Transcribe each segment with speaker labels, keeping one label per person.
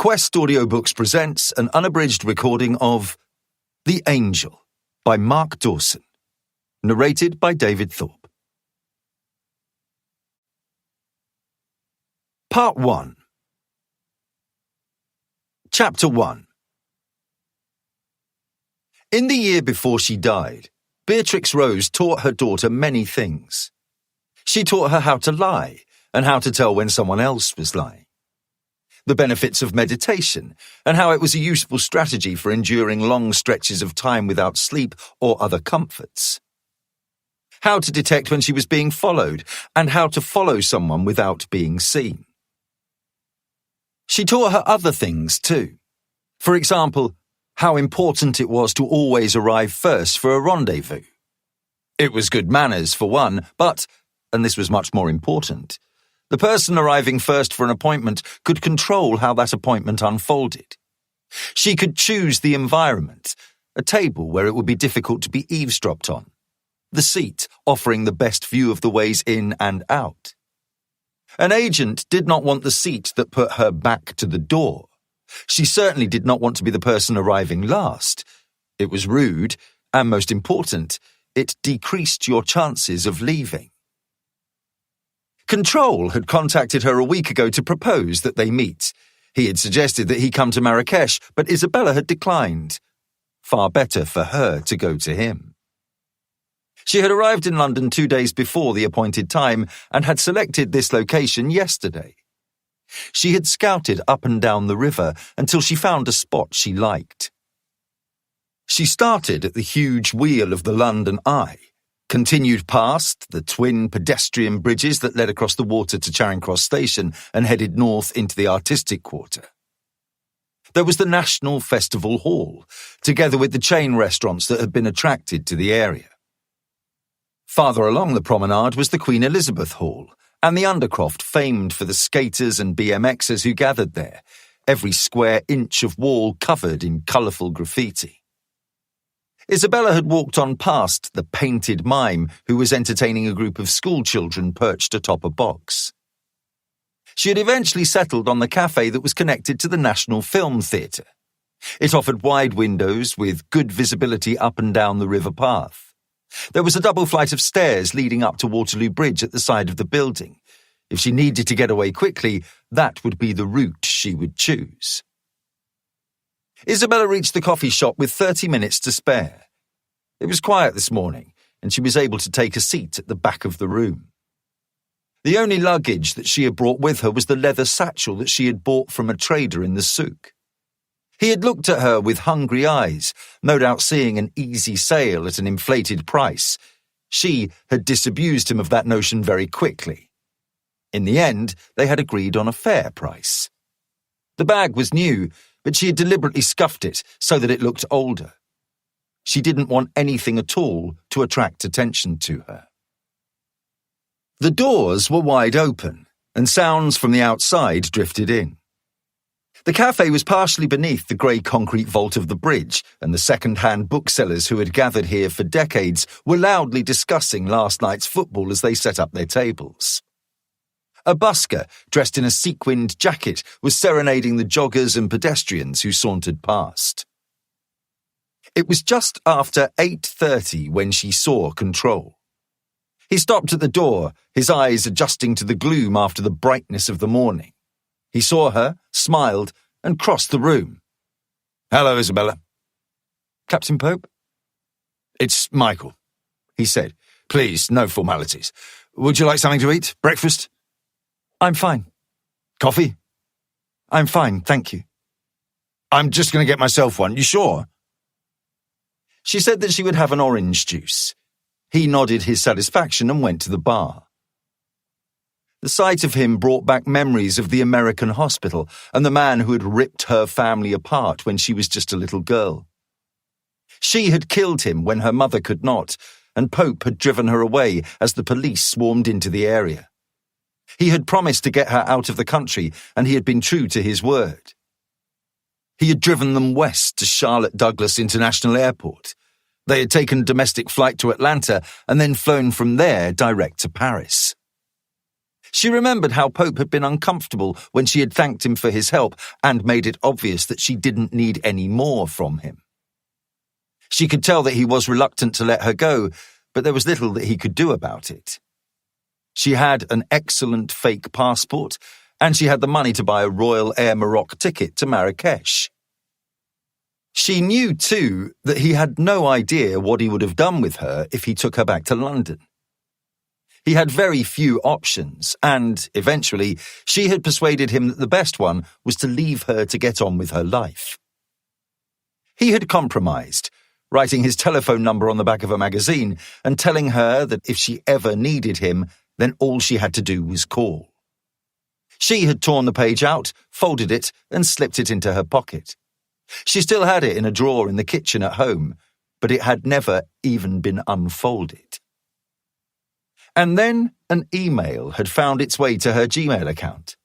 Speaker 1: Quest Audiobooks presents an unabridged recording of The Angel by Mark Dawson, narrated by David Thorpe. Part 1. Chapter 1. In the year before she died, Beatrix Rose taught her daughter many things. She taught her how to lie and how to tell when someone else was lying, the benefits of meditation, and how it was a useful strategy for enduring long stretches of time without sleep or other comforts, how to detect when she was being followed, and how to follow someone without being seen. She taught her other things too. For example, how important it was to always arrive first for a rendezvous. It was good manners, for one, but, and this was much more important, the person arriving first for an appointment could control how that appointment unfolded. She could choose the environment, a table where it would be difficult to be eavesdropped on, the seat offering the best view of the ways in and out. An agent did not want the seat that put her back to the door. She certainly did not want to be the person arriving last. It was rude, and most important, it decreased your chances of leaving. Control had contacted her a week ago to propose that they meet. He had suggested that he come to Marrakesh, but Isabella had declined. Far better for her to go to him. She had arrived in London 2 days before the appointed time and had selected this location yesterday. She had scouted up and down the river until she found a spot she liked. She started at the huge wheel of the London Eye, continued past the twin pedestrian bridges that led across the water to Charing Cross Station and headed north into the artistic quarter. There was the National Festival Hall, together with the chain restaurants that had been attracted to the area. Farther along the promenade was the Queen Elizabeth Hall, and the Undercroft famed for the skaters and BMXers who gathered there, every square inch of wall covered in colourful graffiti. Isabella had walked on past the painted mime who was entertaining a group of schoolchildren perched atop a box. She had eventually settled on the cafe that was connected to the National Film Theatre. It offered wide windows with good visibility up and down the river path. There was a double flight of stairs leading up to Waterloo Bridge at the side of the building. If she needed to get away quickly, that would be the route she would choose. Isabella reached the coffee shop with 30 minutes to spare. It was quiet this morning, and she was able to take a seat at the back of the room. The only luggage that she had brought with her was the leather satchel that she had bought from a trader in the souk. He had looked at her with hungry eyes, no doubt seeing an easy sale at an inflated price. She had disabused him of that notion very quickly. In the end, they had agreed on a fair price. The bag was new, but she had deliberately scuffed it so that it looked older. She didn't want anything at all to attract attention to her. The doors were wide open, and sounds from the outside drifted in. The cafe was partially beneath the grey concrete vault of the bridge, and the second-hand booksellers who had gathered here for decades were loudly discussing last night's football as they set up their tables. A busker, dressed in a sequined jacket, was serenading the joggers and pedestrians who sauntered past. It was just after 8:30 when she saw Control. He stopped at the door, his eyes adjusting to the gloom after the brightness of the morning. He saw her, smiled, and crossed the room. "Hello, Isabella." "Captain Pope?" "It's Michael," he said. "Please, no formalities. Would you like something to eat? Breakfast?" "I'm fine." "Coffee?" "I'm fine, thank you." "I'm just going to get myself one. You sure?" She said that she would have an orange juice. He nodded his satisfaction and went to the bar. The sight of him brought back memories of the American hospital and the man who had ripped her family apart when she was just a little girl. She had killed him when her mother could not, and Pope had driven her away as the police swarmed into the area. He had promised to get her out of the country, and he had been true to his word. He had driven them west to Charlotte Douglas International Airport. They had taken a domestic flight to Atlanta and then flown from there direct to Paris. She remembered how Pope had been uncomfortable when she had thanked him for his help and made it obvious that she didn't need any more from him. She could tell that he was reluctant to let her go, but there was little that he could do about it. She had an excellent fake passport, and she had the money to buy a Royal Air Maroc ticket to Marrakesh. She knew, too, that he had no idea what he would have done with her if he took her back to London. He had very few options, and, eventually, she had persuaded him that the best one was to leave her to get on with her life. He had compromised, writing his telephone number on the back of a magazine and telling her that if she ever needed him, then all she had to do was call. She had torn the page out, folded it, and slipped it into her pocket. She still had it in a drawer in the kitchen at home, but it had never even been unfolded. And then an email had found its way to her Gmail account.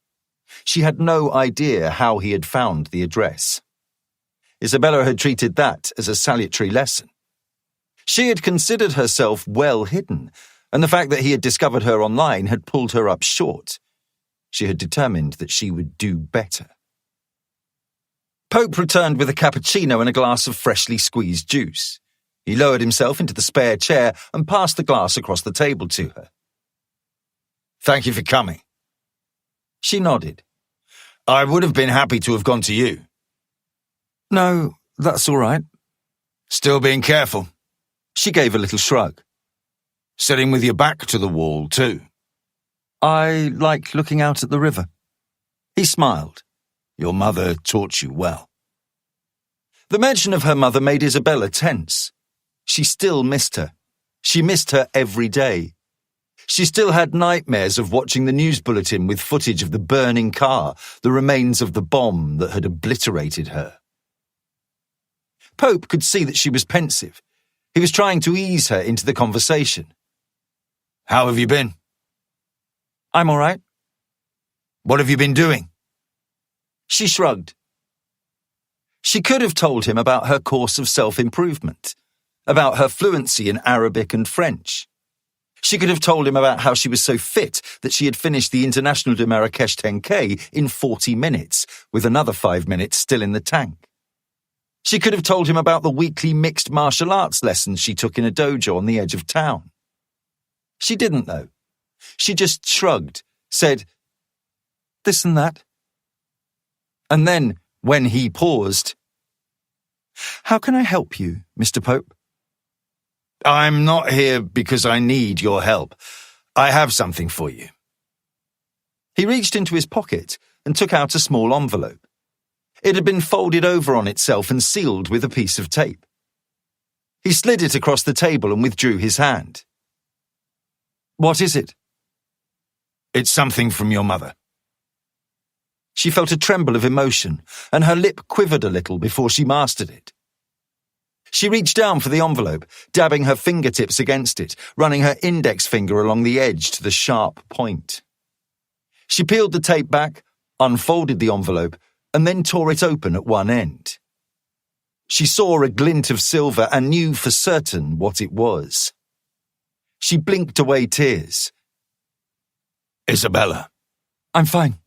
Speaker 1: She had no idea how he had found the address. Isabella had treated that as a salutary lesson. She had considered herself well hidden, and the fact that he had discovered her online had pulled her up short. She had determined that she would do better. Pope returned with a cappuccino and a glass of freshly squeezed juice. He lowered himself into the spare chair and passed the glass across the table to her. "Thank you for coming." She nodded. "I would have been happy to have gone to you." "No, that's all right." "Still being careful?" She gave a little shrug. "Sitting with your back to the wall, too?" "I like looking out at the river." He smiled. "Your mother taught you well." The mention of her mother made Isabella tense. She still missed her. She missed her every day. She still had nightmares of watching the news bulletin with footage of the burning car, the remains of the bomb that had obliterated her. Pope could see that she was pensive. He was trying to ease her into the conversation. "How have you been?" "I'm all right." "What have you been doing?" She shrugged. She could have told him about her course of self-improvement, about her fluency in Arabic and French. She could have told him about how she was so fit that she had finished the International de Marrakesh 10K in 40 minutes, with another 5 minutes still in the tank. She could have told him about the weekly mixed martial arts lessons she took in a dojo on the edge of town. She didn't, though. She just shrugged, said, "This and that." And then, when he paused, "How can I help you, Mr. Pope?" "I'm not here because I need your help. I have something for you." He reached into his pocket and took out a small envelope. It had been folded over on itself and sealed with a piece of tape. He slid it across the table and withdrew his hand. "What is it?" "It's something from your mother." She felt a tremble of emotion, and her lip quivered a little before she mastered it. She reached down for the envelope, dabbing her fingertips against it, running her index finger along the edge to the sharp point. She peeled the tape back, unfolded the envelope, and then tore it open at one end. She saw a glint of silver and knew for certain what it was. She blinked away tears. "Isabella." "I'm fine,"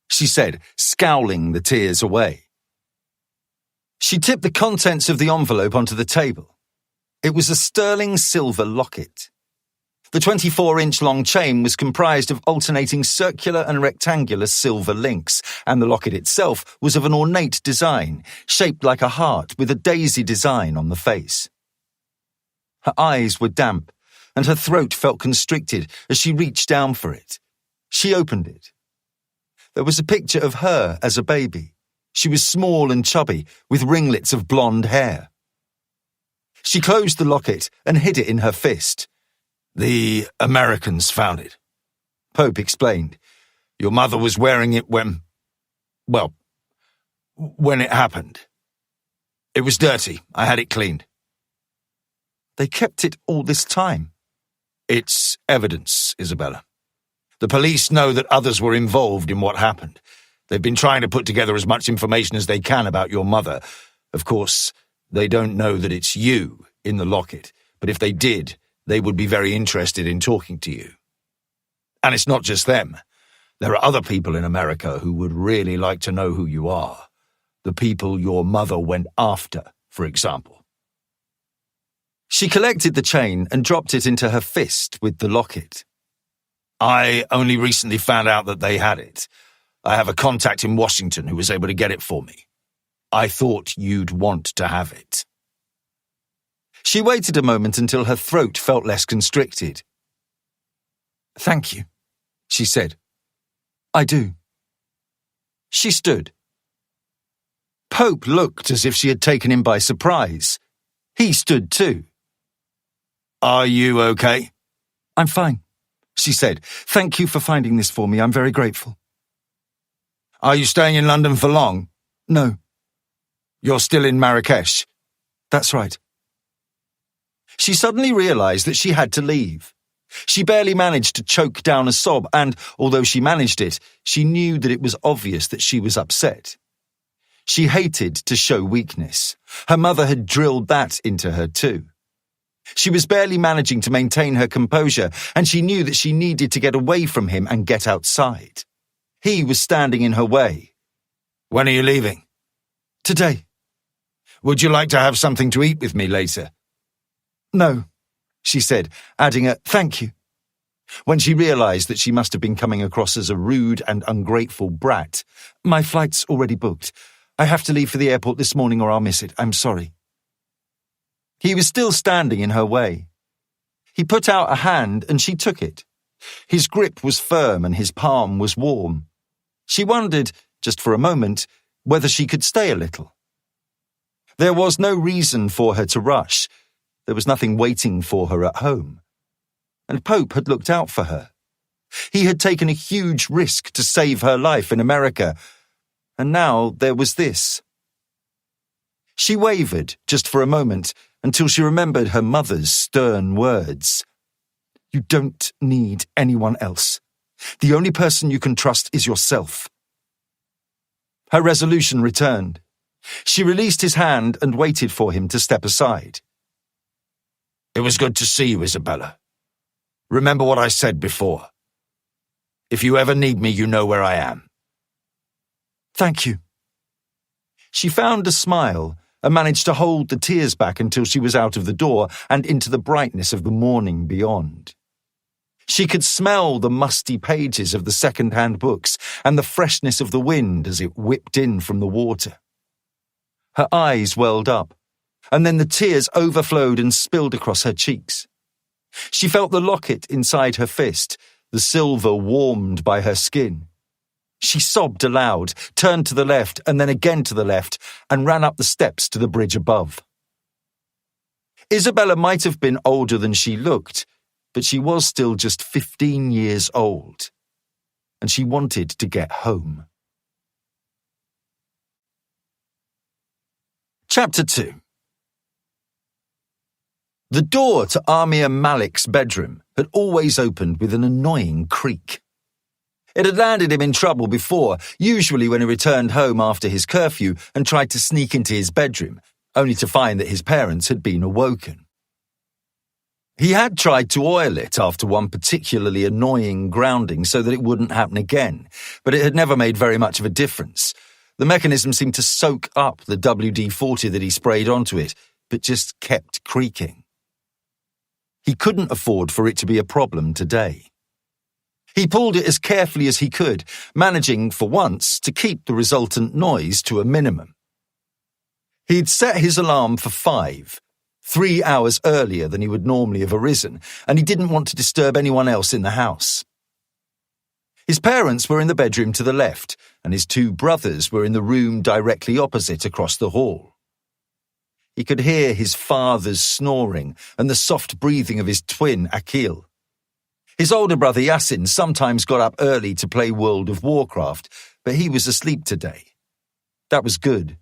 Speaker 1: she said, scowling the tears away. She tipped the contents of the envelope onto the table. It was a sterling silver locket. The 24-inch-long chain was comprised of alternating circular and rectangular silver links, and the locket itself was of an ornate design, shaped like a heart with a daisy design on the face. Her eyes were damp, and her throat felt constricted as she reached down for it. She opened it. There was a picture of her as a baby. She was small and chubby, with ringlets of blonde hair. She closed the locket and hid it in her fist. "The Americans found it," Pope explained. "Your mother was wearing it when it happened. It was dirty. I had it cleaned." "They kept it all this time." "It's evidence, Isabella. The police know that others were involved in what happened. They've been trying to put together as much information as they can about your mother. Of course, they don't know that it's you in the locket, but if they did, they would be very interested in talking to you." And it's not just them. There are other people in America who would really like to know who you are. The people your mother went after, for example. She collected the chain and dropped it into her fist with the locket. I only recently found out that they had it. I have a contact in Washington who was able to get it for me. I thought you'd want to have it. She waited a moment until her throat felt less constricted. Thank you, she said. I do. She stood. Pope looked as if she had taken him by surprise. He stood too. Are you okay? I'm fine, she said. Thank you for finding this for me. I'm very grateful. Are you staying in London for long? No. You're still in Marrakesh? That's right. She suddenly realized that she had to leave. She barely managed to choke down a sob and, although she managed it, she knew that it was obvious that she was upset. She hated to show weakness. Her mother had drilled that into her too. She was barely managing to maintain her composure, and she knew that she needed to get away from him and get outside. He was standing in her way. When are you leaving? Today. Would you like to have something to eat with me later? No, she said, adding a thank you. When she realized that she must have been coming across as a rude and ungrateful brat. My flight's already booked. I have to leave for the airport this morning or I'll miss it. I'm sorry. He was still standing in her way. He put out a hand and she took it. His grip was firm and his palm was warm. She wondered, just for a moment, whether she could stay a little. There was no reason for her to rush. There was nothing waiting for her at home. And Pope had looked out for her. He had taken a huge risk to save her life in America. And now there was this. She wavered just for a moment until she remembered her mother's stern words. You don't need anyone else. The only person you can trust is yourself. Her resolution returned. She released his hand and waited for him to step aside. It was good to see you, Isabella. Remember what I said before. If you ever need me, you know where I am. Thank you. She found a smile and managed to hold the tears back until she was out of the door and into the brightness of the morning beyond. She could smell the musty pages of the second-hand books and the freshness of the wind as it whipped in from the water. Her eyes welled up, and then the tears overflowed and spilled across her cheeks. She felt the locket inside her fist, the silver warmed by her skin. She sobbed aloud, turned to the left and then again to the left, and ran up the steps to the bridge above. Isabella might have been older than she looked, but she was still just 15 years old, and she wanted to get home. Chapter 2. The door to Amir Malik's bedroom had always opened with an annoying creak. It had landed him in trouble before, usually when he returned home after his curfew and tried to sneak into his bedroom, only to find that his parents had been awoken. He had tried to oil it after one particularly annoying grounding so that it wouldn't happen again, but it had never made very much of a difference. The mechanism seemed to soak up the WD-40 that he sprayed onto it, but just kept creaking. He couldn't afford for it to be a problem today. He pulled it as carefully as he could, managing, for once, to keep the resultant noise to a minimum. He'd set his alarm for 5, 3 hours earlier than he would normally have arisen, and he didn't want to disturb anyone else in the house. His parents were in the bedroom to the left, and his 2 brothers were in the room directly opposite across the hall. He could hear his father's snoring and the soft breathing of his twin, Akil. His older brother Yasin sometimes got up early to play World of Warcraft, but he was asleep today. That was good.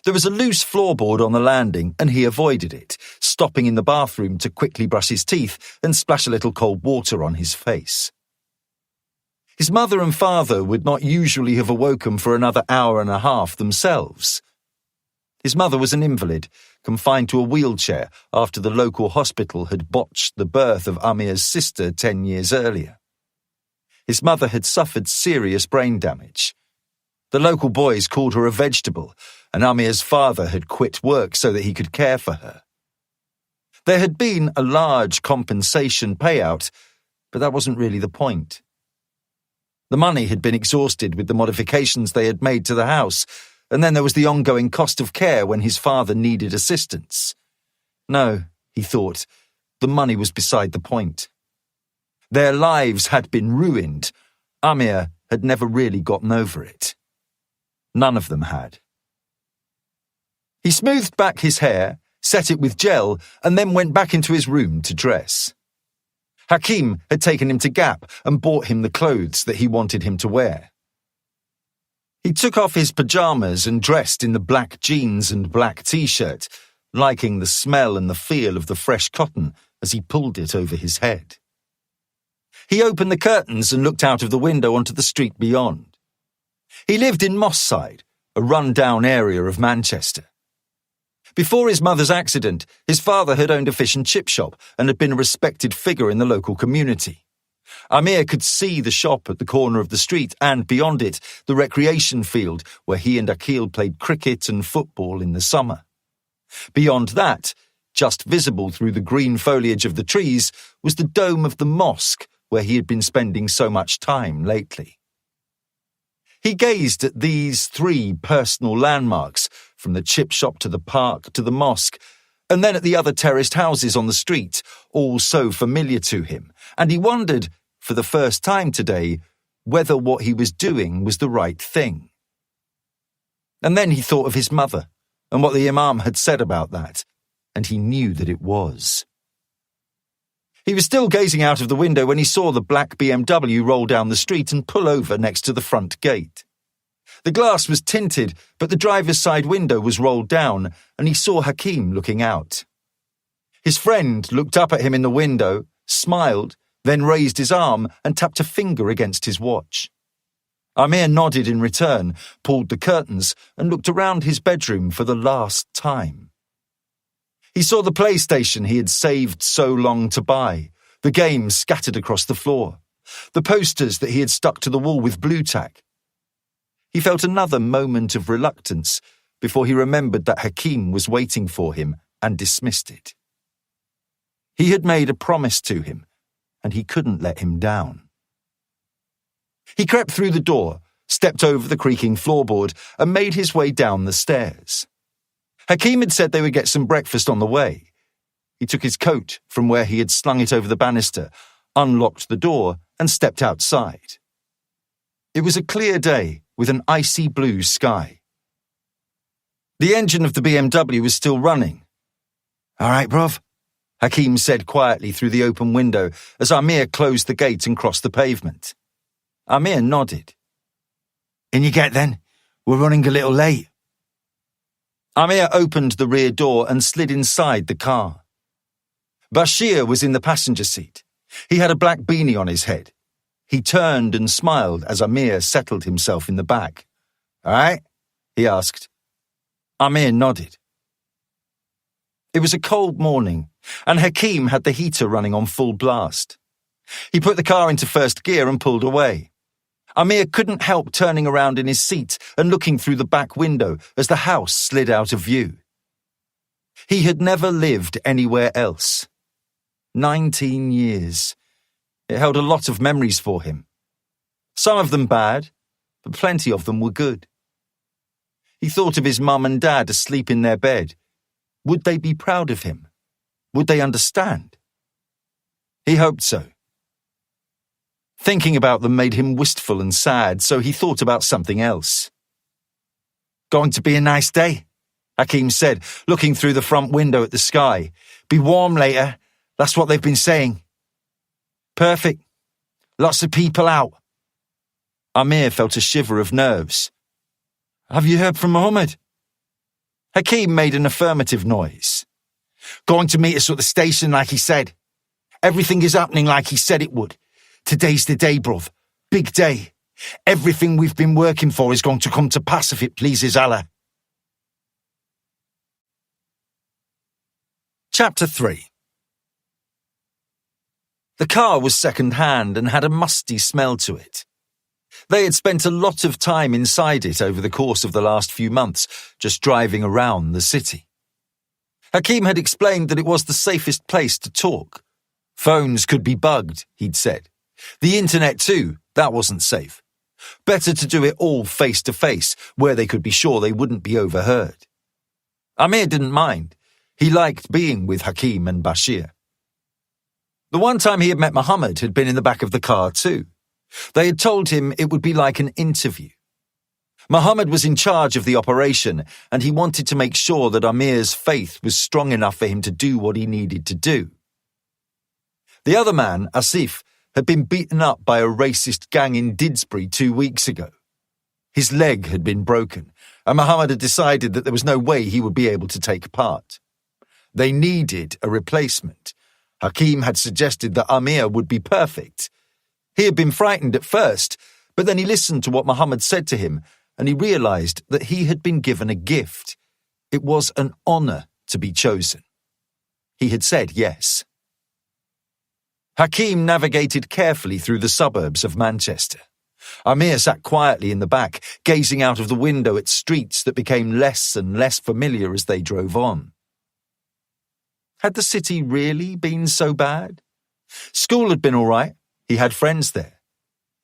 Speaker 1: There was a loose floorboard on the landing, and he avoided it, stopping in the bathroom to quickly brush his teeth and splash a little cold water on his face. His mother and father would not usually have awoken for another hour and a half themselves. His mother was an invalid, confined to a wheelchair after the local hospital had botched the birth of Amir's sister 10 years earlier. His mother had suffered serious brain damage. The local boys called her a vegetable, and Amir's father had quit work so that he could care for her. There had been a large compensation payout, but that wasn't really the point. The money had been exhausted with the modifications they had made to the house, and then there was the ongoing cost of care when his father needed assistance. No, he thought, the money was beside the point. Their lives had been ruined. Amir had never really gotten over it. None of them had. He smoothed back his hair, set it with gel, and then went back into his room to dress. Hakim had taken him to Gap and bought him the clothes that he wanted him to wear. He took off his pajamas and dressed in the black jeans and black t-shirt, liking the smell and the feel of the fresh cotton as he pulled it over his head. He opened the curtains and looked out of the window onto the street beyond. He lived in Moss Side, a run-down area of Manchester. Before his mother's accident, his father had owned a fish and chip shop and had been a respected figure in the local community. Amir could see the shop at the corner of the street and, beyond it, the recreation field where he and Akil played cricket and football in the summer. Beyond that, just visible through the green foliage of the trees, was the dome of the mosque where he had been spending so much time lately. He gazed at these 3 personal landmarks, from the chip shop to the park to the mosque, and then at the other terraced houses on the street, all so familiar to him, and he wondered, for the first time today, whether what he was doing was the right thing. And then he thought of his mother, and what the Imam had said about that, and he knew that it was. He was still gazing out of the window when he saw the black BMW roll down the street and pull over next to the front gate. The glass was tinted, but the driver's side window was rolled down, and he saw Hakim looking out. His friend looked up at him in the window, smiled, then raised his arm and tapped a finger against his watch. Amir nodded in return, pulled the curtains, and looked around his bedroom for the last time. He saw the PlayStation he had saved so long to buy, the games scattered across the floor, the posters that he had stuck to the wall with blue tack. He felt another moment of reluctance before he remembered that Hakim was waiting for him and dismissed it. He had made a promise to him, and he couldn't let him down. He crept through the door, stepped over the creaking floorboard, and made his way down the stairs. Hakim had said they would get some breakfast on the way. He took his coat from where he had slung it over the banister, unlocked the door, and stepped outside. It was a clear day with an icy blue sky. The engine of the BMW was still running. "All right, bruv," Hakim said quietly through the open window as Amir closed the gate and crossed the pavement. Amir nodded. "In you get then. We're running a little late." Amir opened the rear door and slid inside the car. Bashir was in the passenger seat. He had a black beanie on his head. He turned and smiled as Amir settled himself in the back. "All right?" he asked. Amir nodded. It was a cold morning, and Hakim had the heater running on full blast. He put the car into first gear and pulled away. Amir couldn't help turning around in his seat and looking through the back window as the house slid out of view. He had never lived anywhere else. 19 years. It held a lot of memories for him. Some of them bad, but plenty of them were good. He thought of his mum and dad asleep in their bed. Would they be proud of him? Would they understand? He hoped so. Thinking about them made him wistful and sad, so he thought about something else. "Going to be a nice day," Hakim said, looking through the front window at the sky. "Be warm later, that's what they've been saying." "Perfect. Lots of people out." Amir felt a shiver of nerves. "Have you heard from Mohammed?" Hakim made an affirmative noise. "Going to meet us at the station like he said. Everything is happening like he said it would. Today's the day, bruv. Big day. Everything we've been working for is going to come to pass if it pleases Allah." Chapter 3. The car was second-hand and had a musty smell to it. They had spent a lot of time inside it over the course of the last few months, just driving around the city. Hakim had explained that it was the safest place to talk. Phones could be bugged, he'd said. The internet too, that wasn't safe. Better to do it all face-to-face, where they could be sure they wouldn't be overheard. Amir didn't mind. He liked being with Hakim and Bashir. The one time he had met Muhammad had been in the back of the car too. They had told him it would be like an interview. Muhammad was in charge of the operation, and he wanted to make sure that Amir's faith was strong enough for him to do what he needed to do. The other man, Asif, had been beaten up by a racist gang in Didsbury 2 weeks ago. His leg had been broken, and Muhammad had decided that there was no way he would be able to take part. They needed a replacement. Hakim had suggested that Amir would be perfect. He had been frightened at first, but then he listened to what Muhammad said to him, and he realized that he had been given a gift. It was an honor to be chosen. He had said yes. Hakim navigated carefully through the suburbs of Manchester. Amir sat quietly in the back, gazing out of the window at streets that became less and less familiar as they drove on. Had the city really been so bad? School had been all right. He had friends there.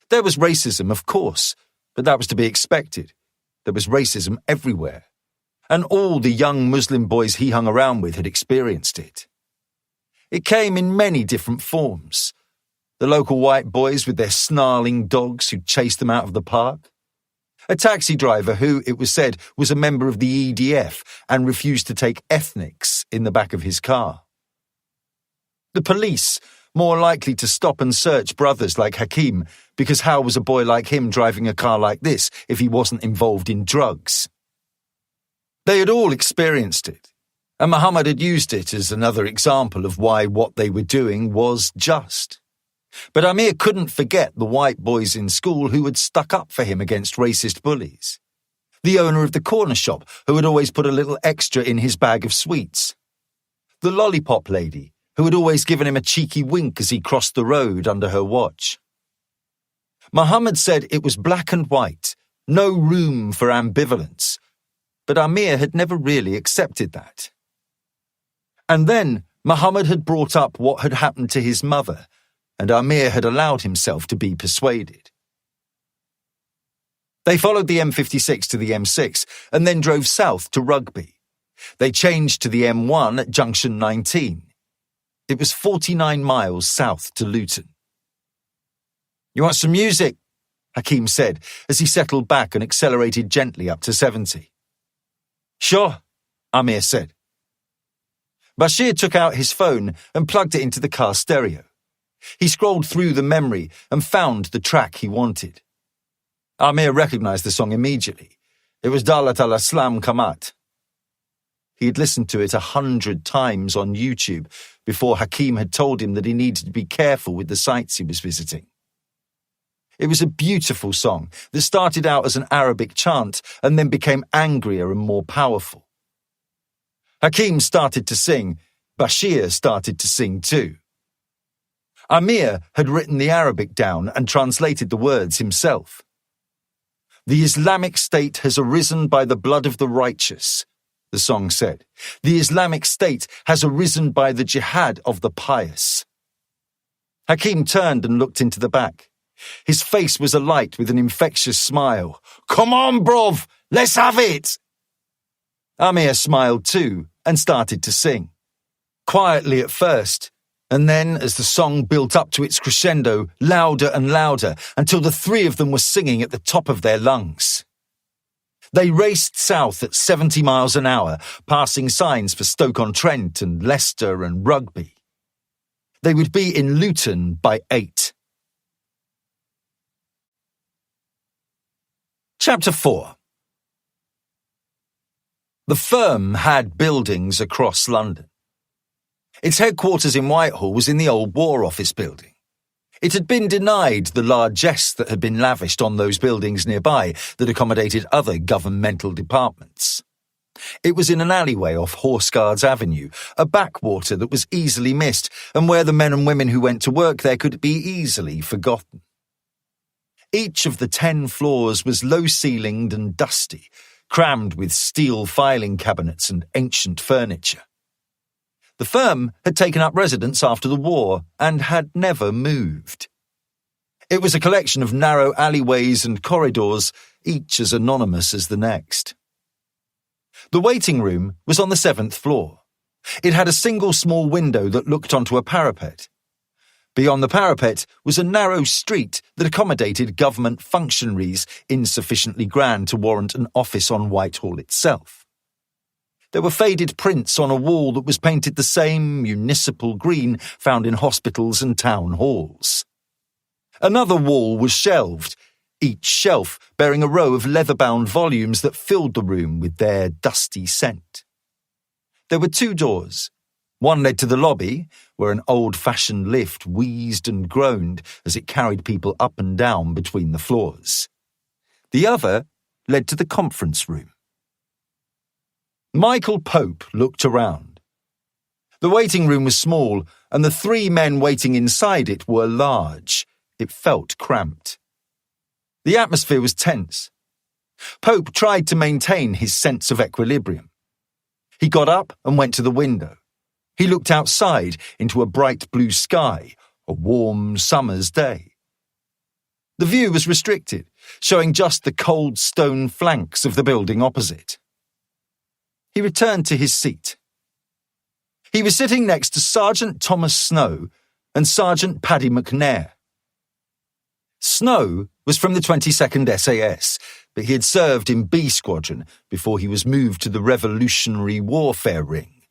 Speaker 1: There was racism, of course, but that was to be expected. There was racism everywhere, and all the young Muslim boys he hung around with had experienced it. It came in many different forms. The local white boys with their snarling dogs who chased them out of the park. A taxi driver who, it was said, was a member of the EDF and refused to take ethnics in the back of his car. The police, more likely to stop and search brothers like Hakim, because how was a boy like him driving a car like this if he wasn't involved in drugs? They had all experienced it, and Muhammad had used it as another example of why what they were doing was just. But Amir couldn't forget the white boys in school who had stuck up for him against racist bullies. The owner of the corner shop who had always put a little extra in his bag of sweets. The lollipop lady who had always given him a cheeky wink as he crossed the road under her watch. Muhammad said it was black and white, no room for ambivalence, but Amir had never really accepted that. And then Muhammad had brought up what had happened to his mother, and Amir had allowed himself to be persuaded. They followed the M56 to the M6 and then drove south to Rugby. They changed to the M1 at Junction 19. It was 49 miles south to Luton. "You want some music?" Hakim said as he settled back and accelerated gently up to 70. "Sure," Amir said. Bashir took out his phone and plugged it into the car stereo. He scrolled through the memory and found the track he wanted. Amir recognized the song immediately. It was Dalat al-Islam Kamat. He had listened to it 100 times on YouTube before Hakim had told him that he needed to be careful with the sites he was visiting. It was a beautiful song that started out as an Arabic chant and then became angrier and more powerful. Hakim started to sing. Bashir started to sing too. Amir had written the Arabic down and translated the words himself. "The Islamic State has arisen by the blood of the righteous," the song said. "The Islamic State has arisen by the jihad of the pious." Hakim turned and looked into the back. His face was alight with an infectious smile. "Come on, bruv, let's have it!" Amir smiled too and started to sing. Quietly at first, and then as the song built up to its crescendo, louder and louder, until the three of them were singing at the top of their lungs. They raced south at 70 miles an hour, passing signs for Stoke-on-Trent and Leicester and Rugby. They would be in Luton by 8. Chapter 4. The firm had buildings across London. Its headquarters in Whitehall was in the old War Office building. It had been denied the largesse that had been lavished on those buildings nearby that accommodated other governmental departments. It was in an alleyway off Horse Guards Avenue, a backwater that was easily missed and where the men and women who went to work there could be easily forgotten. Each of the 10 floors was low-ceilinged and dusty, crammed with steel filing cabinets and ancient furniture. The firm had taken up residence after the war and had never moved. It was a collection of narrow alleyways and corridors, each as anonymous as the next. The waiting room was on the 7th floor. It had a single small window that looked onto a parapet. Beyond the parapet was a narrow street that accommodated government functionaries insufficiently grand to warrant an office on Whitehall itself. There were faded prints on a wall that was painted the same municipal green found in hospitals and town halls. Another wall was shelved, each shelf bearing a row of leather-bound volumes that filled the room with their dusty scent. There were 2 doors. One led to the lobby, where an old-fashioned lift wheezed and groaned as it carried people up and down between the floors. The other led to the conference room. Michael Pope looked around. The waiting room was small, and the 3 men waiting inside it were large. It felt cramped. The atmosphere was tense. Pope tried to maintain his sense of equilibrium. He got up and went to the window. He looked outside into a bright blue sky, a warm summer's day. The view was restricted, showing just the cold stone flanks of the building opposite. He returned to his seat. He was sitting next to Sergeant Thomas Snow and Sergeant Paddy McNair. Snow was from the 22nd SAS, but he had served in B Squadron before he was moved to the Revolutionary Warfare Ring,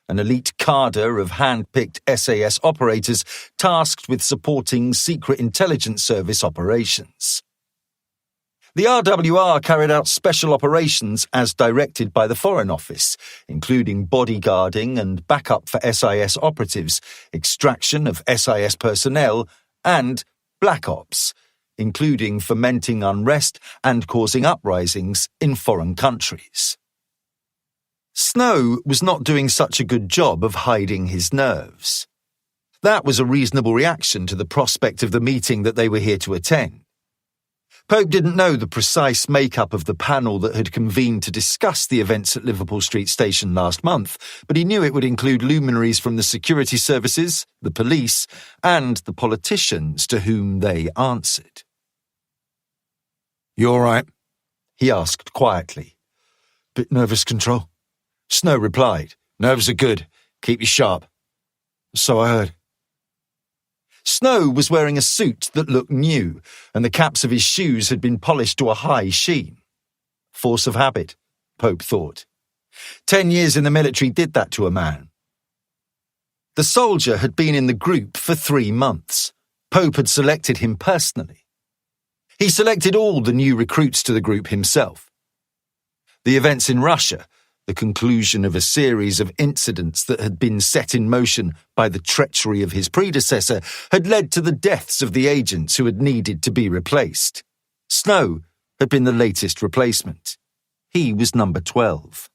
Speaker 1: an elite cadre of hand-picked SAS operators tasked with supporting Secret Intelligence Service operations. The RWR carried out special operations as directed by the Foreign Office, including bodyguarding and backup for SIS operatives, extraction of SIS personnel, and Black Ops, including fomenting unrest and causing uprisings in foreign countries. Snow was not doing such a good job of hiding his nerves. That was a reasonable reaction to the prospect of the meeting that they were here to attend. Pope didn't know the precise makeup of the panel that had convened to discuss the events at Liverpool Street Station last month, but he knew it would include luminaries from the security services, the police, and the politicians to whom they answered. "You all right?" he asked quietly. "Bit nervous, Control." Snow replied, "Nerves are good. Keep you sharp." "So I heard." Snow was wearing a suit that looked new, and the caps of his shoes had been polished to a high sheen. Force of habit, Pope thought. 10 years in the military did that to a man. The soldier had been in the group for 3 months. Pope had selected him personally. He selected all the new recruits to the group himself. The events in Russia, the conclusion of a series of incidents that had been set in motion by the treachery of his predecessor, had led to the deaths of the agents who had needed to be replaced. Snow had been the latest replacement. He was number 12.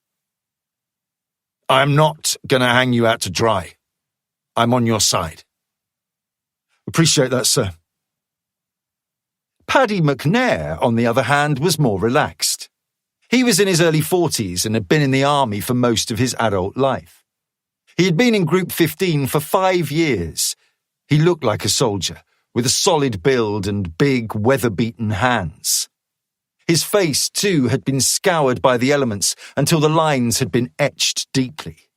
Speaker 1: "I'm not going to hang you out to dry. I'm on your side." "Appreciate that, sir." Paddy McNair, on the other hand, was more relaxed. He was in his early 40s and had been in the army for most of his adult life. He had been in Group 15 for 5 years. He looked like a soldier, with a solid build and big, weather-beaten hands. His face, too, had been scoured by the elements until the lines had been etched deeply.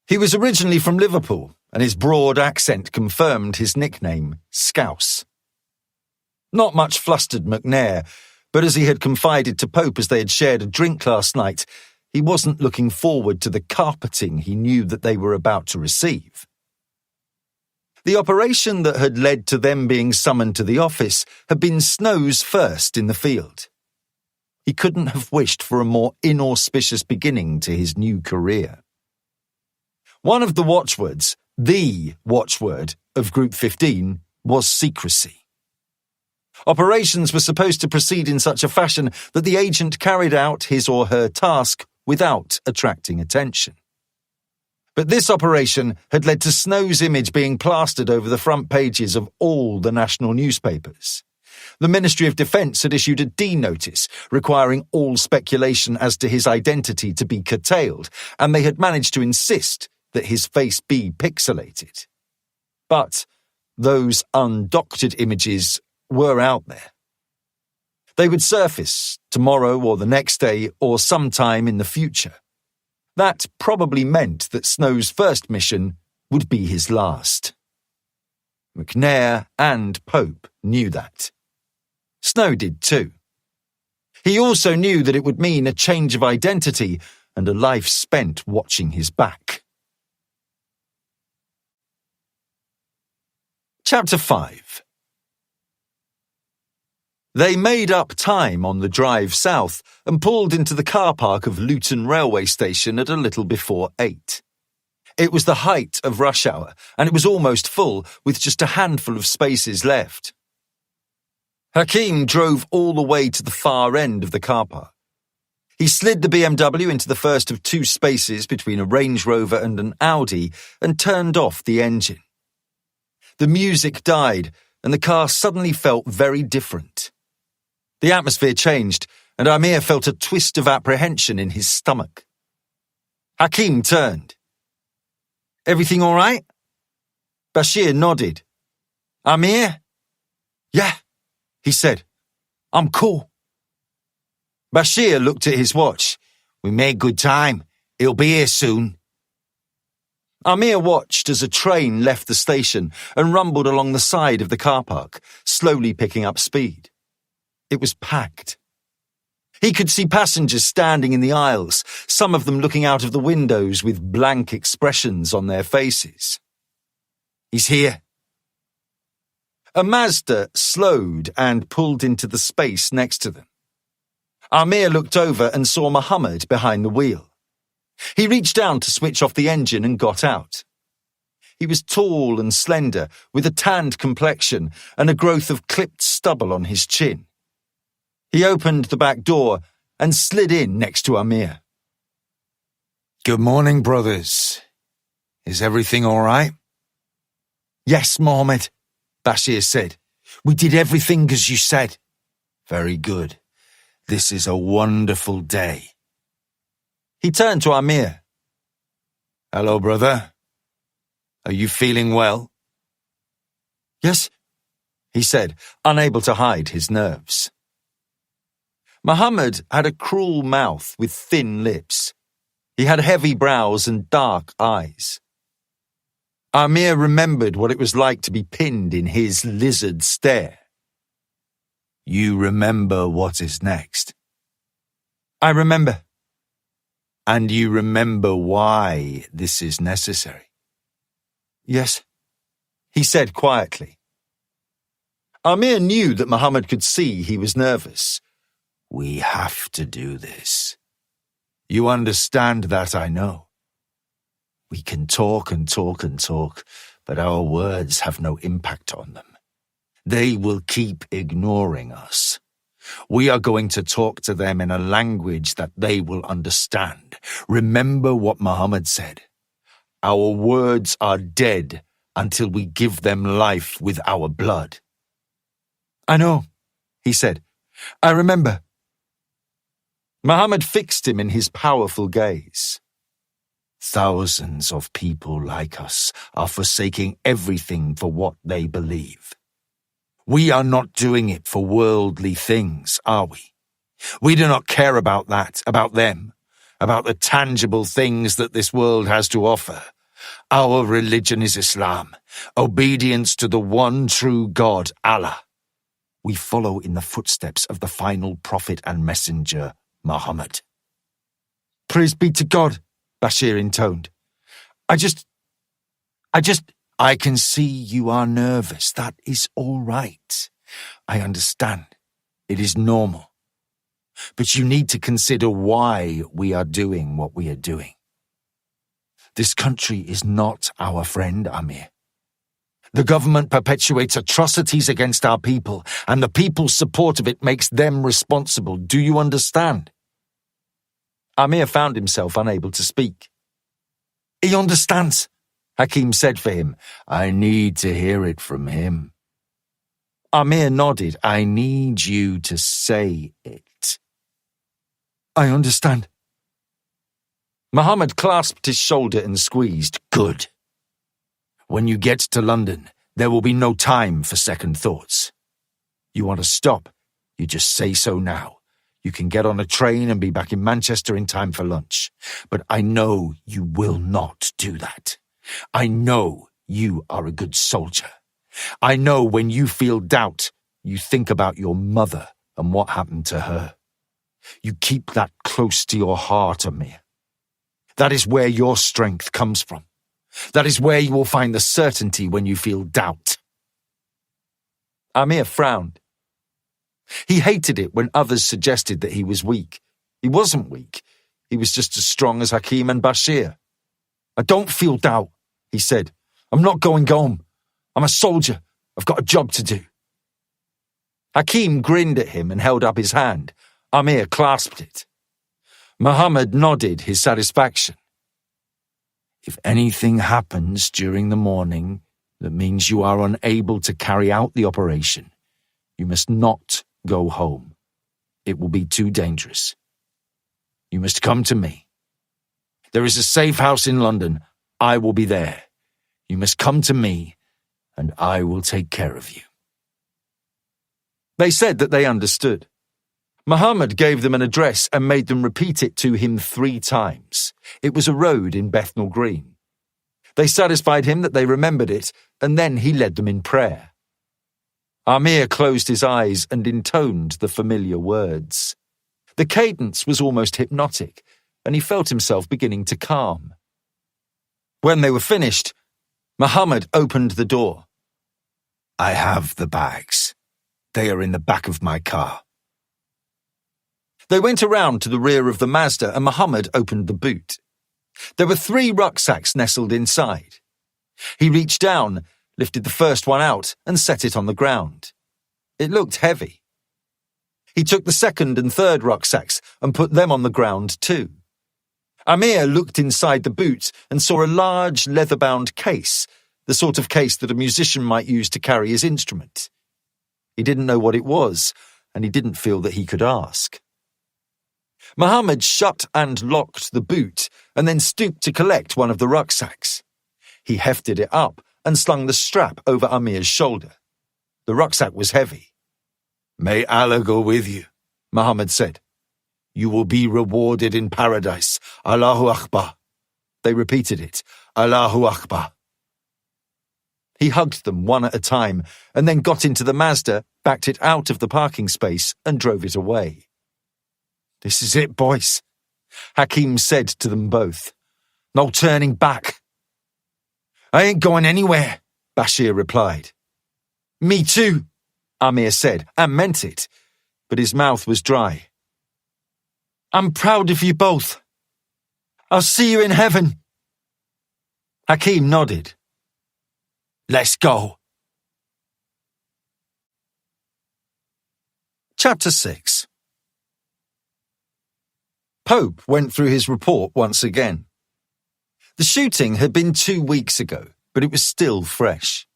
Speaker 1: He was originally from Liverpool, and his broad accent confirmed his nickname, Scouse. Not much flustered McNair, but as he had confided to Pope as they had shared a drink last night, he wasn't looking forward to the carpeting he knew that they were about to receive. The operation that had led to them being summoned to the office had been Snow's first in the field. He couldn't have wished for a more inauspicious beginning to his new career. One of the watchwords, the watchword of Group 15, was secrecy. Operations were supposed to proceed in such a fashion that the agent carried out his or her task without attracting attention. But this operation had led to Snow's image being plastered over the front pages of all the national newspapers. The Ministry of Defence had issued a D-notice requiring all speculation as to his identity to be curtailed, and they had managed to insist that his face be pixelated. But those undoctored images were out there. They would surface tomorrow or the next day or sometime in the future. That probably meant that Snow's first mission would be his last. McNair and Pope knew that. Snow did too. He also knew that it would mean a change of identity and a life spent watching his back. Chapter 5. They made up time on the drive south and pulled into the car park of Luton railway station at a little before 8. It was the height of rush hour, and it was almost full, with just a handful of spaces left. Hakeem drove all the way to the far end of the car park. He slid the BMW into the first of two spaces between a Range Rover and an Audi and turned off the engine. The music died, and the car suddenly felt very different. The atmosphere changed, and Amir felt a twist of apprehension in his stomach. Hakeem turned. "Everything all right?" Bashir nodded. "Amir?" "Yeah," he said. "I'm cool." Bashir looked at his watch. "We made good time. It'll be here soon." Amir watched as a train left the station and rumbled along the side of the car park, slowly picking up speed. It was packed. He could see passengers standing in the aisles, some of them looking out of the windows with blank expressions on their faces. "He's here." A Mazda slowed and pulled into the space next to them. Amir looked over and saw Muhammad behind the wheel. He reached down to switch off the engine and got out. He was tall and slender, with a tanned complexion and a growth of clipped stubble on his chin. He opened the back door and slid in next to Amir.
Speaker 2: "Good morning, brothers. Is everything all right?"
Speaker 1: "Yes, Mohammed," Bashir said. "We did everything as you said."
Speaker 2: "Very good. This is a wonderful day."
Speaker 1: He turned to Amir.
Speaker 2: "Hello, brother. Are you feeling well?"
Speaker 1: "Yes," he said, unable to hide his nerves. Muhammad had a cruel mouth with thin lips. He had heavy brows and dark eyes. Amir remembered what it was like to be pinned in his lizard stare.
Speaker 2: "You remember what is next?"
Speaker 1: "I remember."
Speaker 2: "And you remember why this is necessary?"
Speaker 1: "Yes," he said quietly. Amir knew that Muhammad could see he was nervous.
Speaker 2: "We have to do this. You understand that, I know. We can talk and talk and talk, but our words have no impact on them. They will keep ignoring us. We are going to talk to them in a language that they will understand. Remember what Muhammad said. Our words are dead until we give them life with our blood."
Speaker 1: "I know," he said. "I remember." Muhammad fixed him in his powerful gaze.
Speaker 2: "Thousands of people like us are forsaking everything for what they believe. We are not doing it for worldly things, are we? We do not care about that, about them, about the tangible things that this world has to offer. Our religion is Islam, obedience to the one true God, Allah. We follow in the footsteps of the final prophet and messenger, Muhammad."
Speaker 1: "Praise be to God," Bashir intoned. I
Speaker 2: can see you are nervous. That is all right. I understand. It is normal. But you need to consider why we are doing what we are doing. This country is not our friend, Amir. The government perpetuates atrocities against our people, and the people's support of it makes them responsible. Do you understand?
Speaker 1: Amir found himself unable to speak.
Speaker 2: He understands,
Speaker 1: Hakim said for him.
Speaker 2: I need to hear it from him.
Speaker 1: Amir nodded.
Speaker 2: I need you to say it.
Speaker 1: I understand.
Speaker 2: Muhammad clasped his shoulder and squeezed. Good. When you get to London, there will be no time for second thoughts. You want to stop, you just say so now. You can get on a train and be back in Manchester in time for lunch. But I know you will not do that. I know you are a good soldier. I know when you feel doubt, you think about your mother and what happened to her. You keep that close to your heart, Amir. That is where your strength comes from. That is where you will find the certainty when you feel doubt.
Speaker 1: Amir frowned. He hated it when others suggested that he was weak. He wasn't weak. He was just as strong as Hakim and Bashir.
Speaker 2: I don't feel doubt, he said. I'm not going home. I'm a soldier. I've got a job to do.
Speaker 1: Hakim grinned at him and held up his hand. Amir clasped it. Muhammad nodded his satisfaction.
Speaker 2: If anything happens during the morning that means you are unable to carry out the operation, you must not go home. It will be too dangerous. You must come to me. There is a safe house in London. I will be there. You must come to me, and I will take care of you.
Speaker 1: They said that they understood. Muhammad gave them an address and made them repeat it to him 3 times. It was a road in Bethnal Green. They satisfied him that they remembered it, and then he led them in prayer. Amir closed his eyes and intoned the familiar words. The cadence was almost hypnotic, and he felt himself beginning to calm. When they were finished, Muhammad opened the door.
Speaker 2: I have the bags. They are in the back of my car.
Speaker 1: They went around to the rear of the Mazda and Muhammad opened the boot. There were 3 rucksacks nestled inside. He reached down, lifted the first one out and set it on the ground. It looked heavy. He took the second and third rucksacks and put them on the ground too. Amir looked inside the boot and saw a large leather-bound case, the sort of case that a musician might use to carry his instrument. He didn't know what it was, and he didn't feel that he could ask. Muhammad shut and locked the boot and then stooped to collect one of the rucksacks. He hefted it up and slung the strap over Amir's shoulder. The rucksack was heavy.
Speaker 2: May Allah go with you,
Speaker 1: Muhammad said.
Speaker 2: You will be rewarded in paradise. Allahu Akbar.
Speaker 1: They repeated it.
Speaker 2: Allahu Akbar.
Speaker 1: He hugged them one at a time and then got into the Mazda, backed it out of the parking space and drove it away.
Speaker 2: This is it, boys,
Speaker 1: Hakim said to them both.
Speaker 2: No turning back. I ain't going anywhere,
Speaker 1: Bashir replied.
Speaker 2: Me too,
Speaker 1: Amir said, and meant it, but his mouth was dry.
Speaker 2: I'm proud of you both. I'll see you in heaven.
Speaker 1: Hakim nodded.
Speaker 2: Let's go.
Speaker 1: Chapter 6. Pope went through his report once again. The shooting had been 2 weeks ago, but it was still fresh.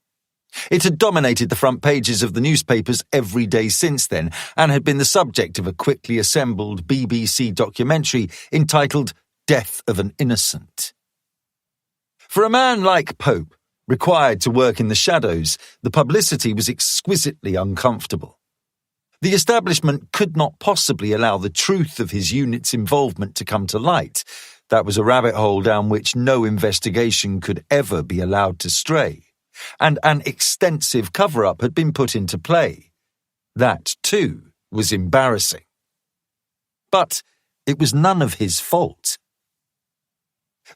Speaker 1: It had dominated the front pages of the newspapers every day since then and had been the subject of a quickly assembled BBC documentary entitled Death of an Innocent. For a man like Pope, required to work in the shadows, the publicity was exquisitely uncomfortable. The establishment could not possibly allow the truth of his unit's involvement to come to light. That was a rabbit hole down which no investigation could ever be allowed to stray. And an extensive cover-up had been put into play. That, too, was embarrassing. But it was none of his fault.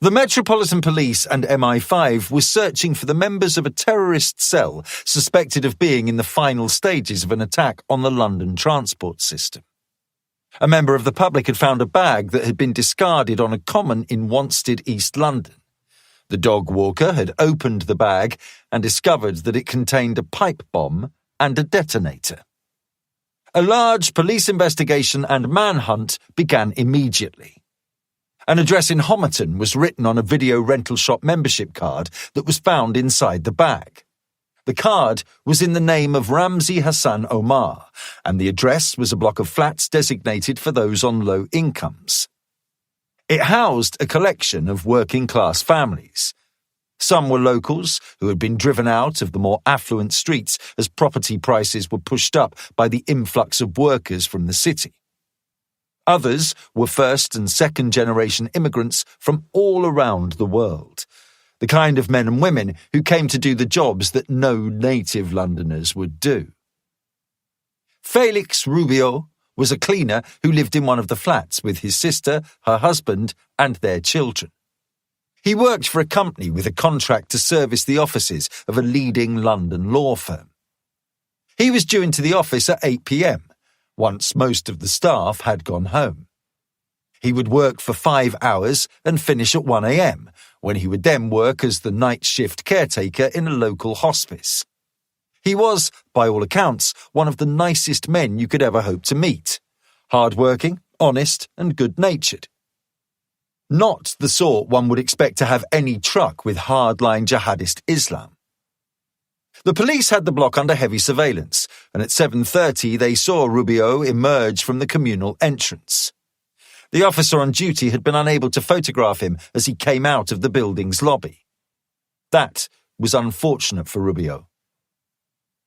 Speaker 1: The Metropolitan Police and MI5 were searching for the members of a terrorist cell suspected of being in the final stages of an attack on the London transport system. A member of the public had found a bag that had been discarded on a common in Wanstead, East London. The dog walker had opened the bag and discovered that it contained a pipe bomb and a detonator. A large police investigation and manhunt began immediately. An address in Homerton was written on a video rental shop membership card that was found inside the bag. The card was in the name of Ramzi Hassan Omar, and the address was a block of flats designated for those on low incomes. It housed a collection of working-class families. Some were locals who had been driven out of the more affluent streets as property prices were pushed up by the influx of workers from the city. Others were first- and second-generation immigrants from all around the world, the kind of men and women who came to do the jobs that no native Londoners would do. Felix Rubio was a cleaner who lived in one of the flats with his sister, her husband, and their children. He worked for a company with a contract to service the offices of a leading London law firm. He was due into the office at 8 p.m, once most of the staff had gone home. He would work for 5 hours and finish at 1 a.m, when he would then work as the night shift caretaker in a local hospice. He was, by all accounts, one of the nicest men you could ever hope to meet. Hard-working, honest, and good-natured. Not the sort one would expect to have any truck with hardline jihadist Islam. The police had the block under heavy surveillance, and at 7:30 they saw Rubio emerge from the communal entrance. The officer on duty had been unable to photograph him as he came out of the building's lobby. That was unfortunate for Rubio.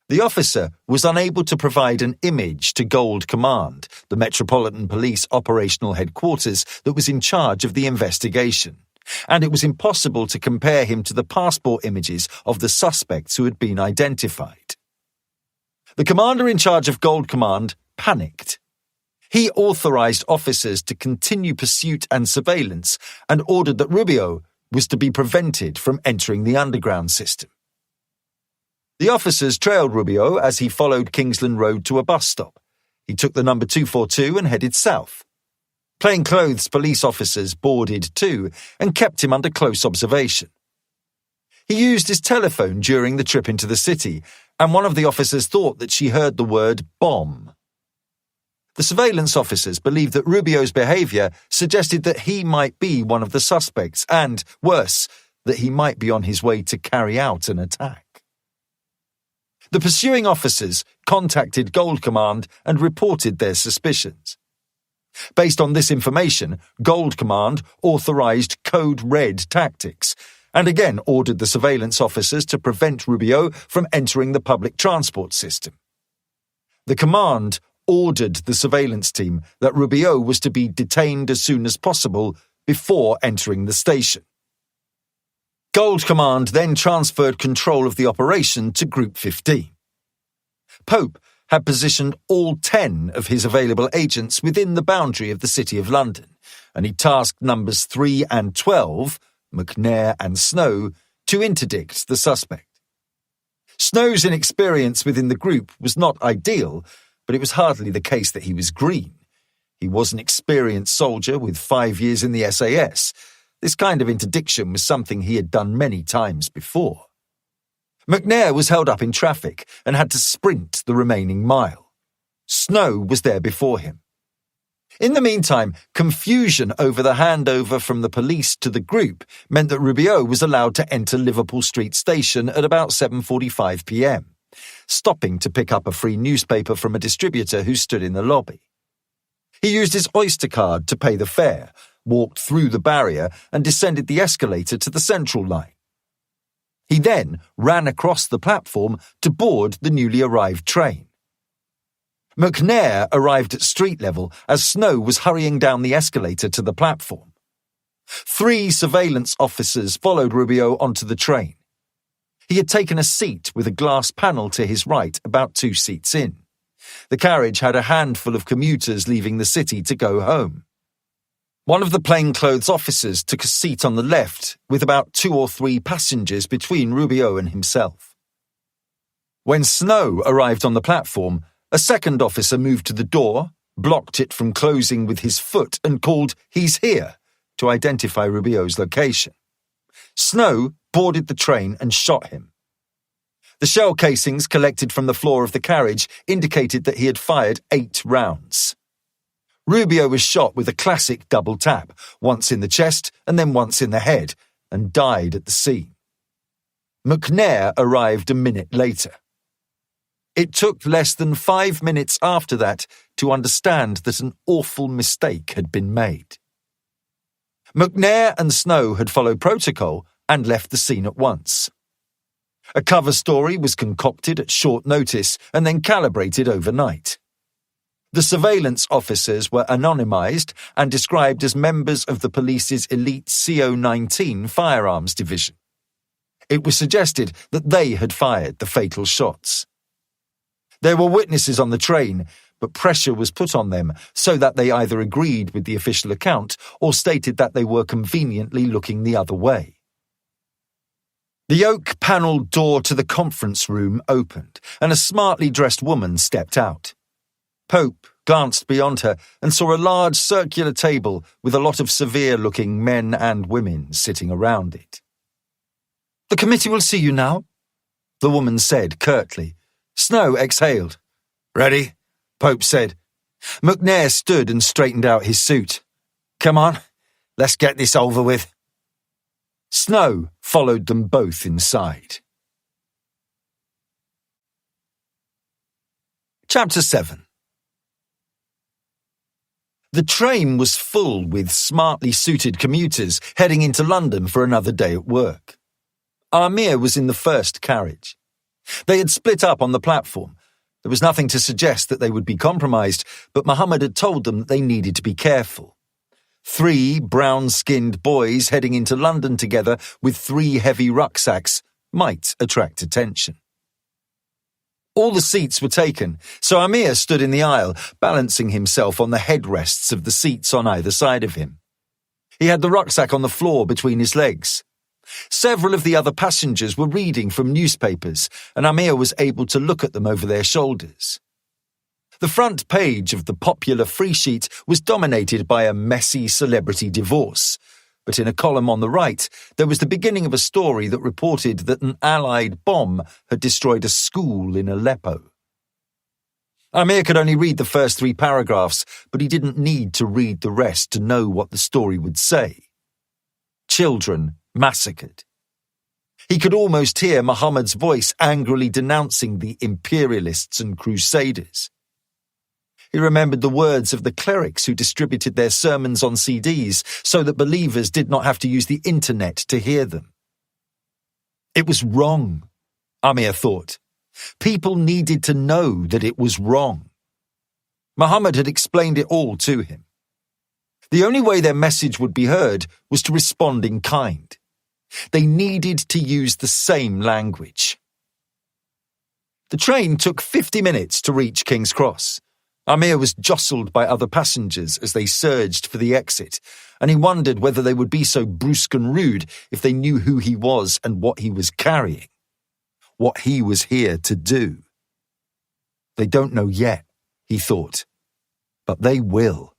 Speaker 1: The officer was unable to provide an image to Gold Command, the Metropolitan Police operational headquarters that was in charge of the investigation, and it was impossible to compare him to the passport images of the suspects who had been identified. The commander in charge of Gold Command panicked. He authorized officers to continue pursuit and surveillance and ordered that Rubio was to be prevented from entering the underground system. The officers trailed Rubio as he followed Kingsland Road to a bus stop. He took the number 242 and headed south. Plainclothes police officers boarded too and kept him under close observation. He used his telephone during the trip into the city, and one of the officers thought that she heard the word bomb. The surveillance officers believed that Rubio's behavior suggested that he might be one of the suspects and, worse, that he might be on his way to carry out an attack. The pursuing officers contacted Gold Command and reported their suspicions. Based on this information, Gold Command authorized Code Red tactics and again ordered the surveillance officers to prevent Rubio from entering the public transport system. The command ordered the surveillance team that Rubio was to be detained as soon as possible before entering the station. Gold Command then transferred control of the operation to Group 15. Pope had positioned all 10 of his available agents within the boundary of the City of London, and he tasked numbers 3 and 12, McNair and Snow, to interdict the suspect. Snow's inexperience within the group was not ideal, but it was hardly the case that he was green. He was an experienced soldier with 5 years in the SAS. This kind of interdiction was something he had done many times before. McNair was held up in traffic and had to sprint the remaining mile. Snow was there before him. In the meantime, confusion over the handover from the police to the group meant that Rubio was allowed to enter Liverpool Street Station at about 7:45 p.m, stopping to pick up a free newspaper from a distributor who stood in the lobby. He used his Oyster card to pay the fare, walked through the barrier and descended the escalator to the Central line. He then ran across the platform to board the newly arrived train. McNair arrived at street level as Snow was hurrying down the escalator to the platform. 3 surveillance officers followed Rubio onto the train. He had taken a seat with a glass panel to his right about 2 seats in. The carriage had a handful of commuters leaving the city to go home. One of the plainclothes officers took a seat on the left with about 2 or 3 passengers between Rubio and himself. When Snow arrived on the platform, a second officer moved to the door, blocked it from closing with his foot and called, "He's here," to identify Rubio's location. Snow boarded the train and shot him. The shell casings collected from the floor of the carriage indicated that he had fired 8 rounds. Rubio was shot with a classic double tap, once in the chest and then once in the head, and died at the scene. McNair arrived a minute later. It took less than 5 minutes after that to understand that an awful mistake had been made. McNair and Snow had followed protocol and left the scene at once. A cover story was concocted at short notice and then calibrated overnight. The surveillance officers were anonymized and described as members of the police's elite CO-19 firearms division. It was suggested that they had fired the fatal shots. There were witnesses on the train, but pressure was put on them so that they either agreed with the official account or stated that they were conveniently looking the other way. The oak-panelled door to the conference room opened, and a smartly dressed woman stepped out. Pope glanced beyond her and saw a large circular table with a lot of severe-looking men and women sitting around it. "The committee will see you now," the woman said curtly. Snow exhaled. "Ready?" Pope said. McNair stood and straightened out his suit. "Come on, let's get this over with." Snow followed them both inside. Chapter 7. The train was full with smartly suited commuters heading into London for another day at work. Amir was in the first carriage. They had split up on the platform. There was nothing to suggest that they would be compromised, but Muhammad had told them that they needed to be careful. 3 brown-skinned boys heading into London together with 3 heavy rucksacks might attract attention. All the seats were taken, so Amir stood in the aisle, balancing himself on the headrests of the seats on either side of him. He had the rucksack on the floor between his legs. Several of the other passengers were reading from newspapers, and Amir was able to look at them over their shoulders. The front page of the popular free sheet was dominated by a messy celebrity divorce, but in a column on the right, there was the beginning of a story that reported that an Allied bomb had destroyed a school in Aleppo. Amir could only read the first 3 paragraphs, but he didn't need to read the rest to know what the story would say. Children massacred. He could almost hear Muhammad's voice angrily denouncing the imperialists and crusaders. He remembered the words of the clerics who distributed their sermons on CDs so that believers did not have to use the internet to hear them. It was wrong, Amir thought. People needed to know that it was wrong. Muhammad had explained it all to him. The only way their message would be heard was to respond in kind. They needed to use the same language. The train took 50 minutes to reach King's Cross. Amir was jostled by other passengers as they surged for the exit, and he wondered whether they would be so brusque and rude if they knew who he was and what he was carrying, what he was here to do. They don't know yet, he thought, but they will.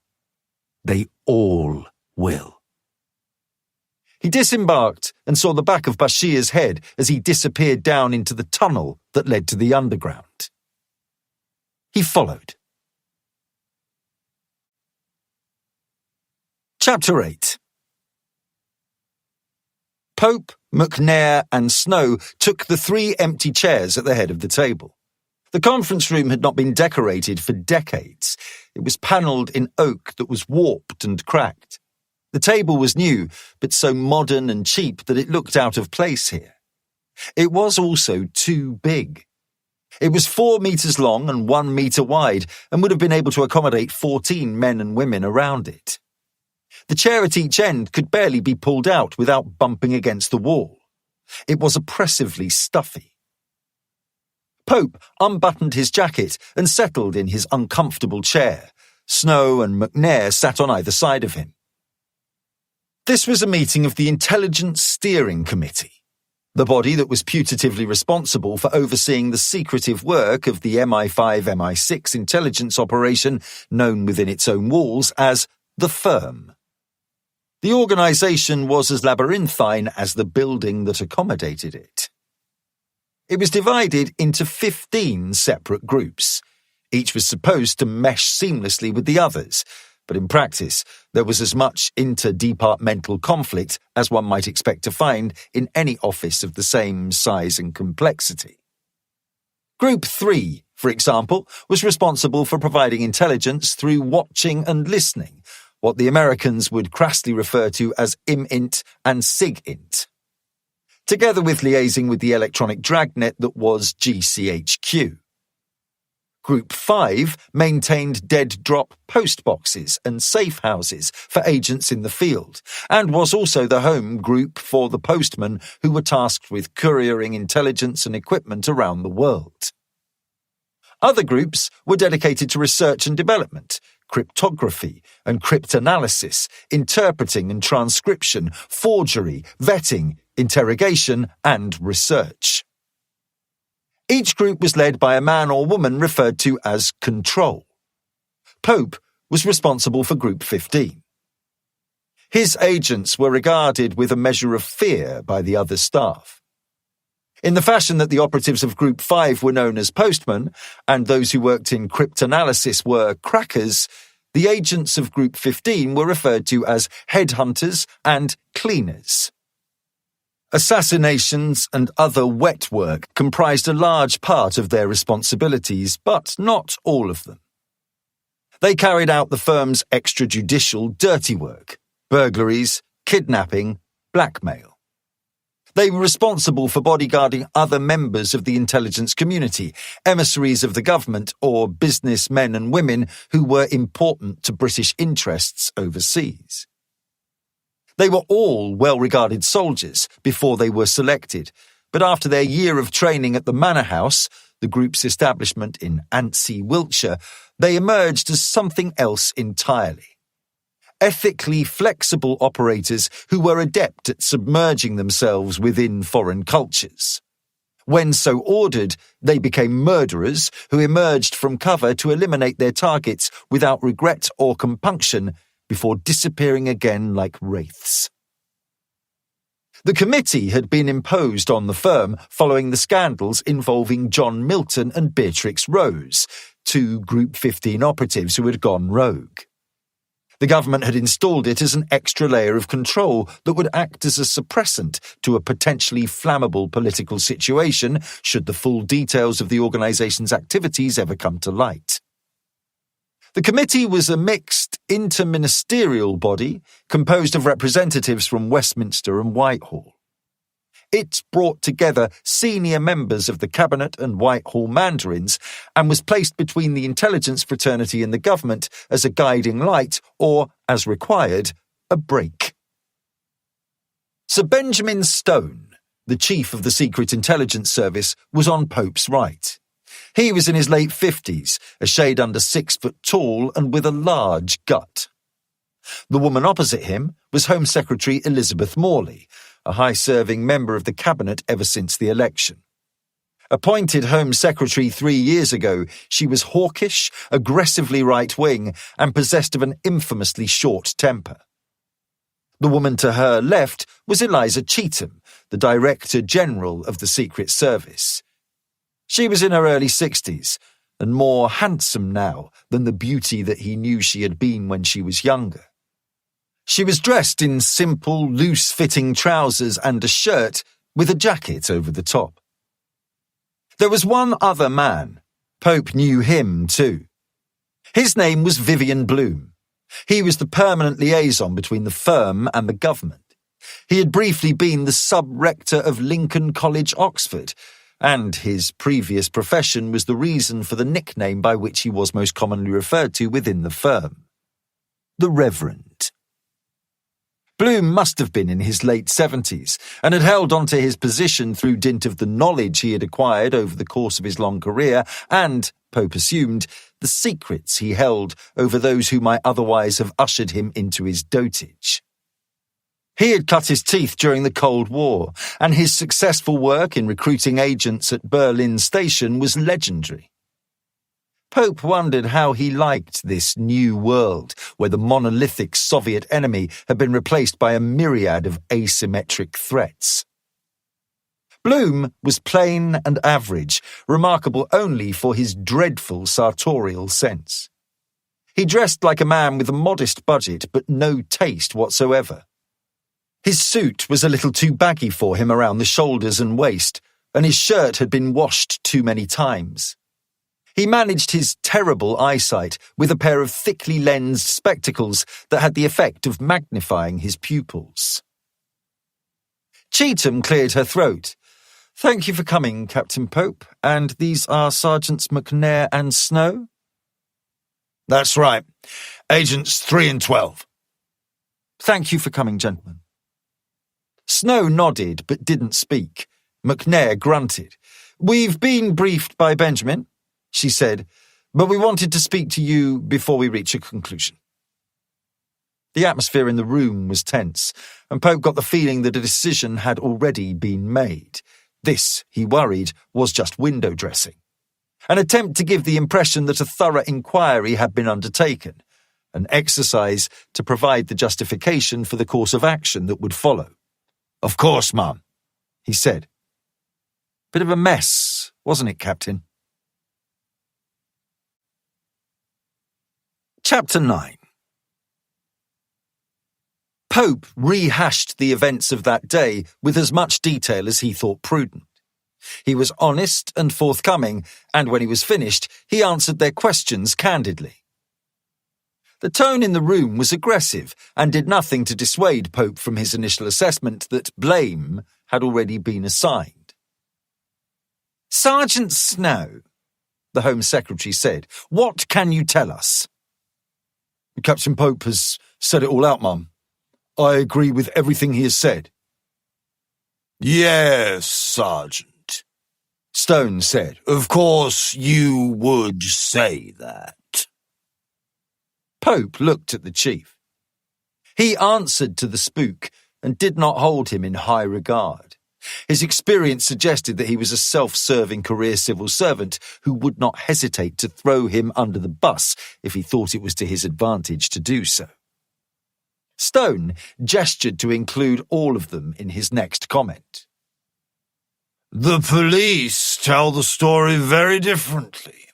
Speaker 1: They all will. He disembarked and saw the back of Bashir's head as he disappeared down into the tunnel that led to the underground. He followed. Chapter 8. Pope, McNair and Snow took the 3 empty chairs at the head of the table. The conference room had not been decorated for decades. It was panelled in oak that was warped and cracked. The table was new, but so modern and cheap that it looked out of place here. It was also too big. It was 4 meters long and 1 meter wide and would have been able to accommodate 14 men and women around it. The chair at each end could barely be pulled out without bumping against the wall. It was oppressively stuffy. Pope unbuttoned his jacket and settled in his uncomfortable chair. Snow and McNair sat on either side of him. This was a meeting of the Intelligence Steering Committee, the body that was putatively responsible for overseeing the secretive work of the MI5-MI6 intelligence operation known within its own walls as the Firm. The organisation was as labyrinthine as the building that accommodated it. It was divided into 15 separate groups. Each was supposed to mesh seamlessly with the others, but in practice, there was as much interdepartmental conflict as one might expect to find in any office of the same size and complexity. Group 3, for example, was responsible for providing intelligence through watching and listening, what the Americans would crassly refer to as IMINT and SIGINT, together with liaising with the electronic dragnet that was GCHQ. Group 5 maintained dead-drop post boxes and safe houses for agents in the field, and was also the home group for the postmen who were tasked with couriering intelligence and equipment around the world. Other groups were dedicated to research and development, cryptography and cryptanalysis, interpreting and transcription, forgery, vetting, interrogation, and research. Each group was led by a man or woman referred to as control. Pope was responsible for Group 15. His agents were regarded with a measure of fear by the other staff. In the fashion that the operatives of Group 5 were known as postmen, and those who worked in cryptanalysis were crackers, the agents of Group 15 were referred to as headhunters and cleaners. Assassinations and other wet work comprised a large part of their responsibilities, but not all of them. They carried out the firm's extrajudicial dirty work, burglaries, kidnapping, blackmail. They were responsible for bodyguarding other members of the intelligence community, emissaries of the government, or businessmen and women who were important to British interests overseas. They were all well-regarded soldiers before they were selected, but after their year of training at the Manor House, the group's establishment in Anstey, Wiltshire, they emerged as something else entirely. Ethically flexible operators who were adept at submerging themselves within foreign cultures. When so ordered, they became murderers who emerged from cover to eliminate their targets without regret or compunction, before disappearing again like wraiths. The committee had been imposed on the firm following the scandals involving John Milton and Beatrix Rose, two Group 15 operatives who had gone rogue. The government had installed it as an extra layer of control that would act as a suppressant to a potentially flammable political situation should the full details of the organisation's activities ever come to light. The committee was a mixed, interministerial body composed of representatives from Westminster and Whitehall. It brought together senior members of the Cabinet and Whitehall mandarins and was placed between the intelligence fraternity and the government as a guiding light or, as required, a brake. Sir Benjamin Stone, the chief of the Secret Intelligence Service, was on Pope's right. He was in his late 50s, a shade under 6 foot tall and with a large gut. The woman opposite him was Home Secretary Elizabeth Morley, a high-serving member of the Cabinet ever since the election. Appointed Home Secretary 3 years ago, she was hawkish, aggressively right-wing, and possessed of an infamously short temper. The woman to her left was Eliza Cheetham, the Director General of the Secret Service. She was in her early 60s, and more handsome now than the beauty that he knew she had been when she was younger. She was dressed in simple, loose-fitting trousers and a shirt with a jacket over the top. There was one other man. Pope knew him too. His name was Vivian Bloom. He was the permanent liaison between the firm and the government. He had briefly been the sub-rector of Lincoln College, Oxford, and his previous profession was the reason for the nickname by which he was most commonly referred to within the firm. The Reverend. Bloom must have been in his late 70s and had held on to his position through dint of the knowledge he had acquired over the course of his long career and, Pope assumed, the secrets he held over those who might otherwise have ushered him into his dotage. He had cut his teeth during the Cold War, and his successful work in recruiting agents at Berlin Station was legendary. Pope wondered how he liked this new world where the monolithic Soviet enemy had been replaced by a myriad of asymmetric threats. Bloom was plain and average, remarkable only for his dreadful sartorial sense. He dressed like a man with a modest budget but no taste whatsoever. His suit was a little too baggy for him around the shoulders and waist, and his shirt had been washed too many times. He managed his terrible eyesight with a pair of thickly lensed spectacles that had the effect of magnifying his pupils. Cheetham cleared her throat. "Thank you for coming, Captain Pope, and these are Sergeants McNair and Snow?"
Speaker 2: "That's right. Agents 3 and 12.
Speaker 1: "Thank you for coming, gentlemen." Snow nodded but didn't speak. McNair grunted. "We've been briefed by Benjamin," she said, "but we wanted to speak to you before we reach a conclusion." The atmosphere in the room was tense, and Pope got the feeling that a decision had already been made. This, he worried, was just window dressing. An attempt to give the impression that a thorough inquiry had been undertaken, an exercise to provide the justification for the course of action that would follow.
Speaker 2: "Of course, Mum,"
Speaker 1: he said. Bit of a mess, wasn't it, Captain? Chapter 9. Pope rehashed the events of that day with as much detail as he thought prudent. He was honest and forthcoming, and when he was finished, he answered their questions candidly. The tone in the room was aggressive and did nothing to dissuade Pope from his initial assessment that blame had already been assigned. "Sergeant Snow," the Home Secretary said, "what can you tell us?"
Speaker 2: "Captain Pope has said it all out, Mum. I agree with everything he has said." "Yes, Sergeant," Stone said. "Of course you would say that."
Speaker 1: Pope looked at the chief. He answered to the spook and did not hold him in high regard. His experience suggested that he was a self-serving career civil servant who would not hesitate to throw him under the bus if he thought it was to his advantage to do so. Stone gestured to include all of them in his next comment.
Speaker 2: "The police tell the story very differently.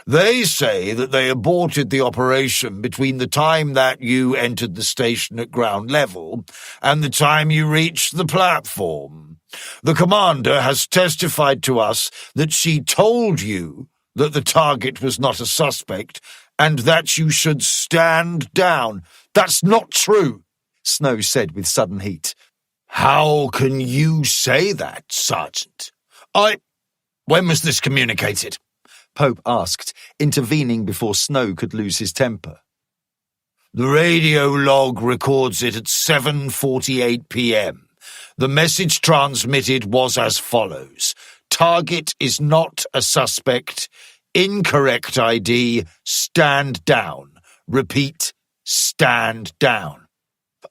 Speaker 2: They say that they aborted the operation between the time that you entered the station at ground level and the time you reached the platform. The commander has testified to us that she told you that the target was not a suspect and that you should stand down." "That's not true," Snow said with sudden heat. "How can you say that, Sergeant?" When was this communicated?" Pope asked, intervening before Snow could lose his temper. "The radio log records it at 7:48 p.m. The message transmitted was as follows: Target is not a suspect. Incorrect ID. Stand down. Repeat, stand down."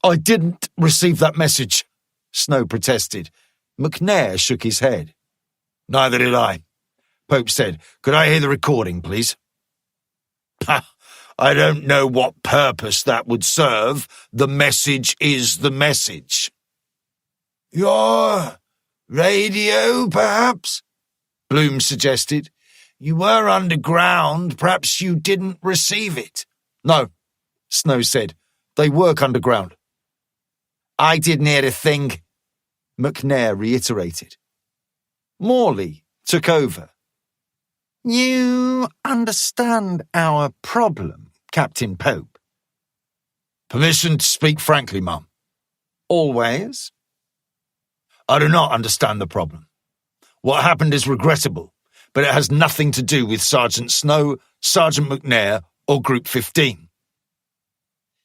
Speaker 2: "I didn't receive that message," Snow protested. McNair shook his head. "Neither did I," Pope said. "Could I hear the recording, please?" "I don't know what purpose that would serve. The message is the message." "Your radio, perhaps?" Bloom suggested. "You were underground. Perhaps you didn't receive it." "No," Snow said. "They work underground." "I didn't hear a thing," McNair reiterated. Morley took over. "You understand our problem, Captain Pope?" "Permission to speak frankly, Mum." "Always?" "I do not understand the problem. What happened is regrettable, but it has nothing to do with Sergeant Snow, Sergeant McNair, or Group 15.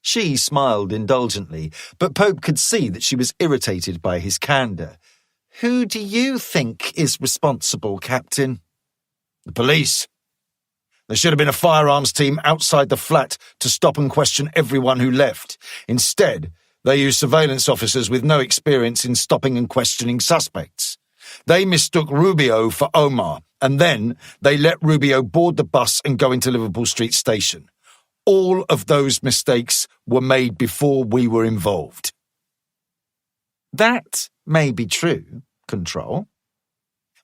Speaker 2: She smiled indulgently, but Pope could see that she was irritated by his candour. "Who do you think is responsible, Captain?" "The police. There should have been a firearms team outside the flat to stop and question everyone who left. Instead, they used surveillance officers with no experience in stopping and questioning suspects. They mistook Rubio for Omar, and then they let Rubio board the bus and go into Liverpool Street Station. All of those mistakes were made before we were involved." "That may be true, Control.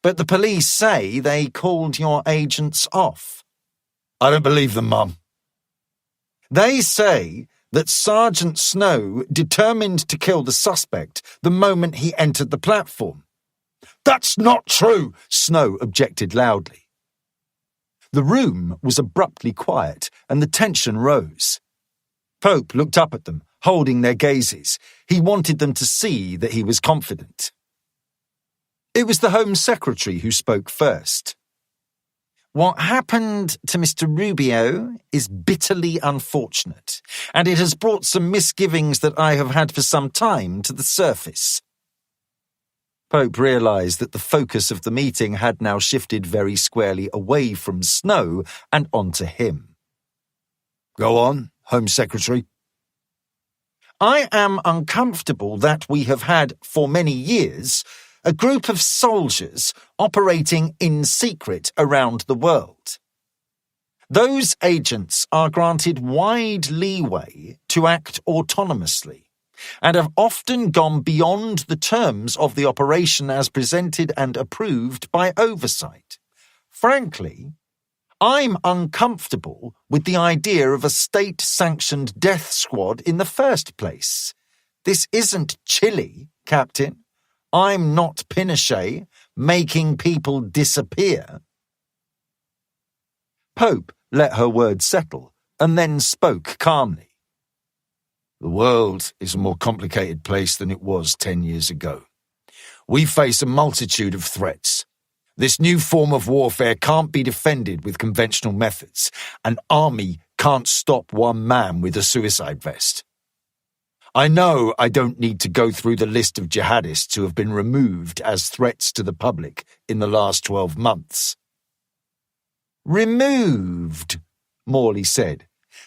Speaker 2: But the police say they called your agents off." "I don't believe them, Mum." They say that Sergeant Snow determined to kill the suspect the moment he entered the platform. That's not true, Snow objected loudly. The room was abruptly quiet and the tension rose. Pope looked up at them, holding their gazes. He wanted them to see that he was confident. It was the Home Secretary who spoke first. What happened to Mr. Rubio is bitterly unfortunate, and it has brought some misgivings that I have had for some time to the surface. Pope realised that the focus of the meeting had now shifted very squarely away from Snow and onto him. Go on, Home Secretary. I am uncomfortable that we have had, for many years, a group of soldiers operating in secret around the world. Those agents are granted wide leeway to act autonomously and have often gone beyond the terms of the operation as presented and approved by oversight. Frankly, I'm uncomfortable with the idea of a state-sanctioned death squad in the first place. This isn't Chile, Captain. I'm not Pinochet, making people disappear. Pope let her words settle and then spoke calmly. The world is a more complicated place than it was 10 years ago. We face a multitude of threats. This new form of warfare can't be defended with conventional methods. An army can't stop one man with a suicide vest. I know I don't need to go through the list of jihadists who have been removed as threats to the public in the last 12 months. Removed, Morley said.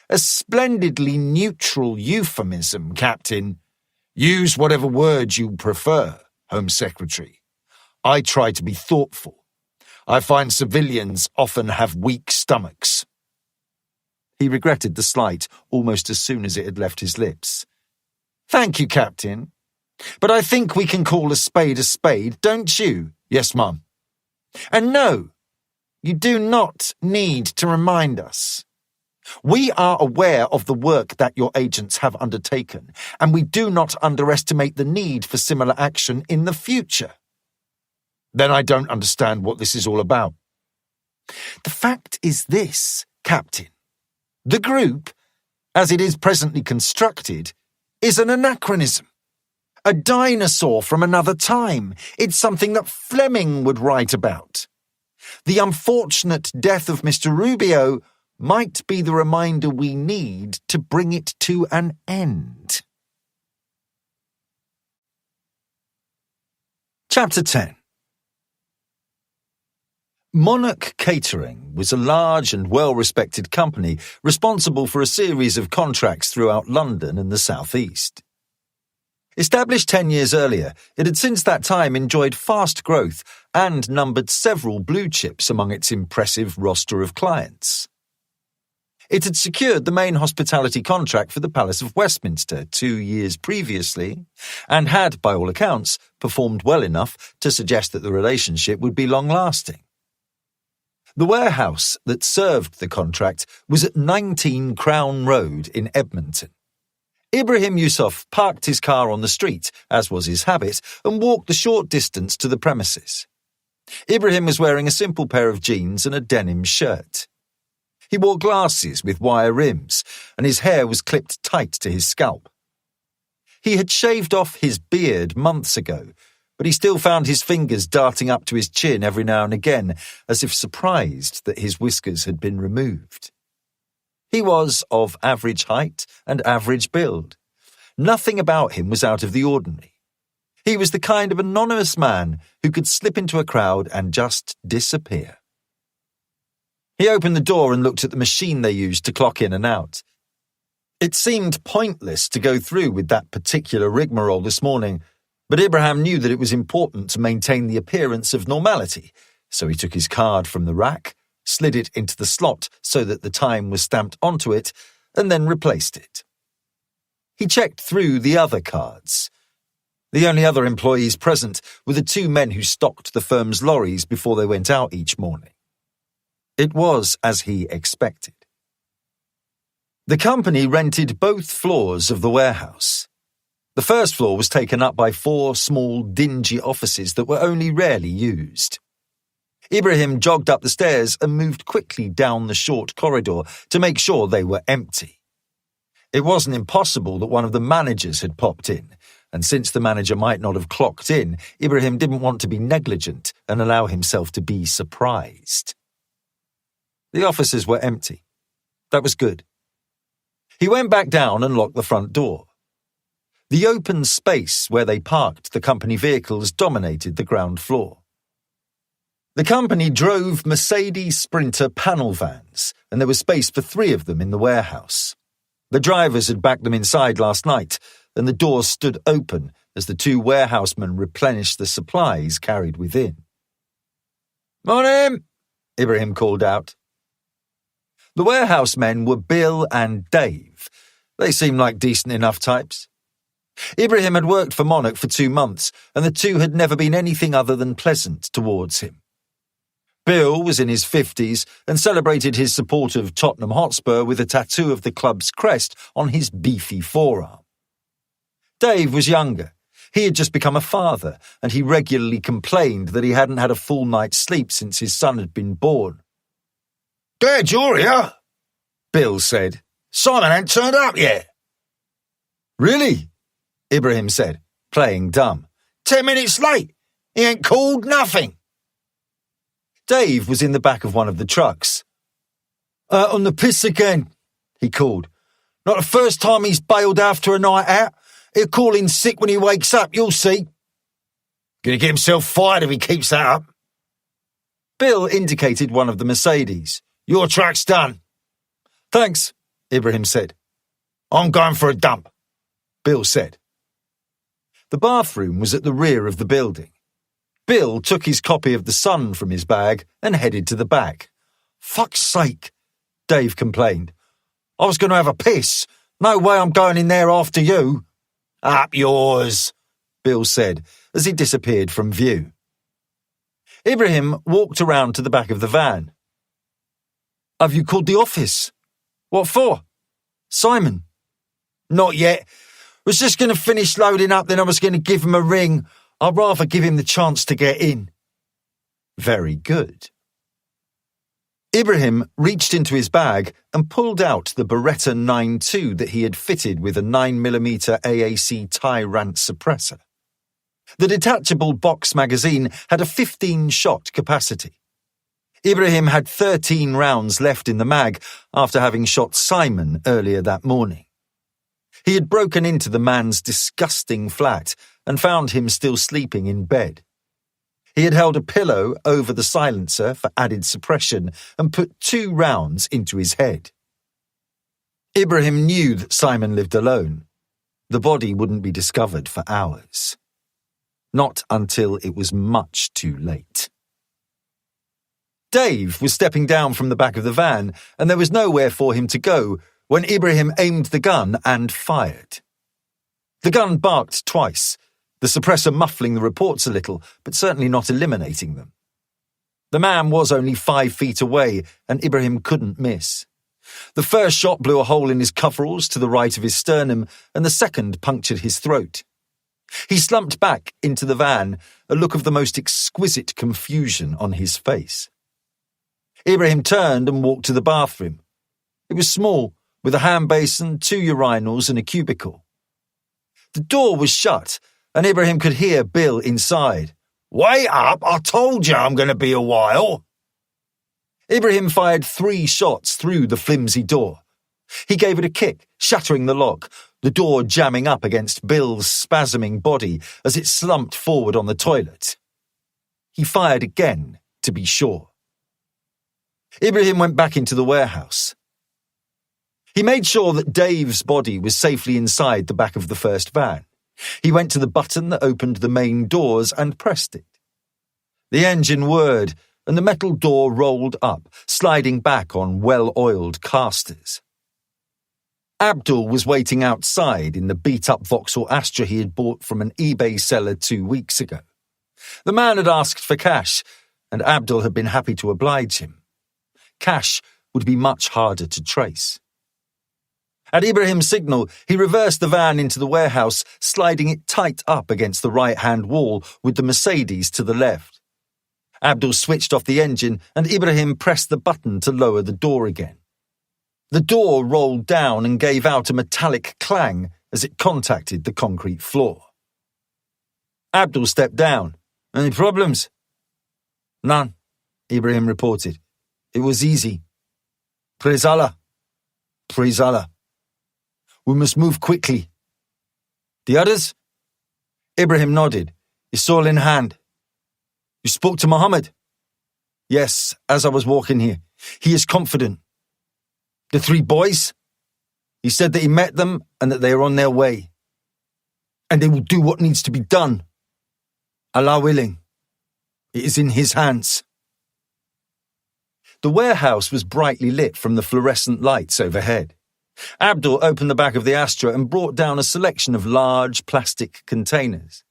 Speaker 2: A splendidly neutral euphemism, Captain. Use whatever word you prefer, Home Secretary. I try to be thoughtful. I find civilians often have weak stomachs. He regretted the slight almost as soon as it had left his lips. Thank you, Captain. But I think we can call a spade, don't you? Yes, Mum. And no, you do not need to remind us. We are aware of the work that your agents have undertaken, and we do not underestimate the need for similar action in the future. Then I don't understand what this is all about. The fact is this, Captain. The group, as it is presently constructed, is an anachronism. A dinosaur from another time. It's something that Fleming would write about. The unfortunate death of Mr. Rubio might be the reminder we need to bring it to an end. Chapter 10. Monarch Catering was a large and well-respected company responsible for a series of contracts throughout London and the South East. Established 10 years earlier, it had since that time enjoyed fast growth and numbered several blue chips among its impressive roster of clients. It had secured the main hospitality contract for the Palace of Westminster 2 years previously and had, by all accounts, performed well enough to suggest that the relationship would be long-lasting. The warehouse that served the contract was at 19 Crown Road in Edmonton. Ibrahim Yusuf parked his car on the street, as was his habit, and walked the short distance to the premises. Ibrahim was wearing a simple pair of jeans and a denim shirt. He wore glasses with wire rims, and his hair was clipped tight to his scalp. He had shaved off his beard months ago, but he still found his fingers darting up to his chin every now and again, as if surprised that his whiskers had been removed. He was of average height and average build. Nothing about him was out of the ordinary. He was the kind of anonymous man who could slip into a crowd and just disappear. He opened the door and looked at the machine they used to clock in and out. It seemed pointless to go through with that particular rigmarole this morning, but Ibrahim knew that it was important to maintain the appearance of normality, so he took his card from the rack, slid it into the slot so that the time was stamped onto it, and then replaced it. He checked through the other cards. The only other employees present were the 2 men who stocked the firm's lorries before they went out each morning. It was as he expected.
Speaker 1: The company rented both floors of the warehouse. The first floor was taken up by 4 small, dingy offices that were only rarely used. Ibrahim jogged up the stairs and moved quickly down the short corridor to make sure they were empty. It wasn't impossible that one of the managers had popped in, and since the manager might not have clocked in, Ibrahim didn't want to be negligent and allow himself to be surprised. The offices were empty. That was good. He went back down and locked the front door. The open space where they parked the company vehicles dominated the ground floor. The company drove Mercedes Sprinter panel vans, and there was space for 3 of them in the warehouse. The drivers had backed them inside last night, and the doors stood open as the 2 warehousemen replenished the supplies carried within. "Morning," Ibrahim called out. The warehouse men were Bill and Dave. They seemed like decent enough types. Ibrahim had worked for Monarch for 2 months, and the 2 had never been anything other than pleasant towards him. Bill was in his 50s and celebrated his support of Tottenham Hotspur with a tattoo of the club's crest on his beefy forearm. Dave was younger. He had just become a father, and he regularly complained that he hadn't had a full night's sleep since his son had been born.
Speaker 2: "Glad you're here," Bill said. "Simon ain't turned up yet."
Speaker 1: "Really?" Ibrahim said, playing dumb.
Speaker 2: 10 minutes late. He ain't called nothing."
Speaker 1: Dave was in the back of one of the trucks. On the piss again," he called. "Not the first time he's bailed after a night out. He'll call in sick when he wakes up, you'll see."
Speaker 2: "Gonna get himself fired if he keeps that up."
Speaker 1: Bill indicated one of the Mercedes.
Speaker 2: "Your truck's done."
Speaker 1: "Thanks," Ibrahim said.
Speaker 2: "I'm going for a dump,"
Speaker 1: Bill said. The bathroom was at the rear of the building. Bill took his copy of The Sun from his bag and headed to the back.
Speaker 2: "Fuck's sake,"
Speaker 1: Dave complained.
Speaker 2: "I was going to have a piss. No way I'm going in there after you." "Up yours,"
Speaker 1: Bill said as he disappeared from view. Ibrahim walked around to the back of the van. "Have you called the office?"
Speaker 2: "What for?"
Speaker 1: "Simon."
Speaker 2: "Not yet. Was just going to finish loading up, then I was going to give him a ring. I'd rather give him the chance to get in."
Speaker 1: Very good. Ibrahim reached into his bag and pulled out the Beretta 9.2 that he had fitted with a 9mm AAC Tyrant suppressor. The detachable box magazine had a 15-shot capacity. Ibrahim had 13 rounds left in the mag after having shot Simon earlier that morning. He had broken into the man's disgusting flat and found him still sleeping in bed. He had held a pillow over the silencer for added suppression and put 2 rounds into his head. Ibrahim knew that Simon lived alone. The body wouldn't be discovered for hours. Not until it was much too late. Dave was stepping down from the back of the van, and there was nowhere for him to go when Ibrahim aimed the gun and fired. The gun barked twice, the suppressor muffling the reports a little, but certainly not eliminating them. The man was only 5 feet away, and Ibrahim couldn't miss. The first shot blew a hole in his coveralls to the right of his sternum, and the second punctured his throat. He slumped back into the van, a look of the most exquisite confusion on his face. Ibrahim turned and walked to the bathroom. It was small, with a hand basin, 2 urinals and a cubicle. The door was shut, and Ibrahim could hear Bill inside.
Speaker 2: "Wait up, I told you I'm going to be a while."
Speaker 1: Ibrahim fired 3 shots through the flimsy door. He gave it a kick, shattering the lock, the door jamming up against Bill's spasming body as it slumped forward on the toilet. He fired again, to be sure. Ibrahim went back into the warehouse. He made sure that Dave's body was safely inside the back of the first van. He went to the button that opened the main doors and pressed it. The engine whirred, and the metal door rolled up, sliding back on well-oiled casters. Abdul was waiting outside in the beat-up Vauxhall Astra he had bought from an eBay seller 2 weeks ago. The man had asked for cash, and Abdul had been happy to oblige him. Cash would be much harder to trace. At Ibrahim's signal, he reversed the van into the warehouse, sliding it tight up against the right-hand wall with the Mercedes to the left. Abdul switched off the engine and Ibrahim pressed the button to lower the door again. The door rolled down and gave out a metallic clang as it contacted the concrete floor. Abdul stepped down. "Any problems?" "None," Ibrahim reported. "It was easy." "Praise Allah." "Praise Allah." "We must move quickly." "The others?" Ibrahim nodded. "It's all in hand." "You spoke to Muhammad?" "Yes, as I was walking here. He is confident." "The 3 boys?" "He said that he met them and that they are on their way." "And they will do what needs to be done?" "Allah willing. It is in his hands." The warehouse was brightly lit from the fluorescent lights overhead. Abdul opened the back of the Astra and brought down a selection of large plastic containers.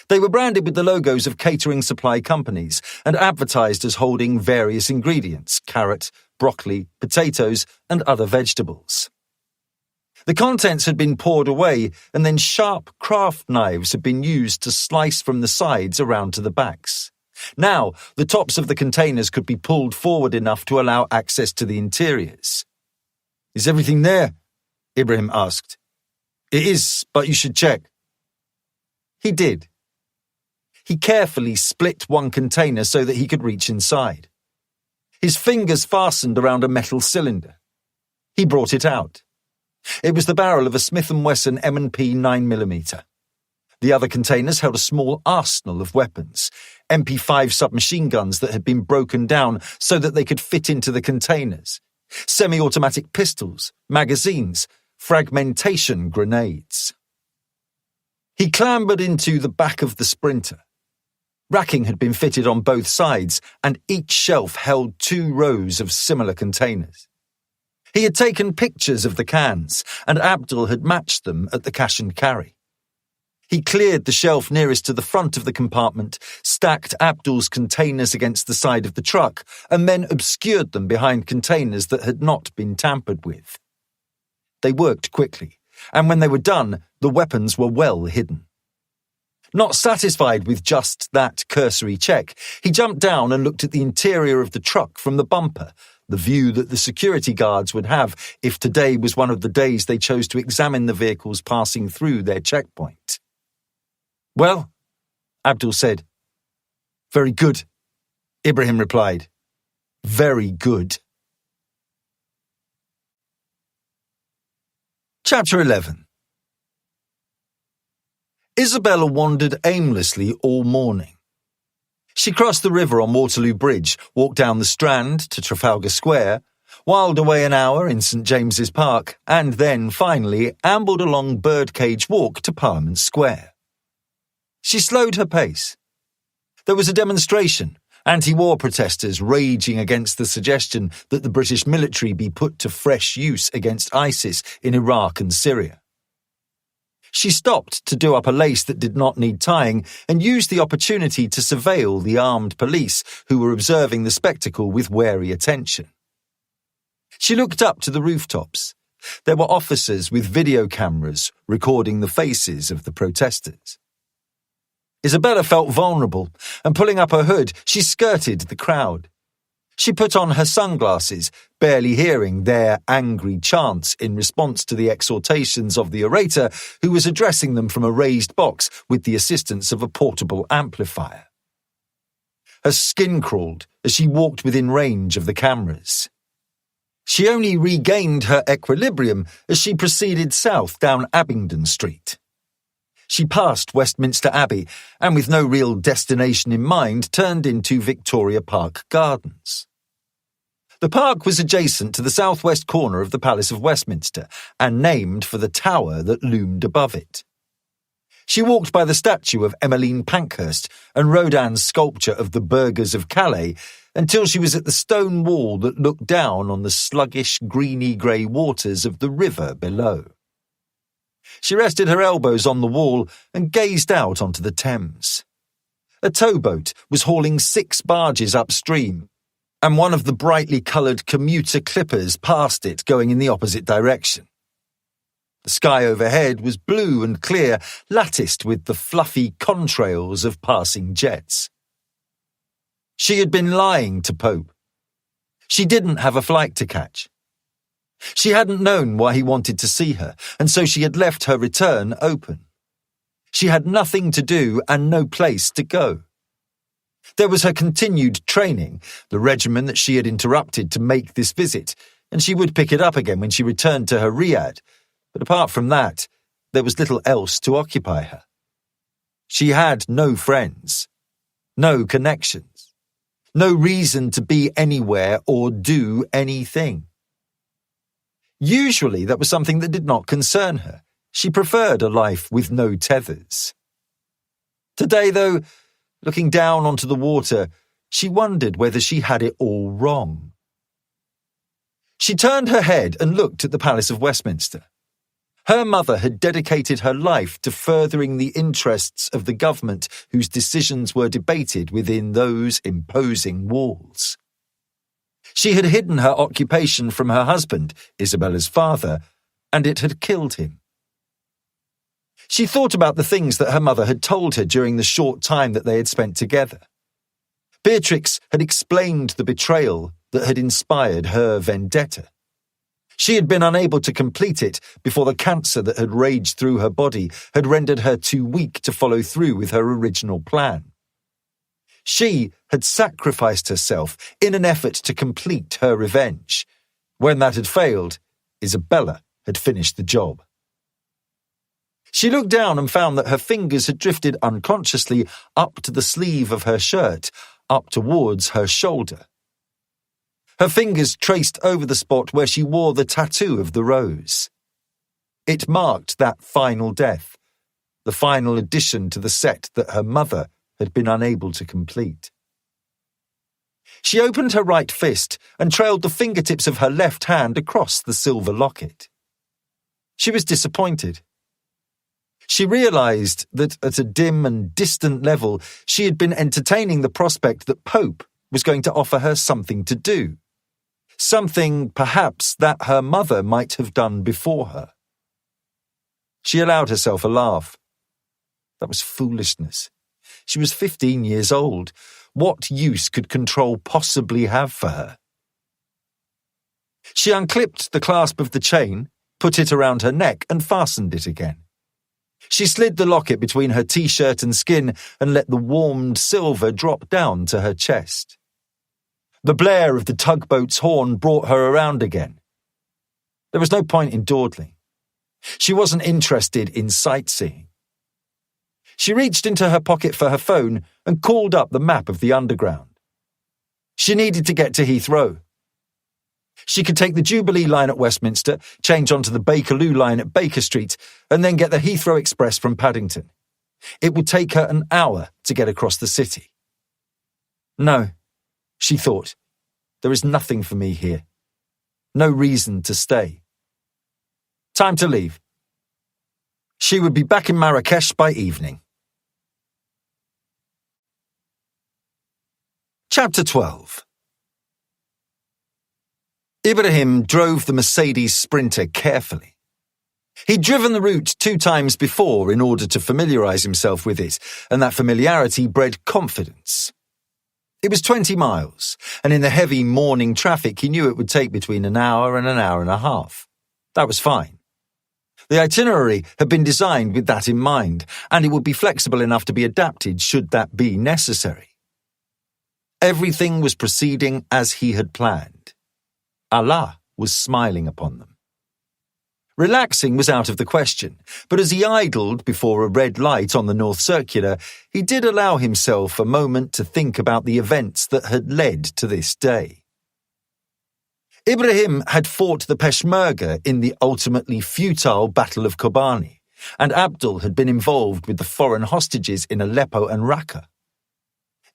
Speaker 1: They were branded with the logos of catering supply companies and advertised as holding various ingredients: carrot, broccoli, potatoes, and other vegetables. The contents had been poured away, and then sharp craft knives had been used to slice from the sides around to the backs. Now, the tops of the containers could be pulled forward enough to allow access to the interiors. "Is everything there?" Ibrahim asked. "It is, but you should check." He did. He carefully split one container so that he could reach inside. His fingers fastened around a metal cylinder. He brought it out. It was the barrel of a Smith & Wesson M&P 9mm. The other containers held a small arsenal of weapons, MP5 submachine guns that had been broken down so that they could fit into the containers, semi-automatic pistols, magazines, fragmentation grenades. He clambered into the back of the Sprinter. Racking had been fitted on both sides, and each shelf held 2 rows of similar containers. He had taken pictures of the cans, and Abdul had matched them at the cash and carry. He cleared the shelf nearest to the front of the compartment, stacked Abdul's containers against the side of the truck, and then obscured them behind containers that had not been tampered with. They worked quickly, and when they were done, the weapons were well hidden. Not satisfied with just that cursory check, he jumped down and looked at the interior of the truck from the bumper, the view that the security guards would have if today was one of the days they chose to examine the vehicles passing through their checkpoint. "Well," Abdul said. "Very good," Ibrahim replied. "Very good." Chapter 11. Isabella wandered aimlessly all morning. She crossed the river on Waterloo Bridge, walked down the Strand to Trafalgar Square, whiled away an hour in St James's Park, and then, finally, ambled along Birdcage Walk to Parliament Square. She slowed her pace. There was a demonstration, anti-war protesters raging against the suggestion that the British military be put to fresh use against ISIS in Iraq and Syria. She stopped to do up a lace that did not need tying and used the opportunity to surveil the armed police who were observing the spectacle with wary attention. She looked up to the rooftops. There were officers with video cameras recording the faces of the protesters. Isabella felt vulnerable, and pulling up her hood, she skirted the crowd. She put on her sunglasses, barely hearing their angry chants in response to the exhortations of the orator, who was addressing them from a raised box with the assistance of a portable amplifier. Her skin crawled as she walked within range of the cameras. She only regained her equilibrium as she proceeded south down Abingdon Street. She passed Westminster Abbey and, with no real destination in mind, turned into Victoria Park Gardens. The park was adjacent to the southwest corner of the Palace of Westminster and named for the tower that loomed above it. She walked by the statue of Emmeline Pankhurst and Rodin's sculpture of the Burghers of Calais until she was at the stone wall that looked down on the sluggish, greeny-grey waters of the river below. She rested her elbows on the wall and gazed out onto the Thames. A towboat was hauling 6 barges upstream, and one of the brightly coloured commuter clippers passed it going in the opposite direction. The sky overhead was blue and clear, latticed with the fluffy contrails of passing jets. She had been lying to Pope. She didn't have a flight to catch. She hadn't known why he wanted to see her, and so she had left her return open. She had nothing to do and no place to go. There was her continued training, the regimen that she had interrupted to make this visit, and she would pick it up again when she returned to her riad. But apart from that, there was little else to occupy her. She had no friends, no connections, no reason to be anywhere or do anything. Usually that was something that did not concern her. She preferred a life with no tethers. Today, though, looking down onto the water, she wondered whether she had it all wrong. She turned her head and looked at the Palace of Westminster. Her mother had dedicated her life to furthering the interests of the government whose decisions were debated within those imposing walls. She had hidden her occupation from her husband, Isabella's father, and it had killed him. She thought about the things that her mother had told her during the short time that they had spent together. Beatrix had explained the betrayal that had inspired her vendetta. She had been unable to complete it before the cancer that had raged through her body had rendered her too weak to follow through with her original plan. She had sacrificed herself in an effort to complete her revenge. When that had failed, Isabella had finished the job. She looked down and found that her fingers had drifted unconsciously up to the sleeve of her shirt, up towards her shoulder. Her fingers traced over the spot where she wore the tattoo of the rose. It marked that final death, the final addition to the set that her mother had been unable to complete. She opened her right fist and trailed the fingertips of her left hand across the silver locket. She was disappointed. She realized that at a dim and distant level, she had been entertaining the prospect that Pope was going to offer her something to do. Something, perhaps, that her mother might have done before her. She allowed herself a laugh. That was foolishness. She was 15 years old. What use could control possibly have for her? She unclipped the clasp of the chain, put it around her neck, and fastened it again. She slid the locket between her t-shirt and skin and let the warmed silver drop down to her chest. The blare of the tugboat's horn brought her around again. There was no point in dawdling. She wasn't interested in sightseeing. She reached into her pocket for her phone and called up the map of the Underground. She needed to get to Heathrow. She could take the Jubilee line at Westminster, change onto the Bakerloo line at Baker Street, and then get the Heathrow Express from Paddington. It would take her an hour to get across the city. No, she thought, there is nothing for me here. No reason to stay. Time to leave. She would be back in Marrakesh by evening. Chapter 12. Ibrahim drove the Mercedes Sprinter carefully. He'd driven the route 2 times before in order to familiarize himself with it, and that familiarity bred confidence. It was 20 miles, and in the heavy morning traffic he knew it would take between an hour and an hour and a half. That was fine. The itinerary had been designed with that in mind, and it would be flexible enough to be adapted should that be necessary. Everything was proceeding as he had planned. Allah was smiling upon them. Relaxing was out of the question, but as he idled before a red light on the North Circular, he did allow himself a moment to think about the events that had led to this day. Ibrahim had fought the Peshmerga in the ultimately futile Battle of Kobani, and Abdul had been involved with the foreign hostages in Aleppo and Raqqa.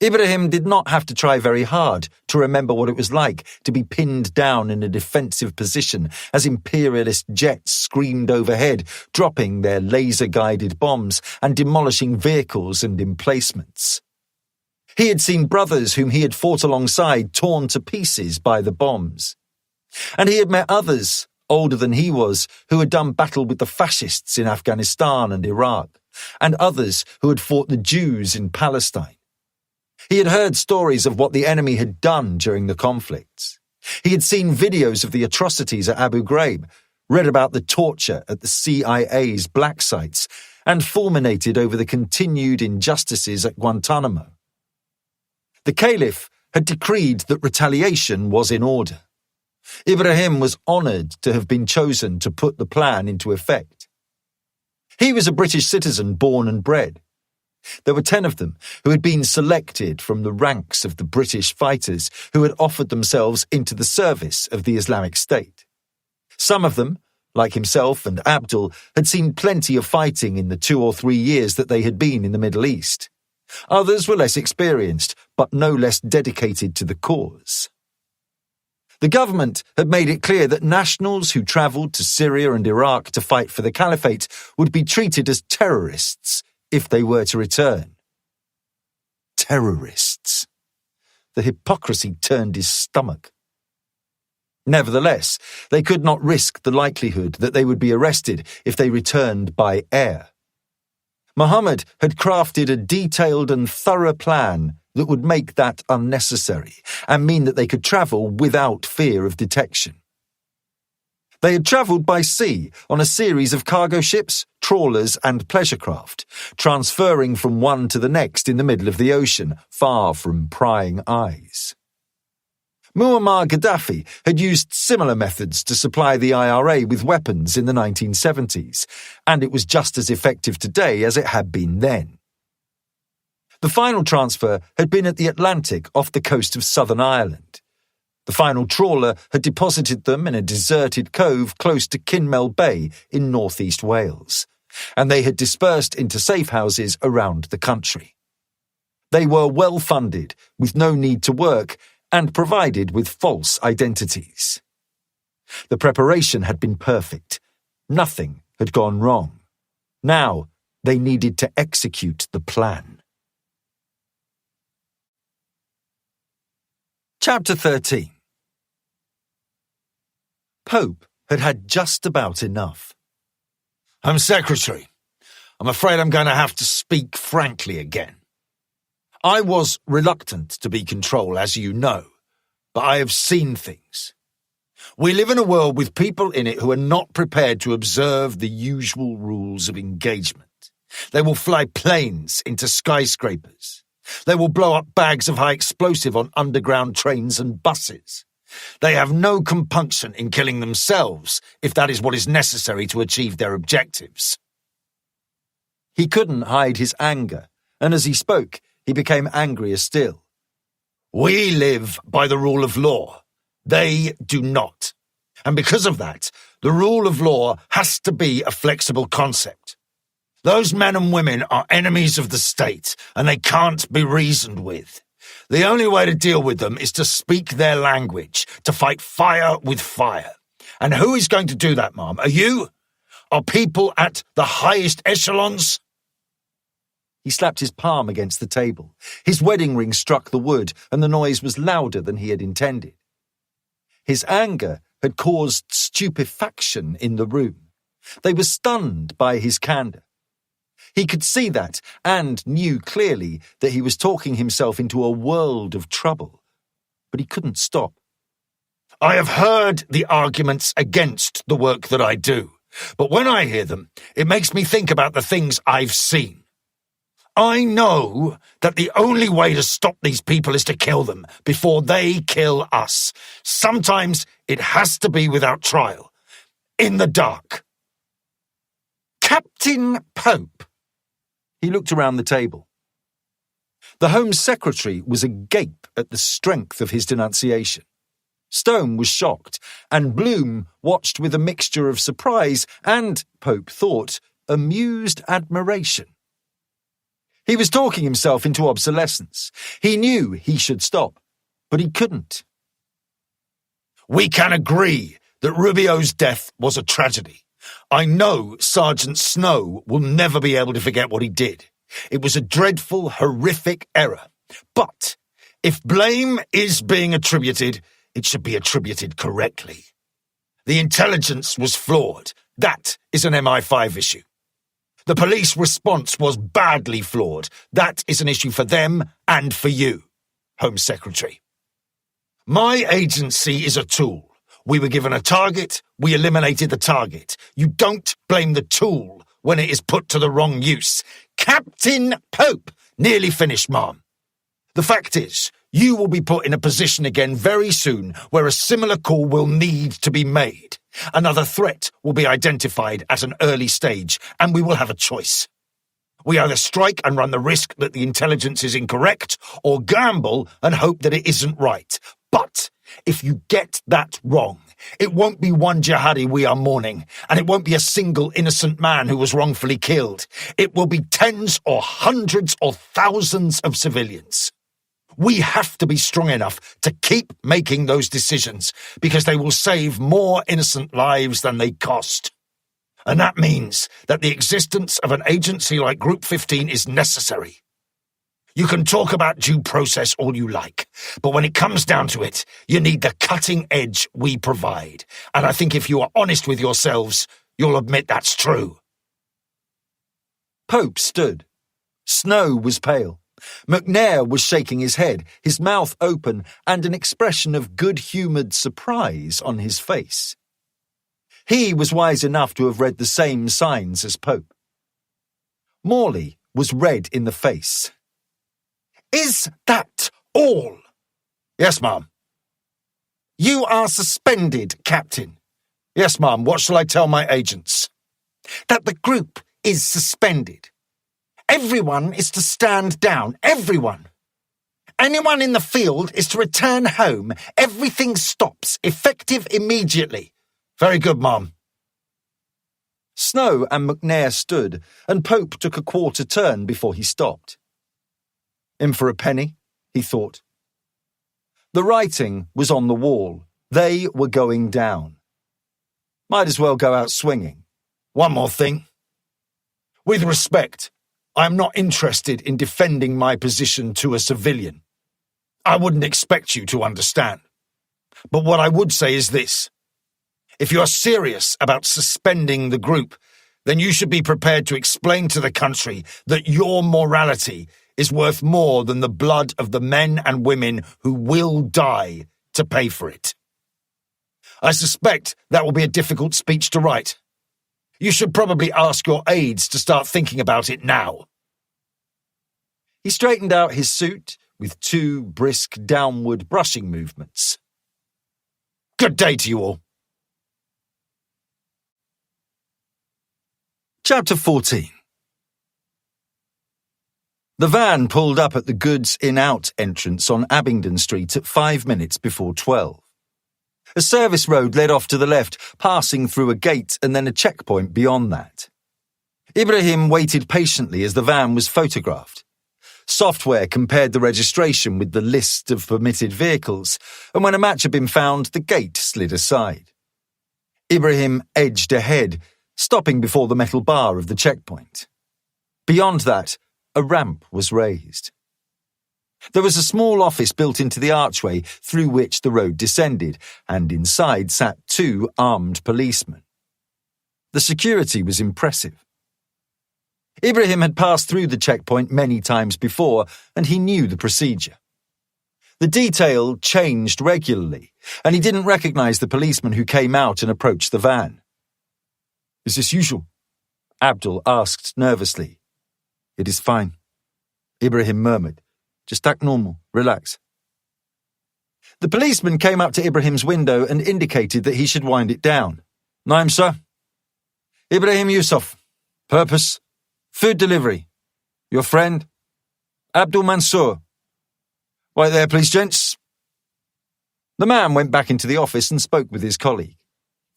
Speaker 1: Ibrahim did not have to try very hard to remember what it was like to be pinned down in a defensive position as imperialist jets screamed overhead, dropping their laser-guided bombs and demolishing vehicles and emplacements. He had seen brothers whom he had fought alongside torn to pieces by the bombs. And he had met others older than he was, who had done battle with the fascists in Afghanistan and Iraq, and others who had fought the Jews in Palestine. He had heard stories of what the enemy had done during the conflicts. He had seen videos of the atrocities at Abu Ghraib, read about the torture at the CIA's black sites, and fulminated over the continued injustices at Guantanamo. The Caliph had decreed that retaliation was in order. Ibrahim was honoured to have been chosen to put the plan into effect. He was a British citizen born and bred. There were 10 of them who had been selected from the ranks of the British fighters who had offered themselves into the service of the Islamic State. Some of them, like himself and Abdul, had seen plenty of fighting in the 2 or 3 years that they had been in the Middle East. Others were less experienced, but no less dedicated to the cause. The government had made it clear that nationals who travelled to Syria and Iraq to fight for the caliphate would be treated as terrorists if they were to return. Terrorists. The hypocrisy turned his stomach. Nevertheless, they could not risk the likelihood that they would be arrested if they returned by air. Muhammad had crafted a detailed and thorough plan that would make that unnecessary and mean that they could travel without fear of detection. They had travelled by sea on a series of cargo ships, trawlers and pleasure craft, transferring from one to the next in the middle of the ocean, far from prying eyes. Muammar Gaddafi had used similar methods to supply the IRA with weapons in the 1970s, and it was just as effective today as it had been then. The final transfer had been at the Atlantic off the coast of Southern Ireland. The final trawler had deposited them in a deserted cove close to Kinmel Bay in northeast Wales, and they had dispersed into safe houses around the country. They were well funded, with no need to work, and provided with false identities. The preparation had been perfect. Nothing had gone wrong. Now they needed to execute the plan. Chapter 13. Pope had had just about enough.
Speaker 2: I'm Secretary. I'm afraid I'm going to have to speak frankly again. I was reluctant to be control, as you know, but I have seen things. We live in a world with people in it who are not prepared to observe the usual rules of engagement. They will fly planes into skyscrapers. They will blow up bags of high explosive on underground trains and buses. They have no compunction in killing themselves if that is what is necessary to achieve their objectives.
Speaker 1: He couldn't hide his anger, and as he spoke, he became angrier still.
Speaker 2: We live by the rule of law. They do not. And because of that, the rule of law has to be a flexible concept. Those men and women are enemies of the state, and they can't be reasoned with. The only way to deal with them is to speak their language, to fight fire with fire. And who is going to do that, Mom? Are you? Are people at the highest echelons?
Speaker 1: He slapped his palm against the table. His wedding ring struck the wood, and the noise was louder than he had intended. His anger had caused stupefaction in the room. They were stunned by his candour. He could see that, and knew clearly that he was talking himself into a world of trouble. But he couldn't stop.
Speaker 2: I have heard the arguments against the work that I do, but when I hear them, it makes me think about the things I've seen. I know that the only way to stop these people is to kill them before they kill us. Sometimes it has to be without trial, in the dark.
Speaker 1: Captain Pope. He looked around the table. The Home Secretary was agape at the strength of his denunciation. Stone was shocked, and Bloom watched with a mixture of surprise and, Pope thought, amused admiration. He was talking himself into obsolescence. He knew he should stop, but he couldn't.
Speaker 2: We can agree that Rubio's death was a tragedy. I know Sergeant Snow will never be able to forget what he did. It was a dreadful, horrific error. But if blame is being attributed, it should be attributed correctly. The intelligence was flawed. That is an MI5 issue. The police response was badly flawed. That is an issue for them and for you, Home Secretary. My agency is a tool. We were given a target, we eliminated the target. You don't blame the tool when it is put to the wrong use. Captain Pope! Nearly finished, Ma'am. The fact is, you will be put in a position again very soon where a similar call will need to be made. Another threat will be identified at an early stage, and we will have a choice. We either strike and run the risk that the intelligence is incorrect, or gamble and hope that it isn't right. But if you get that wrong, it won't be one jihadi we are mourning, and it won't be a single innocent man who was wrongfully killed. It will be tens or hundreds or thousands of civilians. We have to be strong enough to keep making those decisions, because they will save more innocent lives than they cost. And that means that the existence of an agency like Group 15 is necessary. You can talk about due process all you like, but when it comes down to it, you need the cutting edge we provide. And I think if you are honest with yourselves, you'll admit that's true.
Speaker 1: Pope stood. Snow was pale. McNair was shaking his head, his mouth open, and an expression of good-humoured surprise on his face. He was wise enough to have read the same signs as Pope. Morley was red in the face.
Speaker 2: Is that all? Yes, Ma'am. You are suspended, Captain. Yes, Ma'am. What shall I tell my agents? That the group is suspended. Everyone is to stand down. Everyone. Anyone in the field is to return home. Everything stops. Effective immediately. Very good, Ma'am.
Speaker 1: Snow and McNair stood, and Pope took a quarter turn before he stopped. In for a penny, he thought. The writing was on the wall. They were going down. Might as well go out swinging.
Speaker 2: One more thing. With respect, I am not interested in defending my position to a civilian. I wouldn't expect you to understand. But what I would say is this. If you are serious about suspending the group, then you should be prepared to explain to the country that your morality is worth more than the blood of the men and women who will die to pay for it. I suspect that will be a difficult speech to write. You should probably ask your aides to start thinking about it now.
Speaker 1: He straightened out his suit with 2 brisk downward brushing movements.
Speaker 2: Good day to you all.
Speaker 1: Chapter 14. The van pulled up at the Goods In-Out entrance on Abingdon Street at 5 minutes before 12. A service road led off to the left, passing through a gate and then a checkpoint beyond that. Ibrahim waited patiently as the van was photographed. Software compared the registration with the list of permitted vehicles, and when a match had been found, the gate slid aside. Ibrahim edged ahead, stopping before the metal bar of the checkpoint. Beyond that, a ramp was raised. There was a small office built into the archway through which the road descended, and inside sat 2 armed policemen. The security was impressive. Ibrahim had passed through the checkpoint many times before, and he knew the procedure. The detail changed regularly, and he didn't recognize the policeman who came out and approached the van. "Is this usual?" Abdul asked nervously. "It is fine," Ibrahim murmured. "Just act normal. Relax." The policeman came up to Ibrahim's window and indicated that he should wind it down. "Name, sir?" "Ibrahim Yusuf. Purpose? Food delivery. Your friend?" "Abdul Mansour." "Wait there, please, gents." The man went back into the office and spoke with his colleague.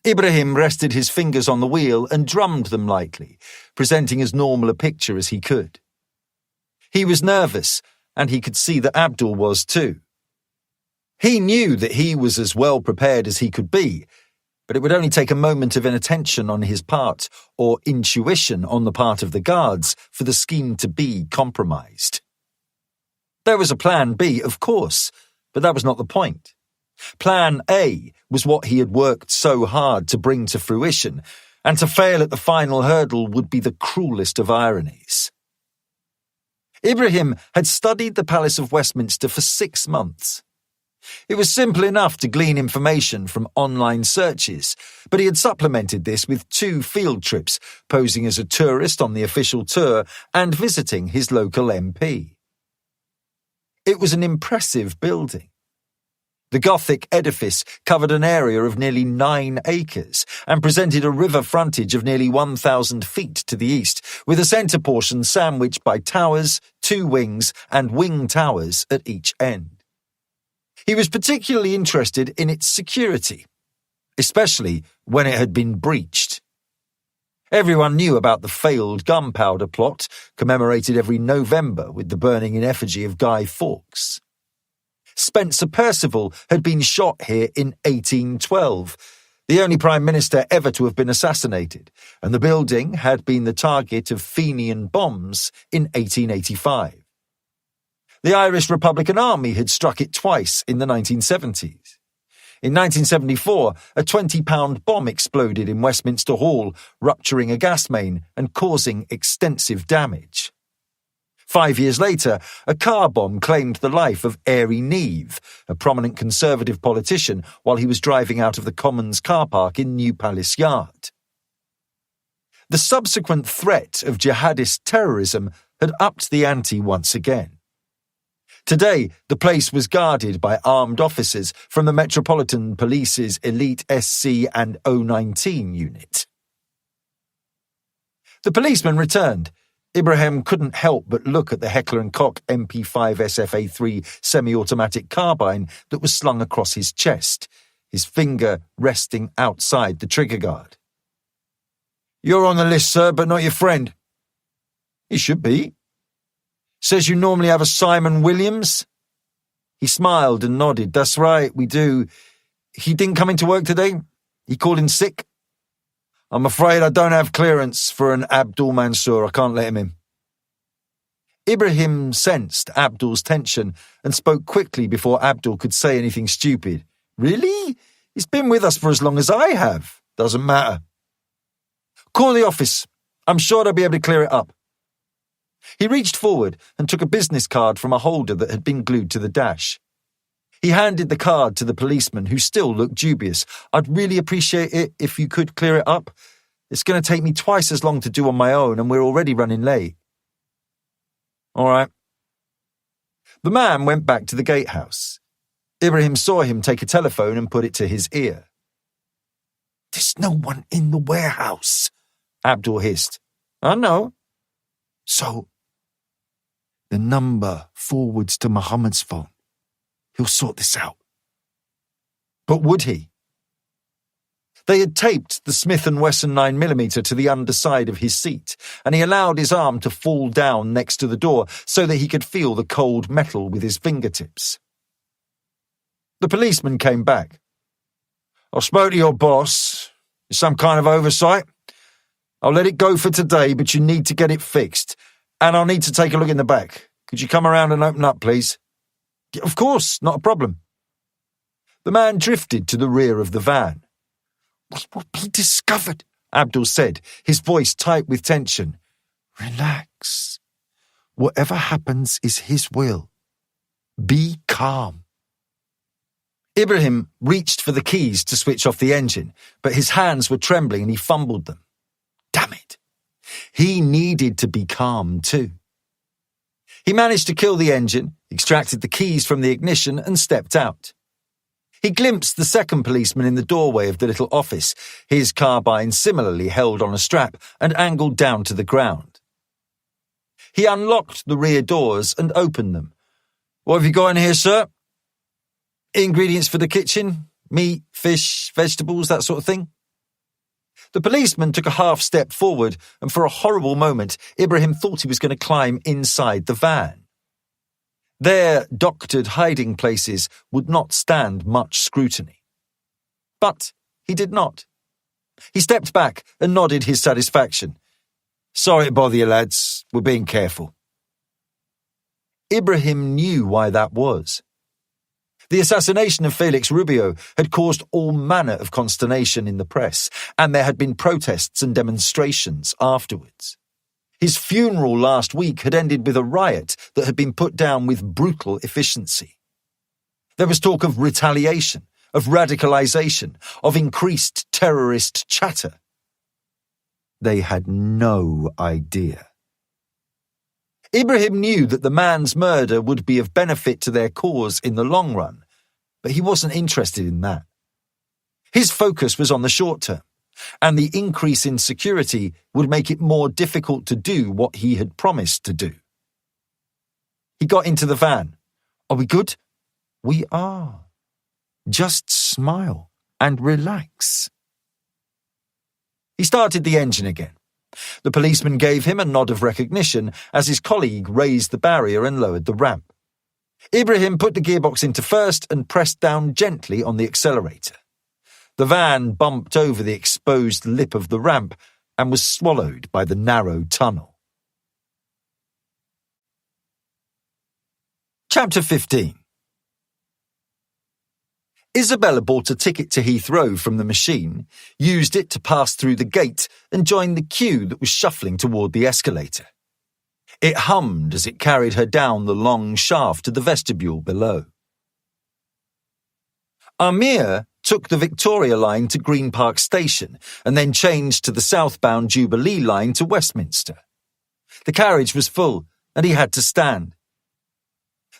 Speaker 1: Ibrahim rested his fingers on the wheel and drummed them lightly, presenting as normal a picture as he could. He was nervous, and he could see that Abdul was too. He knew that he was as well prepared as he could be, but it would only take a moment of inattention on his part, or intuition on the part of the guards, for the scheme to be compromised. There was a plan B, of course, but that was not the point. Plan A was what he had worked so hard to bring to fruition, and to fail at the final hurdle would be the cruelest of ironies. Ibrahim had studied the Palace of Westminster for 6 months. It was simple enough to glean information from online searches, but he had supplemented this with 2 field trips, posing as a tourist on the official tour and visiting his local MP. It was an impressive building. The Gothic edifice covered an area of nearly 9 acres and presented a river frontage of nearly 1,000 feet to the east, with a centre portion sandwiched by towers, 2 wings, and wing towers at each end. He was particularly interested in its security, especially when it had been breached. Everyone knew about the failed gunpowder plot, commemorated every November with the burning in effigy of Guy Fawkes. Spencer Perceval had been shot here in 1812, the only Prime Minister ever to have been assassinated, and the building had been the target of Fenian bombs in 1885. The Irish Republican Army had struck it twice in the 1970s. In 1974, a 20-pound bomb exploded in Westminster Hall, rupturing a gas main and causing extensive damage. 5 years later, a car bomb claimed the life of Airy Neave, a prominent Conservative politician, while he was driving out of the Commons car park in New Palace Yard. The subsequent threat of jihadist terrorism had upped the ante once again. Today, the place was guarded by armed officers from the Metropolitan Police's elite SC and 019 unit. The policeman returned. Ibrahim couldn't help but look at the Heckler & Koch MP5 SFA3 semi-automatic carbine that was slung across his chest, his finger resting outside the trigger guard. "You're on the list, sir, but not your friend." "He should be." "Says you normally have a Simon Williams?" He smiled and nodded. "That's right, we do. He didn't come into work today? He called in sick?" "I'm afraid I don't have clearance for an Abdul Mansour. I can't let him in." Ibrahim sensed Abdul's tension and spoke quickly before Abdul could say anything stupid. "Really? He's been with us for as long as I have." "Doesn't matter." "Call the office. I'm sure they'll be able to clear it up." He reached forward and took a business card from a holder that had been glued to the dash. He handed the card to the policeman, who still looked dubious. "I'd really appreciate it if you could clear it up. It's going to take me twice as long to do on my own, and we're already running late." "All right." The man went back to the gatehouse. Ibrahim saw him take a telephone and put it to his ear.
Speaker 2: "There's no one in the warehouse,"
Speaker 1: Abdul hissed. "I know."
Speaker 2: "So, the number forwards to Muhammad's phone. He'll sort this out."
Speaker 1: But would he? They had taped the Smith & Wesson 9mm to the underside of his seat, and he allowed his arm to fall down next to the door so that he could feel the cold metal with his fingertips. The policeman came back. "I spoke to your boss. It's some kind of oversight. I'll let it go for today, but you need to get it fixed. And I'll need to take a look in the back. Could you come around and open up, please?" "Of course, not a problem." The man drifted to the rear of the van.
Speaker 2: "We will be discovered,"
Speaker 1: Abdul said, his voice tight with tension.
Speaker 2: "Relax. Whatever happens is his will. Be calm."
Speaker 1: Ibrahim reached for the keys to switch off the engine, but his hands were trembling and he fumbled them. Damn it. He needed to be calm too. He managed to kill the engine, extracted the keys from the ignition and stepped out. He glimpsed the second policeman in the doorway of the little office, his carbine similarly held on a strap and angled down to the ground. He unlocked the rear doors and opened them. "What have you got in here, sir?" "Ingredients for the kitchen, meat, fish, vegetables, that sort of thing." The policeman took a half step forward, and for a horrible moment, Ibrahim thought he was going to climb inside the van. Their doctored hiding places would not stand much scrutiny. But he did not. He stepped back and nodded his satisfaction. "Sorry to bother you, lads. We're being careful." Ibrahim knew why that was. The assassination of Felix Rubio had caused all manner of consternation in the press, and there had been protests and demonstrations afterwards. His funeral last week had ended with a riot that had been put down with brutal efficiency. There was talk of retaliation, of radicalization, of increased terrorist chatter. They had no idea. Ibrahim knew that the man's murder would be of benefit to their cause in the long run, but he wasn't interested in that. His focus was on the short term, and the increase in security would make it more difficult to do what he had promised to do. He got into the van. "Are we good?" "We are. Just smile and relax." He started the engine again. The policeman gave him a nod of recognition as his colleague raised the barrier and lowered the ramp. Ibrahim put the gearbox into first and pressed down gently on the accelerator. The van bumped over the exposed lip of the ramp and was swallowed by the narrow tunnel. Chapter 15. Isabella bought a ticket to Heathrow from the machine, used it to pass through the gate, and joined the queue that was shuffling toward the escalator. It hummed as it carried her down the long shaft to the vestibule below. Amir took the Victoria line to Green Park Station and then changed to the southbound Jubilee line to Westminster. The carriage was full, and he had to stand.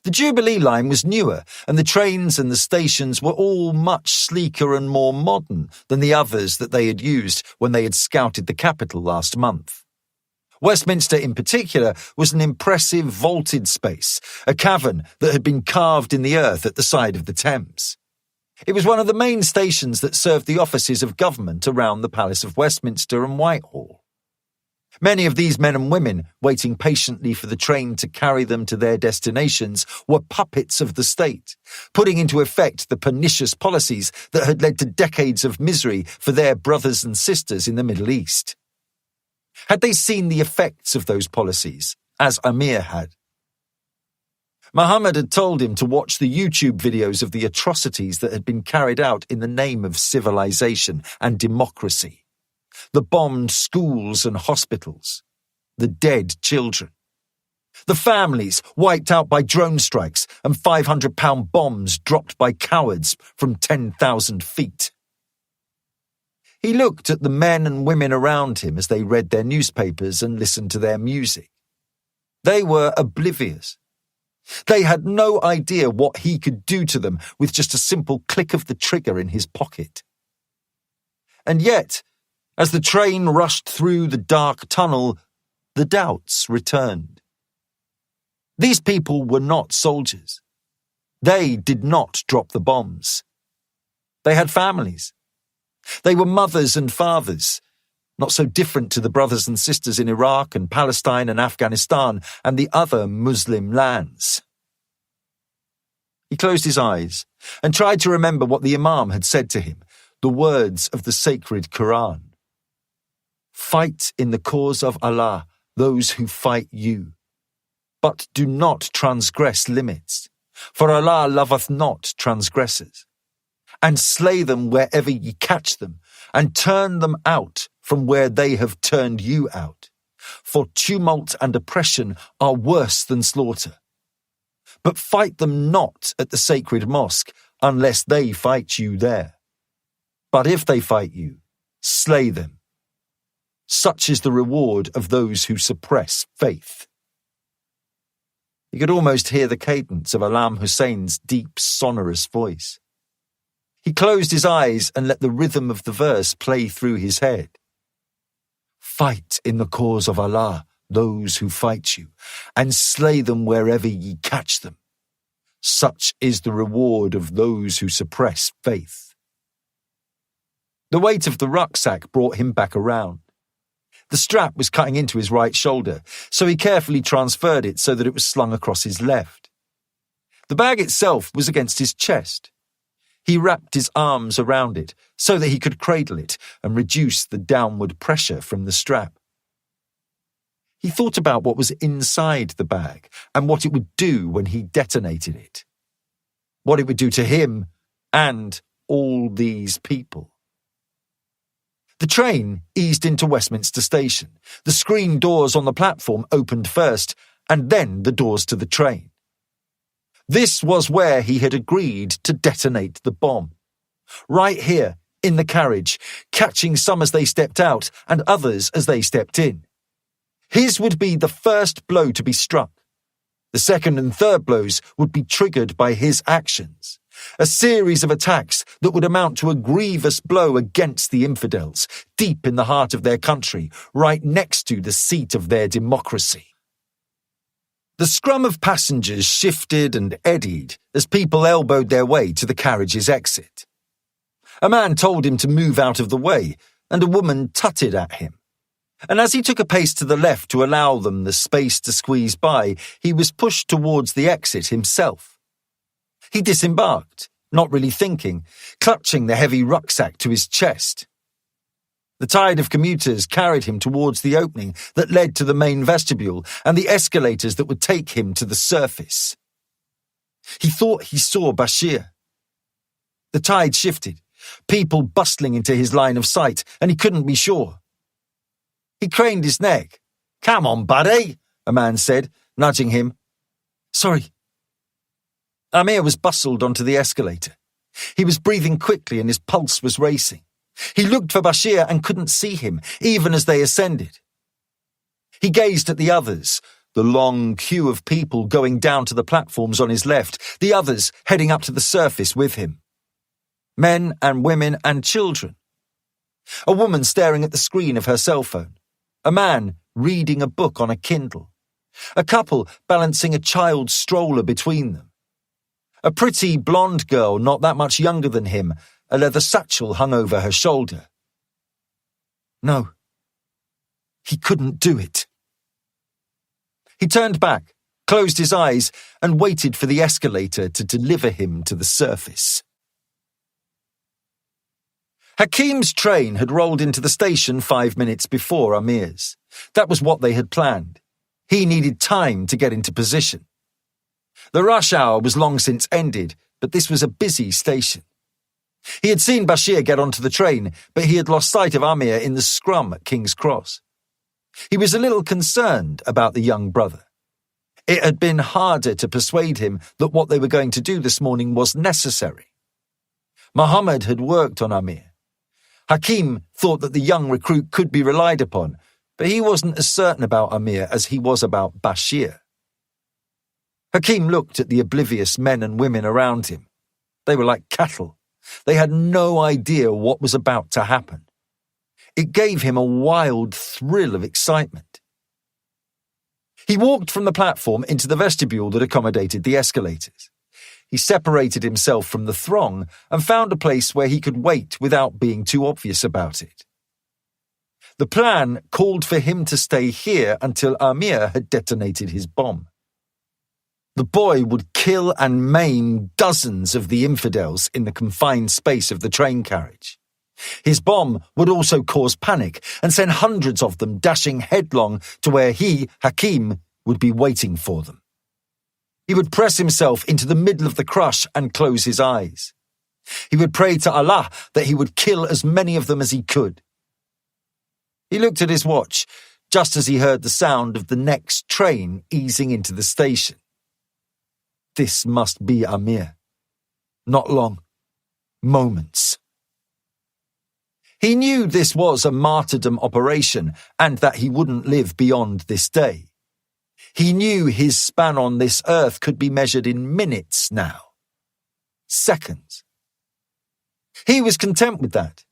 Speaker 1: The Jubilee line was newer, and the trains and the stations were all much sleeker and more modern than the others that they had used when they had scouted the capital last month. Westminster in particular was an impressive vaulted space, a cavern that had been carved in the earth at the side of the Thames. It was one of the main stations that served the offices of government around the Palace of Westminster and Whitehall. Many of these men and women, waiting patiently for the train to carry them to their destinations, were puppets of the state, putting into effect the pernicious policies that had led to decades of misery for their brothers and sisters in the Middle East. Had they seen the effects of those policies, as Amir had? Muhammad had told him to watch the YouTube videos of the atrocities that had been carried out in the name of civilization and democracy. The bombed schools and hospitals, the dead children, the families wiped out by drone strikes and 500-pound bombs dropped by cowards from 10,000 feet. He looked at the men and women around him as they read their newspapers and listened to their music. They were oblivious. They had no idea what he could do to them with just a simple click of the trigger in his pocket. And yet, as the train rushed through the dark tunnel, the doubts returned. These people were not soldiers. They did not drop the bombs. They had families. They were mothers and fathers, not so different to the brothers and sisters in Iraq and Palestine and Afghanistan and the other Muslim lands. He closed his eyes and tried to remember what the Imam had said to him, the words of the sacred Quran. Fight in the cause of Allah those who fight you, but do not transgress limits, for Allah loveth not transgressors. And slay them wherever ye catch them, and turn them out from where they have turned you out. For tumult and oppression are worse than slaughter. But fight them not at the sacred mosque, unless they fight you there. But if they fight you, slay them. Such is the reward of those who suppress faith. He could almost hear the cadence of Alam Hussein's deep, sonorous voice. He closed his eyes and let the rhythm of the verse play through his head. Fight in the cause of Allah those who fight you, and slay them wherever ye catch them. Such is the reward of those who suppress faith. The weight of the rucksack brought him back around. The strap was cutting into his right shoulder, so he carefully transferred it so that it was slung across his left. The bag itself was against his chest. He wrapped his arms around it so that he could cradle it and reduce the downward pressure from the strap. He thought about what was inside the bag and what it would do when he detonated it. what it would do to him and all these people. The train eased into Westminster Station. The screen doors on the platform opened first, and then the doors to the train. This was where he had agreed to detonate the bomb. Right here, in the carriage, catching some as they stepped out and others as they stepped in. His would be the first blow to be struck. The second and third blows would be triggered by his actions. A series of attacks that would amount to a grievous blow against the infidels, deep in the heart of their country, right next to the seat of their democracy. The scrum of passengers shifted and eddied as people elbowed their way to the carriage's exit. A man told him to move out of the way, and a woman tutted at him. And as he took a pace to the left to allow them the space to squeeze by, he was pushed towards the exit himself. He disembarked, not really thinking, clutching the heavy rucksack to his chest. The tide of commuters carried him towards the opening that led to the main vestibule and the escalators that would take him to the surface. He thought he saw Bashir. The tide shifted, people bustling into his line of sight, and he couldn't be sure. He craned his neck. "Come on, buddy," a man said, nudging him. "Sorry." Amir was bustled onto the escalator. He was breathing quickly and his pulse was racing. He looked for Bashir and couldn't see him, even as they ascended. He gazed at the others, the long queue of people going down to the platforms on his left, the others heading up to the surface with him. Men and women and children. A woman staring at the screen of her cell phone. A man reading a book on a Kindle. A couple balancing a child's stroller between them. A pretty blonde girl not that much younger than him, a leather satchel hung over her shoulder. No, he couldn't do it. He turned back, closed his eyes, and waited for the escalator to deliver him to the surface. Hakim's train had rolled into the station 5 minutes before Amir's. That was what they had planned. He needed time to get into position. The rush hour was long since ended, but this was a busy station. He had seen Bashir get onto the train, but he had lost sight of Amir in the scrum at King's Cross. He was a little concerned about the young brother. It had been harder to persuade him that what they were going to do this morning was necessary. Muhammad had worked on Amir. Hakim thought that the young recruit could be relied upon, but he wasn't as certain about Amir as he was about Bashir. Hakim looked at the oblivious men and women around him. They were like cattle. They had no idea what was about to happen. It gave him a wild thrill of excitement. He walked from the platform into the vestibule that accommodated the escalators. He separated himself from the throng and found a place where he could wait without being too obvious about it. The plan called for him to stay here until Amir had detonated his bomb. The boy would kill and maim dozens of the infidels in the confined space of the train carriage. His bomb would also cause panic and send hundreds of them dashing headlong to where he, Hakim, would be waiting for them. He would press himself into the middle of the crush and close his eyes. He would pray to Allah that he would kill as many of them as he could. He looked at his watch just as he heard the sound of the next train easing into the station. This must be Amir. Not long. Moments. He knew this was a martyrdom operation and that he wouldn't live beyond this day. He knew his span on this earth could be measured in minutes now. Seconds. He was content with that.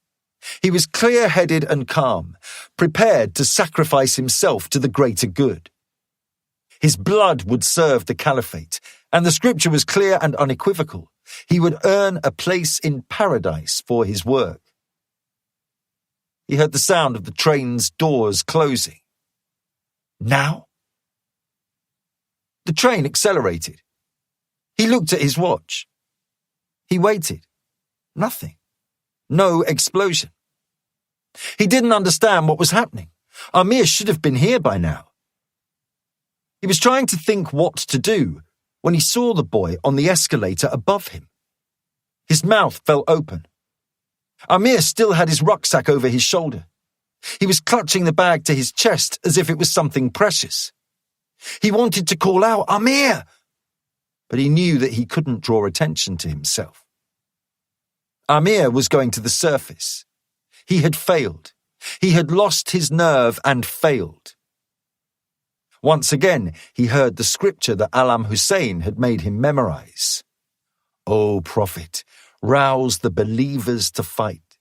Speaker 1: He was clear-headed and calm, prepared to sacrifice himself to the greater good. His blood would serve the caliphate, and the scripture was clear and unequivocal. He would earn a place in paradise for his work. He heard the sound of the train's doors closing. Now? The train accelerated. He looked at his watch. He waited. Nothing. No explosion. He didn't understand what was happening. Amir should have been here by now. He was trying to think what to do when he saw the boy on the escalator above him. His mouth fell open. Amir still had his rucksack over his shoulder. He was clutching the bag to his chest as if it was something precious. He wanted to call out, "Amir!" but he knew that he couldn't draw attention to himself. Amir was going to the surface. He had failed. He had lost his nerve and failed. Once again, he heard the scripture that Alam Hussein had made him memorize. "O Prophet, rouse the believers to fight.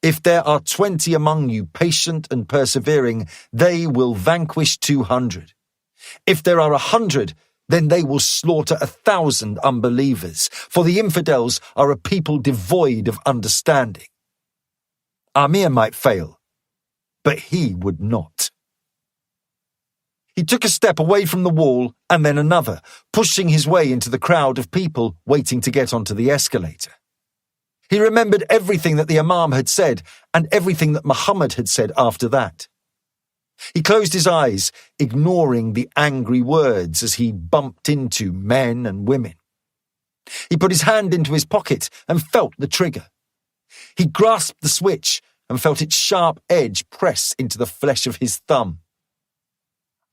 Speaker 1: If there are 20 among you patient and persevering, they will vanquish 200. If there are 100, then they will slaughter 1,000 unbelievers, for the infidels are a people devoid of understanding." Amir might fail, but he would not. He took a step away from the wall and then another, pushing his way into the crowd of people waiting to get onto the escalator. He remembered everything that the Imam had said and everything that Muhammad had said after that. He closed his eyes, ignoring the angry words as he bumped into men and women. He put his hand into his pocket and felt the trigger. He grasped the switch and felt its sharp edge press into the flesh of his thumb.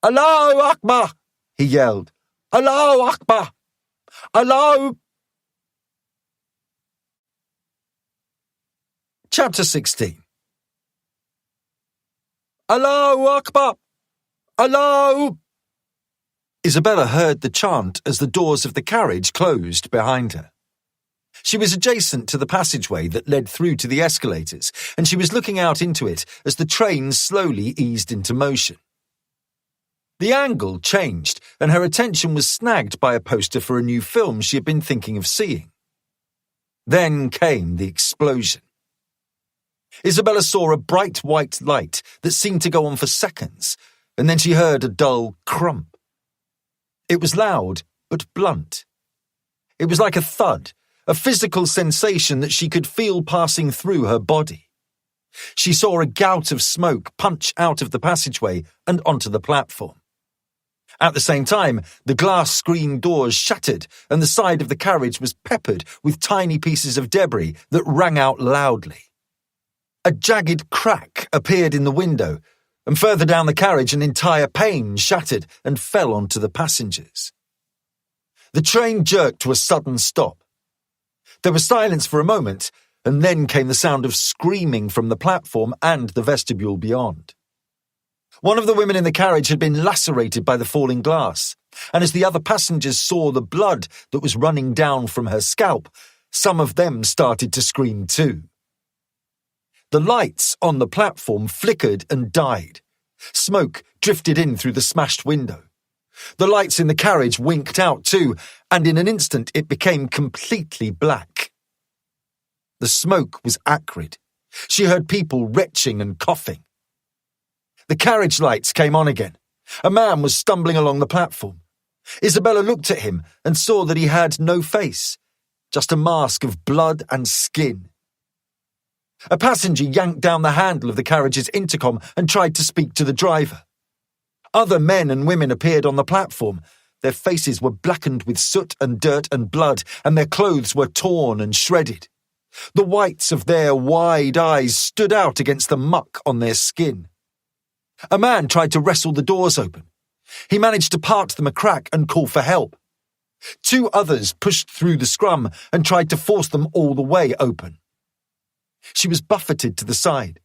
Speaker 1: "Allahu Akbar!" he yelled. "Allahu Akbar! Allahu..." Chapter 16. "Allahu Akbar! Allahu..." Isabella heard the chant as the doors of the carriage closed behind her. She was adjacent to the passageway that led through to the escalators, and she was looking out into it as the train slowly eased into motion. The angle changed, and her attention was snagged by a poster for a new film she had been thinking of seeing. Then came the explosion. Isabella saw a bright white light that seemed to go on for seconds, and then she heard a dull crump. It was loud, but blunt. It was like a thud, a physical sensation that she could feel passing through her body. She saw a gout of smoke punch out of the passageway and onto the platform. At the same time, the glass screen doors shattered and the side of the carriage was peppered with tiny pieces of debris that rang out loudly. A jagged crack appeared in the window, and further down the carriage an entire pane shattered and fell onto the passengers. The train jerked to a sudden stop. There was silence for a moment, and then came the sound of screaming from the platform and the vestibule beyond. One of the women in the carriage had been lacerated by the falling glass, and as the other passengers saw the blood that was running down from her scalp, some of them started to scream too. The lights on the platform flickered and died. Smoke drifted in through the smashed window. The lights in the carriage winked out too, and in an instant it became completely black. The smoke was acrid. She heard people retching and coughing. The carriage lights came on again. A man was stumbling along the platform. Isabella looked at him and saw that he had no face, just a mask of blood and skin. A passenger yanked down the handle of the carriage's intercom and tried to speak to the driver. Other men and women appeared on the platform. Their faces were blackened with soot and dirt and blood, and their clothes were torn and shredded. The whites of their wide eyes stood out against the muck on their skin. A man tried to wrestle the doors open. He managed to part them a crack and call for help. Two others pushed through the scrum and tried to force them all the way open. She was buffeted to the side,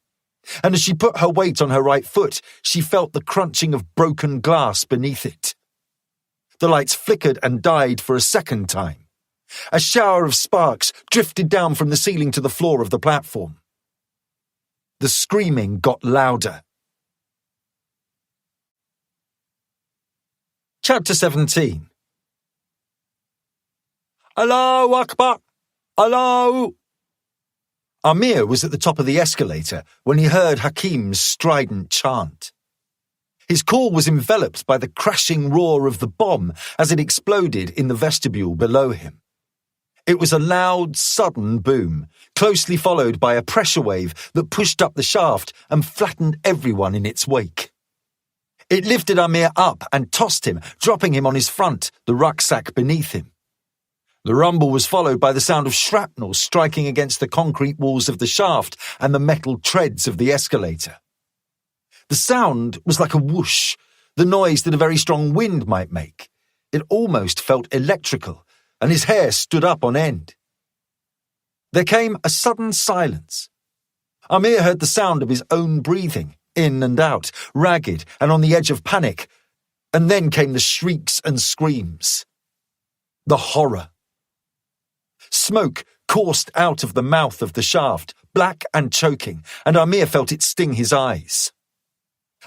Speaker 1: and as she put her weight on her right foot, she felt the crunching of broken glass beneath it. The lights flickered and died for a second time. A shower of sparks drifted down from the ceiling to the floor of the platform. The screaming got louder. Chapter 17. Allahu Akbar! Allahu! Amir was at the top of the escalator when he heard Hakim's strident chant. His call was enveloped by the crashing roar of the bomb as it exploded in the vestibule below him. It was a loud, sudden boom, closely followed by a pressure wave that pushed up the shaft and flattened everyone in its wake. It lifted Amir up and tossed him, dropping him on his front, the rucksack beneath him. The rumble was followed by the sound of shrapnel striking against the concrete walls of the shaft and the metal treads of the escalator. The sound was like a whoosh, the noise that a very strong wind might make. It almost felt electrical, and his hair stood up on end. There came a sudden silence. Amir heard the sound of his own breathing, in and out, ragged and on the edge of panic, and then came the shrieks and screams. The horror. Smoke coursed out of the mouth of the shaft, black and choking, and Amir felt it sting his eyes.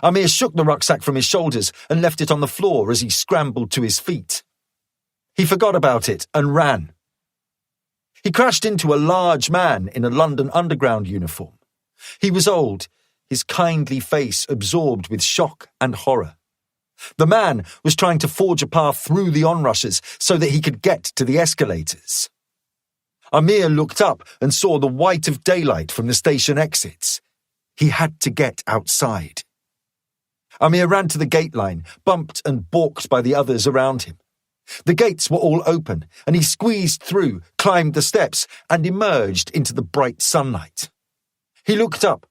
Speaker 1: Amir shook the rucksack from his shoulders and left it on the floor as he scrambled to his feet. He forgot about it and ran. He crashed into a large man in a London Underground uniform. He was old, his kindly face absorbed with shock and horror. The man was trying to forge a path through the onrushers so that he could get to the escalators. Amir looked up and saw the white of daylight from the station exits. He had to get outside. Amir ran to the gate line, bumped and balked by the others around him. The gates were all open, and he squeezed through, climbed the steps, and emerged into the bright sunlight. He looked up.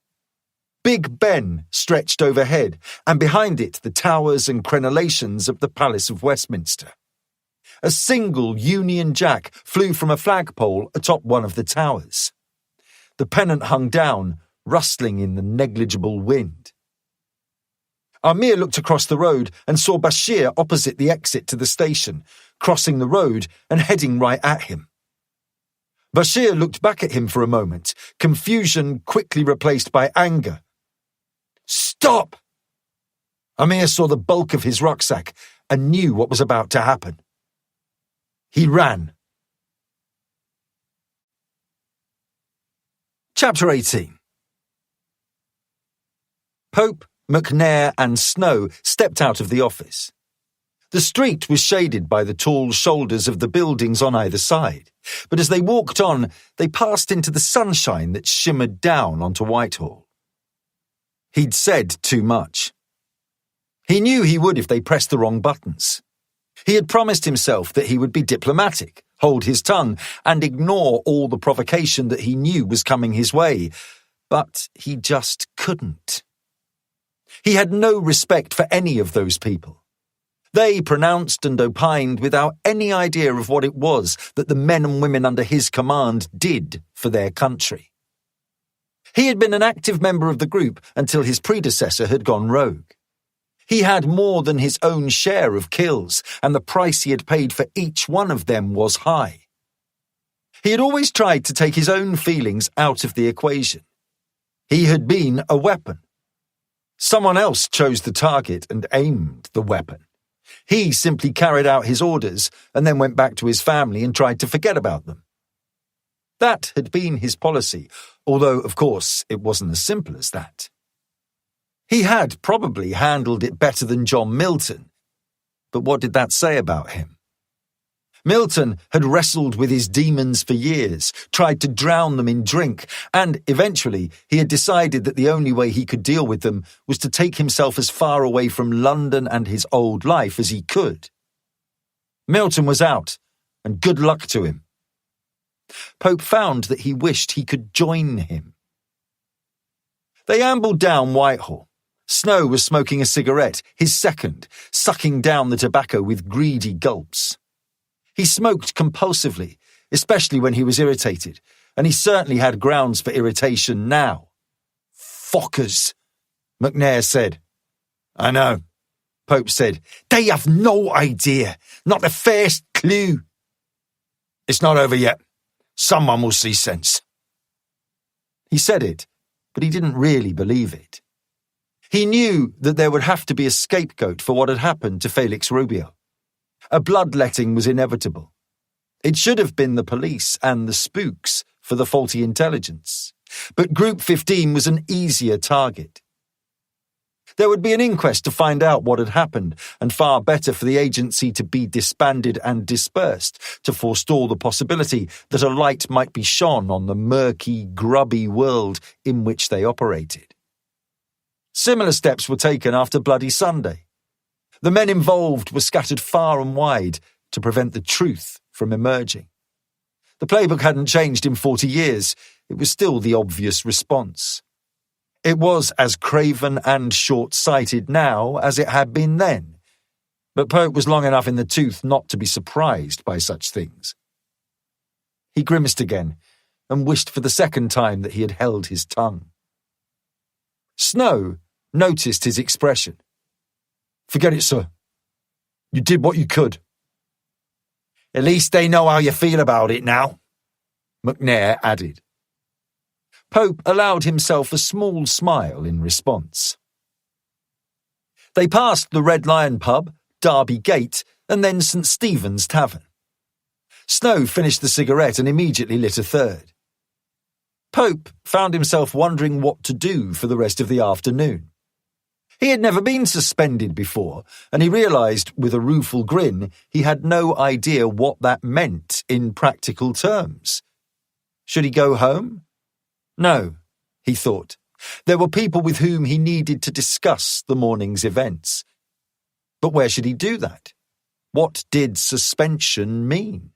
Speaker 1: Big Ben stretched overhead, and behind it the towers and crenellations of the Palace of Westminster. A single Union Jack flew from a flagpole atop one of the towers. The pennant hung down, rustling in the negligible wind. Amir looked across the road and saw Bashir opposite the exit to the station, crossing the road and heading right at him. Bashir looked back at him for a moment, confusion quickly replaced by anger. "Stop!" Amir saw the bulk of his rucksack and knew what was about to happen. He ran. Chapter 18. Pope, McNair and Snow stepped out of the office. The street was shaded by the tall shoulders of the buildings on either side, but as they walked on, they passed into the sunshine that shimmered down onto Whitehall. He'd said too much. He knew he would if they pressed the wrong buttons. He had promised himself that he would be diplomatic, hold his tongue, and ignore all the provocation that he knew was coming his way, but he just couldn't. He had no respect for any of those people. They pronounced and opined without any idea of what it was that the men and women under his command did for their country. He had been an active member of the group until his predecessor had gone rogue. He had more than his own share of kills, and the price he had paid for each one of them was high. He had always tried to take his own feelings out of the equation. He had been a weapon. Someone else chose the target and aimed the weapon. He simply carried out his orders and then went back to his family and tried to forget about them. That had been his policy, although, of course, it wasn't as simple as that. He had probably handled it better than John Milton, but what did that say about him? Milton had wrestled with his demons for years, tried to drown them in drink, and eventually he had decided that the only way he could deal with them was to take himself as far away from London and his old life as he could. Milton was out, and good luck to him. Pope found that he wished he could join him. They ambled down Whitehall. Snow was smoking a cigarette, his second, sucking down the tobacco with greedy gulps. He smoked compulsively, especially when he was irritated, and he certainly had grounds for irritation now. "Fockers," McNair said. "I know," Pope said. "They have no idea, not the first clue." "It's not over yet. Someone will see sense." He said it, but he didn't really believe it. He knew that there would have to be a scapegoat for what had happened to Felix Rubio. A bloodletting was inevitable. It should have been the police and the spooks for the faulty intelligence, but Group 15 was an easier target. There would be an inquest to find out what had happened, and far better for the agency to be disbanded and dispersed to forestall the possibility that a light might be shone on the murky, grubby world in which they operated. Similar steps were taken after Bloody Sunday. The men involved were scattered far and wide to prevent the truth from emerging. The playbook hadn't changed in 40 years. It was still the obvious response. It was as craven and short-sighted now as it had been then. But Pope was long enough in the tooth not to be surprised by such things. He grimaced again and wished for the second time that he had held his tongue. Snow noticed his expression. "Forget it, sir. You did what you could." "At least they know how you feel about it now," McNair added. Pope allowed himself a small smile in response. They passed the Red Lion pub, Derby Gate, and then St. Stephen's Tavern. Snow finished the cigarette and immediately lit a third. Pope found himself wondering what to do for the rest of the afternoon. He had never been suspended before, and he realised, with a rueful grin, he had no idea what that meant in practical terms. Should he go home? No, he thought. There were people with whom he needed to discuss the morning's events. But where should he do that? What did suspension mean?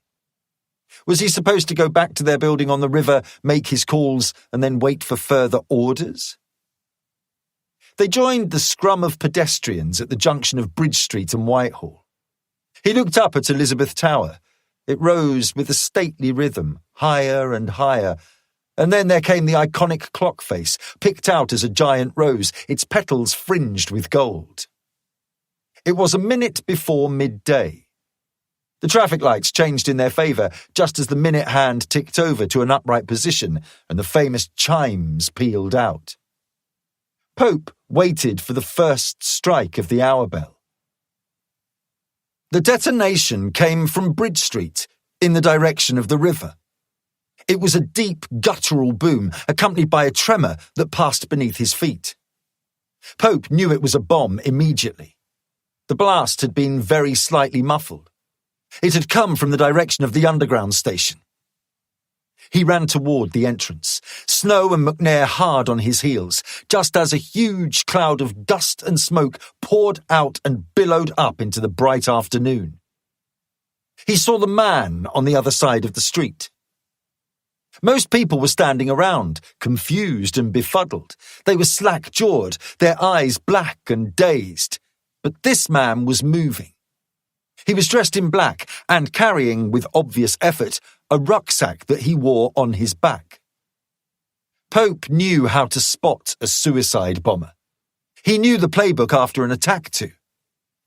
Speaker 1: Was he supposed to go back to their building on the river, make his calls, and then wait for further orders? They joined the scrum of pedestrians at the junction of Bridge Street and Whitehall. He looked up at Elizabeth Tower. It rose with a stately rhythm, higher and higher, and then there came the iconic clock face, picked out as a giant rose, its petals fringed with gold. It was a minute before midday. The traffic lights changed in their favour just as the minute hand ticked over to an upright position and the famous chimes pealed out. Pope waited for the first strike of the hour bell. The detonation came from Bridge Street, in the direction of the river. It was a deep, guttural boom, accompanied by a tremor that passed beneath his feet. Pope knew it was a bomb immediately. The blast had been very slightly muffled. It had come from the direction of the underground station. He ran toward the entrance, Snow and McNair hard on his heels, just as a huge cloud of dust and smoke poured out and billowed up into the bright afternoon. He saw the man on the other side of the street. Most people were standing around, confused and befuddled. They were slack-jawed, their eyes black and dazed. But this man was moving. He was dressed in black and carrying, with obvious effort, a rucksack that he wore on his back. Pope knew how to spot a suicide bomber. He knew the playbook after an attack too.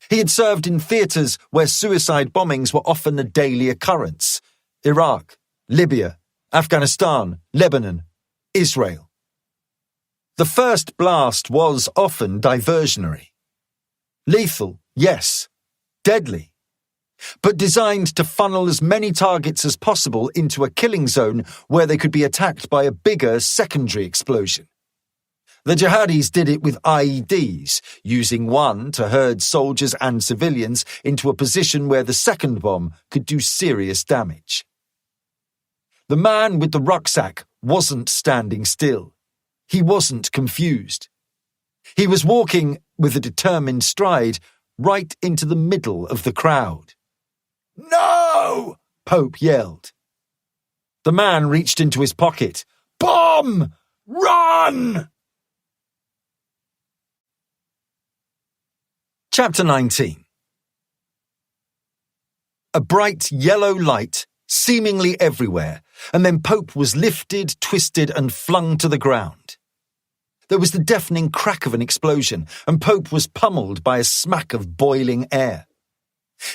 Speaker 1: He had served in theatres where suicide bombings were often a daily occurrence. Iraq, Libya, Afghanistan, Lebanon, Israel. The first blast was often diversionary. Lethal, yes. Deadly. But designed to funnel as many targets as possible into a killing zone where they could be attacked by a bigger secondary explosion. The jihadis did it with IEDs, using one to herd soldiers and civilians into a position where the second bomb could do serious damage. The man with the rucksack wasn't standing still. He wasn't confused. He was walking, with a determined stride, right into the middle of the crowd. "No!" Pope yelled. The man reached into his pocket. "Bomb! Run!" Chapter 19. A bright yellow light, seemingly everywhere, and then Pope was lifted, twisted, and flung to the ground. There was the deafening crack of an explosion, and Pope was pummeled by a smack of boiling air.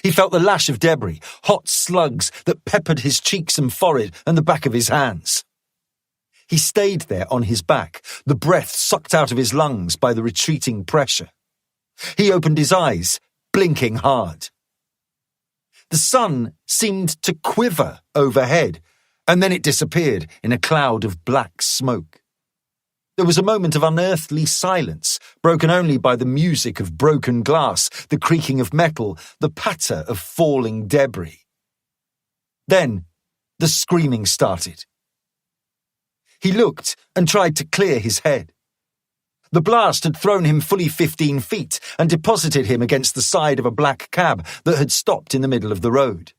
Speaker 1: He felt the lash of debris, hot slugs that peppered his cheeks and forehead and the back of his hands. He stayed there on his back, the breath sucked out of his lungs by the retreating pressure. He opened his eyes, blinking hard. The sun seemed to quiver overhead, and then it disappeared in a cloud of black smoke. There was a moment of unearthly silence, broken only by the music of broken glass, the creaking of metal, the patter of falling debris. Then the screaming started. He looked and tried to clear his head. The blast had thrown him fully 15 feet and deposited him against the side of a black cab that had stopped in the middle of the road.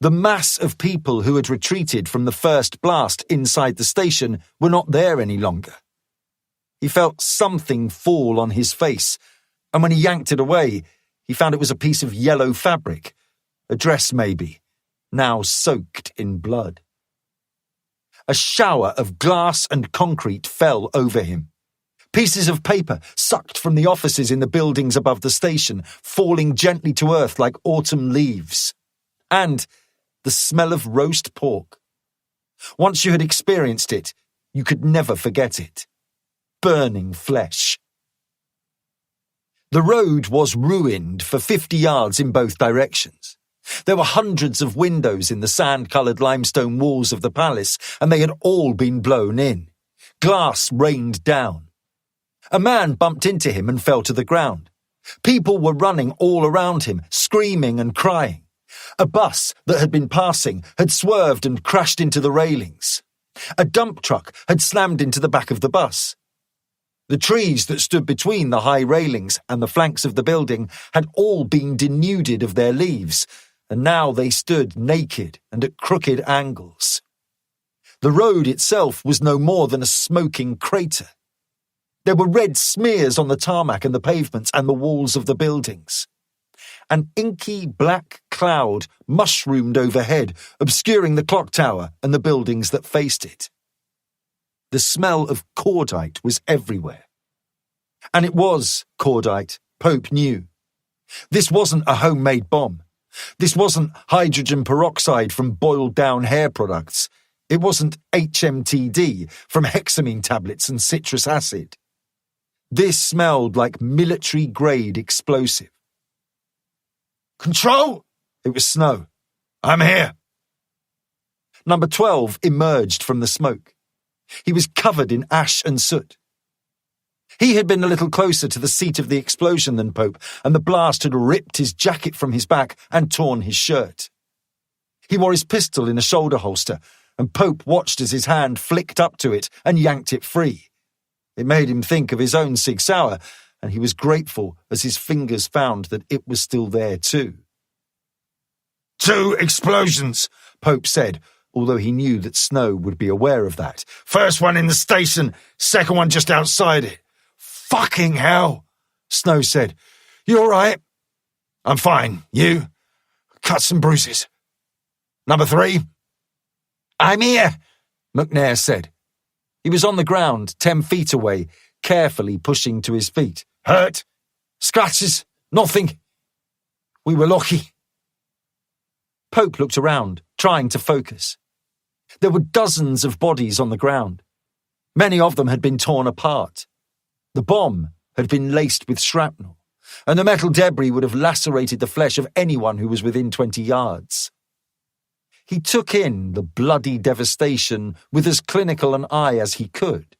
Speaker 1: The mass of people who had retreated from the first blast inside the station were not there any longer. He felt something fall on his face, and when he yanked it away, he found it was a piece of yellow fabric, a dress maybe, now soaked in blood. A shower of glass and concrete fell over him. Pieces of paper sucked from the offices in the buildings above the station, falling gently to earth like autumn leaves. And the smell of roast pork. Once you had experienced it, you could never forget it. Burning flesh. The road was ruined for 50 yards in both directions. There were hundreds of windows in the sand-coloured limestone walls of the palace, and they had all been blown in. Glass rained down. A man bumped into him and fell to the ground. People were running all around him, screaming and crying. A bus that had been passing had swerved and crashed into the railings. A dump truck had slammed into the back of the bus. The trees that stood between the high railings and the flanks of the building had all been denuded of their leaves, and now they stood naked and at crooked angles. The road itself was no more than a smoking crater. There were red smears on the tarmac and the pavements and the walls of the buildings. An inky black cloud mushroomed overhead, obscuring the clock tower and the buildings that faced it. The smell of cordite was everywhere. And it was cordite, Pope knew. This wasn't a homemade bomb. This wasn't hydrogen peroxide from boiled-down hair products. It wasn't HMTD from hexamine tablets and citrus acid. This smelled like military-grade explosive. Control! It was Snow. I'm here. Number 12 emerged from the smoke. He was covered in ash and soot. He had been a little closer to the seat of the explosion than Pope, and the blast had ripped his jacket from his back and torn his shirt. He wore his pistol in a shoulder holster, and Pope watched as his hand flicked up to it and yanked it free. It made him think of his own Sig Sauer, and he was grateful as his fingers found that it was still there too. 2 explosions, Pope said, although he knew that Snow would be aware of that. First one in the station, second one just outside it. Fucking hell, Snow said. You all right? I'm fine. You? Cuts and bruises. Number 3? I'm here, McNair said. He was on the ground, 10 feet away, carefully pushing to his feet. Hurt? Scratches? Nothing? We were lucky. Pope looked around, trying to focus. There were dozens of bodies on the ground. Many of them had been torn apart. The bomb had been laced with shrapnel, and the metal debris would have lacerated the flesh of anyone who was within 20 yards. He took in the bloody devastation with as clinical an eye as he could.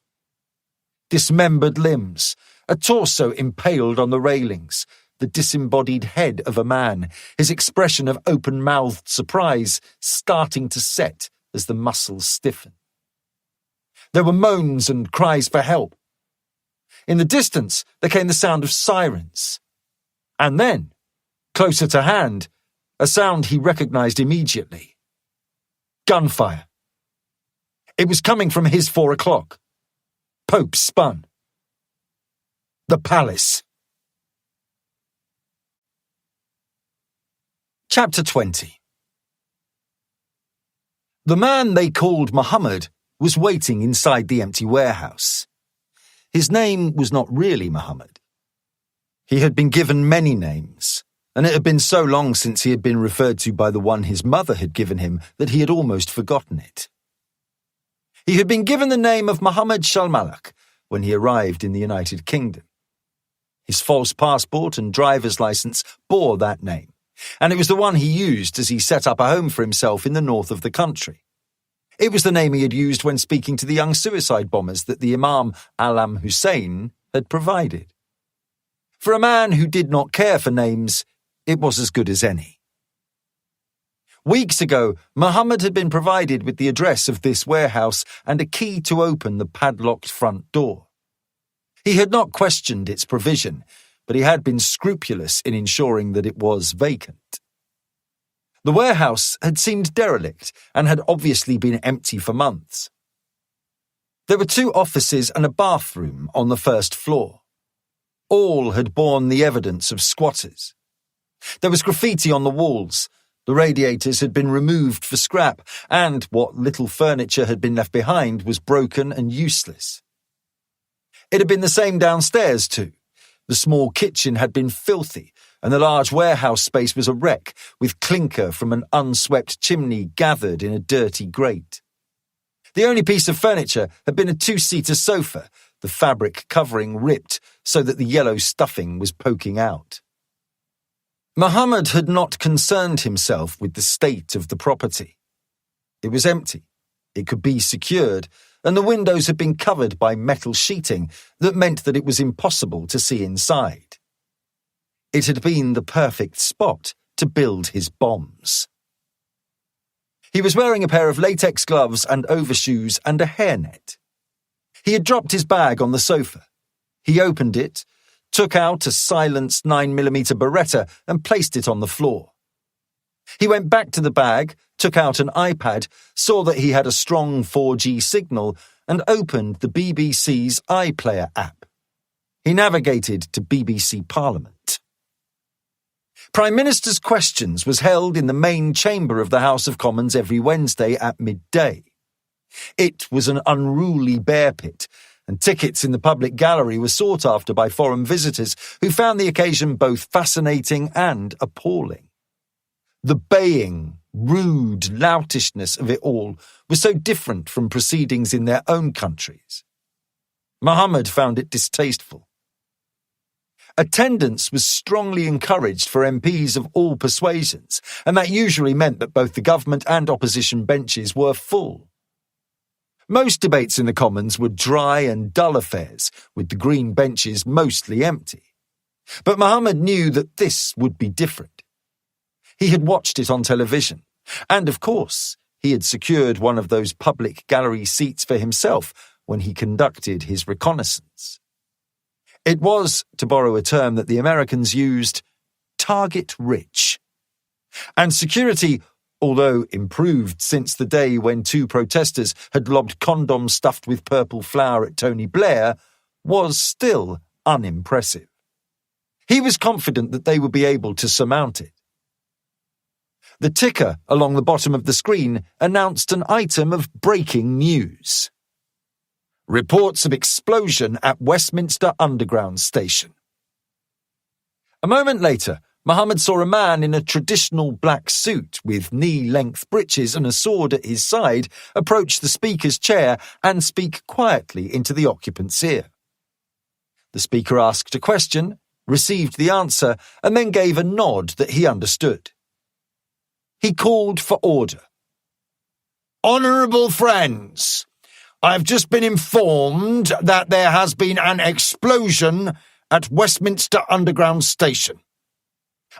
Speaker 1: Dismembered limbs, a torso impaled on the railings, the disembodied head of a man, his expression of open-mouthed surprise starting to set as the muscles stiffened. There were moans and cries for help. In the distance, there came the sound of sirens. And then, closer to hand, a sound he recognized immediately. Gunfire. It was coming from his 4 o'clock. Pope spun. The palace. Chapter 20. The man they called Muhammad was waiting inside the empty warehouse. His name was not really Muhammad. He had been given many names, and it had been so long since he had been referred to by the one his mother had given him that he had almost forgotten it. He had been given the name of Muhammad Shalmalak when he arrived in the United Kingdom. His false passport and driver's license bore that name, and it was the one he used as he set up a home for himself in the north of the country. It was the name he had used when speaking to the young suicide bombers that the Imam Alam Hussein had provided. For a man who did not care for names, it was as good as any. Weeks ago, Muhammad had been provided with the address of this warehouse and a key to open the padlocked front door. He had not questioned its provision, but he had been scrupulous in ensuring that it was vacant. The warehouse had seemed derelict and had obviously been empty for months. There were 2 offices and a bathroom on the first floor. All had borne the evidence of squatters. There was graffiti on the walls, the radiators had been removed for scrap, and what little furniture had been left behind was broken and useless. It had been the same downstairs too. The small kitchen had been filthy, and the large warehouse space was a wreck, with clinker from an unswept chimney gathered in a dirty grate. The only piece of furniture had been a 2-seater sofa, the fabric covering ripped so that the yellow stuffing was poking out. Muhammad had not concerned himself with the state of the property. It was empty, it could be secured, and the windows had been covered by metal sheeting that meant that it was impossible to see inside. It had been the perfect spot to build his bombs. He was wearing a pair of latex gloves and overshoes and a hairnet. He had dropped his bag on the sofa. He opened it, took out a silenced 9mm Beretta and placed it on the floor. He went back to the bag, took out an iPad, saw that he had a strong 4G signal, and opened the BBC's iPlayer app. He navigated to BBC Parliament. Prime Minister's Questions was held in the main chamber of the House of Commons every Wednesday at midday. It was an unruly bear pit, and tickets in the public gallery were sought after by foreign visitors who found the occasion both fascinating and appalling. The baying, rude loutishness of it all was so different from proceedings in their own countries. Muhammad found it distasteful. Attendance was strongly encouraged for MPs of all persuasions, and that usually meant that both the government and opposition benches were full. Most debates in the Commons were dry and dull affairs, with the green benches mostly empty. But Muhammad knew that this would be different. He had watched it on television, and of course, he had secured one of those public gallery seats for himself when he conducted his reconnaissance. It was, to borrow a term that the Americans used, target-rich. And security, although improved since the day when 2 protesters had lobbed condoms stuffed with purple flour at Tony Blair, was still unimpressive. He was confident that they would be able to surmount it. The ticker along the bottom of the screen announced an item of breaking news. Reports of explosion at Westminster Underground Station. A moment later, Muhammad saw a man in a traditional black suit with knee-length breeches and a sword at his side approach the speaker's chair and speak quietly into the occupant's ear. The speaker asked a question, received the answer, and then gave a nod that he understood. He called for order. Honourable friends, I have just been informed that there has been an explosion at Westminster Underground Station.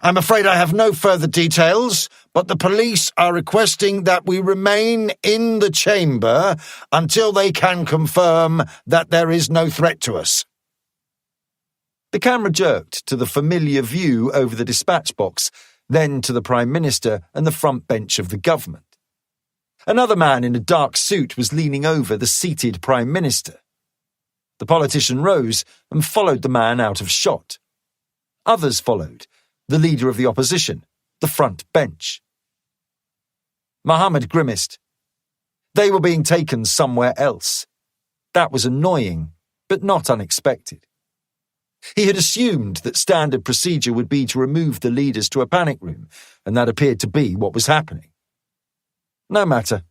Speaker 1: I'm afraid I have no further details, but the police are requesting that we remain in the chamber until they can confirm that there is no threat to us. The camera jerked to the familiar view over the dispatch box, then to the Prime Minister and the front bench of the government. Another man in a dark suit was leaning over the seated Prime Minister. The politician rose and followed the man out of shot. Others followed, the leader of the opposition, the front bench. Muhammad grimaced. They were being taken somewhere else. That was annoying, but not unexpected. He had assumed that standard procedure would be to remove the leaders to a panic room, and that appeared to be what was happening. No matter.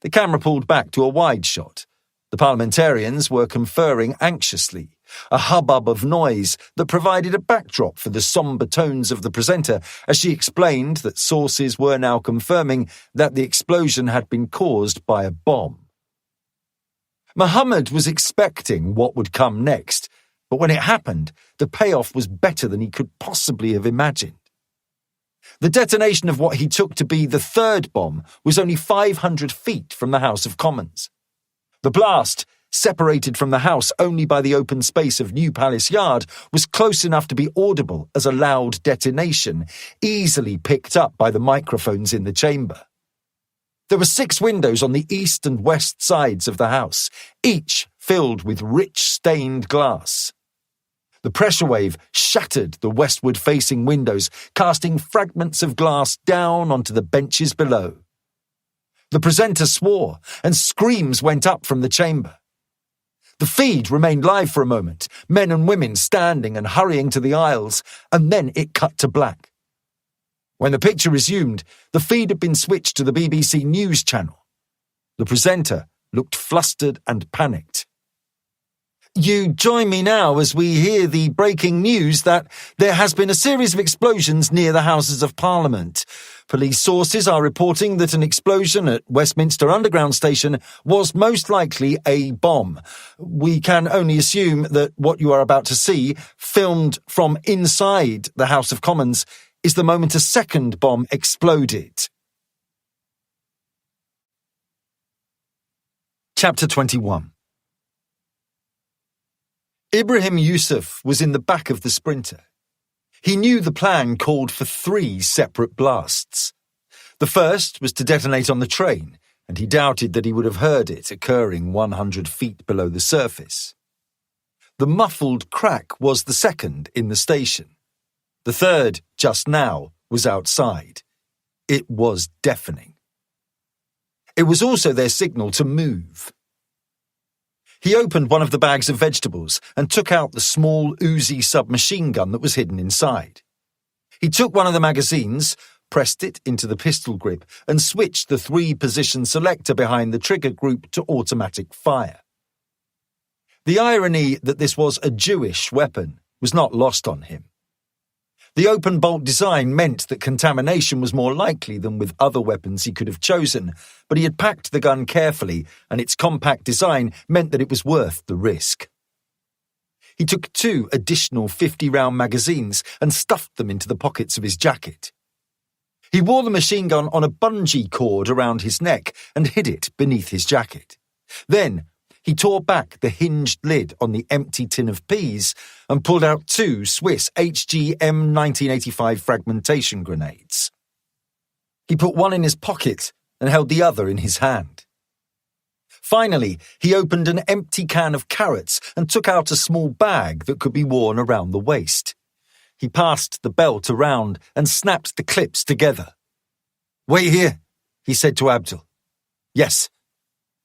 Speaker 1: The camera pulled back to a wide shot. The parliamentarians were conferring anxiously, a hubbub of noise that provided a backdrop for the sombre tones of the presenter as she explained that sources were now confirming that the explosion had been caused by a bomb. Muhammad was expecting what would come next, but when it happened, the payoff was better than he could possibly have imagined. The detonation of what he took to be the third bomb was only 500 feet from the House of Commons. The blast separated from the house only by the open space of New Palace Yard, was close enough to be audible as a loud detonation, easily picked up by the microphones in the chamber. There were 6 windows on the east and west sides of the house, each filled with rich stained glass. The pressure wave shattered the westward-facing windows, casting fragments of glass down onto the benches below. The presenter swore, and screams went up from the chamber. The feed remained live for a moment, men and women standing and hurrying to the aisles, and then it cut to black. When the picture resumed, the feed had been switched to the BBC News channel. The presenter looked flustered and panicked. You join me now as we hear the breaking news that there has been a series of explosions near the Houses of Parliament. Police sources are reporting that an explosion at Westminster Underground Station was most likely a bomb. We can only assume that what you are about to see, filmed from inside the House of Commons, is the moment a second bomb exploded. Chapter 21. Ibrahim Yusuf was in the back of the Sprinter. He knew the plan called for 3 separate blasts. The first was to detonate on the train, and he doubted that he would have heard it occurring 100 feet below the surface. The muffled crack was the second in the station. The third, just now, was outside. It was deafening. It was also their signal to move. He opened one of the bags of vegetables and took out the small Uzi submachine gun that was hidden inside. He took one of the magazines, pressed it into the pistol grip, and switched the 3-position selector behind the trigger group to automatic fire. The irony that this was a Jewish weapon was not lost on him. The open bolt design meant that contamination was more likely than with other weapons he could have chosen, but he had packed the gun carefully, and its compact design meant that it was worth the risk. He took 2 additional 50-round magazines and stuffed them into the pockets of his jacket. He wore the machine gun on a bungee cord around his neck and hid it beneath his jacket. Then he tore back the hinged lid on the empty tin of peas and pulled out 2 Swiss HGM 1985 fragmentation grenades. He put one in his pocket and held the other in his hand. Finally, he opened an empty can of carrots and took out a small bag that could be worn around the waist. He passed the belt around and snapped the clips together. "Wait here," he said to Abdul. "Yes.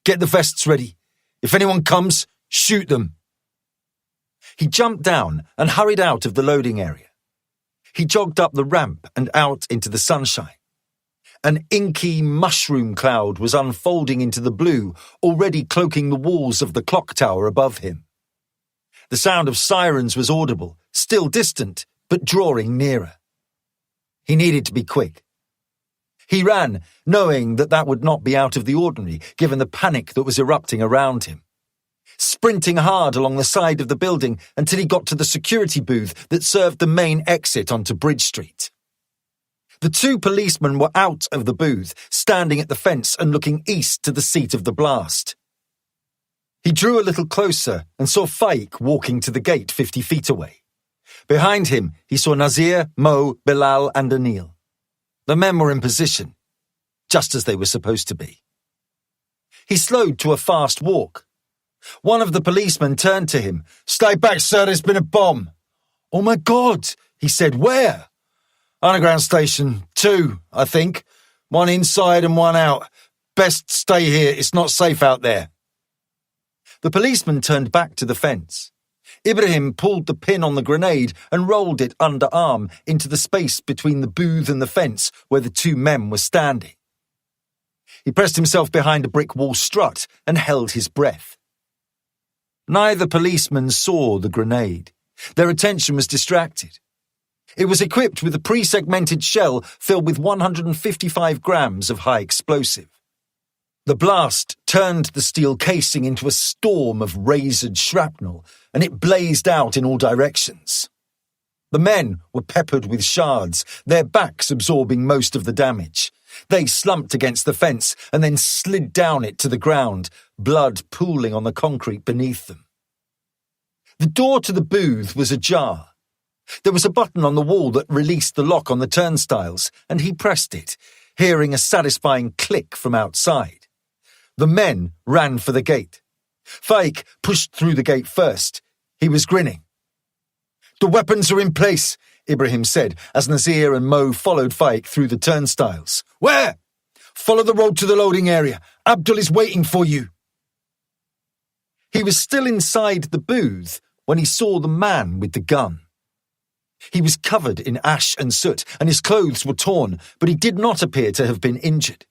Speaker 1: Get the vests ready. If anyone comes, shoot them." He jumped down and hurried out of the loading area. He jogged up the ramp and out into the sunshine. An inky mushroom cloud was unfolding into the blue, already cloaking the walls of the clock tower above him. The sound of sirens was audible, still distant, but drawing nearer. He needed to be quick. He ran, knowing that that would not be out of the ordinary, given the panic that was erupting around him. Sprinting hard along the side of the building until he got to the security booth that served the main exit onto Bridge Street. The 2 policemen were out of the booth, standing at the fence and looking east to the seat of the blast. He drew a little closer and saw Faik walking to the gate 50 feet away. Behind him, he saw Nazir, Mo, Bilal and Anil. The men were in position, just as they were supposed to be. He slowed to a fast walk. One of the policemen turned to him. "Stay back, sir, there's been a bomb." "Oh my God," he said. "Where?" "Underground station, 2, I think. One inside and one out. Best stay here, it's not safe out there." The policeman turned back to the fence. Ibrahim pulled the pin on the grenade and rolled it underarm into the space between the booth and the fence where the 2 men were standing. He pressed himself behind a brick wall strut and held his breath. Neither policeman saw the grenade. Their attention was distracted. It was equipped with a pre-segmented shell filled with 155 grams of high explosive. The blast turned the steel casing into a storm of razored shrapnel, and it blazed out in all directions. The men were peppered with shards, their backs absorbing most of the damage. They slumped against the fence and then slid down it to the ground, blood pooling on the concrete beneath them. The door to the booth was ajar. There was a button on the wall that released the lock on the turnstiles, and he pressed it, hearing a satisfying click from outside. The men ran for the gate. Faik pushed through the gate first. He was grinning. "The weapons are in place," Ibrahim said, as Nazir and Mo followed Faik through the turnstiles. "Where?" "Follow the road to the loading area. Abdul is waiting for you." He was still inside the booth when he saw the man with the gun. He was covered in ash and soot, and his clothes were torn, but he did not appear to have been injured.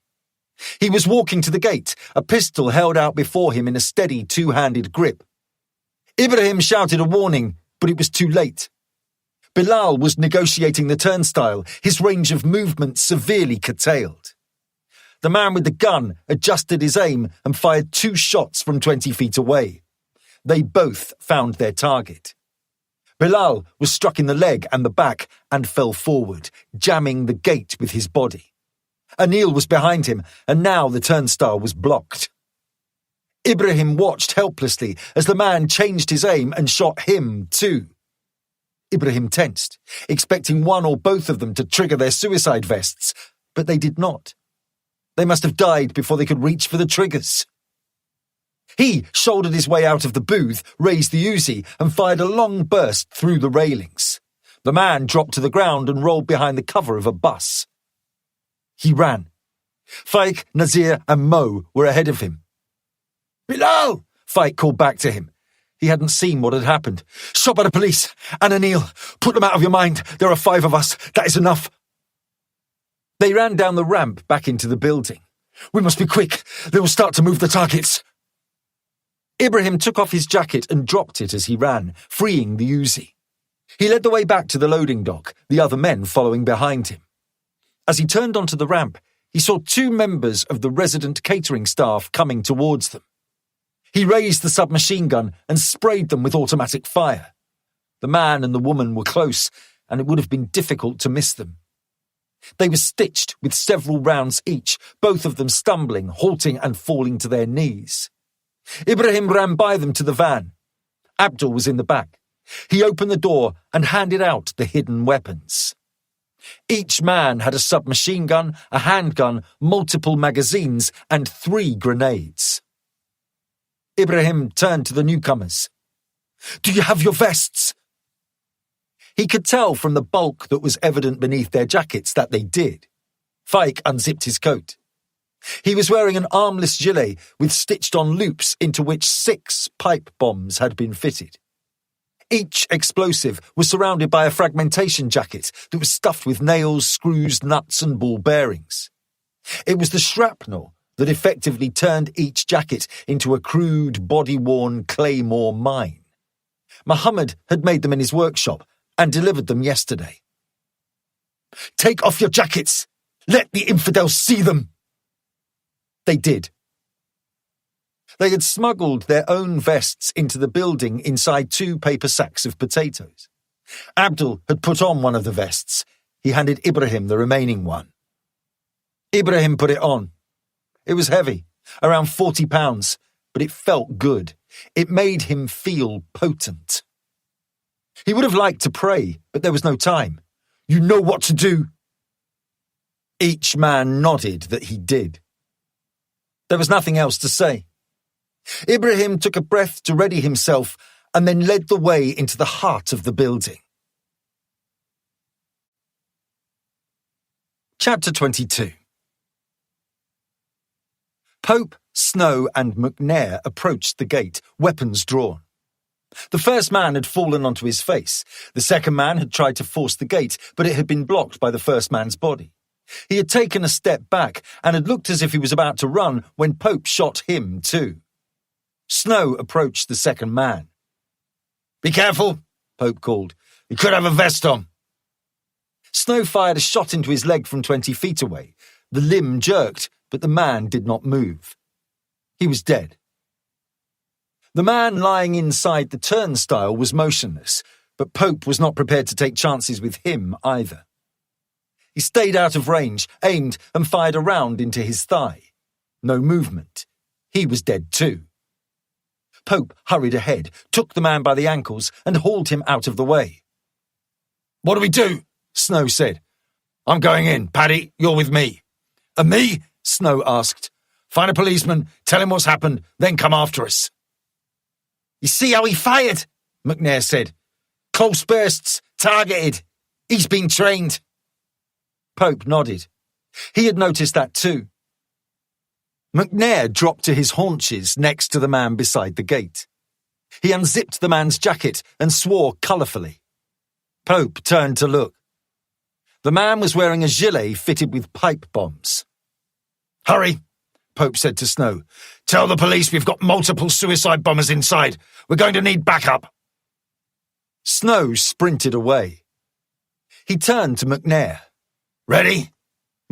Speaker 1: He was walking to the gate, a pistol held out before him in a steady two-handed grip. Ibrahim shouted a warning, but it was too late. Bilal was negotiating the turnstile, his range of movement severely curtailed. The man with the gun adjusted his aim and fired 2 shots from 20 feet away. They both found their target. Bilal was struck in the leg and the back and fell forward, jamming the gate with his body. Anil was behind him, and now the turnstile was blocked. Ibrahim watched helplessly as the man changed his aim and shot him too. Ibrahim tensed, expecting one or both of them to trigger their suicide vests, but they did not. They must have died before they could reach for the triggers. He shouldered his way out of the booth, raised the Uzi, and fired a long burst through the railings. The man dropped to the ground and rolled behind the cover of a bus. He ran. Faik, Nazir, and Mo were ahead of him. "Bilal!" Faik called back to him. He hadn't seen what had happened. "Shot by the police. And Anil. Put them out of your mind. There are 5 of us. That is enough." They ran down the ramp back into the building. "We must be quick. They will start to move the targets." Ibrahim took off his jacket and dropped it as he ran, freeing the Uzi. He led the way back to the loading dock, the other men following behind him. As he turned onto the ramp, he saw 2 members of the resident catering staff coming towards them. He raised the submachine gun and sprayed them with automatic fire. The man and the woman were close, and it would have been difficult to miss them. They were stitched with several rounds each, both of them stumbling, halting and falling to their knees. Ibrahim ran by them to the van. Abdul was in the back. He opened the door and handed out the hidden weapons. Each man had a submachine gun, a handgun, multiple magazines, and 3 grenades. Ibrahim turned to the newcomers. "Do you have your vests?" He could tell from the bulk that was evident beneath their jackets that they did. Faik unzipped his coat. He was wearing an armless gilet with stitched-on loops into which 6 pipe bombs had been fitted. Each explosive was surrounded by a fragmentation jacket that was stuffed with nails, screws, nuts and ball bearings. It was the shrapnel that effectively turned each jacket into a crude, body-worn claymore mine. Muhammad had made them in his workshop and delivered them yesterday. "Take off your jackets! Let the infidels see them!" They did. They had smuggled their own vests into the building inside 2 paper sacks of potatoes. Abdul had put on one of the vests. He handed Ibrahim the remaining one. Ibrahim put it on. It was heavy, around 40 pounds, but it felt good. It made him feel potent. He would have liked to pray, but there was no time. "You know what to do." Each man nodded that he did. There was nothing else to say. Ibrahim took a breath to ready himself and then led the way into the heart of the building. Chapter 22. Pope, Snow and McNair approached the gate, weapons drawn. The first man had fallen onto his face. The second man had tried to force the gate, but it had been blocked by the first man's body. He had taken a step back and had looked as if he was about to run when Pope shot him too. Snow approached the second man. "Be careful," Pope called. "You could have a vest on." Snow fired a shot into his leg from 20 feet away. The limb jerked, but the man did not move. He was dead. The man lying inside the turnstile was motionless, but Pope was not prepared to take chances with him either. He stayed out of range, aimed and fired a round into his thigh. No movement. He was dead too. Pope hurried ahead, took the man by the ankles, and hauled him out of the way.
Speaker 2: "What do we do?"
Speaker 1: Snow said.
Speaker 2: "I'm going in. Paddy, you're with me."
Speaker 1: "And me?" Snow asked.
Speaker 2: "Find a policeman, tell him what's happened, then come after us."
Speaker 1: "You see how he fired?" McNair said. "Close bursts, targeted. He's been trained." Pope nodded. He had noticed that too. McNair dropped to his haunches next to the man beside the gate. He unzipped the man's jacket and swore colourfully. Pope turned to look. The man was wearing a gilet fitted with pipe bombs.
Speaker 2: "Hurry," Pope said to Snow. "Tell the police we've got multiple suicide bombers inside. We're going to need backup."
Speaker 1: Snow sprinted away. He turned to McNair.
Speaker 2: "Ready?"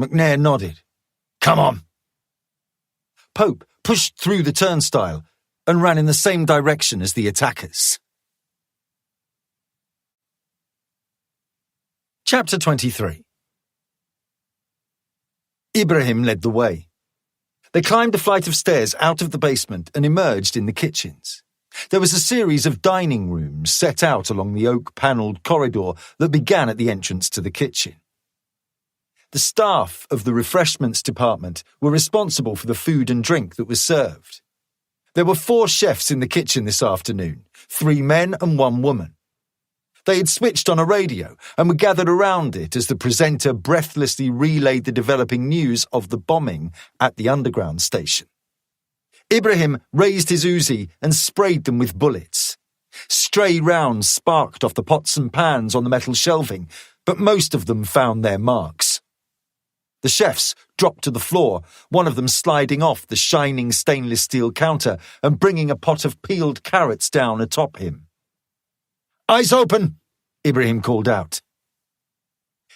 Speaker 1: McNair nodded.
Speaker 2: "Come on."
Speaker 1: Pope pushed through the turnstile and ran in the same direction as the attackers. Chapter 23. Ibrahim led the way. They climbed a flight of stairs out of the basement and emerged in the kitchens. There was a series of dining rooms set out along the oak-panelled corridor that began at the entrance to the kitchen. The staff of the refreshments department were responsible for the food and drink that was served. There were 4 chefs in the kitchen this afternoon, 3 men and 1 woman. They had switched on a radio and were gathered around it as the presenter breathlessly relayed the developing news of the bombing at the underground station. Ibrahim raised his Uzi and sprayed them with bullets. Stray rounds sparked off the pots and pans on the metal shelving, but most of them found their marks. The chefs dropped to the floor, one of them sliding off the shining stainless steel counter and bringing a pot of peeled carrots down atop him. "Eyes open!" Ibrahim called out.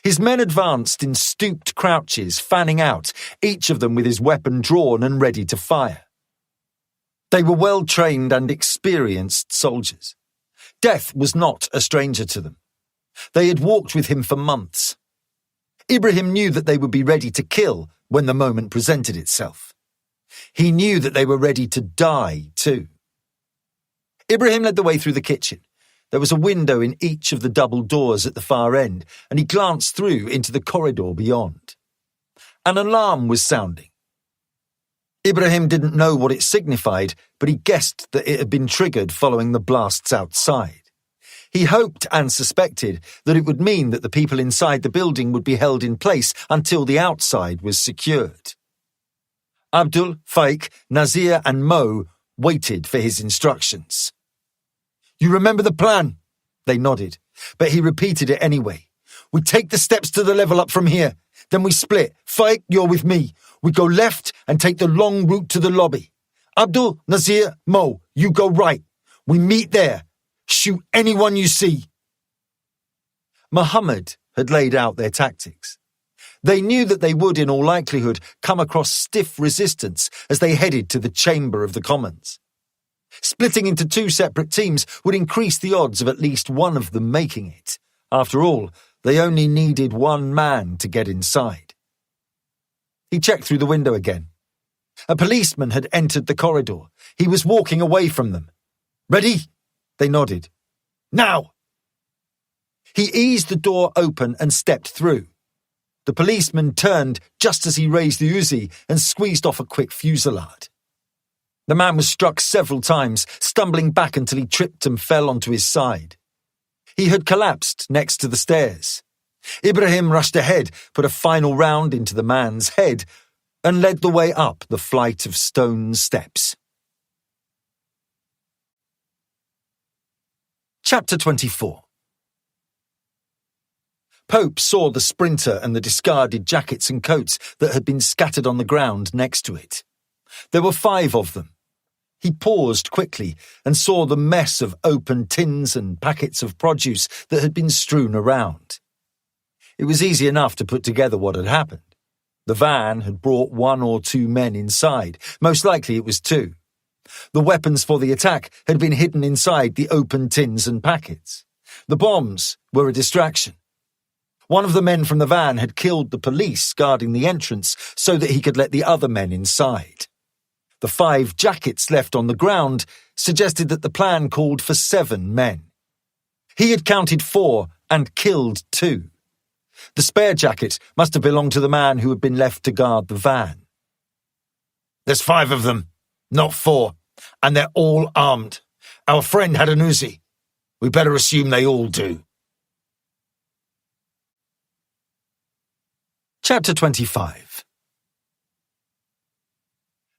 Speaker 1: His men advanced in stooped crouches, fanning out, each of them with his weapon drawn and ready to fire. They were well-trained and experienced soldiers. Death was not a stranger to them. They had walked with him for months. Ibrahim knew that they would be ready to kill when the moment presented itself. He knew that they were ready to die, too. Ibrahim led the way through the kitchen. There was a window in each of the double doors at the far end, and he glanced through into the corridor beyond. An alarm was sounding. Ibrahim didn't know what it signified, but he guessed that it had been triggered following the blasts outside. He hoped and suspected that it would mean that the people inside the building would be held in place until the outside was secured. Abdul, Faik, Nazir and Mo waited for his instructions. "You remember the plan?" They nodded, but he repeated it anyway. "We take the steps to the level up from here. Then we split. Faik, you're with me. We go left and take the long route to the lobby. Abdul, Nazir, Mo, you go right. We meet there. Shoot anyone you see." Muhammad had laid out their tactics. They knew that they would, in all likelihood, come across stiff resistance as they headed to the chamber of the Commons. Splitting into 2 separate teams would increase the odds of at least one of them making it. After all, they only needed 1 man to get inside. He checked through the window again. A policeman had entered the corridor. He was walking away from them. "Ready?" They nodded. "Now!" He eased the door open and stepped through. The policeman turned just as he raised the Uzi and squeezed off a quick fusillade. The man was struck several times, stumbling back until he tripped and fell onto his side. He had collapsed next to the stairs. Ibrahim rushed ahead, put a final round into the man's head, and led the way up the flight of stone steps. Chapter 24. Pope saw the sprinter and the discarded jackets and coats that had been scattered on the ground next to it. There were 5 of them. He paused quickly and saw the mess of open tins and packets of produce that had been strewn around. It was easy enough to put together what had happened. The van had brought 1 or 2 men inside. Most likely it was 2. The weapons for the attack had been hidden inside the open tins and packets. The bombs were a distraction. One of the men from the van had killed the police guarding the entrance so that he could let the other men inside. The 5 jackets left on the ground suggested that the plan called for 7 men. He had counted 4 and killed 2. The spare jacket must have belonged to the man who had been left to guard the van.
Speaker 2: There's 5 of them, not 4, and they're all armed. Our friend had an Uzi. We better assume they all do.
Speaker 1: Chapter 25.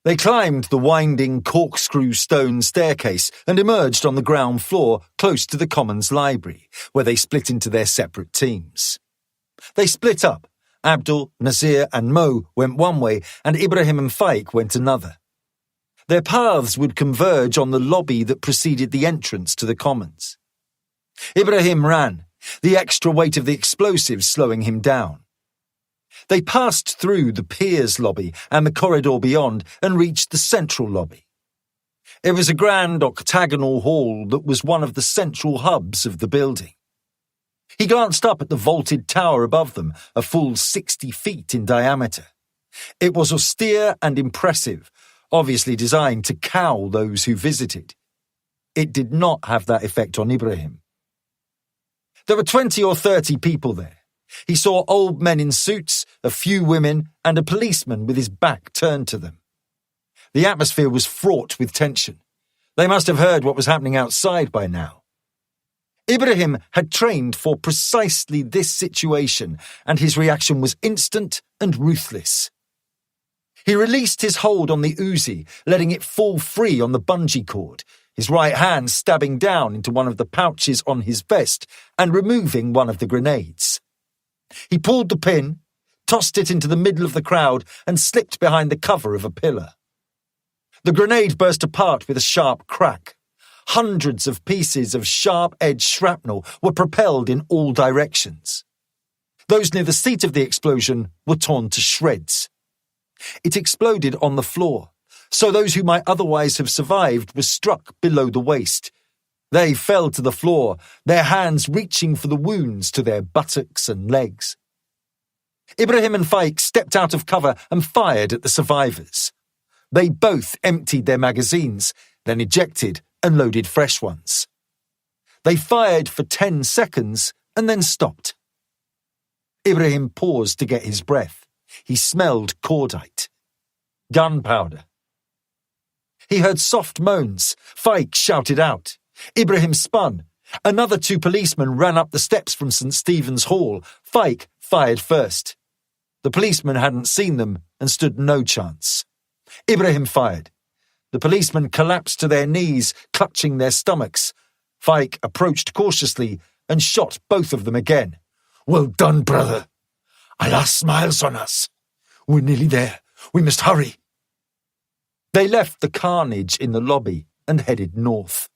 Speaker 1: They climbed the winding corkscrew stone staircase and emerged on the ground floor close to the Commons library, where they split into their separate teams. They split up. Abdul, Nasir and Mo went one way and Ibrahim and Faik went another. Their paths would converge on the lobby that preceded the entrance to the Commons. Ibrahim ran, the extra weight of the explosives slowing him down. They passed through the Piers lobby and the corridor beyond and reached the central lobby. It was a grand octagonal hall that was one of the central hubs of the building. He glanced up at the vaulted tower above them, a full 60 feet in diameter. It was austere and impressive, obviously designed to cow those who visited. It did not have that effect on Ibrahim. There were 20 or 30 people there. He saw old men in suits, a few women, and a policeman with his back turned to them. The atmosphere was fraught with tension. They must have heard what was happening outside by now. Ibrahim had trained for precisely this situation, and his reaction was instant and ruthless. He released his hold on the Uzi, letting it fall free on the bungee cord, his right hand stabbing down into one of the pouches on his vest and removing one of the grenades. He pulled the pin, tossed it into the middle of the crowd, and slipped behind the cover of a pillar. The grenade burst apart with a sharp crack. Hundreds of pieces of sharp-edged shrapnel were propelled in all directions. Those near the seat of the explosion were torn to shreds. It exploded on the floor, so those who might otherwise have survived were struck below the waist. They fell to the floor, their hands reaching for the wounds to their buttocks and legs. Ibrahim and Faik stepped out of cover and fired at the survivors. They both emptied their magazines, then ejected and loaded fresh ones. They fired for 10 seconds and then stopped. Ibrahim paused to get his breath. He smelled cordite. Gunpowder. He heard soft moans. Faik shouted out. Ibrahim spun. Another 2 policemen ran up the steps from St. Stephen's Hall. Faik fired first. The policemen hadn't seen them and stood no chance. Ibrahim fired. The policemen collapsed to their knees, clutching their stomachs. Faik approached cautiously and shot both of them again.
Speaker 2: Well done, brother. Allah smiles on us. We're nearly there. We must hurry.
Speaker 1: They left the carnage in the lobby and headed north.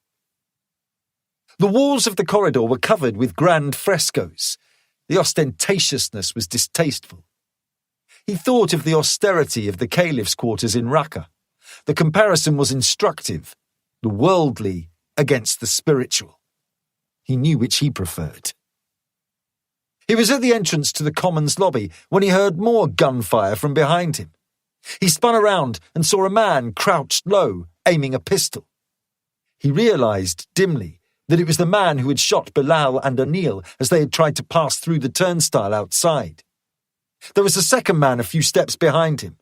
Speaker 1: The walls of the corridor were covered with grand frescoes. The ostentatiousness was distasteful. He thought of the austerity of the caliph's quarters in Raqqa. The comparison was instructive, the worldly against the spiritual. He knew which he preferred. He was at the entrance to the Commons lobby when he heard more gunfire from behind him. He spun around and saw a man crouched low, aiming a pistol. He realized dimly that it was the man who had shot Bilal and Anil as they had tried to pass through the turnstile outside. There was a second man a few steps behind him.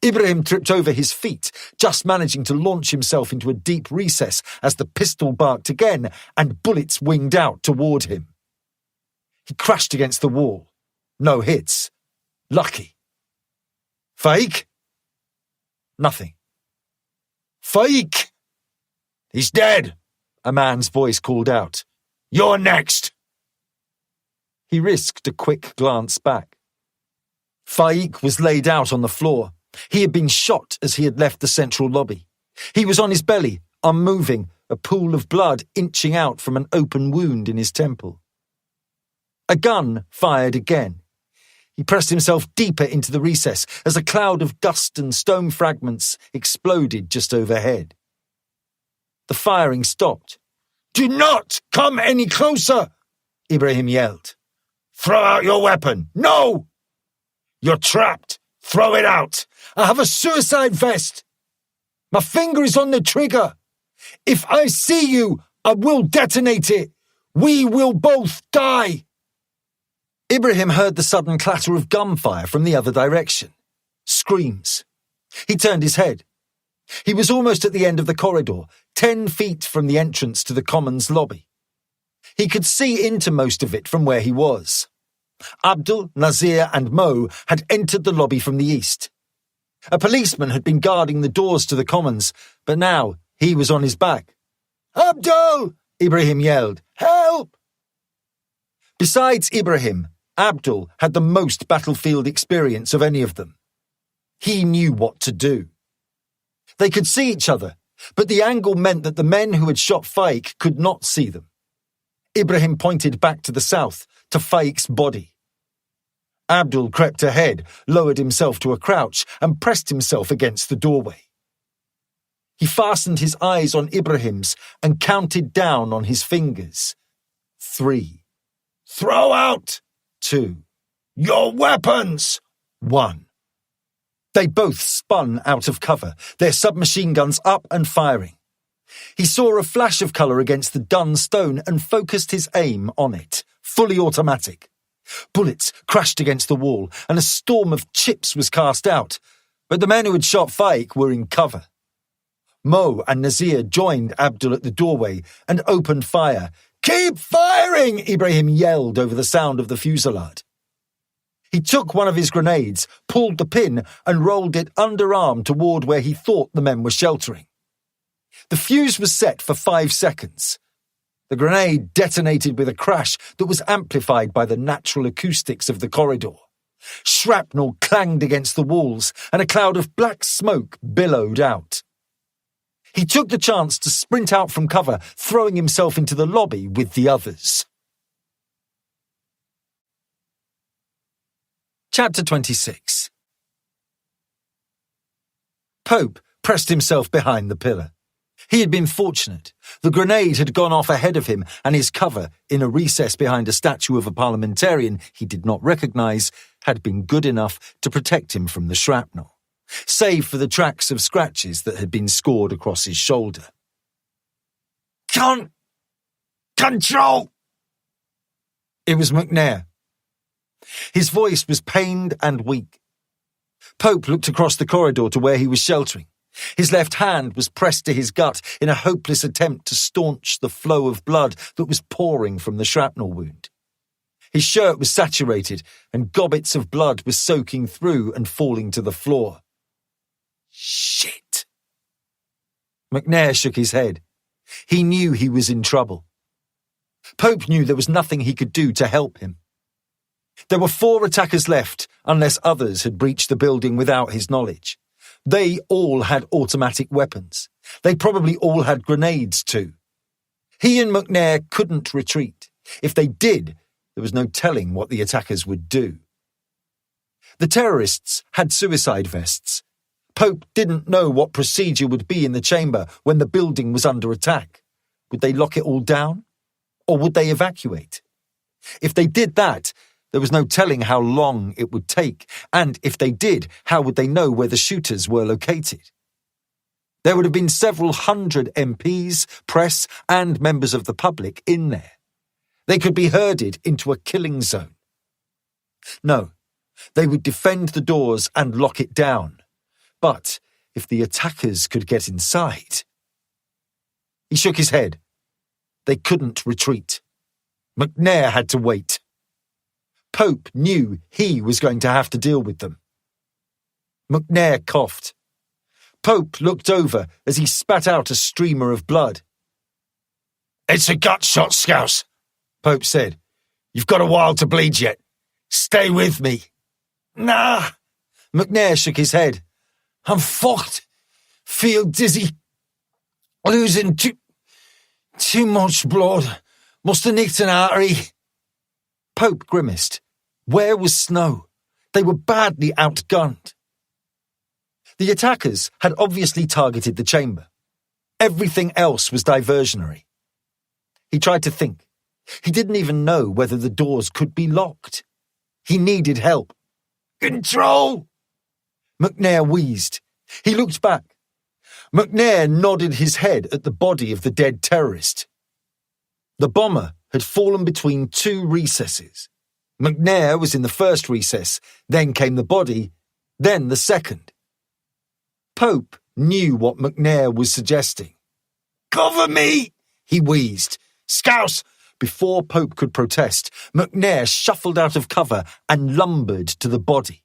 Speaker 1: Ibrahim tripped over his feet, just managing to launch himself into a deep recess as the pistol barked again and bullets winged out toward him. He crashed against the wall. No hits. Lucky. Faik? Nothing.
Speaker 2: Faik! He's dead,
Speaker 1: a man's voice called out.
Speaker 2: You're next.
Speaker 1: He risked a quick glance back. Faik was laid out on the floor. He had been shot as he had left the central lobby. He was on his belly, unmoving, a pool of blood inching out from an open wound in his temple. A gun fired again. He pressed himself deeper into the recess as a cloud of dust and stone fragments exploded just overhead. The firing stopped.
Speaker 2: Do not come any closer,
Speaker 1: Ibrahim yelled.
Speaker 2: Throw out your weapon. No! You're trapped. Throw it out. I have a suicide vest. My finger is on the trigger. If I see you, I will detonate it. We will both die.
Speaker 1: Ibrahim heard the sudden clatter of gunfire from the other direction. Screams. He turned his head. He was almost at the end of the corridor, 10 feet from the entrance to the Commons lobby. He could see into most of it from where he was. Abdul, Nazir and Mo had entered the lobby from the east. A policeman had been guarding the doors to the Commons, but now he was on his back. "Abdul!" Ibrahim yelled. "Help!" Besides Ibrahim, Abdul had the most battlefield experience of any of them. He knew what to do. They could see each other, but the angle meant that the men who had shot Faik could not see them. Ibrahim pointed back to the south, to Faik's body. Abdul crept ahead, lowered himself to a crouch, and pressed himself against the doorway. He fastened his eyes on Ibrahim's and counted down on his fingers. 3. "Throw out!" 2. "Your weapons!" 1. They both spun out of cover, their submachine guns up and firing. He saw a flash of colour against the dun stone and focused his aim on it, fully automatic. Bullets crashed against the wall and a storm of chips was cast out, but the men who had shot Faik were in cover. Mo and Nazir joined Abdul at the doorway and opened fire. "Keep firing!" Ibrahim yelled over the sound of the fusillade. He took one of his grenades, pulled the pin and rolled it underarm toward where he thought the men were sheltering. The fuse was set for 5 seconds. The grenade detonated with a crash that was amplified by the natural acoustics of the corridor. Shrapnel clanged against the walls and a cloud of black smoke billowed out. He took the chance to sprint out from cover, throwing himself into the lobby with the others. Chapter 26. Pope pressed himself behind the pillar. He had been fortunate. The grenade had gone off ahead of him, and his cover, in a recess behind a statue of a parliamentarian he did not recognise, had been good enough to protect him from the shrapnel, save for the tracks of scratches that had been scored across his shoulder. Control! It was McNair. His voice was pained and weak. Pope looked across the corridor to where he was sheltering. His left hand was pressed to his gut in a hopeless attempt to staunch the flow of blood that was pouring from the shrapnel wound. His shirt was saturated, and gobbets of blood were soaking through and falling to the floor. Shit! McNair shook his head. He knew he was in trouble. Pope knew there was nothing he could do to help him. There were 4 attackers left, unless others had breached the building without his knowledge. They all had automatic weapons. They probably all had grenades too. He and McNair couldn't retreat. If they did, there was no telling what the attackers would do. The terrorists had suicide vests. Pope didn't know what procedure would be in the chamber when the building was under attack. Would they lock it all down? Or would they evacuate? If they did that, there was no telling how long it would take, and if they did, how would they know where the shooters were located? There would have been several hundred MPs, press, and members of the public in there. They could be herded into a killing zone. No, they would defend the doors and lock it down. But if the attackers could get inside... He shook his head. They couldn't retreat. McNair had to wait. Pope knew he was going to have to deal with them. McNair coughed. Pope looked over as he spat out a streamer of blood. "It's a gut shot, Scouse," Pope said. "You've got a while to bleed yet. Stay with me." "Nah." McNair shook his head. "I'm fucked. Feel dizzy. Losing too much blood. Must have nicked an artery." Pope grimaced. Where was Snow? They were badly outgunned. The attackers had obviously targeted the chamber. Everything else was diversionary. He tried to think. He didn't even know whether the doors could be locked. He needed help. "Control!" McNair wheezed. He looked back. McNair nodded his head at the body of the dead terrorist. The bomber had fallen between two recesses. McNair was in the first recess, then came the body, then the second. Pope knew what McNair was suggesting. "Cover me!" he wheezed. "Scouse!" Before Pope could protest, McNair shuffled out of cover and lumbered to the body.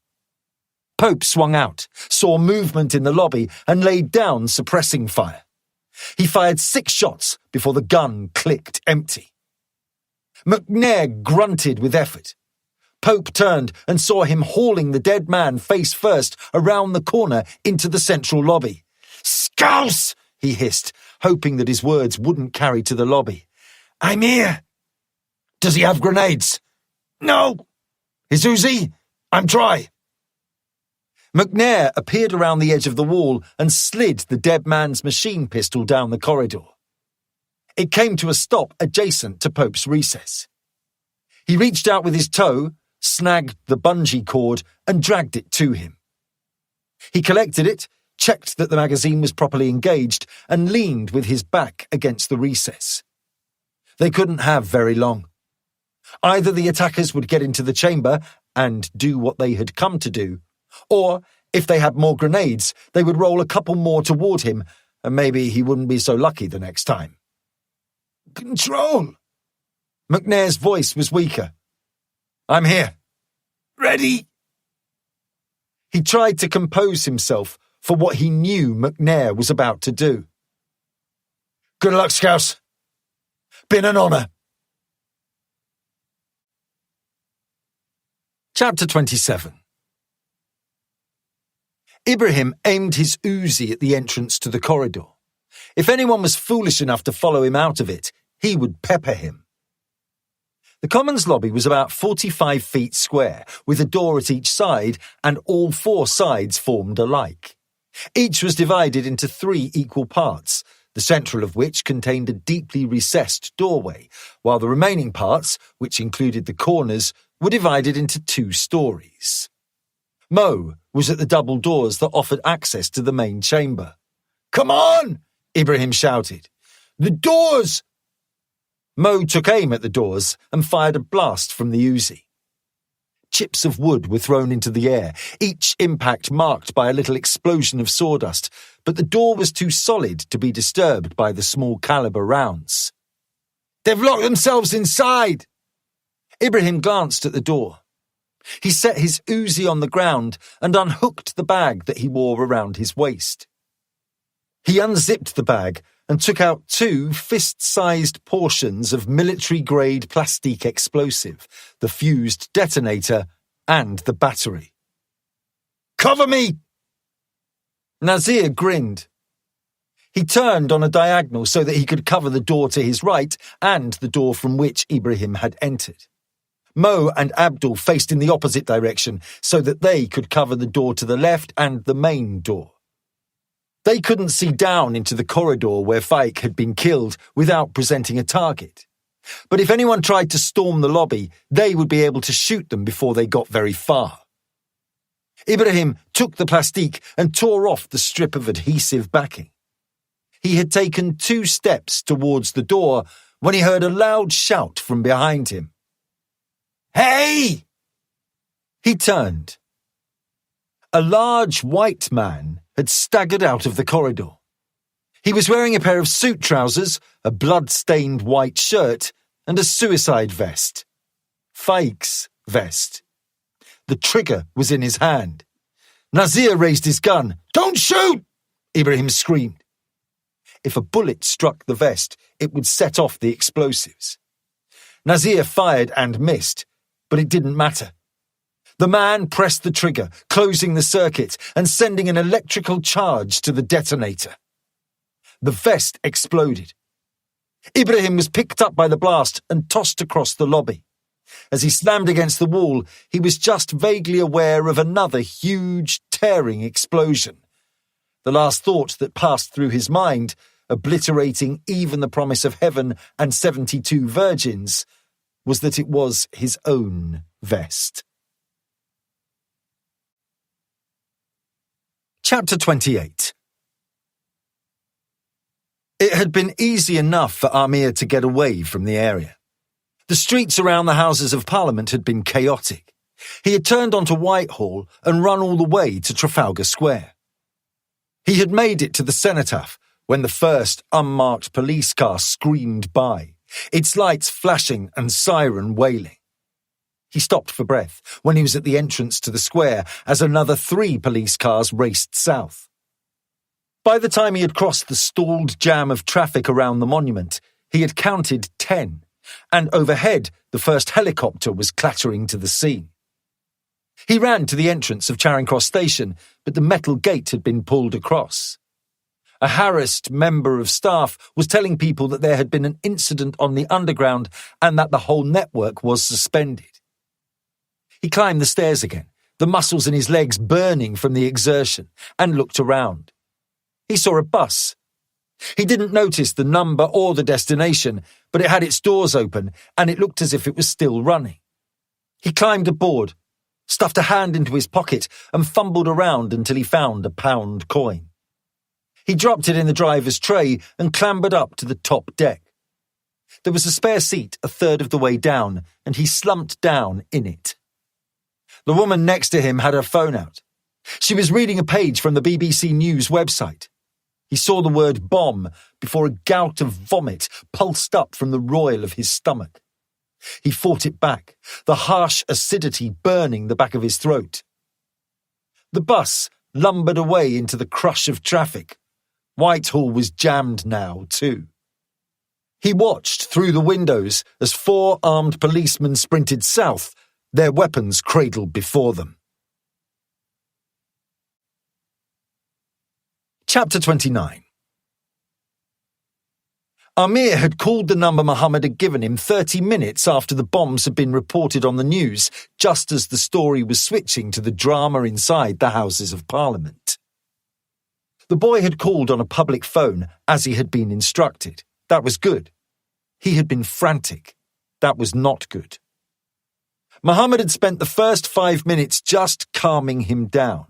Speaker 1: Pope swung out, saw movement in the lobby, and laid down suppressing fire. He fired 6 shots before the gun clicked empty. McNair grunted with effort. Pope turned and saw him hauling the dead man face first around the corner into the central lobby. "Scouse!" he hissed, hoping that his words wouldn't carry to the lobby. "I'm here." "Does he have grenades?" "No." "His Uzi?" "I'm dry." McNair appeared around the edge of the wall and slid the dead man's machine pistol down the corridor. It came to a stop adjacent to Pope's recess. He reached out with his toe, snagged the bungee cord, and dragged it to him. He collected it, checked that the magazine was properly engaged, and leaned with his back against the recess. They couldn't have very long. Either the attackers would get into the chamber and do what they had come to do, or, if they had more grenades, they would roll a couple more toward him, and maybe he wouldn't be so lucky the next time. "Control!" McNair's voice was weaker. "I'm here." "Ready!" He tried to compose himself for what he knew McNair was about to do. "Good luck, Scouse. Been an honour." Chapter 27. Ibrahim aimed his Uzi at the entrance to the corridor. If anyone was foolish enough to follow him out of it, he would pepper him. The Commons lobby was about 45 feet square, with a door at each side, and all 4 sides formed alike. Each was divided into 3 equal parts, the central of which contained a deeply recessed doorway, while the remaining parts, which included the corners, were divided into 2 stories. Mo was at the double doors that offered access to the main chamber. "Come on!" Ibrahim shouted. "The doors!" Mo took aim at the doors and fired a blast from the Uzi. Chips of wood were thrown into the air, each impact marked by a little explosion of sawdust, but the door was too solid to be disturbed by the small caliber rounds. "They've locked themselves inside!" Ibrahim glanced at the door. He set his Uzi on the ground and unhooked the bag that he wore around his waist. He unzipped the bag and took out 2 fist-sized portions of military-grade plastic explosive, the fused detonator and the battery. "Cover me!" Nazir grinned. He turned on a diagonal so that he could cover the door to his right and the door from which Ibrahim had entered. Mo and Abdul faced in the opposite direction so that they could cover the door to the left and the main door. They couldn't see down into the corridor where Faik had been killed without presenting a target. But if anyone tried to storm the lobby, they would be able to shoot them before they got very far. Ibrahim took the plastique and tore off the strip of adhesive backing. He had taken 2 steps towards the door when he heard a loud shout from behind him. "Hey!" He turned. A large white man had staggered out of the corridor. He was wearing a pair of suit trousers, a blood-stained white shirt, and a suicide vest. Faik's vest. The trigger was in his hand. Nazir raised his gun. "Don't shoot!" Ibrahim screamed. If a bullet struck the vest, it would set off the explosives. Nazir fired and missed, but it didn't matter. The man pressed the trigger, closing the circuit and sending an electrical charge to the detonator. The vest exploded. Ibrahim was picked up by the blast and tossed across the lobby. As he slammed against the wall, he was just vaguely aware of another huge, tearing explosion. The last thought that passed through his mind, obliterating even the promise of heaven and 72 virgins, was that it was his own vest. Chapter 28. It had been easy enough for Amir to get away from the area. The streets around the Houses of Parliament had been chaotic. He had turned onto Whitehall and run all the way to Trafalgar Square. He had made it to the cenotaph when the first unmarked police car screamed by, its lights flashing and siren wailing. He stopped for breath when he was at the entrance to the square as another 3 police cars raced south. By the time he had crossed the stalled jam of traffic around the monument, he had counted 10, and overhead the first helicopter was clattering to the scene. He ran to the entrance of Charing Cross Station, but the metal gate had been pulled across. A harassed member of staff was telling people that there had been an incident on the underground and that the whole network was suspended. He climbed the stairs again, the muscles in his legs burning from the exertion, and looked around. He saw a bus. He didn't notice the number or the destination, but it had its doors open and it looked as if it was still running. He climbed aboard, stuffed a hand into his pocket and fumbled around until he found a £1 coin. He dropped it in the driver's tray and clambered up to the top deck. There was a spare seat a third of the way down, and he slumped down in it. The woman next to him had her phone out. She was reading a page from the BBC News website. He saw the word bomb before a gout of vomit pulsed up from the roil of his stomach. He fought it back, the harsh acidity burning the back of his throat. The bus lumbered away into the crush of traffic. Whitehall was jammed now, too. He watched through the windows as 4 armed policemen sprinted south, their weapons cradled before them. Chapter 29. Amir had called the number Mohammed had given him 30 minutes after the bombs had been reported on the news, just as the story was switching to the drama inside the Houses of Parliament. The boy had called on a public phone as he had been instructed. That was good. He had been frantic. That was not good. Mohammed had spent the first 5 minutes just calming him down.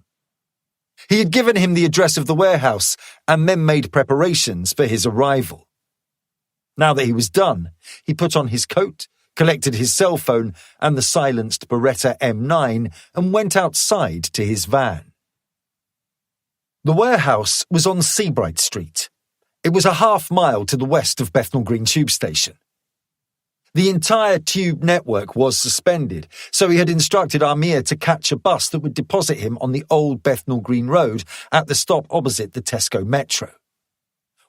Speaker 1: He had given him the address of the warehouse and then made preparations for his arrival. Now that he was done, he put on his coat, collected his cell phone and the silenced Beretta M9 and went outside to his van. The warehouse was on Seabright Street. It was a half-mile to the west of Bethnal Green tube station. The entire tube network was suspended, so he had instructed Amir to catch a bus that would deposit him on the old Bethnal Green Road at the stop opposite the Tesco Metro.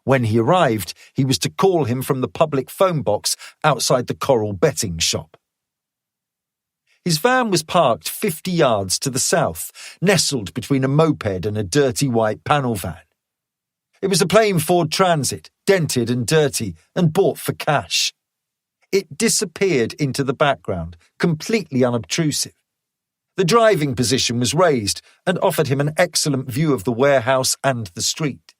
Speaker 1: When he arrived, he was to call him from the public phone box outside the Coral betting shop. His van was parked 50 yards to the south, nestled between a moped and a dirty white panel van. It was a plain Ford Transit, dented and dirty, and bought for cash. It disappeared into the background, completely unobtrusive. The driving position was raised and offered him an excellent view of the warehouse and the street.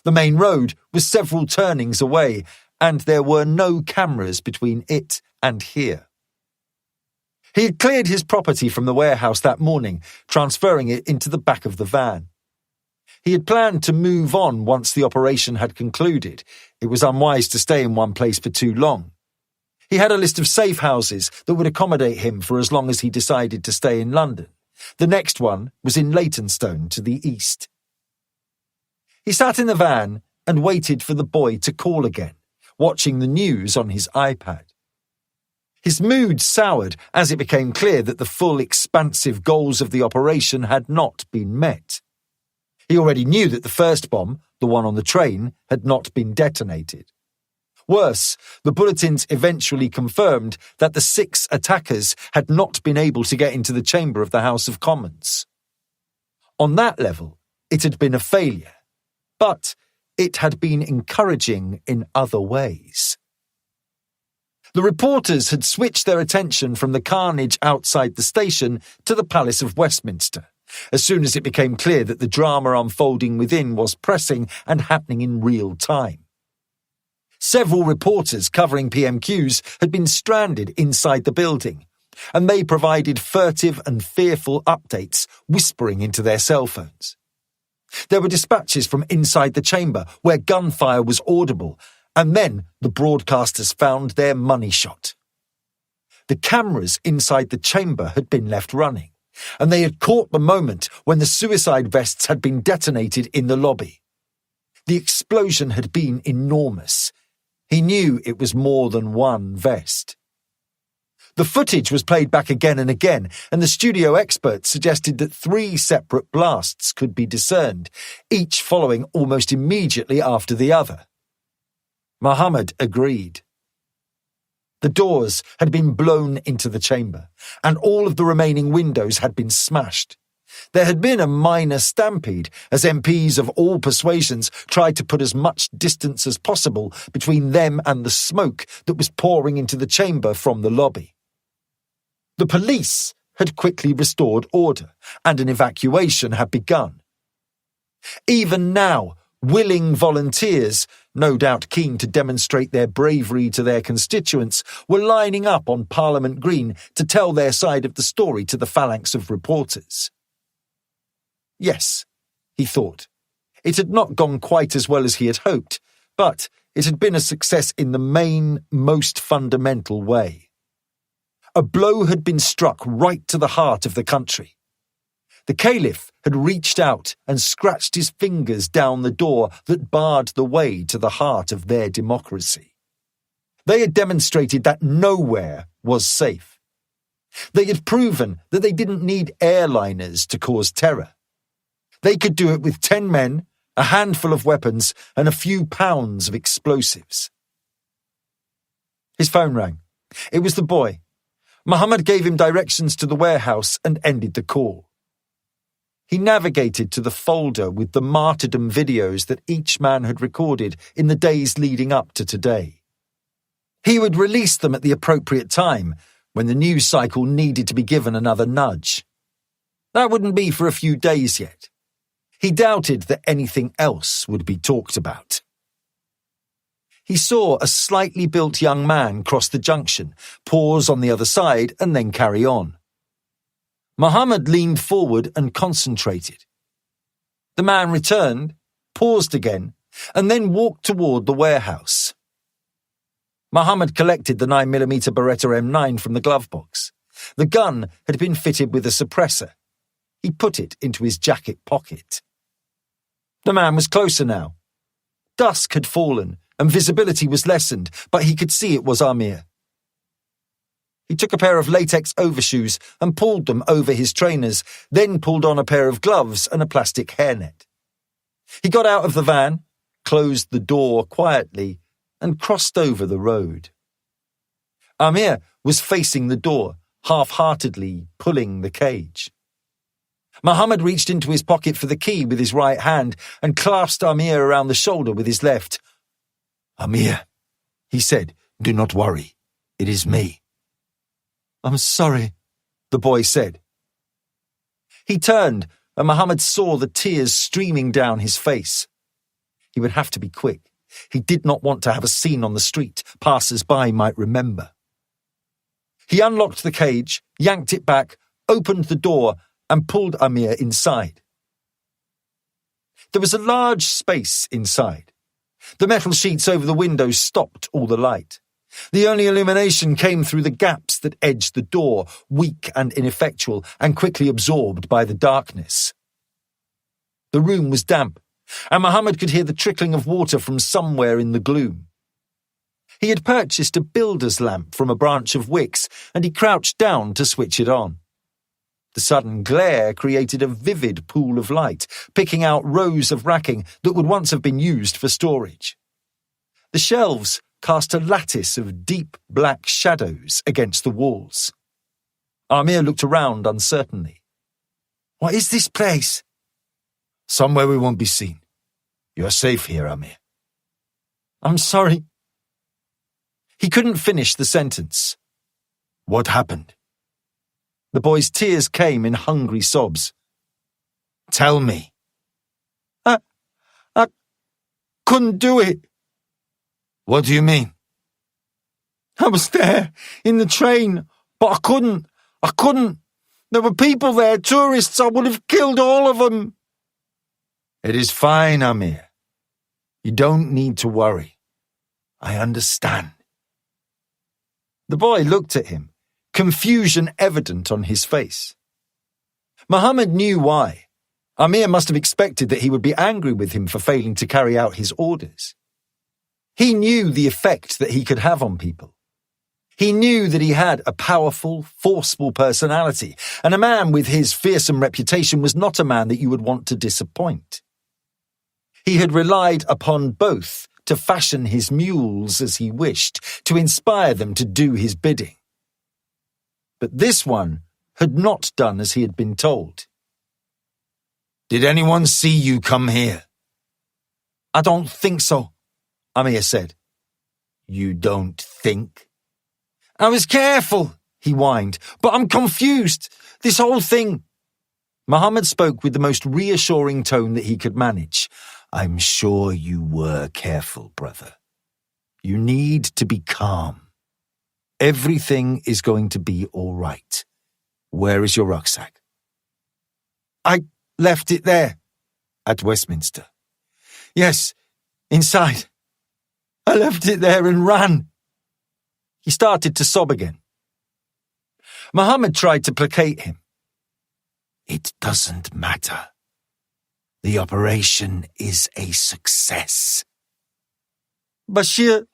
Speaker 1: The main road was several turnings away, and there were no cameras between it and here. He had cleared his property from the warehouse that morning, transferring it into the back of the van. He had planned to move on once the operation had concluded. It was unwise to stay in one place for too long. He had a list of safe houses that would accommodate him for as long as he decided to stay in London. The next one was in Leytonstone to the east. He sat in the van and waited for the boy to call again, watching the news on his iPad. His mood soured as it became clear that the full expansive goals of the operation had not been met. He already knew that the first bomb, the one on the train, had not been detonated. Worse, the bulletins eventually confirmed that the 6 attackers had not been able to get into the chamber of the House of Commons. On that level, it had been a failure, but it had been encouraging in other ways. The reporters had switched their attention from the carnage outside the station to the Palace of Westminster, as soon as it became clear that the drama unfolding within was pressing and happening in real time. Several reporters covering PMQs had been stranded inside the building, and they provided furtive and fearful updates, whispering into their cell phones. There were dispatches from inside the chamber where gunfire was audible, and then the broadcasters found their money shot. The cameras inside the chamber had been left running, and they had caught the moment when the suicide vests had been detonated in the lobby. The explosion had been enormous. He knew it was more than one vest. The footage was played back again and again, and the studio experts suggested that 3 separate blasts could be discerned, each following almost immediately after the other. Muhammad agreed. The doors had been blown into the chamber, and all of the remaining windows had been smashed. There had been a minor stampede as MPs of all persuasions tried to put as much distance as possible between them and the smoke that was pouring into the chamber from the lobby. The police had quickly restored order, and an evacuation had begun. Even now, willing volunteers, no doubt keen to demonstrate their bravery to their constituents, were lining up on Parliament Green to tell their side of the story to the phalanx of reporters. Yes, he thought. It had not gone quite as well as he had hoped, but it had been a success in the main, most fundamental way. A blow had been struck right to the heart of the country. The Caliph had reached out and scratched his fingers down the door that barred the way to the heart of their democracy. They had demonstrated that nowhere was safe. They had proven that they didn't need airliners to cause terror. They could do it with 10 men, a handful of weapons, and a few pounds of explosives. His phone rang. It was the boy. Muhammad gave him directions to the warehouse and ended the call. He navigated to the folder with the martyrdom videos that each man had recorded in the days leading up to today. He would release them at the appropriate time, when the news cycle needed to be given another nudge. That wouldn't be for a few days yet. He doubted that anything else would be talked about. He saw a slightly built young man cross the junction, pause on the other side, and then carry on. Muhammad leaned forward and concentrated. The man returned, paused again, and then walked toward the warehouse. Muhammad collected the 9mm Beretta M9 from the glove box. The gun had been fitted with a suppressor. He put it into his jacket pocket. The man was closer now. Dusk had fallen, and visibility was lessened, but he could see it was Amir. He took a pair of latex overshoes and pulled them over his trainers, then pulled on a pair of gloves and a plastic hairnet. He got out of the van, closed the door quietly, and crossed over the road. Amir was facing the door, half-heartedly pulling the cage. Muhammad reached into his pocket for the key with his right hand and clasped Amir around the shoulder with his left. "Amir," he said, "do not worry. It is me." "I'm sorry," the boy said. He turned, and Muhammad saw the tears streaming down his face. He would have to be quick. He did not want to have a scene on the street passers-by might remember. He unlocked the cage, yanked it back, opened the door, and pulled Amir inside. There was a large space inside. The metal sheets over the windows stopped all the light. The only illumination came through the gaps that edged the door, weak and ineffectual, and quickly absorbed by the darkness. The room was damp, and Muhammad could hear the trickling of water from somewhere in the gloom. He had purchased a builder's lamp from a branch of wicks, and he crouched down to switch it on. The sudden glare created a vivid pool of light, picking out rows of racking that would once have been used for storage. The shelves cast a lattice of deep black shadows against the walls. Amir looked around uncertainly. "What is this place?" "Somewhere we won't be seen. You are safe here, Amir." "I'm sorry." He couldn't finish the sentence. "What happened?" The boy's tears came in hungry sobs. "Tell me." I couldn't do it." "What do you mean?" "I was there, in the train, but I couldn't. There were people there, tourists. I would have killed all of them."
Speaker 2: It is fine, Amir. You don't need to worry. I understand.
Speaker 1: The boy looked at him, confusion evident on his face. Muhammad knew why. Amir must have expected that he would be angry with him for failing to carry out his orders. He knew the effect that he could have on people. He knew that he had a powerful, forceful personality, and a man with his fearsome reputation was not a man that you would want to disappoint. He had relied upon both to fashion his mules as he wished, to inspire them to do his bidding. But this one had not done as he had been told.
Speaker 2: Did anyone see you come here?
Speaker 1: I don't think so, Amir said.
Speaker 2: You don't think?
Speaker 1: I was careful, he whined, but I'm confused. This whole thing. Muhammad spoke with the most reassuring tone that he could manage.
Speaker 2: I'm sure you were careful, brother. You need to be calm. Everything is going to be all right. Where is your rucksack?
Speaker 1: I left it there.
Speaker 2: At Westminster?
Speaker 1: Yes, inside. I left it there and ran. He started to sob again. Muhammad tried to placate him.
Speaker 2: It doesn't matter. The operation is a success.
Speaker 1: Bashir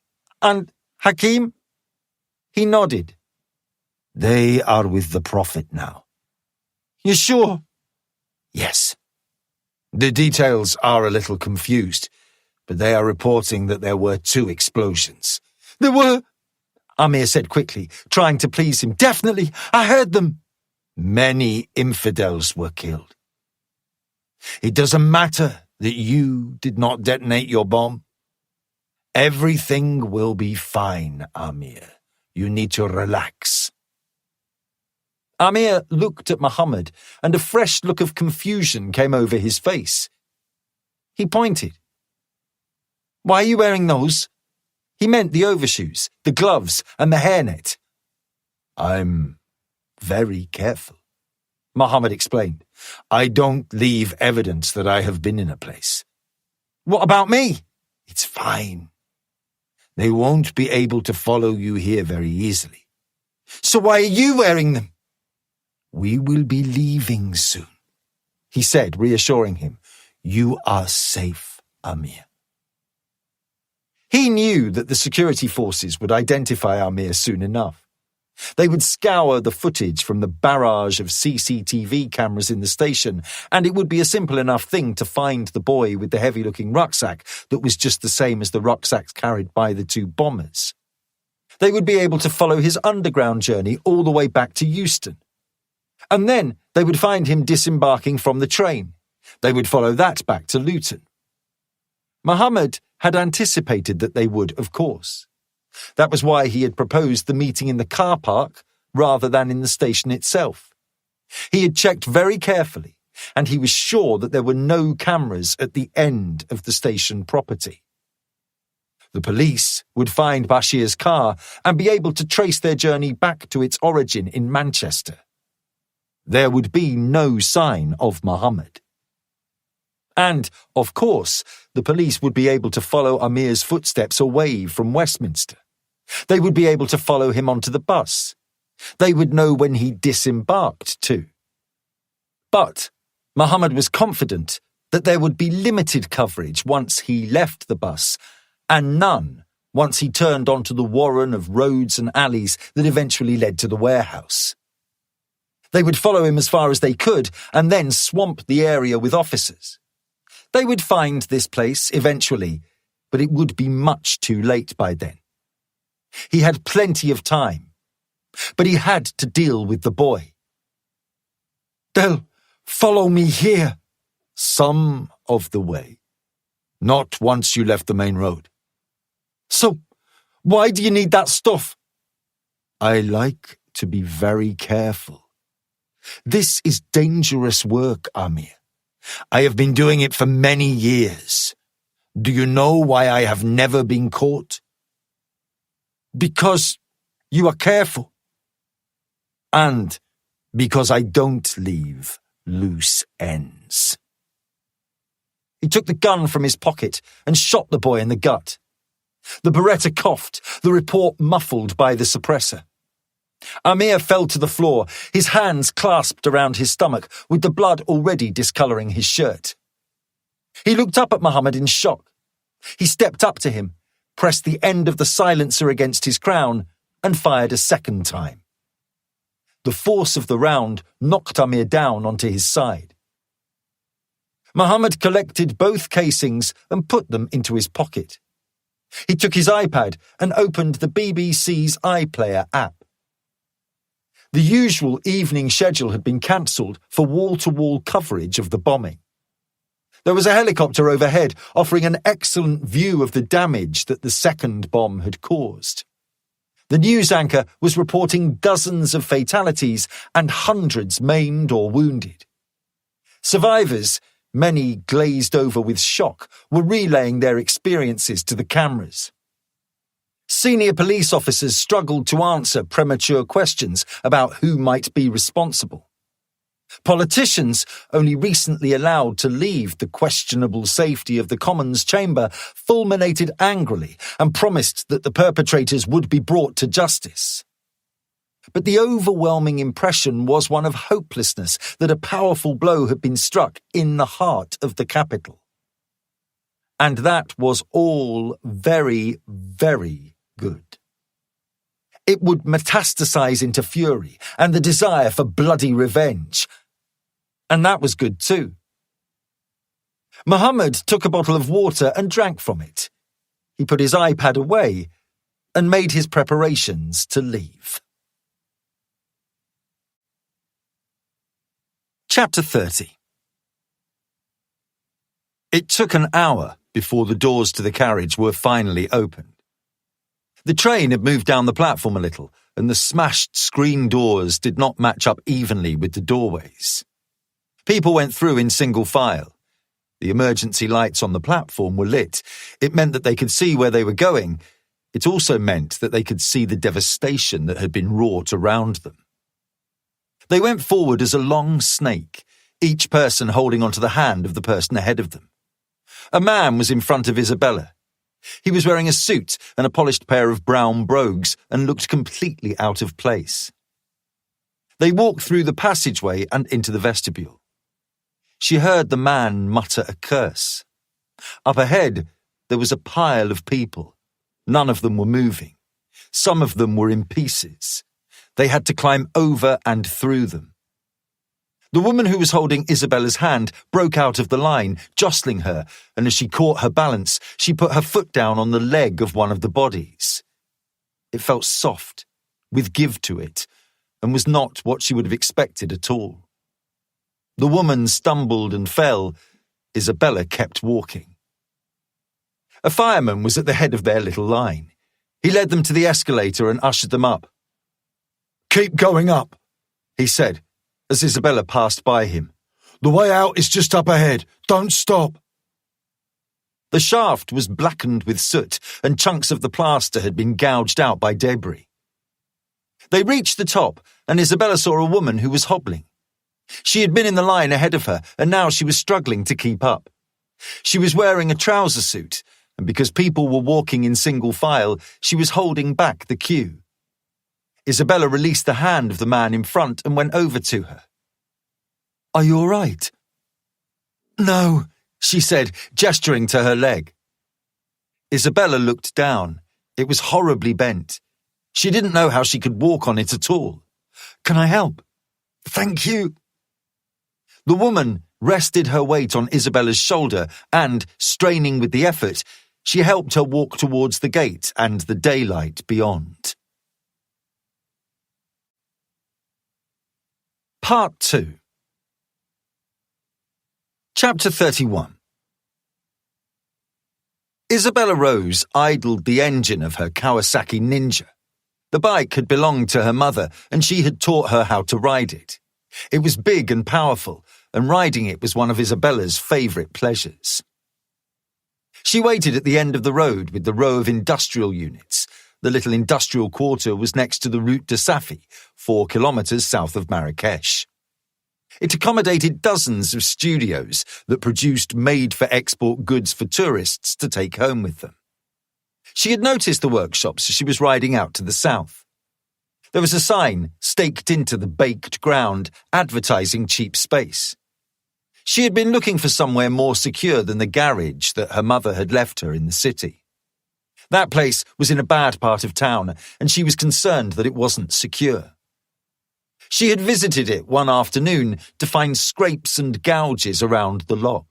Speaker 1: and Hakim? He nodded.
Speaker 2: They are with the Prophet now.
Speaker 1: You sure?
Speaker 2: Yes. The details are a little confused, but they are reporting that there were 2 explosions.
Speaker 1: There were, Amir said quickly, trying to please him. Definitely, I heard them.
Speaker 2: Many infidels were killed. It doesn't matter that you did not detonate your bomb. Everything will be fine, Amir. You need to relax.
Speaker 1: Amir looked at Muhammad, and a fresh look of confusion came over his face. He pointed. Why are you wearing those? He meant the overshoes, the gloves, and the hairnet.
Speaker 2: I'm very careful, Muhammad explained. I don't leave evidence that I have been in a place.
Speaker 1: What about me?
Speaker 2: It's fine. They won't be able to follow you here very easily.
Speaker 1: So why are you wearing them?
Speaker 2: We will be leaving soon, he said, reassuring him. You are safe, Amir.
Speaker 1: He knew that the security forces would identify Amir soon enough. They would scour the footage from the barrage of CCTV cameras in the station, and it would be a simple enough thing to find the boy with the heavy-looking rucksack that was just the same as the rucksacks carried by the 2 bombers. They would be able to follow his underground journey all the way back to Euston. And then they would find him disembarking from the train. They would follow that back to Luton. Muhammad had anticipated that they would, of course. That was why he had proposed the meeting in the car park rather than in the station itself. He had checked very carefully, and he was sure that there were no cameras at the end of the station property. The police would find Bashir's car and be able to trace their journey back to its origin in Manchester. There would be no sign of Muhammad. And, of course, the police would be able to follow Amir's footsteps away from Westminster. They would be able to follow him onto the bus. They would know when he disembarked too. But Muhammad was confident that there would be limited coverage once he left the bus, and none once he turned onto the warren of roads and alleys that eventually led to the warehouse. They would follow him as far as they could and then swamp the area with officers. They would find this place eventually, but it would be much too late by then. He had plenty of time, but he had to deal with the boy. They'll follow me here.
Speaker 2: Some of the way. Not once you left the main road.
Speaker 1: So, why do you need that stuff?
Speaker 2: I like to be very careful. This is dangerous work, Amir. I have been doing it for many years. Do you know why I have never been caught?
Speaker 1: Because you are careful.
Speaker 2: And because I don't leave loose ends.
Speaker 1: He took the gun from his pocket and shot the boy in the gut. The Beretta coughed, the report muffled by the suppressor. Amir fell to the floor, his hands clasped around his stomach, with the blood already discolouring his shirt. He looked up at Muhammad in shock. He stepped up to him, pressed the end of the silencer against his crown, and fired a second time. The force of the round knocked Amir down onto his side. Muhammad collected both casings and put them into his pocket. He took his iPad and opened the BBC's iPlayer app. The usual evening schedule had been cancelled for wall-to-wall coverage of the bombing. There was a helicopter overhead offering an excellent view of the damage that the second bomb had caused. The news anchor was reporting dozens of fatalities and hundreds maimed or wounded. Survivors, many glazed over with shock, were relaying their experiences to the cameras. Senior police officers struggled to answer premature questions about who might be responsible. Politicians, only recently allowed to leave the questionable safety of the Commons chamber, fulminated angrily and promised that the perpetrators would be brought to justice. But the overwhelming impression was one of hopelessness that a powerful blow had been struck in the heart of the capital. And that was all very, very good. It would metastasize into fury and the desire for bloody revenge. And that was good too. Muhammad took a bottle of water and drank from it. He put his iPad away and made his preparations to leave. Chapter 30. It took an hour before the doors to the carriage were finally opened. The train had moved down the platform a little, and the smashed screen doors did not match up evenly with the doorways. People went through in single file. The emergency lights on the platform were lit. It meant that they could see where they were going. It also meant that they could see the devastation that had been wrought around them. They went forward as a long snake, each person holding onto the hand of the person ahead of them. A man was in front of Isabella. He was wearing a suit and a polished pair of brown brogues and looked completely out of place. They walked through the passageway and into the vestibule. She heard the man mutter a curse. Up ahead, there was a pile of people. None of them were moving. Some of them were in pieces. They had to climb over and through them. The woman who was holding Isabella's hand broke out of the line, jostling her, and as she caught her balance, she put her foot down on the leg of one of the bodies. It felt soft, with give to it, and was not what she would have expected at all. The woman stumbled and fell. Isabella kept walking. A fireman was at the head of their little line. He led them to the escalator and ushered them up. "Keep going up," he said, as Isabella passed by him. "The way out is just up ahead. Don't stop." The shaft was blackened with soot, and chunks of the plaster had been gouged out by debris. They reached the top, and Isabella saw a woman who was hobbling. She had been in the line ahead of her, and now she was struggling to keep up. She was wearing a trouser suit, and because people were walking in single file, she was holding back the queue. Isabella released the hand of the man in front and went over to her. "Are you all right?" "No," she said, gesturing to her leg. Isabella looked down. It was horribly bent. She didn't know how she could walk on it at all. "Can I help?" "Thank you." The woman rested her weight on Isabella's shoulder and, straining with the effort, she helped her walk towards the gate and the daylight beyond. Part 2. Chapter 31. Isabella Rose idled the engine of her Kawasaki Ninja. The bike had belonged to her mother, and she had taught her how to ride it. It was big and powerful, and riding it was one of Isabella's favourite pleasures. She waited at the end of the road with the row of industrial units. The little industrial quarter was next to the Route de Safi, 4 kilometres south of Marrakesh. It accommodated dozens of studios that produced made-for-export goods for tourists to take home with them. She had noticed the workshops as she was riding out to the south. There was a sign staked into the baked ground advertising cheap space. She had been looking for somewhere more secure than the garage that her mother had left her in the city. That place was in a bad part of town, and she was concerned that it wasn't secure. She had visited it one afternoon to find scrapes and gouges around the lock.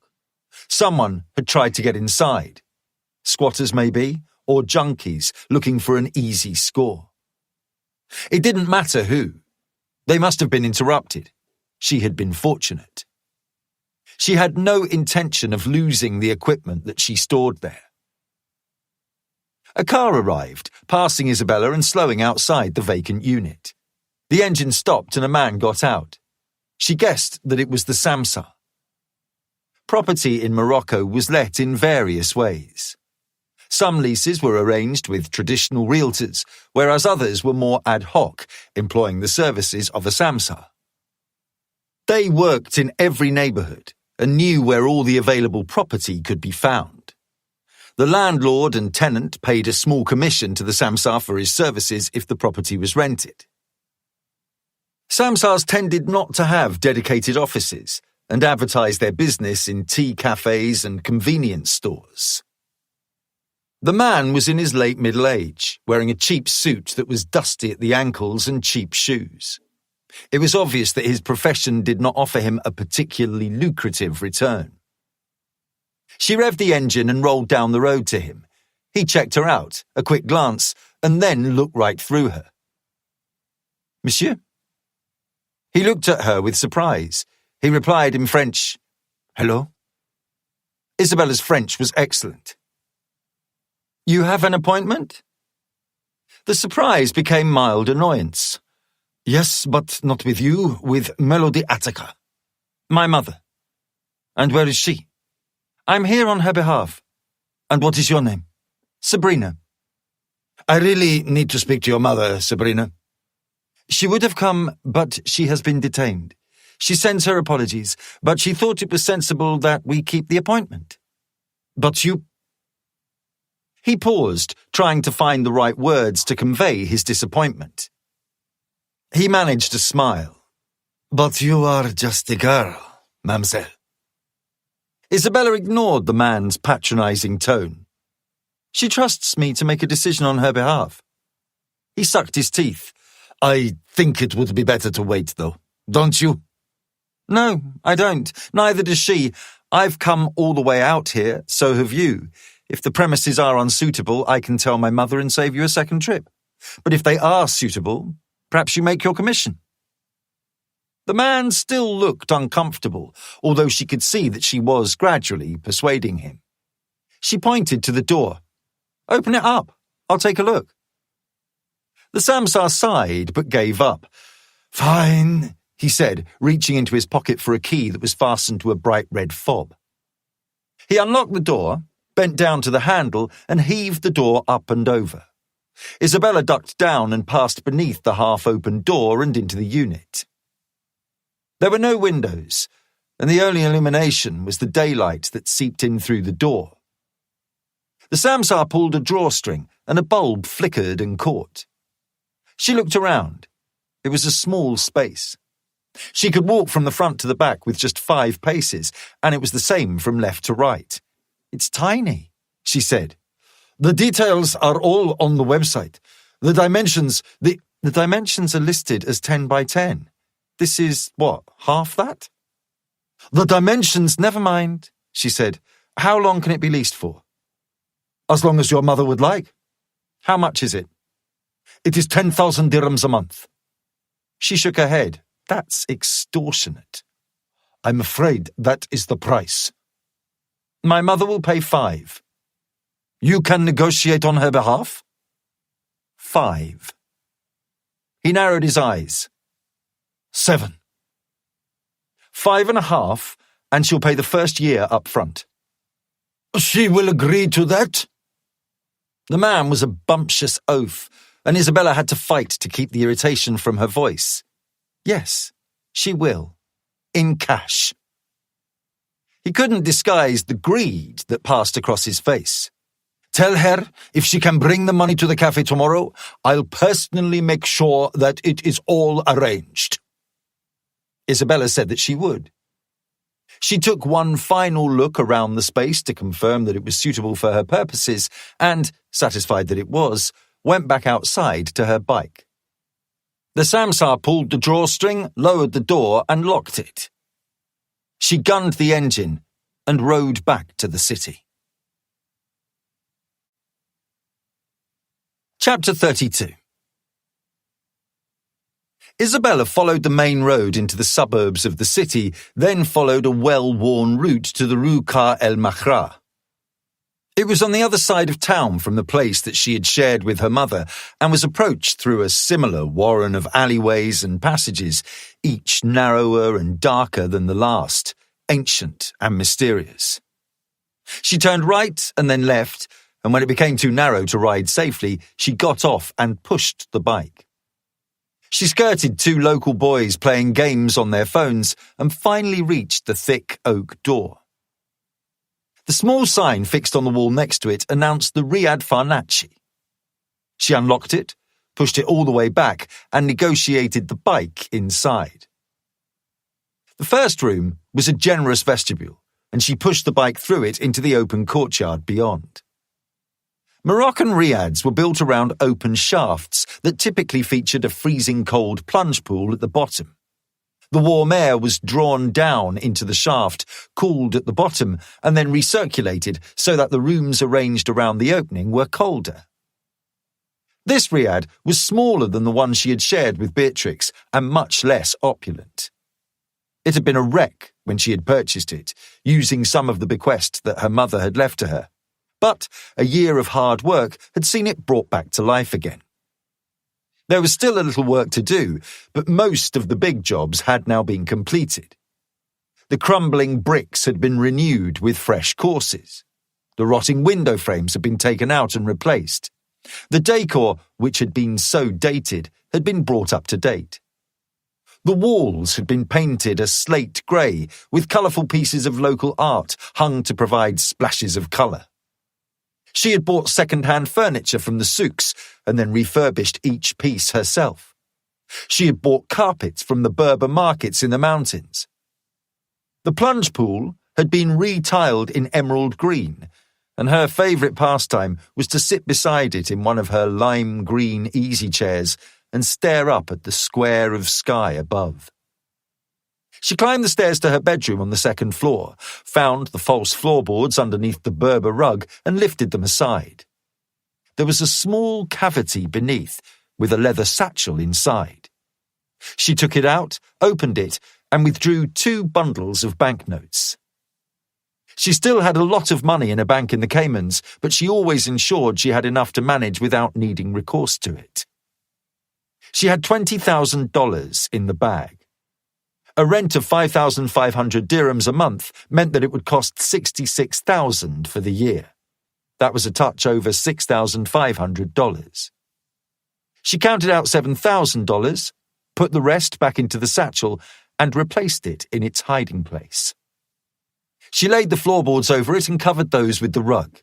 Speaker 1: Someone had tried to get inside. Squatters, maybe, or junkies looking for an easy score. It didn't matter who. They must have been interrupted. She had been fortunate. She had no intention of losing the equipment that she stored there. A car arrived, passing Isabella and slowing outside the vacant unit. The engine stopped and a man got out. She guessed that it was the Samsar. Property in Morocco was let in various ways. Some leases were arranged with traditional realtors, whereas others were more ad hoc, employing the services of a Samsar. They worked in every neighborhood and knew where all the available property could be found. The landlord and tenant paid a small commission to the Samsar for his services if the property was rented. Samsars tended not to have dedicated offices and advertised their business in tea cafes and convenience stores. The man was in his late middle age, wearing a cheap suit that was dusty at the ankles and cheap shoes. It was obvious that his profession did not offer him a particularly lucrative return. She revved the engine and rolled down the road to him. He checked her out, a quick glance, and then looked right through her. "Monsieur?" He looked at her with surprise. He replied in French, "Hello?" Isabella's French was excellent. "You have an appointment?" The surprise became mild annoyance. "Yes, but not with you, with Melody Attica." "My mother." "And where is she?" "I'm here on her behalf." "And what is your name?" "Sabrina." "I really need to speak to your mother, Sabrina." "She would have come, but she has been detained. She sends her apologies, but she thought it was sensible that we keep the appointment." "But you—" He paused, trying to find the right words to convey his disappointment. He managed to smile. "But you are just a girl, mademoiselle." Isabella ignored the man's patronizing tone. "She trusts me to make a decision on her behalf." He sucked his teeth. "I think it would be better to wait, though, don't you?" "No, I don't. Neither does she. I've come all the way out here, so have you. If the premises are unsuitable, I can tell my mother and save you a second trip. But if they are suitable, perhaps you make your commission." The man still looked uncomfortable, although she could see that she was gradually persuading him. She pointed to the door. "Open it up. I'll take a look." The Samsar sighed but gave up. "Fine," he said, reaching into his pocket for a key that was fastened to a bright red fob. He unlocked the door, bent down to the handle, and heaved the door up and over. Isabella ducked down and passed beneath the half-open door and into the unit. There were no windows, and the only illumination was the daylight that seeped in through the door. The Samsar pulled a drawstring, and a bulb flickered and caught. She looked around. It was a small space. She could walk from the front to the back with just 5 paces, and it was the same from left to right. "It's tiny," she said. "The details are all on the website. The dimensions are listed as 10 by 10. This is, what, half that?" "The dimensions—"
Speaker 3: "Never mind," she said. "How long can it be leased for?"
Speaker 2: "As long as your mother would like."
Speaker 3: "How much is it?"
Speaker 2: "It is 10,000 dirhams a month."
Speaker 3: She shook her head. "That's extortionate."
Speaker 2: "I'm afraid that is the price."
Speaker 3: "My mother will pay 5.
Speaker 2: "You can negotiate on her behalf?"
Speaker 3: 5. He narrowed his eyes.
Speaker 2: 7.
Speaker 3: 5.5, and she'll pay the first year up front.
Speaker 2: "She will agree to that?"
Speaker 3: The man was a bumptious oaf, and Isabella had to fight to keep the irritation from her voice. "Yes, she will." in cash. He couldn't disguise the greed that passed across his face. "Tell her if she can bring the money to the cafe tomorrow, I'll personally make sure that it is all arranged." Isabella said that she would. She took one final look around the space to confirm that it was suitable for her purposes and, satisfied that it was, went back outside to her bike. The Samsar pulled the drawstring, lowered the door and locked it. She gunned the engine and rode back to the city. Chapter 32. Isabella followed the main road into the suburbs of the city, then followed a well-worn route to the Rue Car El Mahra. It was on the other side of town from the place that she had shared with her mother and was approached through a similar warren of alleyways and passages, each narrower and darker than the last, ancient and mysterious. She turned right and then left, and when it became too narrow to ride safely, she got off and pushed the bike. She skirted two local boys playing games on their phones and finally reached the thick oak door. The small sign fixed on the wall next to it announced the Riyadh Farnaci. She unlocked it, pushed it all the way back, and negotiated the bike inside. The first room was a generous vestibule, and she pushed the bike through it into the open courtyard beyond. Moroccan riads were built around open shafts that typically featured a freezing cold plunge pool at the bottom. The warm air was drawn down into the shaft, cooled at the bottom, and then recirculated so that the rooms arranged around the opening were colder. This riad was smaller than the one she had shared with Beatrix and much less opulent. It had been a wreck when she had purchased it, using some of the bequest that her mother had left to her. But a year of hard work had seen it brought back to life again. There was still a little work to do, but most of the big jobs had now been completed. The crumbling bricks had been renewed with fresh courses. The rotting window frames had been taken out and replaced. The decor, which had been so dated, had been brought up to date. The walls had been painted a slate grey, with colourful pieces of local art hung to provide splashes of colour. She had bought second-hand furniture from the souks and then refurbished each piece herself. She had bought carpets from the Berber markets in the mountains. The plunge pool had been retiled in emerald green, and her favourite pastime was to sit beside it in one of her lime green easy chairs and stare up at the square of sky above. She climbed the stairs to her bedroom on the second floor, found the false floorboards underneath the Berber rug and lifted them aside. There was a small cavity beneath, with a leather satchel inside. She took it out, opened it, and withdrew 2 bundles of banknotes. She still had a lot of money in a bank in the Caymans, but she always ensured she had enough to manage without needing recourse to it. She had $20,000 in the bag. A rent of 5,500 dirhams a month meant that it would cost 66,000 for the year. That was a touch over $6,500. She counted out $7,000, put the rest back into the satchel, and replaced it in its hiding place. She laid the floorboards over it and covered those with the rug.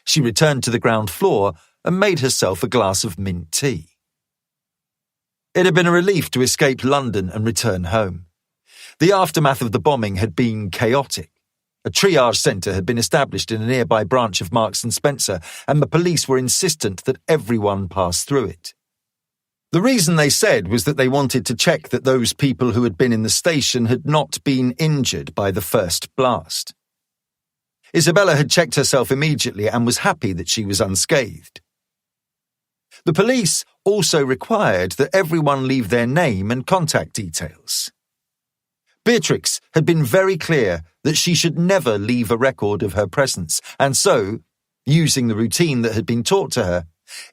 Speaker 3: She returned to the ground floor and made herself a glass of mint tea. It had been a relief to escape London and return home. The aftermath of the bombing had been chaotic. A triage centre had been established in a nearby branch of Marks & Spencer, and the police were insistent that everyone pass through it. The reason they said was that they wanted to check that those people who had been in the station had not been injured by the first blast. Isabella had checked herself immediately and was happy that she was unscathed. The police also required that everyone leave their name and contact details. Beatrix had been very clear that she should never leave a record of her presence, and so, using the routine that had been taught to her,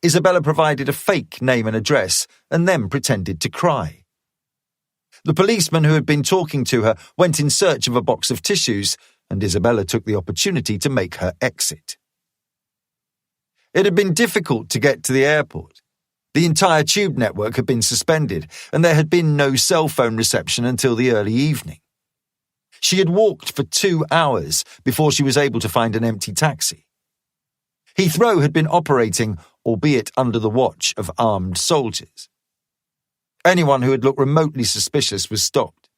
Speaker 3: Isabella provided a fake name and address and then pretended to cry. The policeman who had been talking to her went in search of a box of tissues, and Isabella took the opportunity to make her exit. It had been difficult to get to the airport. The entire tube network had been suspended, and there had been no cell phone reception until the early evening. She had walked for 2 hours before she was able to find an empty taxi. Heathrow had been operating, albeit under the watch of armed soldiers. Anyone who had looked remotely suspicious was stopped.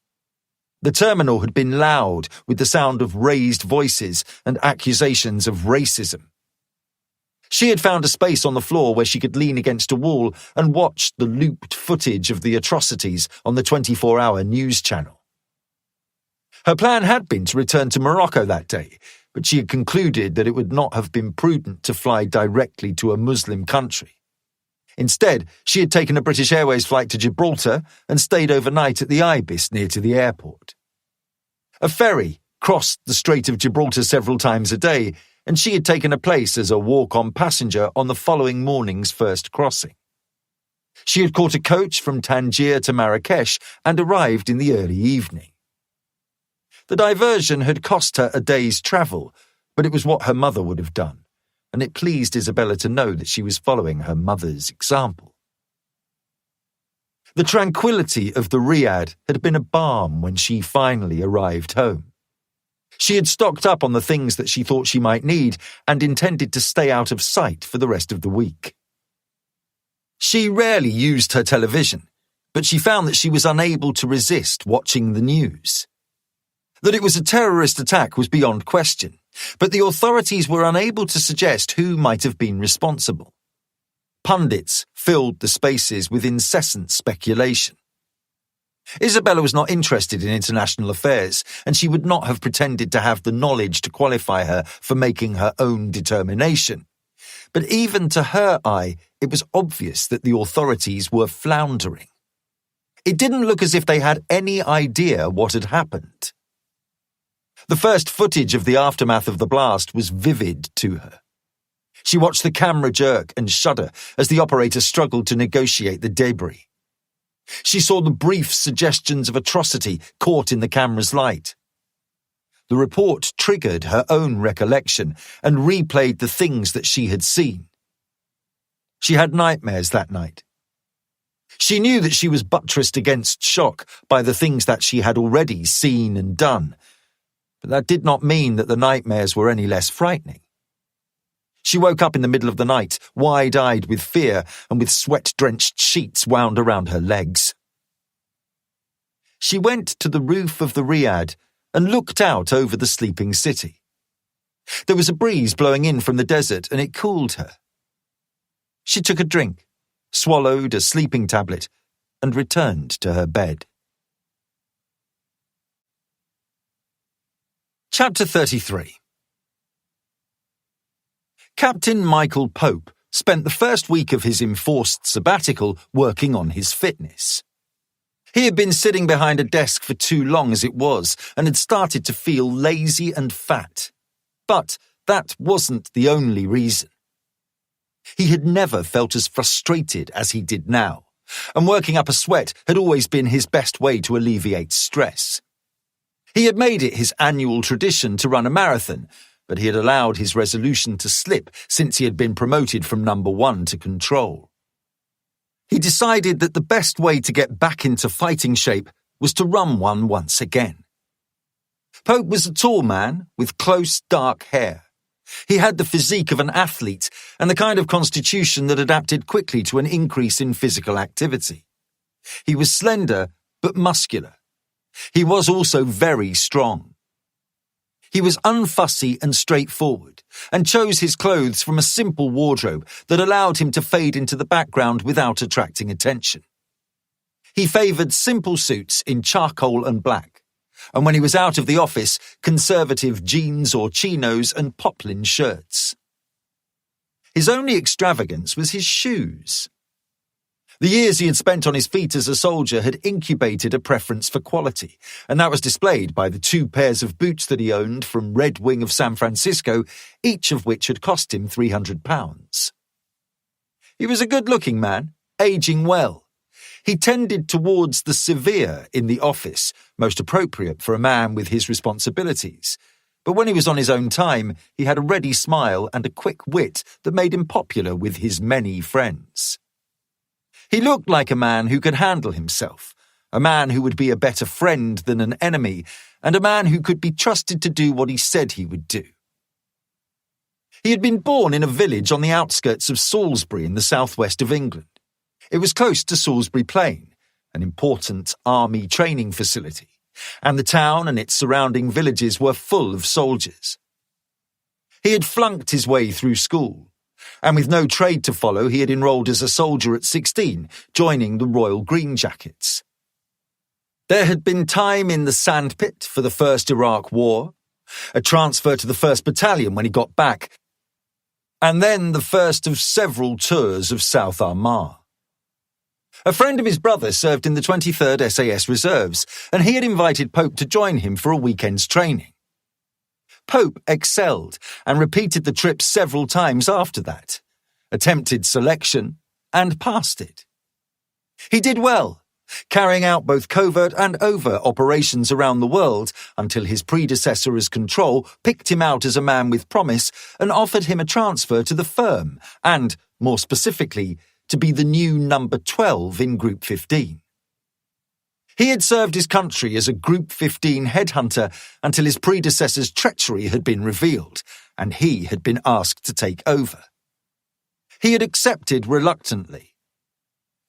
Speaker 3: The terminal had been loud with the sound of raised voices and accusations of racism. She had found a space on the floor where she could lean against a wall and watch the looped footage of the atrocities on the 24-hour news channel. Her plan had been to return to Morocco that day, but she had concluded that it would not have been prudent to fly directly to a Muslim country. Instead, she had taken a British Airways flight to Gibraltar and stayed overnight at the Ibis near to the airport. A ferry crossed the Strait of Gibraltar several times a day, and she had taken a place as a walk-on passenger on the following morning's first crossing. She had caught a coach from Tangier to Marrakesh and arrived in the early evening. The diversion had cost her a day's travel, but it was what her mother would have done, and it pleased Isabella to know that she was following her mother's example. The tranquility of the Riad had been a balm when she finally arrived home. She had stocked up on the things that she thought she might need and intended to stay out of sight for the rest of the week. She rarely used her television, but she found that she was unable to resist watching the news. That it was a terrorist attack was beyond question, but the authorities were unable to suggest who might have been responsible. Pundits filled the spaces with incessant speculation. Isabella was not interested in international affairs, and she would not have pretended to have the knowledge to qualify her for making her own determination. But even to her eye, it was obvious that the authorities were floundering. It didn't look as if they had any idea what had happened. The first footage of the aftermath of the blast was vivid to her. She watched the camera jerk and shudder as the operator struggled to negotiate the debris. She saw the brief suggestions of atrocity caught in the camera's light. The report triggered her own recollection and replayed the things that she had seen. She had nightmares that night. She knew that she was buttressed against shock by the things that she had already seen and done, but that did not mean that the nightmares were any less frightening. She woke up in the middle of the night, wide-eyed with fear and with sweat-drenched sheets wound around her legs. She went to the roof of the Riad and looked out over the sleeping city. There was a breeze blowing in from the desert and it cooled her. She took a drink, swallowed a sleeping tablet, and returned to her bed. Chapter 33. Captain Michael Pope spent the first week of his enforced sabbatical working on his fitness. He had been sitting behind a desk for too long as it was and had started to feel lazy and fat. But that wasn't the only reason. He had never felt as frustrated as he did now, and working up a sweat had always been his best way to alleviate stress. He had made it his annual tradition to run a marathon, but he had allowed his resolution to slip since he had been promoted from number 1 to control. He decided that the best way to get back into fighting shape was to run one once again. Pope was a tall man with close, dark hair. He had the physique of an athlete and the kind of constitution that adapted quickly to an increase in physical activity. He was slender but muscular. He was also very strong. He was unfussy and straightforward, and chose his clothes from a simple wardrobe that allowed him to fade into the background without attracting attention. He favoured simple suits in charcoal and black, and when he was out of the office, conservative jeans or chinos and poplin shirts. His only extravagance was his shoes. The years he had spent on his feet as a soldier had incubated a preference for quality, and that was displayed by the 2 pairs of boots that he owned from Red Wing of San Francisco, each of which had cost him £300. He was a good-looking man, aging well. He tended towards the severe in the office, most appropriate for a man with his responsibilities. But when he was on his own time, he had a ready smile and a quick wit that made him popular with his many friends. He looked like a man who could handle himself, a man who would be a better friend than an enemy, and a man who could be trusted to do what he said he would do. He had been born in a village on the outskirts of Salisbury in the southwest of England. It was close to Salisbury Plain, an important army training facility, and the town and its surrounding villages were full of soldiers. He had flunked his way through school, and with no trade to follow, he had enrolled as a soldier at 16, joining the Royal Green Jackets. There had been time in the sandpit for the First Iraq War, a transfer to the 1st Battalion when he got back, and then the first of several tours of South Armagh. A friend of his brother served in the 23rd SAS Reserves, and he had invited Pope to join him for a weekend's training. Pope excelled and repeated the trip several times after that, attempted selection, and passed it. He did well, carrying out both covert and overt operations around the world until his predecessor as control picked him out as a man with promise and offered him a transfer to the firm and, more specifically, to be the new number 12 in Group 15. He had served his country as a Group 15 headhunter until his predecessor's treachery had been revealed and he had been asked to take over. He had accepted reluctantly.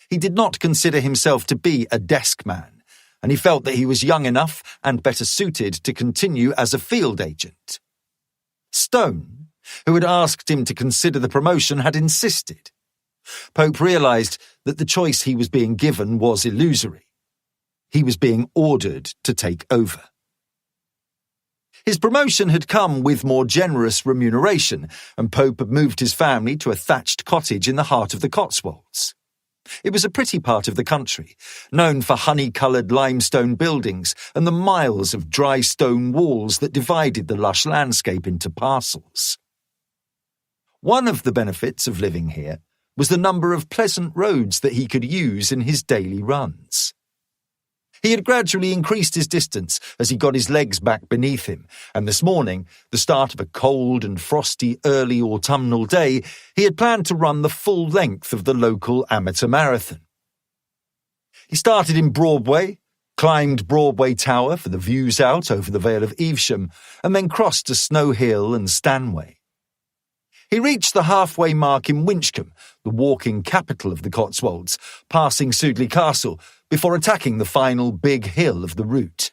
Speaker 3: He did not consider himself to be a desk man, and he felt that he was young enough and better suited to continue as a field agent. Stone, who had asked him to consider the promotion, had insisted. Pope realised that the choice he was being given was illusory. He was being ordered to take over. His promotion had come with more generous remuneration, and Pope had moved his family to a thatched cottage in the heart of the Cotswolds. It was a pretty part of the country, known for honey-coloured limestone buildings and the miles of dry stone walls that divided the lush landscape into parcels. One of the benefits of living here was the number of pleasant roads that he could use in his daily runs. He had gradually increased his distance as he got his legs back beneath him, and this morning, the start of a cold and frosty early autumnal day, he had planned to run the full length of the local amateur marathon. He started in Broadway, climbed Broadway Tower for the views out over the Vale of Evesham, and then crossed to Snow Hill and Stanway. He reached the halfway mark in Winchcombe, the walking capital of the Cotswolds, passing Sudeley Castle, before attacking the final big hill of the route.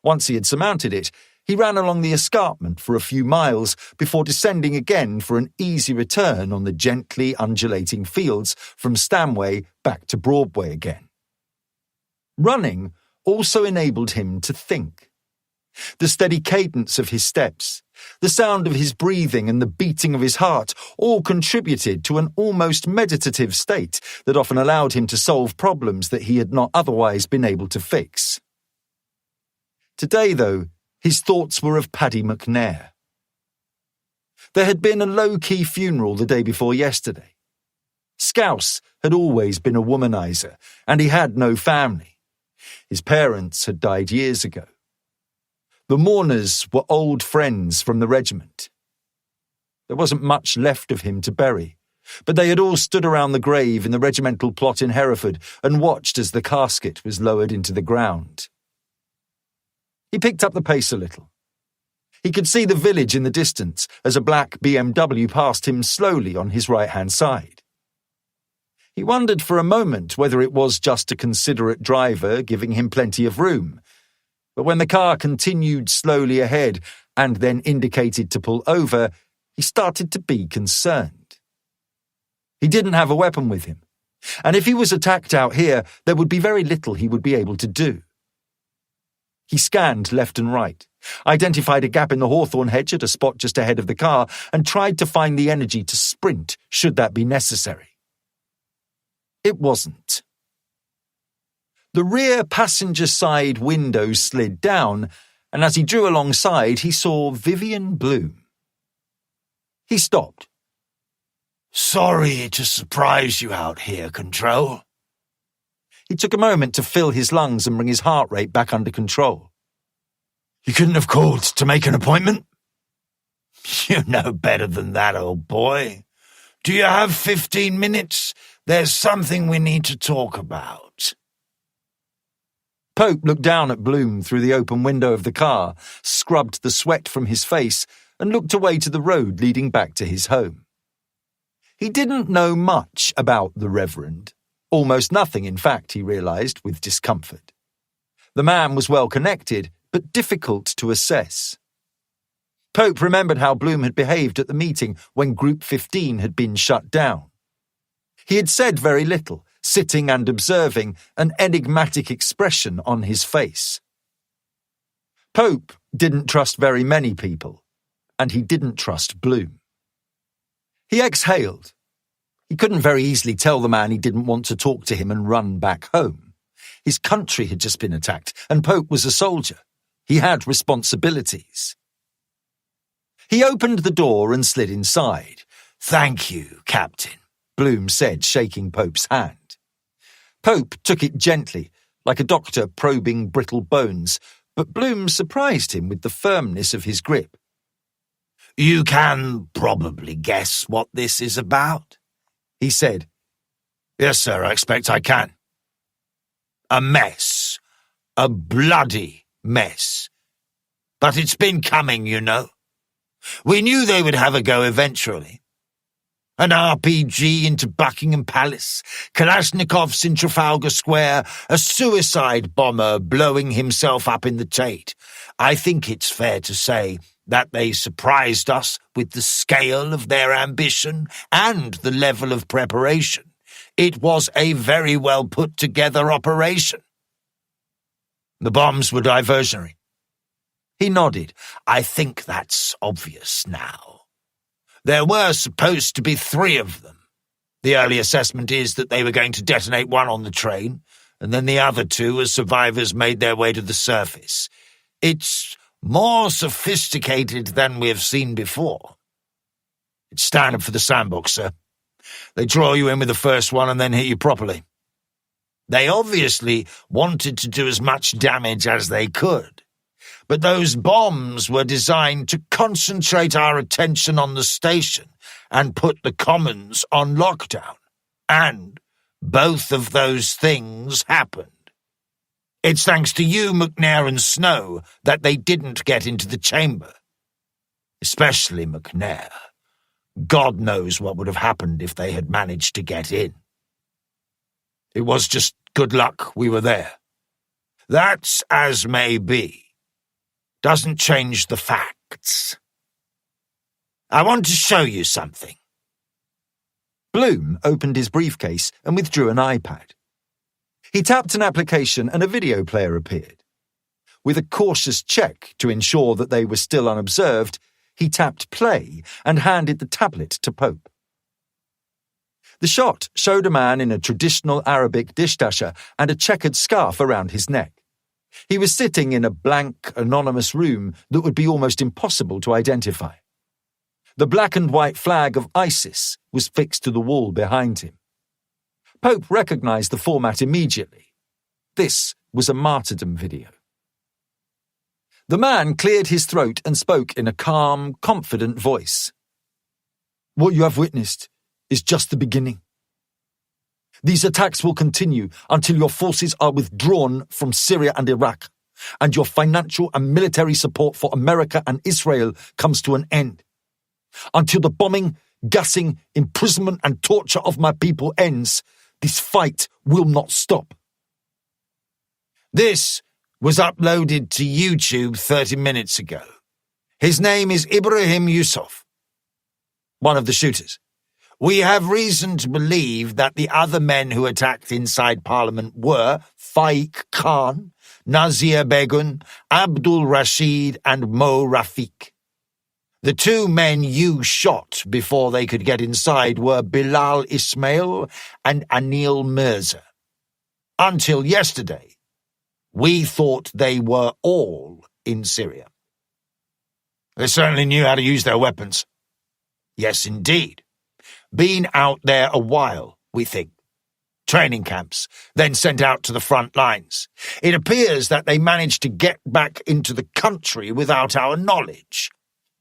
Speaker 3: Once he had surmounted it, he ran along the escarpment for a few miles before descending again for an easy return on the gently undulating fields from Stanway back to Broadway again. Running also enabled him to think. The steady cadence of his steps, the sound of his breathing and the beating of his heart all contributed to an almost meditative state that often allowed him to solve problems that he had not otherwise been able to fix. Today, though, his thoughts were of Paddy McNair. There had been a low-key funeral the day before yesterday. Scouse had always been a womanizer, and he had no family. His parents had died years ago. The mourners were old friends from the regiment. There wasn't much left of him to bury, but they had all stood around the grave in the regimental plot in Hereford and watched as the casket was lowered into the ground. He picked up the pace a little. He could see the village in the distance as a black BMW passed him slowly on his right-hand side. He wondered for a moment whether it was just a considerate driver giving him plenty of room. But when the car continued slowly ahead and then indicated to pull over, he started to be concerned. He didn't have a weapon with him, and if he was attacked out here, there would be very little he would be able to do. He scanned left and right, identified a gap in the hawthorn hedge at a spot just ahead of the car, and tried to find the energy to sprint should that be necessary. It wasn't. The rear passenger side window slid down, and as he drew alongside, he saw Vivian Bloom. He stopped.
Speaker 2: "Sorry to surprise you out here, Control."
Speaker 3: He took a moment to fill his lungs and bring his heart rate back under control.
Speaker 2: "You couldn't have called to make an appointment?" "You know better than that, old boy. Do you have 15 minutes? There's something we need to talk about."
Speaker 3: Pope looked down at Bloom through the open window of the car, scrubbed the sweat from his face, and looked away to the road leading back to his home. He didn't know much about the Reverend. Almost nothing, in fact, he realised with discomfort. The man was well connected, but difficult to assess. Pope remembered how Bloom had behaved at the meeting when Group 15 had been shut down. He had said very little, sitting and observing, an enigmatic expression on his face. Pope didn't trust very many people, and he didn't trust Bloom. He exhaled. He couldn't very easily tell the man he didn't want to talk to him and run back home. His country had just been attacked, and Pope was a soldier. He had responsibilities. He opened the door and slid inside. "Thank you, Captain," Bloom said, shaking Pope's hand. Pope took it gently, like a doctor probing brittle bones, but Bloom surprised him with the firmness of his grip. "You can probably guess what this is about," he said. "Yes, sir, I expect I can." "A mess. A bloody mess. But it's been coming, you know. We knew they would have a go eventually. An RPG into Buckingham Palace, Kalashnikovs in Trafalgar Square, a suicide bomber blowing himself up in the Tate. I think it's fair to say that they surprised us with the scale of their ambition and the level of preparation. It was a very well put-together operation. The bombs were diversionary." He nodded. "I think that's obvious now. There were supposed to be 3 of them. The early assessment is that they were going to detonate one on the train, and then the other 2 as survivors made their way to the surface. It's more sophisticated than we've seen before. It's standard for the sandbox, sir. They draw you in with the first one and then hit you properly. They obviously wanted to do as much damage as they could. But those bombs were designed to concentrate our attention on the station and put the Commons on lockdown. And both of those things happened. It's thanks to you, McNair and Snow, that they didn't get into the chamber. Especially McNair. God knows what would have happened if they had managed to get in. It was just good luck we were there. That's as may be. Doesn't change the facts. I want to show you something." Bloom opened his briefcase and withdrew an iPad. He tapped an application and a video player appeared. With a cautious check to ensure that they were still unobserved, he tapped play and handed the tablet to Pope. The shot showed a man in a traditional Arabic dishdasha and a checkered scarf around his neck. He was sitting in a blank, anonymous room that would be almost impossible to identify. The black and white flag of ISIS was fixed to the wall behind him. Pope recognized the format immediately. This was a martyrdom video. The man cleared his throat and spoke in a calm, confident voice. "What you have witnessed is just the beginning. These attacks will continue until your forces are withdrawn from Syria and Iraq, and your financial and military support for America and Israel comes to an end. Until the bombing, gassing, imprisonment and torture of my people ends, this fight will not stop." This was uploaded to YouTube 30 minutes ago. His name is Ibrahim Yusuf, one of the shooters. We have reason to believe that the other men who attacked inside Parliament were Faik Khan, Nazir Begun, Abdul Rashid and Mo Rafiq. The 2 men you shot before they could get inside were Bilal Ismail and Anil Mirza. Until yesterday, we thought they were all in Syria. They certainly knew how to use their weapons. Yes, indeed. Been out there a while, we think. Training camps, then sent out to the front lines. It appears that they managed to get back into the country without our knowledge.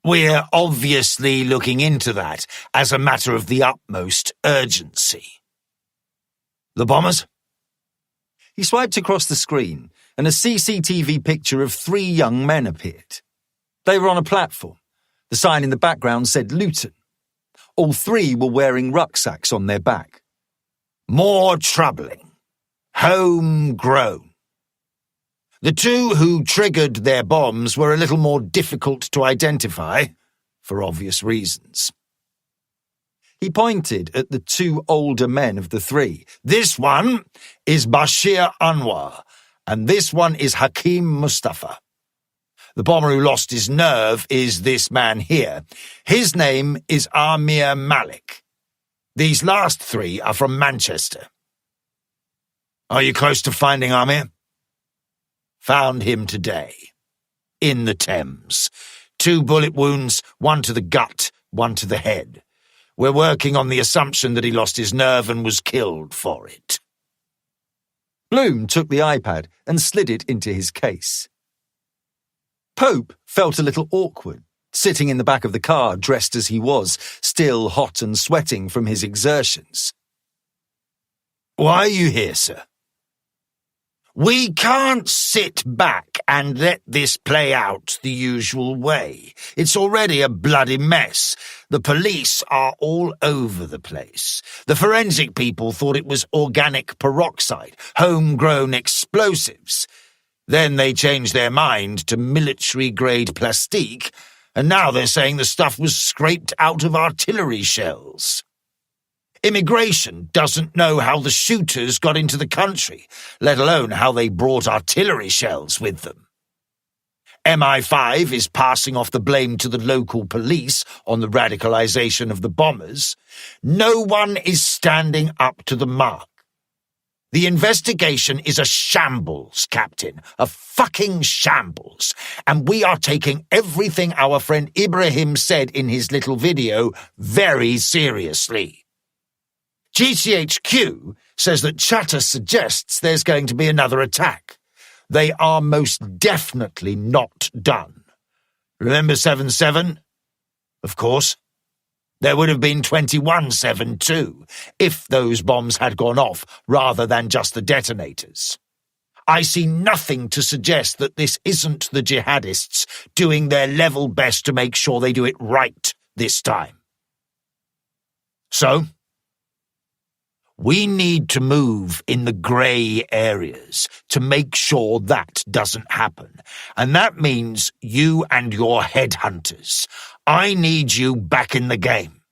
Speaker 3: We're obviously looking into that as a matter of the utmost urgency. The bombers? He swiped across the screen, and a CCTV picture of 3 young men appeared. They were on a platform. The sign in the background said Luton. All 3 were wearing rucksacks on their back.
Speaker 2: More troubling. Homegrown. The 2 who triggered their bombs were a little more difficult to identify, for obvious reasons.
Speaker 3: He pointed at the 2 older men of the 3.
Speaker 2: This one is Bashir Anwar, and this one is Hakim Mustafa. The bomber who lost his nerve is this man here. His name is Amir Malik. These last 3 are from Manchester. Are you close to finding Amir? Found him today. In the Thames. 2 bullet wounds, 1 to the gut, 1 to the head. We're working on the assumption that he lost his nerve and was killed for it.
Speaker 3: Bloom took the iPad and slid it into his case. Pope felt a little awkward, sitting in the back of the car dressed as he was, still hot and sweating from his exertions.
Speaker 2: Why are you here, sir? We can't sit back and let this play out the usual way. It's already a bloody mess. The police are all over the place. The forensic people thought it was organic peroxide, homegrown explosives. Then they changed their mind to military-grade plastique, and now they're saying the stuff was scraped out of artillery shells. Immigration doesn't know how the shooters got into the country, let alone how they brought artillery shells with them. MI5 is passing off the blame to the local police on the radicalization of the bombers. No one is standing up to the mark. The investigation is a shambles, Captain, a fucking shambles, and we are taking everything our friend Ibrahim said in his little video very seriously. GCHQ says that chatter suggests there's going to be another attack. They are most definitely not done. Remember 7/7? Of course. There would have been 21/7 too, if those bombs had gone off rather than just the detonators. I see nothing to suggest that this isn't the jihadists doing their level best to make sure they do it right this time. So, we need to move in the grey areas to make sure that doesn't happen. And that means you and your headhunters. I need you back in the game.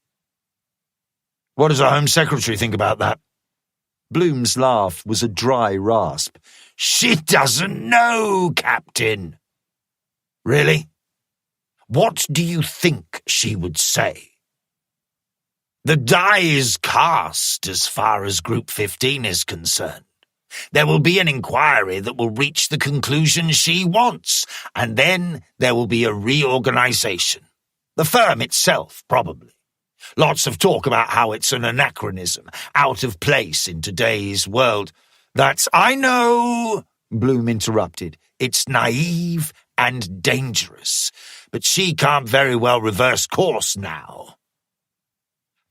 Speaker 2: What does the Home Secretary think about that?
Speaker 3: Bloom's laugh was a dry rasp.
Speaker 2: She doesn't know, Captain. Really? What do you think she would say? The die is cast as far as Group 15 is concerned. There will be an inquiry that will reach the conclusion she wants, and then there will be a reorganization. The firm itself, probably. Lots of talk about how it's an anachronism, out of place in today's world. I know, Bloom interrupted. It's naive and dangerous, but she can't very well reverse course now.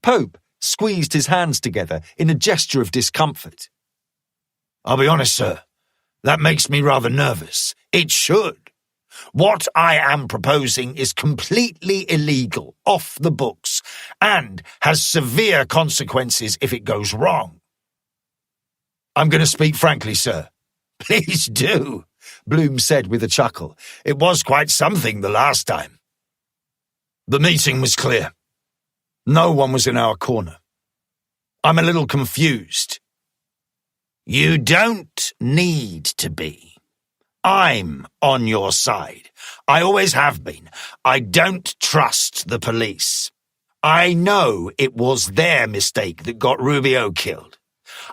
Speaker 3: Pope squeezed his hands together in a gesture of discomfort.
Speaker 2: I'll be honest, sir, that makes me rather nervous. It should. What I am proposing is completely illegal, off the books, and has severe consequences if it goes wrong. I'm going to speak frankly, sir. Please do, Bloom said with a chuckle. It was quite something the last time. The meeting was clear. No one was in our corner. I'm a little confused. You don't need to be. I'm on your side. I always have been. I don't trust the police. I know it was their mistake that got Rubio killed.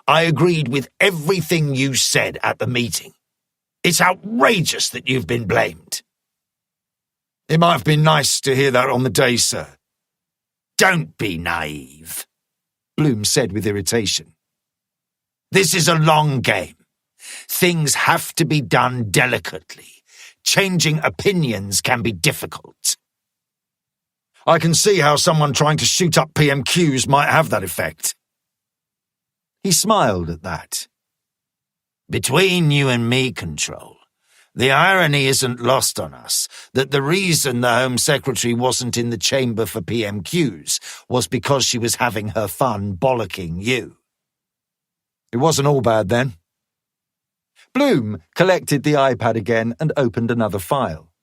Speaker 2: I agreed with everything you said at the meeting. It's outrageous that you've been blamed. It might have been nice to hear that on the day, sir. Don't be naive, Bloom said with irritation. This is a long game. Things have to be done delicately. Changing opinions can be difficult. I can see how someone trying to shoot up PMQs might have that effect.
Speaker 3: He smiled at that.
Speaker 2: Between you and me, Control, the irony isn't lost on us that the reason the Home Secretary wasn't in the chamber for PMQs was because she was having her fun bollocking you.
Speaker 3: It wasn't all bad then. Bloom collected the iPad again and opened another file.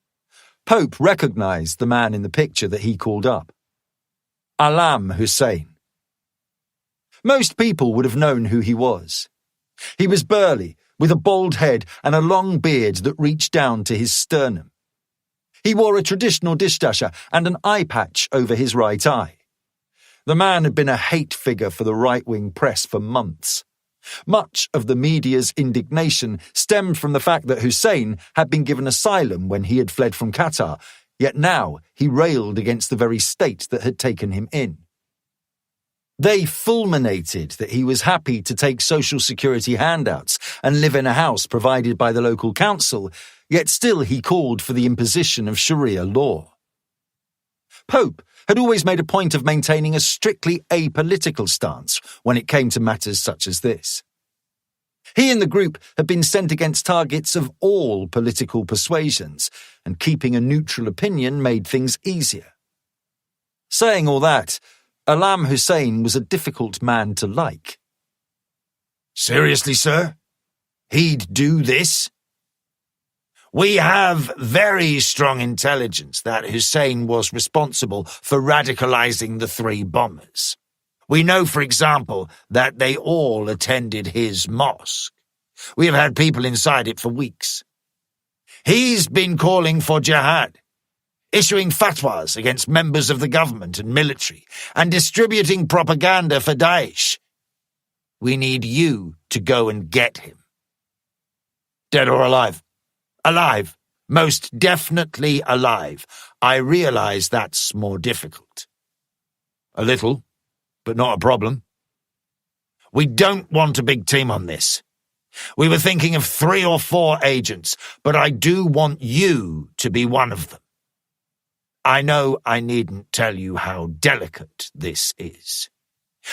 Speaker 3: Pope recognized the man in the picture that he called up. Alam Hussein. Most people would have known who he was. He was burly, with a bald head and a long beard that reached down to his sternum. He wore a traditional dishdasher and an eye patch over his right eye. The man had been a hate figure for the right-wing press for months. Much of the media's indignation stemmed from the fact that Hussein had been given asylum when he had fled from Qatar, yet now he railed against the very state that had taken him in. They fulminated that he was happy to take social security handouts and live in a house provided by the local council, yet still he called for the imposition of Sharia law. Pope had always made a point of maintaining a strictly apolitical stance when it came to matters such as this. He and the group had been sent against targets of all political persuasions, and keeping a neutral opinion made things easier. Saying all that, Alam Hussein was a difficult man to like.
Speaker 2: Seriously, sir? He'd do this? We have very strong intelligence that Hussein was responsible for radicalizing the 3 bombers. We know, for example, that they all attended his mosque. We have had people inside it for weeks. He's been calling for jihad, issuing fatwas against members of the government and military, and distributing propaganda for Daesh. We need you to go and get him. Dead or alive? Alive. Most definitely alive. I realize that's more difficult. A little, but not a problem. We don't want a big team on this. We were thinking of 3 or 4 agents, but I do want you to be one of them. I know I needn't tell you how delicate this is.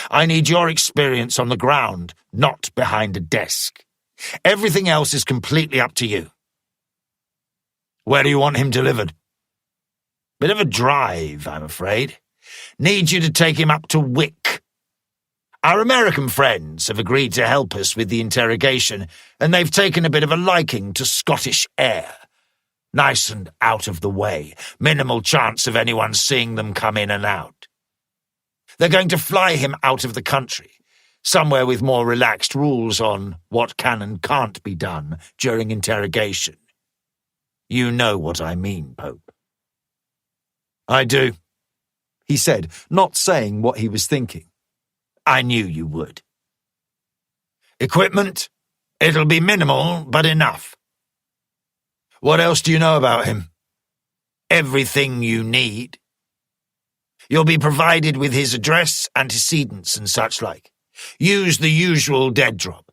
Speaker 2: I need your experience on the ground, not behind a desk. Everything else is completely up to you. Where do you want him delivered? Bit of a drive, I'm afraid. Need you to take him up to Wick. Our American friends have agreed to help us with the interrogation, and they've taken a bit of a liking to Scottish air. Nice and out of the way, minimal chance of anyone seeing them come in and out. They're going to fly him out of the country, somewhere with more relaxed rules on what can and can't be done during interrogation. You know what I mean, Pope. I do,
Speaker 3: he said, not saying what he was thinking.
Speaker 2: I knew you would. Equipment? It'll be minimal, but enough. What else do you know about him? Everything you need. You'll be provided with his address, antecedents and such like. Use the usual dead drop.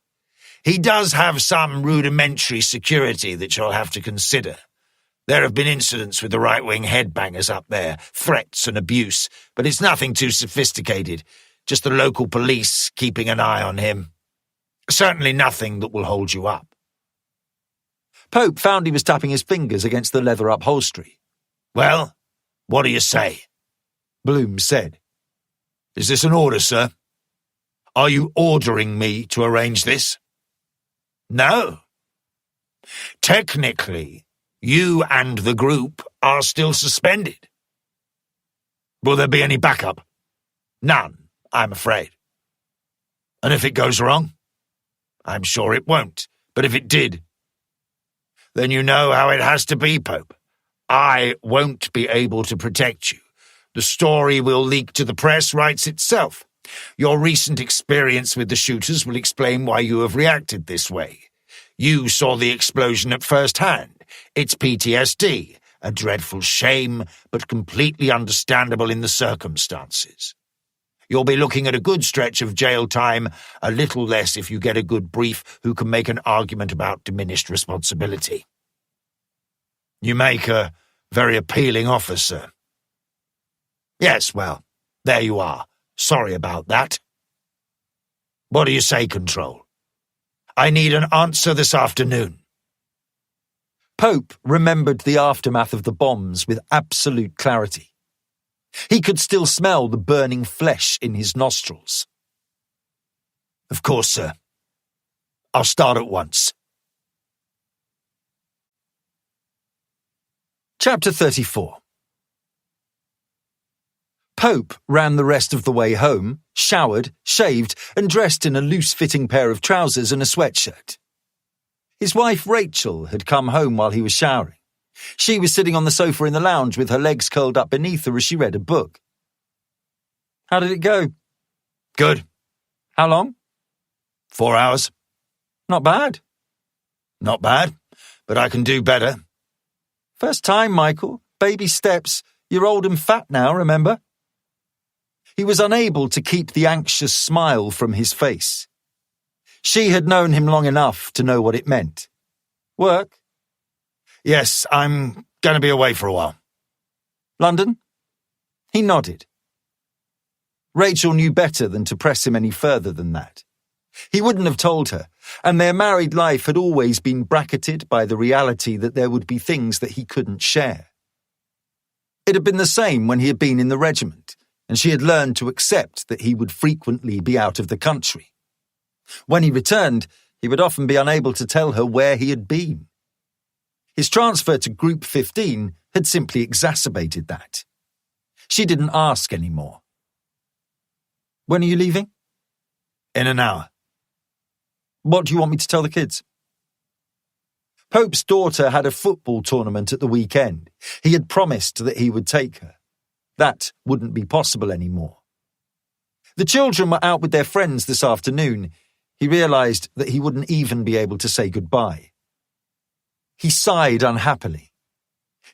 Speaker 2: He does have some rudimentary security that you'll have to consider. There have been incidents with the right-wing headbangers up there, threats and abuse, but it's nothing too sophisticated, just the local police keeping an eye on him. Certainly nothing that will hold you up.
Speaker 3: Pope found he was tapping his fingers against the leather upholstery.
Speaker 2: Well, what do you say?
Speaker 3: Bloom said.
Speaker 2: Is this an order, sir? Are you ordering me to arrange this? No. Technically, you and the group are still suspended. Will there be any backup? None, I'm afraid. And if it goes wrong? I'm sure it won't, but if it did, then you know how it has to be, Pope. I won't be able to protect you. The story will leak to the press, writes itself. Your recent experience with the shooters will explain why you have reacted this way. You saw the explosion at first hand. It's PTSD, a dreadful shame, but completely understandable in the circumstances. You'll be looking at a good stretch of jail time, a little less if you get a good brief who can make an argument about diminished responsibility. You make a very appealing offer, sir. Yes, well, there you are. Sorry about that. What do you say, Control? I need an answer this afternoon.
Speaker 3: Pope remembered the aftermath of the bombs with absolute clarity. He could still smell the burning flesh in his nostrils.
Speaker 2: Of course, sir. I'll start at once.
Speaker 3: Chapter 34. Pope ran the rest of the way home, showered, shaved, and dressed in a loose-fitting pair of trousers and a sweatshirt. His wife Rachel had come home while he was showering. She was sitting on the sofa in the lounge with her legs curled up beneath her as she read a book. How did it go?
Speaker 2: Good.
Speaker 3: How long?
Speaker 2: 4 hours.
Speaker 3: Not bad.
Speaker 2: Not bad, but I can do better.
Speaker 3: First time, Michael. Baby steps. You're old and fat now, remember? He was unable to keep the anxious smile from his face. She had known him long enough to know what it meant. Work?
Speaker 2: Yes, I'm going to be away for a while.
Speaker 3: London? He nodded. Rachel knew better than to press him any further than that. He wouldn't have told her, and their married life had always been bracketed by the reality that there would be things that he couldn't share. It had been the same when he had been in the regiment, and she had learned to accept that he would frequently be out of the country. When he returned, he would often be unable to tell her where he had been. His transfer to Group 15 had simply exacerbated that. She didn't ask anymore. When are you leaving?
Speaker 2: In an hour.
Speaker 3: What do you want me to tell the kids? Pope's daughter had a football tournament at the weekend. He had promised that he would take her. That wouldn't be possible anymore. The children were out with their friends this afternoon. He realized that he wouldn't even be able to say goodbye. He sighed unhappily.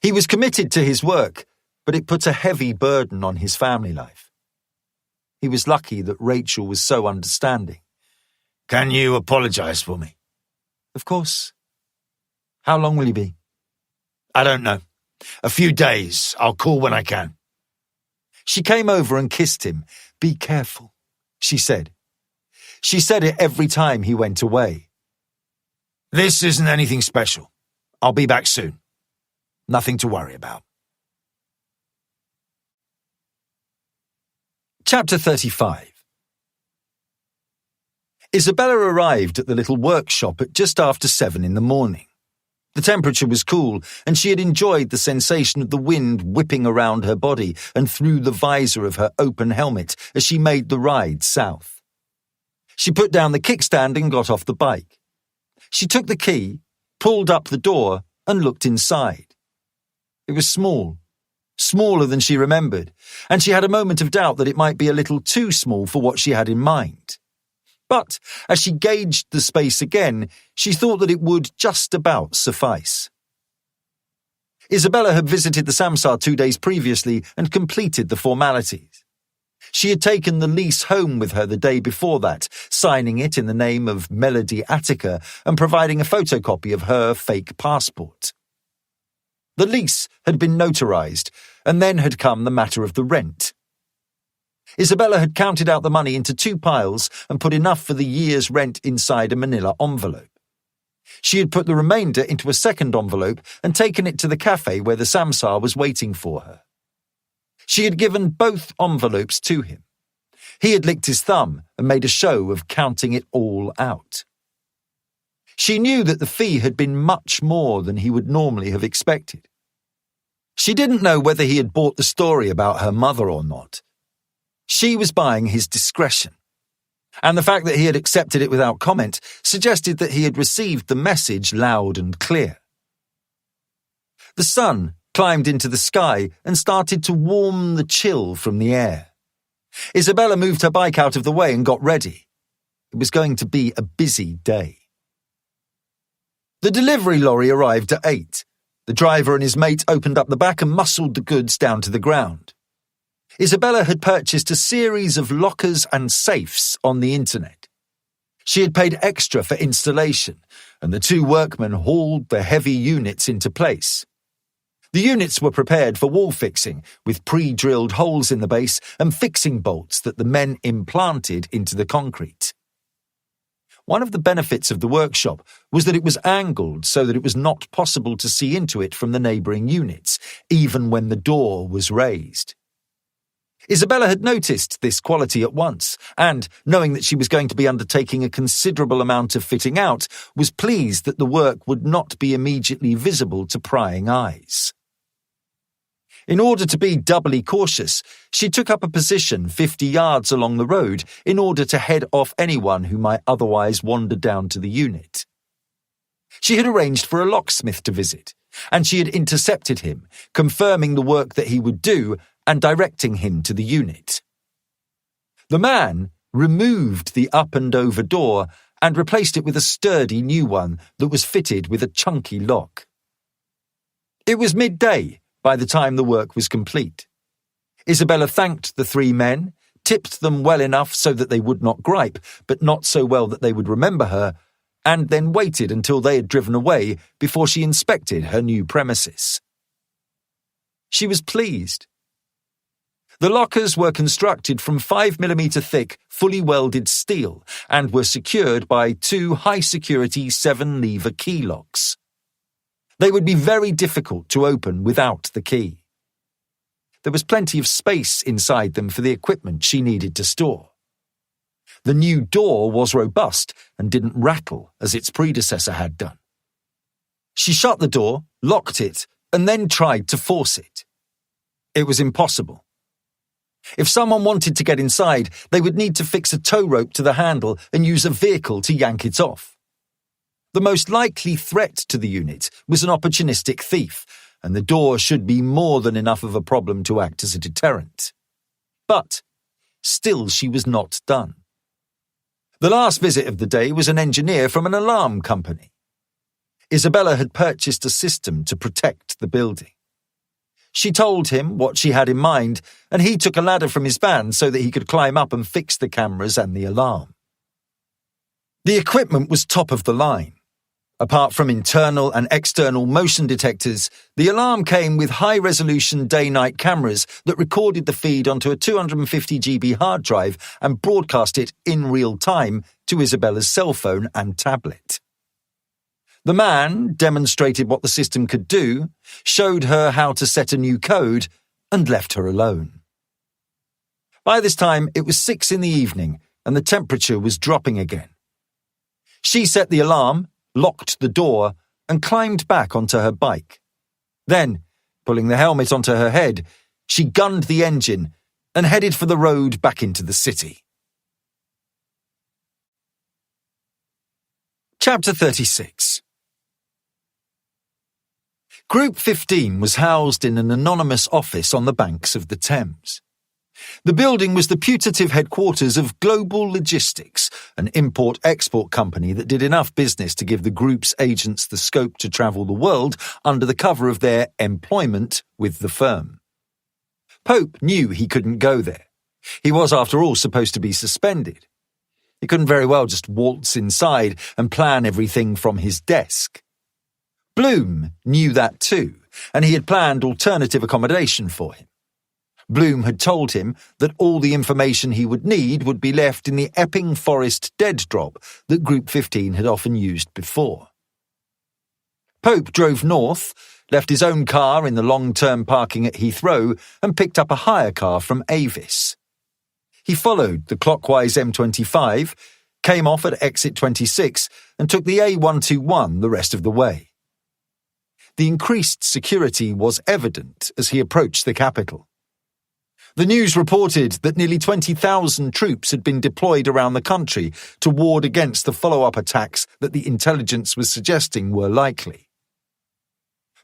Speaker 3: He was committed to his work, but it put a heavy burden on his family life. He was lucky that Rachel was so understanding.
Speaker 2: Can you apologize for me?
Speaker 3: Of course. How long will you be?
Speaker 2: I don't know. A few days. I'll call when I can.
Speaker 3: She came over and kissed him. Be careful, she said. She said it every time he went away.
Speaker 2: This isn't anything special. I'll be back soon. Nothing to worry about.
Speaker 3: Chapter 35. Isabella arrived at the little workshop at just after 7 in the morning. The temperature was cool, and she had enjoyed the sensation of the wind whipping around her body and through the visor of her open helmet as she made the ride south. She put down the kickstand and got off the bike. She took the key, pulled up the door, and looked inside. It was small, smaller than she remembered, and she had a moment of doubt that it might be a little too small for what she had in mind. But as she gauged the space again, she thought that it would just about suffice. Isabella had visited the Samsar 2 days previously and completed the formalities. She had taken the lease home with her the day before that, signing it in the name of Melody Attica and providing a photocopy of her fake passport. The lease had been notarized, and then had come the matter of the rent. Isabella had counted out the money into 2 piles and put enough for the year's rent inside a manila envelope. She had put the remainder into a second envelope and taken it to the cafe where the Samsar was waiting for her. She had given both envelopes to him. He had licked his thumb and made a show of counting it all out. She knew that the fee had been much more than he would normally have expected. She didn't know whether he had bought the story about her mother or not. She was buying his discretion, and the fact that he had accepted it without comment suggested that he had received the message loud and clear. The sun climbed into the sky and started to warm the chill from the air. Isabella moved her bike out of the way and got ready. It was going to be a busy day. The delivery lorry arrived at 8. The driver and his mate opened up the back and muscled the goods down to the ground. Isabella had purchased a series of lockers and safes on the internet. She had paid extra for installation, and the 2 workmen hauled the heavy units into place. The units were prepared for wall fixing, with pre-drilled holes in the base and fixing bolts that the men implanted into the concrete. One of the benefits of the workshop was that it was angled so that it was not possible to see into it from the neighbouring units, even when the door was raised. Isabella had noticed this quality at once, and, knowing that she was going to be undertaking a considerable amount of fitting out, was pleased that the work would not be immediately visible to prying eyes. In order to be doubly cautious, she took up a position 50 yards along the road in order to head off anyone who might otherwise wander down to the unit. She had arranged for a locksmith to visit, and she had intercepted him, confirming the work that he would do and directing him to the unit. The man removed the up-and-over door and replaced it with a sturdy new one that was fitted with a chunky lock. It was midday by the time the work was complete. Isabella thanked the 3 men, tipped them well enough so that they would not gripe, but not so well that they would remember her, and then waited until they had driven away before she inspected her new premises. She was pleased. The lockers were constructed from 5mm thick, fully welded steel and were secured by 2 high-security 7-lever key locks. They would be very difficult to open without the key. There was plenty of space inside them for the equipment she needed to store. The new door was robust and didn't rattle as its predecessor had done. She shut the door, locked it, and then tried to force it. It was impossible. If someone wanted to get inside, they would need to fix a tow rope to the handle and use a vehicle to yank it off. The most likely threat to the unit was an opportunistic thief, and the door should be more than enough of a problem to act as a deterrent. But still she was not done. The last visit of the day was an engineer from an alarm company. Isabella had purchased a system to protect the building. She told him what she had in mind, and he took a ladder from his van so that he could climb up and fix the cameras and the alarm. The equipment was top of the line. Apart from internal and external motion detectors, the alarm came with high-resolution day-night cameras that recorded the feed onto a 250 GB hard drive and broadcast it in real time to Isabella's cell phone and tablet. The man demonstrated what the system could do, showed her how to set a new code, and left her alone. By this time, it was 6 p.m, and the temperature was dropping again. She set the alarm, locked the door, and climbed back onto her bike. Then, pulling the helmet onto her head, she gunned the engine and headed for the road back into the city. Chapter 36. Group 15 was housed in an anonymous office on the banks of the Thames. The building was the putative headquarters of Global Logistics, an import-export company that did enough business to give the group's agents the scope to travel the world under the cover of their employment with the firm. Pope knew he couldn't go there. He was, after all, supposed to be suspended. He couldn't very well just waltz inside and plan everything from his desk. Bloom knew that too, and he had planned alternative accommodation for him. Bloom had told him that all the information he would need would be left in the Epping Forest dead drop that Group 15 had often used before. Pope drove north, left his own car in the long-term parking at Heathrow, and picked up a hire car from Avis. He followed the clockwise M25, came off at exit 26, and took the A121 the rest of the way. The increased security was evident as he approached the capital. The news reported that nearly 20,000 troops had been deployed around the country to ward against the follow-up attacks that the intelligence was suggesting were likely.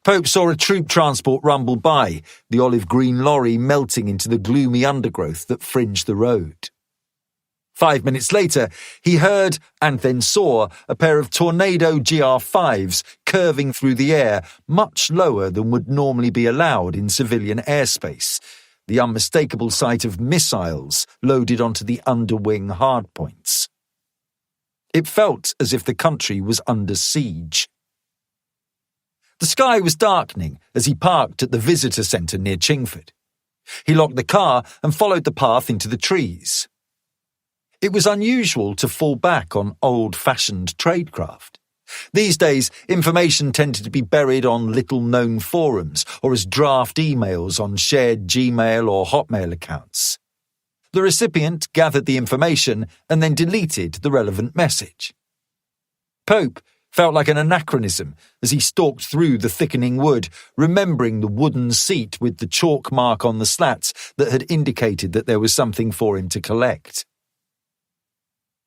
Speaker 3: Pope saw a troop transport rumble by, the olive-green lorry melting into the gloomy undergrowth that fringed the road. 5 minutes later, he heard and then saw a pair of Tornado GR5s curving through the air much lower than would normally be allowed in civilian airspace, the unmistakable sight of missiles loaded onto the underwing hardpoints. It felt as if the country was under siege. The sky was darkening as he parked at the visitor centre near Chingford. He locked the car and followed the path into the trees. It was unusual to fall back on old-fashioned tradecraft. These days, information tended to be buried on little-known forums or as draft emails on shared Gmail or Hotmail accounts. The recipient gathered the information and then deleted the relevant message. Pope felt like an anachronism as he stalked through the thickening wood, remembering the wooden seat with the chalk mark on the slats that had indicated that there was something for him to collect.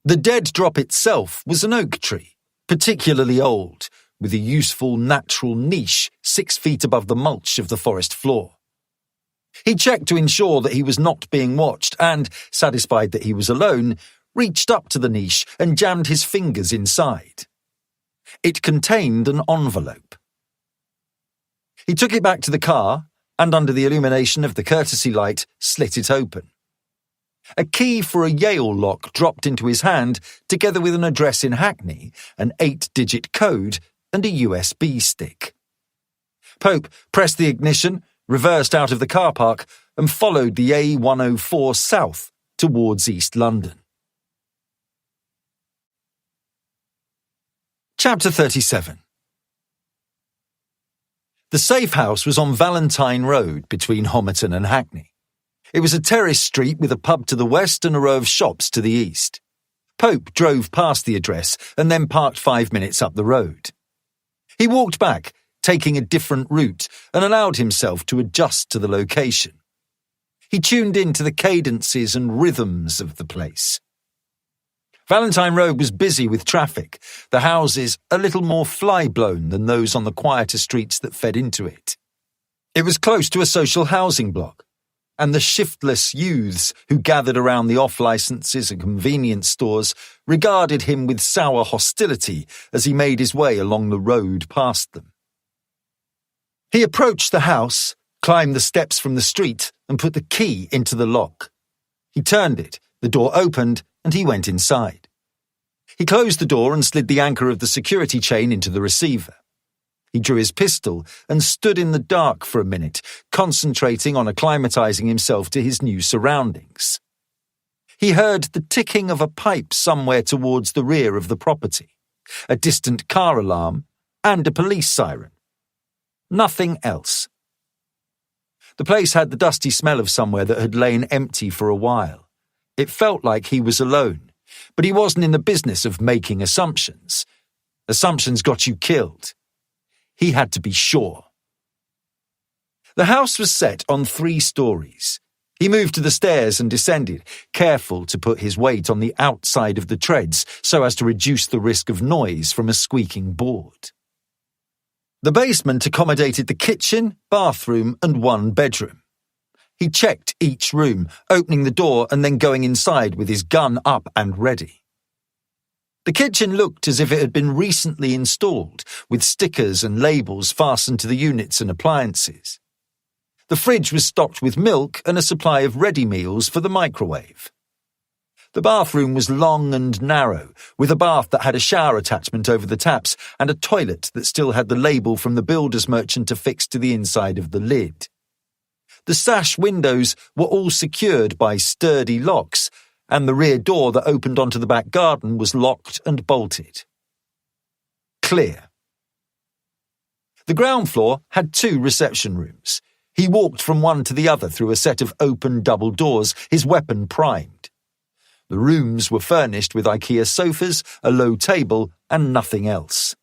Speaker 3: The dead drop itself was an oak tree, particularly old, with a useful natural niche 6 feet above the mulch of the forest floor. He checked to ensure that he was not being watched and, satisfied that he was alone, reached up to the niche and jammed his fingers inside. It contained an envelope. He took it back to the car and, under the illumination of the courtesy light, slit it open. A key for a Yale lock dropped into his hand, together with an address in Hackney, an 8-digit code, and a USB stick. Pope pressed the ignition, reversed out of the car park, and followed the A104 south towards East London. Chapter 37. The safe house was on Valentine Road between Homerton and Hackney. It was a terrace street with a pub to the west and a row of shops to the east. Pope drove past the address and then parked 5 minutes up the road. He walked back, taking a different route, and allowed himself to adjust to the location. He tuned into the cadences and rhythms of the place. Valentine Road was busy with traffic, the houses a little more fly-blown than those on the quieter streets that fed into it. It was close to a social housing block, and the shiftless youths who gathered around the off-licences and convenience stores regarded him with sour hostility as he made his way along the road past them. He approached the house, climbed the steps from the street, and put the key into the lock. He turned it, the door opened, and he went inside. He closed the door and slid the anchor of the security chain into the receiver. He drew his pistol and stood in the dark for a minute, concentrating on acclimatizing himself to his new surroundings. He heard the ticking of a pipe somewhere towards the rear of the property, a distant car alarm, and a police siren. Nothing else. The place had the dusty smell of somewhere that had lain empty for a while. It felt like he was alone, but he wasn't in the business of making assumptions. Assumptions got you killed. He had to be sure. The house was set on 3 stories. He moved to the stairs and descended, careful to put his weight on the outside of the treads so as to reduce the risk of noise from a squeaking board. The basement accommodated the kitchen, bathroom, and 1 bedroom. He checked each room, opening the door and then going inside with his gun up and ready. The kitchen looked as if it had been recently installed, with stickers and labels fastened to the units and appliances. The fridge was stocked with milk and a supply of ready meals for the microwave. The bathroom was long and narrow, with a bath that had a shower attachment over the taps and a toilet that still had the label from the builder's merchant affixed to the inside of the lid. The sash windows were all secured by sturdy locks, and the rear door that opened onto the back garden was locked and bolted. Clear. The ground floor had 2 reception rooms. He walked from one to the other through a set of open double doors, his weapon primed. The rooms were furnished with IKEA sofas, a low table, and nothing else.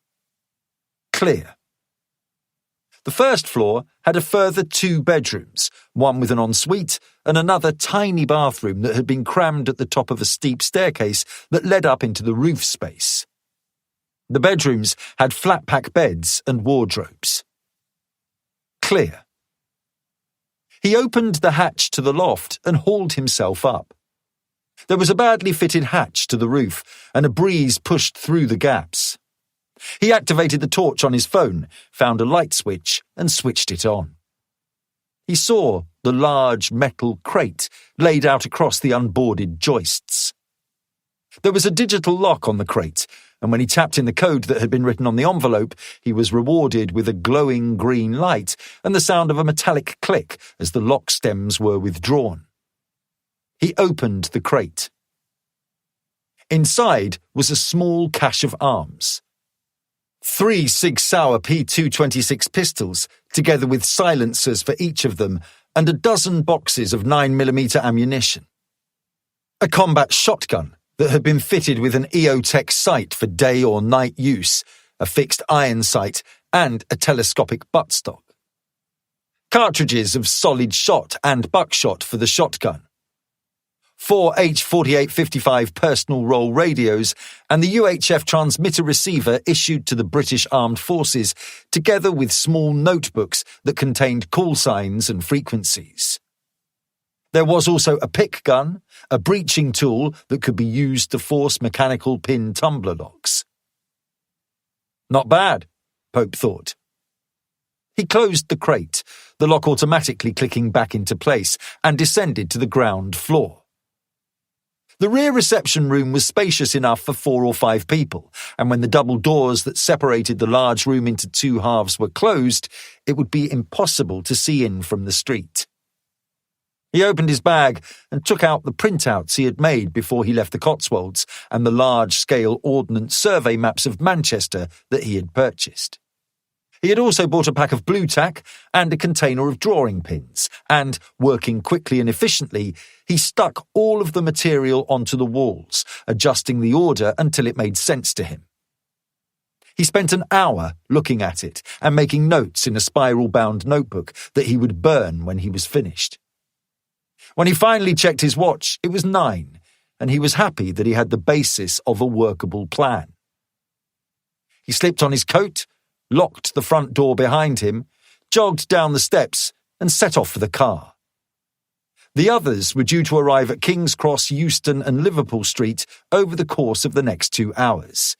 Speaker 3: Clear. The first floor had a further 2 bedrooms, one with an ensuite and another tiny bathroom that had been crammed at the top of a steep staircase that led up into the roof space. The bedrooms had flat-pack beds and wardrobes. Clear. He opened the hatch to the loft and hauled himself up. There was a badly fitted hatch to the roof, and a breeze pushed through the gaps. He activated the torch on his phone, found a light switch, and switched it on. He saw the large metal crate laid out across the unboarded joists. There was a digital lock on the crate, and when he tapped in the code that had been written on the envelope, he was rewarded with a glowing green light and the sound of a metallic click as the lock stems were withdrawn. He opened the crate. Inside was a small cache of arms. 3 Sig Sauer P226 pistols, together with silencers for each of them, and a dozen boxes of 9mm ammunition. A combat shotgun that had been fitted with an EOTech sight for day or night use, a fixed iron sight, and a telescopic buttstock. Cartridges of solid shot and buckshot for the shotgun. 4 H-4855 personal roll radios and the UHF transmitter receiver issued to the British Armed Forces, together with small notebooks that contained call signs and frequencies. There was also a pick gun, a breaching tool that could be used to force mechanical pin tumbler locks. Not bad, Pope thought. He closed the crate, the lock automatically clicking back into place, and descended to the ground floor. The rear reception room was spacious enough for 4 or 5 people, and when the double doors that separated the large room into 2 halves were closed, it would be impossible to see in from the street. He opened his bag and took out the printouts he had made before he left the Cotswolds and the large-scale ordnance survey maps of Manchester that he had purchased. He had also bought a pack of blue tack and a container of drawing pins, and, working quickly and efficiently, he stuck all of the material onto the walls, adjusting the order until it made sense to him. He spent an hour looking at it and making notes in a spiral-bound notebook that he would burn when he was finished. When he finally checked his watch, it was 9, and he was happy that he had the basis of a workable plan. He slipped on his coat, locked the front door behind him, jogged down the steps, and set off for the car. The others were due to arrive at King's Cross, Euston and Liverpool Street over the course of the next 2 hours.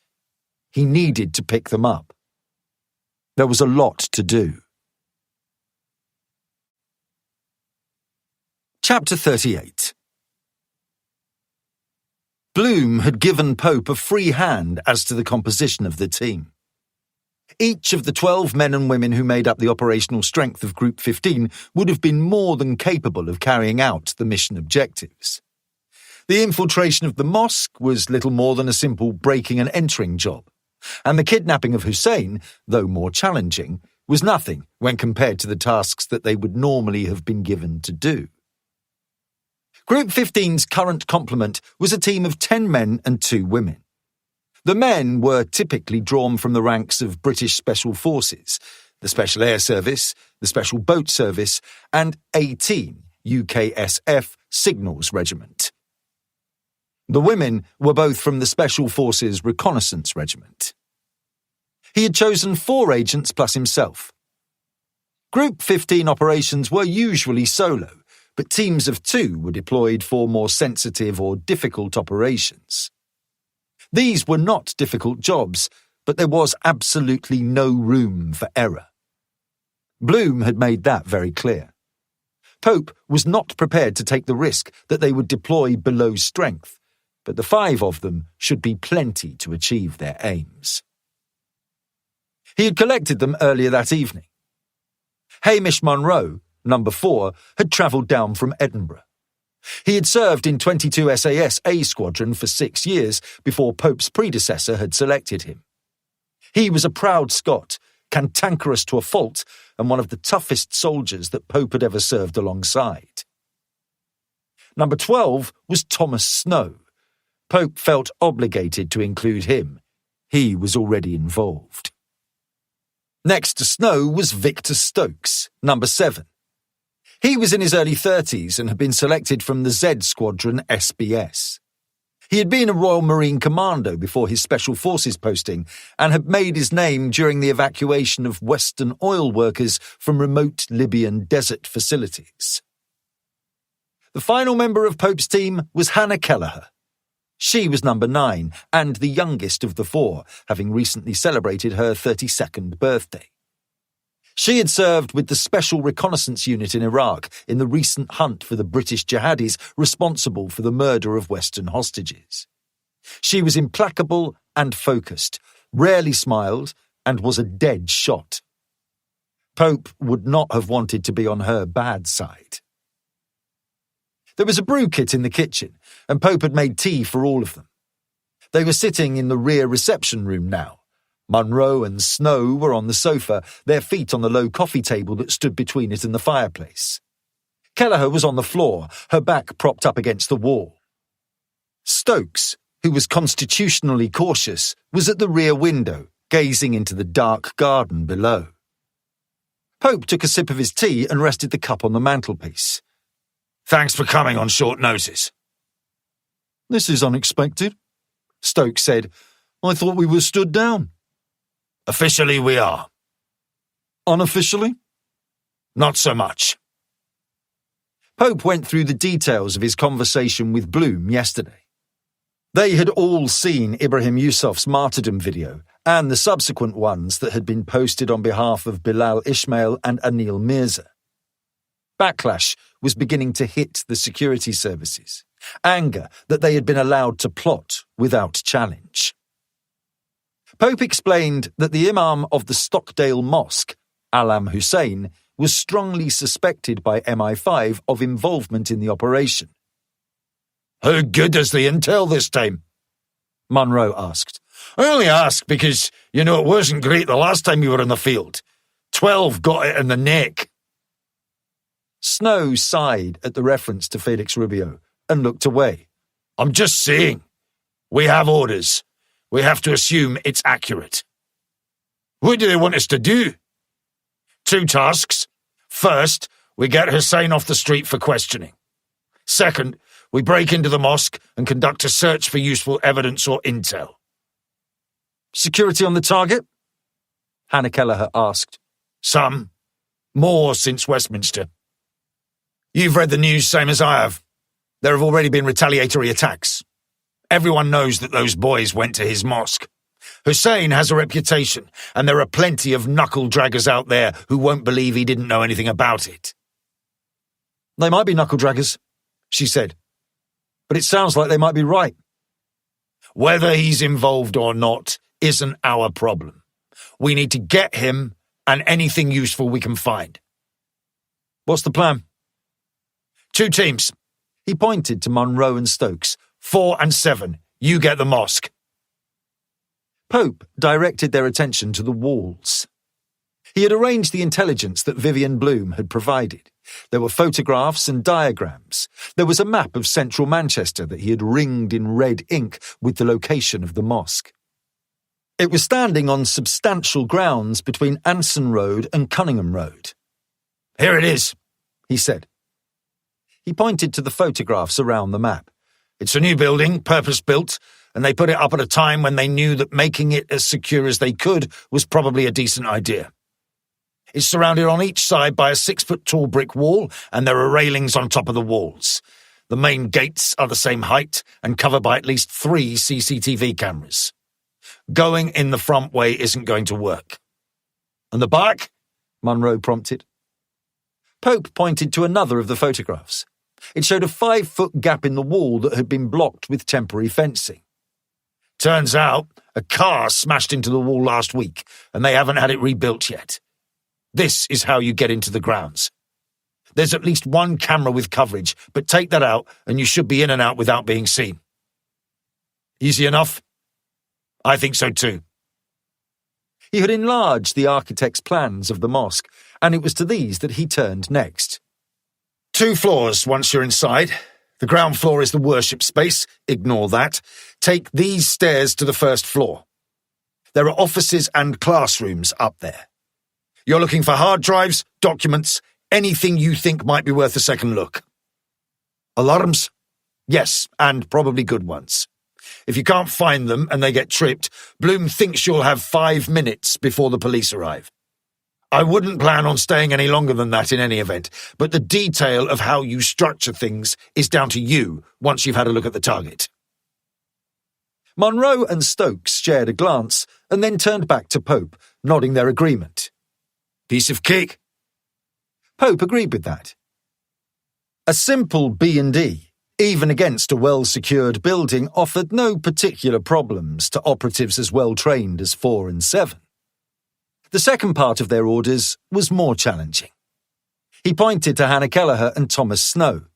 Speaker 3: He needed to pick them up. There was a lot to do. Chapter 38. Bloom had given Pope a free hand as to the composition of the team. Each of the 12 men and women who made up the operational strength of Group 15 would have been more than capable of carrying out the mission objectives. The infiltration of the mosque was little more than a simple breaking and entering job, and the kidnapping of Hussein, though more challenging, was nothing when compared to the tasks that they would normally have been given to do. Group 15's current complement was a team of 10 men and 2 women. The men were typically drawn from the ranks of British Special Forces, the Special Air Service, the Special Boat Service, and 18 UKSF Signals Regiment. The women were both from the Special Forces Reconnaissance Regiment. He had chosen 4 agents plus himself. Group 15 operations were usually solo, but teams of 2 were deployed for more sensitive or difficult operations. These were not difficult jobs, but there was absolutely no room for error. Bloom had made that very clear. Pope was not prepared to take the risk that they would deploy below strength, but the 5 of them should be plenty to achieve their aims. He had collected them earlier that evening. Hamish Munro, number 4, had travelled down from Edinburgh. He had served in 22 SAS A Squadron for 6 years before Pope's predecessor had selected him. He was a proud Scot, cantankerous to a fault, and one of the toughest soldiers that Pope had ever served alongside. Number 12 was Thomas Snow. Pope felt obligated to include him. He was already involved. Next to Snow was Victor Stokes, number 7. He was in his early 30s and had been selected from the Z Squadron SBS. He had been a Royal Marine Commando before his Special Forces posting and had made his name during the evacuation of Western oil workers from remote Libyan desert facilities. The final member of Pope's team was Hannah Kelleher. She was number 9 and the youngest of the 4, having recently celebrated her 32nd birthday. She had served with the Special Reconnaissance Unit in Iraq in the recent hunt for the British jihadis responsible for the murder of Western hostages. She was implacable and focused, rarely smiled, and was a dead shot. Pope would not have wanted to be on her bad side. There was a brew kit in the kitchen, and Pope had made tea for all of them. They were sitting in the rear reception room now. Munro and Snow were on the sofa, their feet on the low coffee table that stood between it and the fireplace. Kelleher was on the floor, her back propped up against the wall. Stokes, who was constitutionally cautious, was at the rear window, gazing into the dark garden below. Pope took a sip of his tea and rested the cup on the mantelpiece.
Speaker 2: "Thanks for coming on short notice."
Speaker 3: "This is unexpected," Stokes said. "I thought we were stood down."
Speaker 2: "Officially we are."
Speaker 3: "Unofficially?"
Speaker 2: "Not so much."
Speaker 3: Pope went through the details of his conversation with Bloom yesterday. They had all seen Ibrahim Yusuf's martyrdom video and the subsequent ones that had been posted on behalf of Bilal Ismail and Anil Mirza. Backlash was beginning to hit the security services, anger that they had been allowed to plot without challenge. Pope explained that the Imam of the Stockdale Mosque, Alam Hussein, was strongly suspected by MI5 of involvement in the operation.
Speaker 2: "How good is the intel this time?"
Speaker 3: Munro asked.
Speaker 2: "I only ask because, it wasn't great the last time you were in the field. 12 got it in the neck."
Speaker 3: Snow sighed at the reference to Felix Rubio and looked away.
Speaker 2: "I'm just saying. We have orders. We have to assume it's accurate." "What do they want us to do?" "2 tasks. First, we get Hussein off the street for questioning. Second, we break into the mosque and conduct a search for useful evidence or intel."
Speaker 3: "Security on the target?" Hannah Kelleher asked.
Speaker 2: "Some. More since Westminster. You've read the news same as I have. There have already been retaliatory attacks. Everyone knows that those boys went to his mosque. Hussein has a reputation, and there are plenty of knuckle-draggers out there who won't believe he didn't know anything about it."
Speaker 3: "They might be knuckle-draggers," she said. "But it sounds like they might be right."
Speaker 2: "Whether he's involved or not isn't our problem. We need to get him and anything useful we can find."
Speaker 3: "What's the plan?"
Speaker 2: 2 teams.
Speaker 3: He pointed to Munro and Stokes.
Speaker 2: 4 and 7. You get the mosque.
Speaker 3: Pope directed their attention to the walls. He had arranged the intelligence that Vivian Bloom had provided. There were photographs and diagrams. There was a map of central Manchester that he had ringed in red ink with the location of the mosque. It was standing on substantial grounds between Anson Road and Cunningham Road.
Speaker 2: "Here it is,"
Speaker 3: he said. He pointed to the photographs around the map.
Speaker 2: "It's a new building, purpose-built, and they put it up at a time when they knew that making it as secure as they could was probably a decent idea. It's surrounded on each side by a 6-foot-tall brick wall, and there are railings on top of the walls. The main gates are the same height and covered by at least 3 CCTV cameras. Going in the front way isn't going to work." "And the back?"
Speaker 3: Munro prompted. Pope pointed to another of the photographs. It showed a 5-foot gap in the wall that had been blocked with temporary fencing.
Speaker 2: "Turns out a car smashed into the wall last week, and they haven't had it rebuilt yet. This is how you get into the grounds. There's at least 1 camera with coverage, but take that out and you should be in and out without being seen." "Easy enough?" "I think so too."
Speaker 3: He had enlarged the architect's plans of the mosque, and it was to these that he turned next.
Speaker 2: 2 floors once you're inside. The ground floor is the worship space. Ignore that. Take these stairs to the first floor. There are offices and classrooms up there. You're looking for hard drives, documents, anything you think might be worth a second look. Alarms? Yes, and probably good ones. If you can't find them and they get tripped, Bloom thinks you'll have 5 minutes before the police arrive. I wouldn't plan on staying any longer than that in any event, but the detail of how you structure things is down to you once you've had a look at the target."
Speaker 3: Munro and Stokes shared a glance and then turned back to Pope, nodding their agreement.
Speaker 2: "Piece of cake?"
Speaker 3: Pope agreed with that. A simple B&D, even against a well-secured building, offered no particular problems to operatives as well-trained as 4 and 7. The second part of their orders was more challenging. He pointed to Hannah Kelleher and Thomas Snow.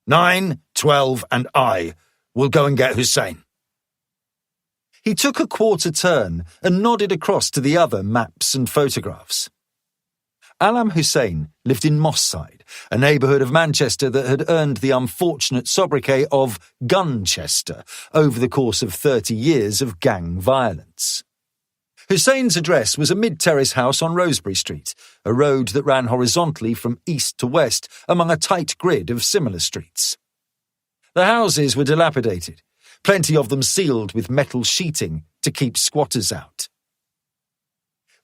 Speaker 2: 9, 12, and I will go and get Hussein.
Speaker 3: He took a quarter turn and nodded across to the other maps and photographs. Alam Hussein lived in Moss Side, a neighbourhood of Manchester that had earned the unfortunate sobriquet of Gunchester over the course of 30 years of gang violence. Hussein's address was a mid-terrace house on Rosebery Street, a road that ran horizontally from east to west among a tight grid of similar streets. The houses were dilapidated, plenty of them sealed with metal sheeting to keep squatters out.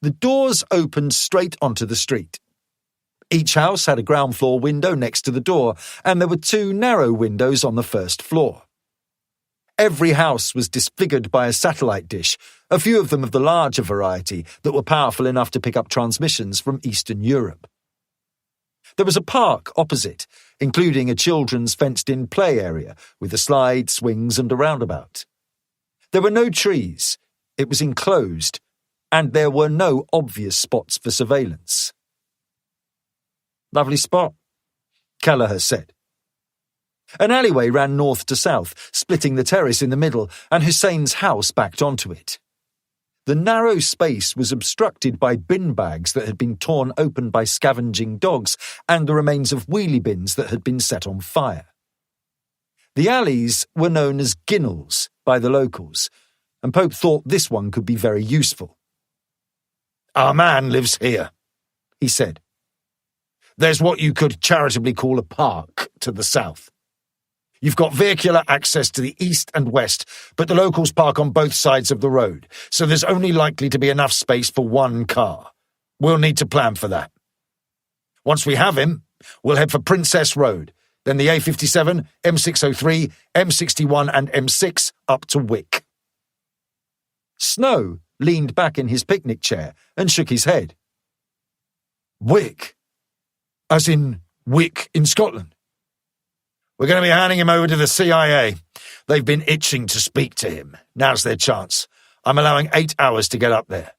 Speaker 3: The doors opened straight onto the street. Each house had a ground floor window next to the door, and there were 2 narrow windows on the first floor. Every house was disfigured by a satellite dish, a few of them of the larger variety that were powerful enough to pick up transmissions from Eastern Europe. There was a park opposite, including a children's fenced-in play area with a slide, swings and a roundabout. There were no trees. It was enclosed, and there were no obvious spots for surveillance. "Lovely spot," Kelleher said. An alleyway ran north to south, splitting the terrace in the middle, and Hussein's house backed onto it. The narrow space was obstructed by bin bags that had been torn open by scavenging dogs and the remains of wheelie bins that had been set on fire. The alleys were known as ginnels by the locals, and Pope thought this one could be very useful.
Speaker 2: "Our man lives here," he said. "There's what you could charitably call a park to the south. You've got vehicular access to the east and west, but the locals park on both sides of the road, so there's only likely to be enough space for 1 car. We'll need to plan for that. Once we have him, we'll head for Princess Road, then the A57, M603, M61 and M6 up to Wick."
Speaker 3: Snow leaned back in his picnic chair and shook his head.
Speaker 2: "Wick? As in Wick in Scotland? We're going to be handing him over to the CIA. They've been itching to speak to him. Now's their chance. I'm allowing 8 hours to get up there."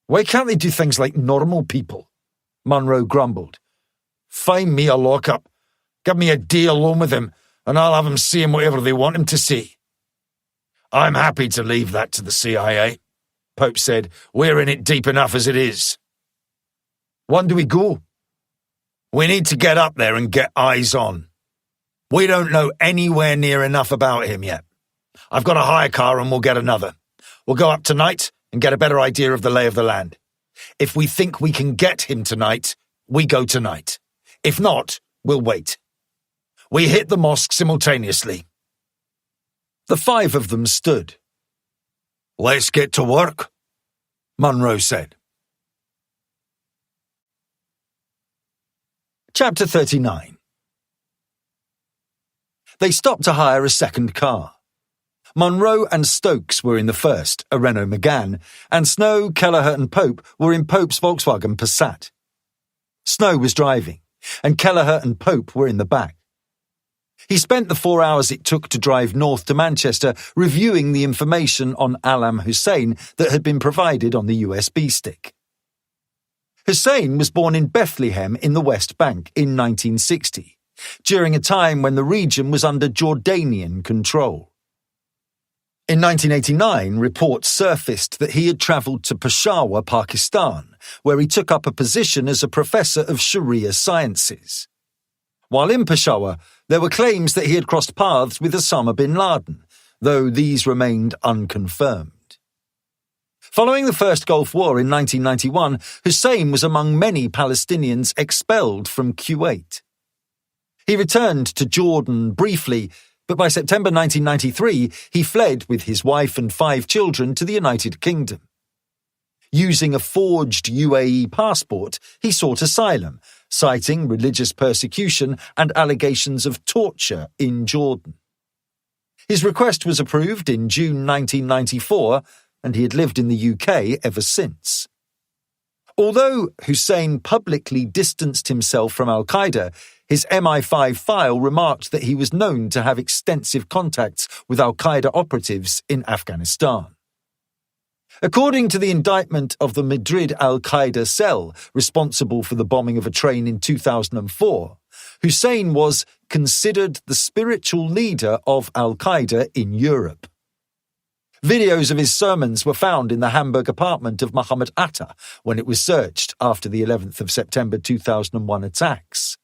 Speaker 3: "Why can't they do things like normal people?" Munro grumbled.
Speaker 2: "Find me a lockup. Give me a day alone with him, and I'll have him see him whatever they want him to see." "I'm happy to leave that to the CIA," Pope said. "We're in it deep enough as it is."
Speaker 3: "When do we go?"
Speaker 2: "We need to get up there and get eyes on. We don't know anywhere near enough about him yet. I've got a hire car and we'll get another. We'll go up tonight and get a better idea of the lay of the land. If we think we can get him tonight, we go tonight. If not, we'll wait. We hit the mosque simultaneously."
Speaker 3: The 5 of them stood.
Speaker 2: "Let's get to work," Munro said.
Speaker 3: Chapter 39. They stopped to hire a second car. Munro and Stokes were in the first, a Renault Megane, and Snow, Kelleher and Pope were in Pope's Volkswagen Passat. Snow was driving, and Kelleher and Pope were in the back. He spent the 4 hours it took to drive north to Manchester reviewing the information on Alam Hussein that had been provided on the USB stick. Hussein was born in Bethlehem in the West Bank in 1960, during a time when the region was under Jordanian control. In 1989, reports surfaced that he had travelled to Peshawar, Pakistan, where he took up a position as a professor of Sharia sciences. While in Peshawar, there were claims that he had crossed paths with Osama bin Laden, though these remained unconfirmed. Following the First Gulf War in 1991, Hussein was among many Palestinians expelled from Kuwait. He returned to Jordan briefly, but by September 1993, he fled with his wife and 5 children to the United Kingdom. Using a forged UAE passport, he sought asylum, citing religious persecution and allegations of torture in Jordan. His request was approved in June 1994, and he had lived in the UK ever since. Although Hussein publicly distanced himself from al-Qaeda, his MI5 file remarked that he was known to have extensive contacts with al-Qaeda operatives in Afghanistan. According to the indictment of the Madrid al-Qaeda cell responsible for the bombing of a train in 2004, Hussein was considered the spiritual leader of al-Qaeda in Europe. Videos of his sermons were found in the Hamburg apartment of Muhammad Atta when it was searched after the 11th of September 2001 attacks.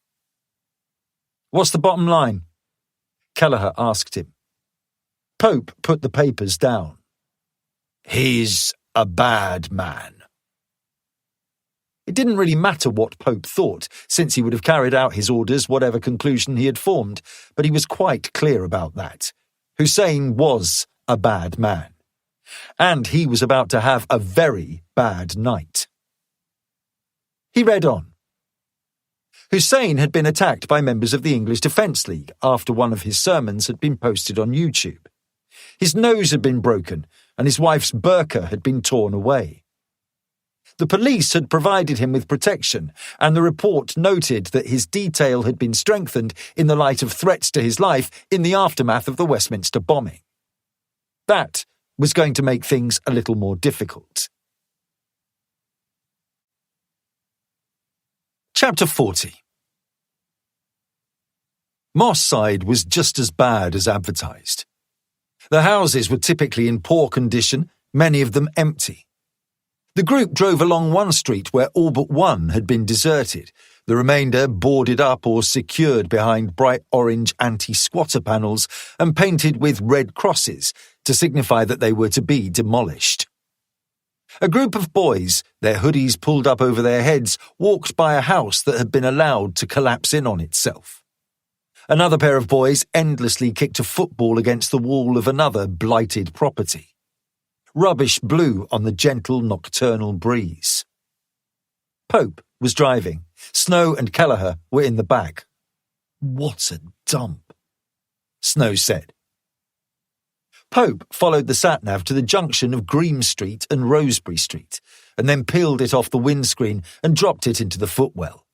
Speaker 3: "What's the bottom line?" Kelleher asked him. Pope put the papers down.
Speaker 2: "He's a bad man."
Speaker 3: It didn't really matter what Pope thought, since he would have carried out his orders whatever conclusion he had formed, but he was quite clear about that. Hussein was a bad man. And he was about to have a very bad night. He read on. Hussein had been attacked by members of the English Defence League after one of his sermons had been posted on YouTube. His nose had been broken and his wife's burqa had been torn away. The police had provided him with protection, and the report noted that his detail had been strengthened in the light of threats to his life in the aftermath of the Westminster bombing. That was going to make things a little more difficult. Chapter 40. Moss Side was just as bad as advertised. The houses were typically in poor condition, many of them empty. The group drove along one street where all but one had been deserted, the remainder boarded up or secured behind bright orange anti-squatter panels and painted with red crosses to signify that they were to be demolished. A group of boys, their hoodies pulled up over their heads, walked by a house that had been allowed to collapse in on itself. Another pair of boys endlessly kicked a football against the wall of another blighted property. Rubbish blew on the gentle nocturnal breeze. Pope was driving. Snow and Kelleher were in the back. "What a dump," Snow said. Pope followed the sat-nav to the junction of Green Street and Rosebery Street, and then peeled it off the windscreen and dropped it into the footwell.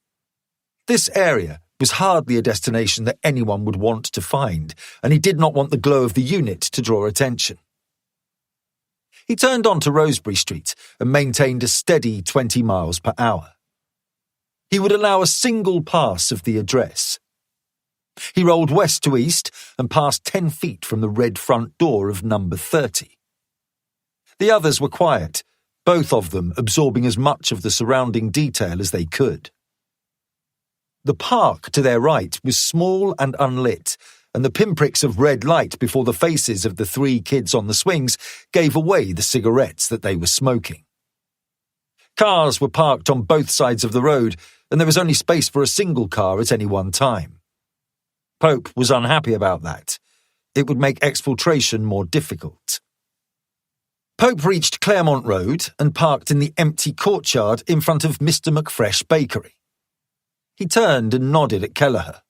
Speaker 3: This area was hardly a destination that anyone would want to find, and he did not want the glow of the unit to draw attention. He turned onto Rosebery Street and maintained a steady 20 miles per hour. He would allow a single pass of the address. He rolled west to east and passed 10 feet from the red front door of number 30. The others were quiet, both of them absorbing as much of the surrounding detail as they could. The park to their right was small and unlit, and the pinpricks of red light before the faces of the 3 kids on the swings gave away the cigarettes that they were smoking. Cars were parked on both sides of the road, and there was only space for a single car at any one time. Pope was unhappy about that. It would make exfiltration more difficult. Pope reached Claremont Road and parked in the empty courtyard in front of Mr. McFresh Bakery. He turned and nodded at Kelleher.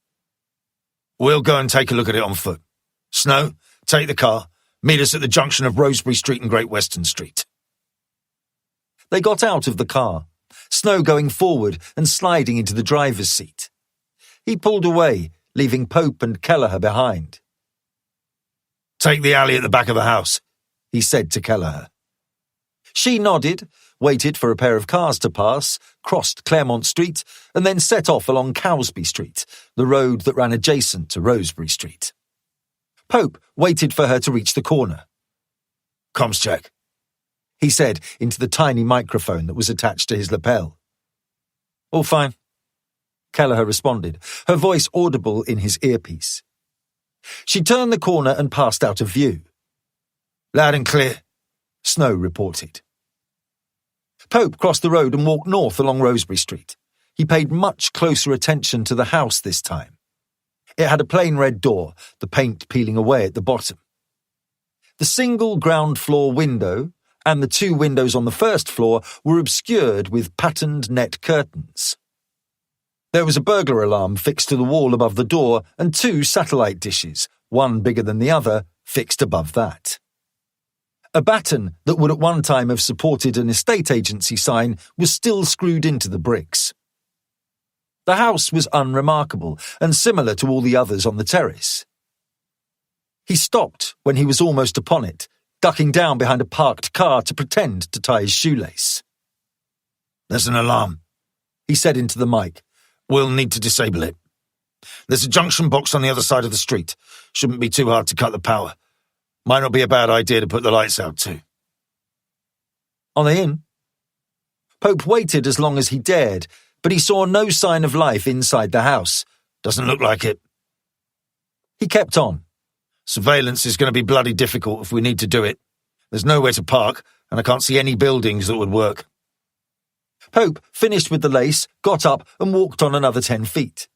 Speaker 2: "We'll go and take a look at it on foot. Snow, take the car. Meet us at the junction of Rosebery Street and Great Western Street."
Speaker 3: They got out of the car, Snow going forward and sliding into the driver's seat. He pulled away, leaving Pope and Kelleher behind.
Speaker 2: "Take the alley at the back of the house,"
Speaker 3: he said to Kelleher. She nodded, waited for a pair of cars to pass, crossed Claremont Street, and then set off along Cowsby Street, the road that ran adjacent to Rosebery Street. Pope waited for her to reach the corner.
Speaker 2: "Comms check,"
Speaker 3: he said into the tiny microphone that was attached to his lapel. "All fine," Kelleher responded, her voice audible in his earpiece. She turned the corner and passed out of view.
Speaker 2: "Loud and clear,"
Speaker 3: Snow reported. Pope crossed the road and walked north along Rosebery Street. He paid much closer attention to the house this time. It had a plain red door, the paint peeling away at the bottom. The single ground floor window and the 2 windows on the first floor were obscured with patterned net curtains. There was a burglar alarm fixed to the wall above the door and 2 satellite dishes, one bigger than the other, fixed above that. A batten that would at one time have supported an estate agency sign was still screwed into the bricks. The house was unremarkable and similar to all the others on the terrace. He stopped when he was almost upon it, ducking down behind a parked car to pretend to tie his shoelace.
Speaker 2: "There's an alarm,"
Speaker 3: he said into the mic.
Speaker 2: "We'll need to disable it. There's a junction box on the other side of the street. Shouldn't be too hard to cut the power. Might not be a bad idea to put the lights out too.
Speaker 3: Are they in? Pope waited as long as he dared, but he saw no sign of life inside the house.
Speaker 2: Doesn't look like it.
Speaker 3: He kept on.
Speaker 2: Surveillance is going to be bloody difficult if we need to do it. There's nowhere to park, and I can't see any buildings that would work.
Speaker 3: Pope finished with the lace, got up and walked on another 10 feet.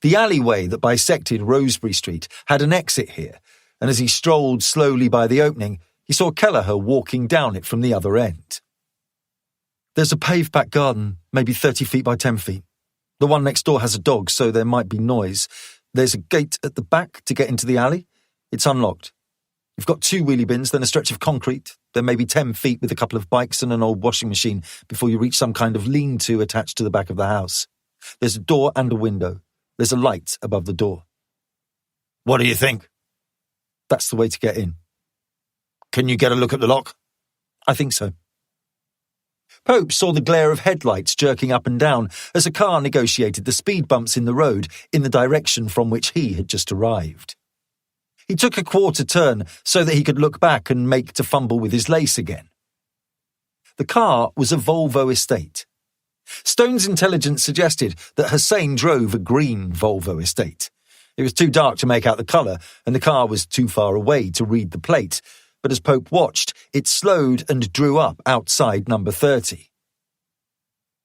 Speaker 3: The alleyway that bisected Rosebery Street had an exit here, and as he strolled slowly by the opening, he saw Kelleher walking down it from the other end. There's a paved back garden, maybe 30 feet by 10 feet. The one next door has a dog, so there might be noise. There's a gate at the back to get into the alley. It's unlocked. You've got 2 wheelie bins, then a stretch of concrete. There may be 10 feet with a couple of bikes and an old washing machine before you reach some kind of lean-to attached to the back of the house. There's a door and a window. There's a light above the door.
Speaker 2: What do you think?
Speaker 3: That's the way to get in.
Speaker 2: Can you get a look at the lock?
Speaker 3: I think so. Pope saw the glare of headlights jerking up and down as a car negotiated the speed bumps in the road in the direction from which he had just arrived. He took a quarter turn so that he could look back and make to fumble with his lace again. The car was a Volvo estate. Stone's intelligence suggested that Hussein drove a green Volvo estate. It was too dark to make out the colour, and the car was too far away to read the plate, but as Pope watched, it slowed and drew up outside number 30.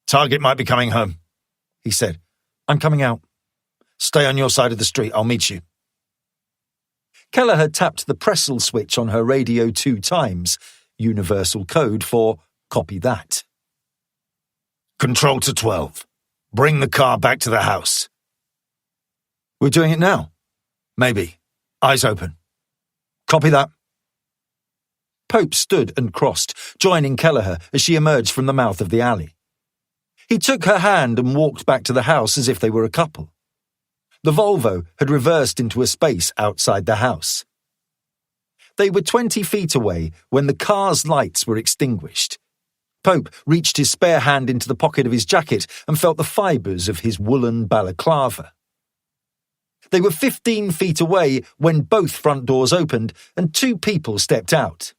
Speaker 2: Target might be coming home, he said.
Speaker 3: I'm coming out.
Speaker 2: Stay on your side of the street, I'll meet you.
Speaker 3: Kelleher tapped the Pressel switch on her radio 2 times, universal code for copy that.
Speaker 2: Control to 12. Bring the car back to the house.
Speaker 3: We're doing it now?
Speaker 2: Maybe. Eyes open.
Speaker 3: Copy that. Pope stood and crossed, joining Kelleher as she emerged from the mouth of the alley. He took her hand and walked back to the house as if they were a couple. The Volvo had reversed into a space outside the house. They were 20 feet away when the car's lights were extinguished. Pope reached his spare hand into the pocket of his jacket and felt the fibres of his woolen balaclava. They were 15 feet away when both front doors opened and 2 people stepped out.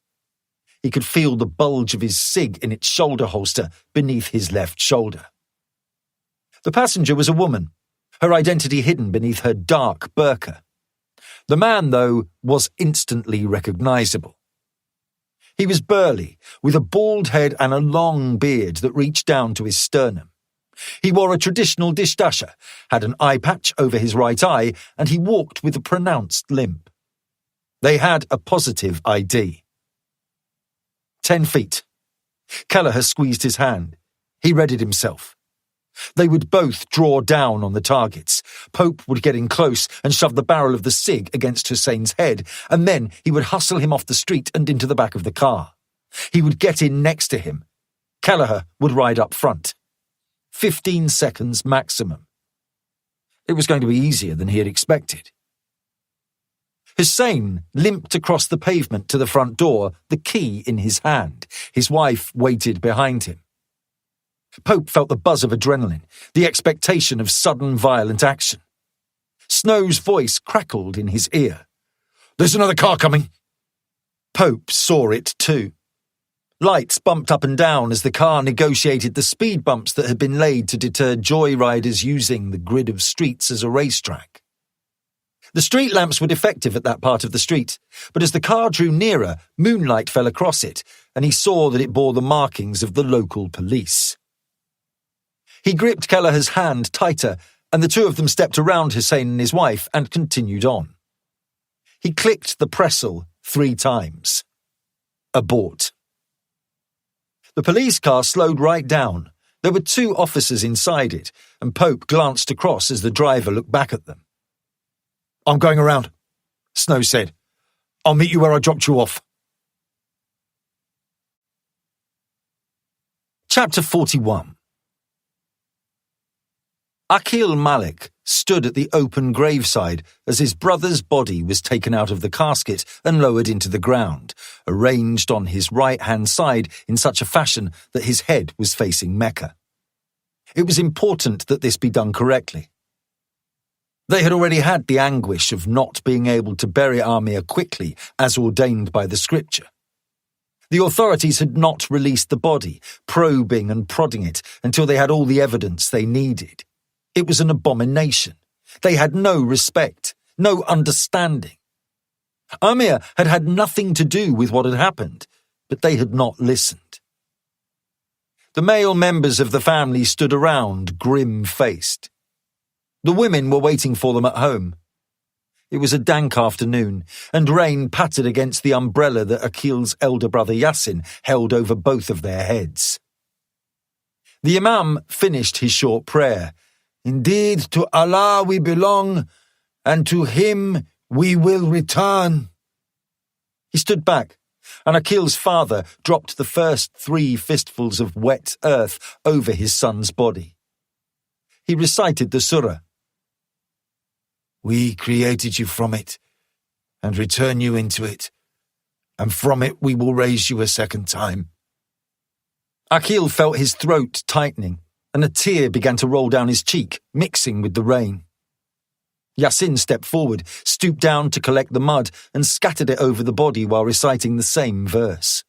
Speaker 3: He could feel the bulge of his cig in its shoulder holster beneath his left shoulder. The passenger was a woman, her identity hidden beneath her dark burqa. The man, though, was instantly recognisable. He was burly, with a bald head and a long beard that reached down to his sternum. He wore a traditional dishdasha, had an eye patch over his right eye, and he walked with a pronounced limp. They had a positive ID. 10 feet. Kelleher squeezed his hand. He readied himself. They would both draw down on the targets. Pope would get in close and shove the barrel of the cig against Hussein's head, and then he would hustle him off the street and into the back of the car. He would get in next to him. Kelleher would ride up front. 15 seconds maximum. It was going to be easier than he had expected. Hussein limped across the pavement to the front door, the key in his hand. His wife waited behind him. Pope felt the buzz of adrenaline, the expectation of sudden violent action. Snow's voice crackled in his ear.
Speaker 2: There's another car coming.
Speaker 3: Pope saw it too. Lights bumped up and down as the car negotiated the speed bumps that had been laid to deter joyriders using the grid of streets as a racetrack. The street lamps were defective at that part of the street, but as the car drew nearer, moonlight fell across it, and he saw that it bore the markings of the local police. He gripped Kelleher's hand tighter, and the 2 of them stepped around Hussein and his wife and continued on. He clicked the Pressel 3 times. Abort. The police car slowed right down. There were 2 officers inside it, and Pope glanced across as the driver looked back at them.
Speaker 2: I'm going around, Snow said. I'll meet you where I dropped you off.
Speaker 3: Chapter 41. Akil Malik stood at the open graveside as his brother's body was taken out of the casket and lowered into the ground, arranged on his right-hand side in such a fashion that his head was facing Mecca. It was important that this be done correctly. They had already had the anguish of not being able to bury Amir quickly as ordained by the scripture. The authorities had not released the body, probing and prodding it until they had all the evidence they needed. It was an abomination. They had no respect, no understanding. Amir had had nothing to do with what had happened, but they had not listened. The male members of the family stood around, grim-faced. The women were waiting for them at home. It was a dank afternoon, and rain pattered against the umbrella that Akil's elder brother Yasin held over both of their heads. The Imam finished his short prayer. "Indeed, to Allah we belong, and to Him we will return." He stood back, and Akil's father dropped the first 3 fistfuls of wet earth over his son's body. He recited the surah. "We created you from it, and return you into it, and from it we will raise you a second time." Akil felt his throat tightening, and a tear began to roll down his cheek, mixing with the rain. Yasin stepped forward, stooped down to collect the mud, and scattered it over the body while reciting the same verse.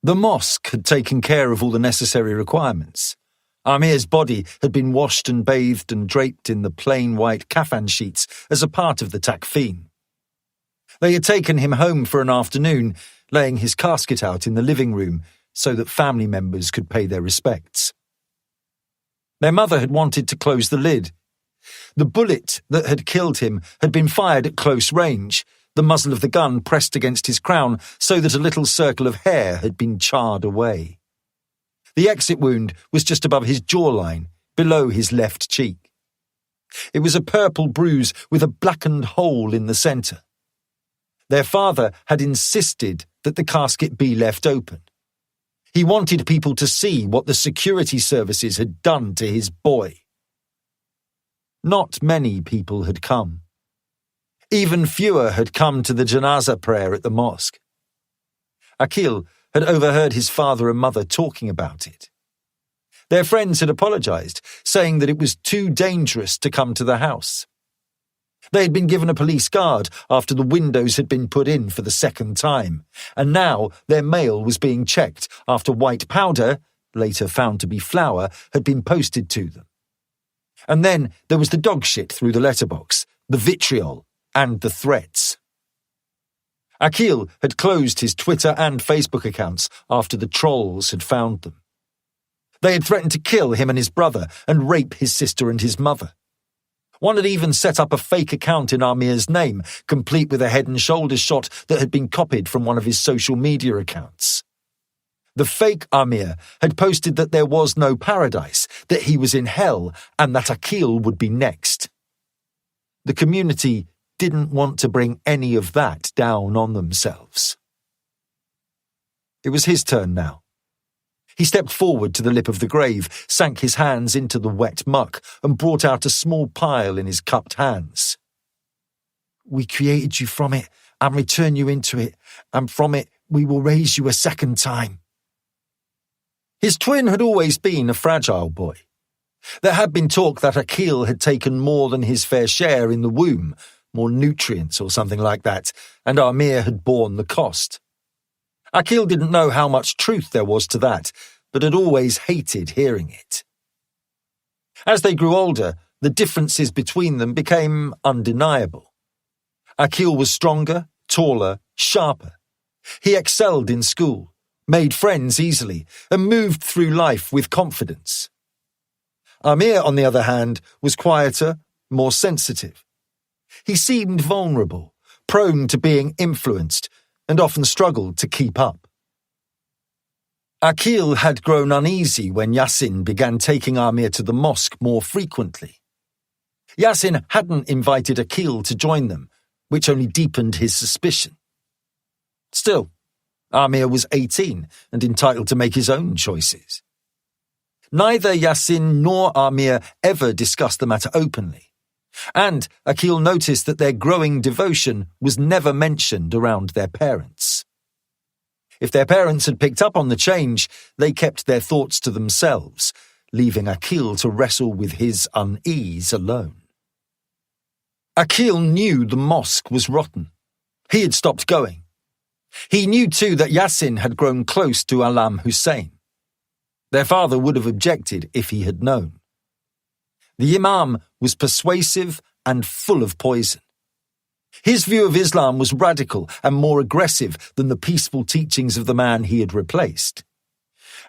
Speaker 3: The mosque had taken care of all the necessary requirements. Amir's body had been washed and bathed and draped in the plain white kafan sheets as a part of the takfeen. They had taken him home for an afternoon, laying his casket out in the living room so that family members could pay their respects. Their mother had wanted to close the lid. The bullet that had killed him had been fired at close range, the muzzle of the gun pressed against his crown so that a little circle of hair had been charred away. The exit wound was just above his jawline, below his left cheek. It was a purple bruise with a blackened hole in the centre. Their father had insisted that the casket be left open. He wanted people to see what the security services had done to his boy. Not many people had come. Even fewer had come to the janazah prayer at the mosque. Akil had overheard his father and mother talking about it. Their friends had apologized, saying that it was too dangerous to come to the house. They had been given a police guard after the windows had been put in for the second time, and now their mail was being checked after white powder, later found to be flour, had been posted to them. And then there was the dog shit through the letterbox, the vitriol, and the threats. Akil had closed his Twitter and Facebook accounts after the trolls had found them. They had threatened to kill him and his brother and rape his sister and his mother. One had even set up a fake account in Amir's name, complete with a head and shoulders shot that had been copied from one of his social media accounts. The fake Amir had posted that there was no paradise, that he was in hell, and that Akil would be next. The community didn't want to bring any of that down on themselves. It was his turn now. He stepped forward to the lip of the grave, sank his hands into the wet muck, and brought out a small pile in his cupped hands. "We created you from it, and return you into it, and from it we will raise you a second time." His twin had always been a fragile boy. There had been talk that Akil had taken more than his fair share in the womb, more nutrients or something like that, and Amir had borne the cost. Akil didn't know how much truth there was to that, but had always hated hearing it. As they grew older, the differences between them became undeniable. Akil was stronger, taller, sharper. He excelled in school, made friends easily, and moved through life with confidence. Amir, on the other hand, was quieter, more sensitive. He seemed vulnerable, prone to being influenced, and often struggled to keep up. Akil had grown uneasy when Yasin began taking Amir to the mosque more frequently. Yasin hadn't invited Akil to join them, which only deepened his suspicion. Still, Amir was 18 and entitled to make his own choices. Neither Yasin nor Amir ever discussed the matter openly, and Akil noticed that their growing devotion was never mentioned around their parents. If their parents had picked up on the change, they kept their thoughts to themselves, leaving Akil to wrestle with his unease alone. Akil knew the mosque was rotten. He had stopped going. He knew too that Yasin had grown close to Alam Hussein. Their father would have objected if he had known. The Imam was persuasive and full of poison. His view of Islam was radical and more aggressive than the peaceful teachings of the man he had replaced.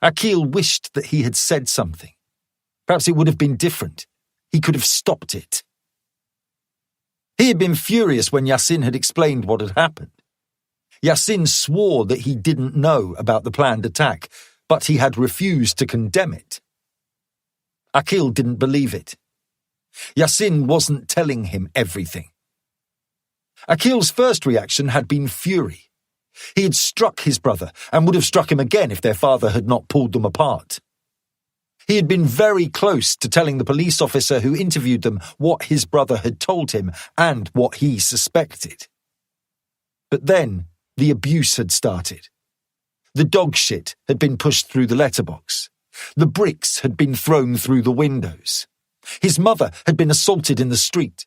Speaker 3: Akil wished that he had said something. Perhaps it would have been different. He could have stopped it. He had been furious when Yasin had explained what had happened. Yasin swore that he didn't know about the planned attack, but he had refused to condemn it. Akil didn't believe it. Yasin wasn't telling him everything. Akil's first reaction had been fury. He had struck his brother and would have struck him again if their father had not pulled them apart. He had been very close to telling the police officer who interviewed them what his brother had told him and what he suspected. But then the abuse had started. The dog shit had been pushed through the letterbox. The bricks had been thrown through the windows. His mother had been assaulted in the street.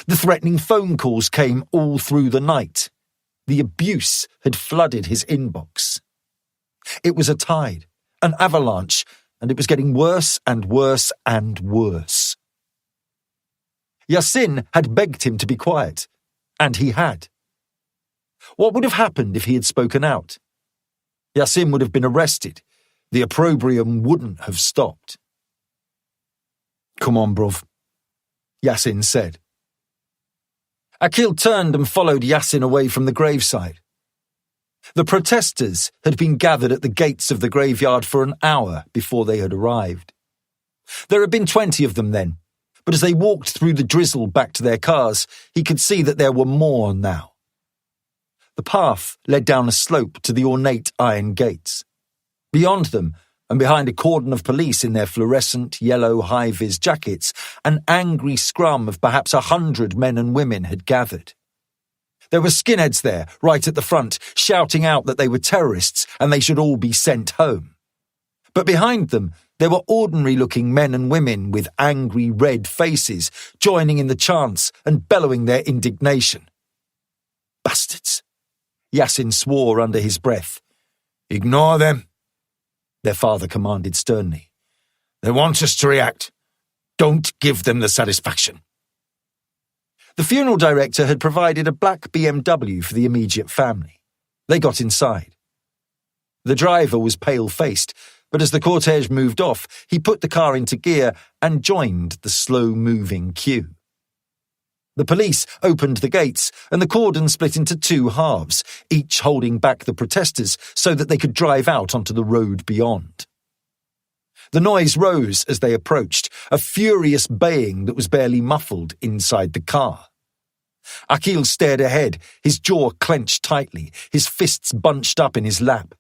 Speaker 3: The threatening phone calls came all through the night. The abuse had flooded his inbox. It was a tide, an avalanche, and it was getting worse and worse and worse. Yasin had begged him to be quiet, and he had. What would have happened if he had spoken out? Yasin would have been arrested. The opprobrium wouldn't have stopped. "Come on, bruv," Yasin said. Akil turned and followed Yasin away from the graveside. The protesters had been gathered at the gates of the graveyard for an hour before they had arrived. There had been 20 of them then, but as they walked through the drizzle back to their cars, he could see that there were more now. The path led down a slope to the ornate iron gates. Beyond them, and behind a cordon of police in their fluorescent yellow high-vis jackets, an angry scrum of perhaps 100 men and women had gathered. There were skinheads there, right at the front, shouting out that they were terrorists and they should all be sent home. But behind them, there were ordinary-looking men and women with angry red faces, joining in the chants and bellowing their indignation. "Bastards," Yasin swore under his breath.
Speaker 2: "Ignore them,"
Speaker 3: their father commanded sternly.
Speaker 2: "They want us to react. Don't give them the satisfaction."
Speaker 3: The funeral director had provided a black BMW for the immediate family. They got inside. The driver was pale-faced, but as the cortege moved off, he put the car into gear and joined the slow-moving queue. The police opened the gates, and the cordon split into two halves, each holding back the protesters so that they could drive out onto the road beyond. The noise rose as they approached, a furious baying that was barely muffled inside the car. Akil stared ahead, his jaw clenched tightly, his fists bunched up in his lap.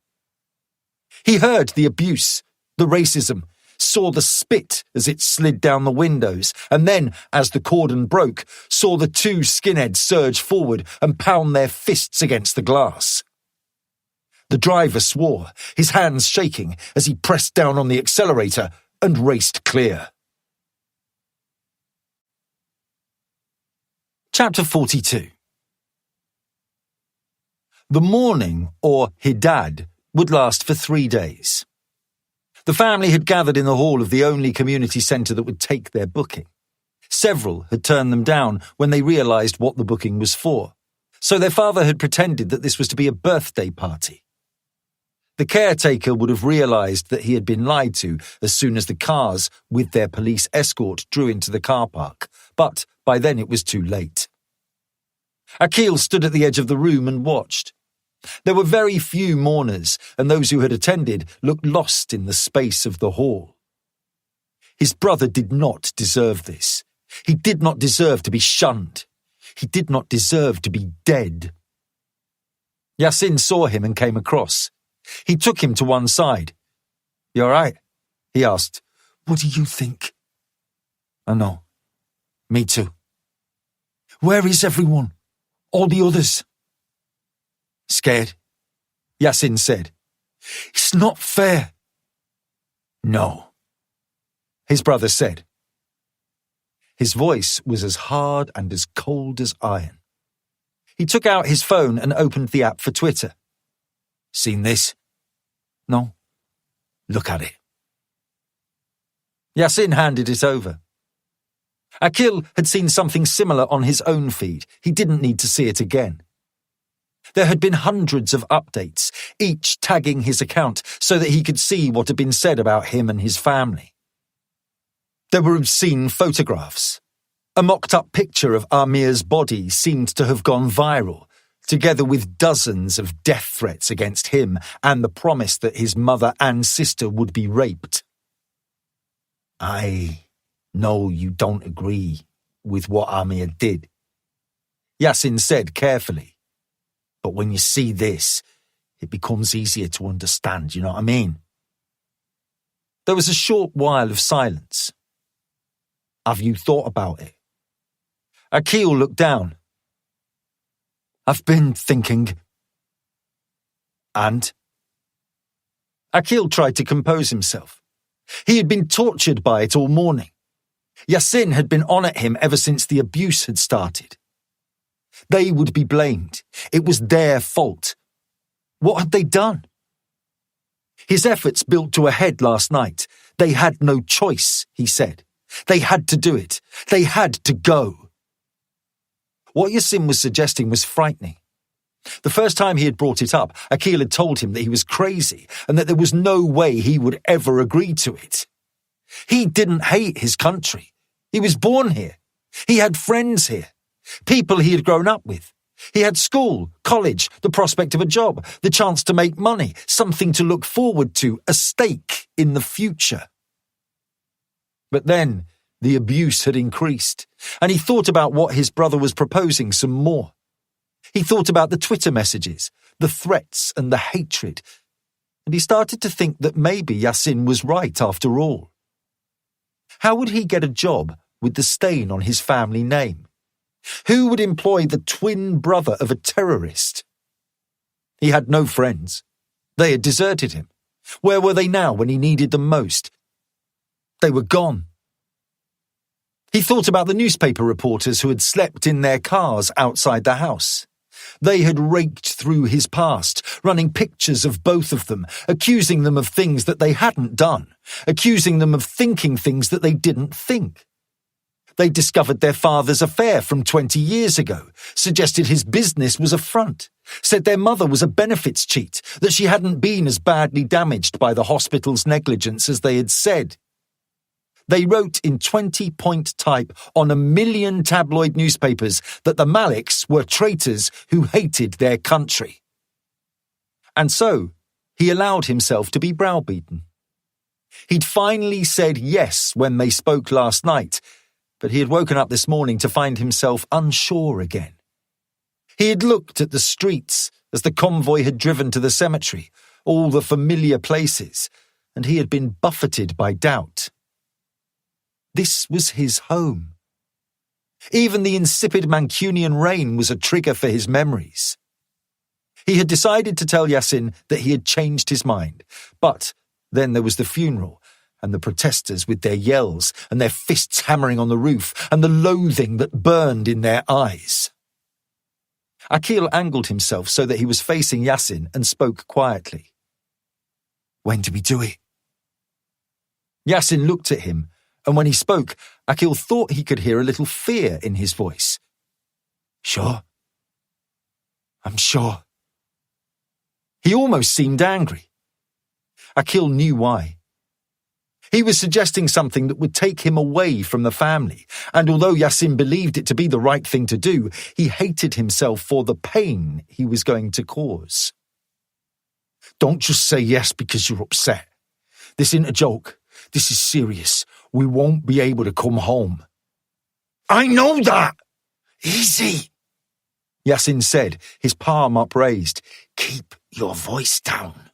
Speaker 3: He heard the abuse, the racism, saw the spit as it slid down the windows, and then, as the cordon broke, saw the two skinheads surge forward and pound their fists against the glass. The driver swore, his hands shaking as he pressed down on the accelerator and raced clear. Chapter 42. The mourning, or hidad, would last for 3 days. The family had gathered in the hall of the only community centre that would take their booking. Several had turned them down when they realised what the booking was for, so their father had pretended that this was to be a birthday party. The caretaker would have realised that he had been lied to as soon as the cars, with their police escort, drew into the car park, but by then it was too late. Akil stood at the edge of the room and watched. There were very few mourners, and those who had attended looked lost in the space of the hall. His brother did not deserve this. He did not deserve to be shunned. He did not deserve to be dead. Yasin saw him and came across. He took him to one side. "You all right?" he asked. "What do you think?" "I know. Me too." "Where is everyone? All the others?" "Scared," Yasin said. "It's not fair." "No," his brother said. His voice was as hard and as cold as iron. He took out his phone and opened the app for Twitter.
Speaker 2: Seen this? No? Look at it.
Speaker 3: Yasin handed it over. Akil had seen something similar on his own feed. He didn't need to see it again. There had been hundreds of updates, each tagging his account so that he could see what had been said about him and his family. There were obscene photographs. A mocked-up picture of Amir's body seemed to have gone viral, together with dozens of death threats against him and the promise that his mother and sister would be raped.
Speaker 2: I know you don't agree with what Amir did,
Speaker 3: Yasin said carefully.
Speaker 2: but when you see this, it becomes easier to understand, you know what I mean?
Speaker 3: There was a short while of silence.
Speaker 2: Have you thought about it?
Speaker 3: Akil looked down.
Speaker 2: I've been thinking.
Speaker 3: And? Akil tried to compose himself. He had been tortured by it all morning. Yasin had been on at him ever since the abuse had started. They would be blamed. It was their fault. What had they done? His efforts built to a head last night. They had no choice, he said. They had to do it. They had to go. What Yasin was suggesting was frightening. The first time he had brought it up, Akil had told him that he was crazy and that there was no way he would ever agree to it. He didn't hate his country. He was born here. He had friends here, people he had grown up with. He had school, college, the prospect of a job, the chance to make money, something to look forward to, a stake in the future. But then the abuse had increased, and he thought about what his brother was proposing some more. He thought about the Twitter messages, the threats and the hatred, and he started to think that maybe Yasin was right after all. How would he get a job with the stain on his family name? Who would employ the twin brother of a terrorist? He had no friends. They had deserted him. Where were they now when he needed them most? They were gone. He thought about the newspaper reporters who had slept in their cars outside the house. They had raked through his past, running pictures of both of them, accusing them of things that they hadn't done, accusing them of thinking things that they didn't think. They discovered their father's affair from 20 years ago, suggested his business was a front, said their mother was a benefits cheat, that she hadn't been as badly damaged by the hospital's negligence as they had said. They wrote in 20-point type on 1 million tabloid newspapers that the Maliks were traitors who hated their country. And so, he allowed himself to be browbeaten. He'd finally said yes when they spoke last night, but he had woken up this morning to find himself unsure again. He had looked at the streets as the convoy had driven to the cemetery, all the familiar places, and he had been buffeted by doubt. This was his home. Even the insipid Mancunian rain was a trigger for his memories. He had decided to tell Yasin that he had changed his mind, but then there was the funeral, and the protesters with their yells and their fists hammering on the roof and the loathing that burned in their eyes. Akil angled himself so that he was facing Yasin and spoke quietly.
Speaker 2: When do we do it?
Speaker 3: Yasin looked at him, and when he spoke, Akil thought he could hear a little fear in his voice.
Speaker 2: Sure. I'm sure.
Speaker 3: He almost seemed angry. Akil knew why. He was suggesting something that would take him away from the family, and although Yasin believed it to be the right thing to do, he hated himself for the pain he was going to cause.
Speaker 2: Don't just say yes because you're upset. This isn't a joke. This is serious. We won't be able to come home. I know that! Easy!
Speaker 3: Yasin said, his palm upraised.
Speaker 2: Keep your voice down.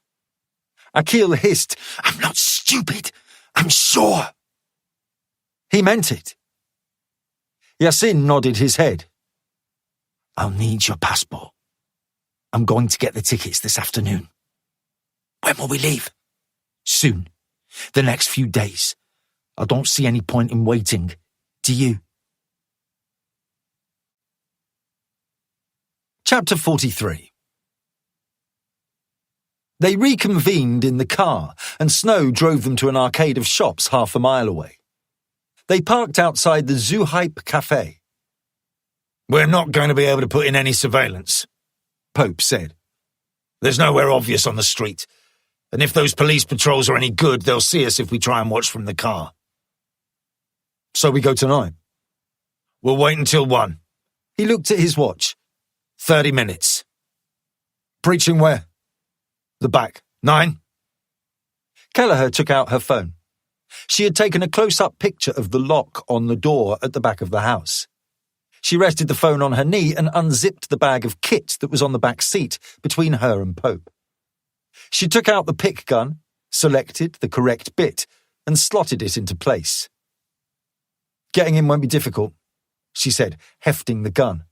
Speaker 3: Akil hissed,
Speaker 2: I'm not stupid. I'm sure.
Speaker 3: He meant it. Yasin nodded his head.
Speaker 2: I'll need your passport. I'm going to get the tickets this afternoon. When will we leave? Soon. The next few days. I don't see any point in waiting. Do you?
Speaker 3: Chapter 43. They reconvened in the car, and Snow drove them to an arcade of shops half a mile away. They parked outside the Zuhype Cafe.
Speaker 2: "We're not going to be able to put in any surveillance,"
Speaker 3: Pope said.
Speaker 2: "There's nowhere obvious on the street, and if those police patrols are any good, they'll see us if we try and watch from the car."
Speaker 3: "So we go tonight?"
Speaker 2: "We'll wait until 1.
Speaker 3: He looked at his watch.
Speaker 2: 30 minutes.
Speaker 3: "Preaching where?"
Speaker 2: The back. 9.
Speaker 3: Kelleher took out her phone. She had taken a close-up picture of the lock on the door at the back of the house. She rested the phone on her knee and unzipped the bag of kit that was on the back seat between her and Pope. She took out the pick gun, selected the correct bit, and slotted it into place. "Getting in won't be difficult," she said, hefting the gun.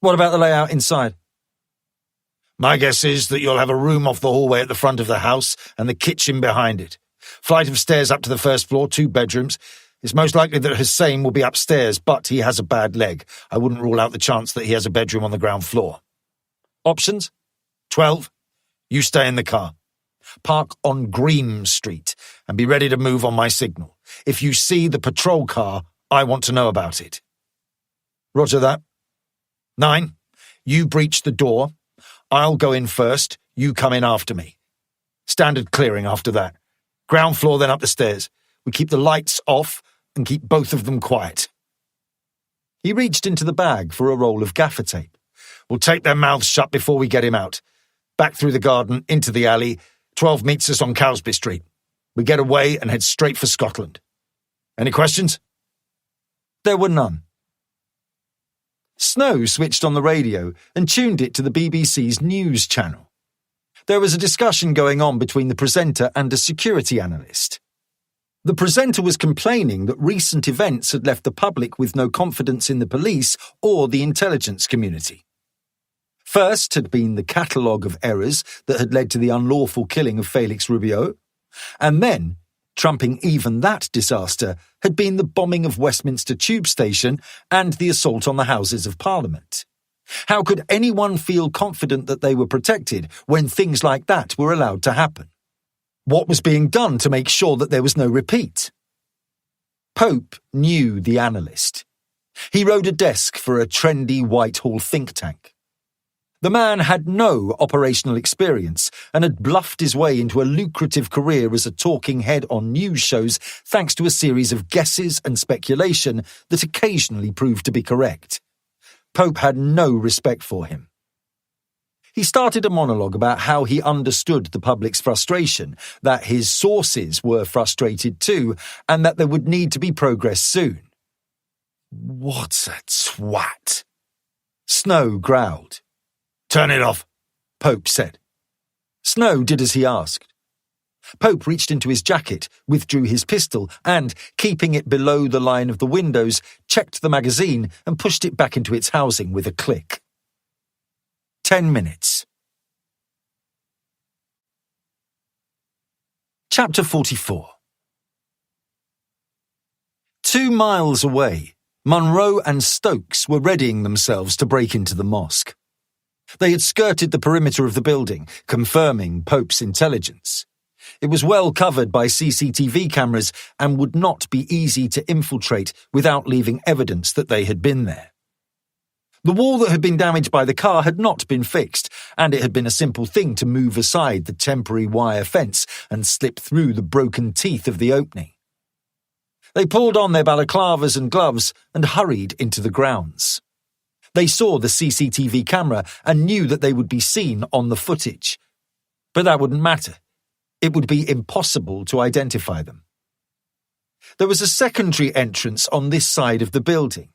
Speaker 3: "What about the layout inside?"
Speaker 2: "My guess is that you'll have a room off the hallway at the front of the house and the kitchen behind it. Flight of stairs up to the first floor, 2 bedrooms. It's most likely that Hussein will be upstairs, but he has a bad leg. I wouldn't rule out the chance that he has a bedroom on the ground floor."
Speaker 3: "Options?"
Speaker 2: 12. You stay in the car. Park on Green Street and be ready to move on my signal. If you see the patrol car, I want to know about it."
Speaker 3: "Roger that."
Speaker 2: 9. You breach the door. I'll go in first. You come in after me. Standard clearing after that. Ground floor, then up the stairs. We keep the lights off and keep both of them quiet."
Speaker 3: He reached into the bag for a roll of gaffer tape.
Speaker 2: "We'll tape their mouths shut before we get him out. Back through the garden, into the alley. 12 meets us on Cowsby Street. We get away and head straight for Scotland. Any questions?"
Speaker 3: There were none. Snow switched on the radio and tuned it to the BBC's news channel. There was a discussion going on between the presenter and a security analyst. The presenter was complaining that recent events had left the public with no confidence in the police or the intelligence community. First had been the catalogue of errors that had led to the unlawful killing of Félix Rubio, and then, trumping even that disaster, had been the bombing of Westminster Tube Station and the assault on the Houses of Parliament. How could anyone feel confident that they were protected when things like that were allowed to happen? What was being done to make sure that there was no repeat? Pope knew the analyst. He rode a desk for a trendy Whitehall think tank. The man had no operational experience and had bluffed his way into a lucrative career as a talking head on news shows thanks to a series of guesses and speculation that occasionally proved to be correct. Pope had no respect for him. He started a monologue about how he understood the public's frustration, that his sources were frustrated too, and that there would need to be progress soon.
Speaker 2: "What a twat,"
Speaker 3: Snow growled.
Speaker 2: "Turn it off,"
Speaker 3: Pope said. Snow did as he asked. Pope reached into his jacket, withdrew his pistol, and, keeping it below the line of the windows, checked the magazine and pushed it back into its housing with a click. 10 minutes. Chapter 44. 2 miles away, Munro and Stokes were readying themselves to break into the mosque. They had skirted the perimeter of the building, confirming Pope's intelligence. It was well covered by CCTV cameras and would not be easy to infiltrate without leaving evidence that they had been there. The wall that had been damaged by the car had not been fixed, and it had been a simple thing to move aside the temporary wire fence and slip through the broken teeth of the opening. They pulled on their balaclavas and gloves and hurried into the grounds. They saw the CCTV camera and knew that they would be seen on the footage. But that wouldn't matter. It would be impossible to identify them. There was a secondary entrance on this side of the building.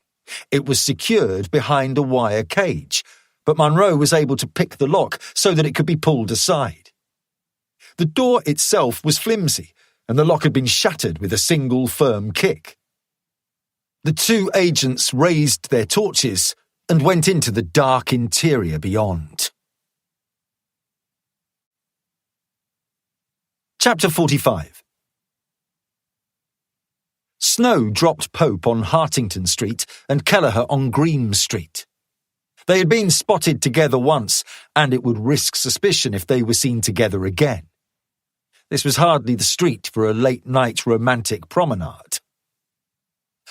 Speaker 3: It was secured behind a wire cage, but Munro was able to pick the lock so that it could be pulled aside. The door itself was flimsy, and the lock had been shattered with a single firm kick. The 2 agents raised their torches and went into the dark interior beyond. Chapter 45. Snow dropped Pope on Hartington Street and Kelleher on Green Street. They had been spotted together once, and it would risk suspicion if they were seen together again. This was hardly the street for a late-night romantic promenade.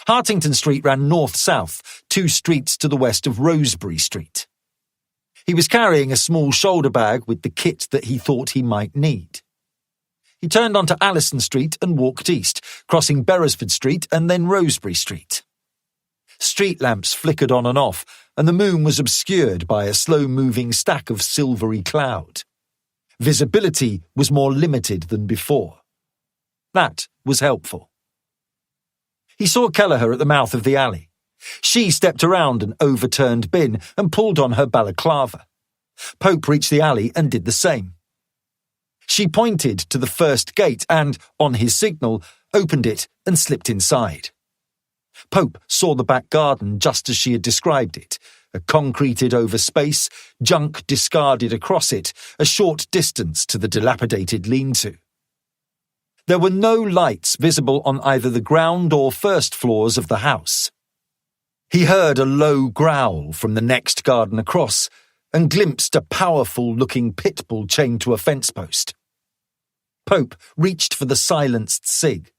Speaker 3: Hartington Street ran north-south, 2 streets to the west of Rosebery Street. He was carrying a small shoulder bag with the kit that he thought he might need. He turned onto Allison Street and walked east, crossing Beresford Street and then Rosebery Street. Street lamps flickered on and off, and the moon was obscured by a slow-moving stack of silvery cloud. Visibility was more limited than before. That was helpful. He saw Kelleher at the mouth of the alley. She stepped around an overturned bin and pulled on her balaclava. Pope reached the alley and did the same. She pointed to the first gate and, on his signal, opened it and slipped inside. Pope saw the back garden just as she had described it, a concreted-over space, junk discarded across it, a short distance to the dilapidated lean-to. There were no lights visible on either the ground or first floors of the house. He heard a low growl from the next garden across and glimpsed a powerful-looking pit bull chained to a fence post. Pope reached for the silenced cig.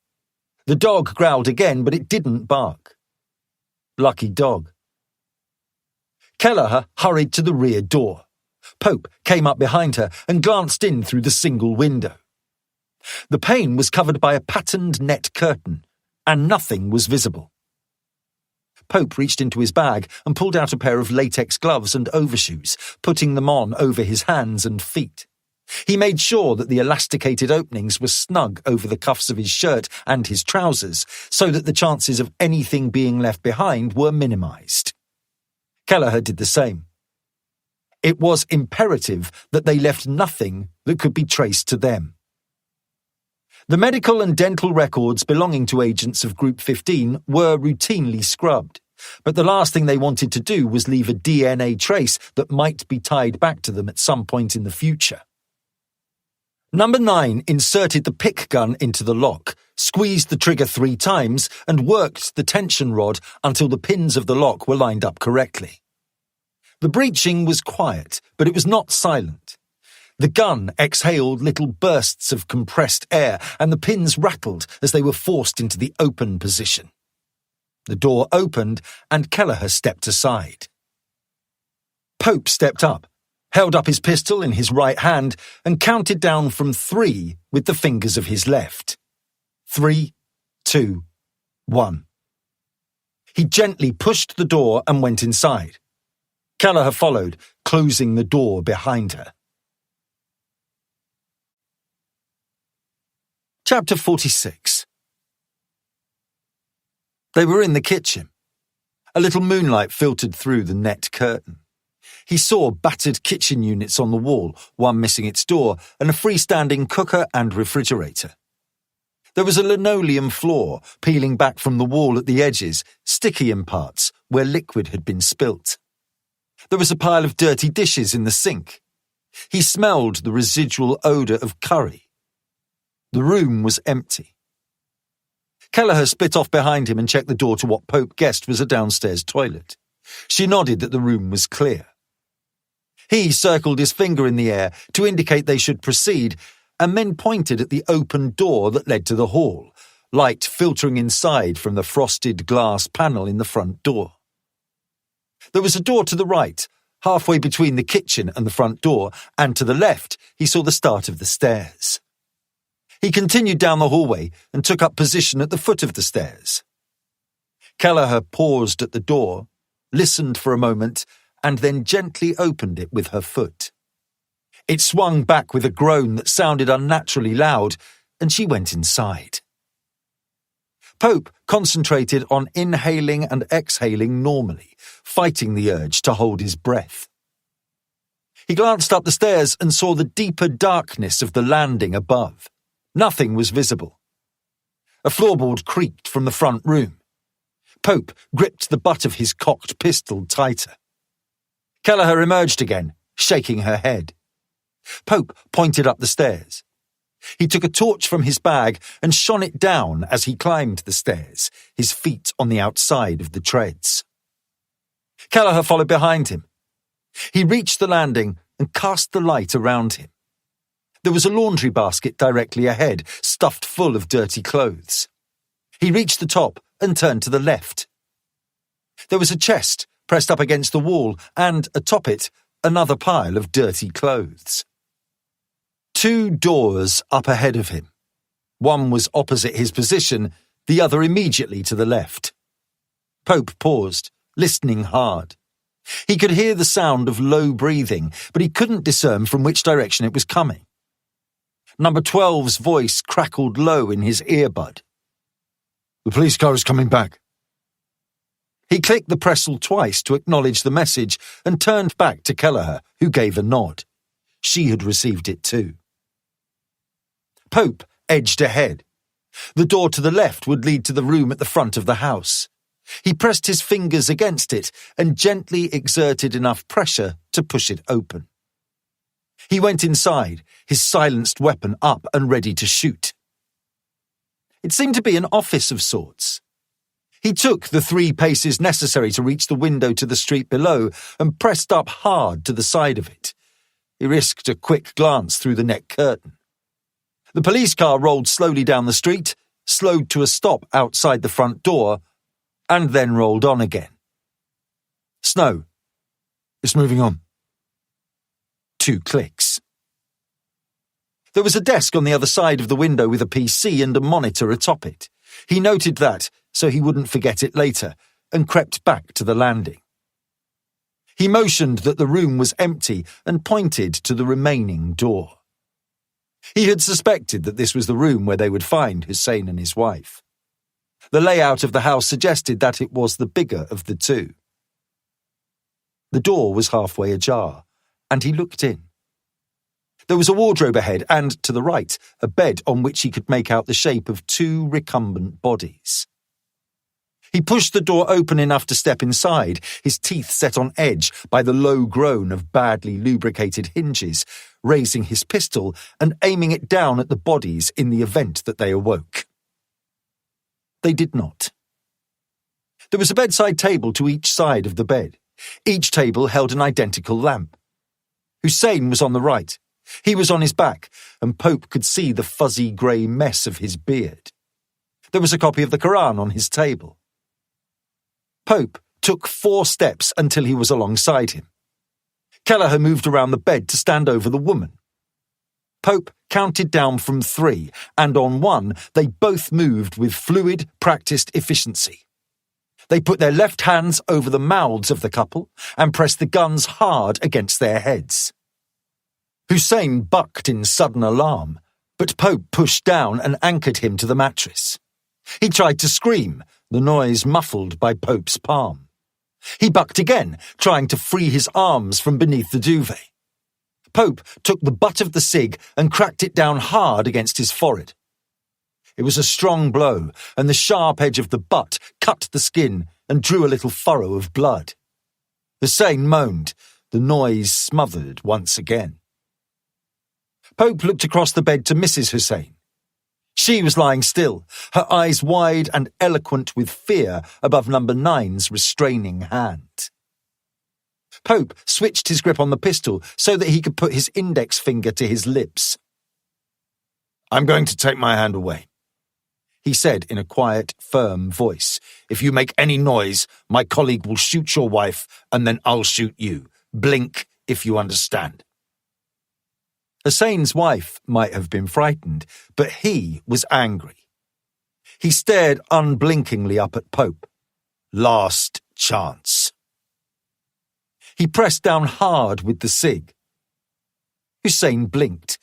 Speaker 3: The dog growled again, but it didn't bark. Lucky dog. Kelleher hurried to the rear door. Pope came up behind her and glanced in through the single window. The pane was covered by a patterned net curtain, and nothing was visible. Pope reached into his bag and pulled out a pair of latex gloves and overshoes, putting them on over his hands and feet. He made sure that the elasticated openings were snug over the cuffs of his shirt and his trousers, so that the chances of anything being left behind were minimized. Kelleher did the same. It was imperative that they left nothing that could be traced to them. The medical and dental records belonging to agents of Group 15 were routinely scrubbed, but the last thing they wanted to do was leave a DNA trace that might be tied back to them at some point in the future. Number 9 inserted the pick gun into the lock, squeezed the trigger 3 times, and worked the tension rod until the pins of the lock were lined up correctly. The breeching was quiet, but it was not silent. The gun exhaled little bursts of compressed air, and the pins rattled as they were forced into the open position. The door opened, and Kelleher stepped aside. Pope stepped up, held up his pistol in his right hand, and counted down from 3 with the fingers of his left. 3, 2, 1. He gently pushed the door and went inside. Kelleher followed, closing the door behind her. Chapter 46. They were in the kitchen. A little moonlight filtered through the net curtain. He saw battered kitchen units on the wall, one missing its door, and a freestanding cooker and refrigerator. There was a linoleum floor, peeling back from the wall at the edges, sticky in parts, where liquid had been spilt. There was a pile of dirty dishes in the sink. He smelled the residual odour of curry. The room was empty. Kelleher split off behind him and checked the door to what Pope guessed was a downstairs toilet. She nodded that the room was clear. He circled his finger in the air to indicate they should proceed, and then pointed at the open door that led to the hall, light filtering inside from the frosted glass panel in the front door. There was a door to the right, halfway between the kitchen and the front door, and to the left he saw the start of the stairs. He continued down the hallway and took up position at the foot of the stairs. Kelleher paused at the door, listened for a moment, and then gently opened it with her foot. It swung back with a groan that sounded unnaturally loud, and she went inside. Pope concentrated on inhaling and exhaling normally, fighting the urge to hold his breath. He glanced up the stairs and saw the deeper darkness of the landing above. Nothing was visible. A floorboard creaked from the front room. Pope gripped the butt of his cocked pistol tighter. Kelleher emerged again, shaking her head. Pope pointed up the stairs. He took a torch from his bag and shone it down as he climbed the stairs, his feet on the outside of the treads. Kelleher followed behind him. He reached the landing and cast the light around him. There was a laundry basket directly ahead, stuffed full of dirty clothes. He reached the top and turned to the left. There was a chest pressed up against the wall and, atop it, another pile of dirty clothes. 2 doors up ahead of him. One was opposite his position, the other immediately to the left. Pope paused, listening hard. He could hear the sound of low breathing, but he couldn't discern from which direction it was coming. Number 12's voice crackled low in his earbud.
Speaker 2: "The police car is coming back."
Speaker 3: He clicked the Pressel twice to acknowledge the message and turned back to Kelleher, who gave a nod. She had received it too. Pope edged ahead. The door to the left would lead to the room at the front of the house. He pressed his fingers against it and gently exerted enough pressure to push it open. He went inside, his silenced weapon up and ready to shoot. It seemed to be an office of sorts. He took the 3 paces necessary to reach the window to the street below and pressed up hard to the side of it. He risked a quick glance through the net curtain. The police car rolled slowly down the street, slowed to a stop outside the front door, and then rolled on again. Snow.
Speaker 2: "It's moving on."
Speaker 3: 2 clicks. There was a desk on the other side of the window with a PC and a monitor atop it. He noted that, so he wouldn't forget it later, and crept back to the landing. He motioned that the room was empty and pointed to the remaining door. He had suspected that this was the room where they would find Hussein and his wife. The layout of the house suggested that it was the bigger of the 2. The door was halfway ajar, and he looked in. There was a wardrobe ahead and, to the right, a bed on which he could make out the shape of 2 recumbent bodies. He pushed the door open enough to step inside, his teeth set on edge by the low groan of badly lubricated hinges, raising his pistol and aiming it down at the bodies in the event that they awoke. They did not. There was a bedside table to each side of the bed. Each table held an identical lamp. Hussein was on the right. He was on his back, and Pope could see the fuzzy grey mess of his beard. There was a copy of the Quran on his table. Pope took 4 steps until he was alongside him. Kelleher moved around the bed to stand over the woman. Pope counted down from 3, and on 1 they both moved with fluid, practiced efficiency. They put their left hands over the mouths of the couple and pressed the guns hard against their heads. Hussein bucked in sudden alarm, but Pope pushed down and anchored him to the mattress. He tried to scream, the noise muffled by Pope's palm. He bucked again, trying to free his arms from beneath the duvet. Pope took the butt of the cig and cracked it down hard against his forehead. It was a strong blow, and the sharp edge of the butt cut the skin and drew a little furrow of blood. Hussein moaned, the noise smothered once again. Pope looked across the bed to Mrs. Hussein. She was lying still, her eyes wide and eloquent with fear above number 9's restraining hand. Pope switched his grip on the pistol so that he could put his index finger to his lips.
Speaker 2: "I'm going to take my hand away,"
Speaker 3: he said in a quiet, firm voice.
Speaker 2: "If you make any noise, my colleague will shoot your wife, and then I'll shoot you. Blink if you understand."
Speaker 3: Hussein's wife might have been frightened, but he was angry. He stared unblinkingly up at Pope.
Speaker 2: "Last chance."
Speaker 3: He pressed down hard with the cig. Hussein blinked.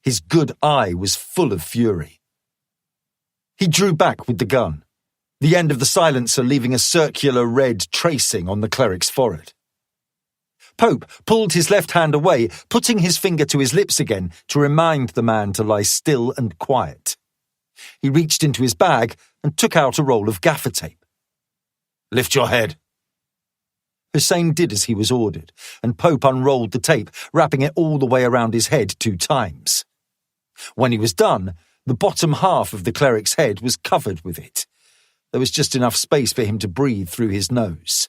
Speaker 3: His good eye was full of fury. He drew back with the gun, the end of the silencer leaving a circular red tracing on the cleric's forehead. Pope pulled his left hand away, putting his finger to his lips again to remind the man to lie still and quiet. He reached into his bag and took out a roll of gaffer tape.
Speaker 2: "Lift your head."
Speaker 3: Hussein did as he was ordered, and Pope unrolled the tape, wrapping it all the way around his head 2 times. When he was done, the bottom half of the cleric's head was covered with it. There was just enough space for him to breathe through his nose.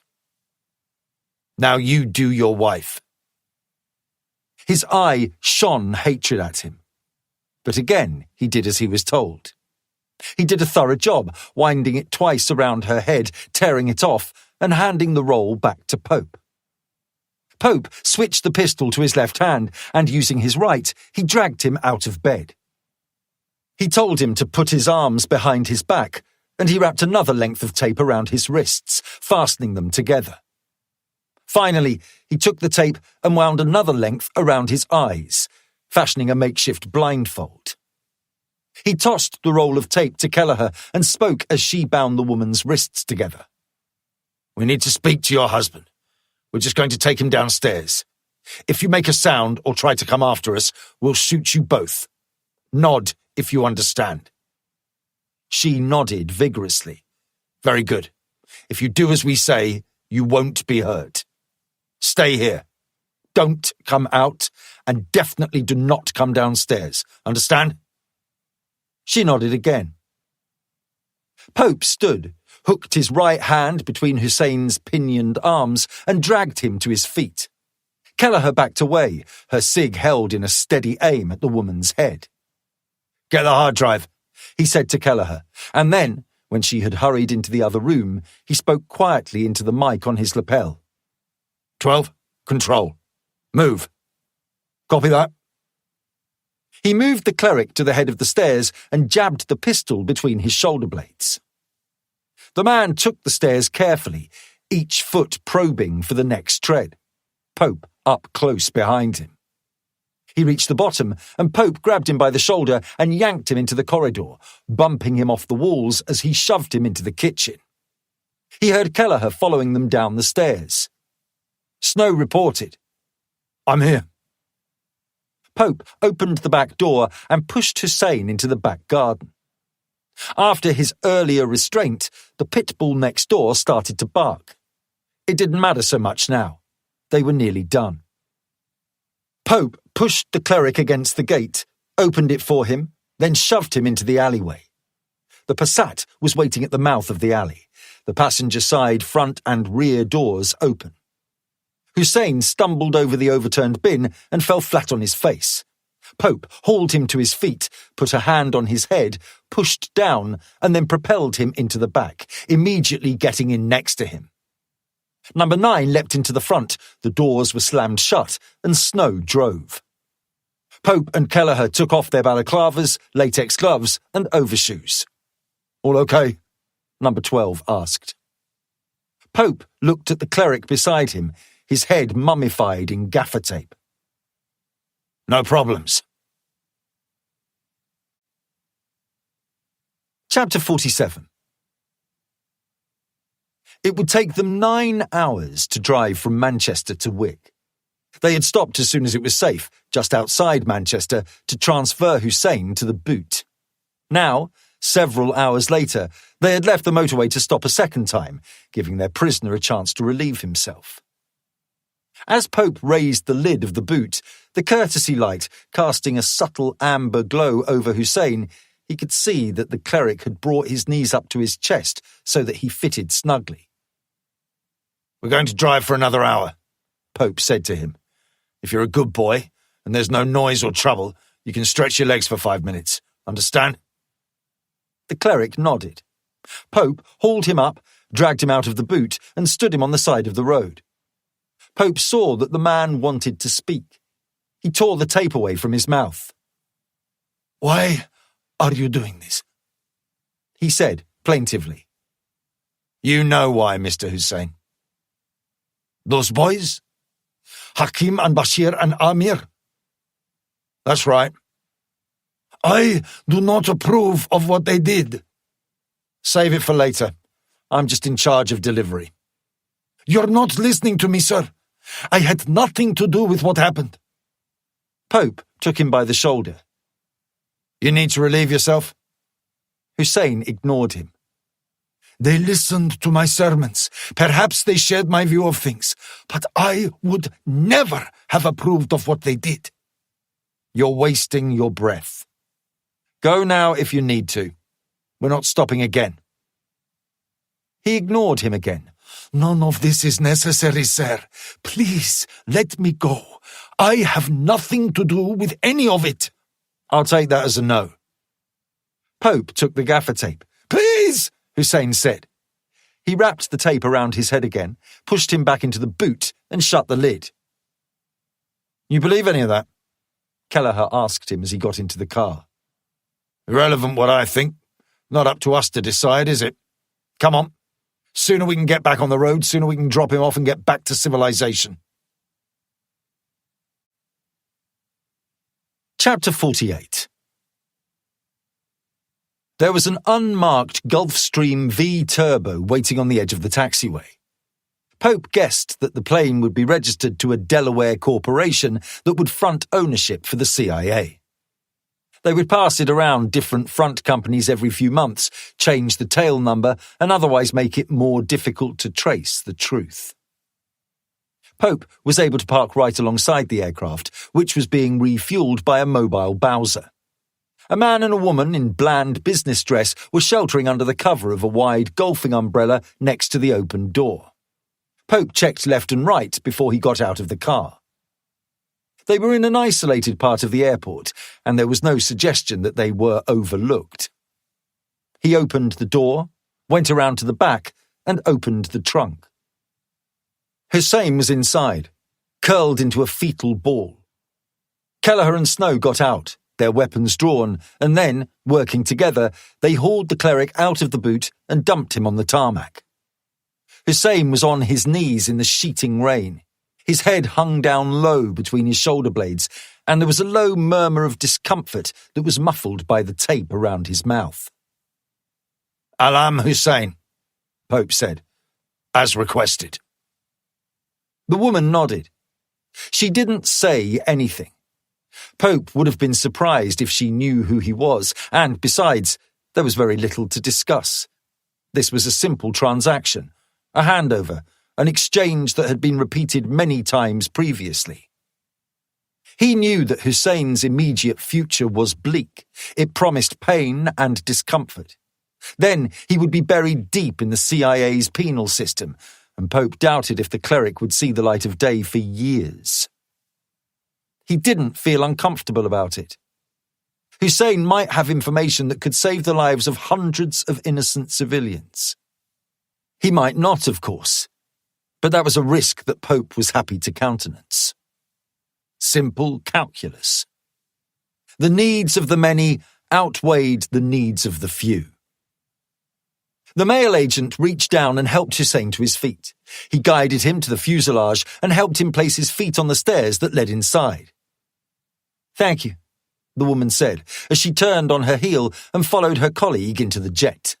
Speaker 2: "Now you do your wife,"
Speaker 3: His eye shone hatred at him. But again, he did as he was told. He did a thorough job, winding it twice around her head, tearing it off, and handing the roll back to Pope. Pope switched the pistol to his left hand, and using his right, he dragged him out of bed. He told him to put his arms behind his back, and he wrapped another length of tape around his wrists, fastening them together. Finally, he took the tape and wound another length around his eyes, fashioning a makeshift blindfold. He tossed the roll of tape to Kelleher and spoke as she bound the woman's wrists together.
Speaker 2: "We need to speak to your husband. We're just going to take him downstairs. If you make a sound or try to come after us, we'll shoot you both. Nod if you understand."
Speaker 3: She nodded vigorously.
Speaker 2: "Very good. If you do as we say, you won't be hurt. Stay here. Don't come out, and definitely do not come downstairs. Understand?"
Speaker 3: She nodded again. Pope stood, hooked his right hand between Hussein's pinioned arms, and dragged him to his feet. Kelleher backed away, her cig held in a steady aim at the woman's head.
Speaker 2: "Get the hard drive,"
Speaker 3: he said to Kelleher, and then, when she had hurried into the other room, he spoke quietly into the mic on his lapel.
Speaker 2: 12, control. Move. Copy that?
Speaker 3: He moved the cleric to the head of the stairs and jabbed the pistol between his shoulder blades. The man took the stairs carefully, each foot probing for the next tread, Pope up close behind him. He reached the bottom, and Pope grabbed him by the shoulder and yanked him into the corridor, bumping him off the walls as he shoved him into the kitchen. He heard Kelleher following them down the stairs. Snow reported,
Speaker 2: "I'm here."
Speaker 3: Pope opened the back door and pushed Hussein into the back garden. After his earlier restraint, the pit bull next door started to bark. It didn't matter so much now. They were nearly done. Pope pushed the cleric against the gate, opened it for him, then shoved him into the alleyway. The Passat was waiting at the mouth of the alley, the passenger side, front and rear doors open. Hussein stumbled over the overturned bin and fell flat on his face. Pope hauled him to his feet, put a hand on his head, pushed down, and then propelled him into the back, immediately getting in next to him. Number 9 leapt into the front, the doors were slammed shut, and Snow drove. Pope and Kelleher took off their balaclavas, latex gloves, and overshoes.
Speaker 2: "All okay?"
Speaker 3: Number 12 asked. Pope looked at the cleric beside him, his head mummified in gaffer tape.
Speaker 2: "No problems."
Speaker 3: Chapter 47. It would take them 9 hours to drive from Manchester to Wick. They had stopped as soon as it was safe, just outside Manchester, to transfer Hussein to the boot. Now, several hours later, they had left the motorway to stop a second time, giving their prisoner a chance to relieve himself. As Pope raised the lid of the boot, the courtesy light casting a subtle amber glow over Hussein, he could see that the cleric had brought his knees up to his chest so that he fitted snugly.
Speaker 2: "We're going to drive for another hour," Pope said to him. "If you're a good boy, and there's no noise or trouble, you can stretch your legs for 5 minutes. Understand?"
Speaker 3: The cleric nodded. Pope hauled him up, dragged him out of the boot, and stood him on the side of the road. Pope saw that the man wanted to speak. He tore the tape away from his mouth.
Speaker 2: "Why are you doing this?"
Speaker 3: he said plaintively.
Speaker 2: "You know why, Mr. Hussein." "Those boys? Hakim and Bashir and Amir?" "That's right." "I do not approve of what they did."
Speaker 3: "Save it for later. I'm just in charge of delivery."
Speaker 2: "You're not listening to me, sir. I had nothing to do with what happened."
Speaker 3: Pope took him by the shoulder.
Speaker 2: "You need to relieve yourself?"
Speaker 3: Hussein ignored him.
Speaker 2: "They listened to my sermons. Perhaps they shared my view of things, but I would never have approved of what they did."
Speaker 3: "You're wasting your breath. Go now if you need to. We're not stopping again." He ignored him again.
Speaker 2: "None of this is necessary, sir. Please, let me go. I have nothing to do with any of it.
Speaker 3: I'll take that as a no. Pope took the gaffer tape.
Speaker 2: Please,
Speaker 3: Hussein said. He wrapped the tape around his head again, pushed him back into the boot, and shut the lid. You believe any of that? Kelleher asked him as he got into the car.
Speaker 2: Irrelevant what I think. Not up to us to decide, is it? Come on. Sooner we can get back on the road, sooner we can drop him off and get back to civilization.
Speaker 3: Chapter 48. There was an unmarked Gulfstream V Turbo waiting on the edge of the taxiway. Pope guessed that the plane would be registered to a Delaware corporation that would front ownership for the CIA. They would pass it around different front companies every few months, change the tail number, and otherwise make it more difficult to trace the truth. Pope was able to park right alongside the aircraft, which was being refueled by a mobile Bowser. A man and a woman in bland business dress were sheltering under the cover of a wide golfing umbrella next to the open door. Pope checked left and right before he got out of the car. They were in an isolated part of the airport, and there was no suggestion that they were overlooked. He opened the door, went around to the back, and opened the trunk. Hussein was inside, curled into a fetal ball. Kelleher and Snow got out, their weapons drawn, and then, working together, they hauled the cleric out of the boot and dumped him on the tarmac. Hussein was on his knees in the sheeting rain. His head hung down low between his shoulder blades, and there was a low murmur of discomfort that was muffled by the tape around his mouth.
Speaker 2: Alam Hussein, Pope said, as requested.
Speaker 3: The woman nodded. She didn't say anything. Pope would have been surprised if she knew who he was, and besides, there was very little to discuss. This was a simple transaction, a handover, an exchange that had been repeated many times previously. He knew that Hussein's immediate future was bleak. It promised pain and discomfort. Then he would be buried deep in the CIA's penal system, and Pope doubted if the cleric would see the light of day for years. He didn't feel uncomfortable about it. Hussein might have information that could save the lives of hundreds of innocent civilians. He might not, of course, but that was a risk that Pope was happy to countenance. Simple calculus. The needs of the many outweighed the needs of the few. The mail agent reached down and helped Hussein to his feet. He guided him to the fuselage and helped him place his feet on the stairs that led inside. Thank you, the woman said, as she turned on her heel and followed her colleague into the jet.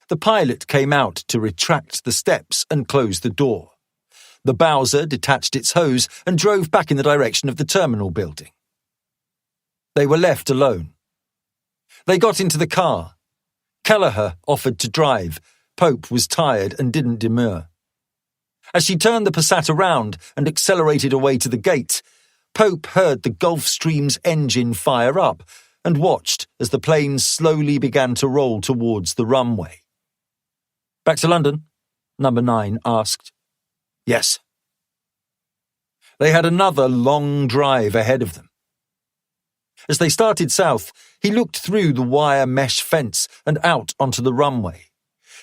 Speaker 3: The pilot came out to retract the steps and close the door. The Bowser detached its hose and drove back in the direction of the terminal building. They were left alone. They got into the car. Kelleher offered to drive. Pope was tired and didn't demur. As she turned the Passat around and accelerated away to the gate, Pope heard the Gulfstream's engine fire up and watched as the plane slowly began to roll towards the runway. Back to London? Number 9 asked.
Speaker 2: Yes.
Speaker 3: They had another long drive ahead of them. As they started south, he looked through the wire mesh fence and out onto the runway.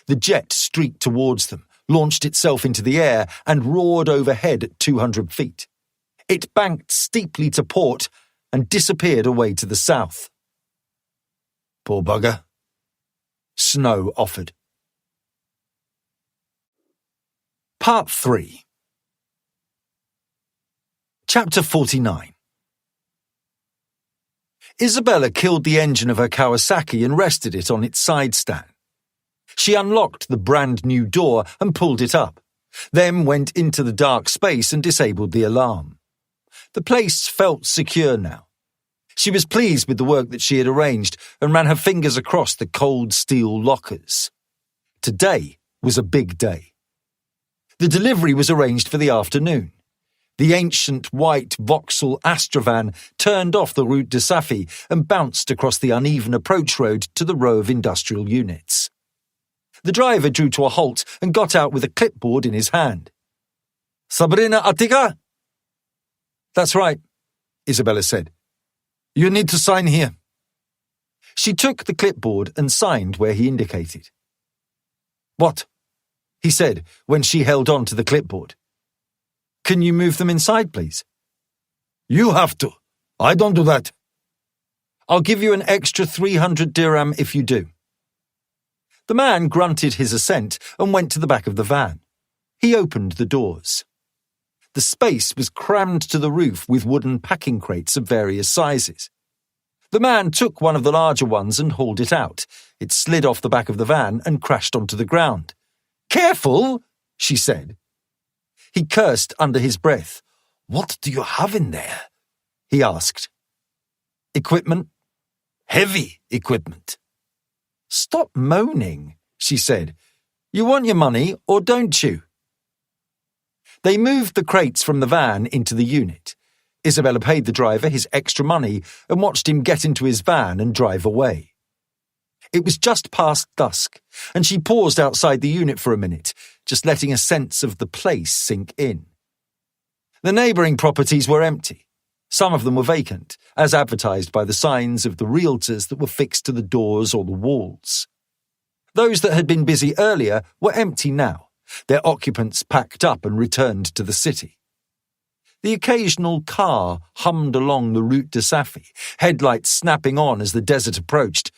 Speaker 3: The jet streaked towards them, launched itself into the air, and roared overhead at 200 feet. It banked steeply to port and disappeared away to the south.
Speaker 2: Poor bugger,
Speaker 3: Snow offered. Part 3. Chapter 49. Isabella killed the engine of her Kawasaki and rested it on its side stand. She unlocked the brand new door and pulled it up, then went into the dark space and disabled the alarm. The place felt secure now. She was pleased with the work that she had arranged and ran her fingers across the cold steel lockers. Today was a big day. The delivery was arranged for the afternoon. The ancient white Vauxhall Astrovan turned off the Route de Safi and bounced across the uneven approach road to the row of industrial units. The driver drew to a halt and got out with a clipboard in his hand. Sabrina Attica? "That's right," Isabella said. "You need to sign here." She took the clipboard and signed where he indicated. "What?" he said when she held on to the clipboard. "Can you move them inside, please?"
Speaker 2: "You have to. I don't do that."
Speaker 3: "I'll give you an extra 300 dirham if you do." The man grunted his assent and went to the back of the van. He opened the doors. The space was crammed to the roof with wooden packing crates of various sizes. The man took one of the larger ones and hauled it out. It slid off the back of the van and crashed onto the ground. "Careful," she said. He cursed under his breath.
Speaker 2: "What do you have in there?"
Speaker 3: he asked. "Equipment."
Speaker 2: "Heavy equipment."
Speaker 3: "Stop moaning," she said. "You want your money, or don't you?" They moved the crates from the van into the unit. Isabella paid the driver his extra money and watched him get into his van and drive away. It was just past dusk, and she paused outside the unit for a minute, just letting a sense of the place sink in. The neighbouring properties were empty. Some of them were vacant, as advertised by the signs of the realtors that were fixed to the doors or the walls. Those that had been busy earlier were empty now, their occupants packed up and returned to the city. The occasional car hummed along the Route de Safi, headlights snapping on as the desert approached,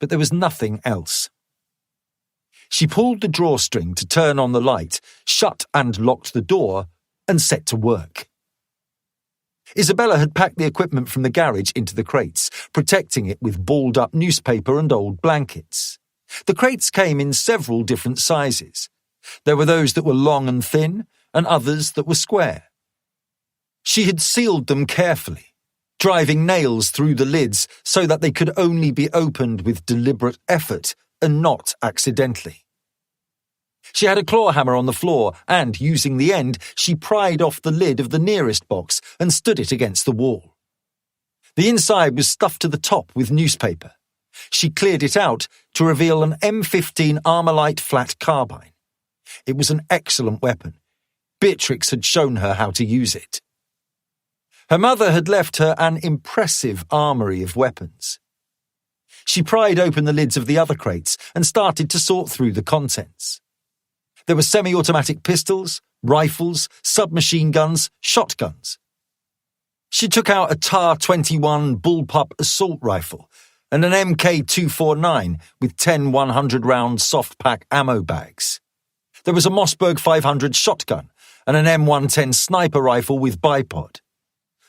Speaker 3: but there was nothing else. She pulled the drawstring to turn on the light, shut and locked the door, and set to work. Isabella had packed the equipment from the garage into the crates, protecting it with balled-up newspaper and old blankets. The crates came in several different sizes. There were those that were long and thin, and others that were square. She had sealed them carefully, driving nails through the lids so that they could only be opened with deliberate effort and not accidentally. She had a claw hammer on the floor and, using the end, she pried off the lid of the nearest box and stood it against the wall. The inside was stuffed to the top with newspaper. She cleared it out to reveal an M15 Armalite flat carbine. It was an excellent weapon. Beatrix had shown her how to use it. Her mother had left her an impressive armoury of weapons. She pried open the lids of the other crates and started to sort through the contents. There were semi-automatic pistols, rifles, submachine guns, shotguns. She took out a TAR-21 bullpup assault rifle and an MK-249 with 10 100-round soft-pack ammo bags. There was a Mossberg 500 shotgun and an M110 sniper rifle with bipod.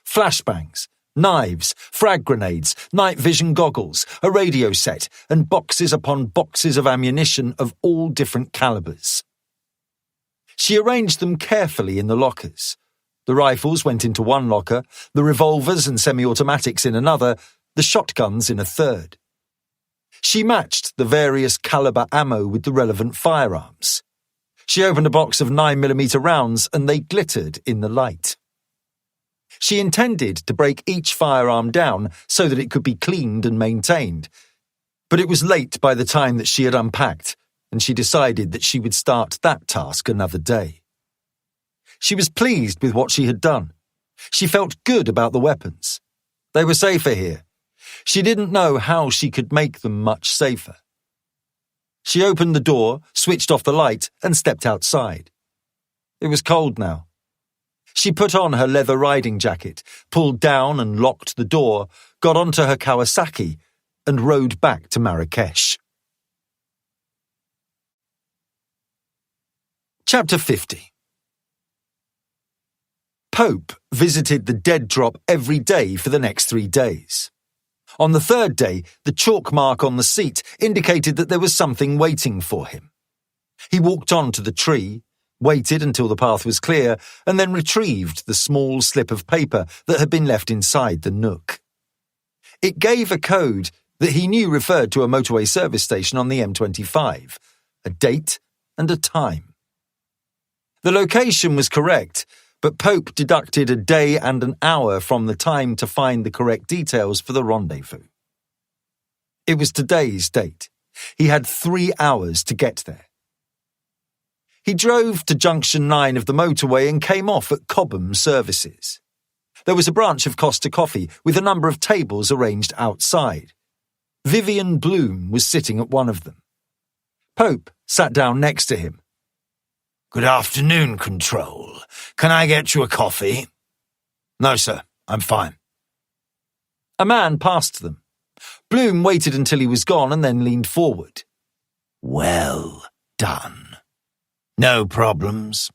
Speaker 3: Flashbangs, knives, frag grenades, night vision goggles, a radio set, and boxes upon boxes of ammunition of all different calibers. She arranged them carefully in the lockers. The rifles went into one locker, the revolvers and semi-automatics in another, the shotguns in a third. She matched the various caliber ammo with the relevant firearms. She opened a box of 9mm rounds and they glittered in the light. She intended to break each firearm down so that it could be cleaned and maintained, but it was late by the time that she had unpacked, and she decided that she would start that task another day. She was pleased with what she had done. She felt good about the weapons. They were safer here. She didn't know how she could make them much safer. She opened the door, switched off the light, and stepped outside. It was cold now. She put on her leather riding jacket, pulled down and locked the door, got onto her Kawasaki, and rode back to Marrakesh. Chapter 50. Pope visited the dead drop every day for the next 3 days. On the third day, the chalk mark on the seat indicated that there was something waiting for him. He walked on to the tree, waited until the path was clear, and then retrieved the small slip of paper that had been left inside the nook. It gave a code that he knew referred to a motorway service station on the M25, a date and a time. The location was correct, but Pope deducted a day and an hour from the time to find the correct details for the rendezvous. It was today's date. He had 3 hours to get there. He drove to Junction 9 of the motorway and came off at Cobham Services. There was a branch of Costa Coffee with a number of tables arranged outside. Vivian Bloom was sitting at one of them. Pope sat down next to him.
Speaker 2: "Good afternoon, Control. Can I get you a coffee?" "No, sir. I'm fine."
Speaker 3: A man passed them. Bloom waited until he was gone and then leaned forward.
Speaker 2: "Well done. No problems?"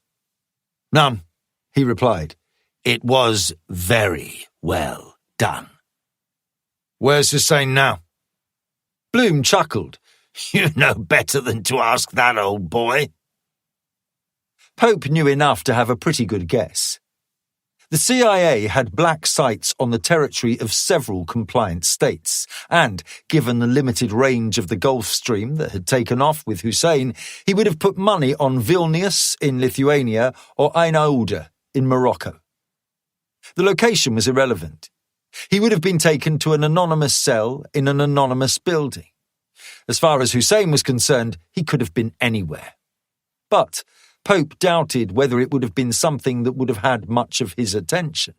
Speaker 3: "None," he replied.
Speaker 2: "It was very well done."
Speaker 3: "Where's Hussein now?" Bloom chuckled.
Speaker 2: "You know better than to ask that, old boy."
Speaker 3: Pope knew enough to have a pretty good guess. The CIA had black sites on the territory of several compliant states, and, given the limited range of the Gulf Stream that had taken off with Hussein, he would have put money on Vilnius in Lithuania or Ain Aouda in Morocco. The location was irrelevant. He would have been taken to an anonymous cell in an anonymous building. As far as Hussein was concerned, he could have been anywhere. But Pope doubted whether it would have been something that would have had much of his attention.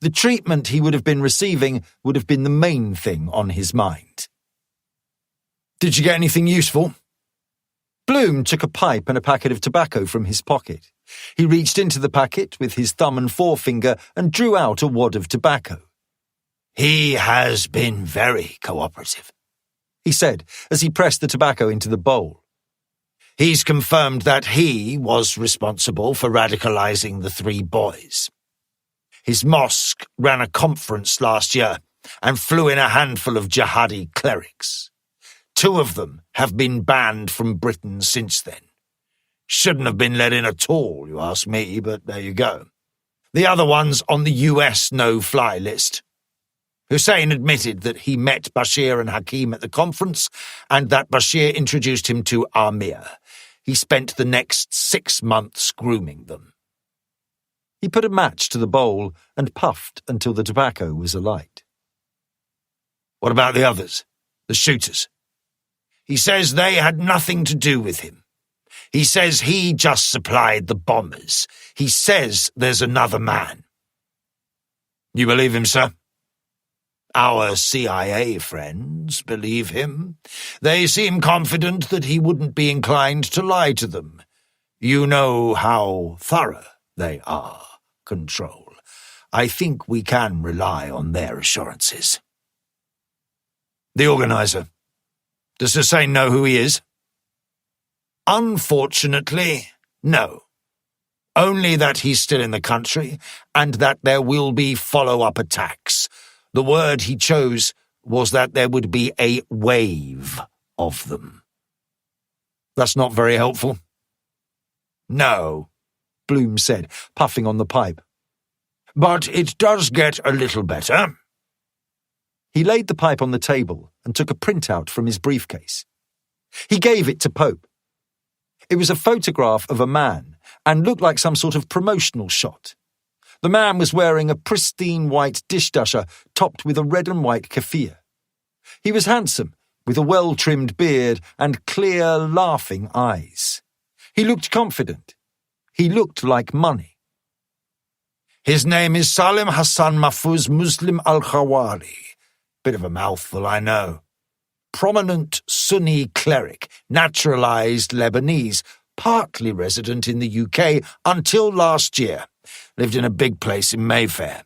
Speaker 3: The treatment he would have been receiving would have been the main thing on his mind. "Did you get anything useful?" Bloom took a pipe and a packet of tobacco from his pocket. He reached into the packet with his thumb and forefinger and drew out a wad of tobacco.
Speaker 2: "He has been very cooperative,"
Speaker 3: he said as he pressed the tobacco into the bowl.
Speaker 2: "He's confirmed that he was responsible for radicalizing the 3 boys. His mosque ran a conference last year and flew in a handful of jihadi clerics. 2 of them have been banned from Britain since then. Shouldn't have been let in at all, you ask me, but there you go. The other one's on the US no-fly list. Hussein admitted that he met Bashir and Hakim at the conference and that Bashir introduced him to Amir. He spent the next 6 months grooming them."
Speaker 3: He put a match to the bowl and puffed until the tobacco was alight.
Speaker 2: "What about the others, the shooters?" "He says they had nothing to do with him. He says he just supplied the bombers. He says there's another man." "You believe him, sir?" "Our CIA friends believe him. They seem confident that he wouldn't be inclined to lie to them. You know how thorough they are, Control. I think we can rely on their assurances." "The organizer. Does Hussein know who he is?" "Unfortunately, no. Only that he's still in the country and that there will be follow-up attacks. The word he chose was that there would be a wave of them."
Speaker 3: "That's not very helpful."
Speaker 2: "No,"
Speaker 3: Bloom said, puffing on the pipe.
Speaker 2: "But it does get a little better."
Speaker 3: He laid the pipe on the table and took a printout from his briefcase. He gave it to Pope. It was a photograph of a man and looked like some sort of promotional shot. The man was wearing a pristine white dishdasher topped with a red and white keffiyeh. He was handsome, with a well-trimmed beard and clear, laughing eyes. He looked confident. He looked like money.
Speaker 2: "His name is Salim Hassan Mahfouz Muslim al-Khawari. Bit of a mouthful, I know. Prominent Sunni cleric, naturalized Lebanese, partly resident in the UK until last year. Lived in a big place in Mayfair.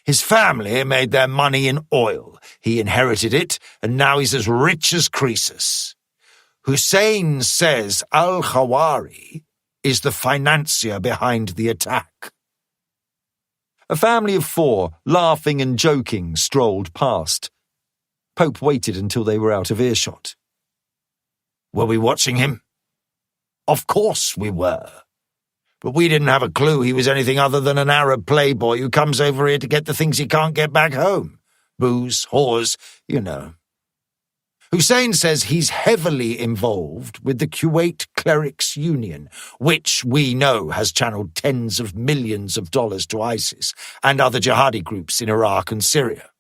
Speaker 2: His family made their money in oil. He inherited it, and now he's as rich as Croesus. Hussein says al-Khawari is the financier behind the attack."
Speaker 3: A family of 4, laughing and joking, strolled past. Pope waited until they were out of earshot.
Speaker 2: "Were we watching him?" "Of course we were. But we didn't have a clue he was anything other than an Arab playboy who comes over here to get the things he can't get back home. Booze, whores, you know. Hussein says he's heavily involved with the Kuwait Clerics Union, which we know has channeled tens of millions of dollars to ISIS and other jihadi groups in Iraq and Syria.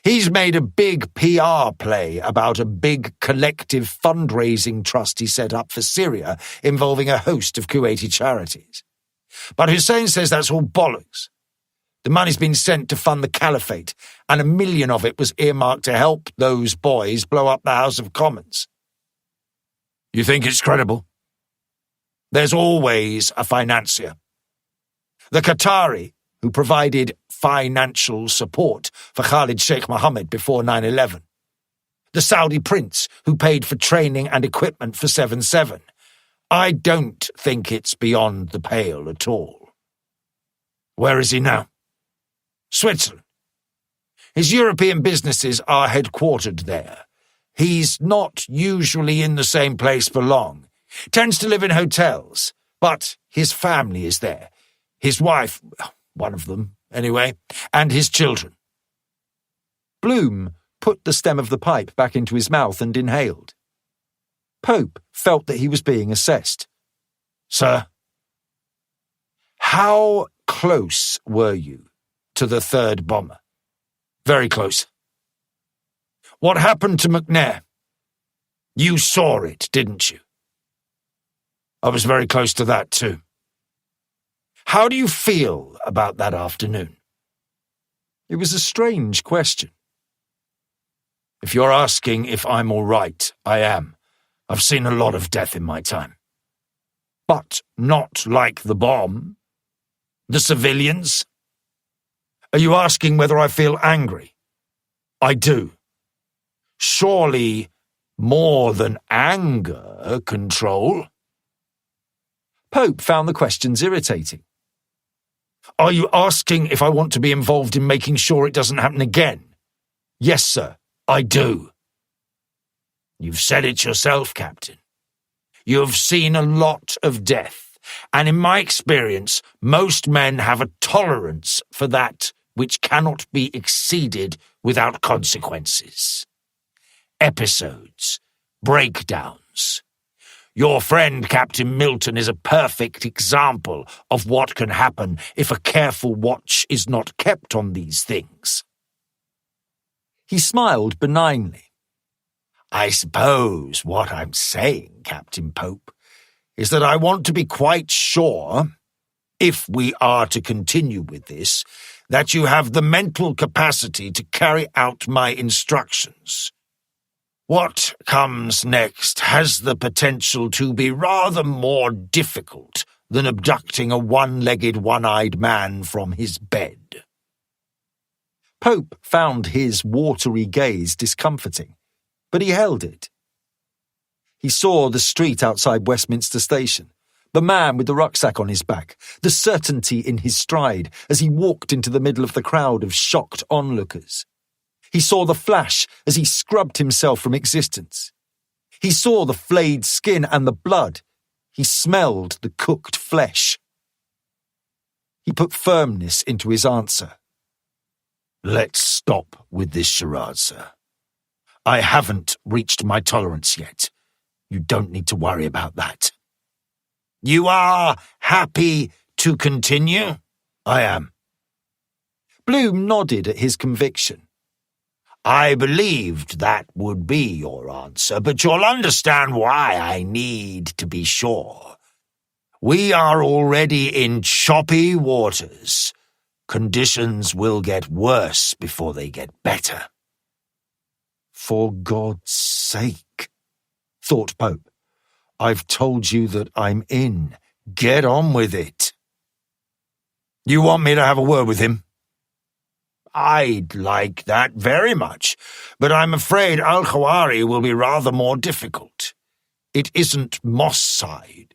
Speaker 2: He's made a big PR play about a big collective fundraising trust he set up for Syria involving a host of Kuwaiti charities. But Hussein says that's all bollocks. The money's been sent to fund the caliphate, and $1 million of it was earmarked to help those boys blow up the House of Commons. You think it's credible? There's always a financier. The Qatari, who provided financial support for Khalid Sheikh Mohammed before 9/11. The Saudi prince, who paid for training and equipment for 7/7. I don't think it's beyond the pale at all. Where is he now? Switzerland. His European businesses are headquartered there. He's not usually in the same place for long. Tends to live in hotels, but his family is there. His wife, one of them, anyway, and his children.
Speaker 3: Bloom put the stem of the pipe back into his mouth and inhaled. Pope felt that he was being assessed.
Speaker 2: Sir, how close were you to the third bomber? Very close. What happened to McNair? You saw it, didn't you? I was very close to that too. How do you feel about that afternoon?
Speaker 3: It was a strange question.
Speaker 2: If you're asking if I'm all right, I am. I've seen a lot of death in my time. But not like the bomb. The civilians? Are you asking whether I feel angry? I do. Surely more than anger, Control?
Speaker 3: Pope found the questions irritating.
Speaker 2: Are you asking if I want to be involved in making sure it doesn't happen again? Yes, sir, I do. You've said it yourself, Captain. You've seen a lot of death, and in my experience, most men have a tolerance for that which cannot be exceeded without consequences. Episodes, breakdowns. Your friend, Captain Milton, is a perfect example of what can happen if a careful watch is not kept on these things.
Speaker 3: He smiled benignly.
Speaker 2: I suppose what I'm saying, Captain Pope, is that I want to be quite sure, if we are to continue with this, that you have the mental capacity to carry out my instructions. What comes next has the potential to be rather more difficult than abducting a one-legged, one-eyed man from his bed.
Speaker 3: Pope found his watery gaze discomforting, but he held it. He saw the street outside Westminster Station, the man with the rucksack on his back, the certainty in his stride as he walked into the middle of the crowd of shocked onlookers. He saw the flash as he scrubbed himself from existence. He saw the flayed skin and the blood. He smelled the cooked flesh. He put firmness into his answer.
Speaker 2: Let's stop with this charade, sir. I haven't reached my tolerance yet. You don't need to worry about that. You are happy to continue? I am.
Speaker 3: Bloom nodded at his conviction.
Speaker 2: I believed that would be your answer, but you'll understand why I need to be sure. We are already in choppy waters. Conditions will get worse before they get better.
Speaker 3: For God's sake, thought Pope. I've told you that I'm in.
Speaker 2: Get on with it. You want me to have a word with him? I'd like that very much, but I'm afraid Al-Khawari will be rather more difficult. It isn't Mossad.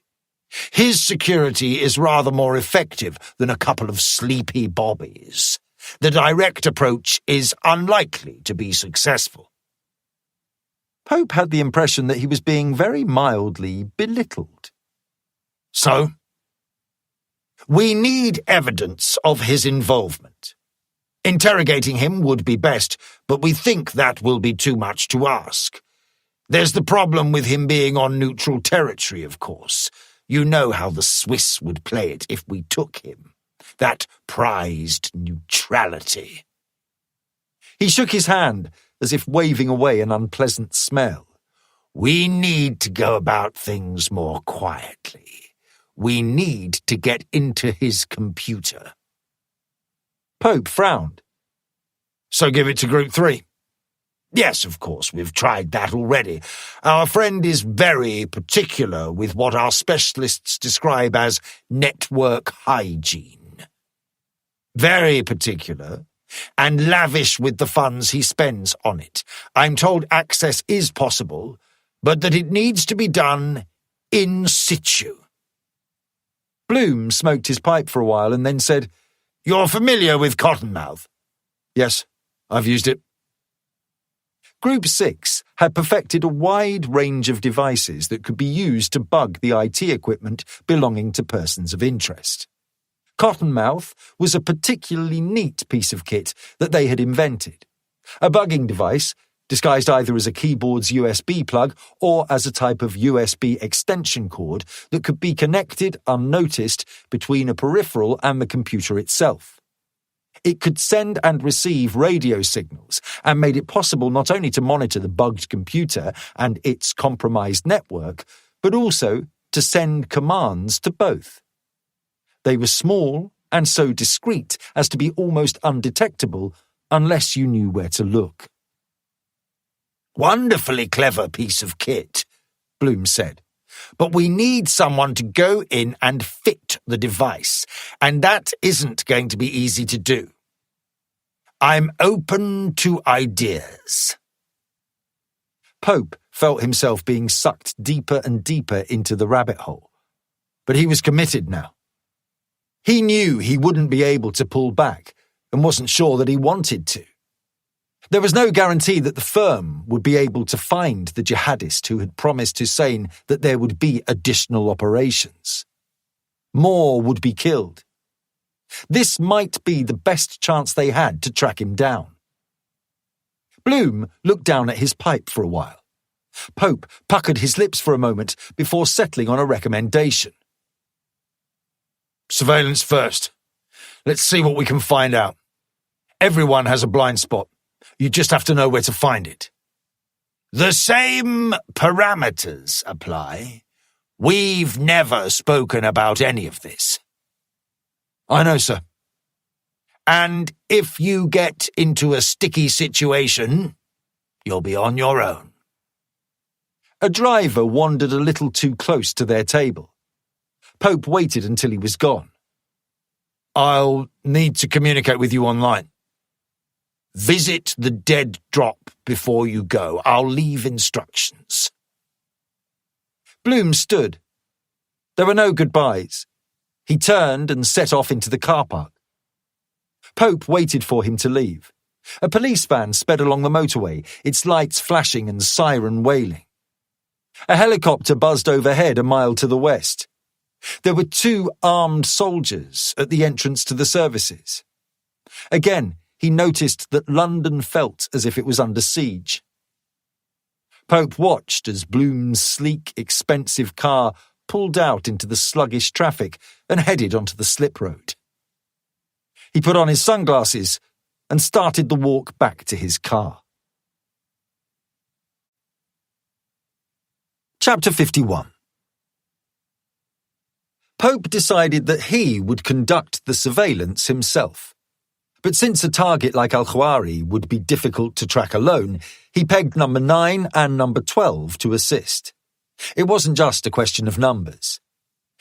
Speaker 2: His security is rather more effective than a couple of sleepy bobbies. The direct approach is unlikely to be successful.
Speaker 3: Pope had the impression that he was being very mildly belittled.
Speaker 2: So? We need evidence of his involvement. Interrogating him would be best, but we think that will be too much to ask. There's the problem with him being on neutral territory, of course. You know how the Swiss would play it if we took him. That prized neutrality.
Speaker 3: He shook his hand, as if waving away an unpleasant smell.
Speaker 2: We need to go about things more quietly. We need to get into his computer.
Speaker 3: Pope frowned.
Speaker 2: So give it to Group 3. Yes, of course, we've tried that already. Our friend is very particular with what our specialists describe as network hygiene. Very particular, and lavish with the funds he spends on it. I'm told access is possible, but that it needs to be done in situ.
Speaker 3: Bloom smoked his pipe for a while and then said,
Speaker 2: You're familiar with Cottonmouth?
Speaker 3: Yes, I've used it. Group 6 had perfected a wide range of devices that could be used to bug the IT equipment belonging to persons of interest. Cottonmouth was a particularly neat piece of kit that they had invented. A bugging device, disguised either as a keyboard's USB plug or as a type of USB extension cord that could be connected unnoticed between a peripheral and the computer itself. It could send and receive radio signals and made it possible not only to monitor the bugged computer and its compromised network, but also to send commands to both. They were small and so discreet as to be almost undetectable unless you knew where to look.
Speaker 2: Wonderfully clever piece of kit, Bloom said. But we need someone to go in and fit the device, and that isn't going to be easy to do. I'm open to ideas.
Speaker 3: Pope felt himself being sucked deeper and deeper into the rabbit hole, but he was committed now. He knew he wouldn't be able to pull back and wasn't sure that he wanted to. There was no guarantee that the firm would be able to find the jihadist who had promised Hussein that there would be additional operations. More would be killed. This might be the best chance they had to track him down. Bloom looked down at his pipe for a while. Pope puckered his lips for a moment before settling on a recommendation.
Speaker 2: Surveillance first. Let's see what we can find out. Everyone has a blind spot. You just have to know where to find it. The same parameters apply. We've never spoken about any of this.
Speaker 3: I know, sir.
Speaker 2: And if you get into a sticky situation, you'll be on your own.
Speaker 3: A driver wandered a little too close to their table. Pope waited until he was gone.
Speaker 2: I'll need to communicate with you online. Visit the dead drop before you go. I'll leave instructions.
Speaker 3: Bloom stood. There were no goodbyes. He turned and set off into the car park. Pope waited for him to leave. A police van sped along the motorway, its lights flashing and siren wailing. A helicopter buzzed overhead a mile to the west. There were 2 armed soldiers at the entrance to the services. Again, he noticed that London felt as if it was under siege. Pope watched as Bloom's sleek, expensive car pulled out into the sluggish traffic and headed onto the slip road. He put on his sunglasses and started the walk back to his car. Chapter 51. Pope decided that he would conduct the surveillance himself. But since a target like Al-Khawari would be difficult to track alone, he pegged number 9 and number 12 to assist. It wasn't just a question of numbers.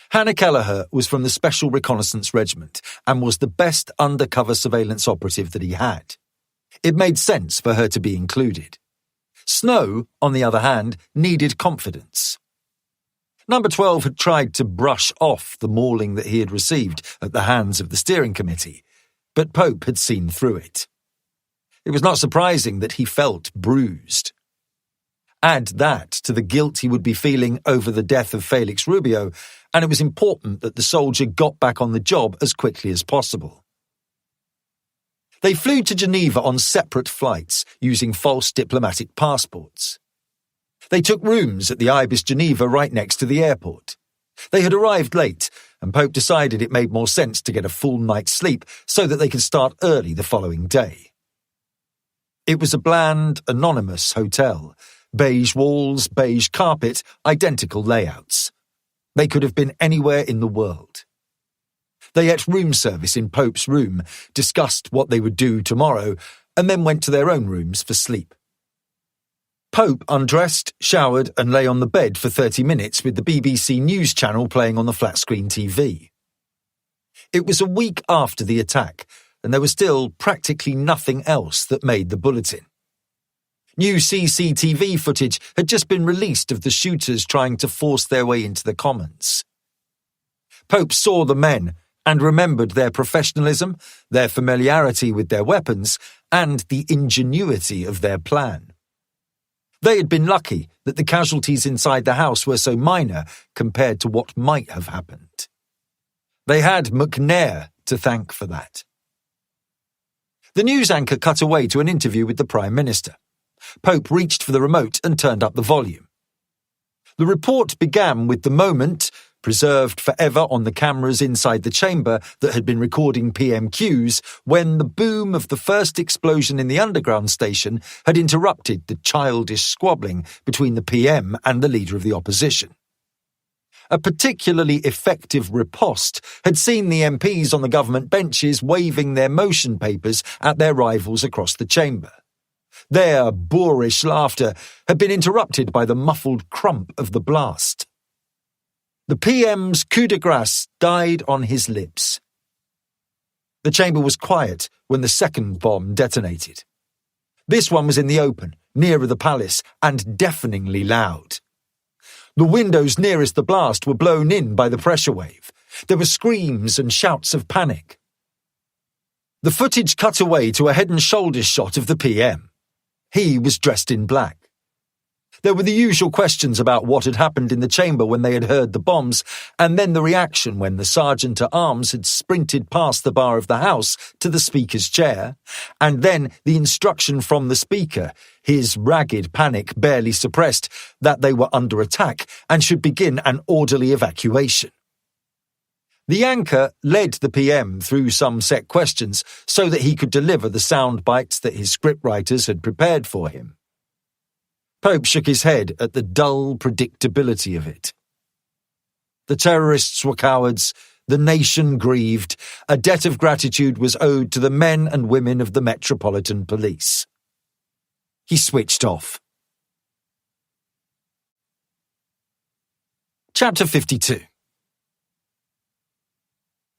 Speaker 3: Hannah Kelleher was from the Special Reconnaissance Regiment and was the best undercover surveillance operative that he had. It made sense for her to be included. Snow, on the other hand, needed confidence. Number 12 had tried to brush off the mauling that he had received at the hands of the steering committee, but Pope had seen through it. It was not surprising that he felt bruised. Add that to the guilt he would be feeling over the death of Felix Rubio, and it was important that the soldier got back on the job as quickly as possible. They flew to Geneva on separate flights, using false diplomatic passports. They took rooms at the Ibis Geneva right next to the airport. They had arrived late, and Pope decided it made more sense to get a full night's sleep so that they could start early the following day. It was a bland, anonymous hotel. Beige walls, beige carpet, identical layouts. They could have been anywhere in the world. They ate room service in Pope's room, discussed what they would do tomorrow, and then went to their own rooms for sleep. Pope undressed, showered, and lay on the bed for 30 minutes with the BBC News channel playing on the flat-screen TV. It was a week after the attack, and there was still practically nothing else that made the bulletin. New CCTV footage had just been released of the shooters trying to force their way into the Commons. Pope saw the men and remembered their professionalism, their familiarity with their weapons, and the ingenuity of their plan. They had been lucky that the casualties inside the house were so minor compared to what might have happened. They had McNair to thank for that. The news anchor cut away to an interview with the Prime Minister. Pope reached for the remote and turned up the volume. The report began with the moment, preserved forever on the cameras inside the chamber that had been recording PMQs, when the boom of the first explosion in the underground station had interrupted the childish squabbling between the PM and the leader of the opposition. A particularly effective riposte had seen the MPs on the government benches waving their motion papers at their rivals across the chamber. Their boorish laughter had been interrupted by the muffled crump of the blast. The PM's coup de grace died on his lips. The chamber was quiet when the second bomb detonated. This one was in the open, nearer the palace, and deafeningly loud. The windows nearest the blast were blown in by the pressure wave. There were screams and shouts of panic. The footage cut away to a head and shoulders shot of the PM. He was dressed in black. There were the usual questions about what had happened in the chamber when they had heard the bombs, and then the reaction when the sergeant-at-arms had sprinted past the bar of the House to the Speaker's chair, and then the instruction from the Speaker, his ragged panic barely suppressed, that they were under attack and should begin an orderly evacuation. The anchor led the PM through some set questions so that he could deliver the sound bites that his scriptwriters had prepared for him. Pope shook his head at the dull predictability of it. The terrorists were cowards, the nation grieved, a debt of gratitude was owed to the men and women of the Metropolitan Police. He switched off. Chapter 52.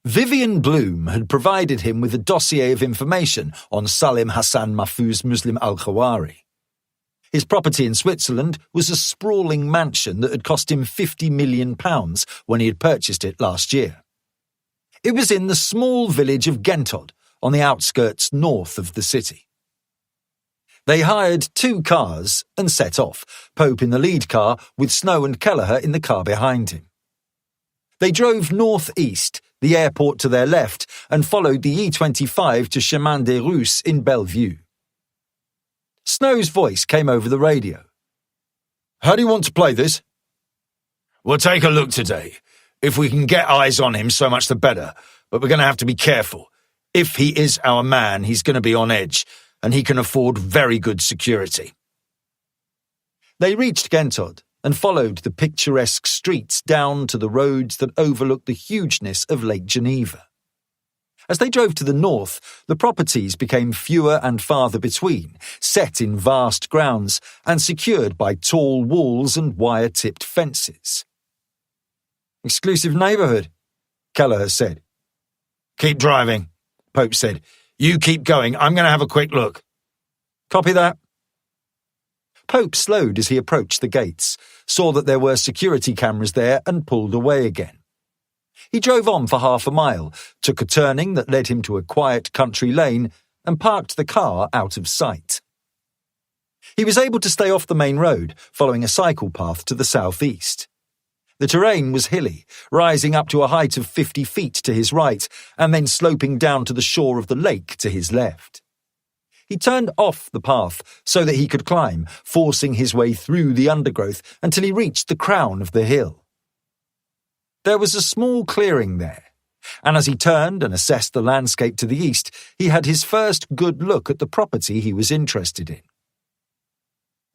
Speaker 3: Vivian Bloom had provided him with a dossier of information on Salim Hassan Mahfouz Muslim al-Khawari. His property in Switzerland was a sprawling mansion that had cost him £50 million when he had purchased it last year. It was in the small village of Gentod, on the outskirts north of the city. They hired 2 cars and set off, Pope in the lead car with Snow and Kelleher in the car behind him. They drove northeast, the airport to their left, and followed the E25 to Chemin des Russes in Bellevue. Snow's voice came over the radio. "How do you want to play this?"
Speaker 2: We'll take a look today. If we can get eyes on him, so much the better. But we're going to have to be careful. If he is our man, he's going to be on edge, and he can afford very good security.
Speaker 3: They reached Gentod and followed the picturesque streets down to the roads that overlooked the hugeness of Lake Geneva. As they drove to the north, the properties became fewer and farther between, set in vast grounds and secured by tall walls and wire-tipped fences. "Exclusive neighbourhood," Kelleher said.
Speaker 2: "Keep driving," Pope said. "You keep going. I'm going to have a quick look."
Speaker 3: "Copy that." Pope slowed as he approached the gates, saw that there were security cameras there and pulled away again. He drove on for half a mile, took a turning that led him to a quiet country lane, and parked the car out of sight. He was able to stay off the main road, following a cycle path to the southeast. The terrain was hilly, rising up to a height of 50 feet to his right, and then sloping down to the shore of the lake to his left. He turned off the path so that he could climb, forcing his way through the undergrowth until he reached the crown of the hill. There was a small clearing there, and as he turned and assessed the landscape to the east, he had his first good look at the property he was interested in.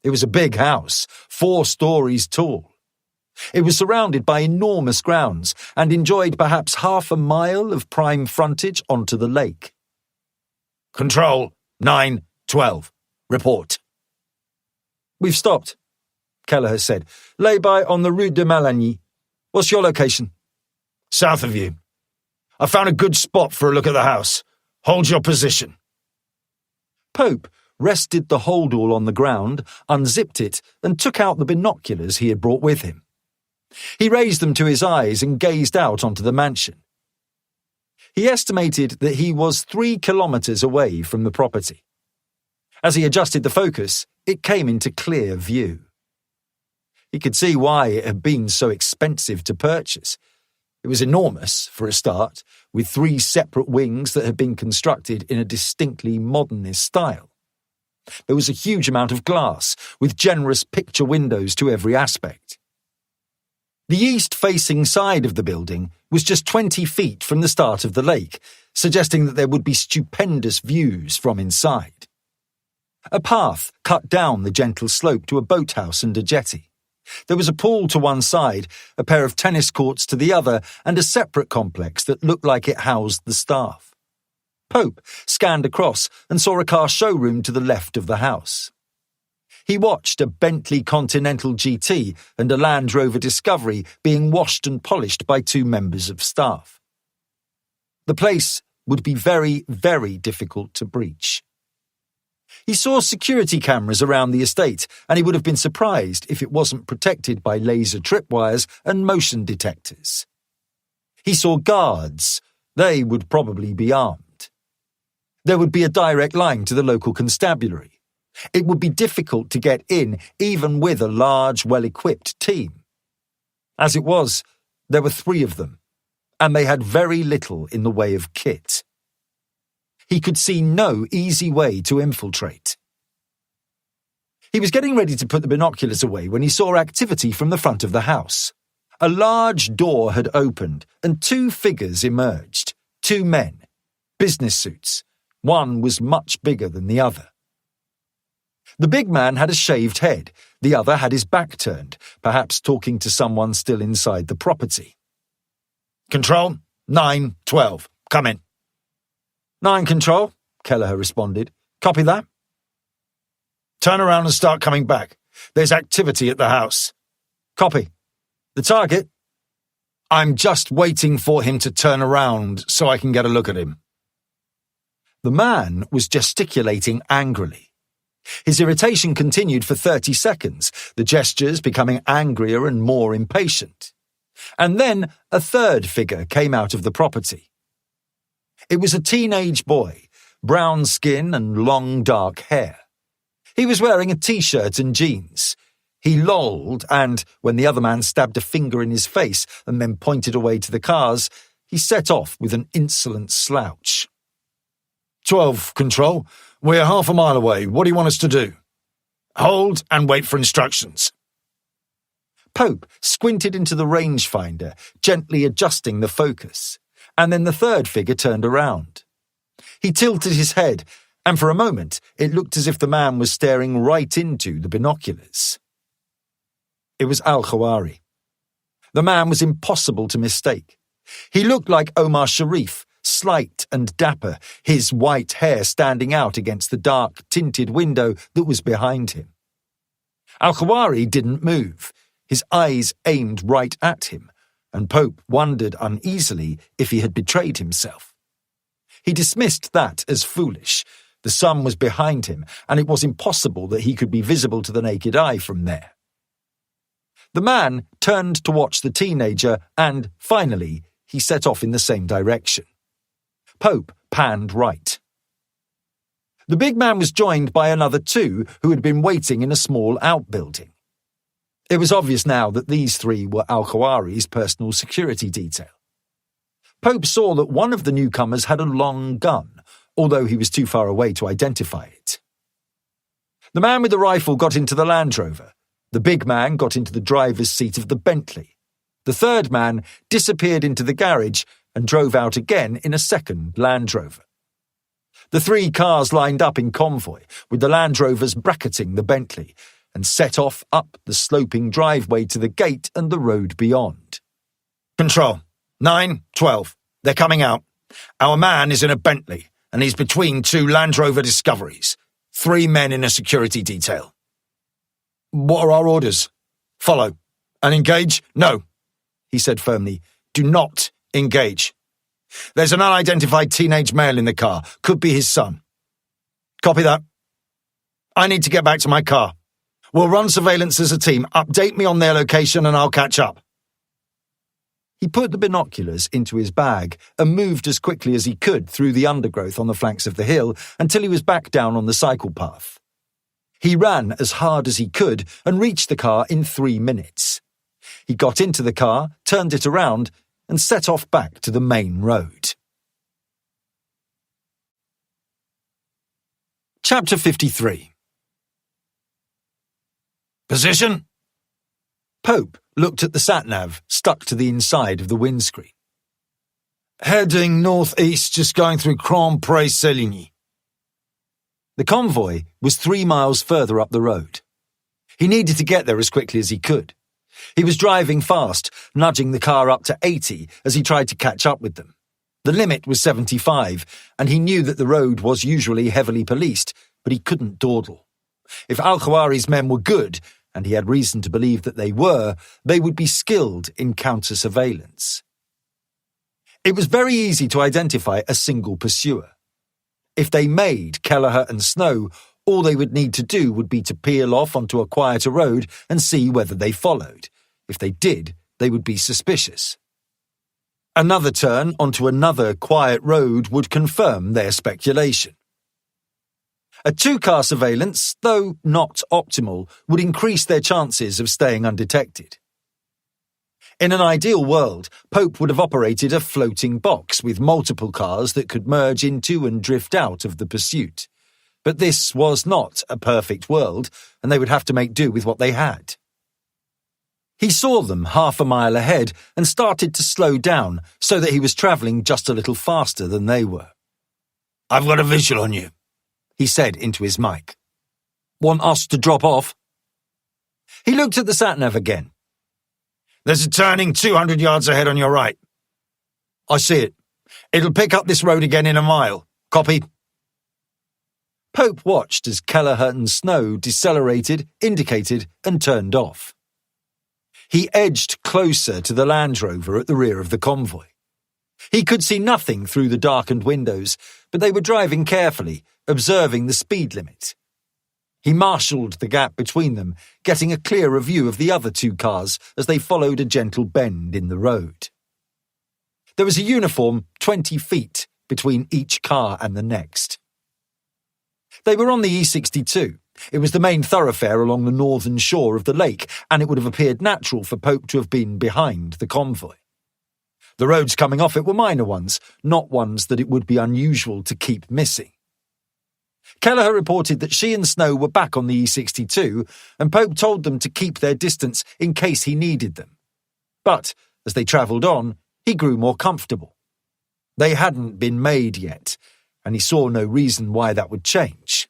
Speaker 3: It was a big house, 4 stories tall. It was surrounded by enormous grounds and enjoyed perhaps half a mile of prime frontage onto the lake.
Speaker 2: Control 912. Report.
Speaker 3: We've stopped, Kelleher said. Lay-by on the Rue de Malagny. What's your location?
Speaker 2: South of you. I found a good spot for a look at the house. Hold your position.
Speaker 3: Pope rested the holdall on the ground, unzipped it, and took out the binoculars he had brought with him. He raised them to his eyes and gazed out onto the mansion. He estimated that he was 3 kilometres away from the property. As he adjusted the focus, it came into clear view. He could see why it had been so expensive to purchase. It was enormous, for a start, with 3 separate wings that had been constructed in a distinctly modernist style. There was a huge amount of glass, with generous picture windows to every aspect. The east-facing side of the building was just 20 feet from the start of the lake, suggesting that there would be stupendous views from inside. A path cut down the gentle slope to a boathouse and a jetty. There was a pool to one side, a pair of tennis courts to the other, and a separate complex that looked like it housed the staff. Pope scanned across and saw a car showroom to the left of the house. He watched a Bentley Continental GT and a Land Rover Discovery being washed and polished by 2 members of staff. The place would be very, very difficult to breach. He saw security cameras around the estate, and he would have been surprised if it wasn't protected by laser tripwires and motion detectors. He saw guards. They would probably be armed. There would be a direct line to the local constabulary. It would be difficult to get in, even with a large, well-equipped team. As it was, there were 3 of them, and they had very little in the way of kit. He could see no easy way to infiltrate. He was getting ready to put the binoculars away when he saw activity from the front of the house. A large door had opened, and 2 figures emerged. 2 men. Business suits. One was much bigger than the other. The big man had a shaved head. The other had his back turned, perhaps talking to someone still inside the property.
Speaker 2: Control 912. Come in.
Speaker 3: 9 Control, Kelleher responded. Copy that.
Speaker 2: Turn around and start coming back. There's activity at the house.
Speaker 3: Copy. The target?
Speaker 2: I'm just waiting for him to turn around so I can get a look at him.
Speaker 3: The man was gesticulating angrily. His irritation continued for 30 seconds, the gestures becoming angrier and more impatient. And then a 3rd figure came out of the property. It was a teenage boy, brown skin and long dark hair. He was wearing a t-shirt and jeans. He lolled and, when the other man stabbed a finger in his face and then pointed away to the cars, he set off with an insolent slouch.
Speaker 2: 12 Control. We're half a mile away. What do you want us to do? Hold and wait for instructions.
Speaker 3: Pope squinted into the rangefinder, gently adjusting the focus, and then the 3rd figure turned around. He tilted his head, and for a moment it looked as if the man was staring right into the binoculars. It was Al-Khawari. The man was impossible to mistake. He looked like Omar Sharif, slight and dapper, his white hair standing out against the dark, tinted window that was behind him. Al-Khawari didn't move, his eyes aimed right at him, and Pope wondered uneasily if he had betrayed himself. He dismissed that as foolish. The sun was behind him, and it was impossible that he could be visible to the naked eye from there. The man turned to watch the teenager, and, finally, he set off in the same direction. Pope panned right. The big man was joined by another 2 who had been waiting in a small outbuilding. It was obvious now that these 3 were Al-Khawari's personal security detail. Pope saw that one of the newcomers had a long gun, although he was too far away to identify it. The man with the rifle got into the Land Rover. The big man got into the driver's seat of the Bentley. The 3rd man disappeared into the garage and drove out again in a 2nd Land Rover. The 3 cars lined up in convoy, with the Land Rovers bracketing the Bentley, and set off up the sloping driveway to the gate and the road beyond.
Speaker 2: Control. 9-12. They're coming out. Our man is in a Bentley, and he's between two Land Rover Discoveries. 3 men in a security detail.
Speaker 3: What are our orders?
Speaker 2: Follow. And engage? No, he said firmly. Do not engage. There's an unidentified teenage male in the car. Could be his son.
Speaker 3: Copy that.
Speaker 2: I need to get back to my car. We'll run surveillance as a team. Update me on their location and I'll catch up.
Speaker 3: He put the binoculars into his bag and moved as quickly as he could through the undergrowth on the flanks of the hill until he was back down on the cycle path. He ran as hard as he could and reached the car in 3 minutes. He got into the car, turned it around, and set off back to the main road. Chapter 53.
Speaker 2: Position?
Speaker 3: Pope looked at the sat-nav stuck to the inside of the windscreen.
Speaker 2: Heading northeast, just going through Grand Pré-Séligny.
Speaker 3: The convoy was 3 miles further up the road. He needed to get there as quickly as he could. He was driving fast, nudging the car up to 80 as he tried to catch up with them. The limit was 75, and he knew that the road was usually heavily policed, but he couldn't dawdle. If Al-Khawari's men were good, and he had reason to believe that they would be skilled in counter-surveillance. It was very easy to identify a single pursuer. If they made Kelleher and Snow, all they would need to do would be to peel off onto a quieter road and see whether they followed. If they did, they would be suspicious. Another turn onto another quiet road would confirm their speculation. A 2-car surveillance, though not optimal, would increase their chances of staying undetected. In an ideal world, Pope would have operated a floating box with multiple cars that could merge into and drift out of the pursuit. But this was not a perfect world, and they would have to make do with what they had. He saw them half a mile ahead and started to slow down so that he was travelling just a little faster than they were.
Speaker 2: I've got a visual on you,
Speaker 3: he said into his mic. Want us to drop off? He looked at the sat-nav again.
Speaker 2: There's a turning 200 yards ahead on your right.
Speaker 3: I see it.
Speaker 2: It'll pick up this road again in a mile. Copy.
Speaker 3: Pope watched as Kelleher and Snow decelerated, indicated, and turned off. He edged closer to the Land Rover at the rear of the convoy. He could see nothing through the darkened windows, but they were driving carefully, observing the speed limit. He marshalled the gap between them, getting a clearer view of the other 2 cars as they followed a gentle bend in the road. There was a uniform 20 feet between each car and the next. They were on the E62. It was the main thoroughfare along the northern shore of the lake, and it would have appeared natural for Pope to have been behind the convoy. The roads coming off it were minor ones, not ones that it would be unusual to keep missing. Kelleher reported that she and Snow were back on the E62, and Pope told them to keep their distance in case he needed them. But, as they travelled on, he grew more comfortable. They hadn't been made yet, and he saw no reason why that would change.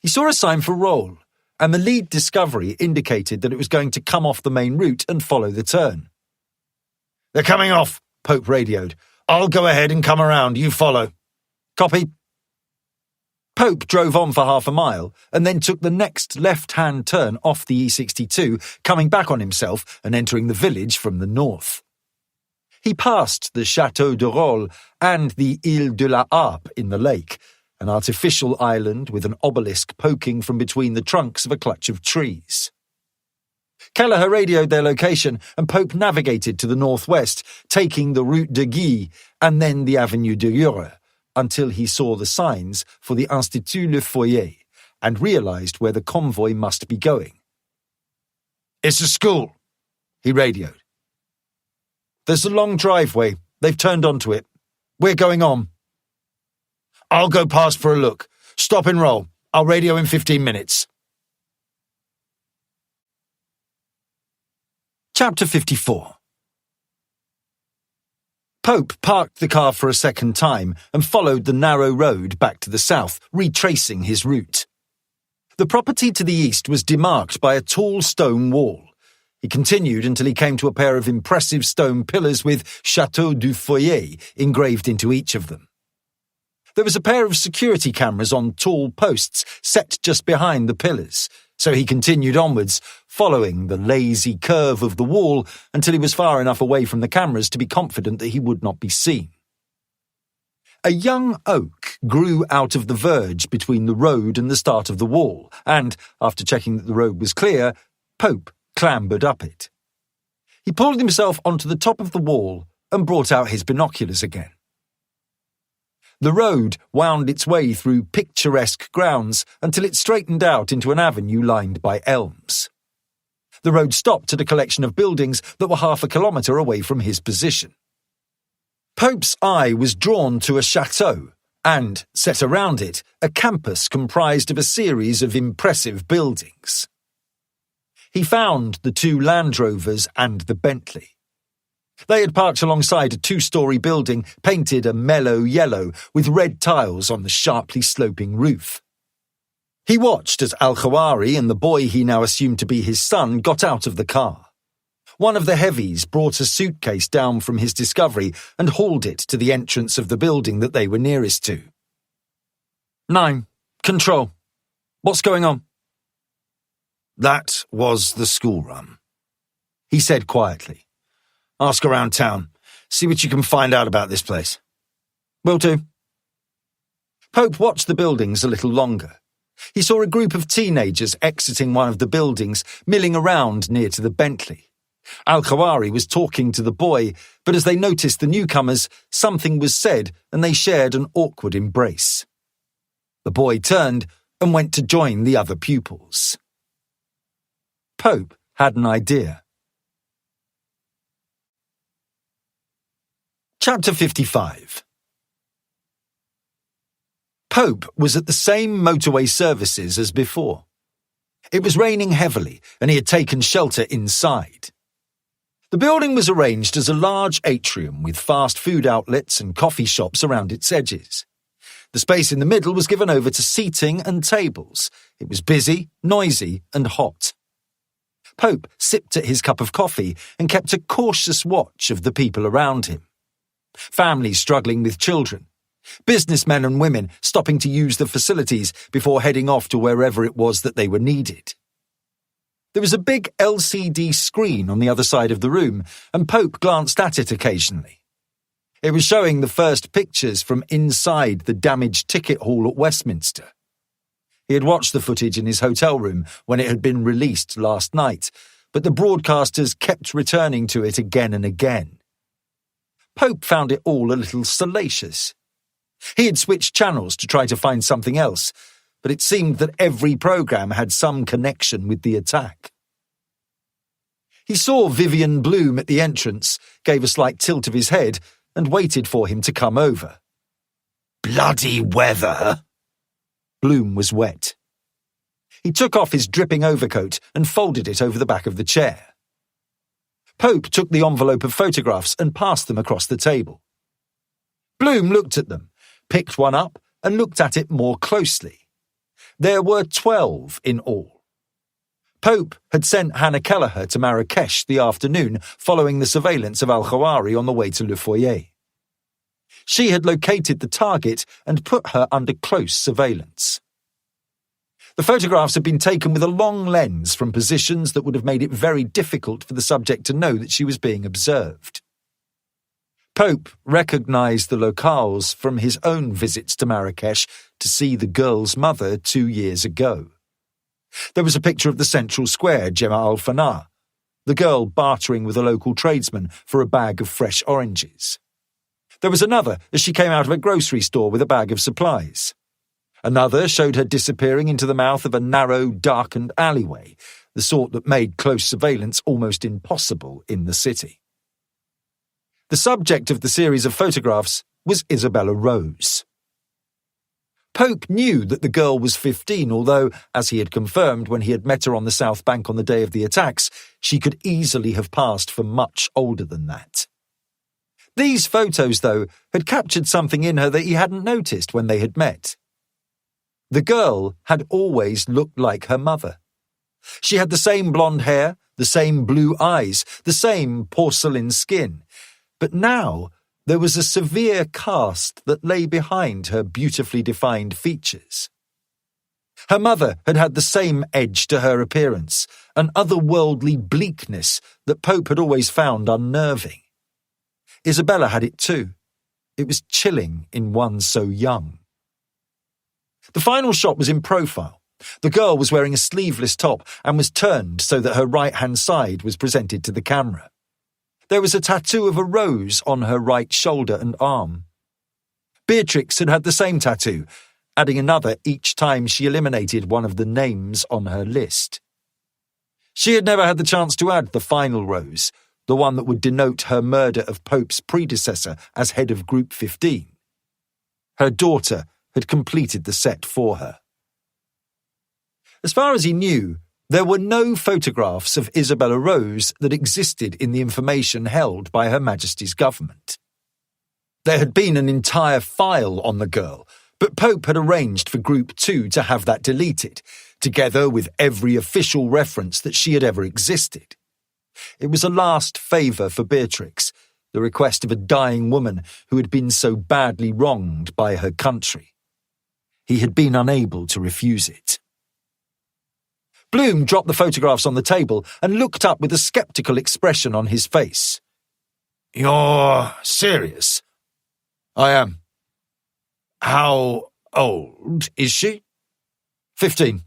Speaker 3: He saw a sign for roll, and the lead Discovery indicated that it was going to come off the main route and follow the turn.
Speaker 2: They're coming off, Pope radioed. I'll go ahead and come around, you follow.
Speaker 3: Copy. Pope drove on for half a mile and then took the next left-hand turn off the E62, coming back on himself and entering the village from the north. He passed the Château de Rolle and the Île de la Harpe in the lake, an artificial island with an obelisk poking from between the trunks of a clutch of trees. Kelleher radioed their location and Pope navigated to the northwest, taking the Route de Guy and then the Avenue de Jure, until he saw the signs for the Institut Le Foyer and realised where the convoy must be going.
Speaker 2: It's a school, he radioed.
Speaker 3: There's a long driveway. They've turned onto it. We're going on.
Speaker 2: I'll go past for a look. Stop and roll. I'll radio in 15 minutes.
Speaker 3: Chapter 54. Pope parked the car for a second time and followed the narrow road back to the south, retracing his route. The property to the east was demarked by a tall stone wall. He continued until he came to a pair of impressive stone pillars with Château du Foyer engraved into each of them. There was a pair of security cameras on tall posts set just behind the pillars, so he continued onwards, following the lazy curve of the wall until he was far enough away from the cameras to be confident that he would not be seen. A young oak grew out of the verge between the road and the start of the wall, and, after checking that the road was clear, Pope clambered up it. He pulled himself onto the top of the wall and brought out his binoculars again. The road wound its way through picturesque grounds until it straightened out into an avenue lined by elms. The road stopped at a collection of buildings that were half a kilometre away from his position. Pope's eye was drawn to a chateau and, set around it, a campus comprised of a series of impressive buildings. He found the 2 Land Rovers and the Bentley. They had parked alongside a 2-storey building painted a mellow yellow with red tiles on the sharply sloping roof. He watched as Al-Khawari and the boy he now assumed to be his son got out of the car. One of the heavies brought a suitcase down from his discovery and hauled it to the entrance of the building that they were nearest to. 9. Control. What's going on?
Speaker 2: That was the school run, he said quietly. Ask around town. See what you can find out about this place.
Speaker 3: Will do. Pope watched the buildings a little longer. He saw a group of teenagers exiting one of the buildings, milling around near to the Bentley. Al-Khawari was talking to the boy, but as they noticed the newcomers, something was said and they shared an awkward embrace. The boy turned and went to join the other pupils. Pope had an idea. Chapter 55. Pope was at the same motorway services as before. It was raining heavily and he had taken shelter inside. The building was arranged as a large atrium with fast food outlets and coffee shops around its edges. The space in the middle was given over to seating and tables. It was busy, noisy, and hot. Pope sipped at his cup of coffee and kept a cautious watch of the people around him. Families struggling with children. Businessmen and women stopping to use the facilities before heading off to wherever it was that they were needed. There was a big LCD screen on the other side of the room, and Pope glanced at it occasionally. It was showing the first pictures from inside the damaged ticket hall at Westminster. He had watched the footage in his hotel room when it had been released last night, but the broadcasters kept returning to it again and again. Pope found it all a little salacious. He had switched channels to try to find something else, but it seemed that every programme had some connection with the attack. He saw Vivian Bloom at the entrance, gave a slight tilt of his head, and waited for him to come over.
Speaker 2: Bloody weather!
Speaker 3: Bloom was wet. He took off his dripping overcoat and folded it over the back of the chair. Pope took the envelope of photographs and passed them across the table. Bloom looked at them, picked one up, and looked at it more closely. There were 12 in all. Pope had sent Hannah Kelleher to Marrakesh the afternoon following the surveillance of Al-Khawari on the way to Le Foyer. She had located the target and put her under close surveillance. The photographs had been taken with a long lens from positions that would have made it very difficult for the subject to know that she was being observed. Pope recognised the locales from his own visits to Marrakesh to see the girl's mother 2 years ago. There was a picture of the central square, Gemma al-Fanar, the girl bartering with a local tradesman for a bag of fresh oranges. There was another as she came out of a grocery store with a bag of supplies. Another showed her disappearing into the mouth of a narrow, darkened alleyway, the sort that made close surveillance almost impossible in the city. The subject of the series of photographs was Isabella Rose. Pope knew that the girl was 15, although, as he had confirmed when he had met her on the South Bank on the day of the attacks, she could easily have passed for much older than that. These photos, though, had captured something in her that he hadn't noticed when they had met. The girl had always looked like her mother. She had the same blonde hair, the same blue eyes, the same porcelain skin. But now there was a severe cast that lay behind her beautifully defined features. Her mother had had the same edge to her appearance, an otherworldly bleakness that Pope had always found unnerving. Isabella had it too. It was chilling in one so young. The final shot was in profile. The girl was wearing a sleeveless top and was turned so that her right-hand side was presented to the camera. There was a tattoo of a rose on her right shoulder and arm. Beatrix had had the same tattoo, adding another each time she eliminated one of the names on her list. She had never had the chance to add the final rose, the one that would denote her murder of Pope's predecessor as head of Group 15. Her daughter had completed the set for her. As far as he knew, there were no photographs of Isabella Rose that existed in the information held by Her Majesty's government. There had been an entire file on the girl, but Pope had arranged for Group 2 to have that deleted, together with every official reference that she had ever existed. It was a last favour for Beatrix, the request of a dying woman who had been so badly wronged by her country. He had been unable to refuse it. Bloom dropped the photographs on the table and looked up with a sceptical expression on his face.
Speaker 2: You're serious?
Speaker 3: I am.
Speaker 2: How old is she?
Speaker 3: 15.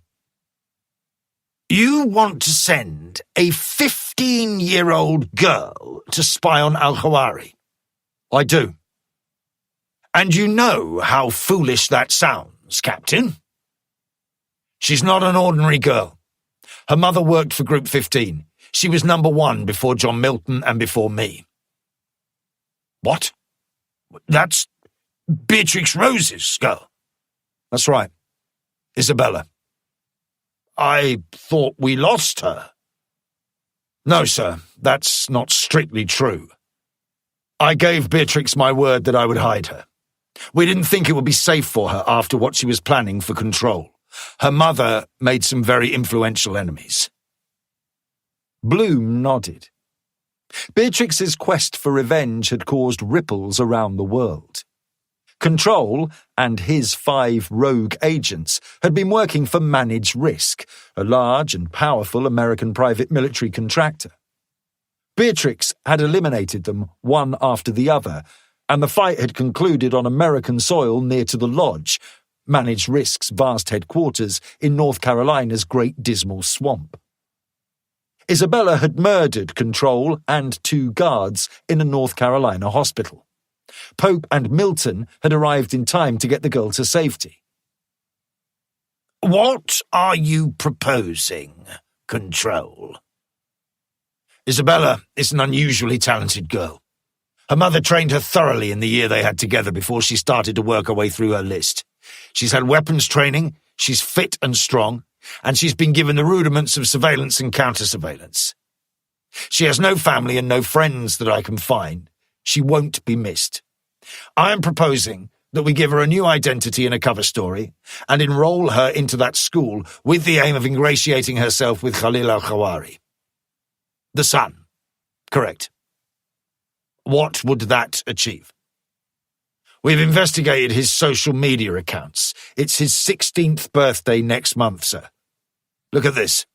Speaker 2: You want to send a 15-year-old girl to spy on Al-Khawari?
Speaker 3: I do.
Speaker 2: And you know how foolish that sounds, Captain. She's not an ordinary girl. Her mother worked for Group 15. She was number 1 before John Milton and before me.
Speaker 3: What?
Speaker 2: That's Beatrix Rose's girl.
Speaker 3: That's right.
Speaker 2: Isabella. I thought we lost her. No, sir, that's not strictly true. I gave Beatrix my word that I would hide her. We didn't think it would be safe for her after what she was planning for Control. Her mother made some very influential enemies.
Speaker 3: Bloom nodded. Beatrix's quest for revenge had caused ripples around the world. Control and his 5 rogue agents had been working for Managed Risk, a large and powerful American private military contractor. Beatrix had eliminated them one after the other, and the fight had concluded on American soil near to the Lodge, Managed Risk's vast headquarters in North Carolina's Great Dismal Swamp. Isabella had murdered Control and 2 guards in a North Carolina hospital. Pope and Milton had arrived in time to get the girl to safety.
Speaker 2: What are you proposing, Control? Isabella is an unusually talented girl. Her mother trained her thoroughly in the year they had together before she started to work her way through her list. She's had weapons training, she's fit and strong, and she's been given the rudiments of surveillance and counter-surveillance. She has no family and no friends that I can find. She won't be missed. I am proposing that we give her a new identity and a cover story and enroll her into that school with the aim of ingratiating herself with Khalil al-Khawari. The son. Correct. What would that achieve? We've investigated his social media accounts. It's his 16th birthday next month, sir. Look at this.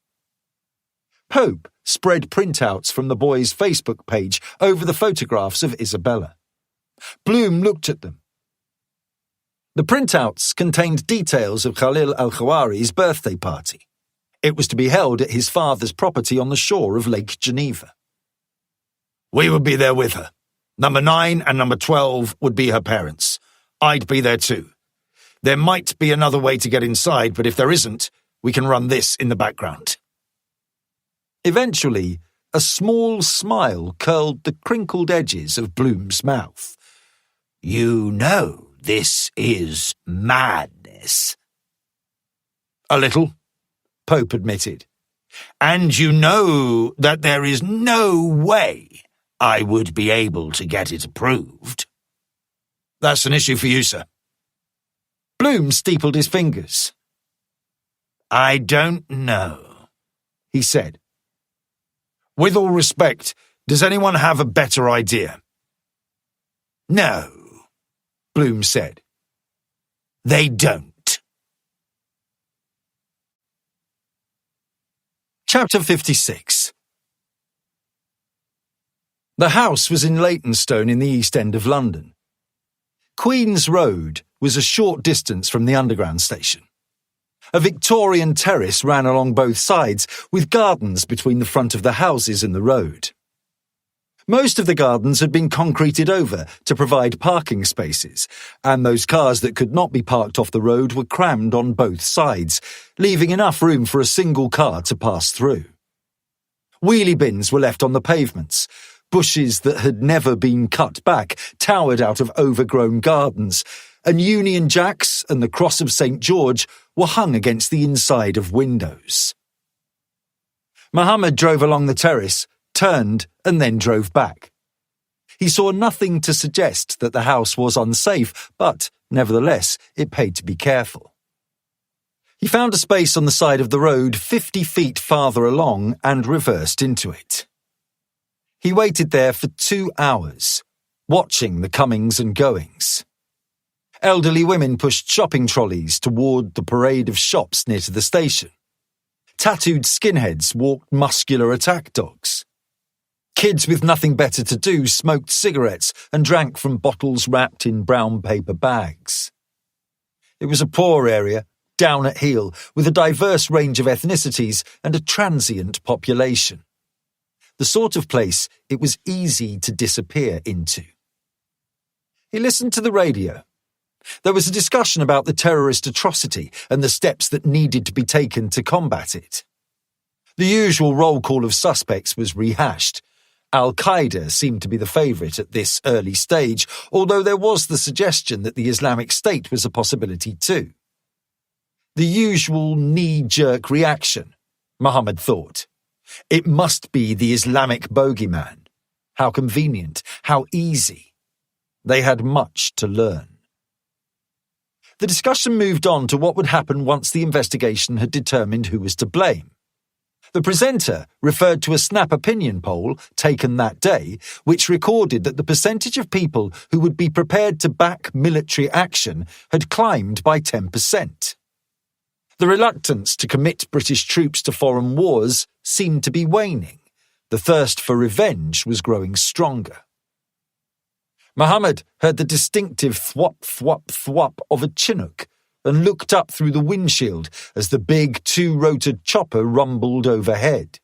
Speaker 3: Pope spread printouts from the boy's Facebook page over the photographs of Isabella. Bloom looked at them. The printouts contained details of Khalil al-Khawari's birthday party. It was to be held at his father's property on the shore of Lake Geneva.
Speaker 2: We would be there with her. Number 9 and number 12 would be her parents. I'd be there too. There might be another way to get inside, but if there isn't, we can run this in the background.
Speaker 3: Eventually, a small smile curled the crinkled edges of Bloom's mouth.
Speaker 2: You know this is madness. A little, Pope admitted. And you know that there is no way I would be able to get it approved. That's an issue for you, sir.
Speaker 3: Bloom steepled his fingers.
Speaker 2: I don't know, he said. With all respect, does anyone have a better idea? No, Bloom said. They don't.
Speaker 3: Chapter 56. The house was in Leytonstone in the East End of London. Queen's Road was a short distance from the underground station. A Victorian terrace ran along both sides, with gardens between the front of the houses and the road. Most of the gardens had been concreted over to provide parking spaces, and those cars that could not be parked off the road were crammed on both sides, leaving enough room for a single car to pass through. Wheelie bins were left on the pavements. Bushes that had never been cut back towered out of overgrown gardens, and Union Jacks and the Cross of St. George were hung against the inside of windows. Mohammed drove along the terrace, turned and then drove back. He saw nothing to suggest that the house was unsafe, but, nevertheless, it paid to be careful. He found a space on the side of the road 50 feet farther along and reversed into it. He waited there for 2 hours, watching the comings and goings. Elderly women pushed shopping trolleys toward the parade of shops near to the station. Tattooed skinheads walked muscular attack dogs. Kids with nothing better to do smoked cigarettes and drank from bottles wrapped in brown paper bags. It was a poor area, down at heel, with a diverse range of ethnicities and a transient population. The sort of place it was easy to disappear into. He listened to the radio. There was a discussion about the terrorist atrocity and the steps that needed to be taken to combat it. The usual roll call of suspects was rehashed. Al-Qaeda seemed to be the favourite at this early stage, although there was the suggestion that the Islamic State was a possibility too. The usual knee-jerk reaction, Mohammed thought. It must be the Islamic bogeyman. How convenient, how easy. They had much to learn. The discussion moved on to what would happen once the investigation had determined who was to blame. The presenter referred to a Snap opinion poll taken that day, which recorded that the percentage of people who would be prepared to back military action had climbed by 10%. The reluctance to commit British troops to foreign wars seemed to be waning. The thirst for revenge was growing stronger. Mohammed heard the distinctive thwop, thwop, thwop of a Chinook and looked up through the windshield as the big two-rotored chopper rumbled overhead.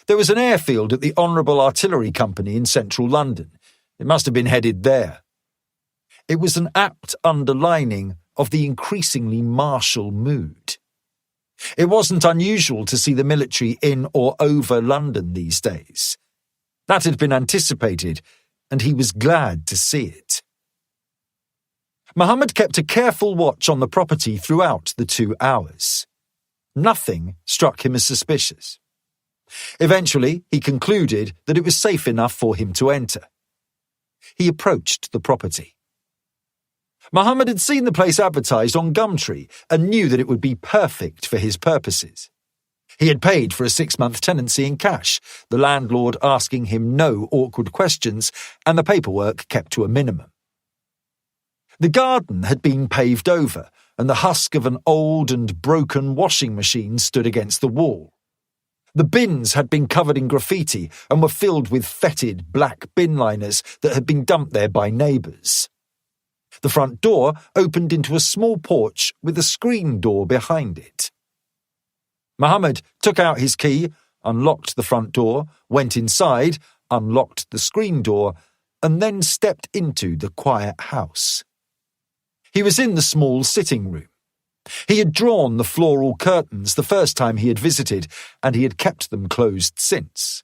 Speaker 3: There was an airfield at the Honourable Artillery Company in central London. It must have been headed there. It was an apt underlining of the increasingly martial mood. It wasn't unusual to see the military in or over London these days. That had been anticipated, and he was glad to see it. Mohammed kept a careful watch on the property throughout the 2 hours. Nothing struck him as suspicious. Eventually, he concluded that it was safe enough for him to enter. He approached the property. Mohammed had seen the place advertised on Gumtree and knew that it would be perfect for his purposes. He had paid for a 6-month tenancy in cash, the landlord asking him no awkward questions and the paperwork kept to a minimum. The garden had been paved over and the husk of an old and broken washing machine stood against the wall. The bins had been covered in graffiti and were filled with fetid black bin liners that had been dumped there by neighbours. The front door opened into a small porch with a screen door behind it. Mohammed took out his key, unlocked the front door, went inside, unlocked the screen door, and then stepped into the quiet house. He was in the small sitting room. He had drawn the floral curtains the first time he had visited, and he had kept them closed since.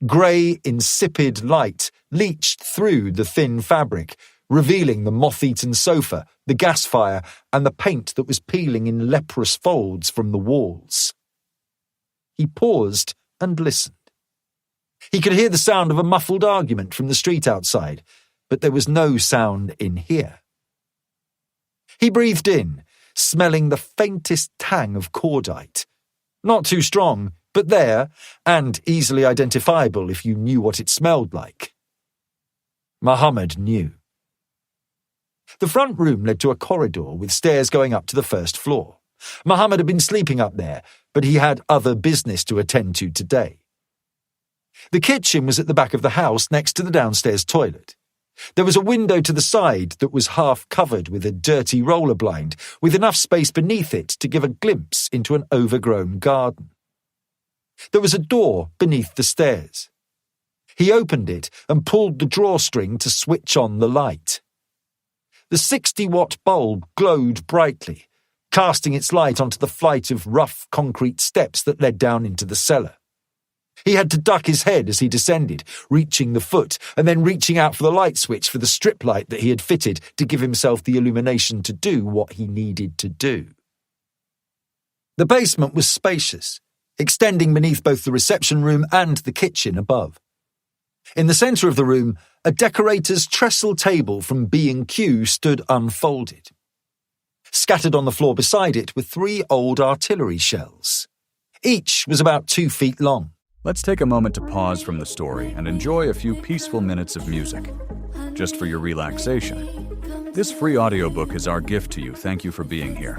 Speaker 3: Grey, insipid light leached through the thin fabric, revealing the moth-eaten sofa, the gas fire, and the paint that was peeling in leprous folds from the walls. He paused and listened. He could hear the sound of a muffled argument from the street outside, but there was no sound in here. He breathed in, smelling the faintest tang of cordite. Not too strong, but there, and easily identifiable if you knew what it smelled like. Muhammad knew. The front room led to a corridor with stairs going up to the first floor. Muhammad had been sleeping up there, but he had other business to attend to today. The kitchen was at the back of the house next to the downstairs toilet. There was a window to the side that was half covered with a dirty roller blind, with enough space beneath it to give a glimpse into an overgrown garden. There was a door beneath the stairs. He opened it and pulled the drawstring to switch on the light. The 60-watt bulb glowed brightly, casting its light onto the flight of rough concrete steps that led down into the cellar. He had to duck his head as he descended, reaching the foot and then reaching out for the light switch for the strip light that he had fitted to give himself the illumination to do what he needed to do. The basement was spacious, extending beneath both the reception room and the kitchen above. In the centre of the room, a decorator's trestle table from B&Q stood unfolded. Scattered on the floor beside it were 3 old artillery shells. Each was about 2 feet long.
Speaker 4: Let's take a moment to pause from the story and enjoy a few peaceful minutes of music, just for your relaxation. This free audiobook is our gift to you. Thank you for being here.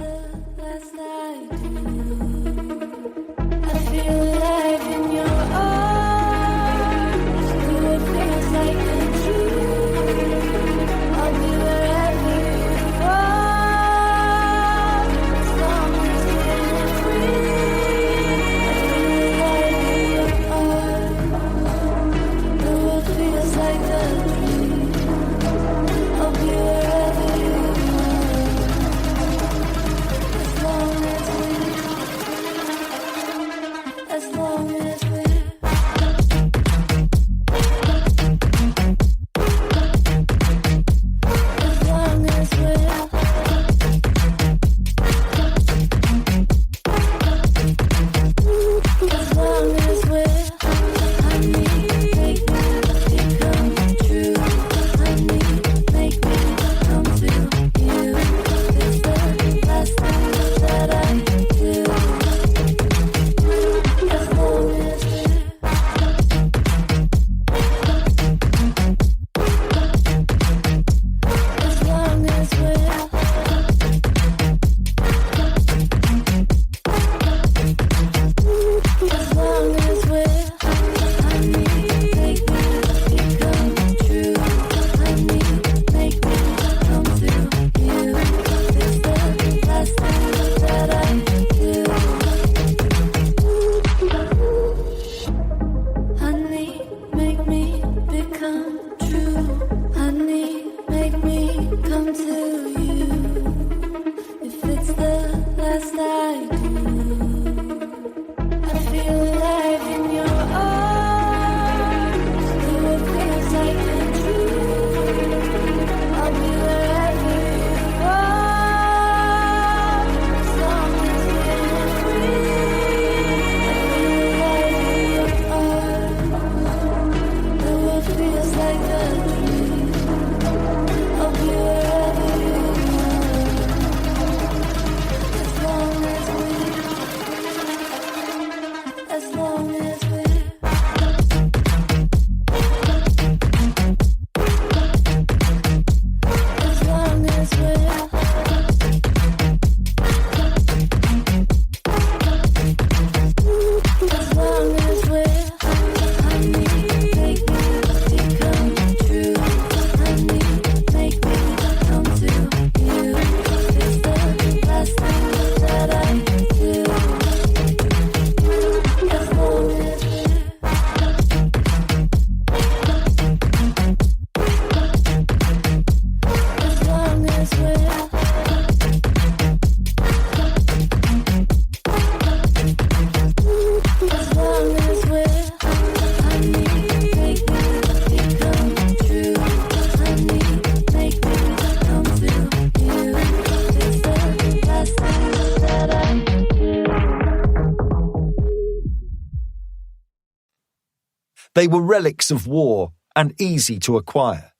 Speaker 3: They were relics of war and easy to acquire.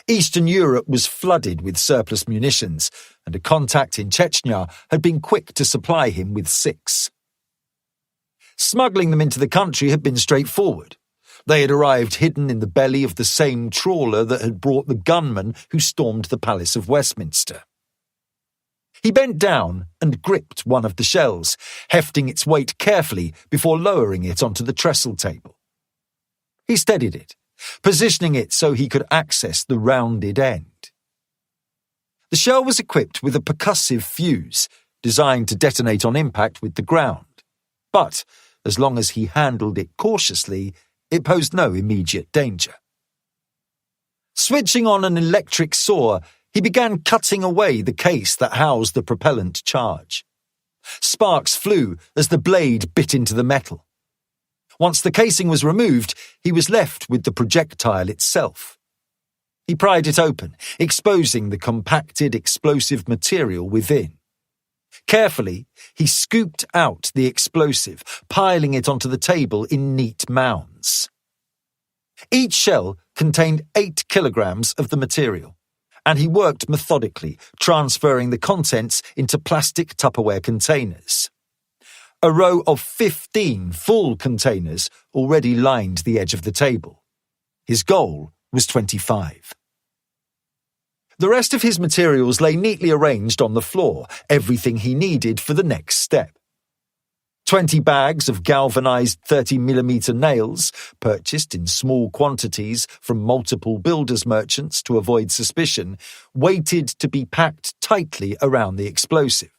Speaker 3: Eastern Europe was flooded with surplus munitions, and a contact in Chechnya had been quick to supply him with 6. Smuggling them into the country had been straightforward. They had arrived hidden in the belly of the same trawler that had brought the gunmen who stormed the Palace of Westminster. He bent down and gripped one of the shells, hefting its weight carefully before lowering it onto the trestle table. He steadied it, positioning it so he could access the rounded end. The shell was equipped with a percussive fuse, designed to detonate on impact with the ground. But, as long as he handled it cautiously, it posed no immediate danger. Switching on an electric saw, he began cutting away the case that housed the propellant charge. Sparks flew as the blade bit into the metal. Once the casing was removed, he was left with the projectile itself. He pried it open, exposing the compacted explosive material within. Carefully, he scooped out the explosive, piling it onto the table in neat mounds. Each shell contained 8 kilograms of the material, and he worked methodically, transferring the contents into plastic Tupperware containers. A row of 15 full containers already lined the edge of the table. His goal was 25. The rest of his materials lay neatly arranged on the floor, everything he needed for the next step. 20 bags of galvanized 30mm nails, purchased in small quantities from multiple builders' merchants to avoid suspicion, waited to be packed tightly around the explosive.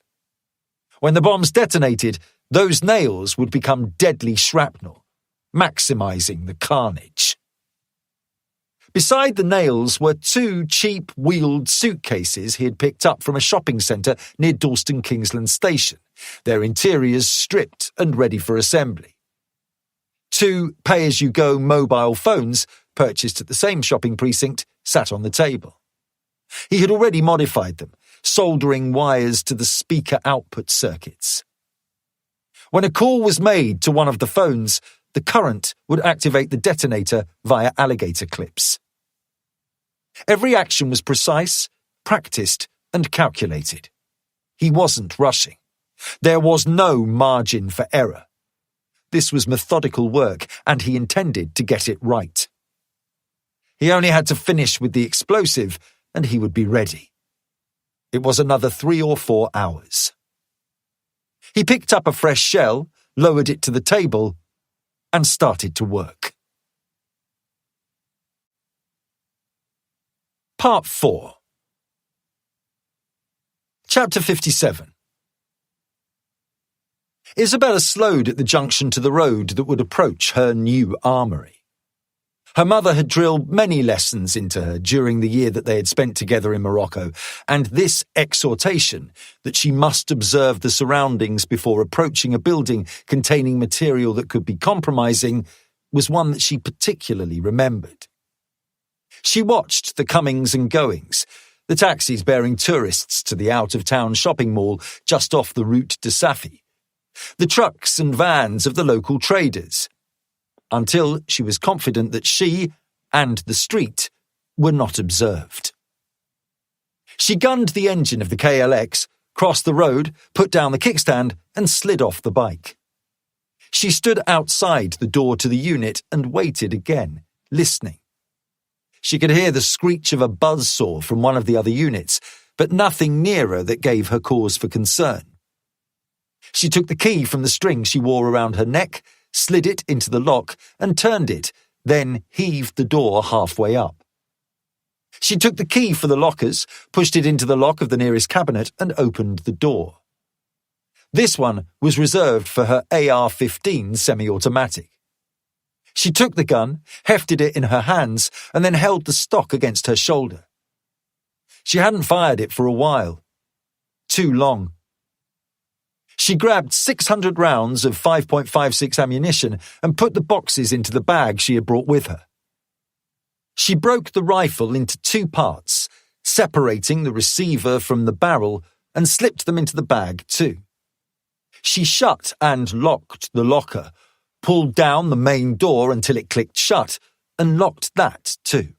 Speaker 3: When the bombs detonated, those nails would become deadly shrapnel, maximizing the carnage. Beside the nails were 2 cheap wheeled suitcases he had picked up from a shopping centre near Dalston Kingsland Station, their interiors stripped and ready for assembly. 2 pay-as-you-go mobile phones, purchased at the same shopping precinct, sat on the table. He had already modified them, soldering wires to the speaker output circuits. When a call was made to one of the phones, the current would activate the detonator via alligator clips. Every action was precise, practiced, and calculated. He wasn't rushing. There was no margin for error. This was methodical work, and he intended to get it right. He only had to finish with the explosive, and he would be ready. It was another 3 or 4 hours. He picked up a fresh shell, lowered it to the table, and started to work. Part 4. Chapter 57. Isabella slowed at the junction to the road that would approach her new armoury. Her mother had drilled many lessons into her during the year that they had spent together in Morocco, and this exhortation that she must observe the surroundings before approaching a building containing material that could be compromising was one that she particularly remembered. She watched the comings and goings, the taxis bearing tourists to the out-of-town shopping mall just off the route to Safi, the trucks and vans of the local traders, until she was confident that she and the street were not observed. She gunned the engine of the KLX, crossed the road, put down the kickstand, and slid off the bike. She stood outside the door to the unit and waited again, listening. She could hear the screech of a buzzsaw from one of the other units, but nothing nearer that gave her cause for concern. She took the key from the string she wore around her neck, slid it into the lock and turned it, then heaved the door halfway up. She took the key for the lockers, pushed it into the lock of the nearest cabinet and opened the door. This one was reserved for her AR-15 semi-automatic. She took the gun, hefted it in her hands, and then held the stock against her shoulder. She hadn't fired it for a while. Too long. She grabbed 600 rounds of 5.56 ammunition and put the boxes into the bag she had brought with her. She broke the rifle into 2 parts, separating the receiver from the barrel, and slipped them into the bag too. She shut and locked the locker, pulled down the main door until it clicked shut, and locked that too.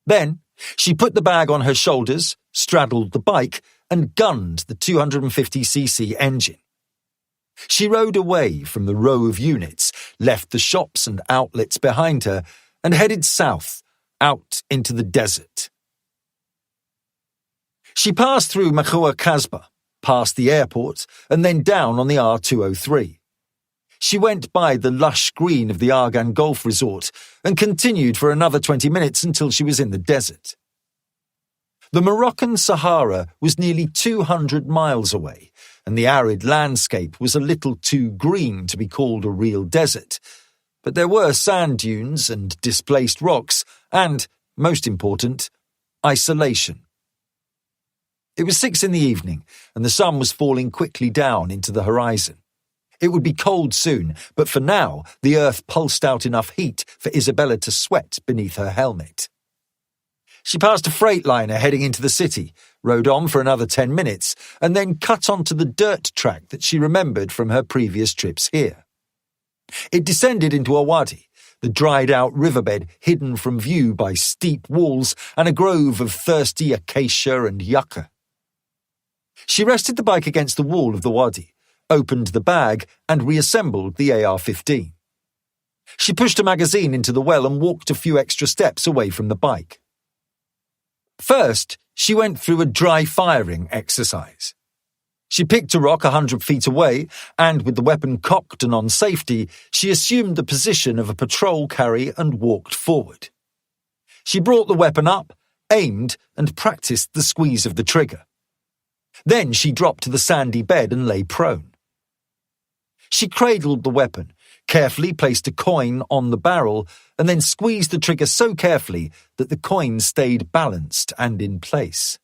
Speaker 3: Then She put the bag on her shoulders, straddled the bike, and gunned the 250cc engine. She rode away from the row of units, left the shops and outlets behind her, and headed south, out into the desert. She passed through Mahua Kasbah, past the airport, and then down on the R203. She went by the lush green of the Argan Golf Resort and continued for another 20 minutes until she was in the desert. The Moroccan Sahara was nearly 200 miles away, and the arid landscape was a little too green to be called a real desert. But there were sand dunes and displaced rocks and, most important, isolation. It was 6 in the evening, and the sun was falling quickly down into the horizon. It would be cold soon, but for now, the earth pulsed out enough heat for Isabella to sweat beneath her helmet. She passed a freight liner heading into the city, rode on for another 10 minutes, and then cut onto the dirt track that she remembered from her previous trips here. It descended into a wadi, the dried-out riverbed hidden from view by steep walls and a grove of thirsty acacia and yucca. She rested the bike against the wall of the wadi, opened the bag, and reassembled the AR-15. She pushed a magazine into the well and walked a few extra steps away from the bike. First, she went through a dry firing exercise. She picked a rock 100 feet away, and with the weapon cocked and on safety, she assumed the position of a patrol carry and walked forward. She brought the weapon up, aimed, and practiced the squeeze of the trigger. Then she dropped to the sandy bed and lay prone. She cradled the weapon, carefully placed a coin on the barrel, and then squeezed the trigger so carefully that the coin stayed balanced and in place.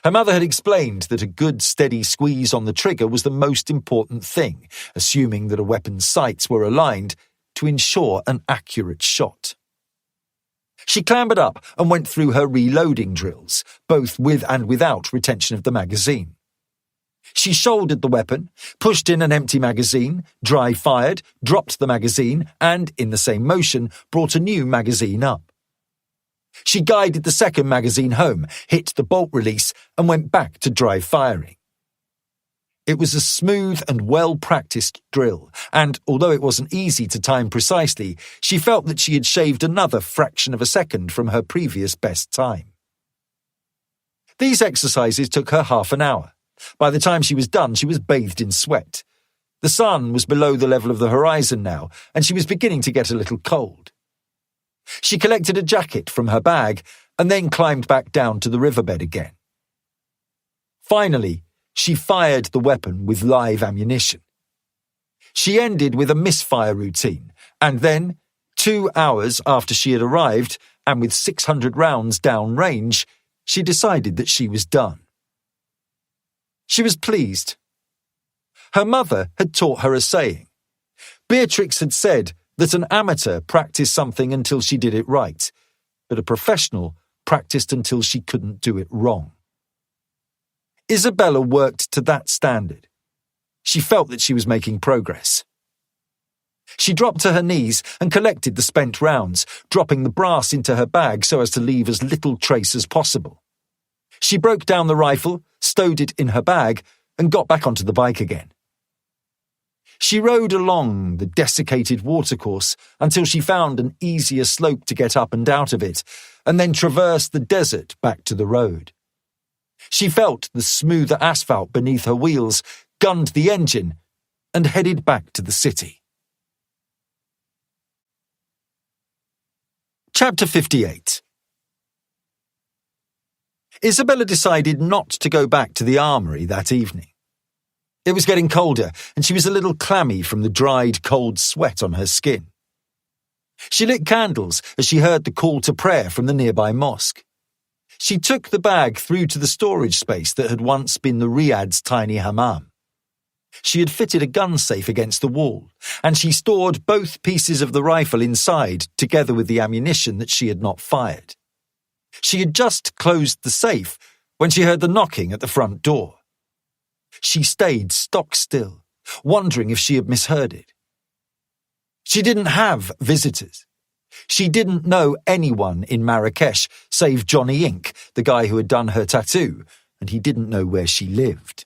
Speaker 3: Her mother had explained that a good steady squeeze on the trigger was the most important thing, assuming that a weapon's sights were aligned, to ensure an accurate shot. She clambered up and went through her reloading drills, both with and without retention of the magazine. She shouldered the weapon, pushed in an empty magazine, dry-fired, dropped the magazine, and, in the same motion, brought a new magazine up. She guided the second magazine home, hit the bolt release, and went back to dry firing. It was a smooth and well-practiced drill, and although it wasn't easy to time precisely, she felt that she had shaved another fraction of a second from her previous best time. These exercises took her half an hour. By the time she was done, she was bathed in sweat. The sun was below the level of the horizon now, and she was beginning to get a little cold. She collected a jacket from her bag and then climbed back down to the riverbed again. Finally, she fired the weapon with live ammunition. She ended with a misfire routine, and then, 2 hours after she had arrived, and with 600 rounds down range, she decided that she was done. She was pleased. Her mother had taught her a saying. Beatrix had said that an amateur practiced something until she did it right, but a professional practiced until she couldn't do it wrong. Isabella worked to that standard. She felt that she was making progress. She dropped to her knees and collected the spent rounds, dropping the brass into her bag so as to leave as little trace as possible. She broke down the rifle, stowed it in her bag, and got back onto the bike again. She rode along the desiccated watercourse until she found an easier slope to get up and out of it, and then traversed the desert back to the road. She felt the smoother asphalt beneath her wheels, gunned the engine, and headed back to the city. Chapter 58. Isabella decided not to go back to the armory that evening. It was getting colder, and she was a little clammy from the dried, cold sweat on her skin. She lit candles as she heard the call to prayer from the nearby mosque. She took the bag through to the storage space that had once been the Riyadh's tiny hammam. She had fitted a gun safe against the wall, and she stored both pieces of the rifle inside together with the ammunition that she had not fired. She had just closed the safe when she heard the knocking at the front door. She stayed stock still, wondering if she had misheard it. She didn't have visitors. She didn't know anyone in Marrakesh save Johnny Ink, the guy who had done her tattoo, and he didn't know where she lived.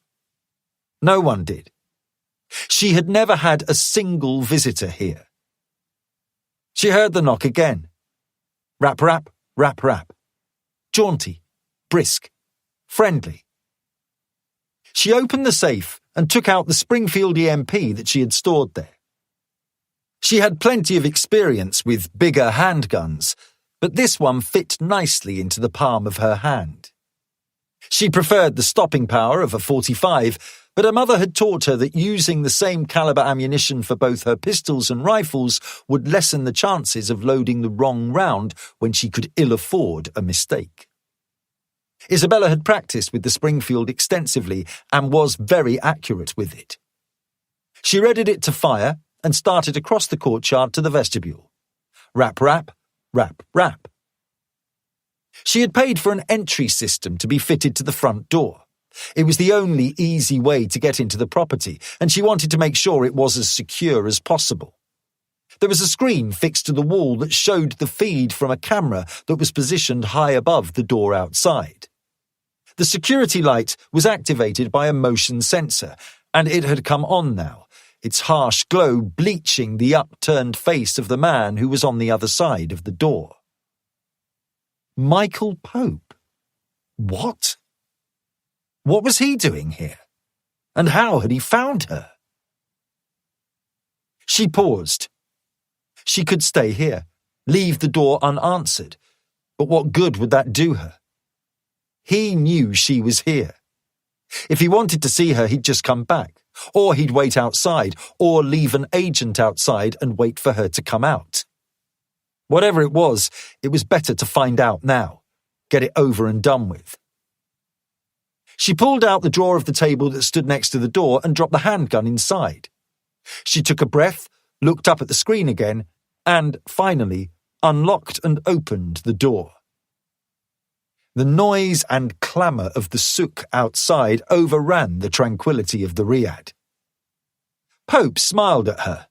Speaker 3: No one did. She had never had a single visitor here. She heard the knock again. Rap, rap, rap, rap. Jaunty, brisk, friendly. She opened the safe and took out the Springfield EMP that she had stored there. She had plenty of experience with bigger handguns, but this one fit nicely into the palm of her hand. She preferred the stopping power of a .45, but her mother had taught her that using the same caliber ammunition for both her pistols and rifles would lessen the chances of loading the wrong round when she could ill afford a mistake. Isabella had practiced with the Springfield extensively and was very accurate with it. She readied it to fire and started across the courtyard to the vestibule. Rap, rap, rap, rap. She had paid for an entry system to be fitted to the front door. It was the only easy way to get into the property, and she wanted to make sure it was as secure as possible. There was a screen fixed to the wall that showed the feed from a camera that was positioned high above the door outside. The security light was activated by a motion sensor, and it had come on now, its harsh glow bleaching the upturned face of the man who was on the other side of the door. Michael Pope. What? What was he doing here? And how had he found her? She paused. She could stay here, leave the door unanswered, but what good would that do her? He knew she was here. If he wanted to see her, he'd just come back, or he'd wait outside, or leave an agent outside and wait for her to come out. Whatever it was better to find out now, get it over and done with. She pulled out the drawer of the table that stood next to the door and dropped the handgun inside. She took a breath, looked up at the screen again, and, finally, unlocked and opened the door. The noise and clamour of the souk outside overran the tranquillity of the riad. Pope smiled at her.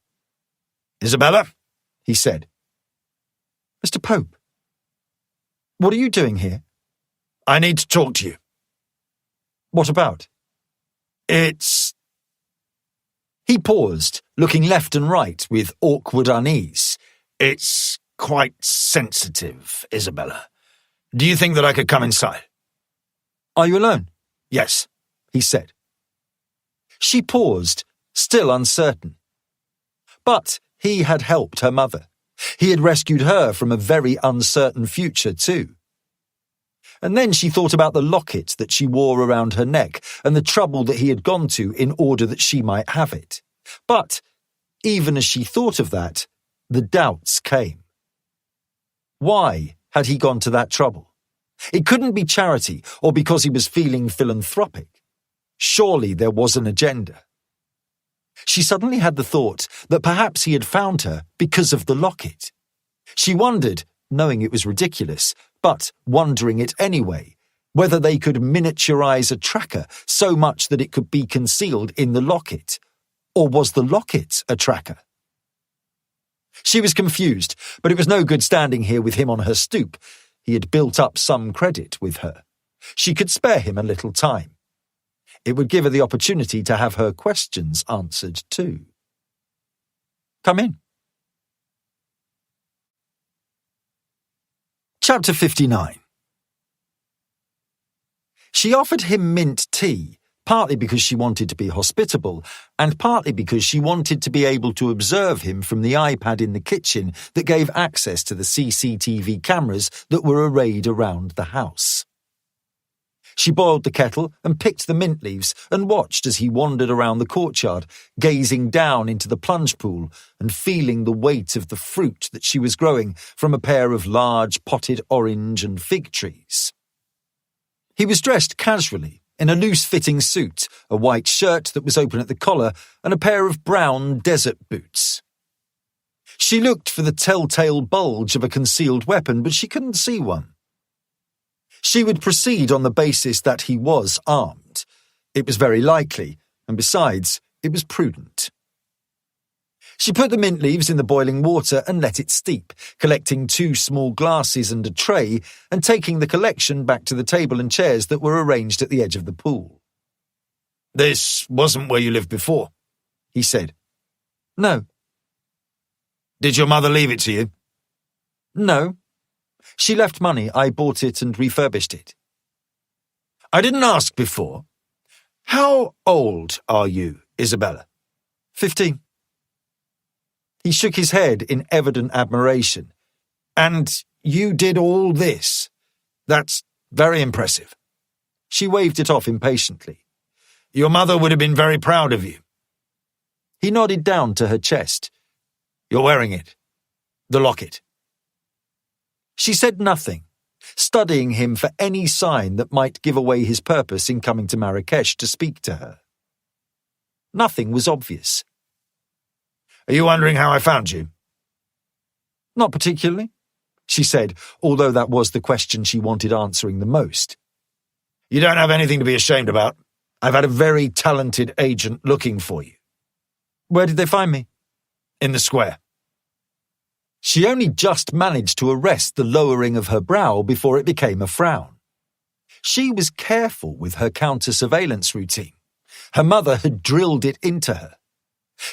Speaker 3: "Isabella," he said. "Mr. Pope, what are you doing here?"
Speaker 2: "I need to talk to you."
Speaker 3: "What about?" He paused, looking left and right with awkward unease.
Speaker 2: It's quite sensitive, Isabella. Do you think that I could come inside?"
Speaker 3: "Are you alone?"
Speaker 2: "Yes,"
Speaker 3: he said. She paused, still uncertain. But he had helped her mother. He had rescued her from a very uncertain future too. And then she thought about the locket that she wore around her neck and the trouble that he had gone to in order that she might have it. But, even as she thought of that, the doubts came. Why had he gone to that trouble? It couldn't be charity or because he was feeling philanthropic. Surely there was an agenda. She suddenly had the thought that perhaps he had found her because of the locket. She wondered, knowing it was ridiculous, but wondering it anyway, whether they could miniaturize a tracker so much that it could be concealed in the locket. Or was the locket a tracker? She was confused, but it was no good standing here with him on her stoop. He had built up some credit with her. She could spare him a little time. It would give her the opportunity to have her questions answered too. "Come in." Chapter 59. She offered him mint tea, partly because she wanted to be hospitable, and partly because she wanted to be able to observe him from the iPad in the kitchen that gave access to the CCTV cameras that were arrayed around the house. She boiled the kettle and picked the mint leaves and watched as he wandered around the courtyard, gazing down into the plunge pool and feeling the weight of the fruit that she was growing from a pair of large potted orange and fig trees. He was dressed casually, in a loose-fitting suit, a white shirt that was open at the collar, and a pair of brown desert boots. She looked for the telltale bulge of a concealed weapon, but she couldn't see one. She would proceed on the basis that he was armed. It was very likely, and besides, it was prudent. She put the mint leaves in the boiling water and let it steep, collecting 2 small glasses and a tray and taking the collection back to the table and chairs that were arranged at the edge of the pool.
Speaker 2: "This wasn't where you lived before," he said.
Speaker 3: "No."
Speaker 2: "Did your mother leave it to you?"
Speaker 3: "No. She left money. I bought it and refurbished it."
Speaker 2: "I didn't ask before. How old are you, Isabella?"
Speaker 3: 15. He shook his head in evident admiration.
Speaker 2: "And you did all this? That's very impressive."
Speaker 3: She waved it off impatiently.
Speaker 2: "Your mother would have been very proud of you."
Speaker 3: He nodded down to her chest.
Speaker 2: "You're wearing it. The locket."
Speaker 3: She said nothing, studying him for any sign that might give away his purpose in coming to Marrakesh to speak to her. Nothing was obvious.
Speaker 2: "Are you wondering how I found you?"
Speaker 3: "Not particularly," she said, although that was the question she wanted answering the most.
Speaker 2: "You don't have anything to be ashamed about. I've had a very talented agent looking for you."
Speaker 3: "Where did they find me?"
Speaker 2: "In the square."
Speaker 3: She only just managed to arrest the lowering of her brow before it became a frown. She was careful with her counter-surveillance routine. Her mother had drilled it into her.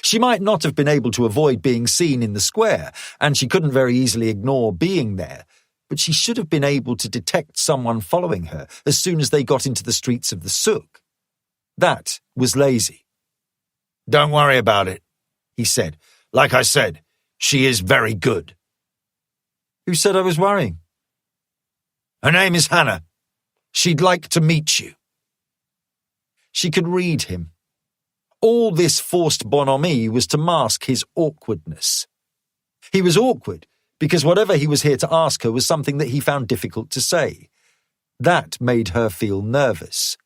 Speaker 3: She might not have been able to avoid being seen in the square, and she couldn't very easily ignore being there, but she should have been able to detect someone following her as soon as they got into the streets of the souk. That was lazy.
Speaker 2: "Don't worry about it," he said. "Like I said, she is very good."
Speaker 3: "Who said I was worrying?"
Speaker 2: "Her name is Hannah. She'd like to meet you."
Speaker 3: She could read him. All this forced bonhomie was to mask his awkwardness. He was awkward because whatever he was here to ask her was something that he found difficult to say. That made her feel nervous.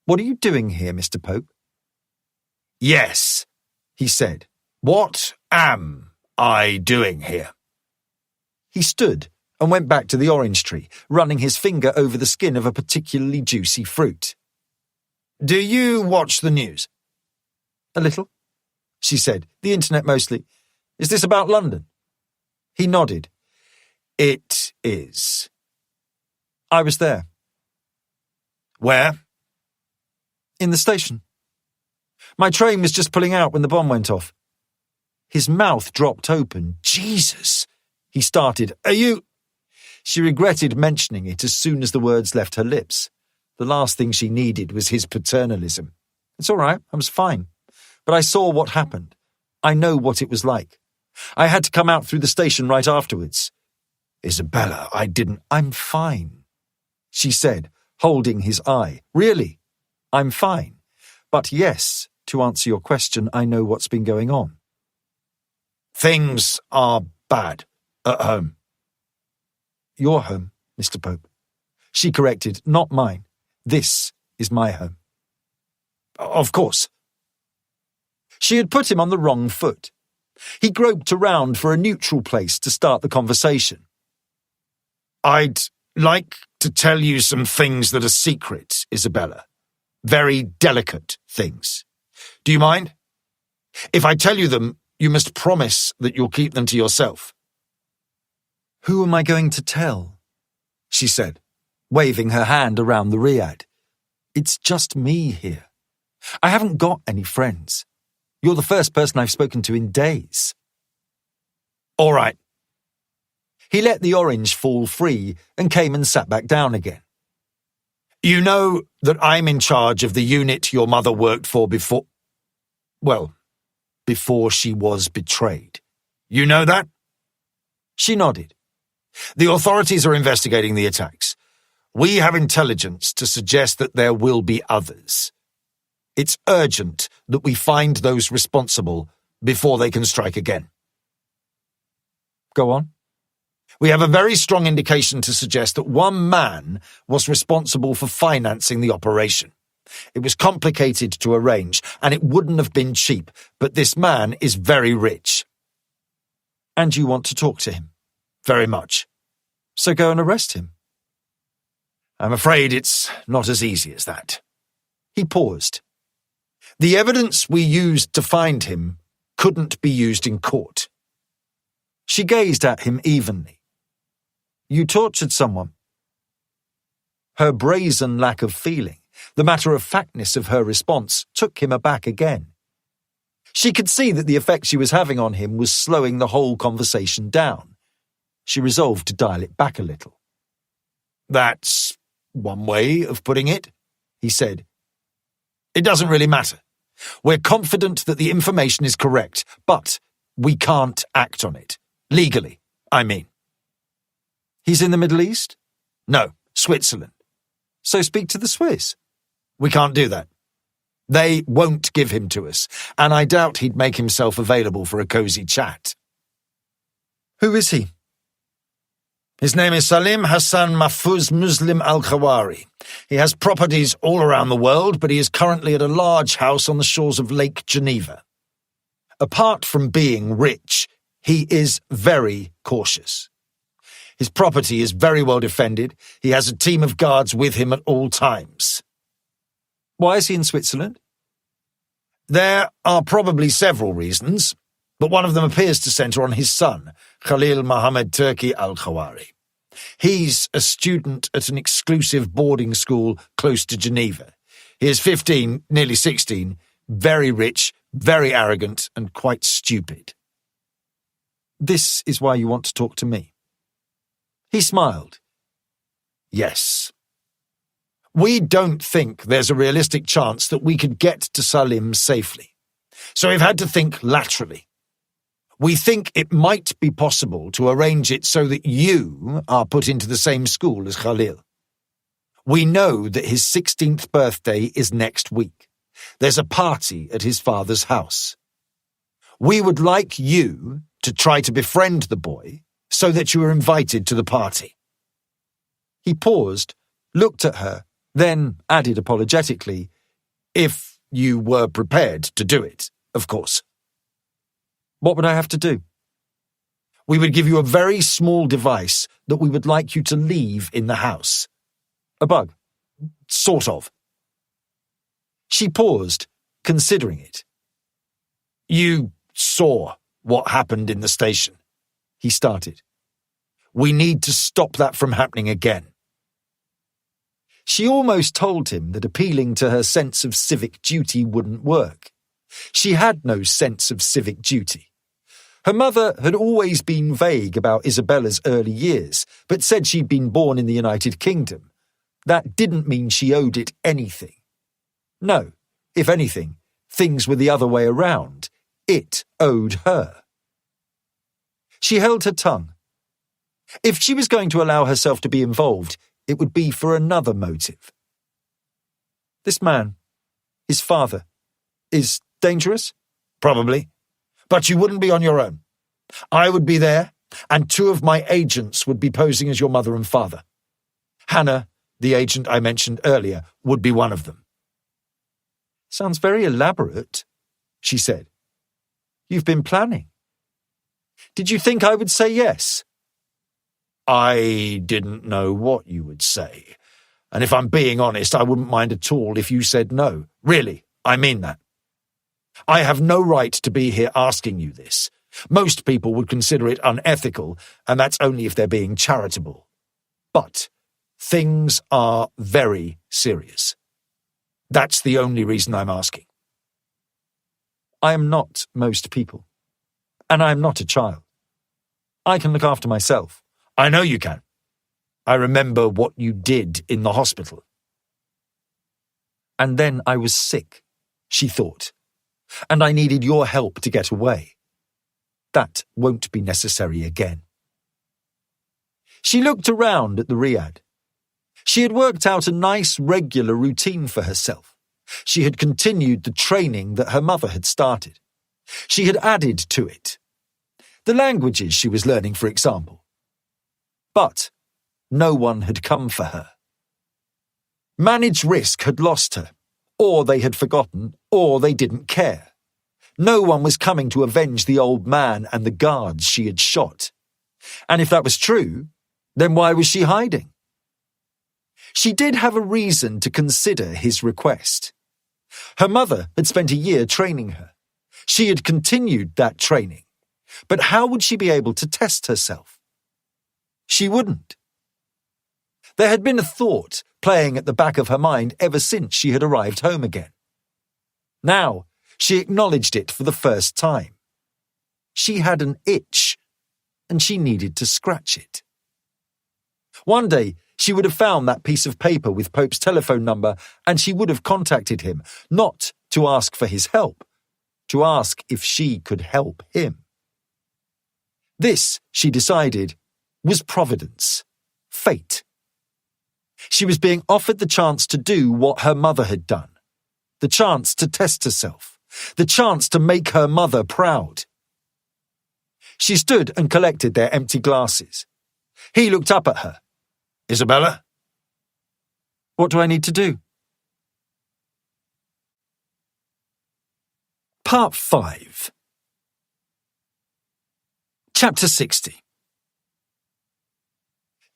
Speaker 3: "What are you doing here, Mr. Pope?"
Speaker 2: "Yes," he said. "What am I doing here?"
Speaker 3: He stood and went back to the orange tree, running his finger over the skin of a particularly juicy fruit.
Speaker 2: "Do you watch the news?"
Speaker 3: "A little," she said. "The internet mostly. Is this about London?" He nodded.
Speaker 2: "It is."
Speaker 3: "I was there."
Speaker 2: "Where?"
Speaker 3: "In the station. My train was just pulling out when the bomb went off." His mouth dropped open.
Speaker 2: "Jesus,"
Speaker 3: he started.
Speaker 2: "Are you—"
Speaker 3: She regretted mentioning it as soon as the words left her lips. The last thing she needed was his paternalism. "It's all right, I was fine. But I saw what happened. I know what it was like. I had to come out through the station right afterwards."
Speaker 2: "Isabella,
Speaker 3: "I'm fine," she said, holding his eye. "Really, I'm fine. But yes, to answer your question, I know what's been going on."
Speaker 2: "Things are bad at home."
Speaker 3: "Your home, Mr. Pope," she corrected, "not mine. This is my home."
Speaker 2: "Of course."
Speaker 3: She had put him on the wrong foot. He groped around for a neutral place to start the conversation.
Speaker 2: "I'd like to tell you some things that are secret, Isabella. Very delicate things. Do you mind? If I tell you them, you must promise that you'll keep them to yourself."
Speaker 3: "Who am I going to tell?" she said, waving her hand around the riad. "It's just me here. I haven't got any friends. You're the first person I've spoken to in days."
Speaker 2: "All right."
Speaker 3: He let the orange fall free and came and sat back down again.
Speaker 2: "You know that I'm in charge of the unit your mother worked for before she was betrayed. You know that?"
Speaker 3: She nodded.
Speaker 2: "The authorities are investigating the attacks. We have intelligence to suggest that there will be others. It's urgent that we find those responsible before they can strike again."
Speaker 3: "Go on."
Speaker 2: "We have a very strong indication to suggest that one man was responsible for financing the operation. It was complicated to arrange, and it wouldn't have been cheap, but this man is very rich."
Speaker 3: "And you want to talk to him?"
Speaker 2: "Very much."
Speaker 3: "So go and arrest him."
Speaker 2: "I'm afraid it's not as easy as that."
Speaker 3: He paused.
Speaker 2: "The evidence we used to find him couldn't be used in court.
Speaker 3: She gazed at him evenly. You tortured someone. Her brazen lack of feeling, the matter-of-factness of her response, took him aback again. She could see that the effect she was having on him was slowing the whole conversation down. She resolved to dial it back a little.
Speaker 2: That's one way of putting it, he said. It doesn't really matter. We're confident that the information is correct, but we can't act on it. Legally, I mean.
Speaker 3: He's in the Middle East?
Speaker 2: No, Switzerland.
Speaker 3: So speak to the Swiss.
Speaker 2: We can't do that. They won't give him to us, and I doubt he'd make himself available for a cosy chat.
Speaker 3: Who is he?
Speaker 2: His name is Salim Hassan Mahfouz Muslim Al-Khawari. He has properties all around the world, but he is currently at a large house on the shores of Lake Geneva. Apart from being rich, he is very cautious. His property is very well defended. He has a team of guards with him at all times.
Speaker 3: Why is he in Switzerland?
Speaker 2: There are probably several reasons, but one of them appears to centre on his son, Khalil Mohammed Turki Al-Khawari. He's a student at an exclusive boarding school close to Geneva. He is 15, nearly 16, very rich, very arrogant, and quite stupid.
Speaker 3: This is why you want to talk to me. He smiled.
Speaker 2: Yes. We don't think there's a realistic chance that we could get to Salim safely. So we've had to think laterally. We think it might be possible to arrange it so that you are put into the same school as Khalil. We know that his 16th birthday is next week. There's a party at his father's house. We would like you to try to befriend the boy so that you are invited to the party.
Speaker 3: He paused, looked at her, then added apologetically,
Speaker 2: if you were prepared to do it, of course.
Speaker 3: What would I have to do?
Speaker 2: We would give you a very small device that we would like you to leave in the house.
Speaker 3: A bug?
Speaker 2: Sort of.
Speaker 3: She paused, considering it.
Speaker 2: You saw what happened in the station, he started. We need to stop that from happening again.
Speaker 3: She almost told him that appealing to her sense of civic duty wouldn't work. She had no sense of civic duty. Her mother had always been vague about Isabella's early years, but said she'd been born in the United Kingdom. That didn't mean she owed it anything. No, if anything, things were the other way around. It owed her. She held her tongue. If she was going to allow herself to be involved, it would be for another motive. This man, his father, is dangerous?
Speaker 2: Probably. But you wouldn't be on your own. I would be there, and 2 of my agents would be posing as your mother and father. Hannah, the agent I mentioned earlier, would be one of them.
Speaker 3: Sounds very elaborate, she said. You've been planning. Did you think I would say yes?
Speaker 2: I didn't know what you would say. And if I'm being honest, I wouldn't mind at all if you said no. Really, I mean that. I have no right to be here asking you this. Most people would consider it unethical, and that's only if they're being charitable. But things are very serious. That's the only reason I'm asking.
Speaker 3: I am not most people, and I am not a child. I can look after myself.
Speaker 2: I know you can. I remember what you did in the hospital.
Speaker 3: And then I was sick, she thought, and I needed your help to get away. That won't be necessary again. She looked around at the riad. She had worked out a nice regular routine for herself. She had continued the training that her mother had started. She had added to it. The languages she was learning, for example. But no one had come for her. Managed risk had lost her, or they had forgotten, or they didn't care. No one was coming to avenge the old man and the guards she had shot. And if that was true, then why was she hiding? She did have a reason to consider his request. Her mother had spent a year training her. She had continued that training. But how would she be able to test herself? She wouldn't. There had been a thought playing at the back of her mind ever since she had arrived home again. Now, she acknowledged it for the first time. She had an itch, and she needed to scratch it. One day, she would have found that piece of paper with Pope's telephone number, and she would have contacted him, not to ask for his help, to ask if she could help him. This, she decided, was providence, fate. She was being offered the chance to do what her mother had done, the chance to test herself, the chance to make her mother proud. She stood and collected their empty glasses. He looked up at her.
Speaker 2: Isabella?
Speaker 3: What do I need to do? Part 5. Chapter 60.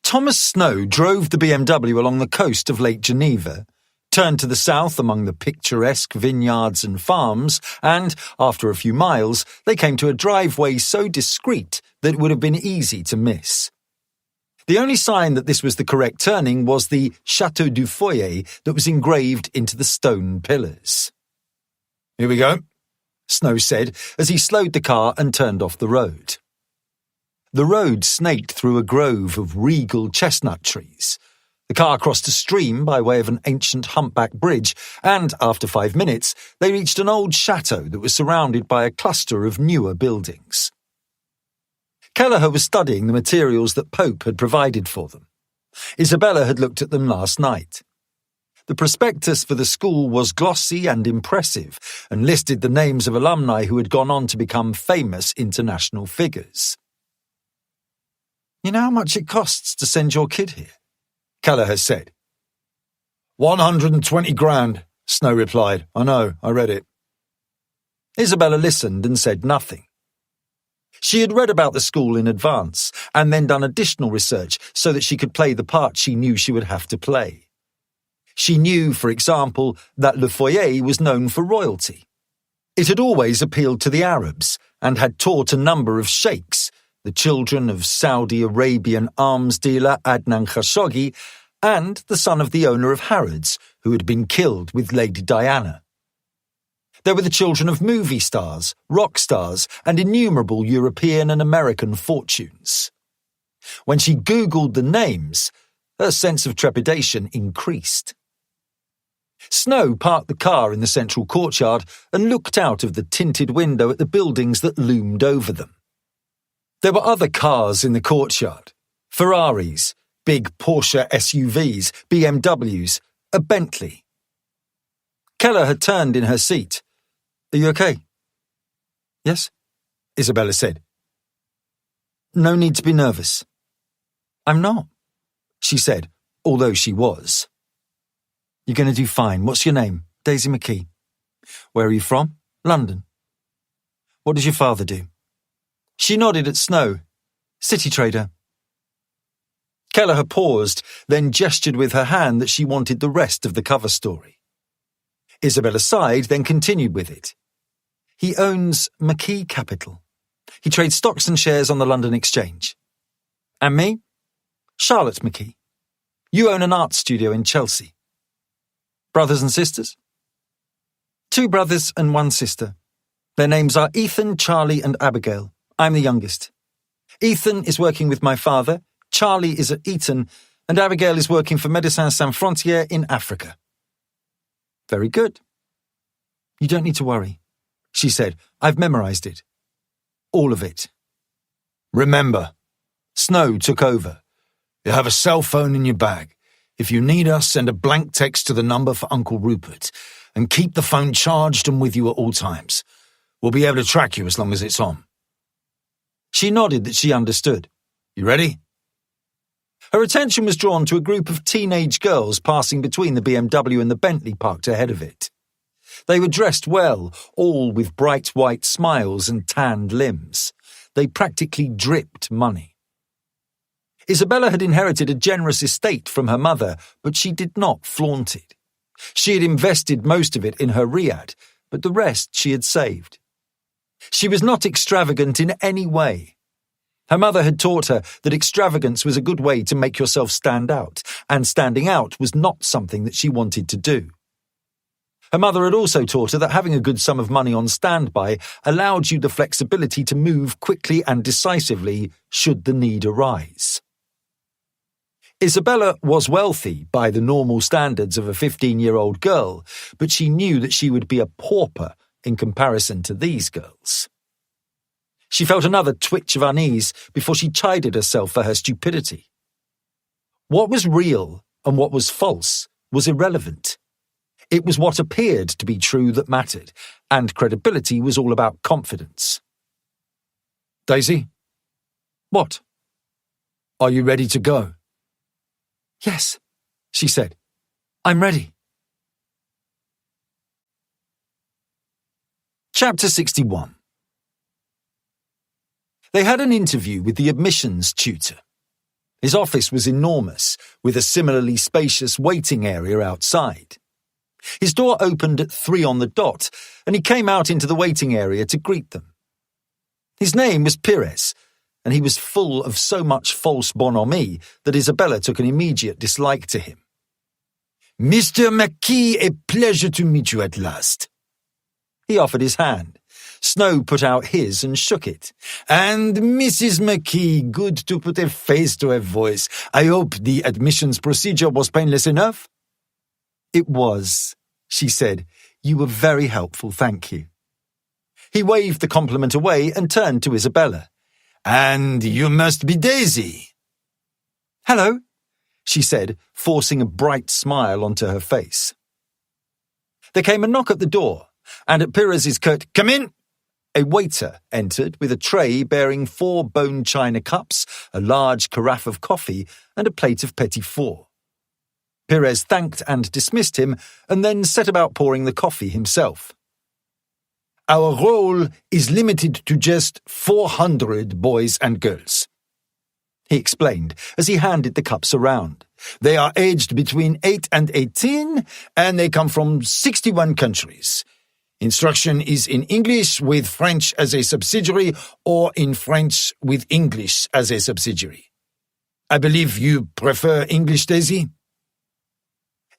Speaker 3: Thomas Snow drove the BMW along the coast of Lake Geneva, turned to the south among the picturesque vineyards and farms, and, after a few miles, they came to a driveway so discreet that it would have been easy to miss. The only sign that this was the correct turning was the Château du Foyer that was engraved into the stone pillars.
Speaker 2: Here we go,
Speaker 3: Snow said as he slowed the car and turned off the road. The road snaked through a grove of regal chestnut trees. The car crossed a stream by way of an ancient humpback bridge, and after 5 minutes, they reached an old chateau that was surrounded by a cluster of newer buildings. Kelleher was studying the materials that Pope had provided for them. Isabella had looked at them last night. The prospectus for the school was glossy and impressive, and listed the names of alumni who had gone on to become famous international figures. You know how much it costs to send your kid here? Kelleher said.
Speaker 2: 120 grand, Snow replied. I know, I read it.
Speaker 3: Isabella listened and said nothing. She had read about the school in advance and then done additional research so that she could play the part she knew she would have to play. She knew, for example, that Le Foyer was known for royalty. It had always appealed to the Arabs and had taught a number of sheikhs, the children of Saudi Arabian arms dealer Adnan Khashoggi, and the son of the owner of Harrods, who had been killed with Lady Diana. There were the children of movie stars, rock stars, and innumerable European and American fortunes. When she Googled the names, her sense of trepidation increased. Snow parked the car in the central courtyard and looked out of the tinted window at the buildings that loomed over them. There were other cars in the courtyard. Ferraris, big Porsche SUVs, BMWs, a Bentley. Kelleher had turned in her seat. Are you okay? Yes, Isabella said. No need to be nervous. I'm not, she said, although she was. You're going to do fine. What's your name? Daisy McKee. Where are you from? London. What does your father do? She nodded at Snow. City trader. Kelleher paused, then gestured with her hand that she wanted the rest of the cover story. Isabella sighed, then continued with it. He owns McKee Capital. He trades stocks and shares on the London Exchange. And me? Charlotte McKee. You own an art studio in Chelsea. Brothers and sisters? 2 brothers and 1 sister. Their names are Ethan, Charlie, and Abigail. I'm the youngest. Ethan is working with my father, Charlie is at Eton, and Abigail is working for Médecins Sans Frontières in Africa. Very good. You don't need to worry, she said. I've memorized it. All of it.
Speaker 2: Remember,
Speaker 3: Snow took over.
Speaker 2: you have a cell phone in your bag. If you need us, send a blank text to the number for Uncle Rupert, and keep the phone charged and with you at all times. We'll be able to track you as long as it's on.
Speaker 3: She nodded that she understood.
Speaker 2: You ready?
Speaker 3: Her attention was drawn to a group of teenage girls passing between the BMW and the Bentley parked ahead of it. They were dressed well, all with bright white smiles and tanned limbs. They practically dripped money. Isabella had inherited a generous estate from her mother, but she did not flaunt it. She had invested most of it in her riad, but the rest she had saved. She was not extravagant in any way. Her mother had taught her that extravagance was a good way to make yourself stand out, and standing out was not something that she wanted to do. Her mother had also taught her that having a good sum of money on standby allowed you the flexibility to move quickly and decisively should the need arise. Isabella was wealthy by the normal standards of a 15-year-old girl, but she knew that she would be a pauper in comparison to these girls. She felt another twitch of unease before she chided herself for her stupidity. What was real and what was false was irrelevant. It was what appeared to be true that mattered, and credibility was all about confidence.
Speaker 2: Daisy?
Speaker 3: What?
Speaker 2: Are you ready to go?
Speaker 3: Yes, she said. I'm ready. Chapter 61. They had an interview with the admissions tutor. His office was enormous, with a similarly spacious waiting area outside. His door opened at 3 on the dot, and he came out into the waiting area to greet them. His name was Pires, and he was full of so much false bonhomie that Isabella took an immediate dislike to him.
Speaker 2: Mr. McKee, a pleasure to meet you at last.
Speaker 3: He offered his hand. Snow put out his and shook it.
Speaker 2: And Mrs. McKee, good to put a face to a voice. I hope the admissions procedure was painless enough?
Speaker 3: It was, she said. You were very helpful, thank you. He waved the compliment away and turned to Isabella.
Speaker 2: And you must be Daisy.
Speaker 3: Hello, she said, forcing a bright smile onto her face. There came a knock at the door, and at Pires's curt "Come in," a waiter entered with a tray bearing 4 bone china cups, a large carafe of coffee, and a plate of petit four. Pires thanked and dismissed him, and then set about pouring the coffee himself.
Speaker 2: Our roll is limited to just 400 boys and girls,
Speaker 3: he explained as he handed the cups around.
Speaker 2: They are aged between 8 and 18, and they come from 61 countries. Instruction is in English with French as a subsidiary, or in French with English as a subsidiary. I believe you prefer English, Daisy?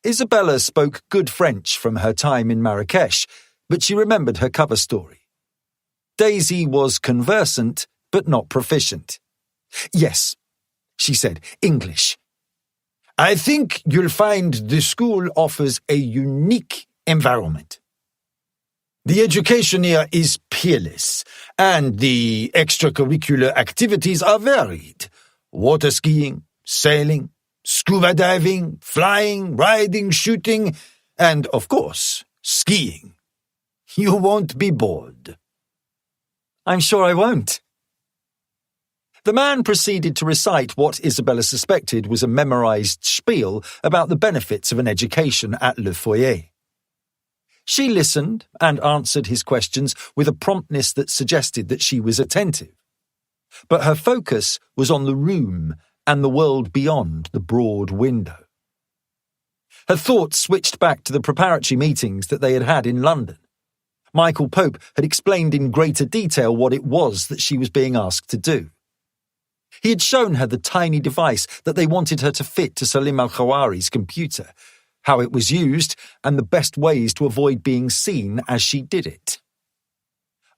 Speaker 3: Isabella spoke good French from her time in Marrakesh, but she remembered her cover story. Daisy was conversant, but not proficient. Yes, she said, English.
Speaker 2: I think you'll find the school offers a unique environment. The education here is peerless, and the extracurricular activities are varied. Water skiing, sailing, scuba diving, flying, riding, shooting, and, of course, skiing. You won't be bored.
Speaker 3: I'm sure I won't. The man proceeded to recite what Isabella suspected was a memorized spiel about the benefits of an education at Le Foyer. She listened and answered his questions with a promptness that suggested that she was attentive. But her focus was on the room and the world beyond the broad window. Her thoughts switched back to the preparatory meetings that they had had in London. Michael Pope had explained in greater detail what it was that she was being asked to do. He had shown her the tiny device that they wanted her to fit to Salim al-Khawari's computer, how it was used, and the best ways to avoid being seen as she did it.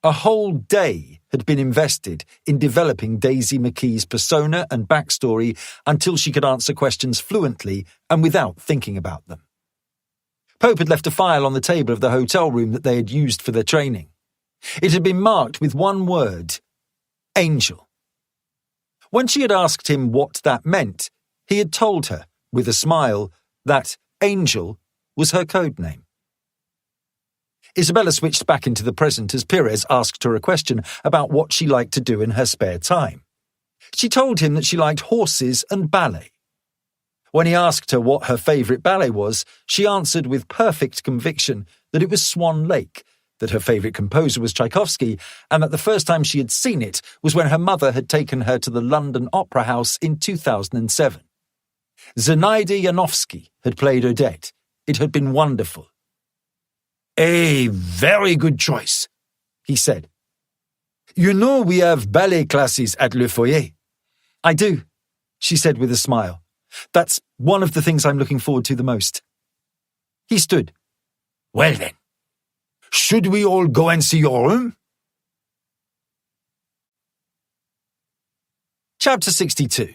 Speaker 3: A whole day had been invested in developing Daisy McKee's persona and backstory until she could answer questions fluently and without thinking about them. Pope had left a file on the table of the hotel room that they had used for their training. It had been marked with one word: Angel. When she had asked him what that meant, he had told her, with a smile, that Angel was her code name. Isabella switched back into the present as Pires asked her a question about what she liked to do in her spare time. She told him that she liked horses and ballet. When he asked her what her favourite ballet was, she answered with perfect conviction that it was Swan Lake, that her favourite composer was Tchaikovsky, and that the first time she had seen it was when her mother had taken her to the London Opera House in 2007. Zenaida Yanofsky had played Odette. It had been wonderful.
Speaker 2: A very good choice,
Speaker 3: he said. You know we have ballet classes at Le Foyer. I do, she said with a smile. That's one of the things I'm looking forward to the most. He stood.
Speaker 2: Well then, should we all go and see your room?
Speaker 3: Chapter 62.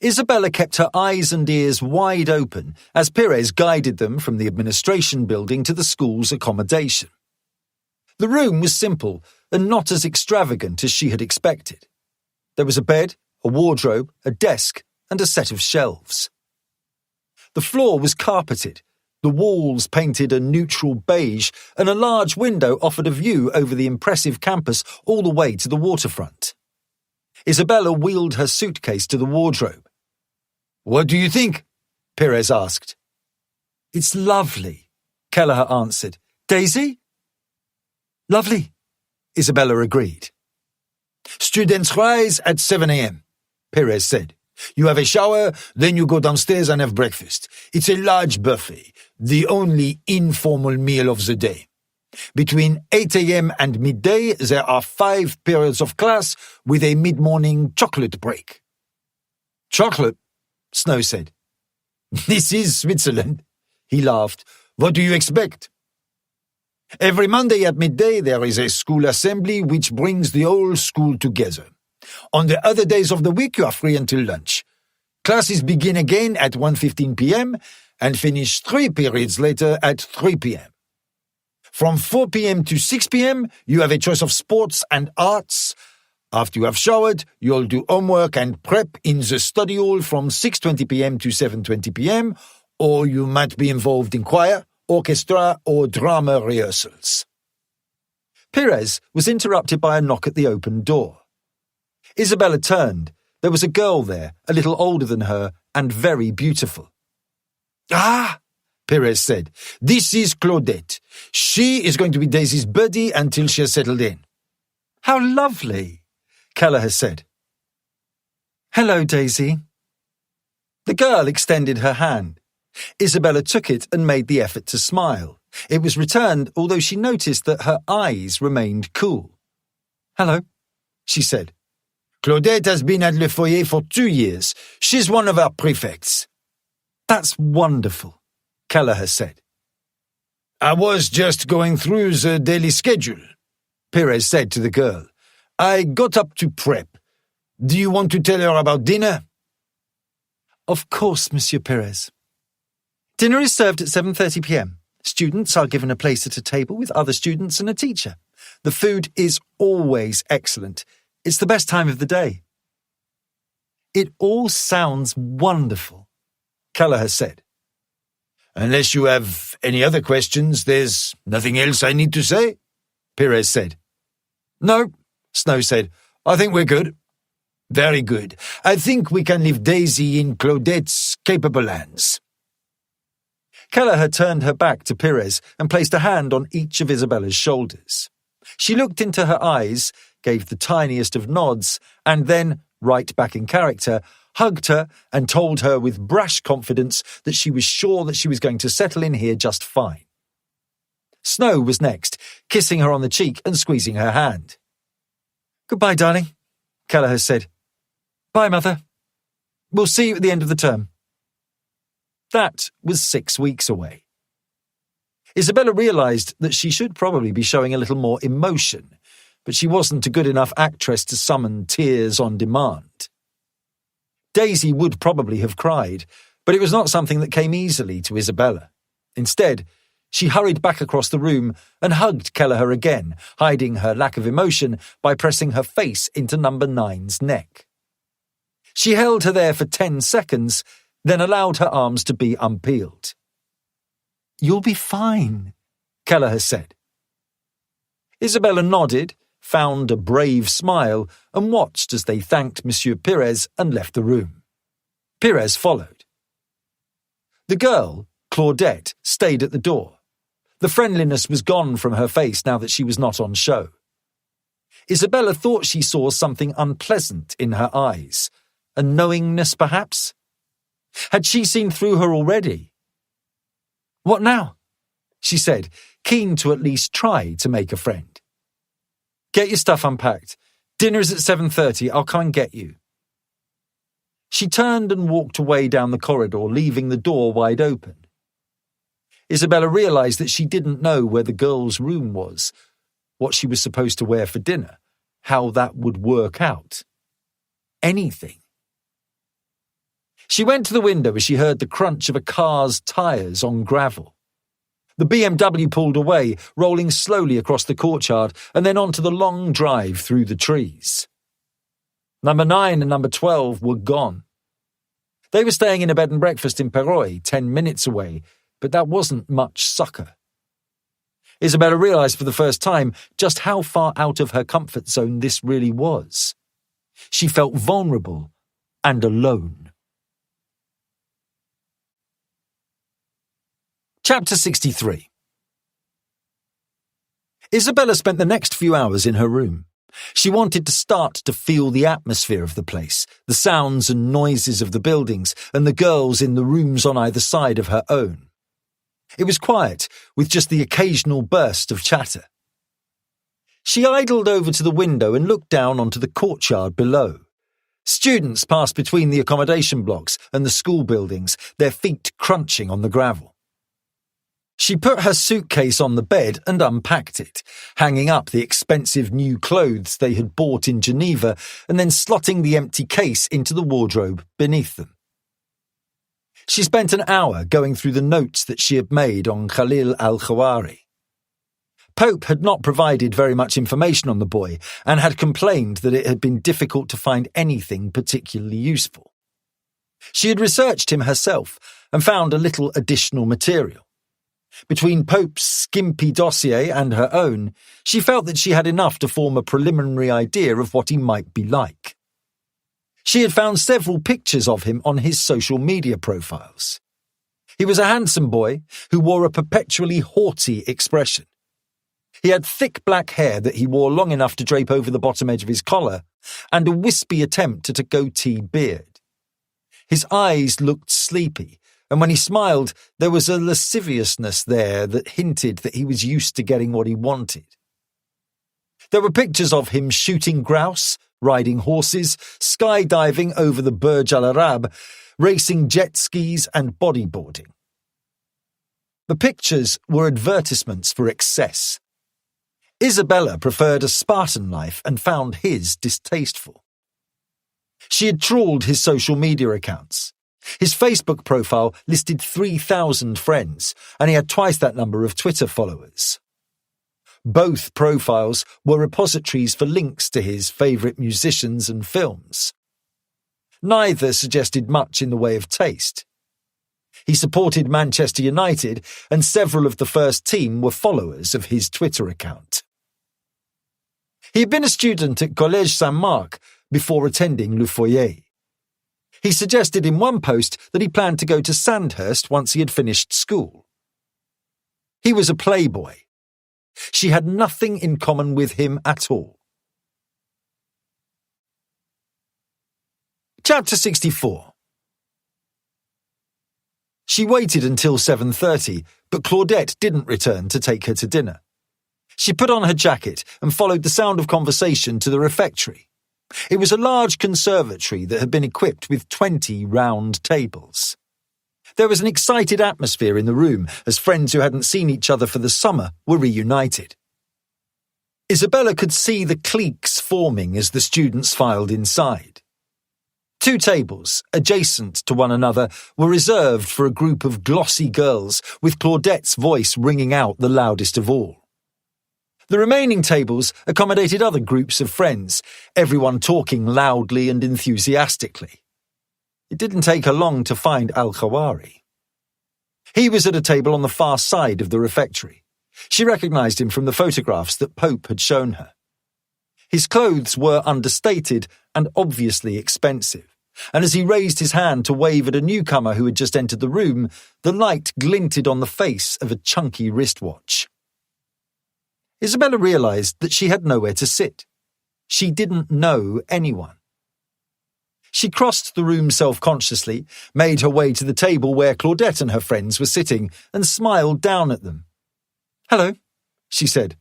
Speaker 3: Isabella kept her eyes and ears wide open as Pires guided them from the administration building to the school's accommodation. The room was simple and not as extravagant as she had expected. There was a bed, a wardrobe, a desk, and a set of shelves. The floor was carpeted, the walls painted a neutral beige, and a large window offered a view over the impressive campus all the way to the waterfront. Isabella wheeled her suitcase to the wardrobe.
Speaker 2: What do you think?
Speaker 3: Pires asked. It's lovely, Kelleher answered. Daisy? Lovely, Isabella agreed.
Speaker 2: Students rise at 7 a.m., Pires said. You have a shower, then you go downstairs and have breakfast. It's a large buffet, the only informal meal of the day. Between 8 a.m. and midday, there are 5 periods of class with a mid-morning chocolate break.
Speaker 3: Chocolate? Snow said.
Speaker 2: This is Switzerland, he laughed. What do you expect? Every Monday at midday, there is a school assembly which brings the whole school together. On the other days of the week, you are free until lunch. Classes begin again at 1:15 p.m. and finish 3 periods later at 3 p.m. From 4 p.m. to 6 p.m., you have a choice of sports and arts. After you have showered, you'll do homework and prep in the study hall from 6:20 p.m. to 7:20 p.m., or you might be involved in choir, orchestra, or drama rehearsals.
Speaker 3: Pires was interrupted by a knock at the open door. Isabella turned. There was a girl there, a little older than her, and very beautiful.
Speaker 2: Ah, Pires said. This is Claudette. She is going to be Daisy's buddy until she has settled in.
Speaker 3: How lovely, Kelleher said. Hello, Daisy. The girl extended her hand. Isabella took it and made the effort to smile. It was returned, although she noticed that her eyes remained cool. Hello, she said.
Speaker 2: Claudette has been at Le Foyer for 2 years. She's one of our prefects.
Speaker 3: That's wonderful, Kelleher said.
Speaker 2: I was just going through the daily schedule, Pires said to the girl. I got up to prep. Do you want to tell her about dinner?
Speaker 3: Of course, Monsieur Pires. Dinner is served at 7:30 p.m. Students are given a place at a table with other students and a teacher. The food is always excellent. It's the best time of the day. It all sounds wonderful, Kelleher said.
Speaker 2: Unless you have any other questions, there's nothing else I need to say, Pires said.
Speaker 3: No, Snow said.
Speaker 2: I think we're good. Very good. I think we can leave Daisy in Claudette's capable hands.
Speaker 3: Kelleher turned her back to Pires and placed a hand on each of Isabella's shoulders. She looked into her eyes, gave the tiniest of nods, and then, right back in character, hugged her and told her with brash confidence that she was sure that she was going to settle in here just fine. Snow was next, kissing her on the cheek and squeezing her hand. Goodbye, darling, Kelleher said. Bye, Mother. We'll see you at the end of the term. That was 6 weeks away. Isabella realised that she should probably be showing a little more emotion, but she wasn't a good enough actress to summon tears on demand. Daisy would probably have cried, but it was not something that came easily to Isabella. Instead, she hurried back across the room and hugged Kelleher again, hiding her lack of emotion by pressing her face into number 9's neck. She held her there for 10 seconds, then allowed her arms to be unpeeled. You'll be fine, Kelleher said. Isabella nodded, found a brave smile, and watched as they thanked Monsieur Pires and left the room. Pires followed. The girl, Claudette, stayed at the door. The friendliness was gone from her face now that she was not on show. Isabella thought she saw something unpleasant in her eyes, a knowingness perhaps? Had she seen through her already? What now? She said, keen to at least try to make a friend. Get your stuff unpacked. Dinner is at 7:30. I'll come and get you. She turned and walked away down the corridor, leaving the door wide open. Isabella realised that she didn't know where the girls' room was, what she was supposed to wear for dinner, how that would work out. Anything. She went to the window as she heard the crunch of a car's tyres on gravel. The BMW pulled away, rolling slowly across the courtyard and then onto the long drive through the trees. Number 9 and number 12 were gone. They were staying in a bed and breakfast in Perroy, 10 minutes away, but that wasn't much succour. Isabella realised for the first time just how far out of her comfort zone this really was. She felt vulnerable and alone. Chapter 63. Isabella spent the next few hours in her room. She wanted to start to feel the atmosphere of the place, the sounds and noises of the buildings, and the girls in the rooms on either side of her own. It was quiet, with just the occasional burst of chatter. She idled over to the window and looked down onto the courtyard below. Students passed between the accommodation blocks and the school buildings, their feet crunching on the gravel. She put her suitcase on the bed and unpacked it, hanging up the expensive new clothes they had bought in Geneva and then slotting the empty case into the wardrobe beneath them. She spent an hour going through the notes that she had made on Khalil al-Khawari. Pope had not provided very much information on the boy and had complained that it had been difficult to find anything particularly useful. She had researched him herself and found a little additional material. Between Pope's skimpy dossier and her own, she felt that she had enough to form a preliminary idea of what he might be like. She had found several pictures of him on his social media profiles. He was a handsome boy who wore a perpetually haughty expression. He had thick black hair that he wore long enough to drape over the bottom edge of his collar, and a wispy attempt at a goatee beard. His eyes looked sleepy, and when he smiled, there was a lasciviousness there that hinted that he was used to getting what he wanted. There were pictures of him shooting grouse, riding horses, skydiving over the Burj Al Arab, racing jet skis and bodyboarding. The pictures were advertisements for excess. Isabella preferred a Spartan life and found his distasteful. She had trawled his social media accounts. His Facebook profile listed 3,000 friends, and he had twice that number of Twitter followers. Both profiles were repositories for links to his favourite musicians and films. Neither suggested much in the way of taste. He supported Manchester United, and several of the first team were followers of his Twitter account. He had been a student at Collège Saint-Marc before attending Le Foyer. He suggested in one post that he planned to go to Sandhurst once he had finished school. He was a playboy. She had nothing in common with him at all. Chapter 64. She waited until 7:30, but Claudette didn't return to take her to dinner. She put on her jacket and followed the sound of conversation to the refectory. It was a large conservatory that had been equipped with 20 round tables. There was an excited atmosphere in the room as friends who hadn't seen each other for the summer were reunited. Isabella could see the cliques forming as the students filed inside. 2 tables, adjacent to one another, were reserved for a group of glossy girls, with Claudette's voice ringing out the loudest of all. The remaining tables accommodated other groups of friends, everyone talking loudly and enthusiastically. It didn't take her long to find Al-Khawari. He was at a table on the far side of the refectory. She recognised him from the photographs that Pope had shown her. His clothes were understated and obviously expensive, and as he raised his hand to wave at a newcomer who had just entered the room, the light glinted on the face of a chunky wristwatch. Isabella realised that she had nowhere to sit. She didn't know anyone. She crossed the room self-consciously, made her way to the table where Claudette and her friends were sitting, and smiled down at them. "Hello," she said.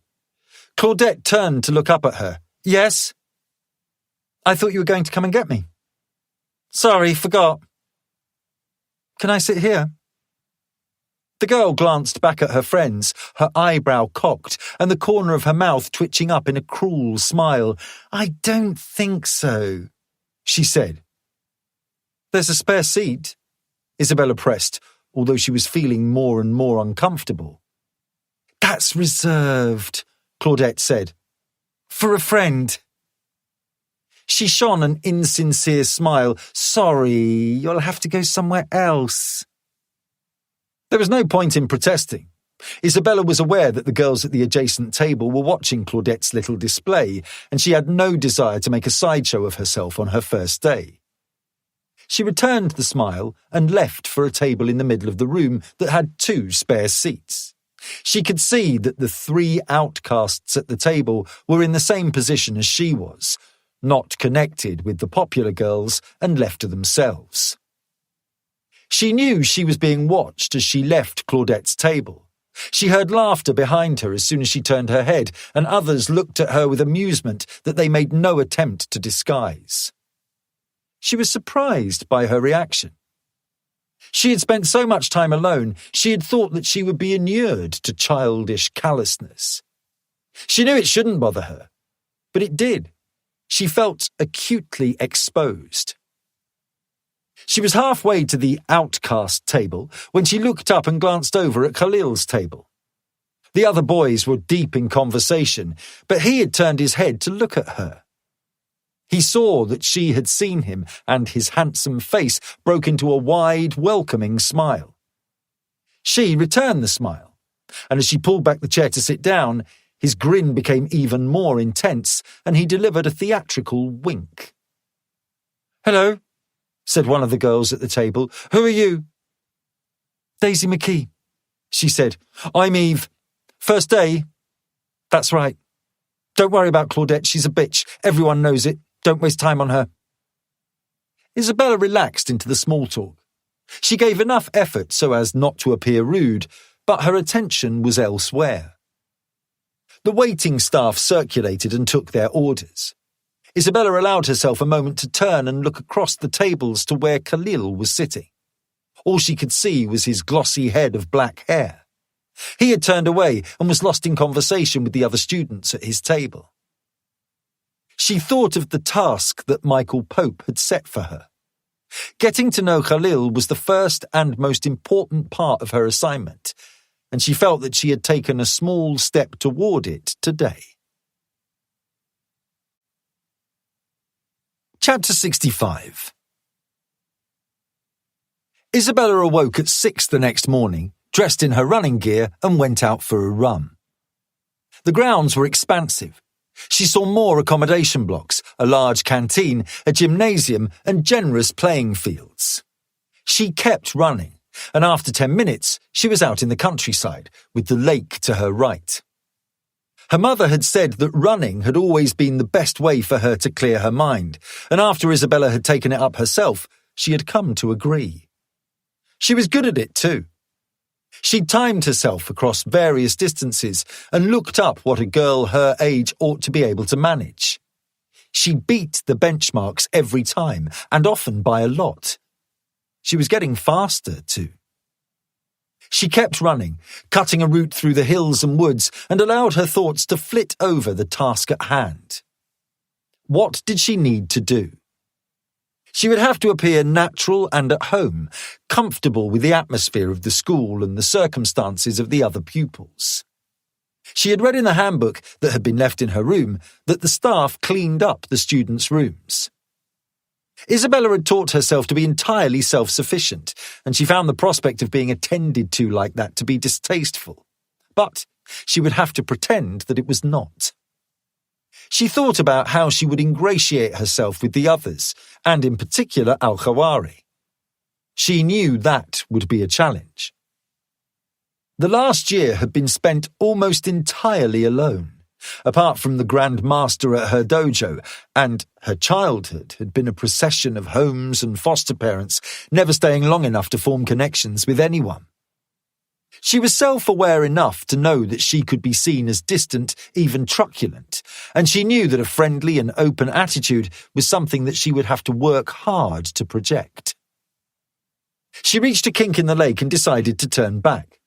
Speaker 3: Claudette turned to look up at her. Yes? I thought you were going to come and get me. Sorry, forgot. Can I sit here? The girl glanced back at her friends, her eyebrow cocked and the corner of her mouth twitching up in a cruel smile. I don't think so, she said. There's a spare seat, Isabella pressed, although she was feeling more and more uncomfortable. That's reserved, Claudette said. For a friend. She shone an insincere smile. Sorry, you'll have to go somewhere else. There was no point in protesting. Isabella was aware that the girls at the adjacent table were watching Claudette's little display, and she had no desire to make a sideshow of herself on her first day. She returned the smile and left for a table in the middle of the room that had 2 spare seats. She could see that the 3 outcasts at the table were in the same position as she was, not connected with the popular girls and left to themselves. She knew she was being watched as she left Claudette's table. She heard laughter behind her as soon as she turned her head, and others looked at her with amusement that they made no attempt to disguise. She was surprised by her reaction. She had spent so much time alone, she had thought that she would be inured to childish callousness. She knew it shouldn't bother her, but it did. She felt acutely exposed. She was halfway to the outcast table when she looked up and glanced over at Khalil's table. The other boys were deep in conversation, but he had turned his head to look at her. He saw that she had seen him, and his handsome face broke into a wide, welcoming smile. She returned the smile, and as she pulled back the chair to sit down, his grin became even more intense, and he delivered a theatrical wink. "Hello," said one of the girls at the table. "Who are you?" "Daisy McKee," she said. "I'm Eve. First day?" "That's right. Don't worry about Claudette, she's a bitch. Everyone knows it. Don't waste time on her." Isabella relaxed into the small talk. She gave enough effort so as not to appear rude, but her attention was elsewhere. The waiting staff circulated and took their orders. Isabella allowed herself a moment to turn and look across the tables to where Khalil was sitting. All she could see was his glossy head of black hair. He had turned away and was lost in conversation with the other students at his table. She thought of the task that Michael Pope had set for her. Getting to know Khalil was the first and most important part of her assignment, and she felt that she had taken a small step toward it today. Chapter 65. Isabella awoke at 6 the next morning, dressed in her running gear, and went out for a run. The grounds were expansive. She saw more accommodation blocks, a large canteen, a gymnasium, and generous playing fields. She kept running, and after 10 minutes, she was out in the countryside, with the lake to her right. Her mother had said that running had always been the best way for her to clear her mind, and after Isabella had taken it up herself, she had come to agree. She was good at it too. She timed herself across various distances and looked up what a girl her age ought to be able to manage. She beat the benchmarks every time, and often by a lot. She was getting faster too. She kept running, cutting a route through the hills and woods, and allowed her thoughts to flit over the task at hand. What did she need to do? She would have to appear natural and at home, comfortable with the atmosphere of the school and the circumstances of the other pupils. She had read in the handbook that had been left in her room that the staff cleaned up the students' rooms. Isabella had taught herself to be entirely self-sufficient, and she found the prospect of being attended to like that to be distasteful. But she would have to pretend that it was not. She thought about how she would ingratiate herself with the others, and in particular Al-Khawari. She knew that would be a challenge. The last year had been spent almost entirely alone. Apart from the Grand Master at her dojo, and her childhood had been a procession of homes and foster parents, never staying long enough to form connections with anyone. She was self-aware enough to know that she could be seen as distant, even truculent, and she knew that a friendly and open attitude was something that she would have to work hard to project. She reached a kink in the lake and decided to turn back.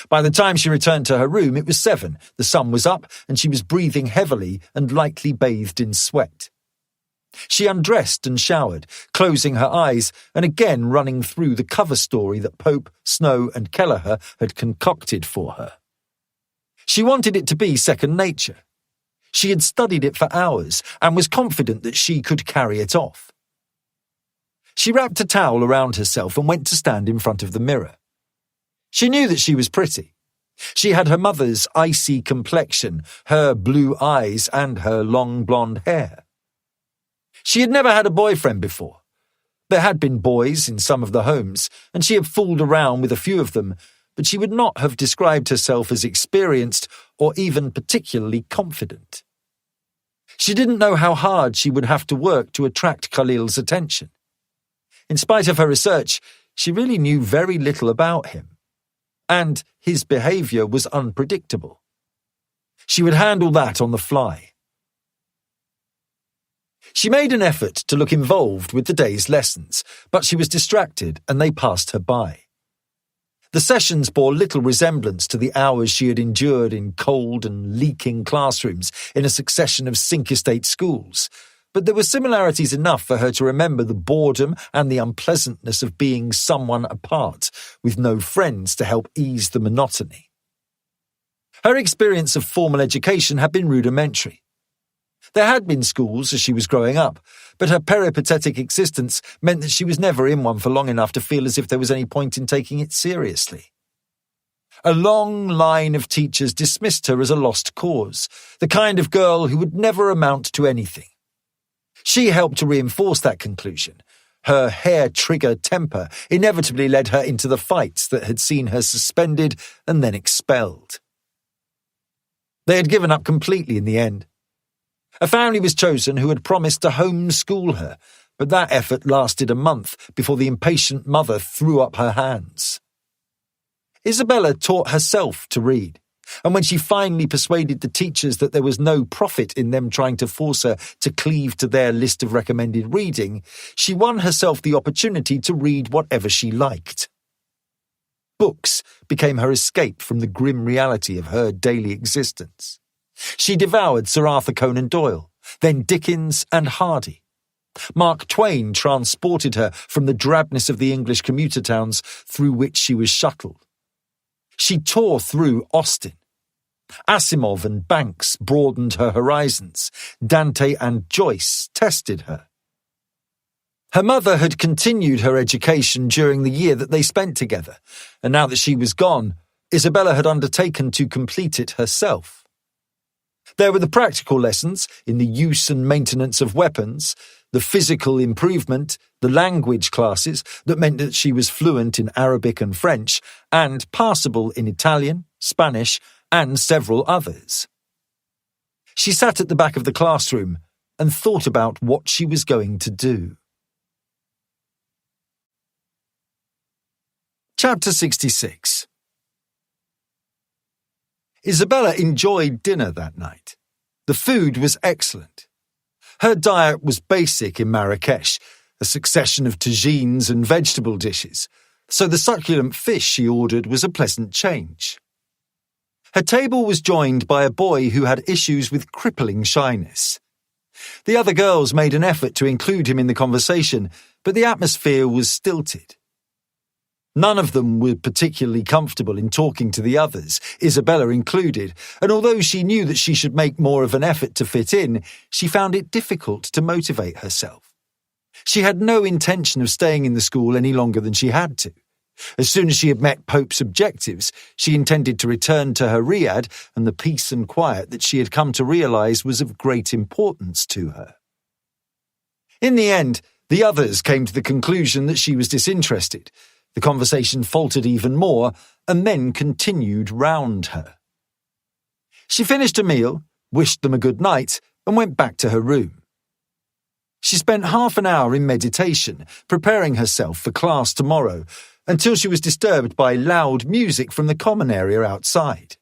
Speaker 3: By the time she returned to her room, it was 7, the sun was up, and she was breathing heavily and lightly bathed in sweat. She undressed and showered, closing her eyes and again running through the cover story that Pope, Snow and Kelleher had concocted for her. She wanted it to be second nature. She had studied it for hours and was confident that she could carry it off. She wrapped a towel around herself and went to stand in front of the mirror. She knew that she was pretty. She had her mother's icy complexion, her blue eyes and her long blonde hair. She had never had a boyfriend before. There had been boys in some of the homes, and she had fooled around with a few of them, but she would not have described herself as experienced or even particularly confident. She didn't know how hard she would have to work to attract Khalil's attention. In spite of her research, she really knew very little about him, and his behaviour was unpredictable. She would handle that on the fly. She made an effort to look involved with the day's lessons, but she was distracted and they passed her by. The sessions bore little resemblance to the hours she had endured in cold and leaking classrooms in a succession of sink estate schools, but there were similarities enough for her to remember the boredom and the unpleasantness of being someone apart, with no friends to help ease the monotony. Her experience of formal education had been rudimentary. There had been schools as she was growing up, but her peripatetic existence meant that she was never in one for long enough to feel as if there was any point in taking it seriously. A long line of teachers dismissed her as a lost cause, the kind of girl who would never amount to anything. She helped to reinforce that conclusion. Her hair-trigger temper inevitably led her into the fights that had seen her suspended and then expelled. They had given up completely in the end. A family was chosen who had promised to homeschool her, but that effort lasted a month before the impatient mother threw up her hands. Isabella taught herself to read, and when she finally persuaded the teachers that there was no profit in them trying to force her to cleave to their list of recommended reading, she won herself the opportunity to read whatever she liked. Books became her escape from the grim reality of her daily existence. She devoured Sir Arthur Conan Doyle, then Dickens and Hardy. Mark Twain transported her from the drabness of the English commuter towns through which she was shuttled. She tore through Austen. Asimov and Banks broadened her horizons. Dante and Joyce tested her. Her mother had continued her education during the year that they spent together, and now that she was gone, Isabella had undertaken to complete it herself. There were the practical lessons in the use and maintenance of weapons, the physical improvement, the language classes that meant that she was fluent in Arabic and French, and passable in Italian, Spanish, and several others. She sat at the back of the classroom and thought about what she was going to do. Chapter 66. Isabella enjoyed dinner that night. The food was excellent. Her diet was basic in Marrakesh, a succession of tagines and vegetable dishes, so the succulent fish she ordered was a pleasant change. Her table was joined by a boy who had issues with crippling shyness. The other girls made an effort to include him in the conversation, but the atmosphere was stilted. None of them were particularly comfortable in talking to the others, Isabella included, and although she knew that she should make more of an effort to fit in, she found it difficult to motivate herself. She had no intention of staying in the school any longer than she had to. As soon as she had met Pope's objectives, she intended to return to her riad and the peace and quiet that she had come to realize was of great importance to her. In the end, the others came to the conclusion that she was disinterested. The conversation faltered even more, and then continued round her. She finished a meal, wished them a good night, and went back to her room. She spent half an hour in meditation, preparing herself for class tomorrow, until she was disturbed by loud music from the common area outside.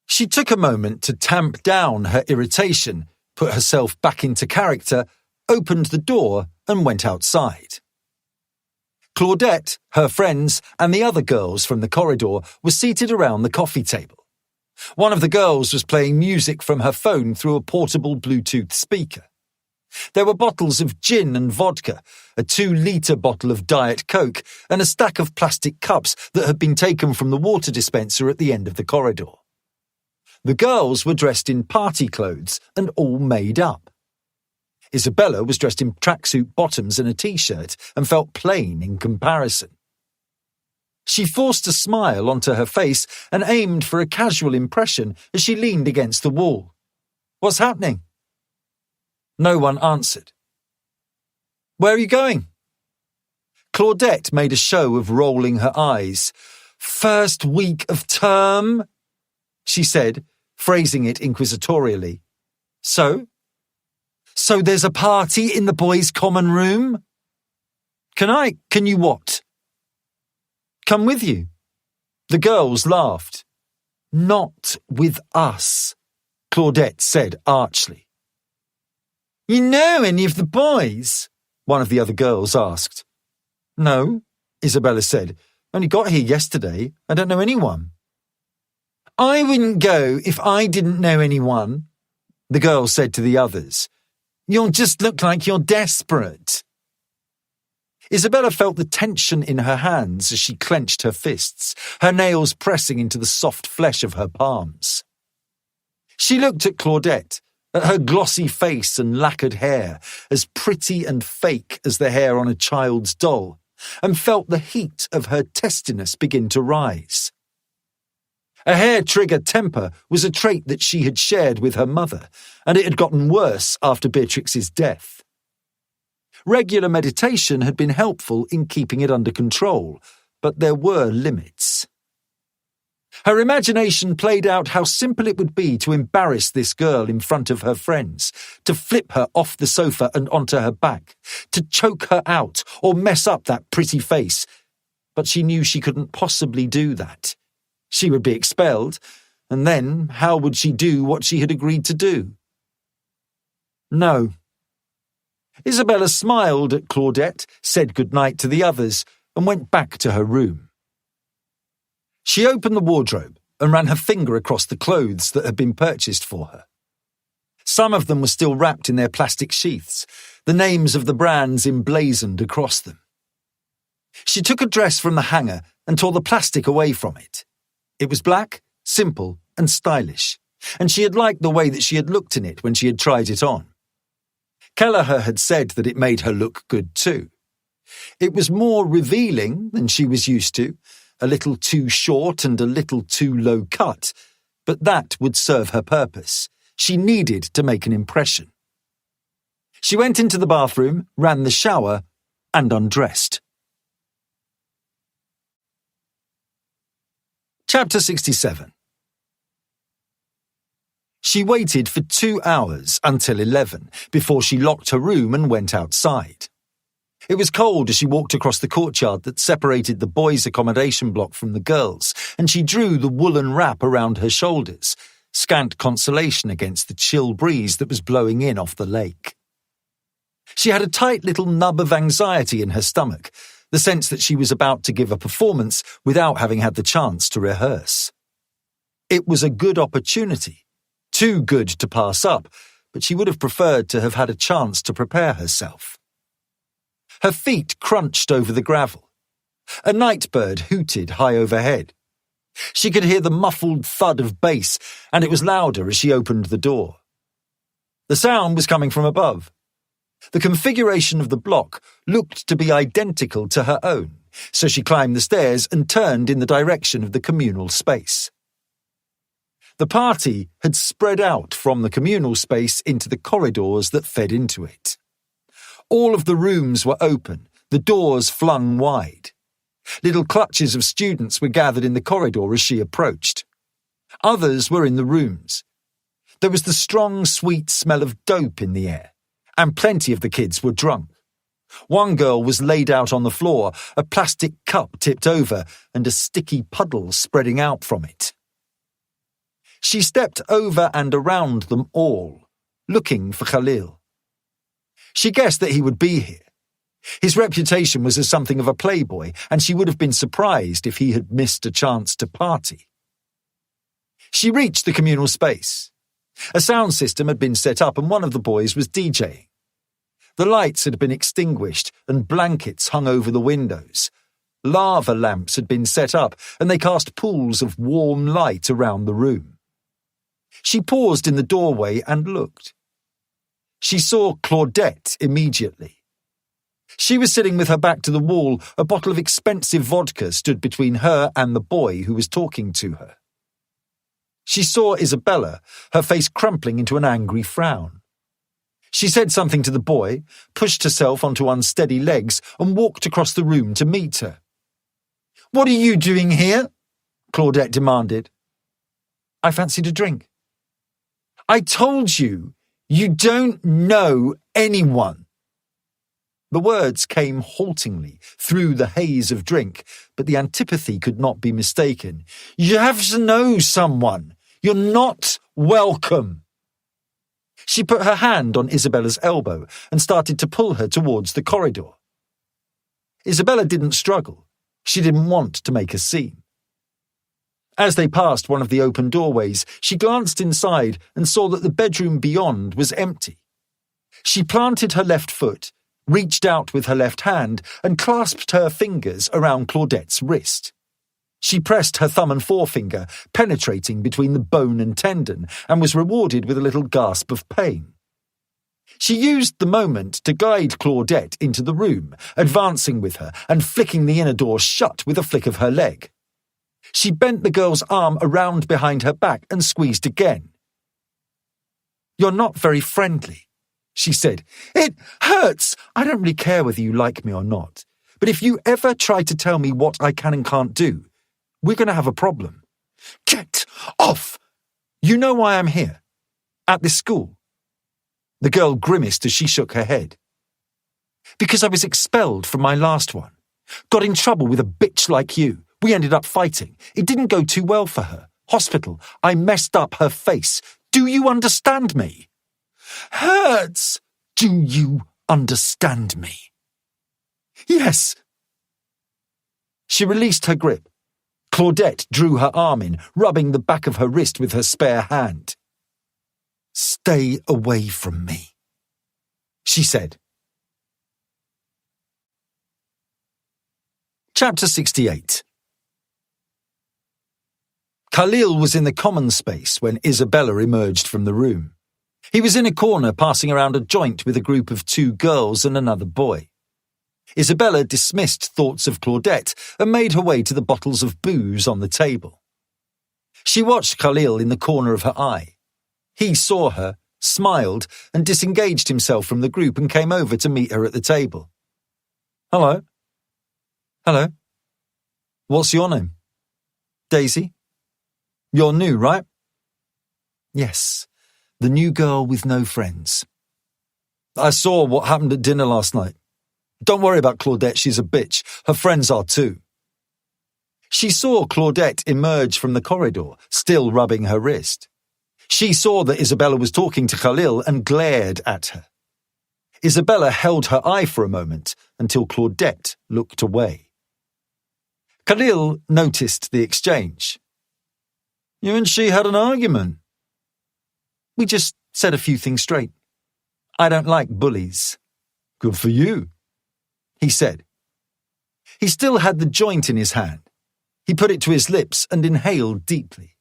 Speaker 3: She took a moment to tamp down her irritation, put herself back into character, opened the door and went outside. Claudette, her friends, and the other girls from the corridor were seated around the coffee table. One of the girls was playing music from her phone through a portable Bluetooth speaker. There were bottles of gin and vodka, a 2-litre bottle of Diet Coke, and a stack of plastic cups that had been taken from the water dispenser at the end of the corridor. The girls were dressed in party clothes and all made up. Isabella was dressed in tracksuit bottoms and a t-shirt and felt plain in comparison. She forced a smile onto her face and aimed for a casual impression as she leaned against the wall. "What's happening?" No one answered. "Where are you going?" Claudette made a show of rolling her eyes. "First week of term," she said, phrasing it inquisitorially. So there's a party in the boys' common room? Can you what? Come with you. The girls laughed. "Not with us," Claudette said archly. "You know any of the boys?" one of the other girls asked. "No," Isabella said. "Only got here yesterday. I don't know anyone." "I wouldn't go if I didn't know anyone," the girl said to the others. "You'll just look like you're desperate." Isabella felt the tension in her hands as she clenched her fists, her nails pressing into the soft flesh of her palms. She looked at Claudette, at her glossy face and lacquered hair, as pretty and fake as the hair on a child's doll, and felt the heat of her testiness begin to rise. A hair-trigger temper was a trait that she had shared with her mother, and it had gotten worse after Beatrix's death. Regular meditation had been helpful in keeping it under control, but there were limits. Her imagination played out how simple it would be to embarrass this girl in front of her friends, to flip her off the sofa and onto her back, to choke her out or mess up that pretty face. But she knew she couldn't possibly do that. She would be expelled, and then how would she do what she had agreed to do? No. Isabella smiled at Claudette, said goodnight to the others, and went back to her room. She opened the wardrobe and ran her finger across the clothes that had been purchased for her. Some of them were still wrapped in their plastic sheaths, the names of the brands emblazoned across them. She took a dress from the hanger and tore the plastic away from it. It was black, simple, and stylish, and she had liked the way that she had looked in it when she had tried it on. Kelleher had said that it made her look good too. It was more revealing than she was used to, a little too short and a little too low cut, but that would serve her purpose. She needed to make an impression. She went into the bathroom, ran the shower, and undressed. Chapter 67. She waited for 2 hours until 11 before she locked her room and went outside. It was cold as she walked across the courtyard that separated the boys' accommodation block from the girls', and she drew the woolen wrap around her shoulders, scant consolation against the chill breeze that was blowing in off the lake. She had a tight little nub of anxiety in her stomach, the sense that she was about to give a performance without having had the chance to rehearse. It was a good opportunity, too good to pass up, but she would have preferred to have had a chance to prepare herself. Her feet crunched over the gravel. A night bird hooted high overhead. She could hear the muffled thud of bass, and it was louder as she opened the door. The sound was coming from above. The configuration of the block looked to be identical to her own, so she climbed the stairs and turned in the direction of the communal space. The party had spread out from the communal space into the corridors that fed into it. All of the rooms were open, the doors flung wide. Little clutches of students were gathered in the corridor as she approached. Others were in the rooms. There was the strong, sweet smell of dope in the air, and plenty of the kids were drunk. One girl was laid out on the floor, a plastic cup tipped over and a sticky puddle spreading out from it. She stepped over and around them all, looking for Khalil. She guessed that he would be here. His reputation was as something of a playboy, and she would have been surprised if he had missed a chance to party. She reached the communal space. A sound system had been set up and one of the boys was DJing. The lights had been extinguished and blankets hung over the windows. Lava lamps had been set up and they cast pools of warm light around the room. She paused in the doorway and looked. She saw Claudette immediately. She was sitting with her back to the wall. A bottle of expensive vodka stood between her and the boy who was talking to her. She saw Isabella, her face crumpling into an angry frown. She said something to the boy, pushed herself onto unsteady legs, and walked across the room to meet her. "What are you doing here?" Claudette demanded. "I fancied a drink." "I told you, you don't know anyone." The words came haltingly through the haze of drink, but the antipathy could not be mistaken. "You have to know someone. You're not welcome." She put her hand on Isabella's elbow and started to pull her towards the corridor. Isabella didn't struggle. She didn't want to make a scene. As they passed one of the open doorways, she glanced inside and saw that the bedroom beyond was empty. She planted her left foot, reached out with her left hand, and clasped her fingers around Claudette's wrist. She pressed her thumb and forefinger, penetrating between the bone and tendon, and was rewarded with a little gasp of pain. She used the moment to guide Claudette into the room, advancing with her and flicking the inner door shut with a flick of her leg. She bent the girl's arm around behind her back and squeezed again. "You're not very friendly," she said. "It hurts. I don't really care whether you like me or not. But if you ever try to tell me what I can and can't do, we're going to have a problem." "Get off!" "You know why I'm here? At this school?" The girl grimaced as she shook her head. "Because I was expelled from my last one. Got in trouble with a bitch like you. We ended up fighting. It didn't go too well for her. Hospital. I messed up her face. Do you understand me?" "Hurts." "Do you understand me?" "Yes." She released her grip. Claudette drew her arm in, rubbing the back of her wrist with her spare hand. "Stay away from me," she said. Chapter 68. Khalil was in the common space when Isabella emerged from the room. He was in a corner passing around a joint with a group of 2 girls and another boy. Isabella dismissed thoughts of Claudette and made her way to the bottles of booze on the table. She watched Khalil in the corner of her eye. He saw her, smiled, and disengaged himself from the group and came over to meet her at the table. "Hello." "Hello. What's your name?" "Daisy." "You're new, right?" "Yes, the new girl with no friends." "I saw what happened at dinner last night. Don't worry about Claudette, she's a bitch. Her friends are too." She saw Claudette emerge from the corridor, still rubbing her wrist. She saw that Isabella was talking to Khalil and glared at her. Isabella held her eye for a moment until Claudette looked away. Khalil noticed the exchange. "You and she had an argument?" "We just said a few things straight. I don't like bullies." "Good for you," he said. He still had the joint in his hand. He put it to his lips and inhaled deeply.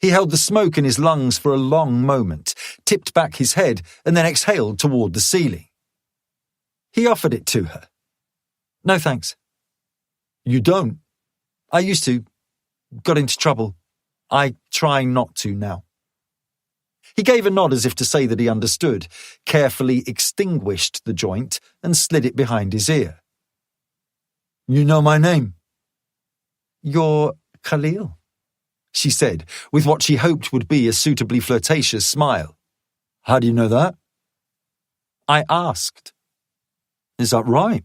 Speaker 3: He held the smoke in his lungs for a long moment, tipped back his head, and then exhaled toward the ceiling. He offered it to her. "No thanks." "You don't?" "I used to. Got into trouble. I try not to now." He gave a nod as if to say that he understood, carefully extinguished the joint and slid it behind his ear. "You know my name?" "You're Khalil," she said, with what she hoped would be a suitably flirtatious smile. "How do you know that?" "I asked." Is that right?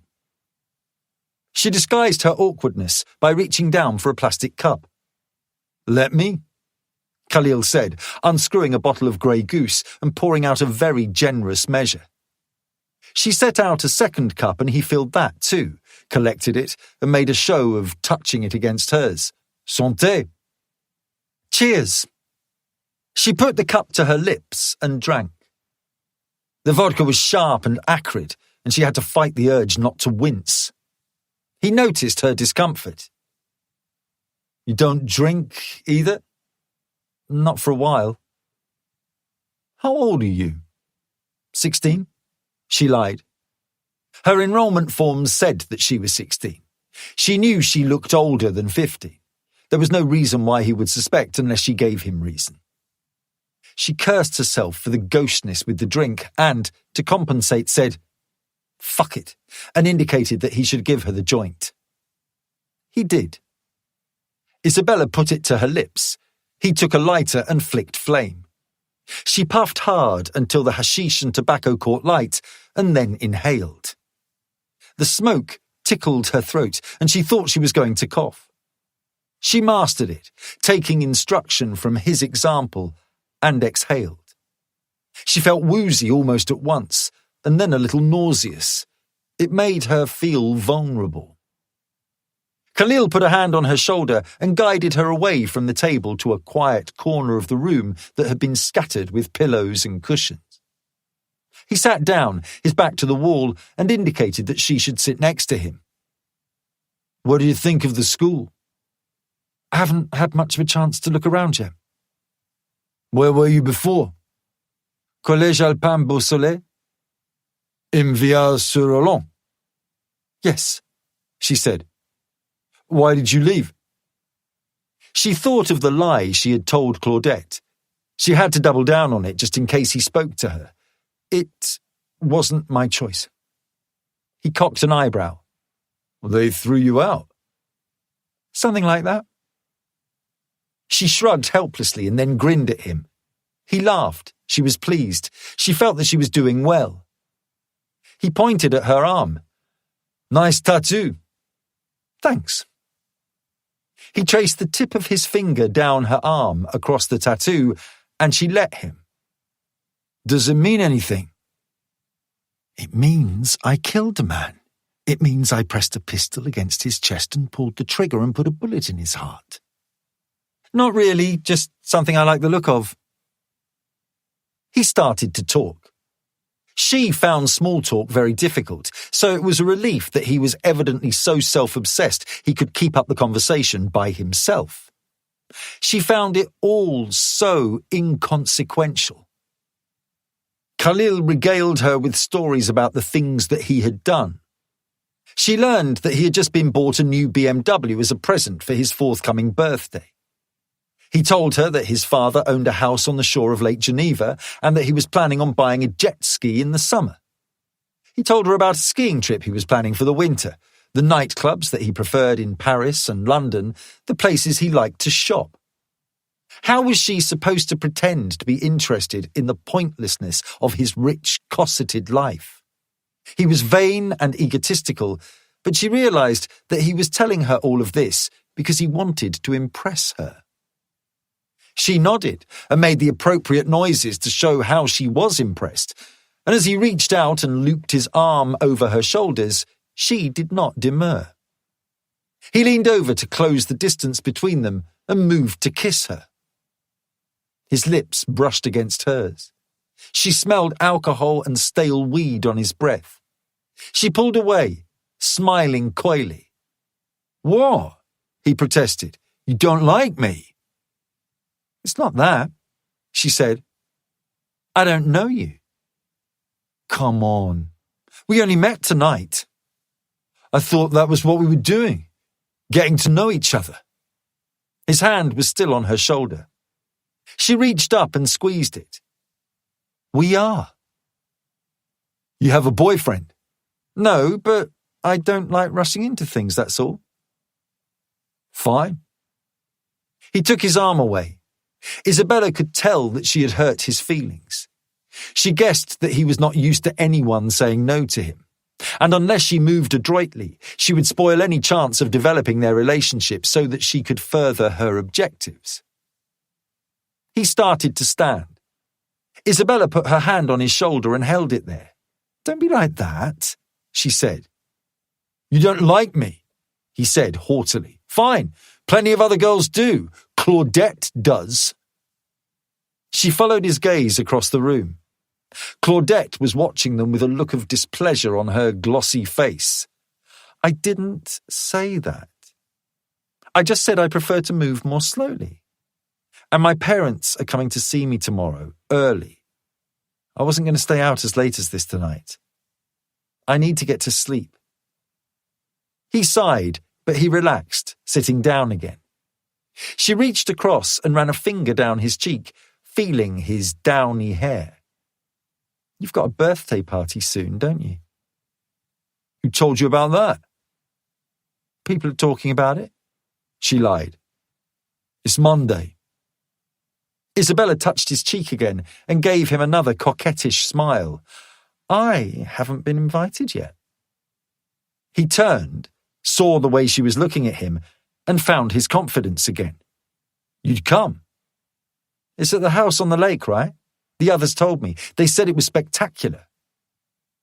Speaker 3: She disguised her awkwardness by reaching down for a plastic cup. Let me, Khalil said, unscrewing a bottle of Grey Goose and pouring out a very generous measure. She set out a second cup and he filled that too, collected it and made a show of touching it against hers. Santé. Cheers. She put the cup to her lips and drank. The vodka was sharp and acrid, and she had to fight the urge not to wince. He noticed her discomfort. You don't drink either? Not for a while. How old are you? 16? She lied. Her enrollment forms said that she was 16. She knew she looked older than 50. There was no reason why he would suspect unless she gave him reason. She cursed herself for the ghostness with the drink and, to compensate, said, "Fuck it," and indicated that he should give her the joint. He did. Isabella put it to her lips. He took a lighter and flicked flame. She puffed hard until the hashish and tobacco caught light and then inhaled. The smoke tickled her throat and she thought she was going to cough. She mastered it, taking instruction from his example, and exhaled. She felt woozy almost at once, and then a little nauseous. It made her feel vulnerable. Khalil put a hand on her shoulder and guided her away from the table to a quiet corner of the room that had been scattered with pillows and cushions. He sat down, his back to the wall, and indicated that she should sit next to him. "What do you think of the school?" "I haven't had much of a chance to look around yet." "Where were you before?" "Collège Alpin Beausoleil." "In Villars-sur-Orlon?" "Yes," she said. "Why did you leave?" She thought of the lie she had told Claudette. She had to double down on it just in case he spoke to her. It wasn't my choice. He cocked an eyebrow. "They threw you out?" "Something like that." She shrugged helplessly and then grinned at him. He laughed. She was pleased. She felt that she was doing well. He pointed at her arm. "Nice tattoo." "Thanks." He traced the tip of his finger down her arm across the tattoo, and she let him. "Does it mean anything?" "It means I killed a man. It means I pressed a pistol against his chest and pulled the trigger and put a bullet in his heart." "Not really, just something I like the look of." He started to talk. She found small talk very difficult, so it was a relief that he was evidently so self-obsessed he could keep up the conversation by himself. She found it all so inconsequential. Khalil regaled her with stories about the things that he had done. She learned that he had just been bought a new BMW as a present for his forthcoming birthday. He told her that his father owned a house on the shore of Lake Geneva and that he was planning on buying a jet ski in the summer. He told her about a skiing trip he was planning for the winter, the nightclubs that he preferred in Paris and London, the places he liked to shop. How was she supposed to pretend to be interested in the pointlessness of his rich, cosseted life? He was vain and egotistical, but she realized that he was telling her all of this because he wanted to impress her. She nodded and made the appropriate noises to show how she was impressed, and as he reached out and looped his arm over her shoulders, she did not demur. He leaned over to close the distance between them and moved to kiss her. His lips brushed against hers. She smelled alcohol and stale weed on his breath. She pulled away, smiling coyly. "What?" he protested. "You don't like me?" "It's not that," she said. "I don't know you." "Come on. We only met tonight." "I thought that was what we were doing, getting to know each other." His hand was still on her shoulder. She reached up and squeezed it. "We are." "You have a boyfriend?" "No, but I don't like rushing into things, that's all." "Fine." He took his arm away. Isabella could tell that she had hurt his feelings. She guessed that he was not used to anyone saying no to him. And unless she moved adroitly, she would spoil any chance of developing their relationship so that she could further her objectives. He started to stand. Isabella put her hand on his shoulder and held it there. "Don't be like that," she said. "You don't like me," he said haughtily. "Fine, plenty of other girls do. Claudette does." She followed his gaze across the room. Claudette was watching them with a look of displeasure on her glossy face. "I didn't say that. I just said I prefer to move more slowly. And my parents are coming to see me tomorrow, early. I wasn't going to stay out as late as this tonight. I need to get to sleep." He sighed, but he relaxed, sitting down again. She reached across and ran a finger down his cheek, feeling his downy hair. "You've got a birthday party soon, don't you?" "Who told you about that?" "People are talking about it." She lied. "It's Monday." Isabella touched his cheek again and gave him another coquettish smile. "I haven't been invited yet." He turned, saw the way she was looking at him, and found his confidence again. "You'd come." "It's at the house on the lake, right? The others told me. They said it was spectacular."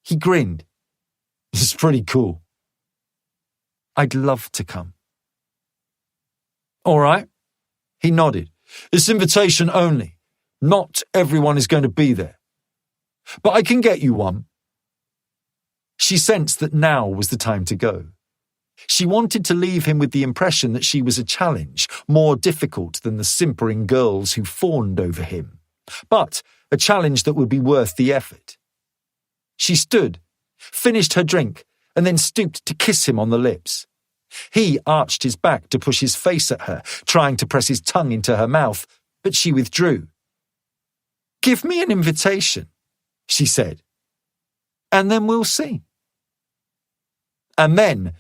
Speaker 3: He grinned. "It's pretty cool." "I'd love to come." "All right." He nodded. "It's invitation only. Not everyone is going to be there. But I can get you one." She sensed that now was the time to go. She wanted to leave him with the impression that she was a challenge, more difficult than the simpering girls who fawned over him, but a challenge that would be worth the effort. She stood, finished her drink, and then stooped to kiss him on the lips. He arched his back to push his face at her, trying to press his tongue into her mouth, but she withdrew. "Give me an invitation," she said, "and then we'll see." And then,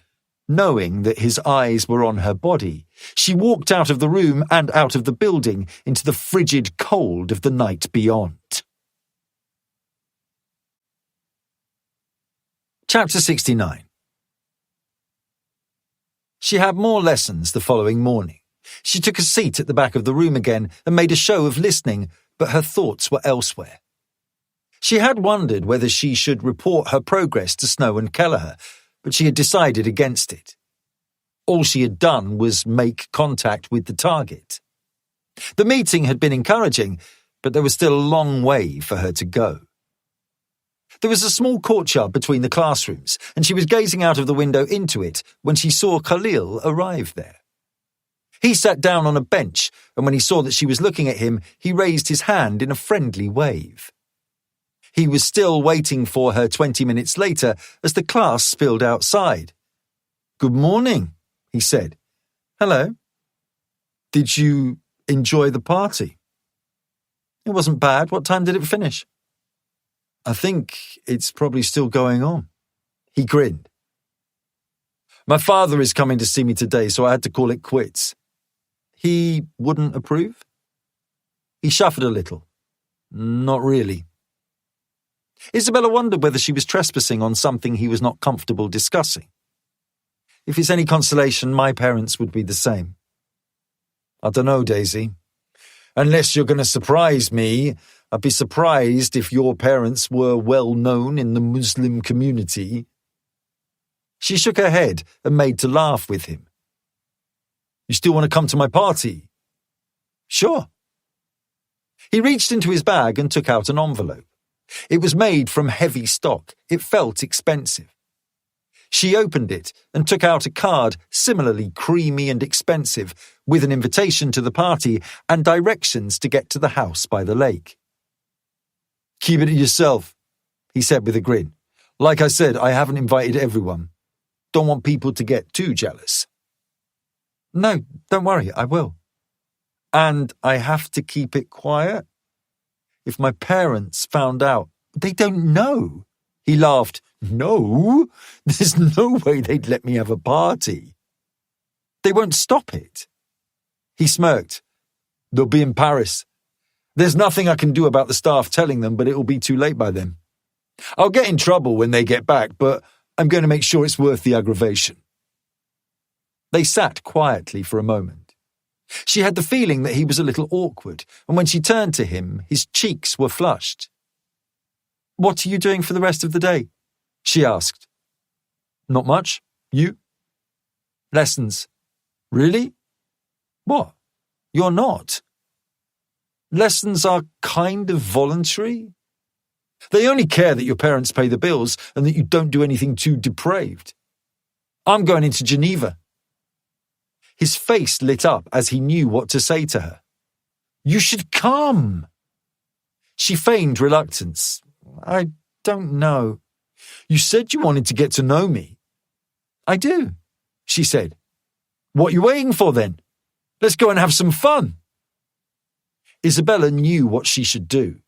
Speaker 3: knowing that his eyes were on her body, she walked out of the room and out of the building into the frigid cold of the night beyond. Chapter 69. She had more lessons the following morning. She took a seat at the back of the room again and made a show of listening, but her thoughts were elsewhere. She had wondered whether she should report her progress to Snow and Kelleher, but she had decided against it. All she had done was make contact with the target. The meeting had been encouraging, but there was still a long way for her to go. There was a small courtyard between the classrooms, and she was gazing out of the window into it when she saw Khalil arrive there. He sat down on a bench, and when he saw that she was looking at him, he raised his hand in a friendly wave. He was still waiting for her 20 minutes later as the class spilled outside. "Good morning," he said. "Hello. Did you enjoy the party?" "It wasn't bad. What time did it finish?" "I think it's probably still going on." He grinned. "My father is coming to see me today, so I had to call it quits." "He wouldn't approve?" He shuffled a little. "Not really." Isabella wondered whether she was trespassing on something he was not comfortable discussing. "If it's any consolation, my parents would be the same." "I don't know, Daisy. Unless you're going to surprise me, I'd be surprised if your parents were well known in the Muslim community." She shook her head and made to laugh with him. "You still want to come to my party?" "Sure." He reached into his bag and took out an envelope. It was made from heavy stock. It felt expensive. She opened it and took out a card similarly creamy and expensive, with an invitation to the party and directions to get to the house by the lake. "Keep it to yourself," he said with a grin. "Like I said, I haven't invited everyone. Don't want people to get too jealous." "No, don't worry, I will." "And I have to keep it quiet? If my parents found out..." "They don't know." He laughed. "No? There's no way they'd let me have a party." "They won't stop it." He smirked. "They'll be in Paris. There's nothing I can do about the staff telling them, but it'll be too late by then. I'll get in trouble when they get back, but I'm going to make sure it's worth the aggravation. They sat quietly for a moment. She had the feeling that he was a little awkward, and when she turned to him, his cheeks were flushed. What are you doing for the rest of the day? She asked. Not much. You? Lessons. Really? What? You're not. Lessons are kind of voluntary. They only care that your parents pay the bills and that you don't do anything too depraved. I'm going into Geneva. His face lit up as he knew what to say to her. You should come. She feigned reluctance. I don't know. You said you wanted to get to know me. I do, she said. What are you waiting for then? Let's go and have some fun. Isabella knew what she should do.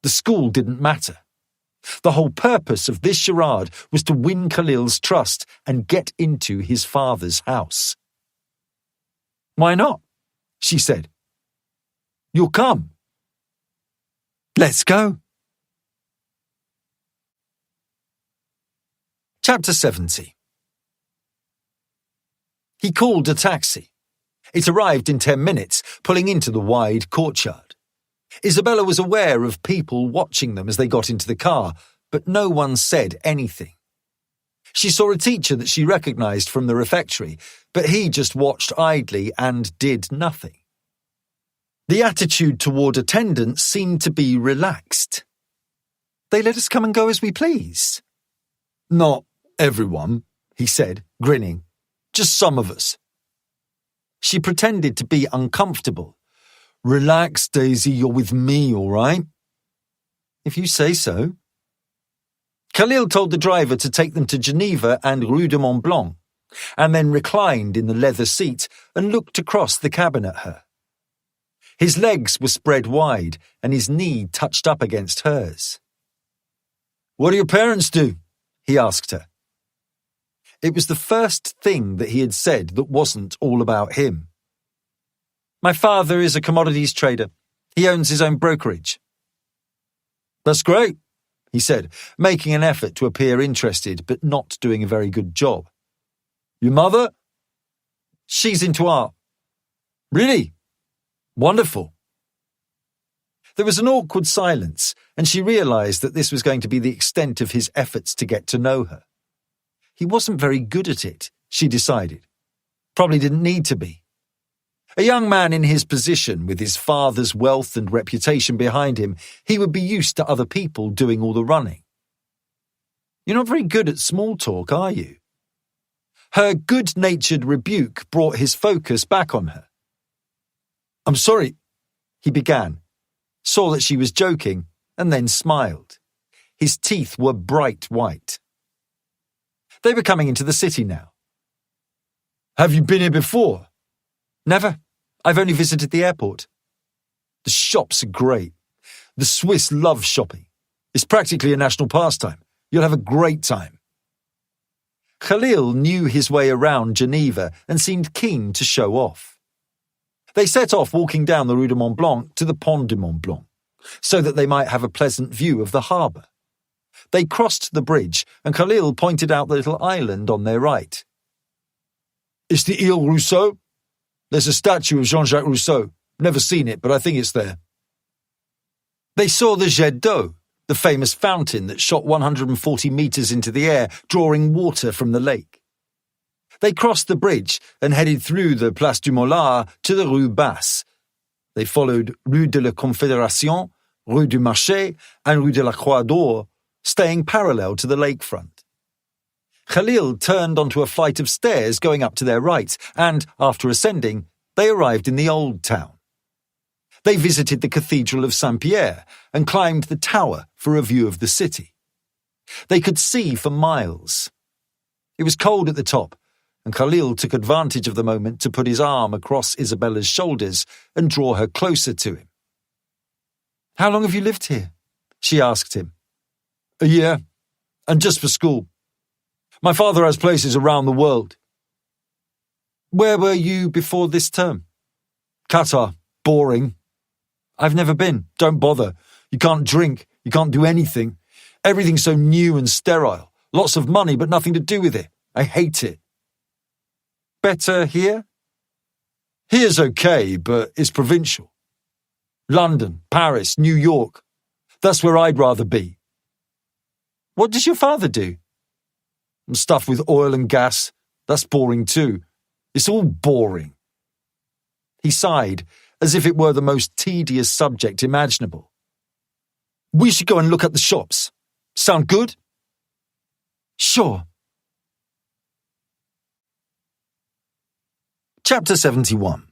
Speaker 3: The school didn't matter. The whole purpose of this charade was to win Khalil's trust and get into his father's house. Why not? She said. You'll come. Let's go. Chapter 70. He called a taxi. It arrived in 10 minutes, pulling into the wide courtyard. Isabella was aware of people watching them as they got into the car, but no one said anything. She saw a teacher that she recognized from the refectory, but he just watched idly and did nothing. The attitude toward attendants seemed to be relaxed. They let us come and go as we please. Not everyone, he said, grinning. Just some of us. She pretended to be uncomfortable. Relax, Daisy, you're with me, all right? If you say so. Khalil told the driver to take them to Geneva and Rue de Mont Blanc, and then reclined in the leather seat and looked across the cabin at her. His legs were spread wide, and his knee touched up against hers. What do your parents do? He asked her. It was the first thing that he had said that wasn't all about him. My father is a commodities trader. He owns his own brokerage. That's great, he said, making an effort to appear interested but not doing a very good job. Your mother? She's into art. Really? Wonderful. There was an awkward silence, and she realized that this was going to be the extent of his efforts to get to know her. He wasn't very good at it, she decided. Probably didn't need to be. A young man in his position, with his father's wealth and reputation behind him, he would be used to other people doing all the running. You're not very good at small talk, are you? Her good-natured rebuke brought his focus back on her. I'm sorry, he began, saw that she was joking, and then smiled. His teeth were bright white. They were coming into the city now. Have you been here before? Never. I've only visited the airport. The shops are great. The Swiss love shopping. It's practically a national pastime. You'll have a great time. Khalil knew his way around Geneva and seemed keen to show off. They set off walking down the Rue de Mont Blanc to the Pont de Mont Blanc, so that they might have a pleasant view of the harbour. They crossed the bridge, and Khalil pointed out the little island on their right. It's the Ile Rousseau. There's a statue of Jean-Jacques Rousseau. Never seen it, but I think it's there. They saw the Jet d'eau, the famous fountain that shot 140 metres into the air, drawing water from the lake. They crossed the bridge and headed through the Place du Mollard to the Rue Basse. They followed Rue de la Confédération, Rue du Marché, and Rue de la Croix d'Or, staying parallel to the lakefront. Khalil turned onto a flight of stairs going up to their right, and, after ascending, they arrived in the old town. They visited the Cathedral of Saint-Pierre and climbed the tower for a view of the city. They could see for miles. It was cold at the top, and Khalil took advantage of the moment to put his arm across Isabella's shoulders and draw her closer to him. How long have you lived here? She asked him. A year, and just for school. My father has places around the world. Where were you before this term? Qatar. Boring. I've never been. Don't bother. You can't drink. You can't do anything. Everything's so new and sterile. Lots of money, but nothing to do with it. I hate it. Better here? Here's okay, but it's provincial. London, Paris, New York. That's where I'd rather be. What does your father do? Stuff with oil and gas. That's boring too. It's all boring. He sighed, as if it were the most tedious subject imaginable. We should go and look at the shops. Sound good? Sure. Chapter 71.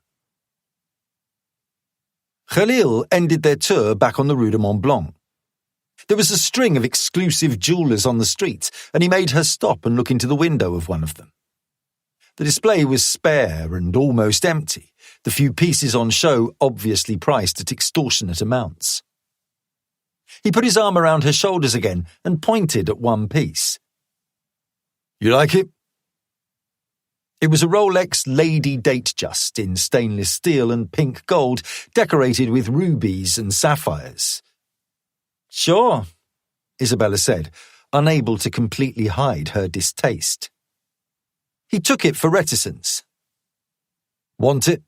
Speaker 3: Khalil ended their tour back on the Rue de Mont Blanc. There was a string of exclusive jewellers on the street, and he made her stop and look into the window of one of them. The display was spare and almost empty, the few pieces on show obviously priced at extortionate amounts. He put his arm around her shoulders again and pointed at one piece. You like it? It was a Rolex Lady Datejust in stainless steel and pink gold, decorated with rubies and sapphires. Sure, Isabella said, unable to completely hide her distaste. He took it for reticence. Want it?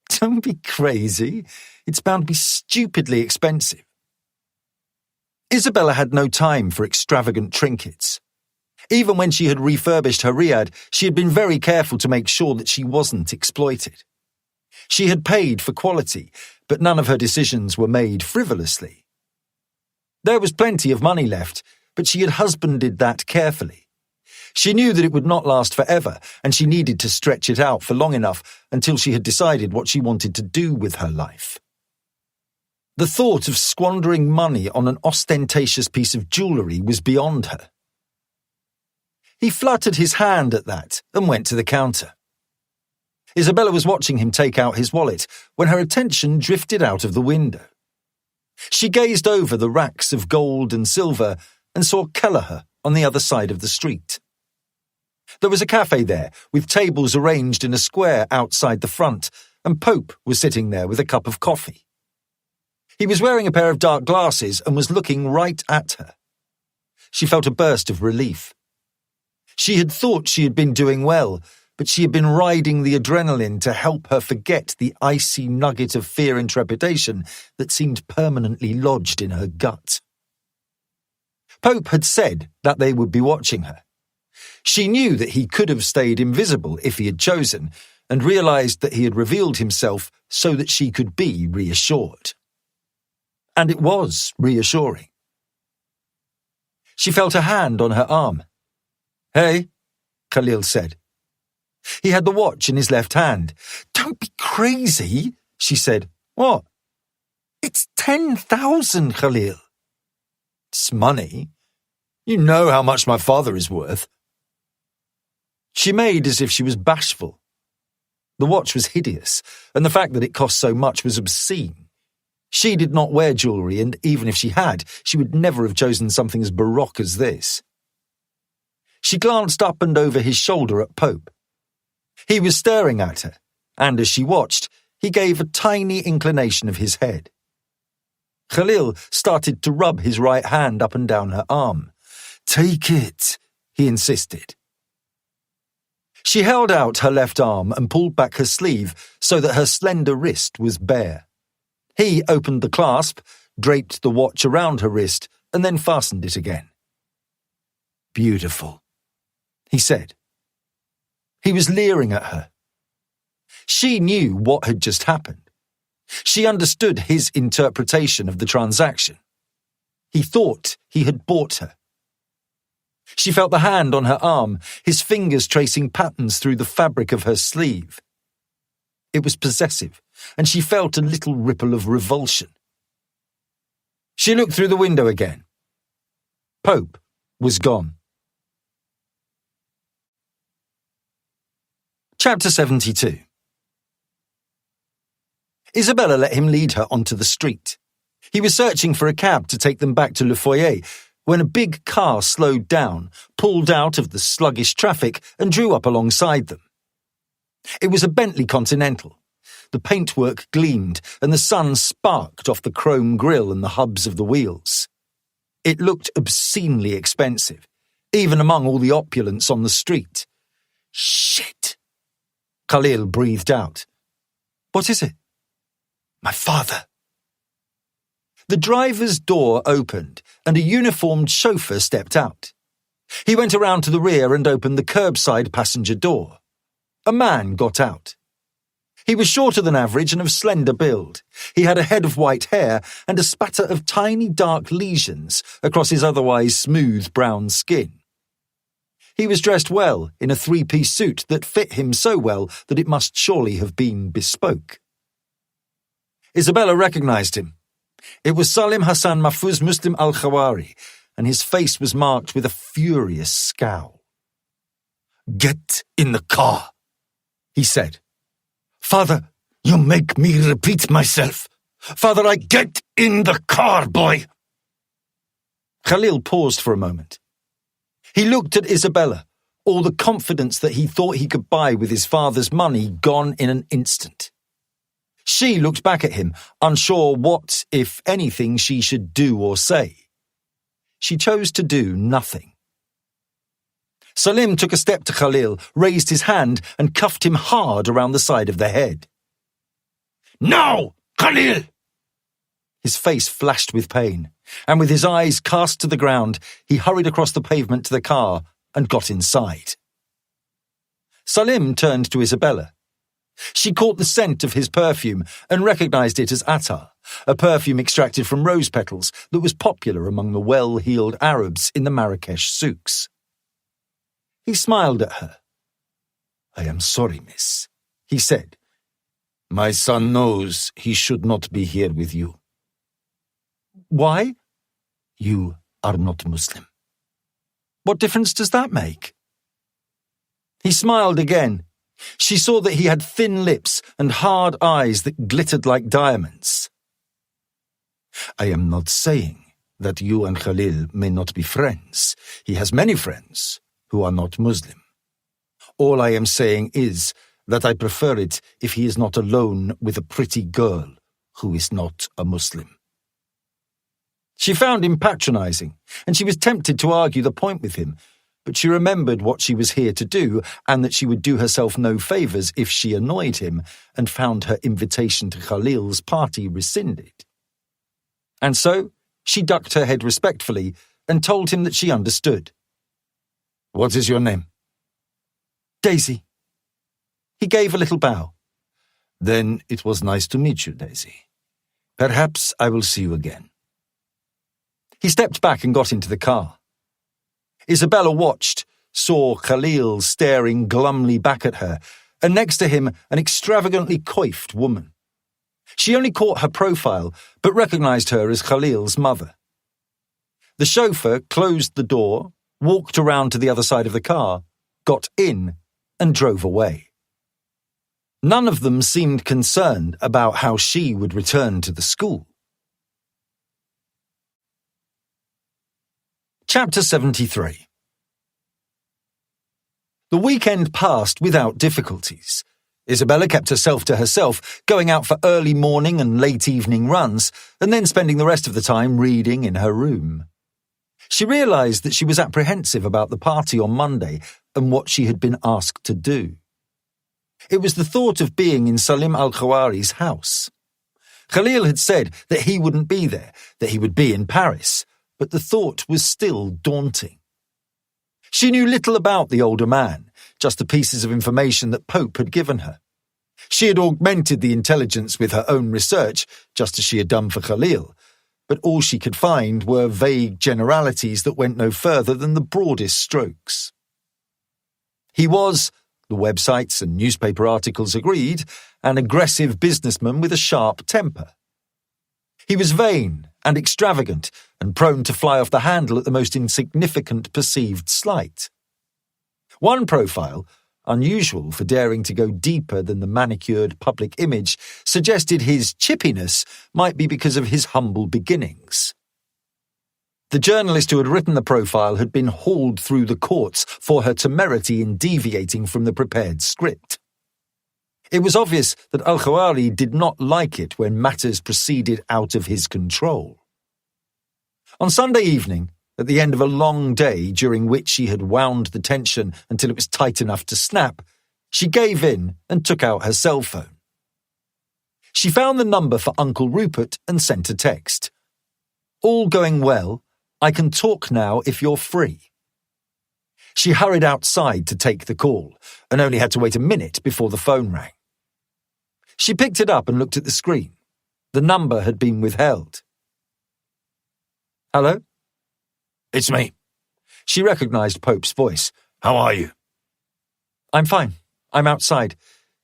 Speaker 3: Don't be crazy. It's bound to be stupidly expensive. Isabella had no time for extravagant trinkets. Even when she had refurbished her riad, she had been very careful to make sure that she wasn't exploited. She had paid for quality, but none of her decisions were made frivolously. There was plenty of money left, but she had husbanded that carefully. She knew that it would not last forever, and she needed to stretch it out for long enough until she had decided what she wanted to do with her life. The thought of squandering money on an ostentatious piece of jewellery was beyond her. He fluttered his hand at that and went to the counter. Isabella was watching him take out his wallet when her attention drifted out of the window. She gazed over the racks of gold and silver and saw Kelleher on the other side of the street. There was a cafe there, with tables arranged in a square outside the front, and Pope was sitting there with a cup of coffee. He was wearing a pair of dark glasses and was looking right at her. She felt a burst of relief. She had thought she had been doing well, but she had been riding the adrenaline to help her forget the icy nugget of fear and trepidation that seemed permanently lodged in her gut. Pope had said that they would be watching her. She knew that he could have stayed invisible if he had chosen, and realised that he had revealed himself so that she could be reassured. And it was reassuring. She felt a hand on her arm. Hey, Khalil said. He had the watch in his left hand. Don't be crazy, she said. What? It's 10,000, Khalil. It's money. You know how much my father is worth. She made as if she was bashful. The watch was hideous, and the fact that it cost so much was obscene. She did not wear jewellery, and even if she had, she would never have chosen something as baroque as this. She glanced up and over his shoulder at Pope. He was staring at her, and as she watched, he gave a tiny inclination of his head. Khalil started to rub his right hand up and down her arm. Take it, he insisted. She held out her left arm and pulled back her sleeve so that her slender wrist was bare. He opened the clasp, draped the watch around her wrist, and then fastened it again. Beautiful, he said. He was leering at her. She knew what had just happened. She understood his interpretation of the transaction. He thought he had bought her. She felt the hand on her arm, his fingers tracing patterns through the fabric of her sleeve. It was possessive, and she felt a little ripple of revulsion. She looked through the window again. Pope was gone. Chapter 72. Isabella let him lead her onto the street. He was searching for a cab to take them back to Le Foyer when a big car slowed down, pulled out of the sluggish traffic and drew up alongside them. It was a Bentley Continental. The paintwork gleamed and the sun sparked off the chrome grille and the hubs of the wheels. It looked obscenely expensive, even among all the opulence on the street.
Speaker 2: Shit!
Speaker 3: Khalil breathed out. What is it?
Speaker 2: My father.
Speaker 3: The driver's door opened and a uniformed chauffeur stepped out. He went around to the rear and opened the curbside passenger door. A man got out. He was shorter than average and of slender build. He had a head of white hair and a spatter of tiny dark lesions across his otherwise smooth brown skin. He was dressed well in a three-piece suit that fit him so well that it must surely have been bespoke. Isabella recognized him. It was Salim Hassan Mahfouz Muslim al-Khawari, and his face was marked with a furious scowl.
Speaker 2: Get in the car,
Speaker 3: he said.
Speaker 2: Father, you make me repeat myself. Father, I get in the car, boy.
Speaker 3: Khalil paused for a moment. He looked at Isabella, all the confidence that he thought he could buy with his father's money gone in an instant. She looked back at him, unsure what, if anything, she should do or say. She chose to do nothing. Salim took a step to Khalil, raised his hand and cuffed him hard around the side of the head.
Speaker 2: No, Khalil!
Speaker 3: His face flashed with pain, and with his eyes cast to the ground, he hurried across the pavement to the car and got inside. Salim turned to Isabella. She caught the scent of his perfume and recognized it as attar, a perfume extracted from rose petals that was popular among the well-heeled Arabs in the Marrakesh souks. He smiled at her.
Speaker 2: I am sorry, miss,
Speaker 3: he said.
Speaker 2: My son knows he should not be here with you.
Speaker 3: Why?
Speaker 2: You are not Muslim.
Speaker 3: What difference does that make? He smiled again. She saw that he had thin lips and hard eyes that glittered like diamonds.
Speaker 2: I am not saying that you and Khalil may not be friends. He has many friends who are not Muslim. All I am saying is that I prefer it if he is not alone with a pretty girl who is not a Muslim.
Speaker 3: She found him patronizing, and she was tempted to argue the point with him, but she remembered what she was here to do and that she would do herself no favors if she annoyed him and found her invitation to Khalil's party rescinded. And so she ducked her head respectfully and told him that she understood.
Speaker 2: What is your name?
Speaker 3: Daisy. He gave a little bow.
Speaker 2: Then it was nice to meet you, Daisy. Perhaps I will see you again.
Speaker 3: He stepped back and got into the car. Isabella watched, saw Khalil staring glumly back at her, and next to him an extravagantly coiffed woman. She only caught her profile, but recognized her as Khalil's mother. The chauffeur closed the door, walked around to the other side of the car, got in, and drove away. None of them seemed concerned about how she would return to the school. Chapter 73. The weekend passed without difficulties. Isabella kept herself to herself, going out for early morning and late evening runs, and then spending the rest of the time reading in her room. She realized that she was apprehensive about the party on Monday and what she had been asked to do. It was the thought of being in Salim al-Khawari's house. Khalil had said that he wouldn't be there, that he would be in Paris, but the thought was still daunting. She knew little about the older man, just the pieces of information that Pope had given her. She had augmented the intelligence with her own research, just as she had done for Khalil, but all she could find were vague generalities that went no further than the broadest strokes. He was, the websites and newspaper articles agreed, an aggressive businessman with a sharp temper. He was vain and extravagant and prone to fly off the handle at the most insignificant perceived slight. One profile, unusual for daring to go deeper than the manicured public image, suggested his chippiness might be because of his humble beginnings. The journalist who had written the profile had been hauled through the courts for her temerity in deviating from the prepared script. It was obvious that al-Khawari did not like it when matters proceeded out of his control. On Sunday evening, at the end of a long day during which she had wound the tension until it was tight enough to snap, she gave in and took out her cell phone. She found the number for Uncle Rupert and sent a text. "All going well. I can talk now if you're free." She hurried outside to take the call and only had to wait a minute before the phone rang. She picked it up and looked at the screen. The number had been withheld. "Hello?"
Speaker 2: It's me.
Speaker 3: She recognized Pope's voice.
Speaker 2: How are you?
Speaker 3: "I'm fine. I'm outside.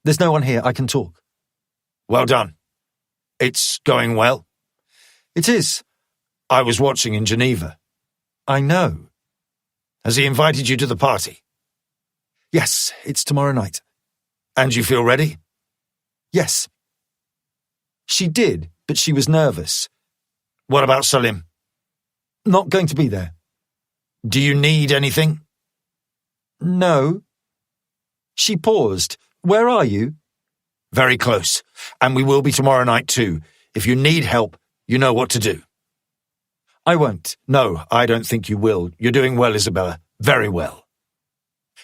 Speaker 3: There's no one here. I can talk."
Speaker 2: Well done. It's going well?
Speaker 3: "It is."
Speaker 2: I was watching in Geneva.
Speaker 3: "I know."
Speaker 2: Has he invited you to the party?
Speaker 3: "Yes, it's tomorrow night."
Speaker 2: And you feel ready?
Speaker 3: "Yes." She did, but she was nervous.
Speaker 2: What about Salim?
Speaker 3: "Not going to be there."
Speaker 2: Do you need anything?
Speaker 3: "No." She paused. "Where are you?"
Speaker 2: Very close. And we will be tomorrow night too. If you need help, you know what to do.
Speaker 3: "I won't."
Speaker 2: No, I don't think you will. You're doing well, Isabella. Very well.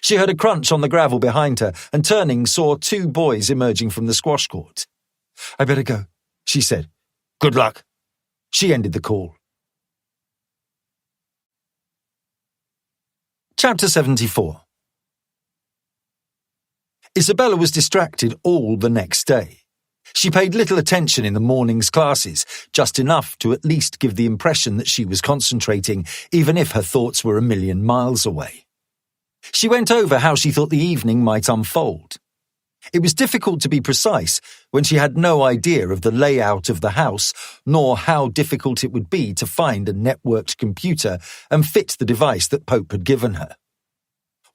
Speaker 3: She heard a crunch on the gravel behind her and, turning, saw two boys emerging from the squash court. "I better go," she said.
Speaker 2: Good luck.
Speaker 3: She ended the call. Chapter 74. Isabella was distracted all the next day. She paid little attention in the morning's classes, just enough to at least give the impression that she was concentrating, even if her thoughts were a million miles away. She went over how she thought the evening might unfold. It was difficult to be precise when she had no idea of the layout of the house, nor how difficult it would be to find a networked computer and fit the device that Pope had given her.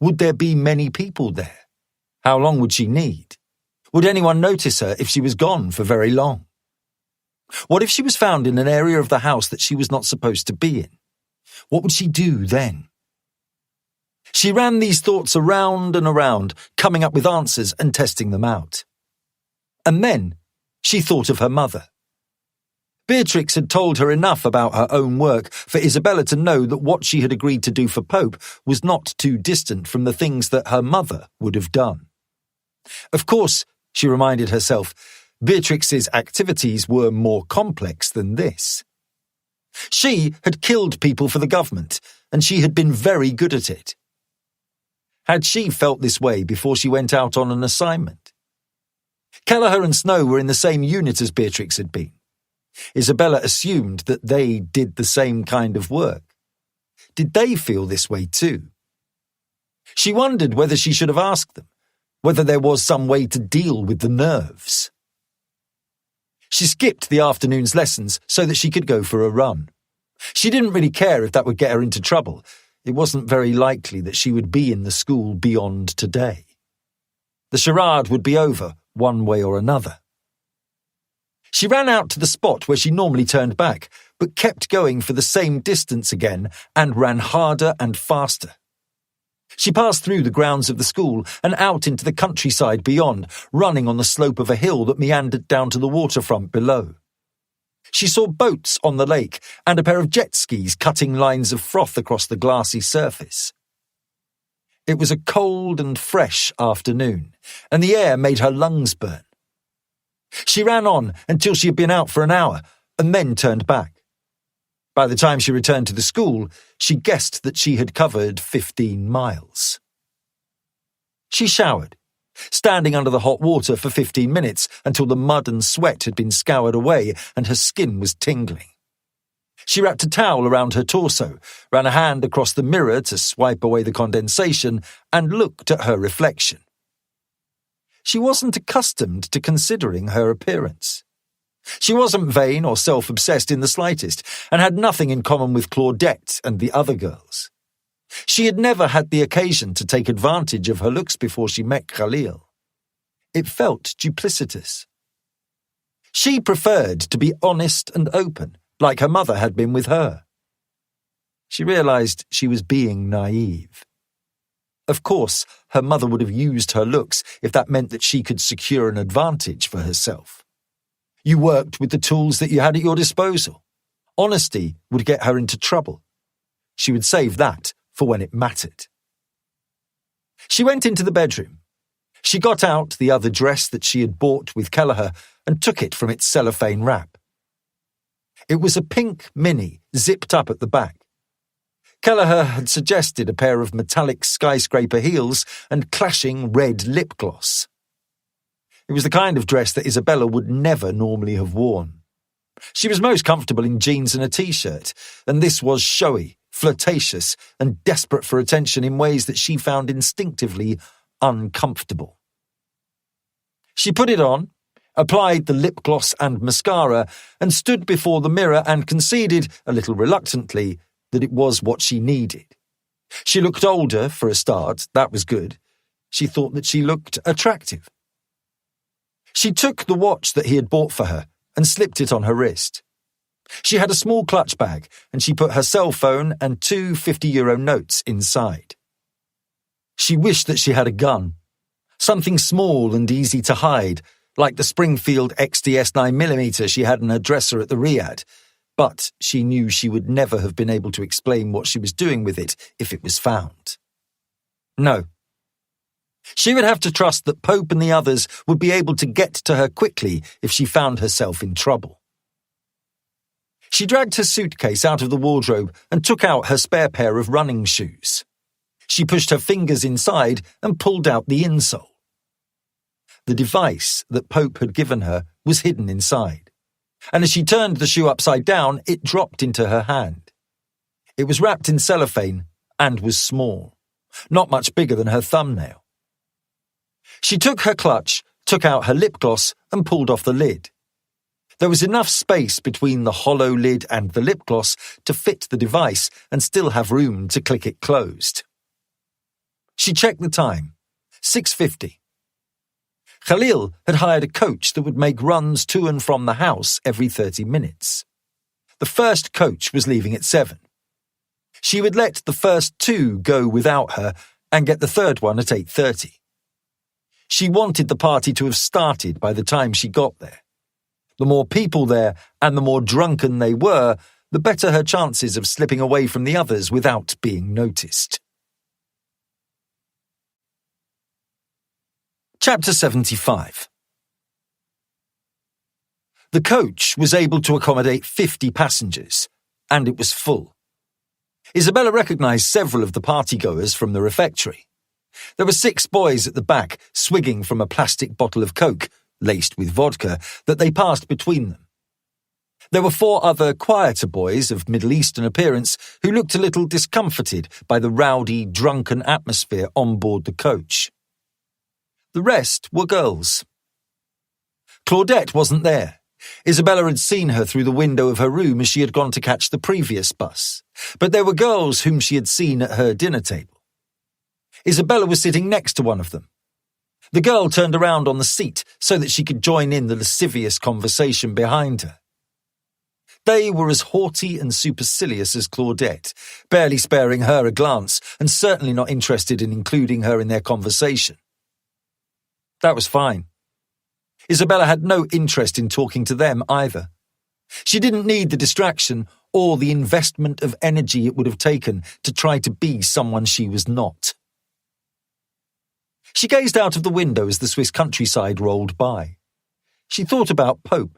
Speaker 3: Would there be many people there? How long would she need? Would anyone notice her if she was gone for very long? What if she was found in an area of the house that she was not supposed to be in? What would she do then? She ran these thoughts around and around, coming up with answers and testing them out. And then she thought of her mother. Beatrix had told her enough about her own work for Isabella to know that what she had agreed to do for Pope was not too distant from the things that her mother would have done. Of course, she reminded herself, Beatrix's activities were more complex than this. She had killed people for the government, and she had been very good at it. Had she felt this way before she went out on an assignment? Kelleher and Snow were in the same unit as Beatrix had been. Isabella assumed that they did the same kind of work. Did they feel this way too? She wondered whether she should have asked them, whether there was some way to deal with the nerves. She skipped the afternoon's lessons so that she could go for a run. She didn't really care if that would get her into trouble. It wasn't very likely that she would be in the school beyond today. The charade would be over, one way or another. She ran out to the spot where she normally turned back, but kept going for the same distance again and ran harder and faster. She passed through the grounds of the school and out into the countryside beyond, running on the slope of a hill that meandered down to the waterfront below. She saw boats on the lake and a pair of jet skis cutting lines of froth across the glassy surface. It was a cold and fresh afternoon, and the air made her lungs burn. She ran on until she had been out for an hour, and then turned back. By the time she returned to the school, she guessed that she had covered 15 miles. She showered, standing under the hot water for 15 minutes until the mud and sweat had been scoured away and her skin was tingling. She wrapped a towel around her torso, ran a hand across the mirror to swipe away the condensation, and looked at her reflection. She wasn't accustomed to considering her appearance. She wasn't vain or self-obsessed in the slightest, and had nothing in common with Claudette and the other girls. She had never had the occasion to take advantage of her looks before she met Khalil. It felt duplicitous. She preferred to be honest and open, like her mother had been with her. She realized she was being naive. Of course, her mother would have used her looks if that meant that she could secure an advantage for herself. You worked with the tools that you had at your disposal. Honesty would get her into trouble. She would save that for when it mattered. She went into the bedroom. She got out the other dress that she had bought with Kelleher and took it from its cellophane wrap. It was a pink mini zipped up at the back. Kelleher had suggested a pair of metallic skyscraper heels and clashing red lip gloss. It was the kind of dress that Isabella would never normally have worn. She was most comfortable in jeans and a t-shirt, and this was showy, flirtatious, and desperate for attention in ways that she found instinctively uncomfortable. She put it on, applied the lip gloss and mascara, and stood before the mirror and conceded, a little reluctantly, that it was what she needed. She looked older, for a start, that was good. She thought that she looked attractive. She took the watch that he had bought for her and slipped it on her wrist. She had a small clutch bag, and she put her cell phone and 2 50-euro notes inside. She wished that she had a gun, something small and easy to hide, like the Springfield XDS 9mm she had in her dresser at the Riad, but she knew she would never have been able to explain what she was doing with it if it was found. No. She would have to trust that Pope and the others would be able to get to her quickly if she found herself in trouble. She dragged her suitcase out of the wardrobe and took out her spare pair of running shoes. She pushed her fingers inside and pulled out the insole. The device that Pope had given her was hidden inside, and as she turned the shoe upside down, it dropped into her hand. It was wrapped in cellophane and was small, not much bigger than her thumbnail. She took her clutch, took out her lip gloss, and pulled off the lid. There was enough space between the hollow lid and the lip gloss to fit the device and still have room to click it closed. She checked the time. 6:50. Khalil had hired a coach that would make runs to and from the house every 30 minutes. The first coach was leaving at 7. She would let the first 2 go without her and get the third one at 8:30. She wanted the party to have started by the time she got there. The more people there and the more drunken they were, the better her chances of slipping away from the others without being noticed. Chapter 75. The coach was able to accommodate 50 passengers, and it was full. Isabella recognised several of the partygoers from the refectory. There were 6 boys at the back, swigging from a plastic bottle of Coke, laced with vodka, that they passed between them. There were 4 other quieter boys of Middle Eastern appearance who looked a little discomforted by the rowdy, drunken atmosphere on board the coach. The rest were girls. Claudette wasn't there. Isabella had seen her through the window of her room as she had gone to catch the previous bus, but there were girls whom she had seen at her dinner table. Isabella was sitting next to one of them. The girl turned around on the seat so that she could join in the lascivious conversation behind her. They were as haughty and supercilious as Claudette, barely sparing her a glance and certainly not interested in including her in their conversation. That was fine. Isabella had no interest in talking to them either. She didn't need the distraction or the investment of energy it would have taken to try to be someone she was not. She gazed out of the window as the Swiss countryside rolled by. She thought about Pope.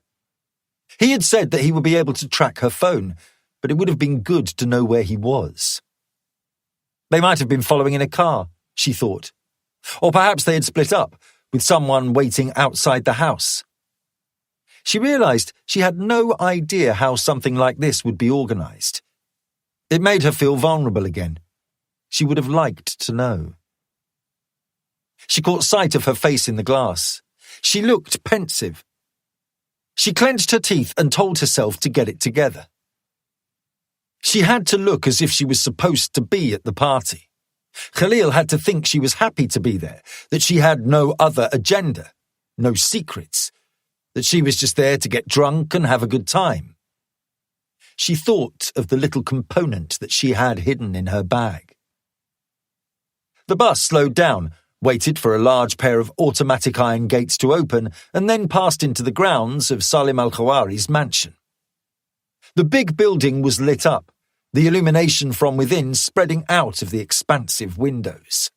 Speaker 3: He had said that he would be able to track her phone, but it would have been good to know where he was. They might have been following in a car, she thought. Or perhaps they had split up, with someone waiting outside the house. She realised she had no idea how something like this would be organised. It made her feel vulnerable again. She would have liked to know. She caught sight of her face in the glass. She looked pensive. She clenched her teeth and told herself to get it together. She had to look as if she was supposed to be at the party. Khalil had to think she was happy to be there, that she had no other agenda, no secrets, that she was just there to get drunk and have a good time. She thought of the little component that she had hidden in her bag. The bus slowed down, waited for a large pair of automatic iron gates to open, and then passed into the grounds of Salim al-Khawari's mansion. The big building was lit up, the illumination from within spreading out of the expansive windows.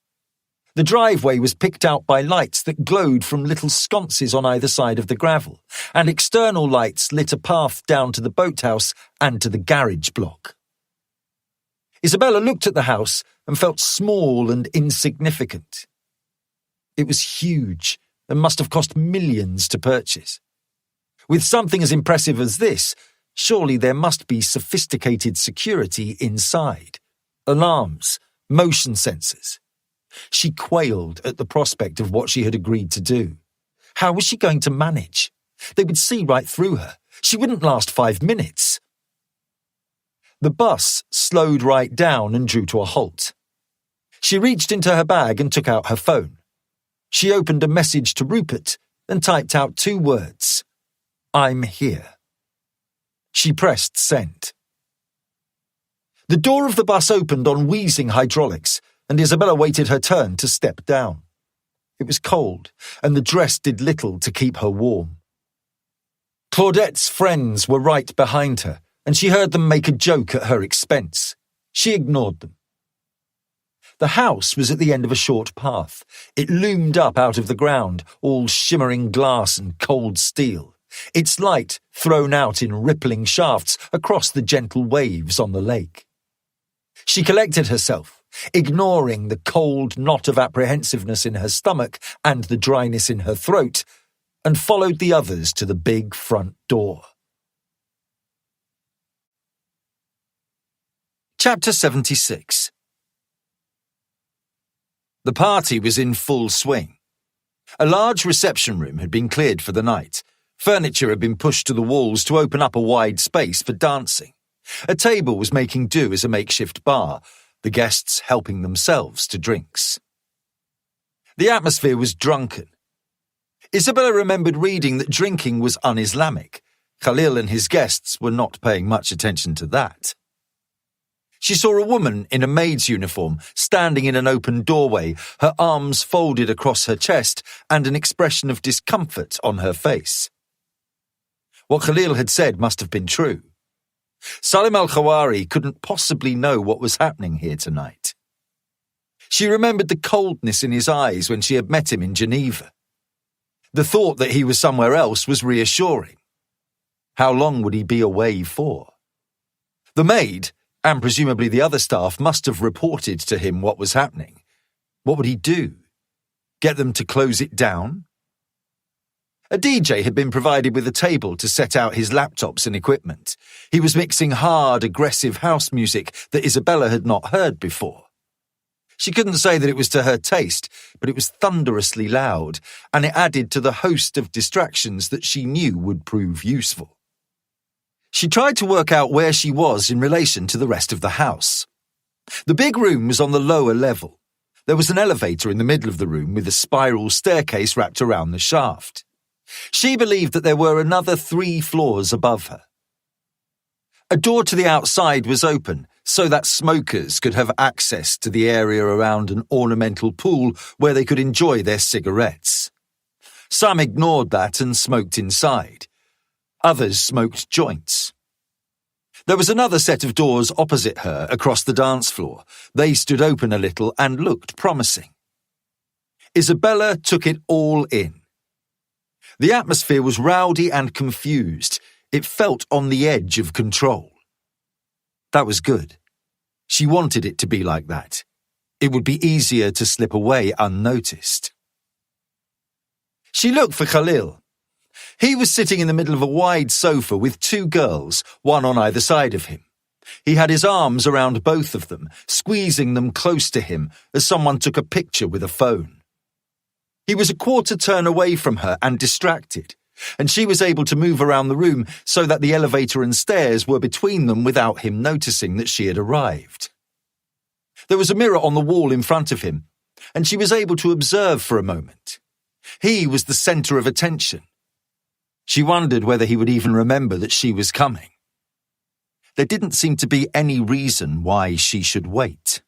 Speaker 3: The driveway was picked out by lights that glowed from little sconces on either side of the gravel, and external lights lit a path down to the boathouse and to the garage block. Isabella looked at the house and felt small and insignificant. It was huge and must have cost millions to purchase. With something as impressive as this, surely there must be sophisticated security inside. Alarms, motion sensors. She quailed at the prospect of what she had agreed to do. How was she going to manage? They would see right through her. She wouldn't last 5 minutes. The bus slowed right down and drew to a halt. She reached into her bag and took out her phone. She opened a message to Rupert and typed out 2 words. I'm here. She pressed send. The door of the bus opened on wheezing hydraulics, and Isabella waited her turn to step down. It was cold, and the dress did little to keep her warm. Claudette's friends were right behind her, and she heard them make a joke at her expense. She ignored them. The house was at the end of a short path. It loomed up out of the ground, all shimmering glass and cold steel, its light thrown out in rippling shafts across the gentle waves on the lake. She collected herself, ignoring the cold knot of apprehensiveness in her stomach and the dryness in her throat, and followed the others to the big front door. Chapter 76. The party was in full swing. A large reception room had been cleared for the night. Furniture had been pushed to the walls to open up a wide space for dancing. A table was making do as a makeshift bar, the guests helping themselves to drinks. The atmosphere was drunken. Isabella remembered reading that drinking was un-Islamic. Khalil and his guests were not paying much attention to that. She saw a woman in a maid's uniform standing in an open doorway, her arms folded across her chest and an expression of discomfort on her face. What Khalil had said must have been true. Salim al-Khawari couldn't possibly know what was happening here tonight. She remembered the coldness in his eyes when she had met him in Geneva. The thought that he was somewhere else was reassuring. How long would he be away for? The maid, and presumably the other staff, must have reported to him what was happening. What would he do? Get them to close it down? A DJ had been provided with a table to set out his laptops and equipment. He was mixing hard, aggressive house music that Isabella had not heard before. She couldn't say that it was to her taste, but it was thunderously loud, and it added to the host of distractions that she knew would prove useful. She tried to work out where she was in relation to the rest of the house. The big room was on the lower level. There was an elevator in the middle of the room with a spiral staircase wrapped around the shaft. She believed that there were another 3 floors above her. A door to the outside was open, so that smokers could have access to the area around an ornamental pool where they could enjoy their cigarettes. Some ignored that and smoked inside. Others smoked joints. There was another set of doors opposite her across the dance floor. They stood open a little and looked promising. Isabella took it all in. The atmosphere was rowdy and confused. It felt on the edge of control. That was good. She wanted it to be like that. It would be easier to slip away unnoticed. She looked for Khalil. He was sitting in the middle of a wide sofa with 2 girls, one on either side of him. He had his arms around both of them, squeezing them close to him as someone took a picture with a phone. He was a quarter turn away from her and distracted, and she was able to move around the room so that the elevator and stairs were between them without him noticing that she had arrived. There was a mirror on the wall in front of him, and she was able to observe for a moment. He was the centre of attention. She wondered whether he would even remember that she was coming. There didn't seem to be any reason why she should wait.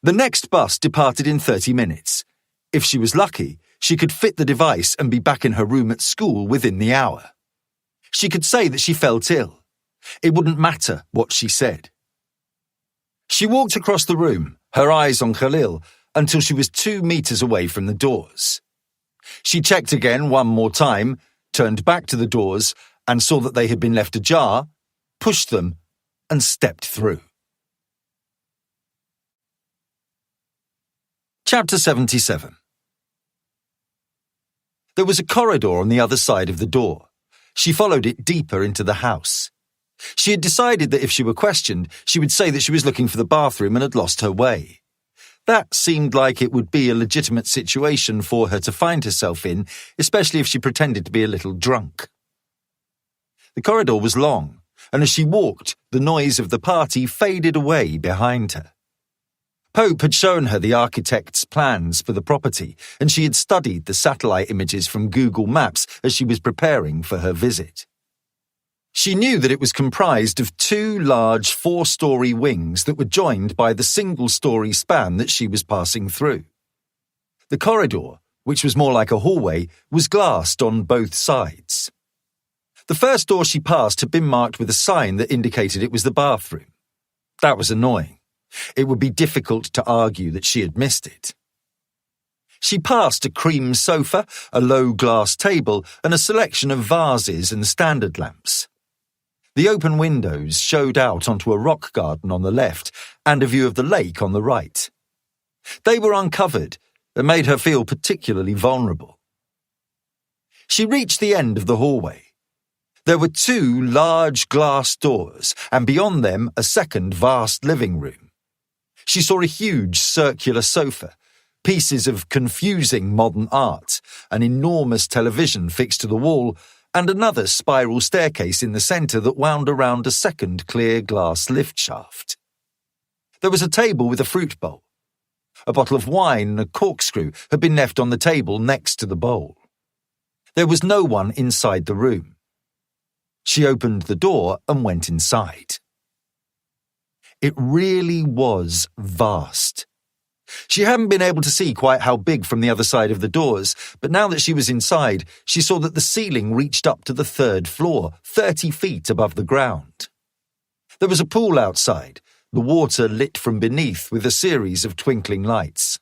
Speaker 3: The next bus departed in 30 minutes. If she was lucky, she could fit the device and be back in her room at school within the hour. She could say that she felt ill. It wouldn't matter what she said. She walked across the room, her eyes on Khalil, until she was 2 meters away from the doors. She checked again one more time, turned back to the doors, and saw that they had been left ajar, pushed them, and stepped through. Chapter 77. There was a corridor on the other side of the door. She followed it deeper into the house. She had decided that if she were questioned, she would say that she was looking for the bathroom and had lost her way. That seemed like it would be a legitimate situation for her to find herself in, especially if she pretended to be a little drunk. The corridor was long, and as she walked, the noise of the party faded away behind her. Pope had shown her the architect's plans for the property, and she had studied the satellite images from Google Maps as she was preparing for her visit. She knew that it was comprised of 2 large 4-story wings that were joined by the single-story span that she was passing through. The corridor, which was more like a hallway, was glassed on both sides. The first door she passed had been marked with a sign that indicated it was the bathroom. That was annoying. It would be difficult to argue that she had missed it. She passed a cream sofa, a low glass table, and a selection of vases and standard lamps. The open windows showed out onto a rock garden on the left and a view of the lake on the right. They were uncovered and made her feel particularly vulnerable. She reached the end of the hallway. There were 2 large glass doors, and beyond them a second vast living room. She saw a huge circular sofa, pieces of confusing modern art, an enormous television fixed to the wall, and another spiral staircase in the centre that wound around a second clear glass lift shaft. There was a table with a fruit bowl. A bottle of wine and a corkscrew had been left on the table next to the bowl. There was no one inside the room. She opened the door and went inside. It really was vast. She hadn't been able to see quite how big from the other side of the doors, but now that she was inside, she saw that the ceiling reached up to the 3rd floor, 30 feet above the ground. There was a pool outside, the water lit from beneath with a series of twinkling lights.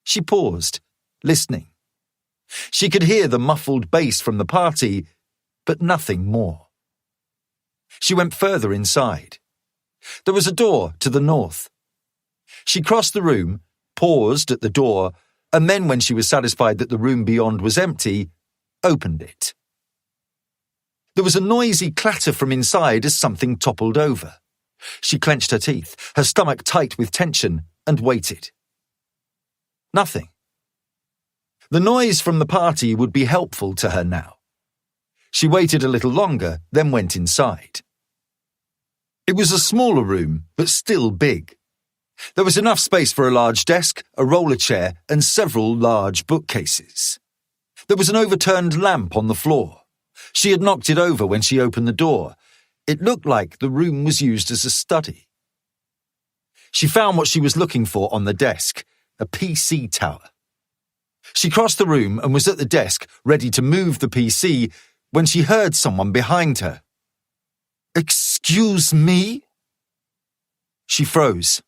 Speaker 3: She paused, listening. She could hear the muffled bass from the party, but nothing more. She went further inside. There was a door to the north. She crossed the room, paused at the door, and then when she was satisfied that the room beyond was empty, opened it. There was a noisy clatter from inside as something toppled over. She clenched her teeth, her stomach tight with tension, and waited. Nothing. The noise from the party would be helpful to her now. She waited a little longer, then went inside. It was a smaller room, but still big. There was enough space for a large desk, a roller chair, and several large bookcases. There was an overturned lamp on the floor. She had knocked it over when she opened the door. It looked like the room was used as a study. She found what she was looking for on the desk, a PC tower. She crossed the room and was at the desk, ready to move the PC, when she heard someone behind her. "Excuse me?" She froze.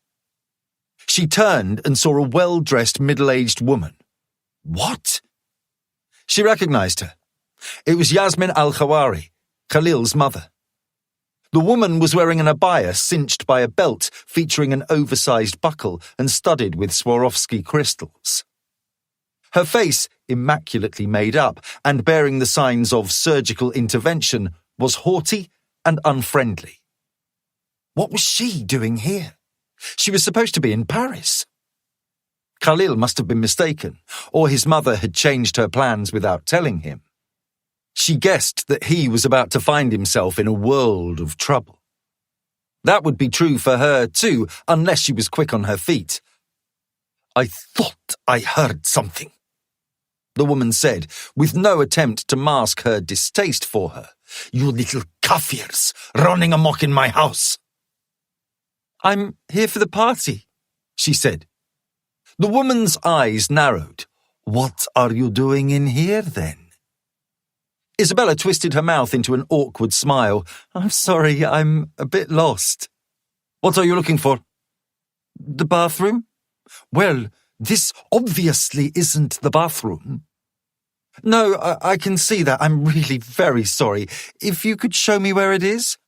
Speaker 3: She turned and saw a well-dressed middle-aged woman. What? She recognized her. It was Yasmin al-Khawari, Khalil's mother. The woman was wearing an abaya cinched by a belt featuring an oversized buckle and studded with Swarovski crystals. Her face, immaculately made up and bearing the signs of surgical intervention, was haughty and unfriendly. What was she doing here? She was supposed to be in Paris. Khalil must have been mistaken, or his mother had changed her plans without telling him. She guessed that he was about to find himself in a world of trouble. That would be true for her too, unless she was quick on her feet. "I thought I heard something," the woman said, with no attempt to mask her distaste for her. "You little kafirs, running amok in my house." "I'm here for the party," she said. The woman's eyes narrowed. "What are you doing in here, then?" Isabella twisted her mouth into an awkward smile. I'm sorry, I'm a bit lost. What are you looking for? The bathroom? Well, this obviously isn't the bathroom. No, I can see that. I'm really very sorry. If you could show me where it is?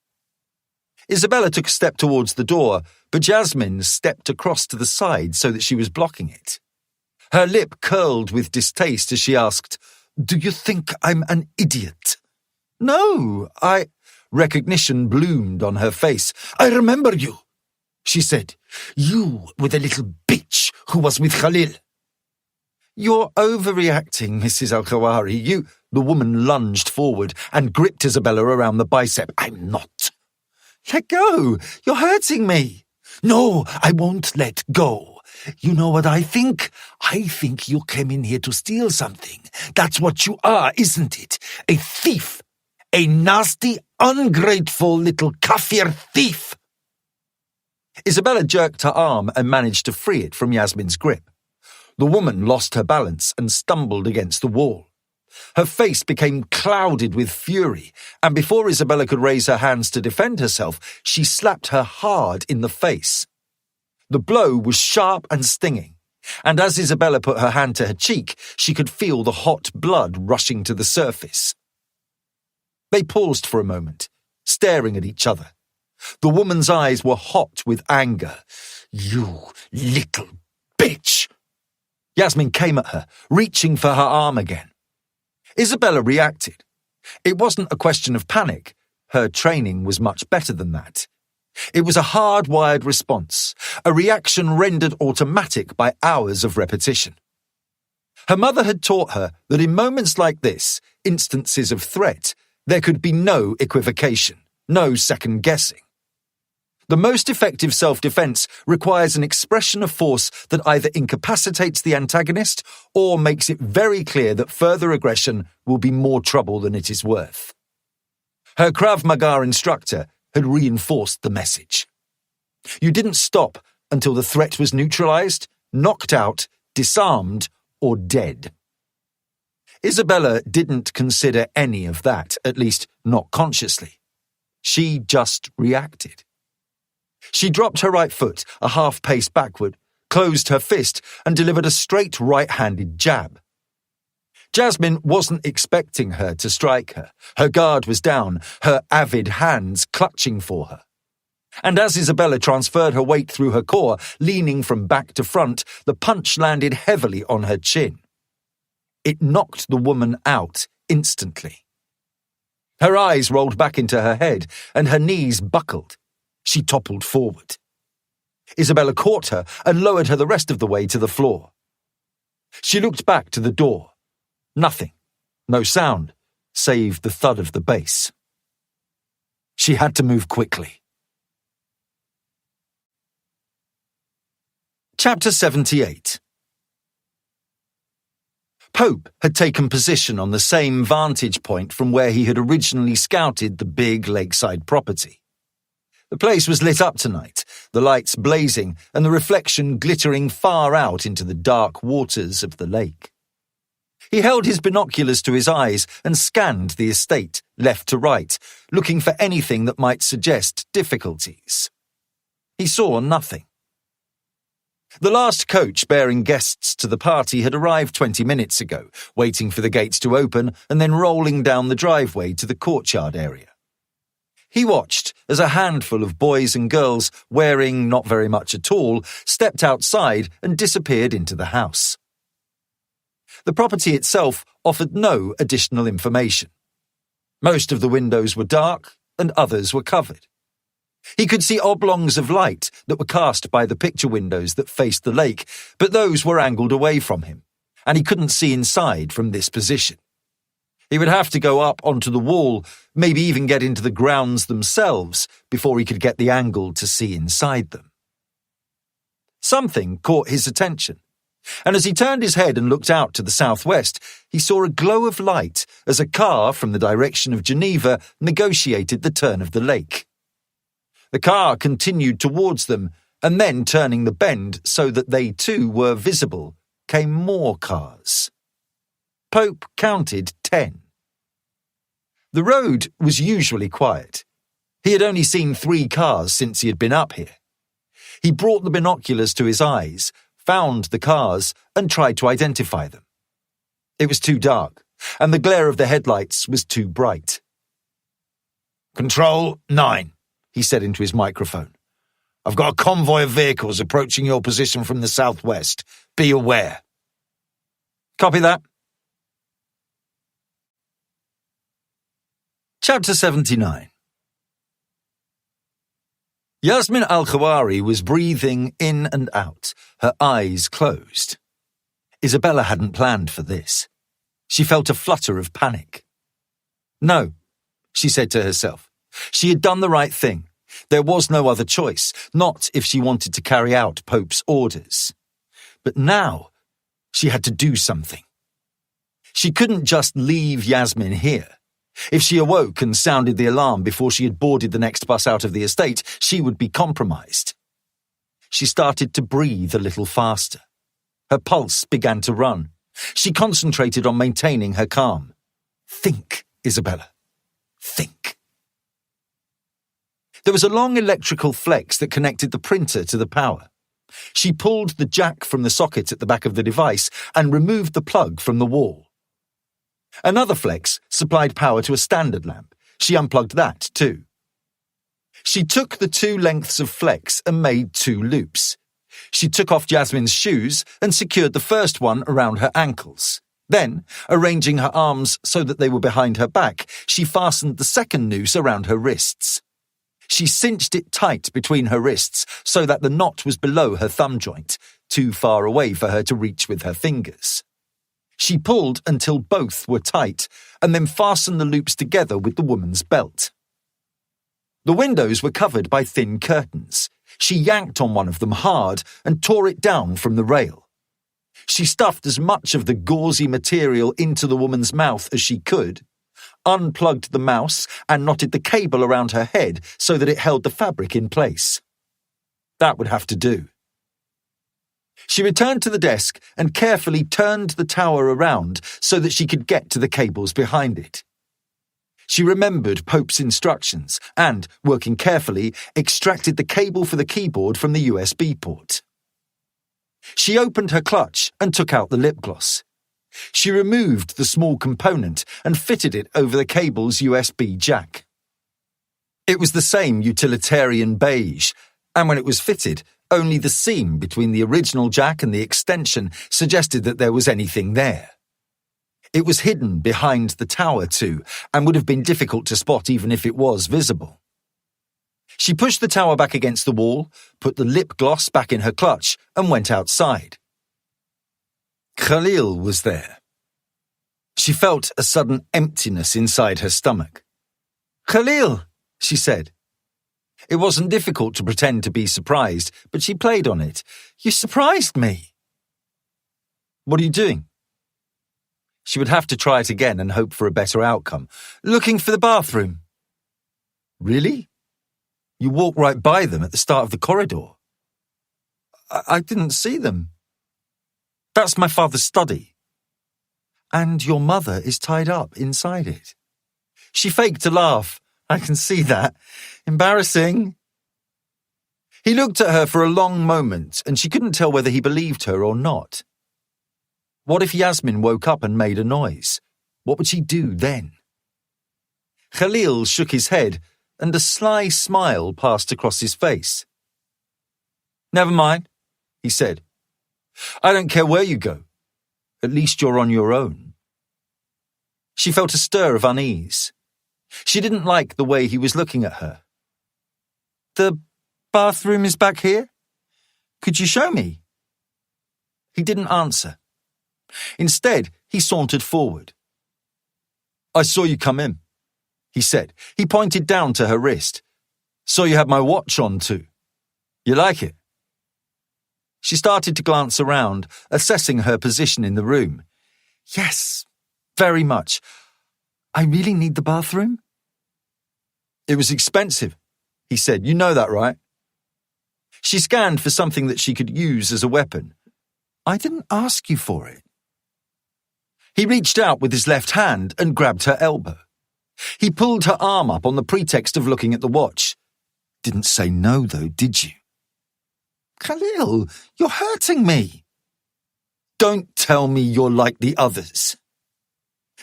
Speaker 3: Isabella took a step towards the door, but Jasmine stepped across to the side so that she was blocking it. Her lip curled with distaste as she asked, Do you think I'm an idiot? No, Recognition bloomed on her face. I remember you, she said. You were the little bitch who was with Khalil. You're overreacting, Mrs. Al-Khawari. The woman lunged forward and gripped Isabella around the bicep. I'm not. Let go. You're hurting me. No, I won't let go. You know what I think? I think you came in here to steal something. That's what you are, isn't it? A thief. A nasty, ungrateful little kafir thief. Isabella jerked her arm and managed to free it from Yasmin's grip. The woman lost her balance and stumbled against the wall. Her face became clouded with fury, and before Isabella could raise her hands to defend herself, she slapped her hard in the face. The blow was sharp and stinging, and as Isabella put her hand to her cheek, she could feel the hot blood rushing to the surface. They paused for a moment, staring at each other. The woman's eyes were hot with anger. You little bitch! Yasmin came at her, reaching for her arm again. Isabella reacted. It wasn't a question of panic. Her training was much better than that. It was a hard-wired response, a reaction rendered automatic by hours of repetition. Her mother had taught her that in moments like this, instances of threat, there could be no equivocation, no second-guessing. The most effective self-defense requires an expression of force that either incapacitates the antagonist or makes it very clear that further aggression will be more trouble than it is worth. Her Krav Maga instructor had reinforced the message. You didn't stop until the threat was neutralized, knocked out, disarmed, or dead. Isabella didn't consider any of that, at least not consciously. She just reacted. She dropped her right foot a half-pace backward, closed her fist, and delivered a straight right-handed jab. Jasmine wasn't expecting her to strike her. Her guard was down, her avid hands clutching for her. And as Isabella transferred her weight through her core, leaning from back to front, the punch landed heavily on her chin. It knocked the woman out instantly. Her eyes rolled back into her head, and her knees buckled. She toppled forward. Isabella caught her and lowered her the rest of the way to the floor. She looked back to the door. Nothing. No sound, save the thud of the bass. She had to move quickly. Chapter 78. Pope had taken position on the same vantage point from where he had originally scouted the big lakeside property. The place was lit up tonight, the lights blazing and the reflection glittering far out into the dark waters of the lake. He held his binoculars to his eyes and scanned the estate, left to right, looking for anything that might suggest difficulties. He saw nothing. The last coach bearing guests to the party had arrived 20 minutes ago, waiting for the gates to open and then rolling down the driveway to the courtyard area. He watched as a handful of boys and girls, wearing not very much at all, stepped outside and disappeared into the house. The property itself offered no additional information. Most of the windows were dark and others were covered. He could see oblongs of light that were cast by the picture windows that faced the lake, but those were angled away from him, and he couldn't see inside from this position. He would have to go up onto the wall, maybe even get into the grounds themselves, before he could get the angle to see inside them. Something caught his attention, and as he turned his head and looked out to the southwest, he saw a glow of light as a car from the direction of Geneva negotiated the turn of the lake. The car continued towards them, and then turning the bend so that they too were visible, came more cars. Pope counted 10. The road was usually quiet. He had only seen 3 cars since he had been up here. He brought the binoculars to his eyes, found the cars, and tried to identify them. It was too dark, and the glare of the headlights was too bright.
Speaker 2: Control 9, he said into his microphone. I've got a convoy of vehicles approaching your position from the southwest. Be aware.
Speaker 3: Copy that. Chapter 79. Yasmin al-Khawari was breathing in and out, her eyes closed. Isabella hadn't planned for this. She felt a flutter of panic. No, she said to herself. She had done the right thing. There was no other choice, not if she wanted to carry out Pope's orders. But now, she had to do something. She couldn't just leave Yasmin here. If she awoke and sounded the alarm before she had boarded the next bus out of the estate, she would be compromised. She started to breathe a little faster. Her pulse began to run. She concentrated on maintaining her calm. Think, Isabella. Think. There was a long electrical flex that connected the printer to the power. She pulled the jack from the socket at the back of the device and removed the plug from the wall. Another flex supplied power to a standard lamp. She unplugged that too. She took the 2 lengths of flex and made 2 loops. She took off Yasmin's shoes and secured the first one around her ankles. Then, arranging her arms so that they were behind her back, she fastened the second noose around her wrists. She cinched it tight between her wrists so that the knot was below her thumb joint, too far away for her to reach with her fingers. She pulled until both were tight and then fastened the loops together with the woman's belt. The windows were covered by thin curtains. She yanked on one of them hard and tore it down from the rail. She stuffed as much of the gauzy material into the woman's mouth as she could, unplugged the mouse and knotted the cable around her head so that it held the fabric in place. That would have to do. She returned to the desk and carefully turned the tower around so that she could get to the cables behind it. She remembered Pope's instructions and, working carefully, extracted the cable for the keyboard from the USB port. She opened her clutch and took out the lip gloss. She removed the small component and fitted it over the cable's USB jack. It was the same utilitarian beige, and when it was fitted, only the seam between the original jack and the extension suggested that there was anything there. It was hidden behind the tower too, and would have been difficult to spot even if it was visible. She pushed the tower back against the wall, put the lip gloss back in her clutch, and went outside. Khalil was there. She felt a sudden emptiness inside her stomach. "Khalil," she said. It wasn't difficult to pretend to be surprised, but she played on it. "You surprised me." "What are you doing?" She would have to try it again and hope for a better outcome. "Looking for the bathroom." "Really? You walked right by them at the start of the corridor." I didn't see them." "That's my father's study." "And your mother is tied up inside it." She faked a laugh. "I can see that. Embarrassing." He looked at her for a long moment, and she couldn't tell whether he believed her or not. What if Yasmin woke up and made a noise? What would she do then? Khalil shook his head, and a sly smile passed across his face. "Never mind," he said. "I don't care where you go. At least you're on your own." She felt a stir of unease. She didn't like the way he was looking at her. "The bathroom is back here? Could you show me?" He didn't answer. Instead, he sauntered forward. "I saw you come in," he said. He pointed down to her wrist. "Saw you had my watch on too. You like it?" She started to glance around, assessing her position in the room. "Yes, very much. I really need the bathroom?" "It was expensive," he said. "You know that, right?" She scanned for something that she could use as a weapon. "I didn't ask you for it." He reached out with his left hand and grabbed her elbow. He pulled her arm up on the pretext of looking at the watch. Didn't say no, though, did you? Khalil, you're hurting me. Don't tell me you're like the others.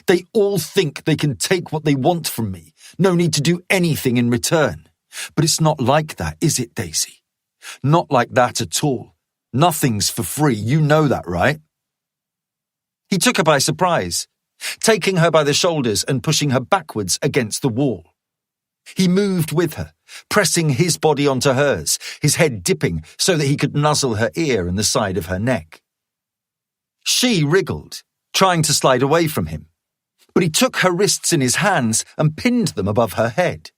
Speaker 3: They all think they can take what they want from me. No need to do anything in return. But it's not like that, is it, Daisy? Not like that at all. Nothing's for free, you know that, right? He took her by surprise, taking her by the shoulders and pushing her backwards against the wall. He moved with her, pressing his body onto hers, his head dipping so that he could nuzzle her ear and the side of her neck. She wriggled, trying to slide away from him, but he took her wrists in his hands and pinned them above her head.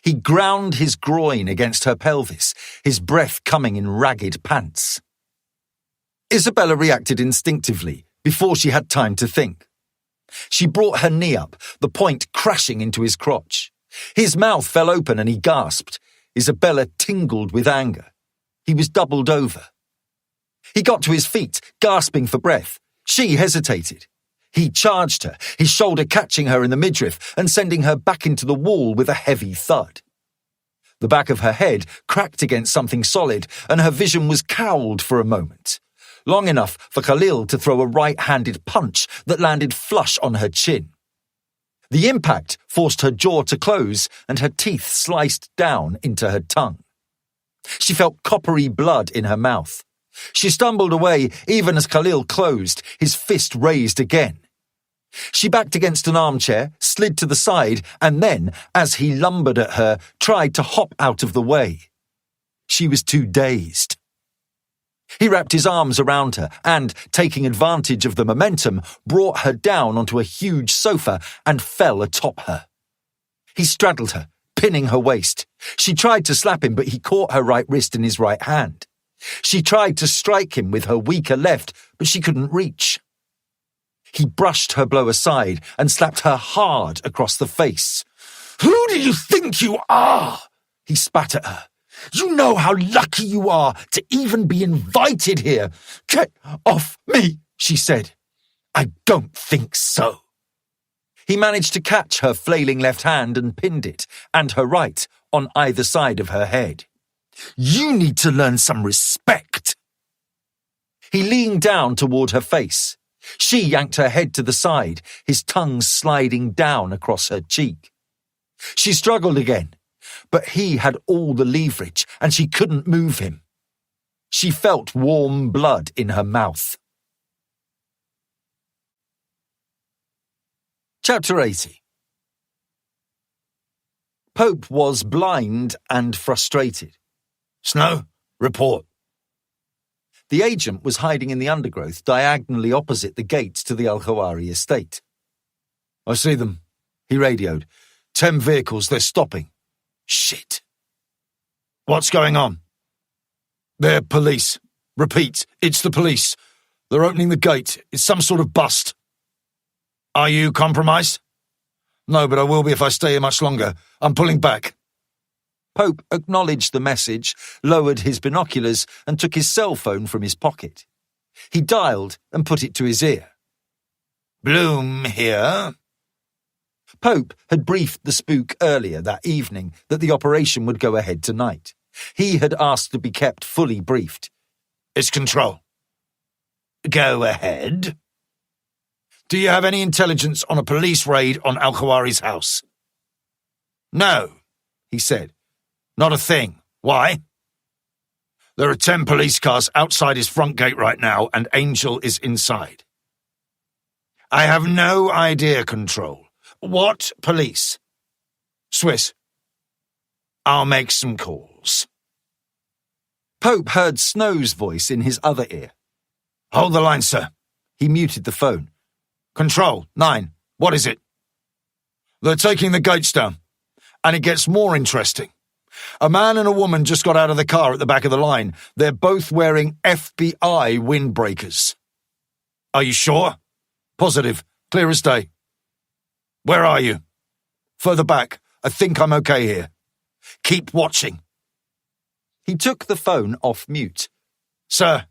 Speaker 3: He ground his groin against her pelvis, his breath coming in ragged pants. Isabella reacted instinctively before she had time to think. She brought her knee up, the point crashing into his crotch. His mouth fell open and he gasped. Isabella tingled with anger. He was doubled over. He got to his feet, gasping for breath. She hesitated. He charged her, his shoulder catching her in the midriff and sending her back into the wall with a heavy thud. The back of her head cracked against something solid and her vision was cowled for a moment, long enough for Khalil to throw a right-handed punch that landed flush on her chin. The impact forced her jaw to close and her teeth sliced down into her tongue. She felt coppery blood in her mouth. She stumbled away even as Khalil closed, his fist raised again. She backed against an armchair, slid to the side, and then, as he lumbered at her, tried to hop out of the way. She was too dazed. He wrapped his arms around her and, taking advantage of the momentum, brought her down onto a huge sofa and fell atop her. He straddled her, pinning her waist. She tried to slap him, but he caught her right wrist in his right hand. She tried to strike him with her weaker left, but she couldn't reach. He brushed her blow aside and slapped her hard across the face. "Who do you think you are?" he spat at her. "You know how lucky you are to even be invited here." "Get off me," she said. "I don't think so." He managed to catch her flailing left hand and pinned it, and her right, on either side of her head. "You need to learn some respect." He leaned down toward her face. She yanked her head to the side, his tongue sliding down across her cheek. She struggled again, but he had all the leverage and she couldn't move him. She felt warm blood in her mouth. Chapter 80. Pope was blind and frustrated. "Snow, report." The agent was hiding in the undergrowth diagonally opposite the gates to the Al-Khawari estate. "I see them," he radioed. 10 vehicles, they're stopping." "Shit." "What's going on?" "They're police. Repeat, it's the police. They're opening the gate. It's some sort of bust." "Are you compromised?" "No, but I will be if I stay here much longer. I'm pulling back." Pope acknowledged the message, lowered his binoculars, and took his cell phone from his pocket. He dialed and put it to his ear. "Bloom here." Pope had briefed the spook earlier that evening that the operation would go ahead tonight. He had asked to be kept fully briefed. "It's Control." "Go ahead." "Do you have any intelligence on a police raid on Al-Khawari's house?" "No," he said. "Not a thing. Why?" "There are 10 police cars outside his front gate right now, and Angel is inside." "I have no idea, Control. What police?" "Swiss." "I'll make some calls." Pope heard Snow's voice in his other ear. "Hold the line, sir." He muted the phone. "Control, 9. What is it?" "They're taking the gates down. And it gets more interesting. A man and a woman just got out of the car at the back of the line. They're both wearing FBI windbreakers." "Are you sure?" "Positive. Clear as day." "Where are you?" "Further back. I think I'm okay here." "Keep watching." He took the phone off mute. "Sir,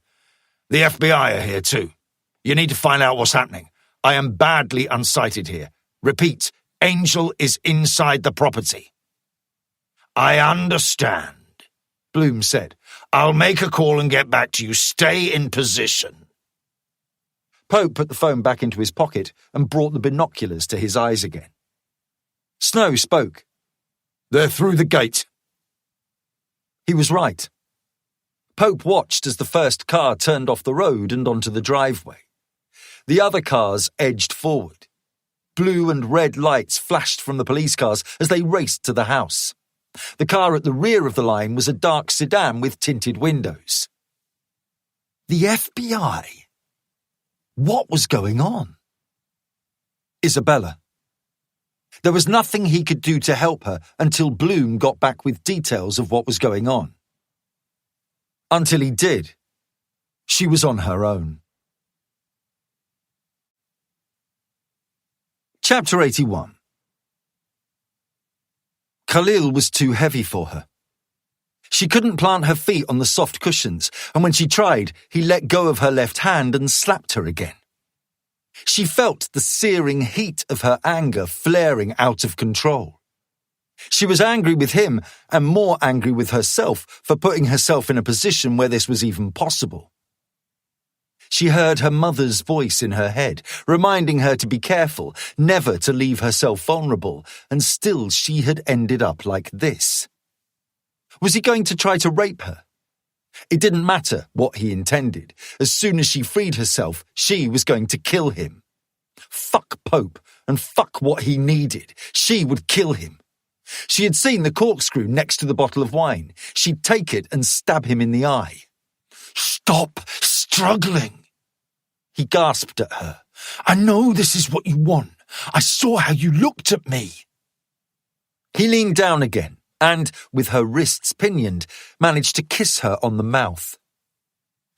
Speaker 3: the FBI are here too. You need to find out what's happening. I am badly unsighted here. Repeat,
Speaker 2: Angel is inside the property. I understand, Bloom said. I'll make a call and get back to you. Stay in position.
Speaker 3: Pope put the phone back into his pocket and brought the binoculars to his eyes again. Snow spoke.
Speaker 2: They're through the gate.
Speaker 3: He was right. Pope watched as the first car turned off the road and onto the driveway. The other cars edged forward. Blue and red lights flashed from the police cars as they raced to the house. The car at the rear of the line was a dark sedan with tinted windows. The FBI? What was going on? Isabella. There was nothing he could do to help her until Bloom got back with details of what was going on. Until he did, she was on her own. Chapter 81. Khalil was too heavy for her. She couldn't plant her feet on the soft cushions, and when she tried, he let go of her left hand and slapped her again. She felt the searing heat of her anger flaring out of control. She was angry with him and more angry with herself for putting herself in a position where this was even possible. She heard her mother's voice in her head, reminding her to be careful, never to leave herself vulnerable, and still she had ended up like this. Was he going to try to rape her? It didn't matter what he intended. As soon as she freed herself, she was going to kill him. Fuck Pope and fuck what he needed. She would kill him. She had seen the corkscrew next to the bottle of wine. She'd take it and stab him in the eye.
Speaker 2: Stop struggling.
Speaker 3: He gasped at her.
Speaker 2: I know this is what you want. I saw how you looked at me.
Speaker 3: He leaned down again and, with her wrists pinioned, managed to kiss her on the mouth.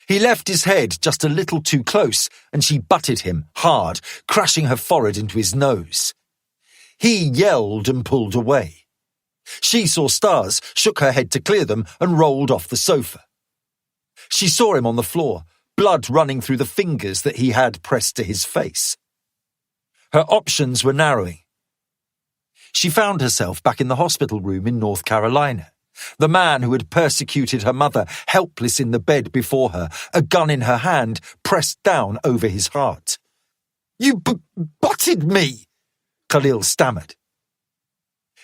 Speaker 3: He left his head just a little too close, and she butted him hard, crashing her forehead into his nose. He yelled and pulled away. She saw stars, shook her head to clear them, and rolled off the sofa. She saw him on the floor, blood running through the fingers that he had pressed to his face. Her options were narrowing. She found herself back in the hospital room in North Carolina. The man who had persecuted her mother, helpless in the bed before her, a gun in her hand, pressed down over his heart.
Speaker 2: You butted me,
Speaker 3: Khalil stammered.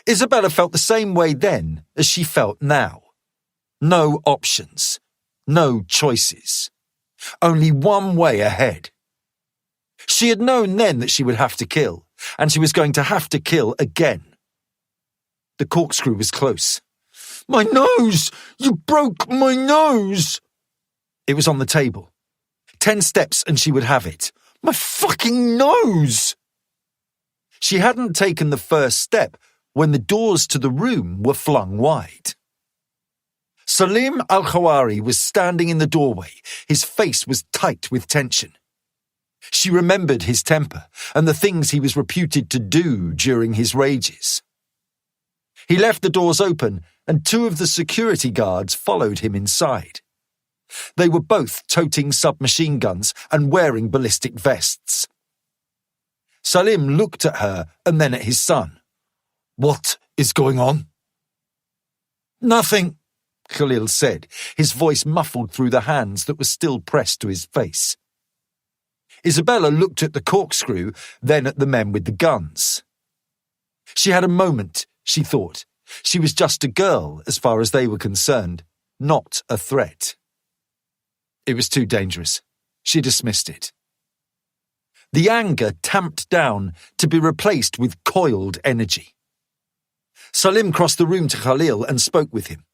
Speaker 3: Isabella felt the same way then as she felt now. No options. No choices. Only one way ahead. She had known then that she would have to kill, and she was going to have to kill again. The corkscrew was close.
Speaker 2: My nose! You broke my nose!
Speaker 3: It was on the table. 10 steps and she would have it.
Speaker 2: My fucking nose!
Speaker 3: She hadn't taken the first step when the doors to the room were flung wide. Salim Al-Khawari was standing in the doorway. His face was tight with tension. She remembered his temper and the things he was reputed to do during his rages. He left the doors open and 2 of the security guards followed him inside. They were both toting submachine guns and wearing ballistic vests. Salim looked at her and then at his son.
Speaker 2: What is going on?
Speaker 3: Nothing, Khalil said, his voice muffled through the hands that were still pressed to his face. Isabella looked at the corkscrew, then at the men with the guns. She had a moment, she thought. She was just a girl as far as they were concerned, not a threat. It was too dangerous. She dismissed it. The anger tamped down to be replaced with coiled energy. Salim crossed the room to Khalil and spoke with him.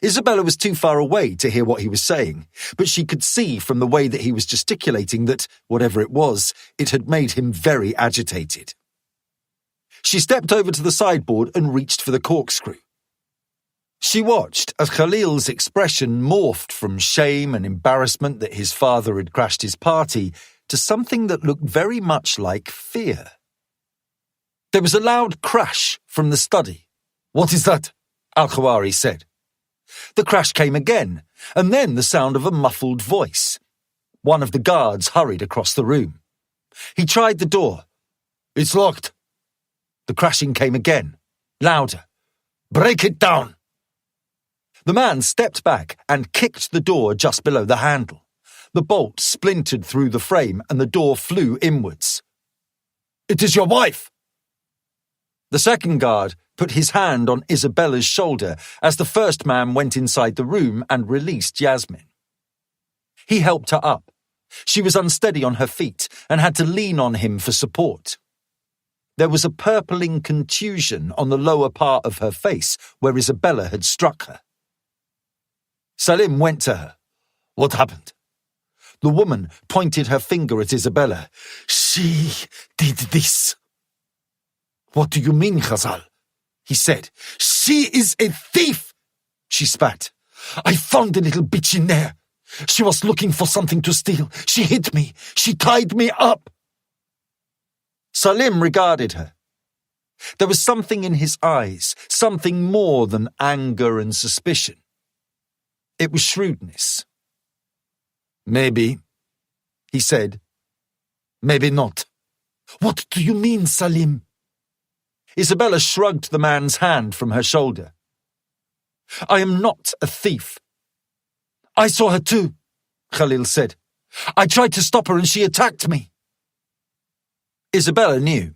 Speaker 3: Isabella was too far away to hear what he was saying, but she could see from the way that he was gesticulating that, whatever it was, it had made him very agitated. She stepped over to the sideboard and reached for the corkscrew. She watched as Khalil's expression morphed from shame and embarrassment that his father had crashed his party to something that looked very much like fear. There was a loud crash from the study.
Speaker 2: What is that?
Speaker 3: Al-Khawari said. The crash came again, and then the sound of a muffled voice. One of the guards hurried across the room. He tried the door.
Speaker 2: It's locked.
Speaker 3: The crashing came again, louder. "Break it down!" The man stepped back and kicked the door just below the handle. The bolt splintered through the frame and the door flew inwards. "It is your wife!" The second guard put his hand on Isabella's shoulder as the first man went inside the room and released Yasmin. He helped her up. She was unsteady on her feet and had to lean on him for support. There was a purpling contusion on the lower part of her face where Isabella had struck her. Salim went to her. "What happened?" The woman pointed her finger at Isabella. "She did this." "What do you mean, Ghazal?" he said. "She is a thief!" she spat. "I found the little bitch in there. She was looking for something to steal. She hit me. She tied me up." Salim regarded her. There was something in his eyes, something more than anger and suspicion. It was shrewdness. "Maybe," he said. "Maybe not." "What do you mean, Salim?" Isabella shrugged the man's hand from her shoulder. "I am not a thief." "I saw her too," Khalil said. "I tried to stop her and she attacked me." Isabella knew.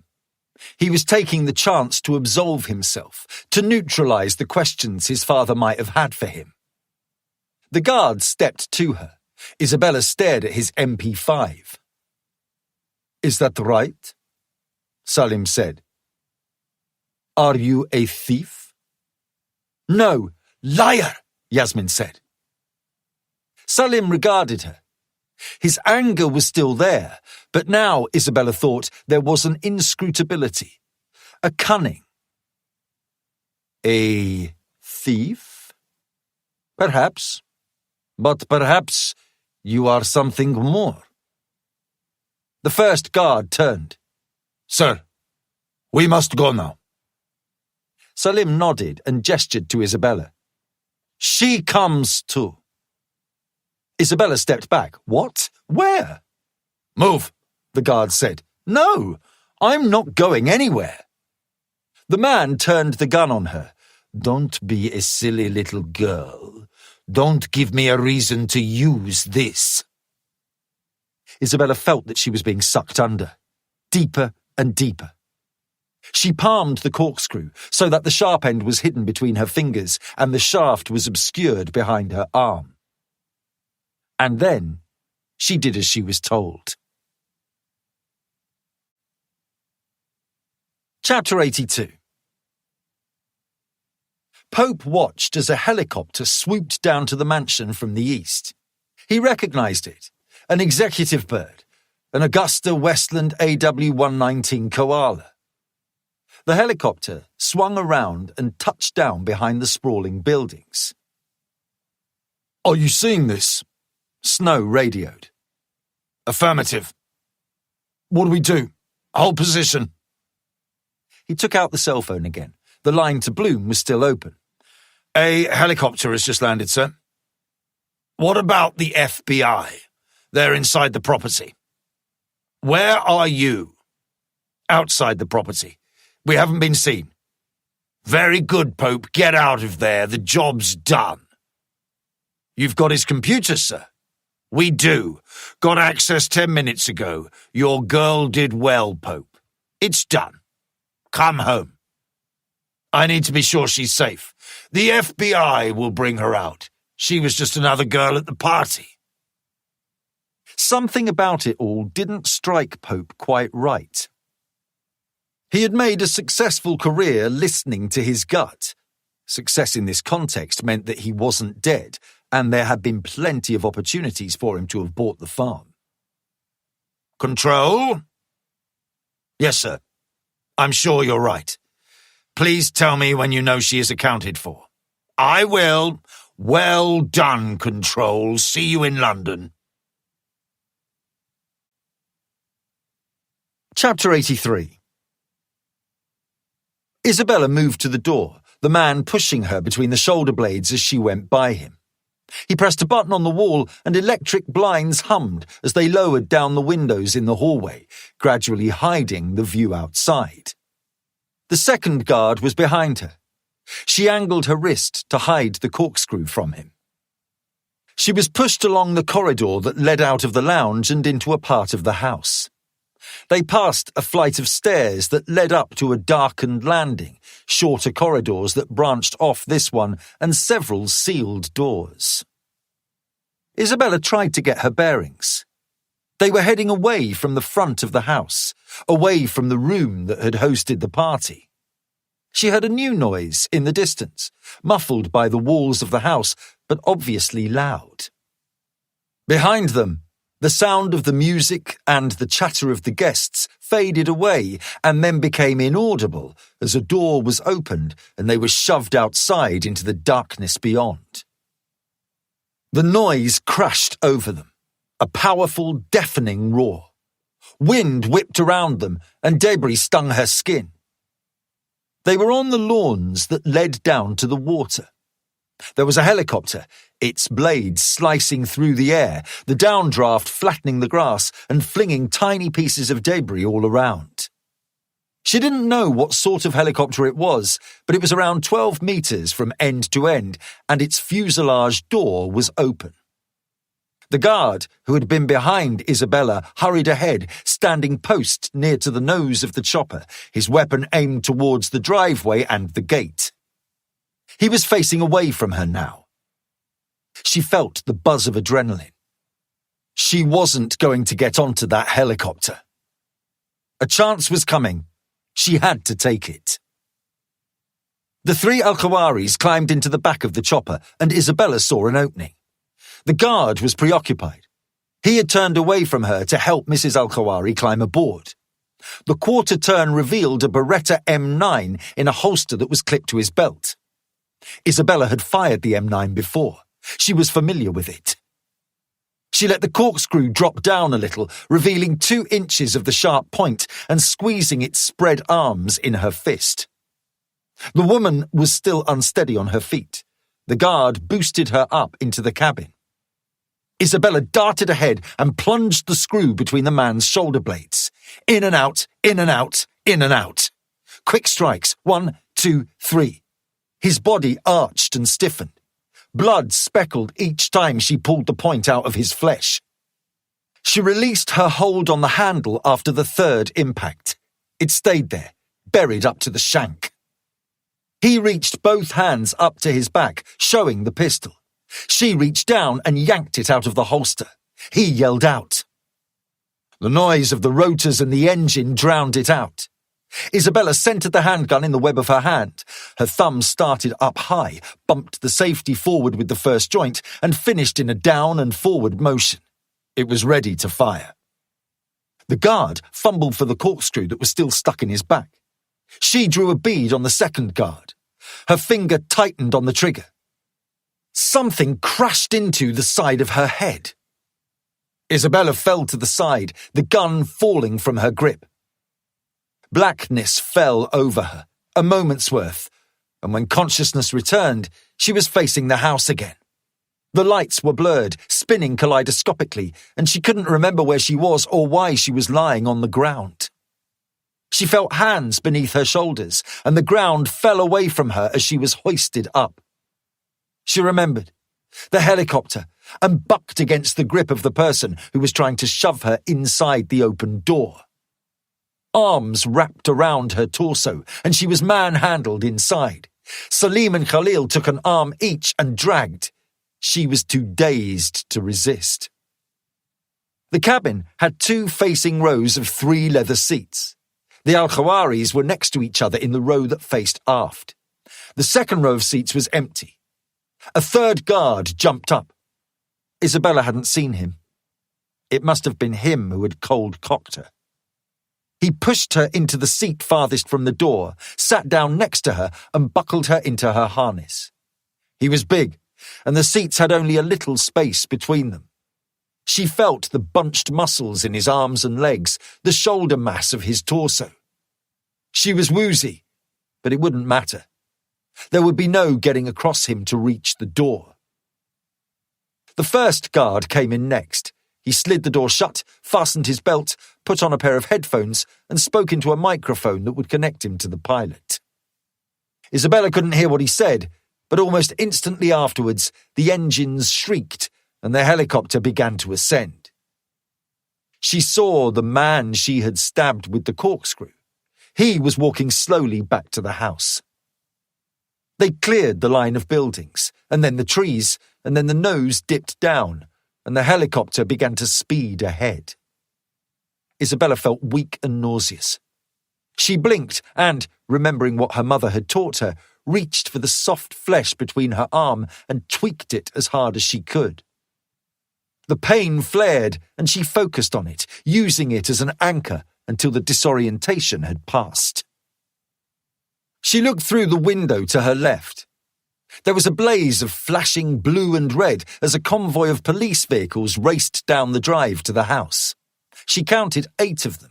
Speaker 3: He was taking the chance to absolve himself, to neutralize the questions his father might have had for him. The guard stepped to her. Isabella stared at his MP5. "Is that right?" Salim said. "Are you a thief?" "No, liar," Yasmin said. Salim regarded her. His anger was still there, but now Isabella thought there was an inscrutability, a cunning. "A thief? Perhaps. But perhaps you are something more." The first guard turned. "Sir, we must go now." Salim nodded and gestured to Isabella. "She comes too." Isabella stepped back. "What? Where?" "Move," the guard said. "No, I'm not going anywhere." The man turned the gun on her. "Don't be a silly little girl. Don't give me a reason to use this." Isabella felt that she was being sucked under, deeper and deeper. She palmed the corkscrew so that the sharp end was hidden between her fingers and the shaft was obscured behind her arm. And then she did as she was told. Chapter 82. Pope watched as a helicopter swooped down to the mansion from the east. He recognized it, an executive bird, an Augusta Westland AW-119 Koala. The helicopter swung around and touched down behind the sprawling buildings. "Are you seeing this?" Snow radioed. "Affirmative." "What do we do? Hold position." He took out the cell phone again. The line to Bloom was still open. "A helicopter has just landed, sir." "What about the FBI? They're inside the property." "Where are you?" "Outside the property. We haven't been seen." "Very good, Pope. Get out of there. The job's done." "You've got his computer, sir." "We do. Got access 10 minutes ago. Your girl did well, Pope. It's done. Come home." "I need to be sure she's safe. The FBI will bring her out. She was just another girl at the party." Something about it all didn't strike Pope quite right. He had made a successful career listening to his gut. Success in this context meant that he wasn't dead, and there had been plenty of opportunities for him to have bought the farm. "Control?" "Yes, sir. I'm sure you're right. Please tell me when you know she is accounted for." "I will. Well done, Control. See you in London." Chapter 83. Isabella moved to the door, the man pushing her between the shoulder blades as she went by him. He pressed a button on the wall and electric blinds hummed as they lowered down the windows in the hallway, gradually hiding the view outside. The second guard was behind her. She angled her wrist to hide the corkscrew from him. She was pushed along the corridor that led out of the lounge and into a part of the house. They passed a flight of stairs that led up to a darkened landing, shorter corridors that branched off this one, and several sealed doors. Isabella tried to get her bearings. They were heading away from the front of the house, away from the room that had hosted the party. She heard a new noise in the distance, muffled by the walls of the house, but obviously loud. Behind them, the sound of the music and the chatter of the guests faded away and then became inaudible as a door was opened and they were shoved outside into the darkness beyond. The noise crashed over them, a powerful, deafening roar. Wind whipped around them and debris stung her skin. They were on the lawns that led down to the water. There was a helicopter, its blades slicing through the air, the downdraft flattening the grass and flinging tiny pieces of debris all around. She didn't know what sort of helicopter it was, but it was around 12 meters from end to end, and its fuselage door was open. The guard, who had been behind Isabella, hurried ahead, standing post near to the nose of the chopper, his weapon aimed towards the driveway and the gate. He was facing away from her now. She felt the buzz of adrenaline. She wasn't going to get onto that helicopter. A chance was coming. She had to take it. The three Al-Khawaris climbed into the back of the chopper, and Isabella saw an opening. The guard was preoccupied. He had turned away from her to help Mrs. Al-Khawari climb aboard. The quarter turn revealed a Beretta M9 in a holster that was clipped to his belt. Isabella had fired the M9 before. She was familiar with it. She let the corkscrew drop down a little, revealing 2 inches of the sharp point and squeezing its spread arms in her fist. The woman was still unsteady on her feet. The guard boosted her up into the cabin. Isabella darted ahead and plunged the screw between the man's shoulder blades. In and out, in and out, in and out. Quick strikes, 1, 2, 3. His body arched and stiffened. Blood speckled each time she pulled the point out of his flesh. She released her hold on the handle after the third impact. It stayed there, buried up to the shank. He reached both hands up to his back, showing the pistol. She reached down and yanked it out of the holster. He yelled out. The noise of the rotors and the engine drowned it out. Isabella centered the handgun in the web of her hand. Her thumb started up high, bumped the safety forward with the first joint, and finished in a down and forward motion. It was ready to fire. The guard fumbled for the corkscrew that was still stuck in his back. She drew a bead on the second guard. Her finger tightened on the trigger. Something crashed into the side of her head. Isabella fell to the side, the gun falling from her grip. Blackness fell over her, a moment's worth, and when consciousness returned, she was facing the house again. The lights were blurred, spinning kaleidoscopically, and she couldn't remember where she was or why she was lying on the ground. She felt hands beneath her shoulders, and the ground fell away from her as she was hoisted up. She remembered the helicopter and bucked against the grip of the person who was trying to shove her inside the open door. Arms wrapped around her torso, and she was manhandled inside. Salim and Khalil took an arm each and dragged. She was too dazed to resist. The cabin had 2 facing rows of 3 leather seats. The Al-Khawaris were next to each other in the row that faced aft. The second row of seats was empty. A third guard jumped up. Isabella hadn't seen him. It must have been him who had cold-cocked her. He pushed her into the seat farthest from the door, sat down next to her and buckled her into her harness. He was big, and the seats had only a little space between them. She felt the bunched muscles in his arms and legs, the shoulder mass of his torso. She was woozy, but it wouldn't matter. There would be no getting across him to reach the door. The first guard came in next. He slid the door shut, fastened his belt, put on a pair of headphones, and spoke into a microphone that would connect him to the pilot. Isabella couldn't hear what he said, but almost instantly afterwards, the engines shrieked and the helicopter began to ascend. She saw the man she had stabbed with the corkscrew. He was walking slowly back to the house. They cleared the line of buildings, and then the trees, and then the nose dipped down, and the helicopter began to speed ahead. Isabella felt weak and nauseous. She blinked and, remembering what her mother had taught her, reached for the soft flesh between her arm and tweaked it as hard as she could. The pain flared, and she focused on it, using it as an anchor until the disorientation had passed. She looked through the window to her left. There was a blaze of flashing blue and red as a convoy of police vehicles raced down the drive to the house. She counted 8 of them.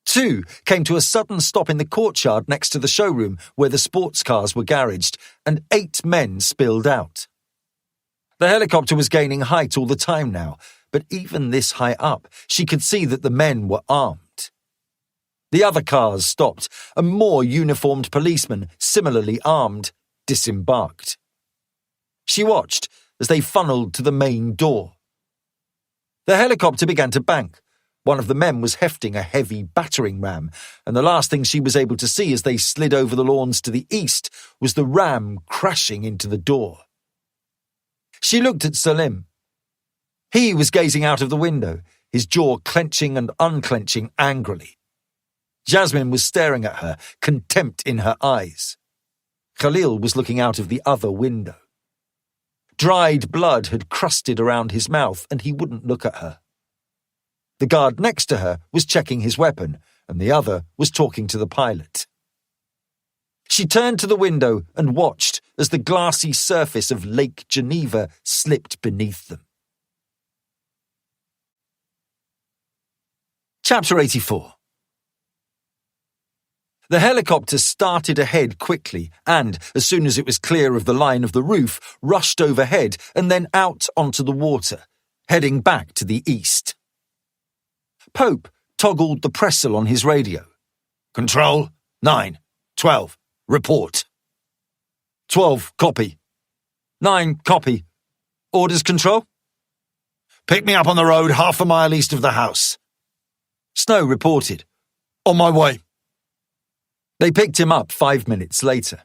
Speaker 3: 2 came to a sudden stop in the courtyard next to the showroom where the sports cars were garaged, and 8 men spilled out. The helicopter was gaining height all the time now, but even this high up, she could see that the men were armed. The other cars stopped, and more uniformed policemen, similarly armed, disembarked. She watched as they funneled to the main door. The helicopter began to bank. One of the men was hefting a heavy battering ram, and the last thing she was able to see as they slid over the lawns to the east was the ram crashing into the door. She looked at Salim. He was gazing out of the window, his jaw clenching and unclenching angrily. Jasmine was staring at her, contempt in her eyes. Khalil was looking out of the other window. Dried blood had crusted around his mouth, and he wouldn't look at her. The guard next to her was checking his weapon, and the other was talking to the pilot. She turned to the window and watched as the glassy surface of Lake Geneva slipped beneath them. Chapter 84. The helicopter started ahead quickly and, as soon as it was clear of the line of the roof, rushed overhead and then out onto the water, heading back to the east. Pope toggled the Pressel on his radio. Control, 9, 12, report. 12, copy. 9, copy. Orders, Control? Pick me up on the road half a mile east of the house. Snow reported. On my way. They picked him up 5 minutes later.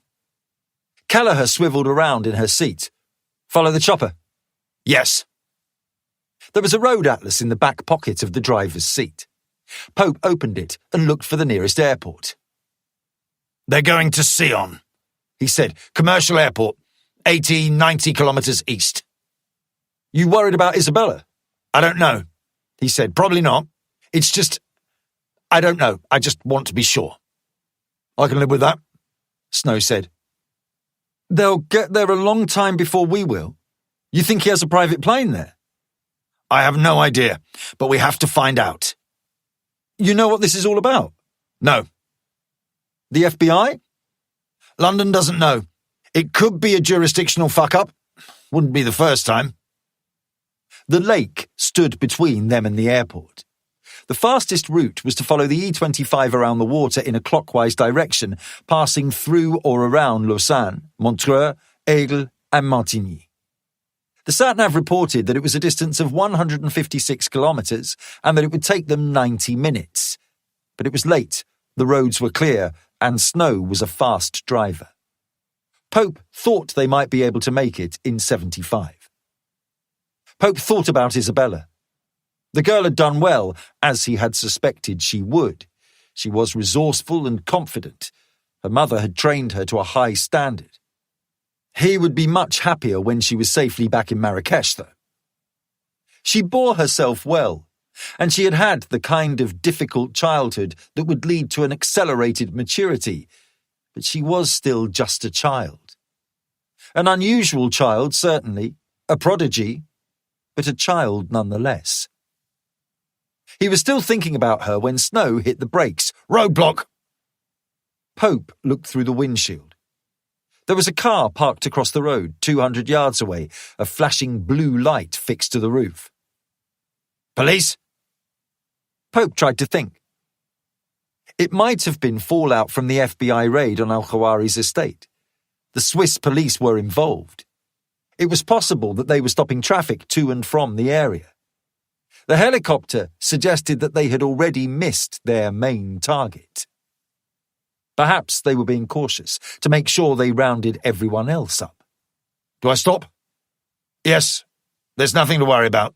Speaker 3: Kelleher swiveled around in her seat. Follow the chopper? Yes. There was a road atlas in the back pocket of the driver's seat. Pope opened it and looked for the nearest airport. They're going to Sion, he said. Commercial airport, 80, 90 kilometers east. You worried about Isabella? I don't know, he said. Probably not. It's just, I don't know. I just want to be sure. I can live with that, Snow said. They'll get there a long time before we will. You think he has a private plane there? I have no idea, but we have to find out. You know what this is all about? No. The FBI? London doesn't know. It could be a jurisdictional fuck-up. Wouldn't be the first time. The lake stood between them and the airport. The fastest route was to follow the E25 around the water in a clockwise direction, passing through or around Lausanne, Montreux, Aigle, and Martigny. The sat-nav reported that it was a distance of 156 kilometres and that it would take them 90 minutes. But it was late, the roads were clear, and Snow was a fast driver. Pope thought they might be able to make it in 75. Pope thought about Isabella. The girl had done well, as he had suspected she would. She was resourceful and confident. Her mother had trained her to a high standard. He would be much happier when she was safely back in Marrakesh, though. She bore herself well, and she had had the kind of difficult childhood that would lead to an accelerated maturity, but she was still just a child. An unusual child, certainly, a prodigy, but a child nonetheless. He was still thinking about her when Snow hit the brakes. Roadblock! Pope looked through the windshield. There was a car parked across the road, 200 yards away, a flashing blue light fixed to the roof.
Speaker 2: Police?
Speaker 3: Pope tried to think. It might have been fallout from the FBI raid on Al-Khawari's estate. The Swiss police were involved. It was possible that they were stopping traffic to and from the area. The helicopter suggested that they had already missed their main target. Perhaps they were being cautious to make sure they rounded everyone else up.
Speaker 2: Do I stop? Yes. There's nothing to worry about.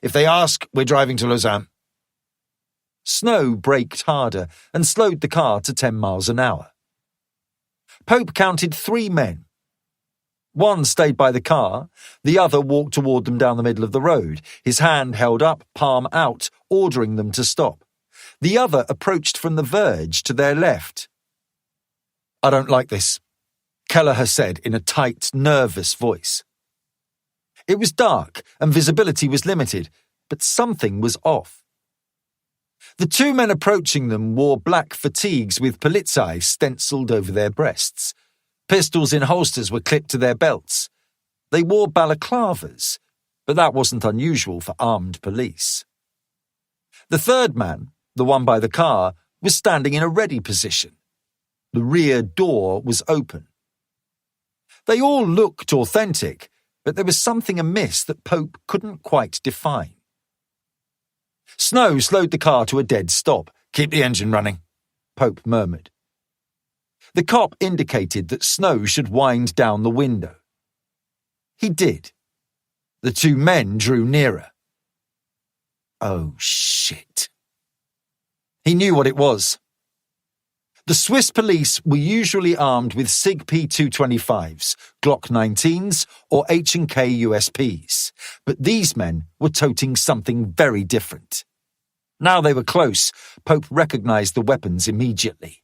Speaker 2: If they ask, we're driving to Lausanne.
Speaker 3: Snow braked harder and slowed the car to 10 miles an hour. Pope counted 3 men. One stayed by the car, the other walked toward them down the middle of the road, his hand held up, palm out, ordering them to stop. The other approached from the verge to their left. "I don't like this," Kelleher said in a tight, nervous voice. It was dark and visibility was limited, but something was off. The 2 men approaching them wore black fatigues with Polizei stenciled over their breasts. Pistols in holsters were clipped to their belts. They wore balaclavas, but that wasn't unusual for armed police. The 3rd man, the one by the car, was standing in a ready position. The rear door was open. They all looked authentic, but there was something amiss that Pope couldn't quite define. Snow slowed the car to a dead stop.
Speaker 2: "Keep the engine running,"
Speaker 3: Pope murmured. The cop indicated that Snow should wind down the window. He did. The 2 men drew nearer. Oh, shit. He knew what it was. The Swiss police were usually armed with SIG P225s, Glock 19s, or H&K USPs, but these men were toting something very different. Now they were close, Pope recognized the weapons immediately.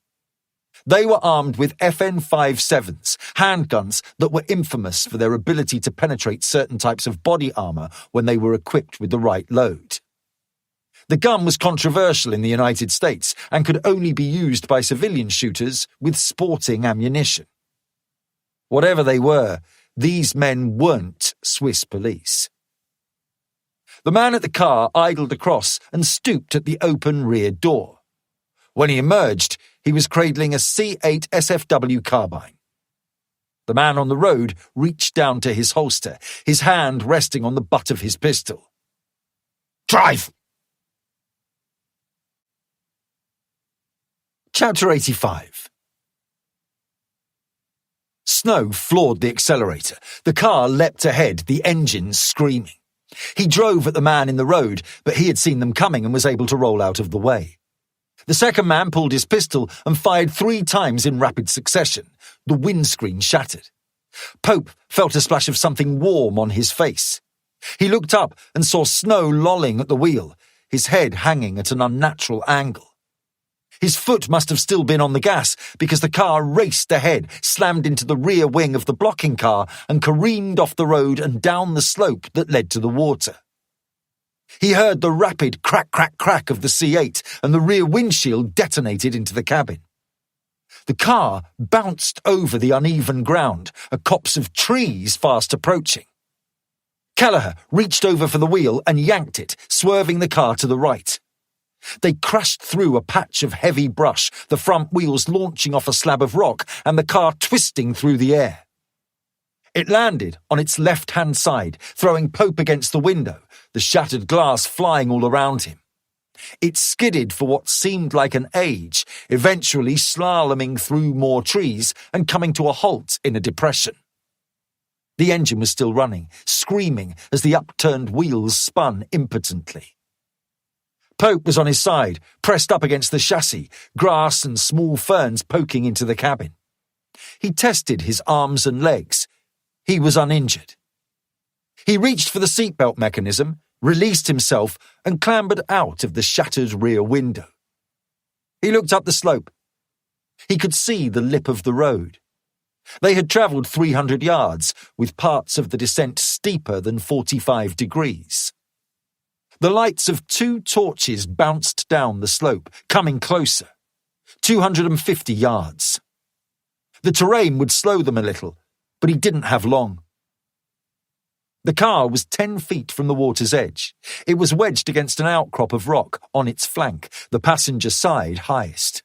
Speaker 3: They were armed with FN-57s, handguns that were infamous for their ability to penetrate certain types of body armor when they were equipped with the right load. The gun was controversial in the United States and could only be used by civilian shooters with sporting ammunition. Whatever they were, these men weren't Swiss police. The man at the car idled across and stooped at the open rear door. When he emerged, he was cradling a C8 SFW carbine. The man on the road reached down to his holster, his hand resting on the butt of his pistol.
Speaker 2: "Drive!"
Speaker 3: Chapter 85. Snow floored the accelerator. The car leapt ahead, the engines screaming. He drove at the man in the road, but he had seen them coming and was able to roll out of the way. The second man pulled his pistol and fired 3 times in rapid succession. The windscreen shattered. Pope felt a splash of something warm on his face. He looked up and saw Snow lolling at the wheel, his head hanging at an unnatural angle. His foot must have still been on the gas because the car raced ahead, slammed into the rear wing of the blocking car and careened off the road and down the slope that led to the water. He heard the rapid crack, crack, crack of the C8 and the rear windshield detonated into the cabin. The car bounced over the uneven ground, a copse of trees fast approaching. Kelleher reached over for the wheel and yanked it, swerving the car to the right. They crashed through a patch of heavy brush, the front wheels launching off a slab of rock and the car twisting through the air. It landed on its left-hand side, throwing Pope against the window, the shattered glass flying all around him. It skidded for what seemed like an age, eventually slaloming through more trees and coming to a halt in a depression. The engine was still running, screaming as the upturned wheels spun impotently. Pope was on his side, pressed up against the chassis, grass and small ferns poking into the cabin. He tested his arms and legs. He was uninjured. He reached for the seatbelt mechanism, released himself, and clambered out of the shattered rear window. He looked up the slope. He could see the lip of the road. They had travelled 300 yards, with parts of the descent steeper than 45 degrees. The lights of 2 torches bounced down the slope, coming closer. 250 yards. The terrain would slow them a little, but he didn't have long. The car was 10 feet from the water's edge. It was wedged against an outcrop of rock on its flank, the passenger side highest.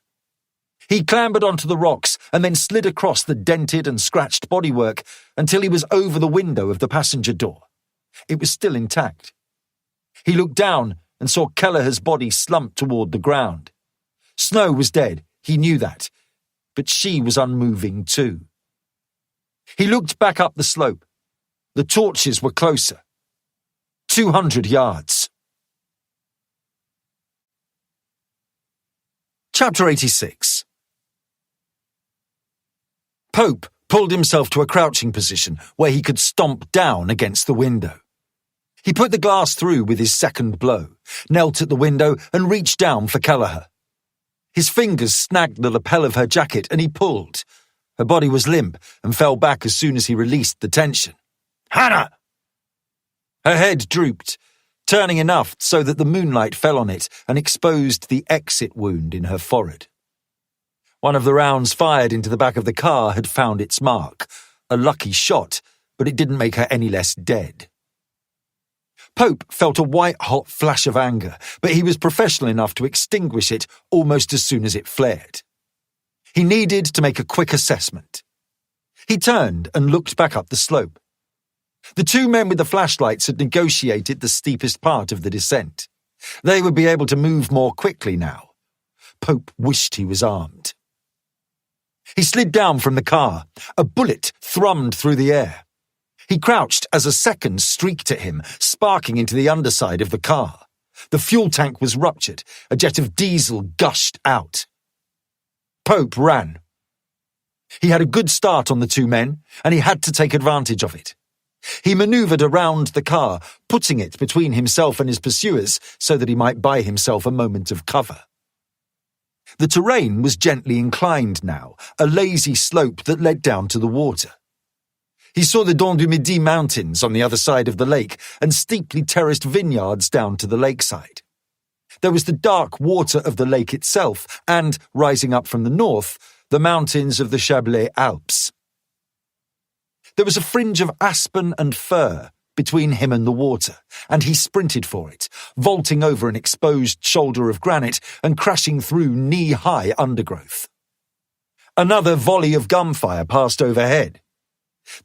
Speaker 3: He clambered onto the rocks and then slid across the dented and scratched bodywork until he was over the window of the passenger door. It was still intact. He looked down and saw Kelleher's body slumped toward the ground. Snow was dead, he knew that, but she was unmoving too. He looked back up the slope. The torches were closer. 200 yards. Chapter 86. Pope pulled himself to a crouching position where he could stomp down against the window. He put the glass through with his second blow, knelt at the window and reached down for Kelleher. His fingers snagged the lapel of her jacket and he pulled. Her body was limp and fell back as soon as he released the tension. "Hannah!" Her head drooped, turning enough so that the moonlight fell on it and exposed the exit wound in her forehead. One of the rounds fired into the back of the car had found its mark. A lucky shot, but it didn't make her any less dead. Pope felt a white-hot flash of anger, but he was professional enough to extinguish it almost as soon as it flared. He needed to make a quick assessment. He turned and looked back up the slope. The two men with the flashlights had negotiated the steepest part of the descent. They would be able to move more quickly now. Pope wished he was armed. He slid down from the car. A bullet thrummed through the air. He crouched as a second streaked at him, sparking into the underside of the car. The fuel tank was ruptured. A jet of diesel gushed out. Pope ran. He had a good start on the two men, and he had to take advantage of it. He manoeuvred around the car, putting it between himself and his pursuers so that he might buy himself a moment of cover. The terrain was gently inclined now, a lazy slope that led down to the water. He saw the Dent du Midi mountains on the other side of the lake and steeply terraced vineyards down to the lakeside. There was the dark water of the lake itself and, rising up from the north, the mountains of the Chablais Alps. There was a fringe of aspen and fir between him and the water, and he sprinted for it, vaulting over an exposed shoulder of granite and crashing through knee-high undergrowth. Another volley of gunfire passed overhead.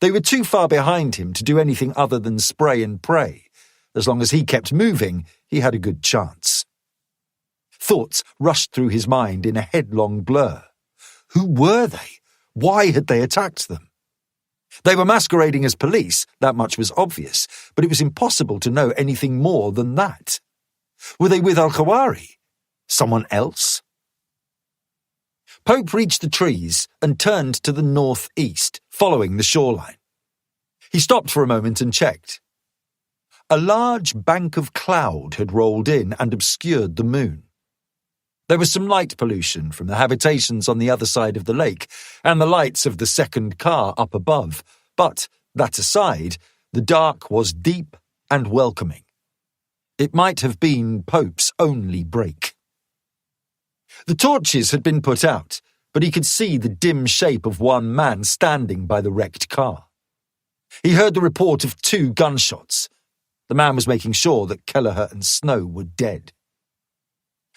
Speaker 3: They were too far behind him to do anything other than spray and pray. As long as he kept moving, he had a good chance. Thoughts rushed through his mind in a headlong blur. Who were they? Why had they attacked them? They were masquerading as police, that much was obvious, but it was impossible to know anything more than that. Were they with Al-Khawari? Someone else? Pope reached the trees and turned to the northeast, following the shoreline. He stopped for a moment and checked. A large bank of cloud had rolled in and obscured the moon. There was some light pollution from the habitations on the other side of the lake and the lights of the second car up above, but, that aside, the dark was deep and welcoming. It might have been Pope's only break. The torches had been put out, but he could see the dim shape of one man standing by the wrecked car. He heard the report of 2 gunshots. The man was making sure that Kelleher and Snow were dead.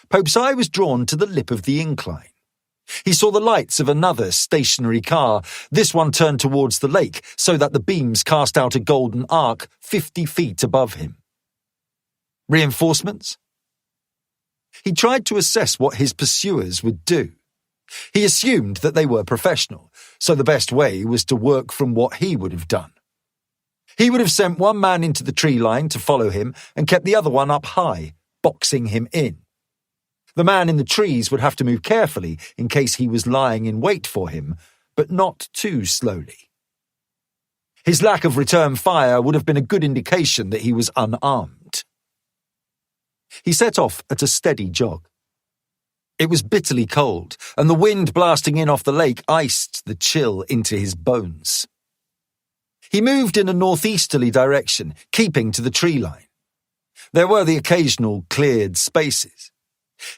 Speaker 3: Pope's eye was drawn to the lip of the incline. He saw the lights of another stationary car, this one turned towards the lake so that the beams cast out a golden arc 50 feet above him. Reinforcements? He tried to assess what his pursuers would do. He assumed that they were professional, so the best way was to work from what he would have done. He would have sent one man into the tree line to follow him and kept the other one up high, boxing him in. The man in the trees would have to move carefully in case he was lying in wait for him, but not too slowly. His lack of return fire would have been a good indication that he was unarmed. He set off at a steady jog. It was bitterly cold, and the wind blasting in off the lake iced the chill into his bones. He moved in a northeasterly direction, keeping to the tree line. There were the occasional cleared spaces.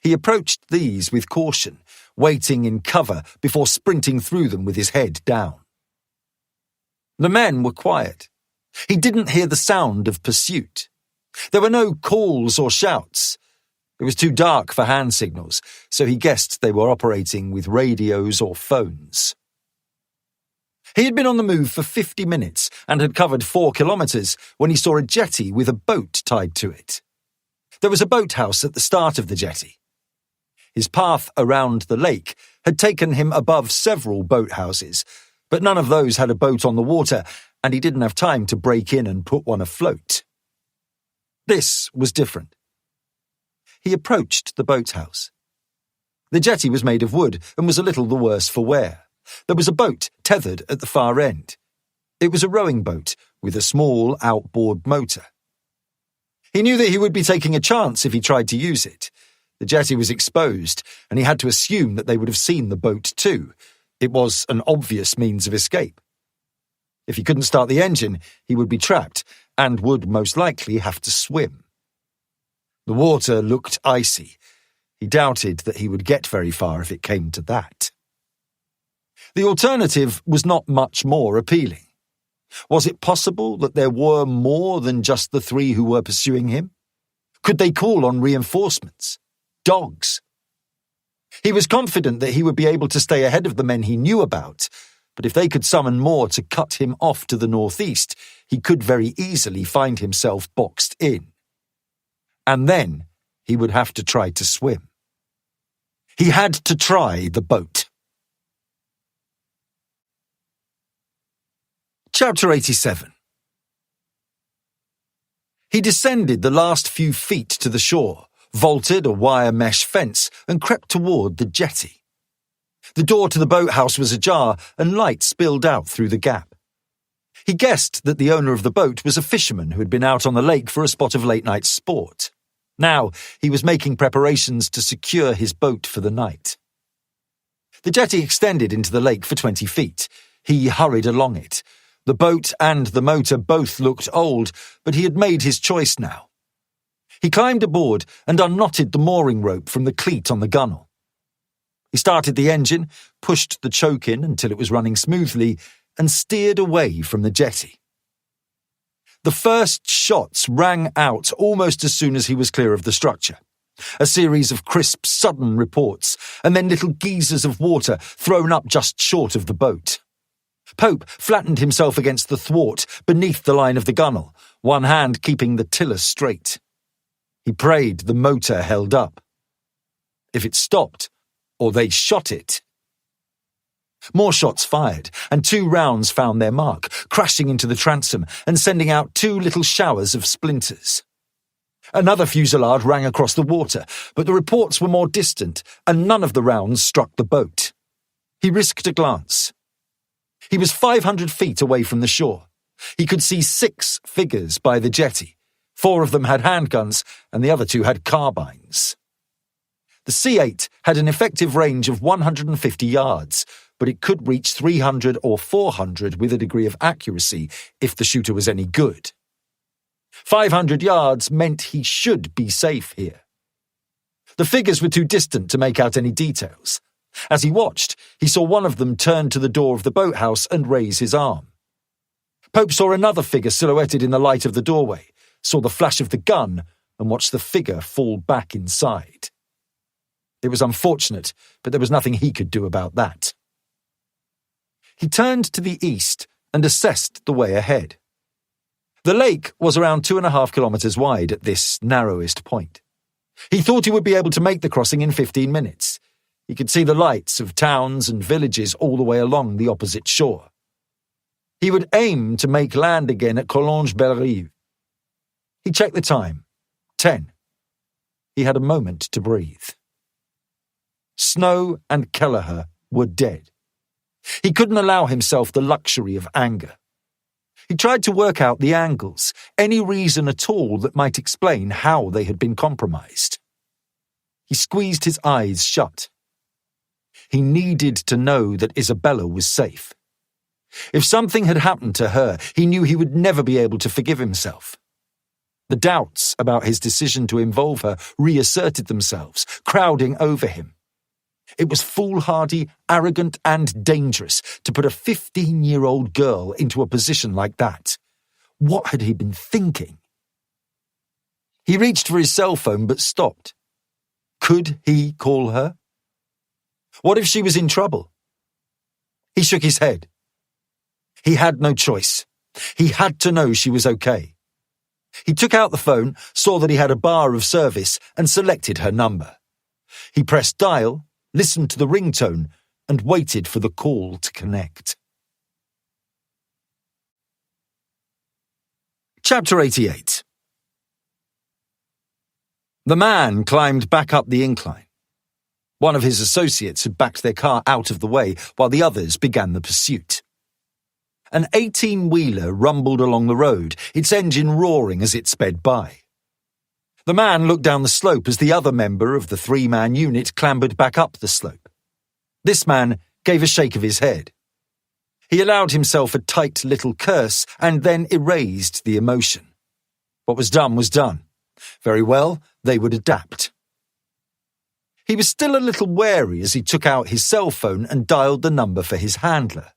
Speaker 3: He approached these with caution, waiting in cover before sprinting through them with his head down. The men were quiet. He didn't hear the sound of pursuit. There were no calls or shouts. It was too dark for hand signals, so he guessed they were operating with radios or phones. He had been on the move for 50 minutes and had covered 4 kilometres when he saw a jetty with a boat tied to it. There was a boathouse at the start of the jetty. His path around the lake had taken him above several boathouses, but none of those had a boat on the water, and he didn't have time to break in and put one afloat. This was different. He approached the boathouse. The jetty was made of wood and was a little the worse for wear. There was a boat tethered at the far end. It was a rowing boat with a small outboard motor. He knew that he would be taking a chance if he tried to use it. The jetty was exposed, and he had to assume that they would have seen the boat too. It was an obvious means of escape. If he couldn't start the engine, he would be trapped and would most likely have to swim. The water looked icy. He doubted that he would get very far if it came to that. The alternative was not much more appealing. Was it possible that there were more than just the 3 who were pursuing him? Could they call on reinforcements? Dogs? He was confident that he would be able to stay ahead of the men he knew about, but if they could summon more to cut him off to the northeast, he could very easily find himself boxed in. And then he would have to try to swim. He had to try the boat. Chapter 87. He descended the last few feet to the shore, vaulted a wire mesh fence, and crept toward the jetty. The door to the boathouse was ajar, and light spilled out through the gap. He guessed that the owner of the boat was a fisherman who had been out on the lake for a spot of late-night sport. Now he was making preparations to secure his boat for the night. The jetty extended into the lake for 20 feet. He hurried along it. The boat and the motor both looked old, but he had made his choice now. He climbed aboard and unknotted the mooring rope from the cleat on the gunwale. He started the engine, pushed the choke in until it was running smoothly, and steered away from the jetty. The first shots rang out almost as soon as he was clear of the structure. A series of crisp, sudden reports, and then little geysers of water thrown up just short of the boat. Pope flattened himself against the thwart beneath the line of the gunwale, one hand keeping the tiller straight. He prayed the motor held up. If it stopped, or they shot it. More shots fired, and 2 rounds found their mark, crashing into the transom and sending out 2 little showers of splinters. Another fusillade rang across the water, but the reports were more distant, and none of the rounds struck the boat. He risked a glance. He was 500 feet away from the shore. He could see 6 figures by the jetty. 4 of them had handguns, and the other 2 had carbines. The C-8 had an effective range of 150 yards, but it could reach 300 or 400 with a degree of accuracy if the shooter was any good. 500 yards meant he should be safe here. The figures were too distant to make out any details. As he watched, he saw one of them turn to the door of the boathouse and raise his arm. Pope saw another figure silhouetted in the light of the doorway, saw the flash of the gun, and watched the figure fall back inside. It was unfortunate, but there was nothing he could do about that. He turned to the east and assessed the way ahead. The lake was around 2.5 kilometres wide at this narrowest point. He thought he would be able to make the crossing in 15 minutes. He could see the lights of towns and villages all the way along the opposite shore. He would aim to make land again at Collonges-Bellerive. He checked the time. 10. He had a moment to breathe. Snow and Kelleher were dead. He couldn't allow himself the luxury of anger. He tried to work out the angles, any reason at all that might explain how they had been compromised. He squeezed his eyes shut. He needed to know that Isabella was safe. If something had happened to her, he knew he would never be able to forgive himself. The doubts about his decision to involve her reasserted themselves, crowding over him. It was foolhardy, arrogant, and dangerous to put a 15-year-old girl into a position like that. What had he been thinking? He reached for his cell phone but stopped. Could he call her? What if she was in trouble? He shook his head. He had no choice. He had to know she was okay. He took out the phone, saw that he had a bar of service, and selected her number. He pressed dial, listened to the ringtone, and waited for the call to connect. Chapter 88. The man climbed back up the incline. One of his associates had backed their car out of the way while the others began the pursuit. An 18-wheeler rumbled along the road, its engine roaring as it sped by. The man looked down the slope as the other member of the three-man unit clambered back up the slope. This man gave a shake of his head. He allowed himself a tight little curse and then erased the emotion. What was done was done. Very well, they would adapt. He was still a little wary as he took out his cell phone and dialed the number for his handler.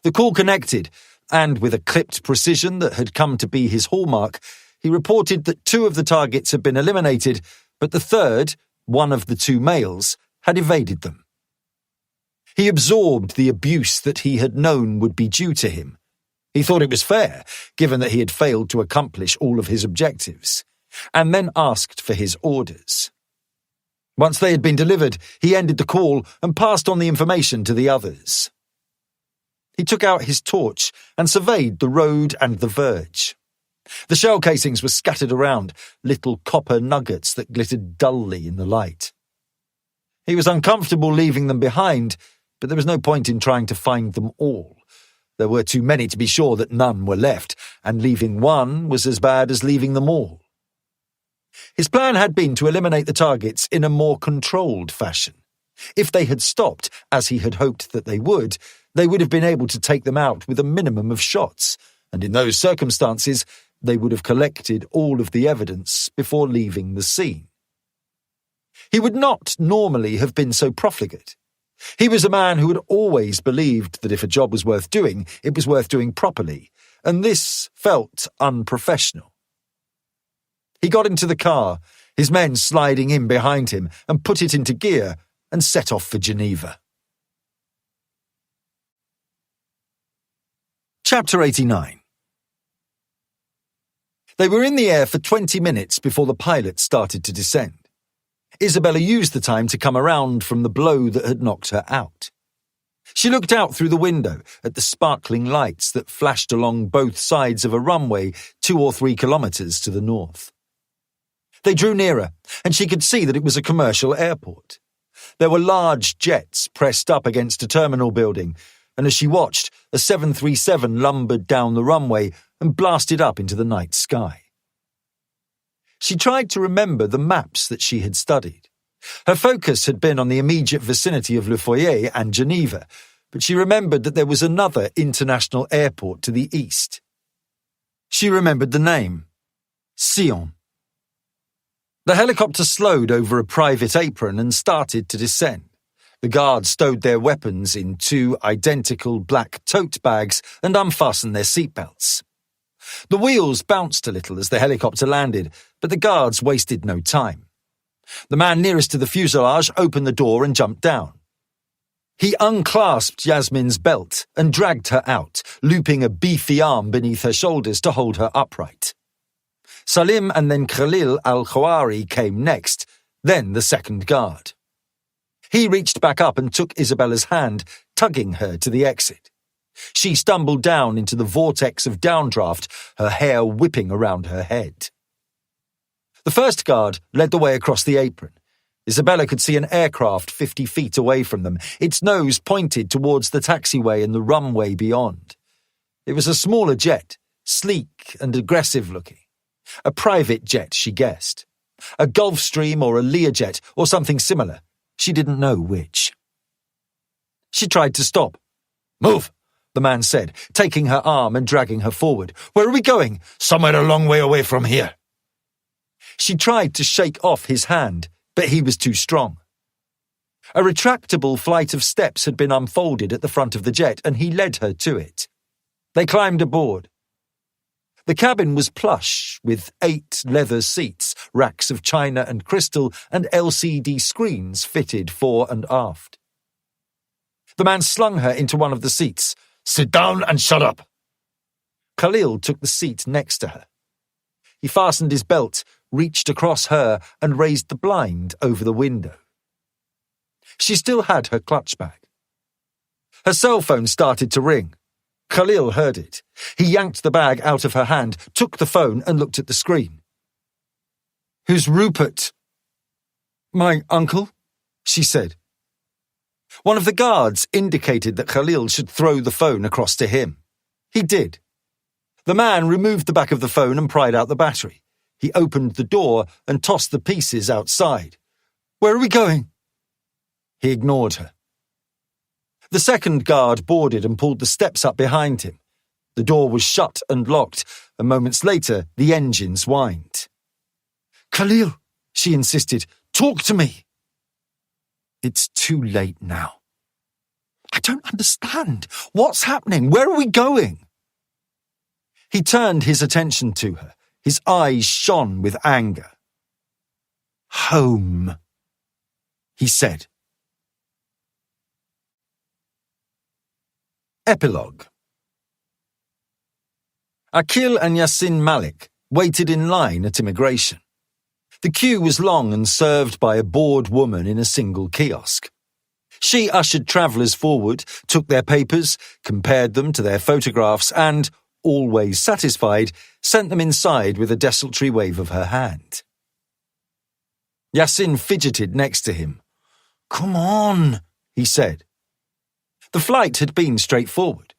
Speaker 3: The call connected, and with a clipped precision that had come to be his hallmark, he reported that 2 of the targets had been eliminated, but the third, one of the 2 males, had evaded them. He absorbed the abuse that he had known would be due to him. He thought it was fair, given that he had failed to accomplish all of his objectives, and then asked for his orders. Once they had been delivered, he ended the call and passed on the information to the others. He took out his torch and surveyed the road and the verge. The shell casings were scattered around, little copper nuggets that glittered dully in the light. He was uncomfortable leaving them behind, but there was no point in trying to find them all. There were too many to be sure that none were left, and leaving one was as bad as leaving them all. His plan had been to eliminate the targets in a more controlled fashion. If they had stopped, as he had hoped that they would have been able to take them out with a minimum of shots, and in those circumstances, they would have collected all of the evidence before leaving the scene. He would not normally have been so profligate. He was a man who had always believed that if a job was worth doing, it was worth doing properly, and this felt unprofessional. He got into the car, his men sliding in behind him, and put it into gear and set off for Geneva. Chapter 89. They were in the air for 20 minutes before the pilot started to descend. Isabella used the time to come around from the blow that had knocked her out. She looked out through the window at the sparkling lights that flashed along both sides of a runway 2 or 3 kilometers to the north. They drew nearer, and she could see that it was a commercial airport. There were large jets pressed up against a terminal building, and as she watched, a 737 lumbered down the runway and blasted up into the night sky. She tried to remember the maps that she had studied. Her focus had been on the immediate vicinity of Le Foyer and Geneva, but she remembered that there was another international airport to the east. She remembered the name: Sion. The helicopter slowed over a private apron and started to descend. The guards stowed their weapons in 2 identical black tote bags and unfastened their seatbelts. The wheels bounced a little as the helicopter landed, but the guards wasted no time. The man nearest to the fuselage opened the door and jumped down. He unclasped Yasmin's belt and dragged her out, looping a beefy arm beneath her shoulders to hold her upright. Salim and then Khalil al-Khawari came next, then the second guard. He reached back up and took Isabella's hand, tugging her to the exit. She stumbled down into the vortex of downdraft, her hair whipping around her head. The first guard led the way across the apron. Isabella could see an aircraft 50 feet away from them, its nose pointed towards the taxiway and the runway beyond. It was a smaller jet, sleek and aggressive-looking. A private jet, she guessed. A Gulfstream or a Learjet or something similar. She didn't know which. She tried to stop. "Move," the man said, taking her arm and dragging her forward. "Where are we going?"
Speaker 2: "Somewhere a long way away from here."
Speaker 3: She tried to shake off his hand, but he was too strong. A retractable flight of steps had been unfolded at the front of the jet, and he led her to it. They climbed aboard. The cabin was plush, with 8 leather seats, racks of china and crystal, and LCD screens fitted fore and aft. The man slung her into one of the seats.
Speaker 2: Sit down and shut up.
Speaker 3: Khalil took the seat next to her. He fastened his belt, reached across her, and raised the blind over the window. She still had her clutch bag. Her cell phone started to ring. Khalil heard it. He yanked the bag out of her hand, took the phone, and looked at the screen.
Speaker 1: "Who's Rupert?"
Speaker 3: "My uncle," she said. One of the guards indicated that Khalil should throw the phone across to him. He did. The man removed the back of the phone and pried out the battery. He opened the door and tossed the pieces outside.
Speaker 1: "Where are we going?"
Speaker 3: He ignored her. The second guard boarded and pulled the steps up behind him. The door was shut and locked, and moments later the engines whined.
Speaker 1: "Khalil," she insisted, "talk to me."
Speaker 3: "It's too late now."
Speaker 1: "I don't understand. What's happening? Where are we going?"
Speaker 3: He turned his attention to her. His eyes shone with anger.
Speaker 1: "Home,"
Speaker 3: he said. Epilogue. Akil and Yassin Malik waited in line at immigration. The queue was long and served by a bored woman in a single kiosk. She ushered travellers forward, took their papers, compared them to their photographs and, always satisfied, sent them inside with a desultory wave of her hand. Yassin fidgeted next to him.
Speaker 1: "Come on,"
Speaker 3: he said. The flight had been straightforward.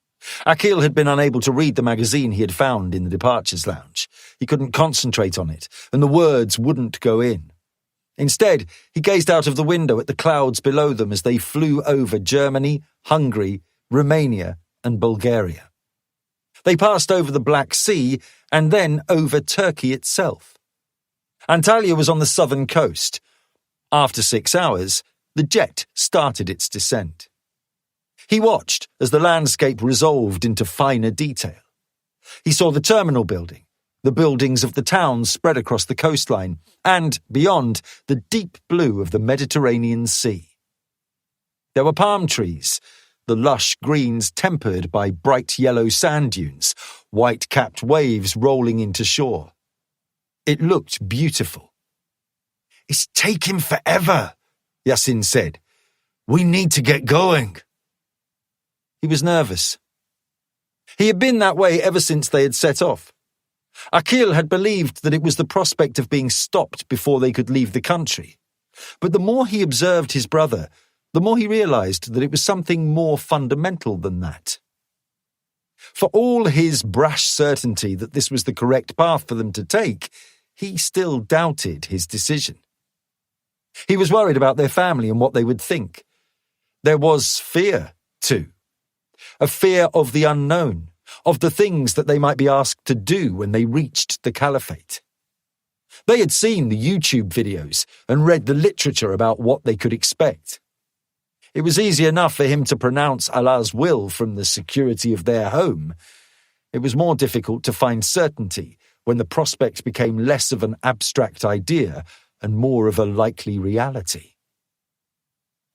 Speaker 3: Akil had been unable to read the magazine he had found in the departures lounge. He couldn't concentrate on it, and the words wouldn't go in. Instead, he gazed out of the window at the clouds below them as they flew over Germany, Hungary, Romania, and Bulgaria. They passed over the Black Sea and then over Turkey itself. Antalya was on the southern coast. After 6 hours, the jet started its descent. He watched as the landscape resolved into finer detail. He saw the terminal building, the buildings of the town spread across the coastline, and, beyond, the deep blue of the Mediterranean Sea. There were palm trees, the lush greens tempered by bright yellow sand dunes, white-capped waves rolling into shore. It looked beautiful.
Speaker 2: "It's taking forever," Yassin said. "We need to get going."
Speaker 3: He was nervous. He had been that way ever since they had set off. Akil had believed that it was the prospect of being stopped before they could leave the country. But the more he observed his brother, the more he realized that it was something more fundamental than that. For all his brash certainty that this was the correct path for them to take, he still doubted his decision. He was worried about their family and what they would think. There was fear, too. A fear of the unknown, of the things that they might be asked to do when they reached the caliphate. They had seen the YouTube videos and read the literature about what they could expect. It was easy enough for him to pronounce Allah's will from the security of their home. It was more difficult to find certainty when the prospect became less of an abstract idea and more of a likely reality.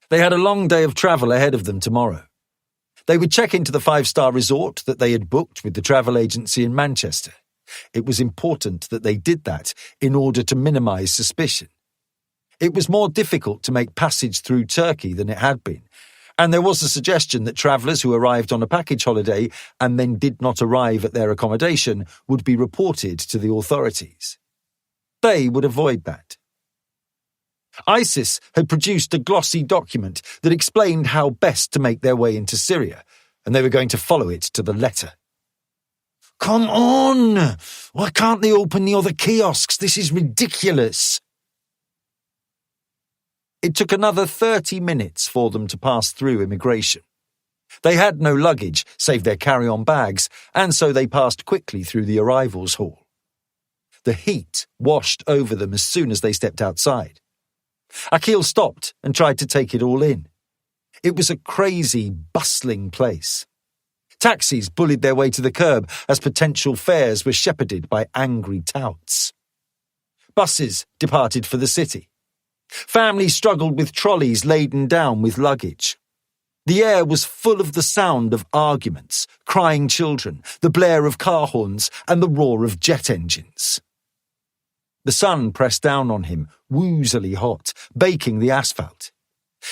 Speaker 3: They had a long day of travel ahead of them tomorrow. They would check into the 5-star resort that they had booked with the travel agency in Manchester. It was important that they did that in order to minimize suspicion. It was more difficult to make passage through Turkey than it had been, and there was a suggestion that travellers who arrived on a package holiday and then did not arrive at their accommodation would be reported to the authorities. They would avoid that. ISIS had produced a glossy document that explained how best to make their way into Syria, and they were going to follow it to the letter.
Speaker 2: "Come on! Why can't they open the other kiosks? This is ridiculous."
Speaker 3: It took another 30 minutes for them to pass through immigration. They had no luggage, save their carry-on bags, and so they passed quickly through the arrivals hall. The heat washed over them as soon as they stepped outside. Akil stopped and tried to take it all in. It was a crazy, bustling place. Taxis bullied their way to the curb as potential fares were shepherded by angry touts. Buses departed for the city. Families struggled with trolleys laden down with luggage. The air was full of the sound of arguments, crying children, the blare of car horns, and the roar of jet engines. The sun pressed down on him, woozily hot, baking the asphalt.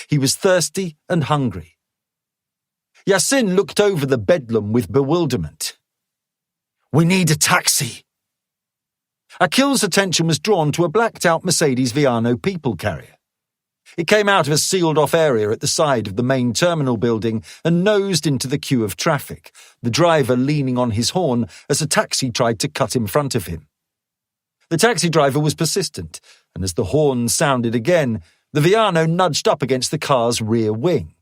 Speaker 3: He was thirsty and hungry. Yasin looked over the bedlam with bewilderment.
Speaker 2: "We need a taxi."
Speaker 3: Akil's attention was drawn to a blacked-out Mercedes Viano people carrier. It came out of a sealed-off area at the side of the main terminal building and nosed into the queue of traffic, the driver leaning on his horn as a taxi tried to cut in front of him. The taxi driver was persistent, and as the horn sounded again, the Viano nudged up against the car's rear wing.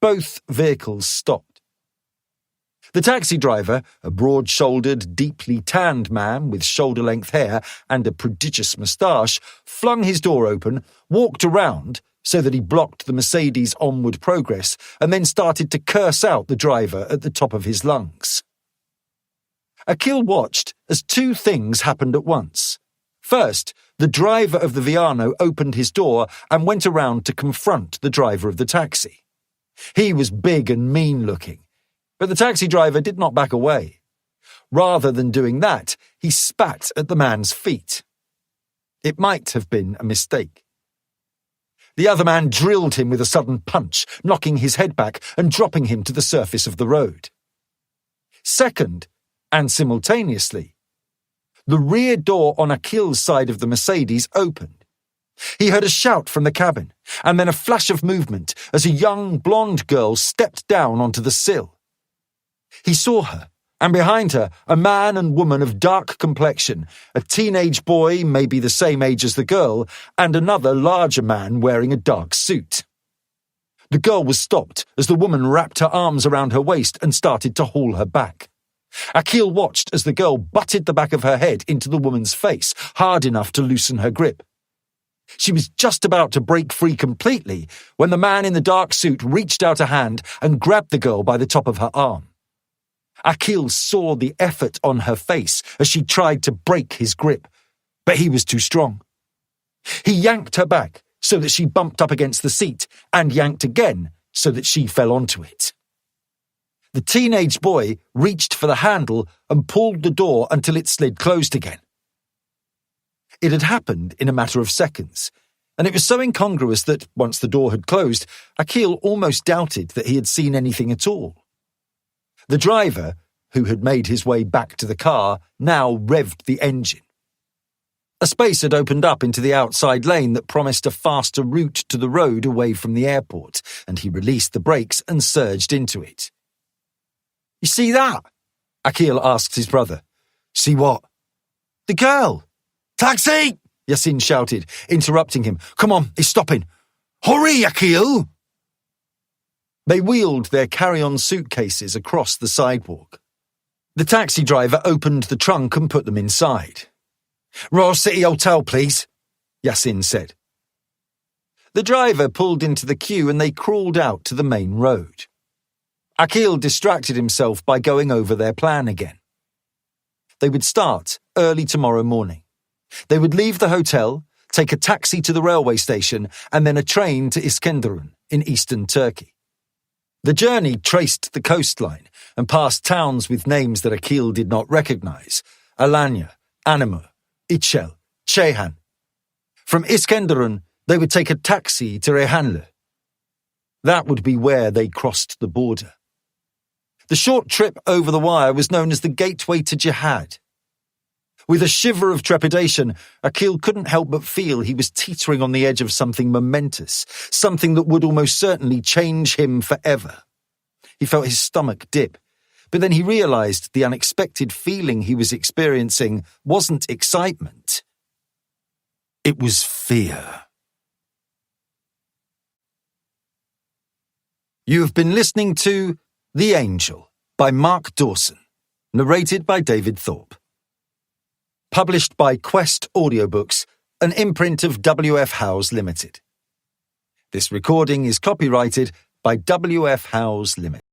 Speaker 3: Both vehicles stopped. The taxi driver, a broad-shouldered, deeply tanned man with shoulder-length hair and a prodigious moustache, flung his door open, walked around so that he blocked the Mercedes' onward progress, and then started to curse out the driver at the top of his lungs. Akil watched as two things happened at once. First, the driver of the Viano opened his door and went around to confront the driver of the taxi. He was big and mean-looking, but the taxi driver did not back away. Rather than doing that, he spat at the man's feet. It might have been a mistake. The other man drilled him with a sudden punch, knocking his head back and dropping him to the surface of the road. Second, and simultaneously, the rear door on Akil's side of the Mercedes opened. He heard a shout from the cabin, and then a flash of movement as a young blonde girl stepped down onto the sill. He saw her, and behind her, a man and woman of dark complexion, a teenage boy maybe the same age as the girl, and another larger man wearing a dark suit. The girl was stopped as the woman wrapped her arms around her waist and started to haul her back. Akil watched as the girl butted the back of her head into the woman's face, hard enough to loosen her grip. She was just about to break free completely when the man in the dark suit reached out a hand and grabbed the girl by the top of her arm. Akil saw the effort on her face as she tried to break his grip, but he was too strong. He yanked her back so that she bumped up against the seat and yanked again so that she fell onto it. The teenage boy reached for the handle and pulled the door until it slid closed again. It had happened in a matter of seconds, and it was so incongruous that, once the door had closed, Akil almost doubted that he had seen anything at all. The driver, who had made his way back to the car, now revved the engine. A space had opened up into the outside lane that promised a faster route to the road away from the airport, and he released the brakes and surged into it. "You see that?" Akil asked his brother.
Speaker 2: "See what?"
Speaker 3: "The girl."
Speaker 2: "Taxi!"
Speaker 3: Yasin shouted, interrupting him. "Come on, it's stopping."
Speaker 2: "Hurry, Akil!"
Speaker 3: They wheeled their carry-on suitcases across the sidewalk. The taxi driver opened the trunk and put them inside.
Speaker 2: "Royal City Hotel, please,"
Speaker 3: Yasin said. The driver pulled into the queue and they crawled out to the main road. Akil distracted himself by going over their plan again. They would start early tomorrow morning. They would leave the hotel, take a taxi to the railway station, and then a train to Iskenderun in eastern Turkey. The journey traced the coastline and passed towns with names that Akil did not recognize: Alanya, Animu, İçel, Ceyhan. From Iskenderun, they would take a taxi to Reyhanlı. That would be where they crossed the border. The short trip over the wire was known as the gateway to jihad. With a shiver of trepidation, Akil couldn't help but feel he was teetering on the edge of something momentous, something that would almost certainly change him forever. He felt his stomach dip, but then he realized the unexpected feeling he was experiencing wasn't excitement. It was fear. You have been listening to The Angel by Mark Dawson, narrated by David Thorpe. Published by Quest Audiobooks, an imprint of W.F. Howes Limited. This recording is copyrighted by W.F. Howes Limited.